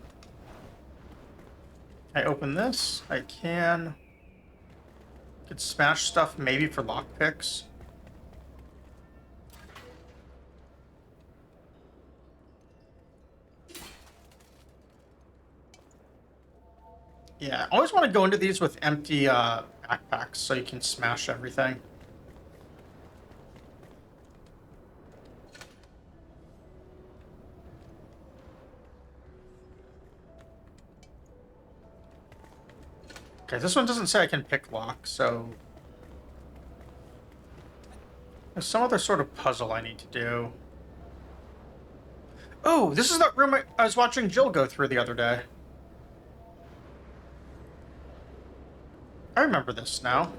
I open this. I can. Could smash stuff maybe for lockpicks. Yeah, I always want to go into these with empty backpacks so you can smash everything. Okay, this one doesn't say I can pick lock, so... There's some other sort of puzzle I need to do. Oh, this is that room I was watching Jill go through the other day. I remember this now.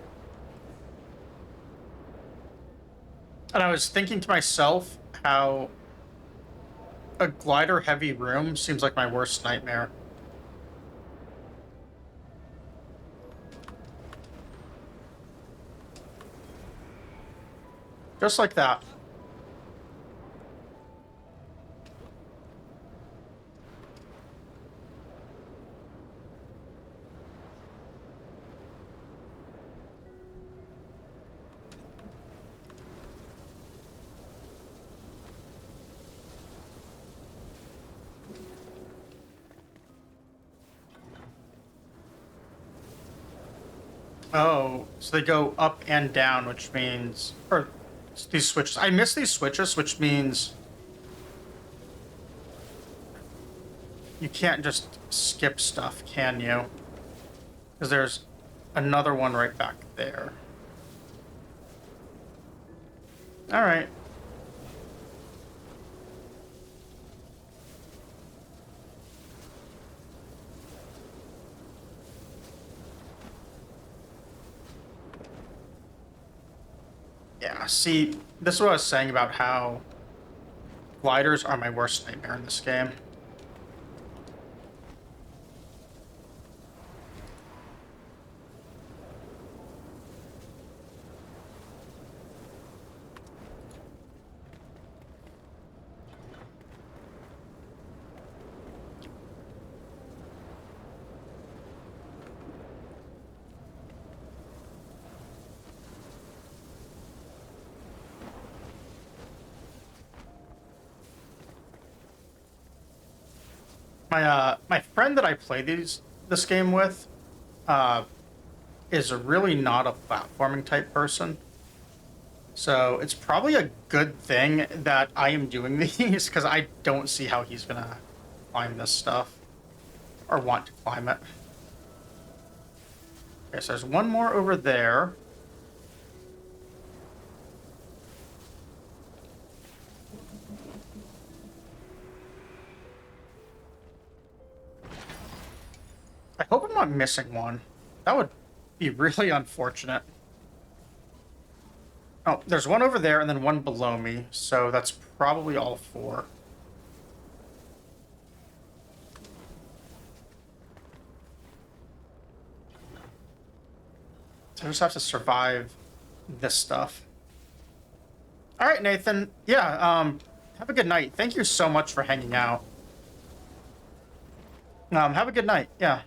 And I was thinking to myself how a glider-heavy room seems like my worst nightmare. Just like that. Oh, so they go up and down, which means... Or, these switches. I miss these switches, which means... You can't just skip stuff, can you? Because there's another one right back there. Alright. Yeah, see, this is what I was saying about how gliders are my worst nightmare in this game. My friend that I play this game with is really not a platforming type person. So it's probably a good thing that I am doing these, because I don't see how he's gonna climb this stuff. Or want to climb it. Okay, so there's one more over there. I hope I'm not missing one. That would be really unfortunate. Oh, there's one over there and then one below me, so that's probably all four. So I just have to survive this stuff. All right, Nathan. Yeah, have a good night. Thank you so much for hanging out. Have a good night. Yeah.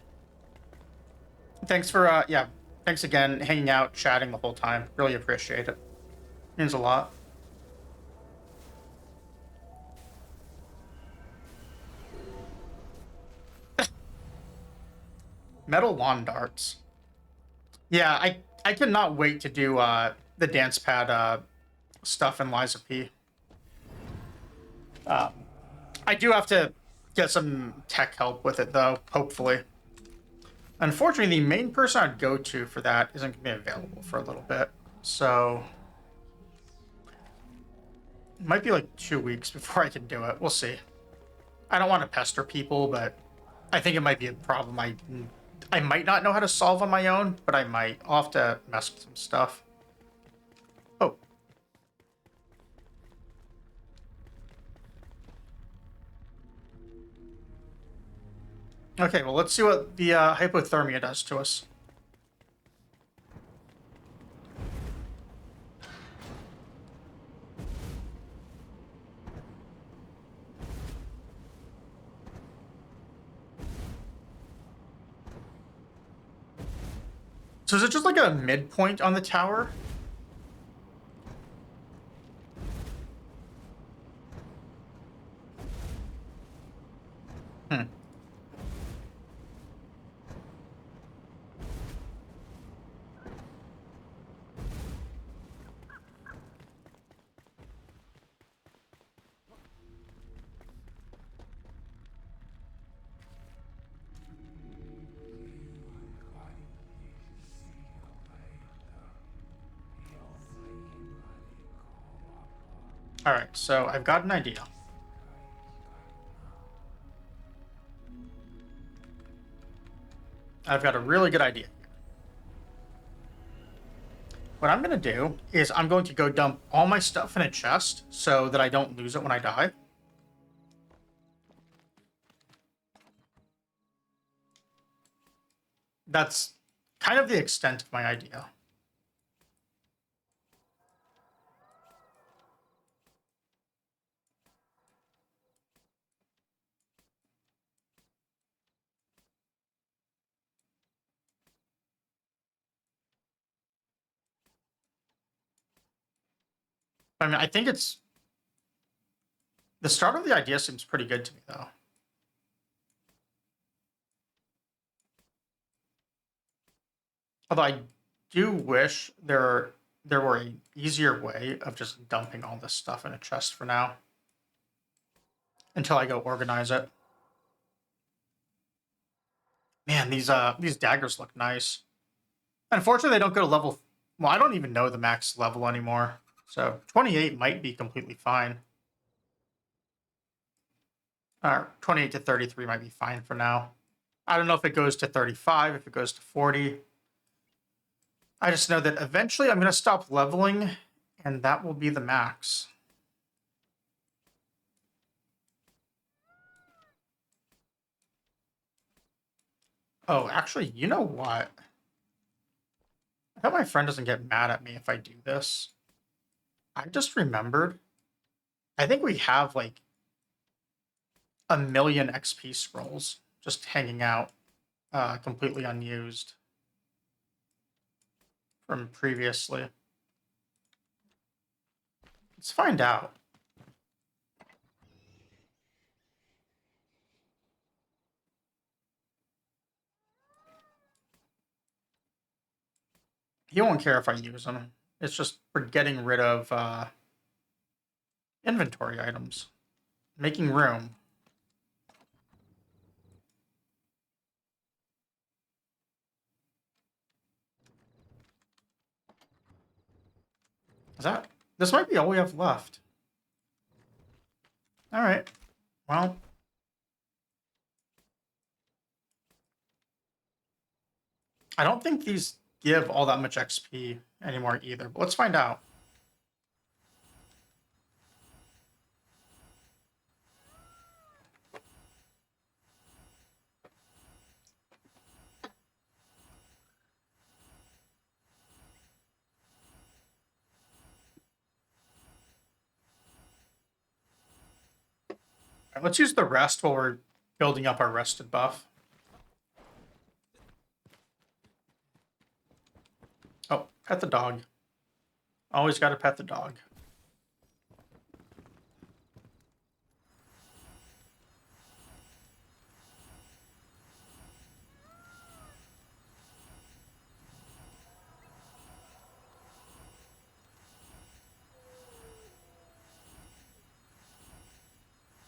Thanks for, yeah, thanks again, hanging out, chatting the whole time. Really appreciate it. Means a lot. Metal wand darts. Yeah, I cannot wait to do, the Dancepad, stuff in Lies of P. I do have to get some tech help with it, though, hopefully. Unfortunately, the main person I'd go to for that isn't going to be available for a little bit. So, it might be like 2 weeks before I can do it. We'll see. I don't want to pester people, but I think it might be a problem I might not know how to solve on my own, but I might. I'll have to mess with some stuff. Oh. Okay, well, let's see what the hypothermia does to us. So is it just like a midpoint on the tower? Hmm. All right, so I've got an idea. I've got a really good idea. What I'm going to do is I'm going to go dump all my stuff in a chest so that I don't lose it when I die. That's kind of the extent of my idea. I mean, I think it's... The start of the idea seems pretty good to me, though. Although I do wish there were an easier way of just dumping all this stuff in a chest for now. Until I go organize it. Man, these daggers look nice. Unfortunately, they don't go to level... Well, I don't even know the max level anymore. So 28 might be completely fine. 28 to 33 might be fine for now. I don't know if it goes to 35, if it goes to 40. I just know that eventually I'm going to stop leveling, and that will be the max. Oh, actually, you know what? I hope my friend doesn't get mad at me if I do this. I just remembered. I think we have like 1,000,000 XP scrolls just hanging out, completely unused from previously. Let's find out. He won't care if I use them. It's just for getting rid of inventory items. Making room. Is that... This might be all we have left. Alright. Well... I don't think these give all that much XP anymore either, but let's find out. Right, let's use the rest while we're building up our rested buff. Oh, pet the dog. Always gotta pet the dog.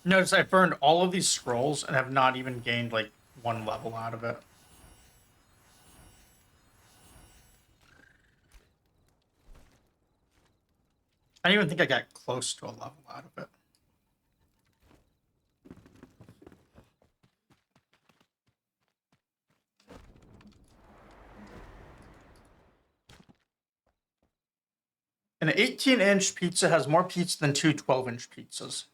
Notice I burned all of these scrolls and have not even gained like 1 level out of it. I don't even think I got close to a level out of it. An 18-inch pizza has more pizza than 2 12-inch pizzas.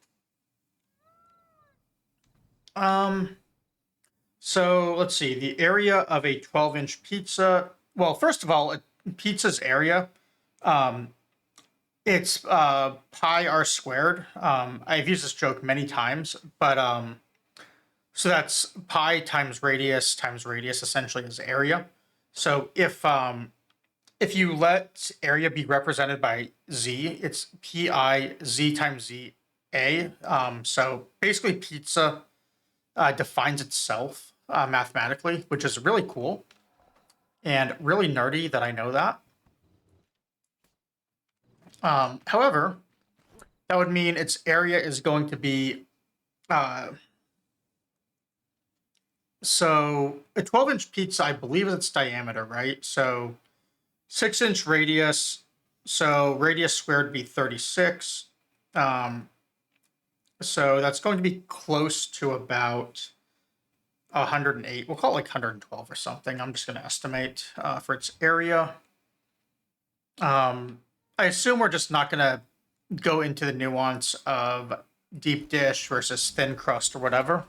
So let's see. The area of a 12-inch pizza. Well, first of all, a pizza's area. It's pi r squared. I've used this joke many times, but so that's pi times radius essentially is area. So if you let area be represented by z, it's pi z times z a. So basically, pizza defines itself mathematically, which is really cool and really nerdy that I know that. However, that would mean its area is going to be so a 12-inch pizza, I believe its diameter, right? So 6-inch radius. So radius squared would be 36. So that's going to be close to about 108. We'll call it like 112 or something. I'm just going to estimate for its area. I assume we're just not going to go into the nuance of deep dish versus thin crust or whatever.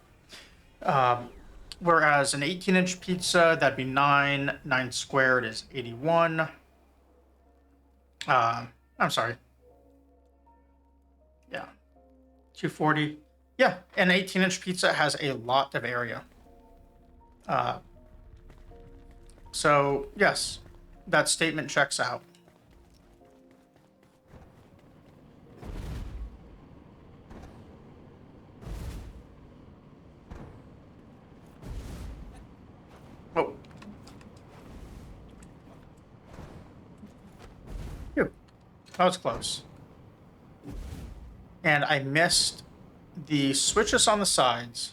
Whereas an 18-inch pizza, that'd be 9. 9 squared is 81. I'm sorry. Yeah. 240. Yeah, an 18-inch pizza has a lot of area. So, yes, that statement checks out. Oh. Phew. That was close. And I missed the switches on the sides.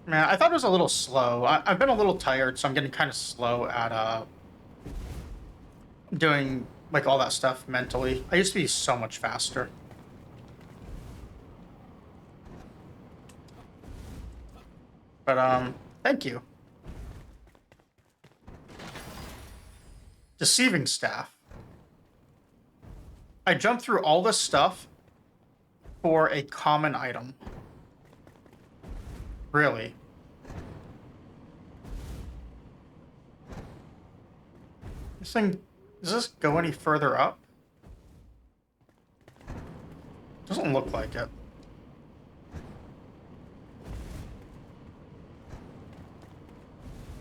Man, I thought it was a little slow. I've been a little tired, so I'm getting kind of slow at doing like all that stuff mentally. I used to be so much faster. But thank you. Deceiving staff. I jumped through all this stuff for a common item. Really? This thing, does this go any further up? Doesn't look like it.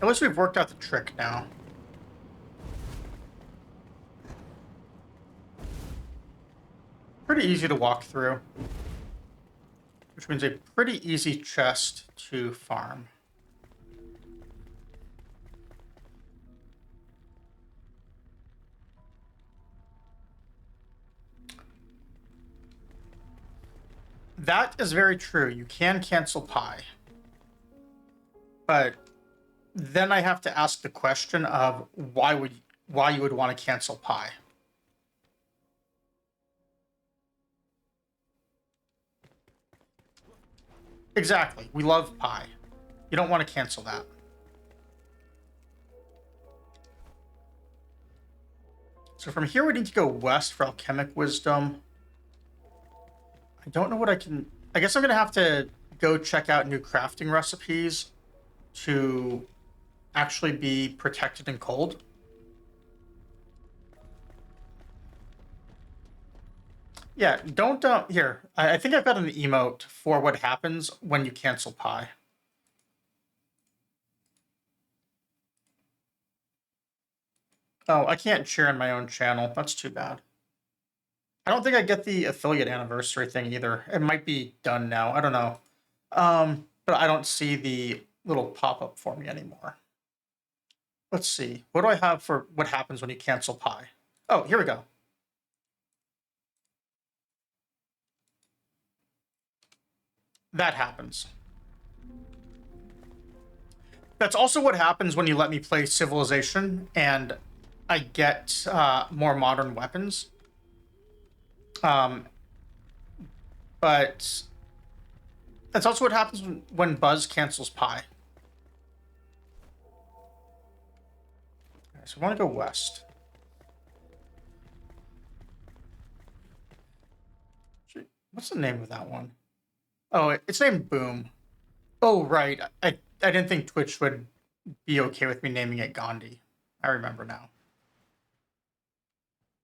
At least we've worked out the trick now. Pretty easy to walk through. Which means a pretty easy chest to farm. That is very true. You can cancel pi. But then I have to ask the question of why you would want to cancel pi. Exactly. We love pi. You don't want to cancel that. So from here we need to go west for alchemic wisdom. I don't know what I can... I guess I'm going to have to go check out new crafting recipes to actually be protected in cold. Yeah, don't... here, I think I've got an emote for what happens when you cancel pi. Oh, I can't share on my own channel. That's too bad. I don't think I get the affiliate anniversary thing either. It might be done now. I don't know. But I don't see the little pop-up for me anymore. Let's see. What do I have for what happens when you cancel pi? Oh, here we go. That happens. That's also what happens when you let me play Civilization and I get more modern weapons. But that's also what happens when Buzz cancels pi. Okay, so I want to go west. What's the name of that one? Oh, it's named Boom. Oh, right. I didn't think Twitch would be okay with me naming it Gandhi. I remember now.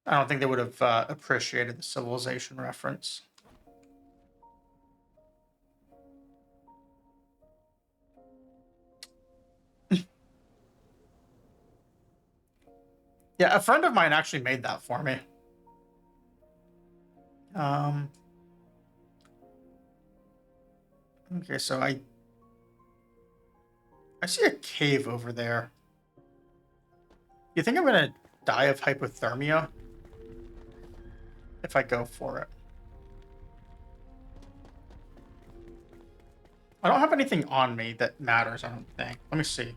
I don't think they would have appreciated the civilization reference. Yeah, a friend of mine actually made that for me. Okay, so I see a cave over there. You think I'm gonna die of hypothermia if I go for it? I don't have anything on me that matters, I don't think. Let me see.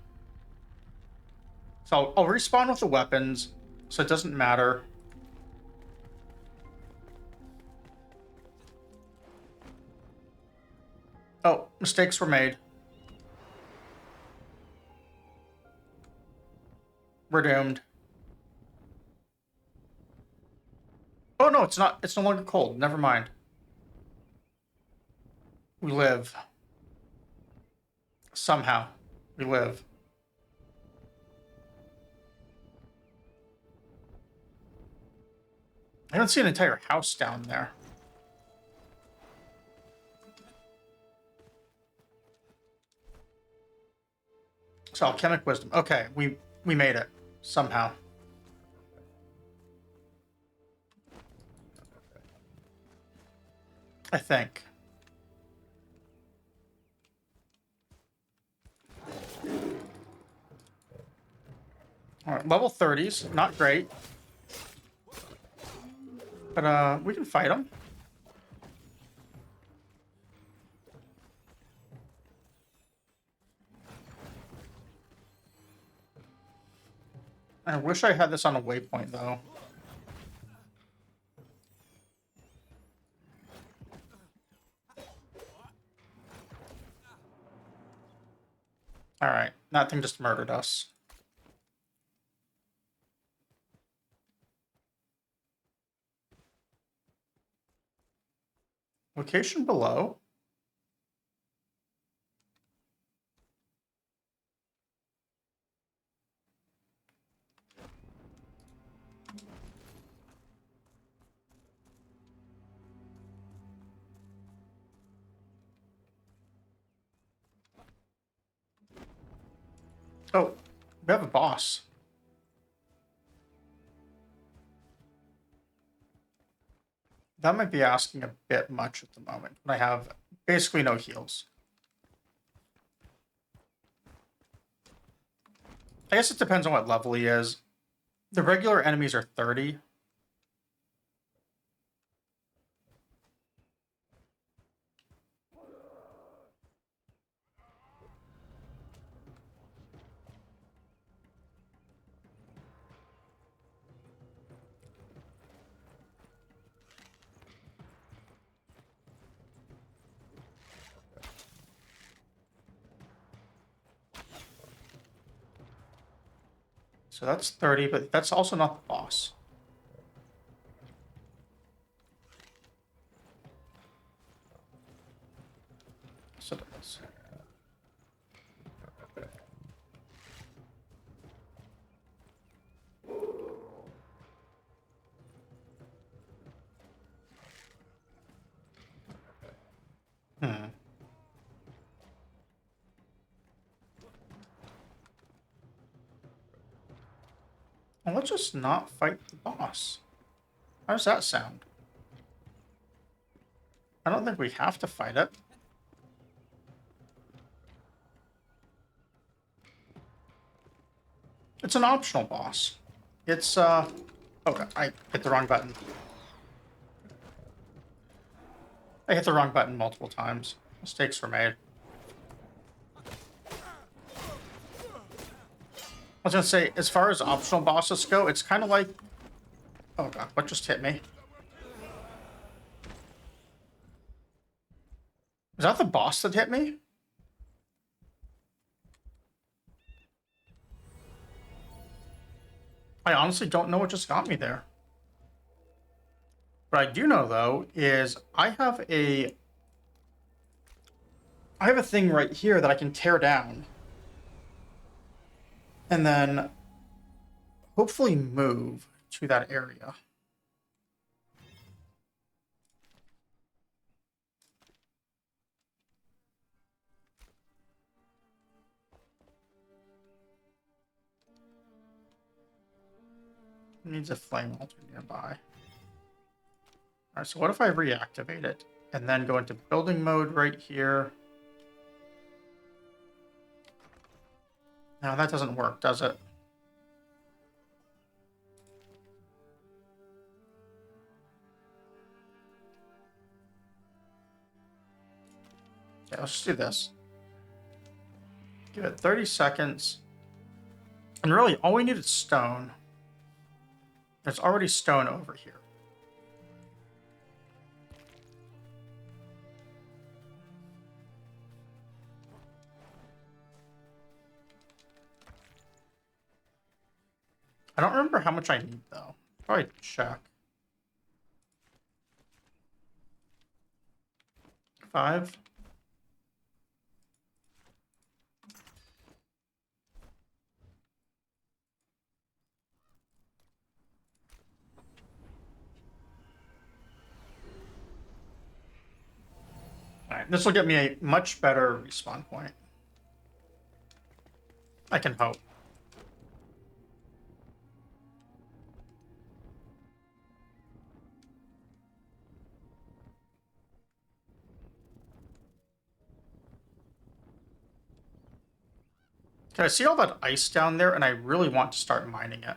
So I'll respawn with the weapons, so it doesn't matter. Oh, mistakes were made. We're doomed. Oh no, it's not. It's no longer cold. Never mind. We live. Somehow. We live. I don't see an entire house down there. So alchemic wisdom. Okay, we made it. Somehow. I think. Alright, level 30s. Not great. But we can fight them. I wish I had this on a waypoint, though. Alright, that thing just murdered us. Location below. Oh, we have a boss. That might be asking a bit much at the moment, but I have basically no heals. I guess it depends on what level he is. The regular enemies are 30. So that's 30, but that's also not the boss. So that's... Hmm. Well, let's just not fight the boss. How does that sound? I don't think we have to fight it. It's an optional boss. It's, oh, I hit the wrong button. I hit the wrong button multiple times. Mistakes were made. I was gonna say, as far as optional bosses go, it's kind of like... Oh god, what just hit me? Is that the boss that hit me? I honestly don't know what just got me there. What I do know, though, is I have a thing right here that I can tear down. And then hopefully move to that area. Needs a flame altar nearby. Alright, so what if I reactivate it and then go into building mode right here? No, that doesn't work, does it? Okay, let's just do this. Give it 30 seconds. And really, all we need is stone. There's already stone over here. I don't remember how much I need, though. Probably check. 5. Alright, this will get me a much better respawn point. I can hope. Okay, I see all that ice down there, and I really want to start mining it.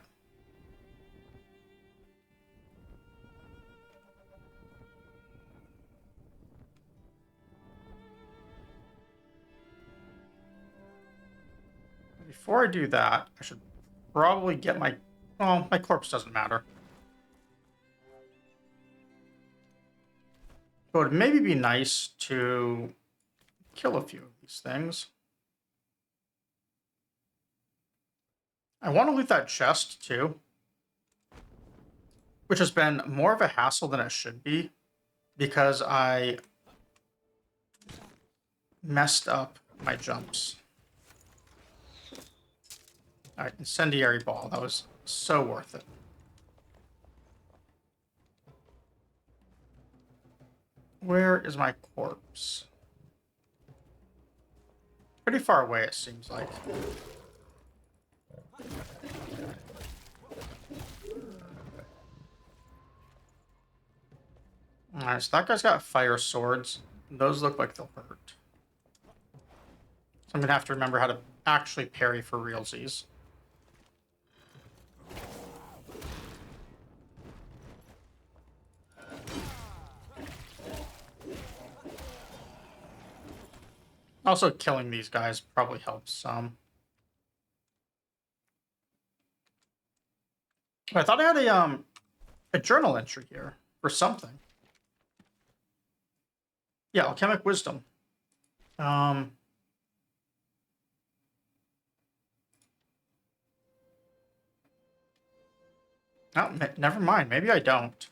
Before I do that, I should probably get my... Well, my corpse doesn't matter. But it would maybe be nice to kill a few of these things. I want to loot that chest, too. Which has been more of a hassle than it should be. Because I messed up my jumps. Alright, incendiary ball. That was so worth it. Where is my corpse? Pretty far away, it seems like. Alright, so that guy's got fire swords. Those look like they'll hurt. So I'm gonna have to remember how to actually parry for realsies. Also, killing these guys probably helps some. I thought I had a journal entry here for something. Yeah, alchemic wisdom. Oh, never mind. Maybe I don't.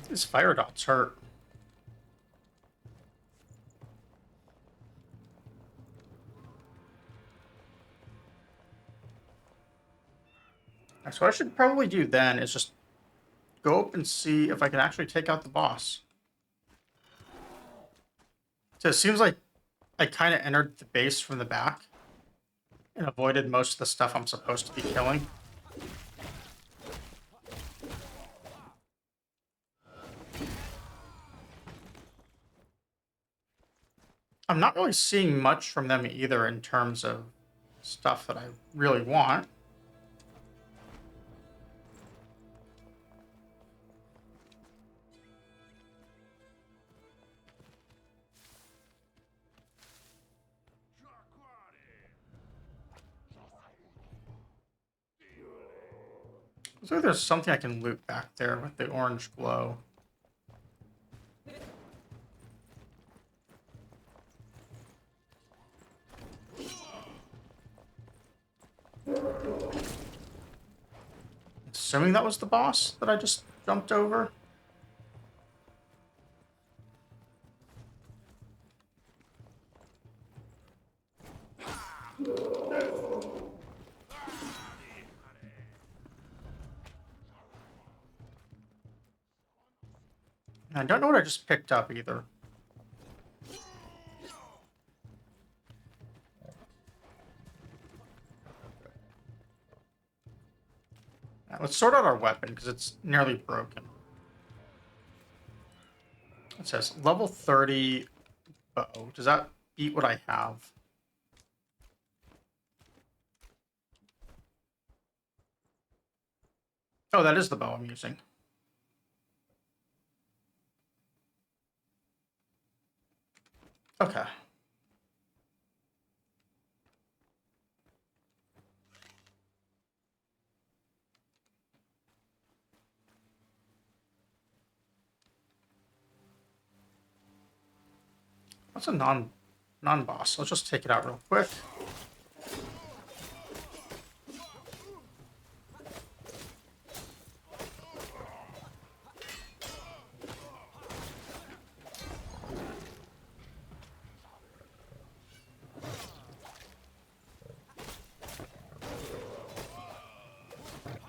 These fire dots hurt. So what I should probably do then is just go up and see if I can actually take out the boss. So it seems like I kind of entered the base from the back and avoided most of the stuff I'm supposed to be killing. I'm not really seeing much from them either in terms of stuff that I really want. Looks like there's something I can loot back there with the orange glow. assuming that was the boss that I just jumped over. I don't know what I just picked up either. Let's sort out our weapon because it's nearly broken. It says level 30 bow. Does that beat what I have? Oh, that is the bow I'm using. Okay. What's a non-boss? Let's just take it out real quick.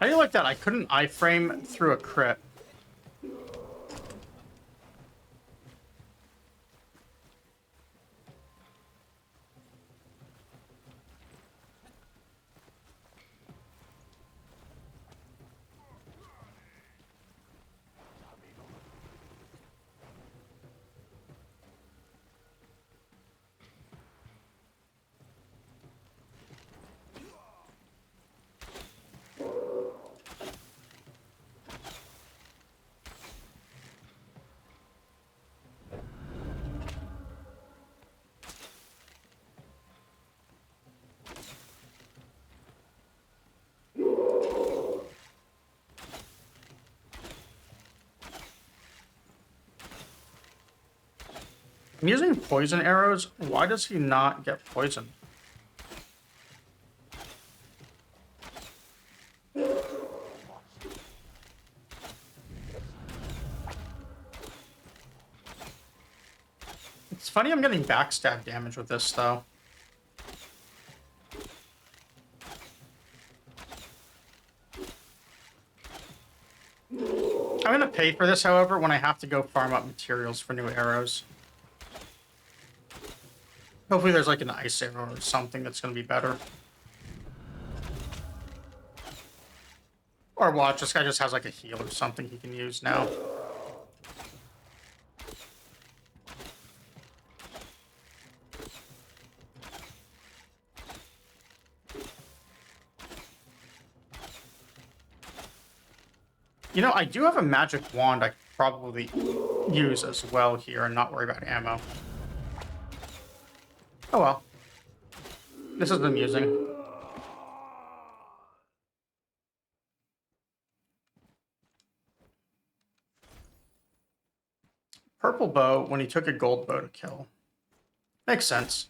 How do you like that? I couldn't iframe through a crit. I'm using poison arrows. Why does he not get poisoned? It's funny I'm getting backstab damage with this, though. I'm gonna pay for this, however, when I have to go farm up materials for new arrows. Hopefully there's like an ice arrow or something that's gonna be better. Or watch, this guy just has like a heal or something he can use now. You know, I do have a magic wand I could probably use as well here and not worry about ammo. Oh well. This is amusing. Purple bow when he took a gold bow to kill. Makes sense.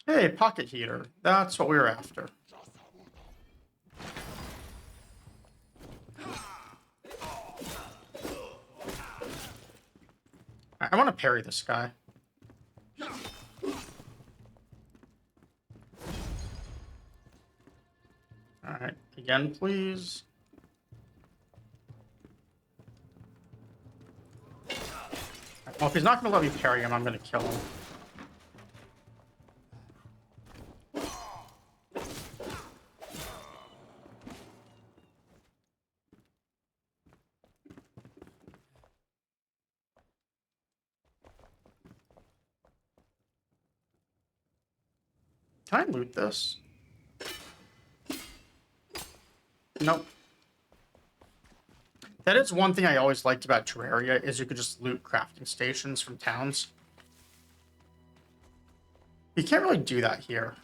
Hey, pocket heater. That's what we were after. I want to parry this guy. Alright, again, please. Well, if he's not going to let me parry him, I'm going to kill him. Can I loot this? Nope. That is one thing I always liked about Terraria, is you could just loot crafting stations from towns. You can't really do that here.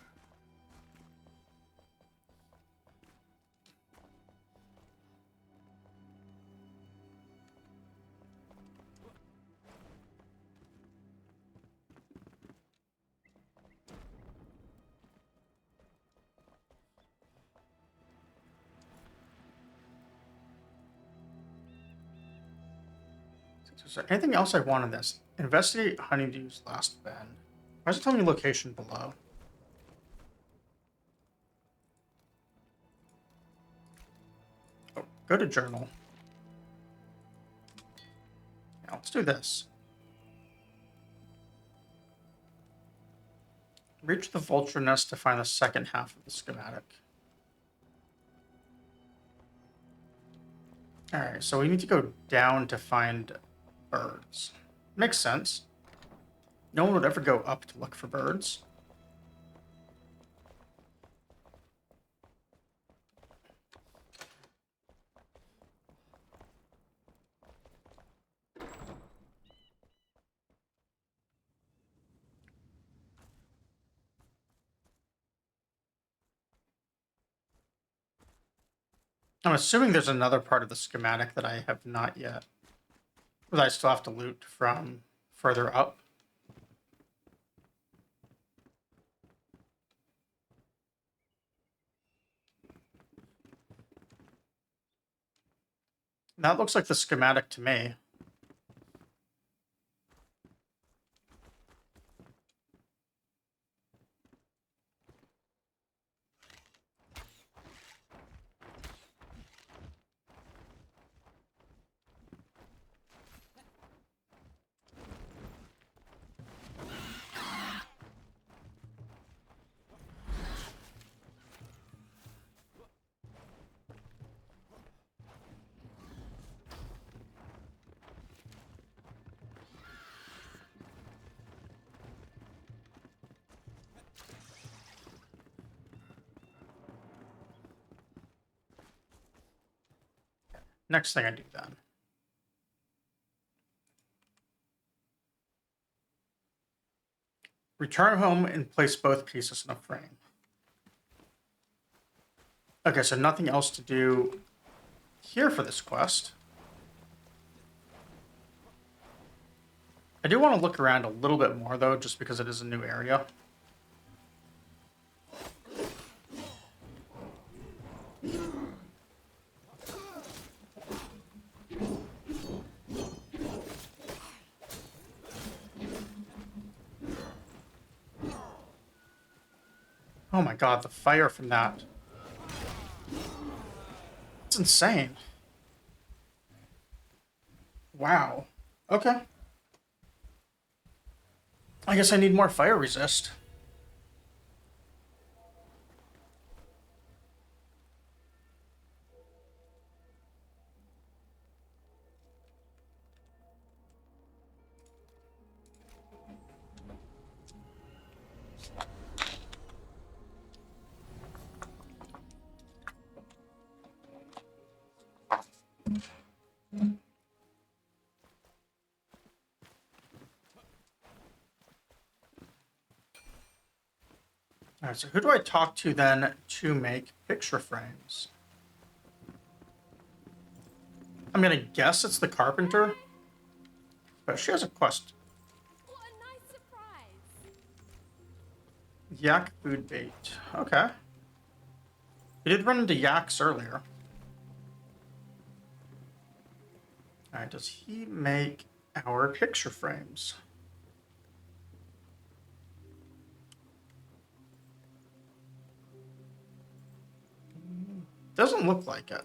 So is there anything else I want in this? Investigate Honeydew's last bend. Why does it tell me location below? Oh, go to journal. Yeah, let's do this. Reach the vulture nest to find the second half of the schematic. Alright, so we need to go down to find birds. Makes sense. No one would ever go up to look for birds. I'm assuming there's another part of the schematic that I have not yet, that I still have to loot from further up. That looks like the schematic to me. Next thing I do then. Return home and place both pieces in a frame. Okay, so nothing else to do here for this quest. I do want to look around a little bit more, though, just because it is a new area. Oh my god, the fire from that. It's insane. Wow. Okay. I guess I need more fire resist. All right, so who do I talk to then to make picture frames? I'm gonna guess it's the carpenter, but she has a quest. What a nice surprise! Yak food bait. Okay. We did run into yaks earlier. All right, does he make our picture frames? Doesn't look like it.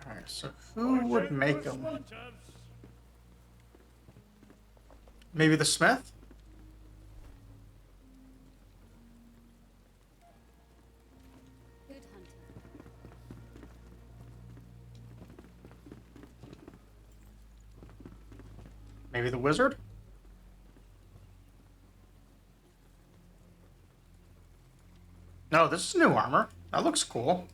All right, so who would make them? Maybe the smith? Good hunting. Maybe the wizard? No, this is new armor. That looks cool.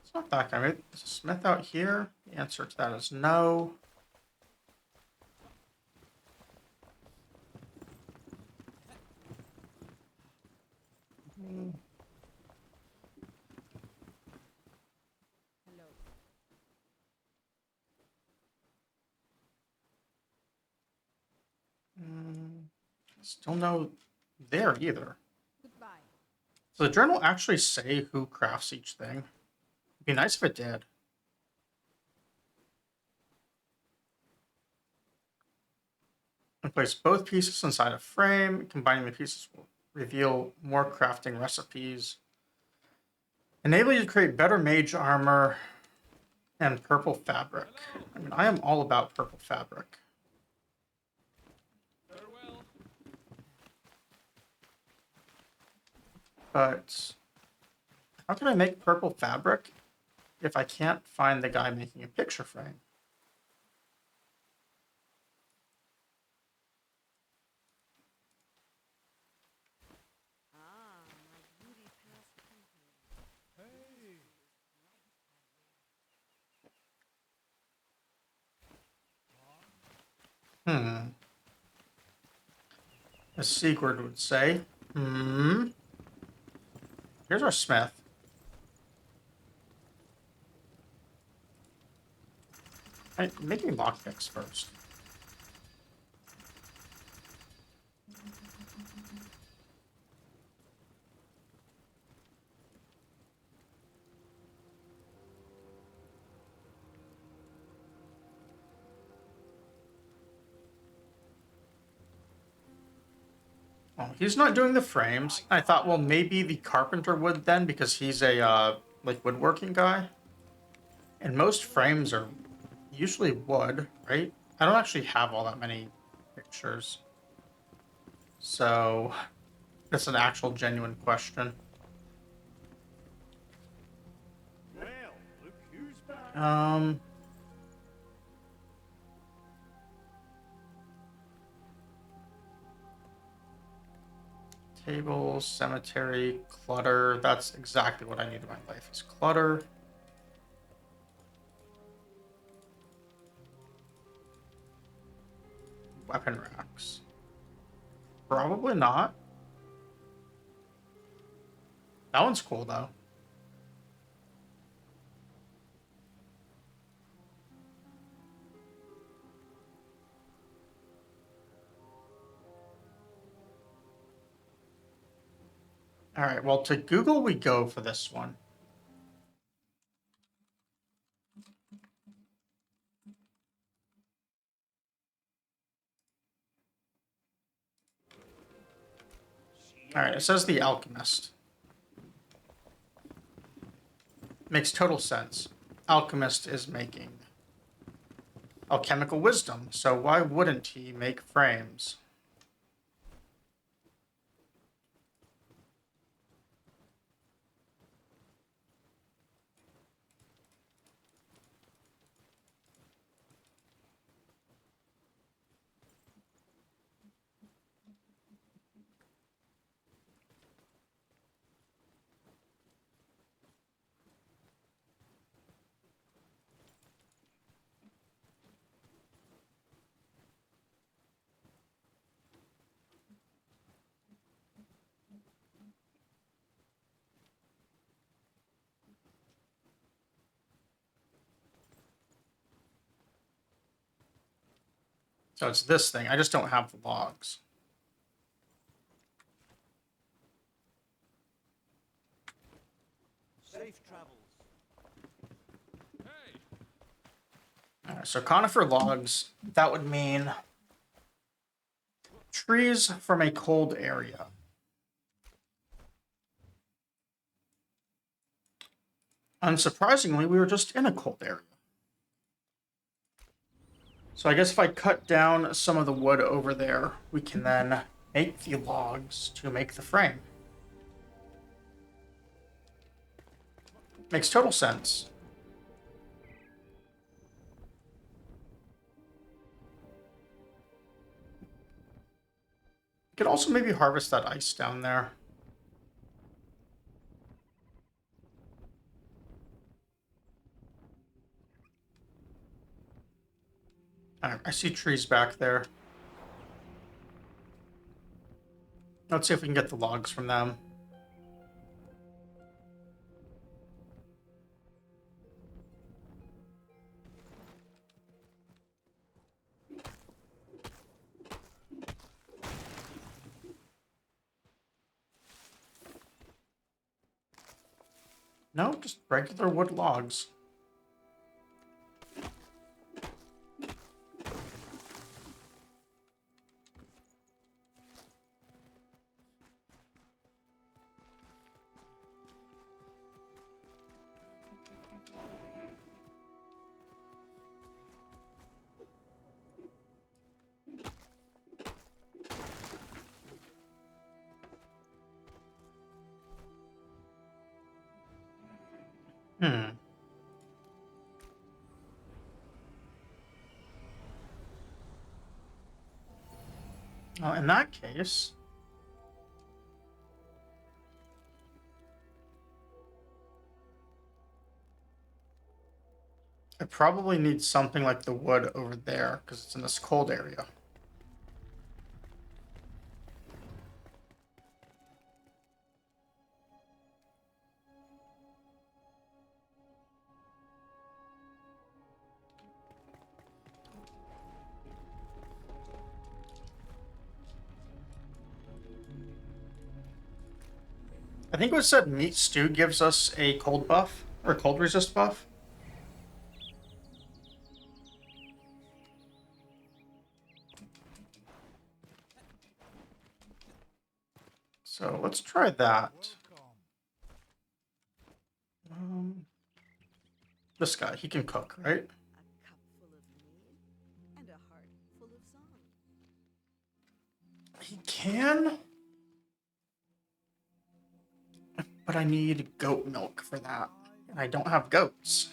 It's not that guy. Maybe there's a smith out here. The answer to that is no. Still no there either. Goodbye. Does the journal actually say who crafts each thing? It'd be nice if it did. And place both pieces inside a frame. Combining the pieces will reveal more crafting recipes. Enable you to create better mage armor and purple fabric. I mean, I am all about purple fabric. Farewell. But how can I make purple fabric if I can't find the guy making a picture frame? As Sigurd would say. Here's our smith. Making lockpicks first. Oh, he's not doing the frames. I thought, well, maybe the carpenter would then, because he's a like woodworking guy. And most frames are usually wood, right? I don't actually have all that many pictures. So that's an actual genuine question. Well, look who's back. Table, cemetery, clutter. That's exactly what I need in my life is clutter. Weapon racks. Probably not. That one's cool though. All right, well, to Google we go for this one. All right, it says The Alchemist. Makes total sense. Alchemist is making alchemical wisdom, so why wouldn't he make frames? So it's this thing. I just don't have the logs. Safe travels. Hey! All right, so conifer logs, that would mean trees from a cold area. Unsurprisingly, we were just in a cold area. So I guess if I cut down some of the wood over there, we can then make the logs to make the frame. Makes total sense. We could also maybe harvest that ice down there. I see trees back there. Let's see if we can get the logs from them. No, just regular wood logs. Hmm. Well, in that case, I probably need something like the wood over there because it's in this cold area. I think it was said meat stew gives us a cold buff or cold resist buff. So let's try that. This guy, he can cook, right? A cup full of mead and a heart full of song. He can, but I need goat milk for that. And I don't have goats.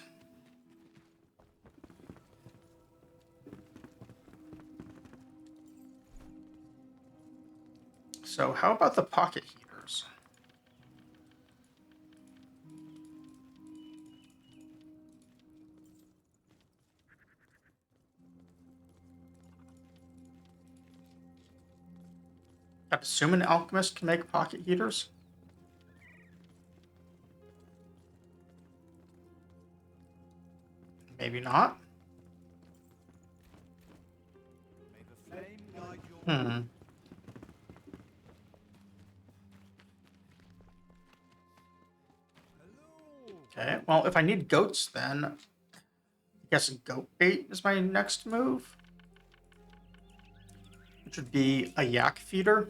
So how about the pocket heaters? I assume an alchemist can make pocket heaters. Maybe not. Hmm. Okay, well, if I need goats, then I guess goat bait is my next move, which would be a yak feeder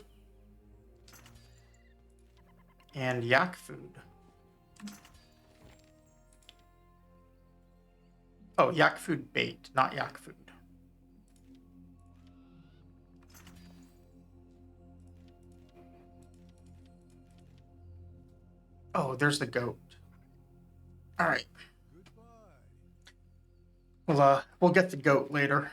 and yak food. Oh, yak food bait, not yak food. Oh, there's the goat. All right. We'll get the goat later.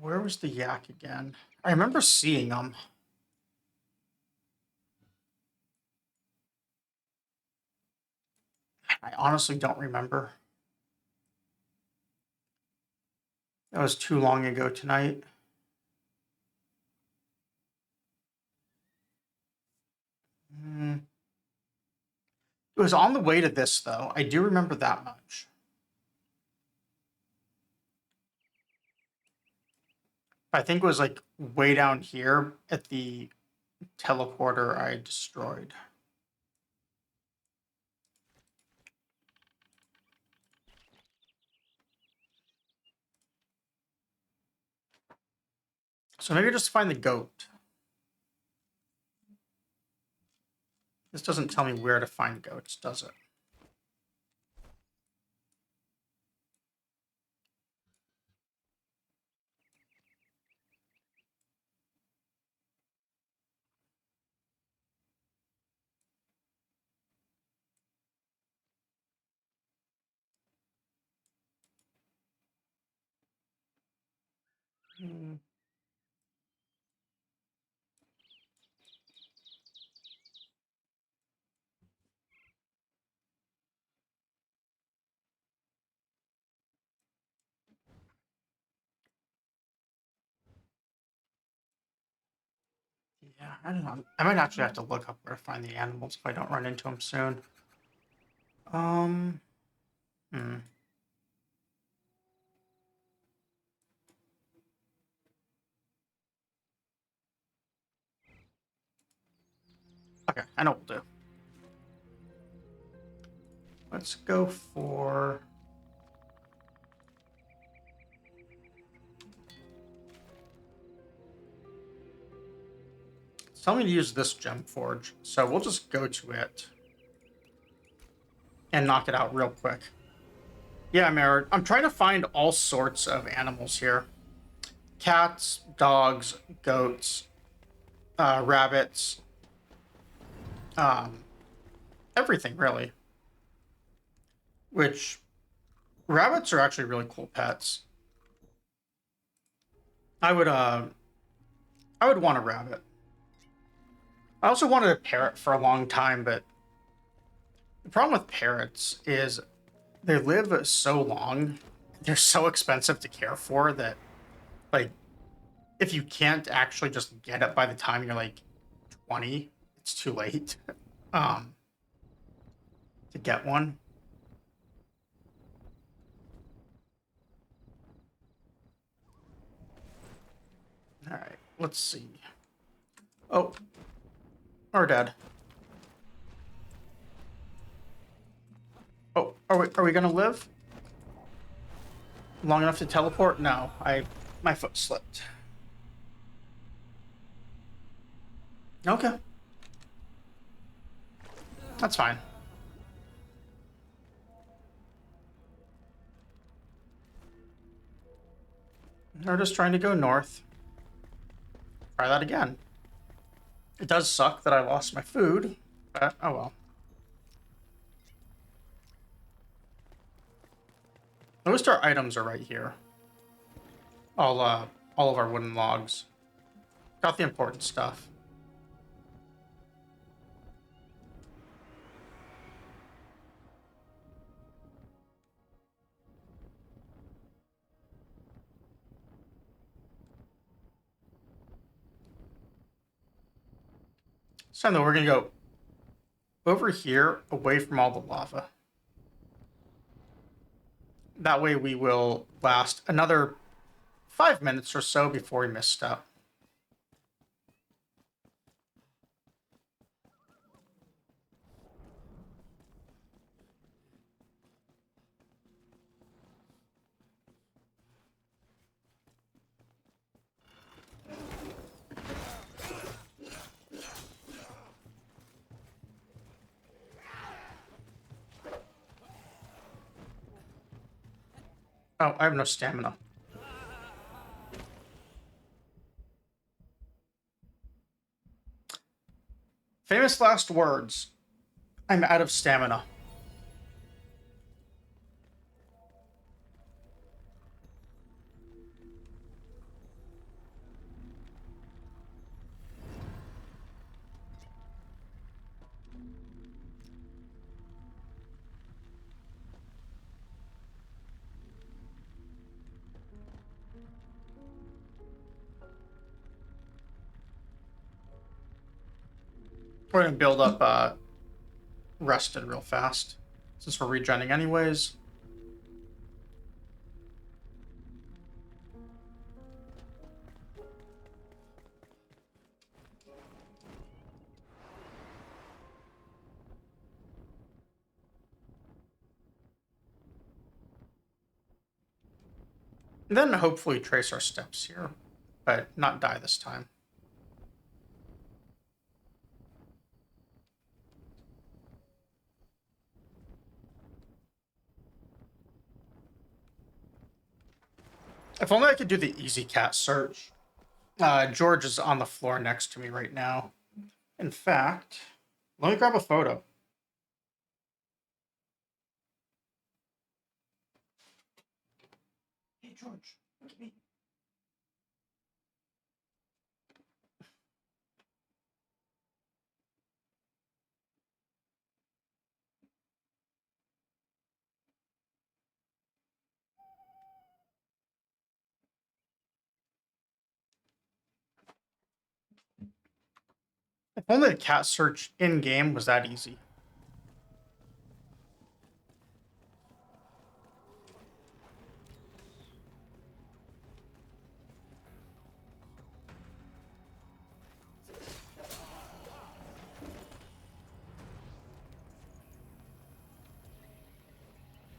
Where was the yak again? I remember seeing them. I honestly don't remember. That was too long ago tonight. It was on the way to this, though. I do remember that much. I think it was like way down here at the teleporter I destroyed. So maybe just find the goat. This doesn't tell me where to find goats, does it? Hmm. Yeah, I don't know. I might actually have to look up where to find the animals if I don't run into them soon. Um, hmm. Okay, I know what we'll do. Let's go for... It's telling me to use this gem forge, so we'll just go to it and knock it out real quick. Yeah, Merritt, I'm trying to find all sorts of animals here. Cats, dogs, goats, rabbits, everything really. Which, rabbits are actually really cool pets. I would want a rabbit. I also wanted a parrot for a long time, but the problem with parrots is they live so long, they're so expensive to care for that, like, if you can't actually just get it by the time you're like 20, it's too late to get one. All right, let's see. Oh, we're dead. Oh, are we gonna live long enough to teleport? No, my foot slipped. Okay, that's fine. We're just trying to go north. Try that again. It does suck that I lost my food, but oh well. Most of our items are right here. All of our wooden logs. Got the important stuff. So then we're gonna go over here, away from all the lava. That way we will last another 5 minutes or so before we misstep. Oh, I have no stamina. Famous last words. I'm out of stamina. We're gonna build up rested real fast, since we're regenning anyways. And then hopefully trace our steps here, but not die this time. If only I could do the easy cat search. George is on the floor next to me right now. In fact, let me grab a photo. Hey, George, look at me. If only the cat search in-game was that easy.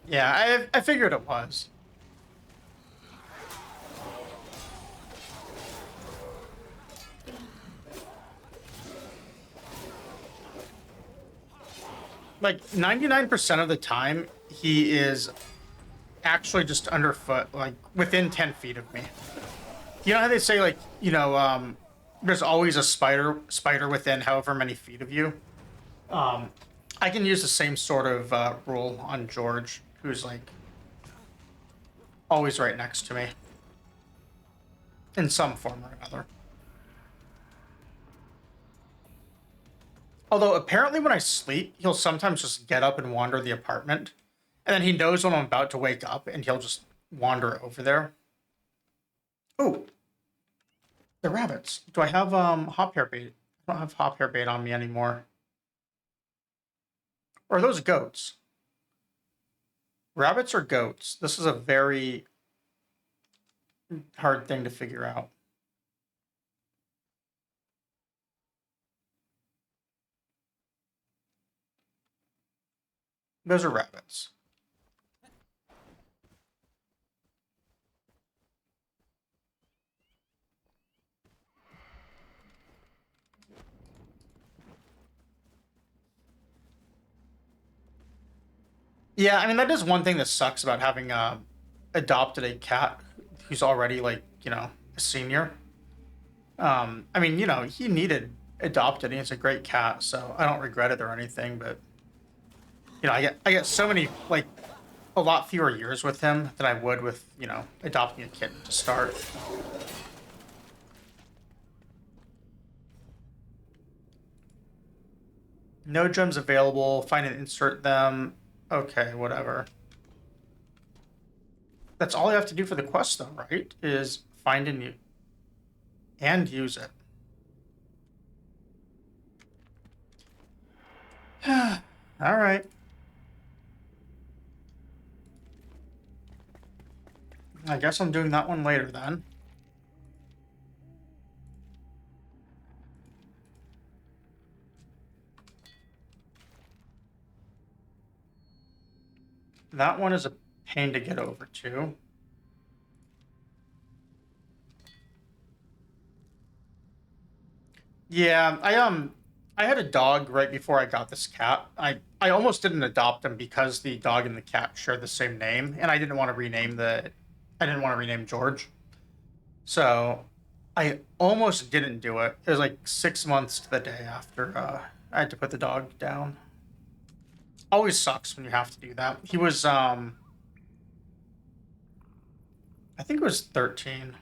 Yeah, I figured it was. Like 99% of the time, he is actually just underfoot, like within 10 feet of me. You know how they say, like, there's always a spider within however many feet of you? I can use the same sort of rule on George, who's like always right next to me in some form or another. Although apparently when I sleep, he'll sometimes just get up and wander the apartment. And then he knows when I'm about to wake up and he'll just wander over there. Oh, the rabbits. Do I have hop hair bait? I don't have hop hair bait on me anymore. Or are those goats? Rabbits or goats? This is a very hard thing to figure out. Those are rabbits. Yeah, I mean, that is one thing that sucks about having adopted a cat who's already, like, a senior. I mean, he needed adopted. He's a great cat, so I don't regret it or anything. But I get so many, like, a lot fewer years with him than I would with adopting a kitten to start. No gems available. Find and insert them. Okay, whatever. That's all I have to do for the quest, though, right? Is find and use it. All right. I guess I'm doing that one later then. That one is a pain to get over to. Yeah, I had a dog right before I got this cat. I almost didn't adopt him because the dog and the cat share the same name, and I didn't want to rename George. So I almost didn't do it. It was like 6 months to the day after I had to put the dog down. Always sucks when you have to do that. He was I think it was 13.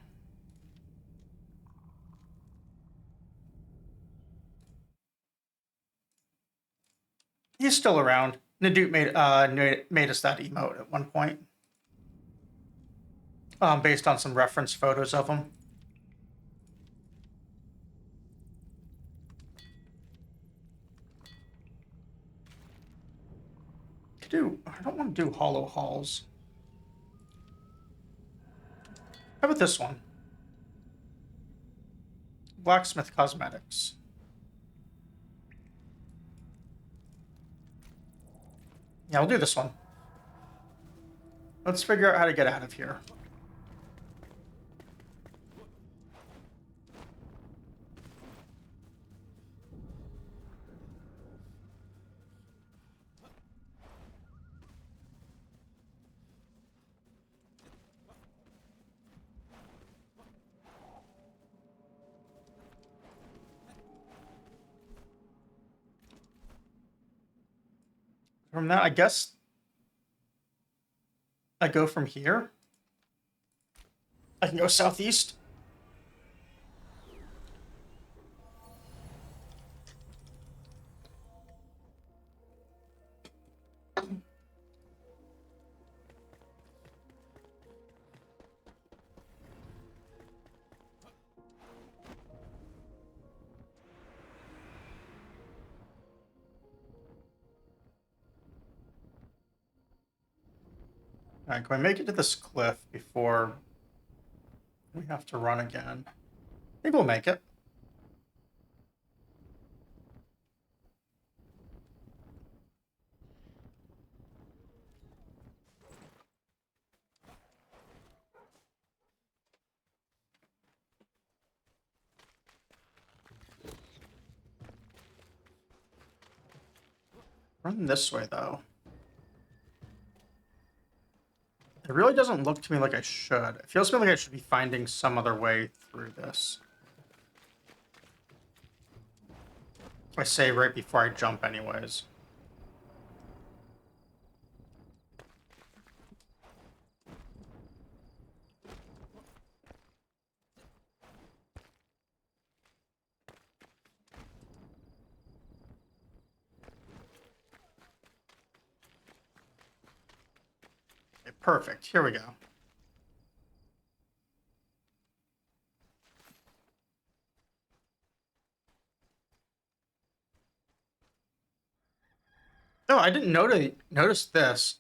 He's still around. Nadut made us that emote at one point. Based on some reference photos of him. I don't want to do hollow halls. How about this one? Blacksmith Cosmetics. Yeah, I'll do this one. Let's figure out how to get out of here. From that, I guess I go from here. I can go southeast. All right, can we make it to this cliff before we have to run again? I think we'll make it. Run this way, though. It really doesn't look to me like I should. It feels to me like I should be finding some other way through this. I say right before I jump anyways. Okay, perfect. Here we go. No, I didn't notice this.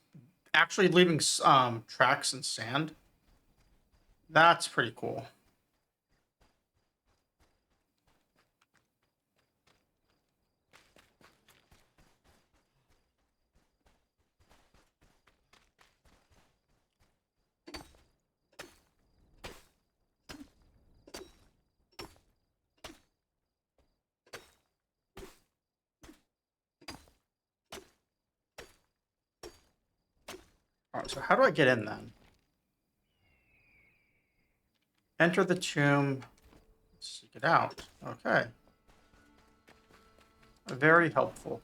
Actually leaving tracks in sand. That's pretty cool. Alright, so how do I get in then? Enter the tomb. Seek it out. Okay. Very helpful.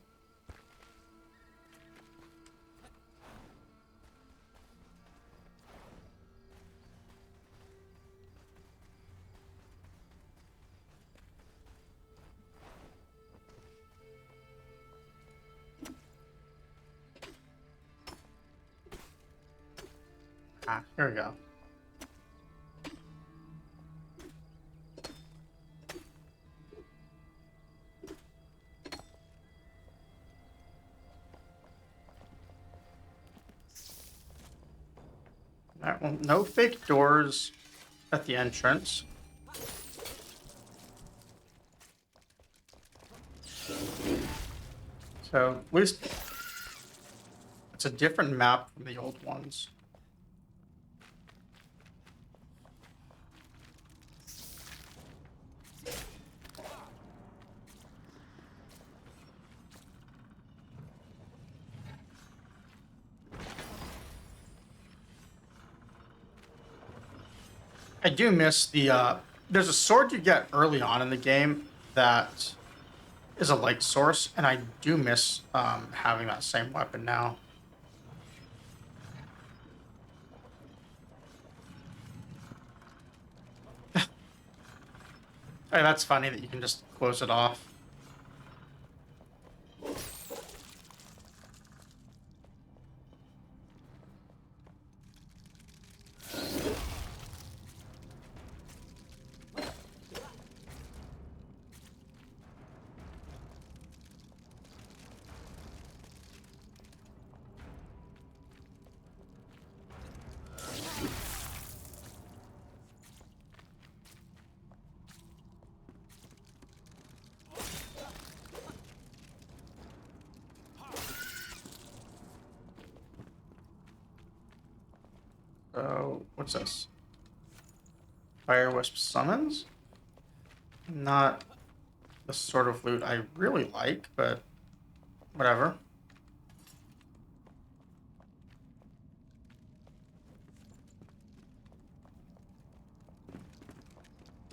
Ah, here we go. Alright, well, no fake doors at the entrance. So, at least it's a different map from the old ones. I do miss the, there's a sword you get early on in the game that is a light source, and I do miss having that same weapon now. Hey, that's funny that you can just close it off. So, what's this? Fire Wisp summons? Not the sort of loot I really like, but whatever.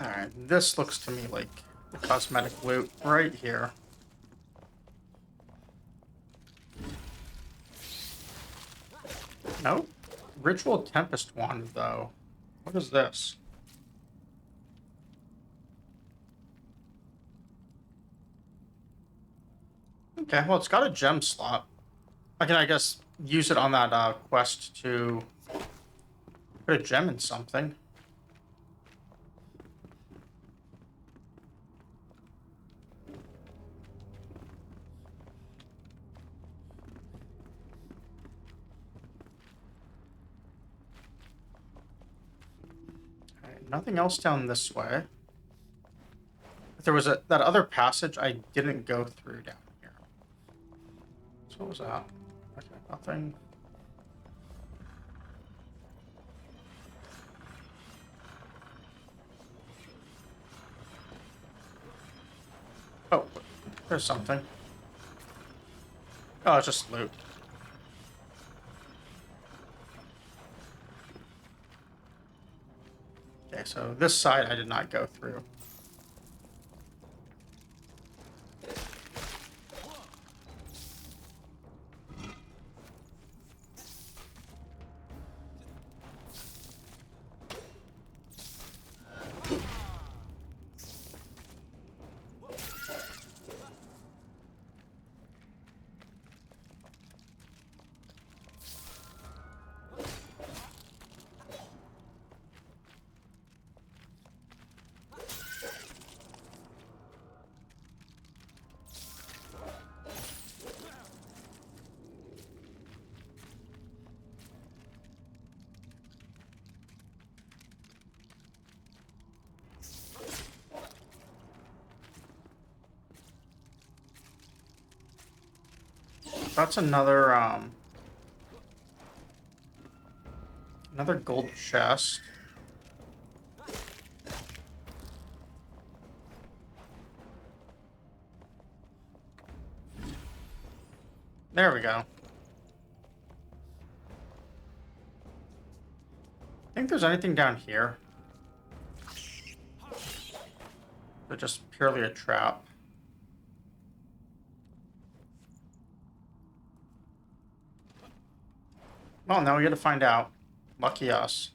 Alright, this looks to me like the cosmetic loot right here. Nope. Ritual Tempest Wand, though. What is this? Okay, well, it's got a gem slot. I can, I guess, use it on that quest to put a gem in something. Alright, nothing else down this way. There was that other passage I didn't go through down here. So what was that? Okay, nothing. Oh, there's something. Oh, it's just loot. Okay, so this side I did not go through. That's another gold chest. There we go. Think there's anything down here? Or just purely a trap? Well, now we gotta find out. Lucky us.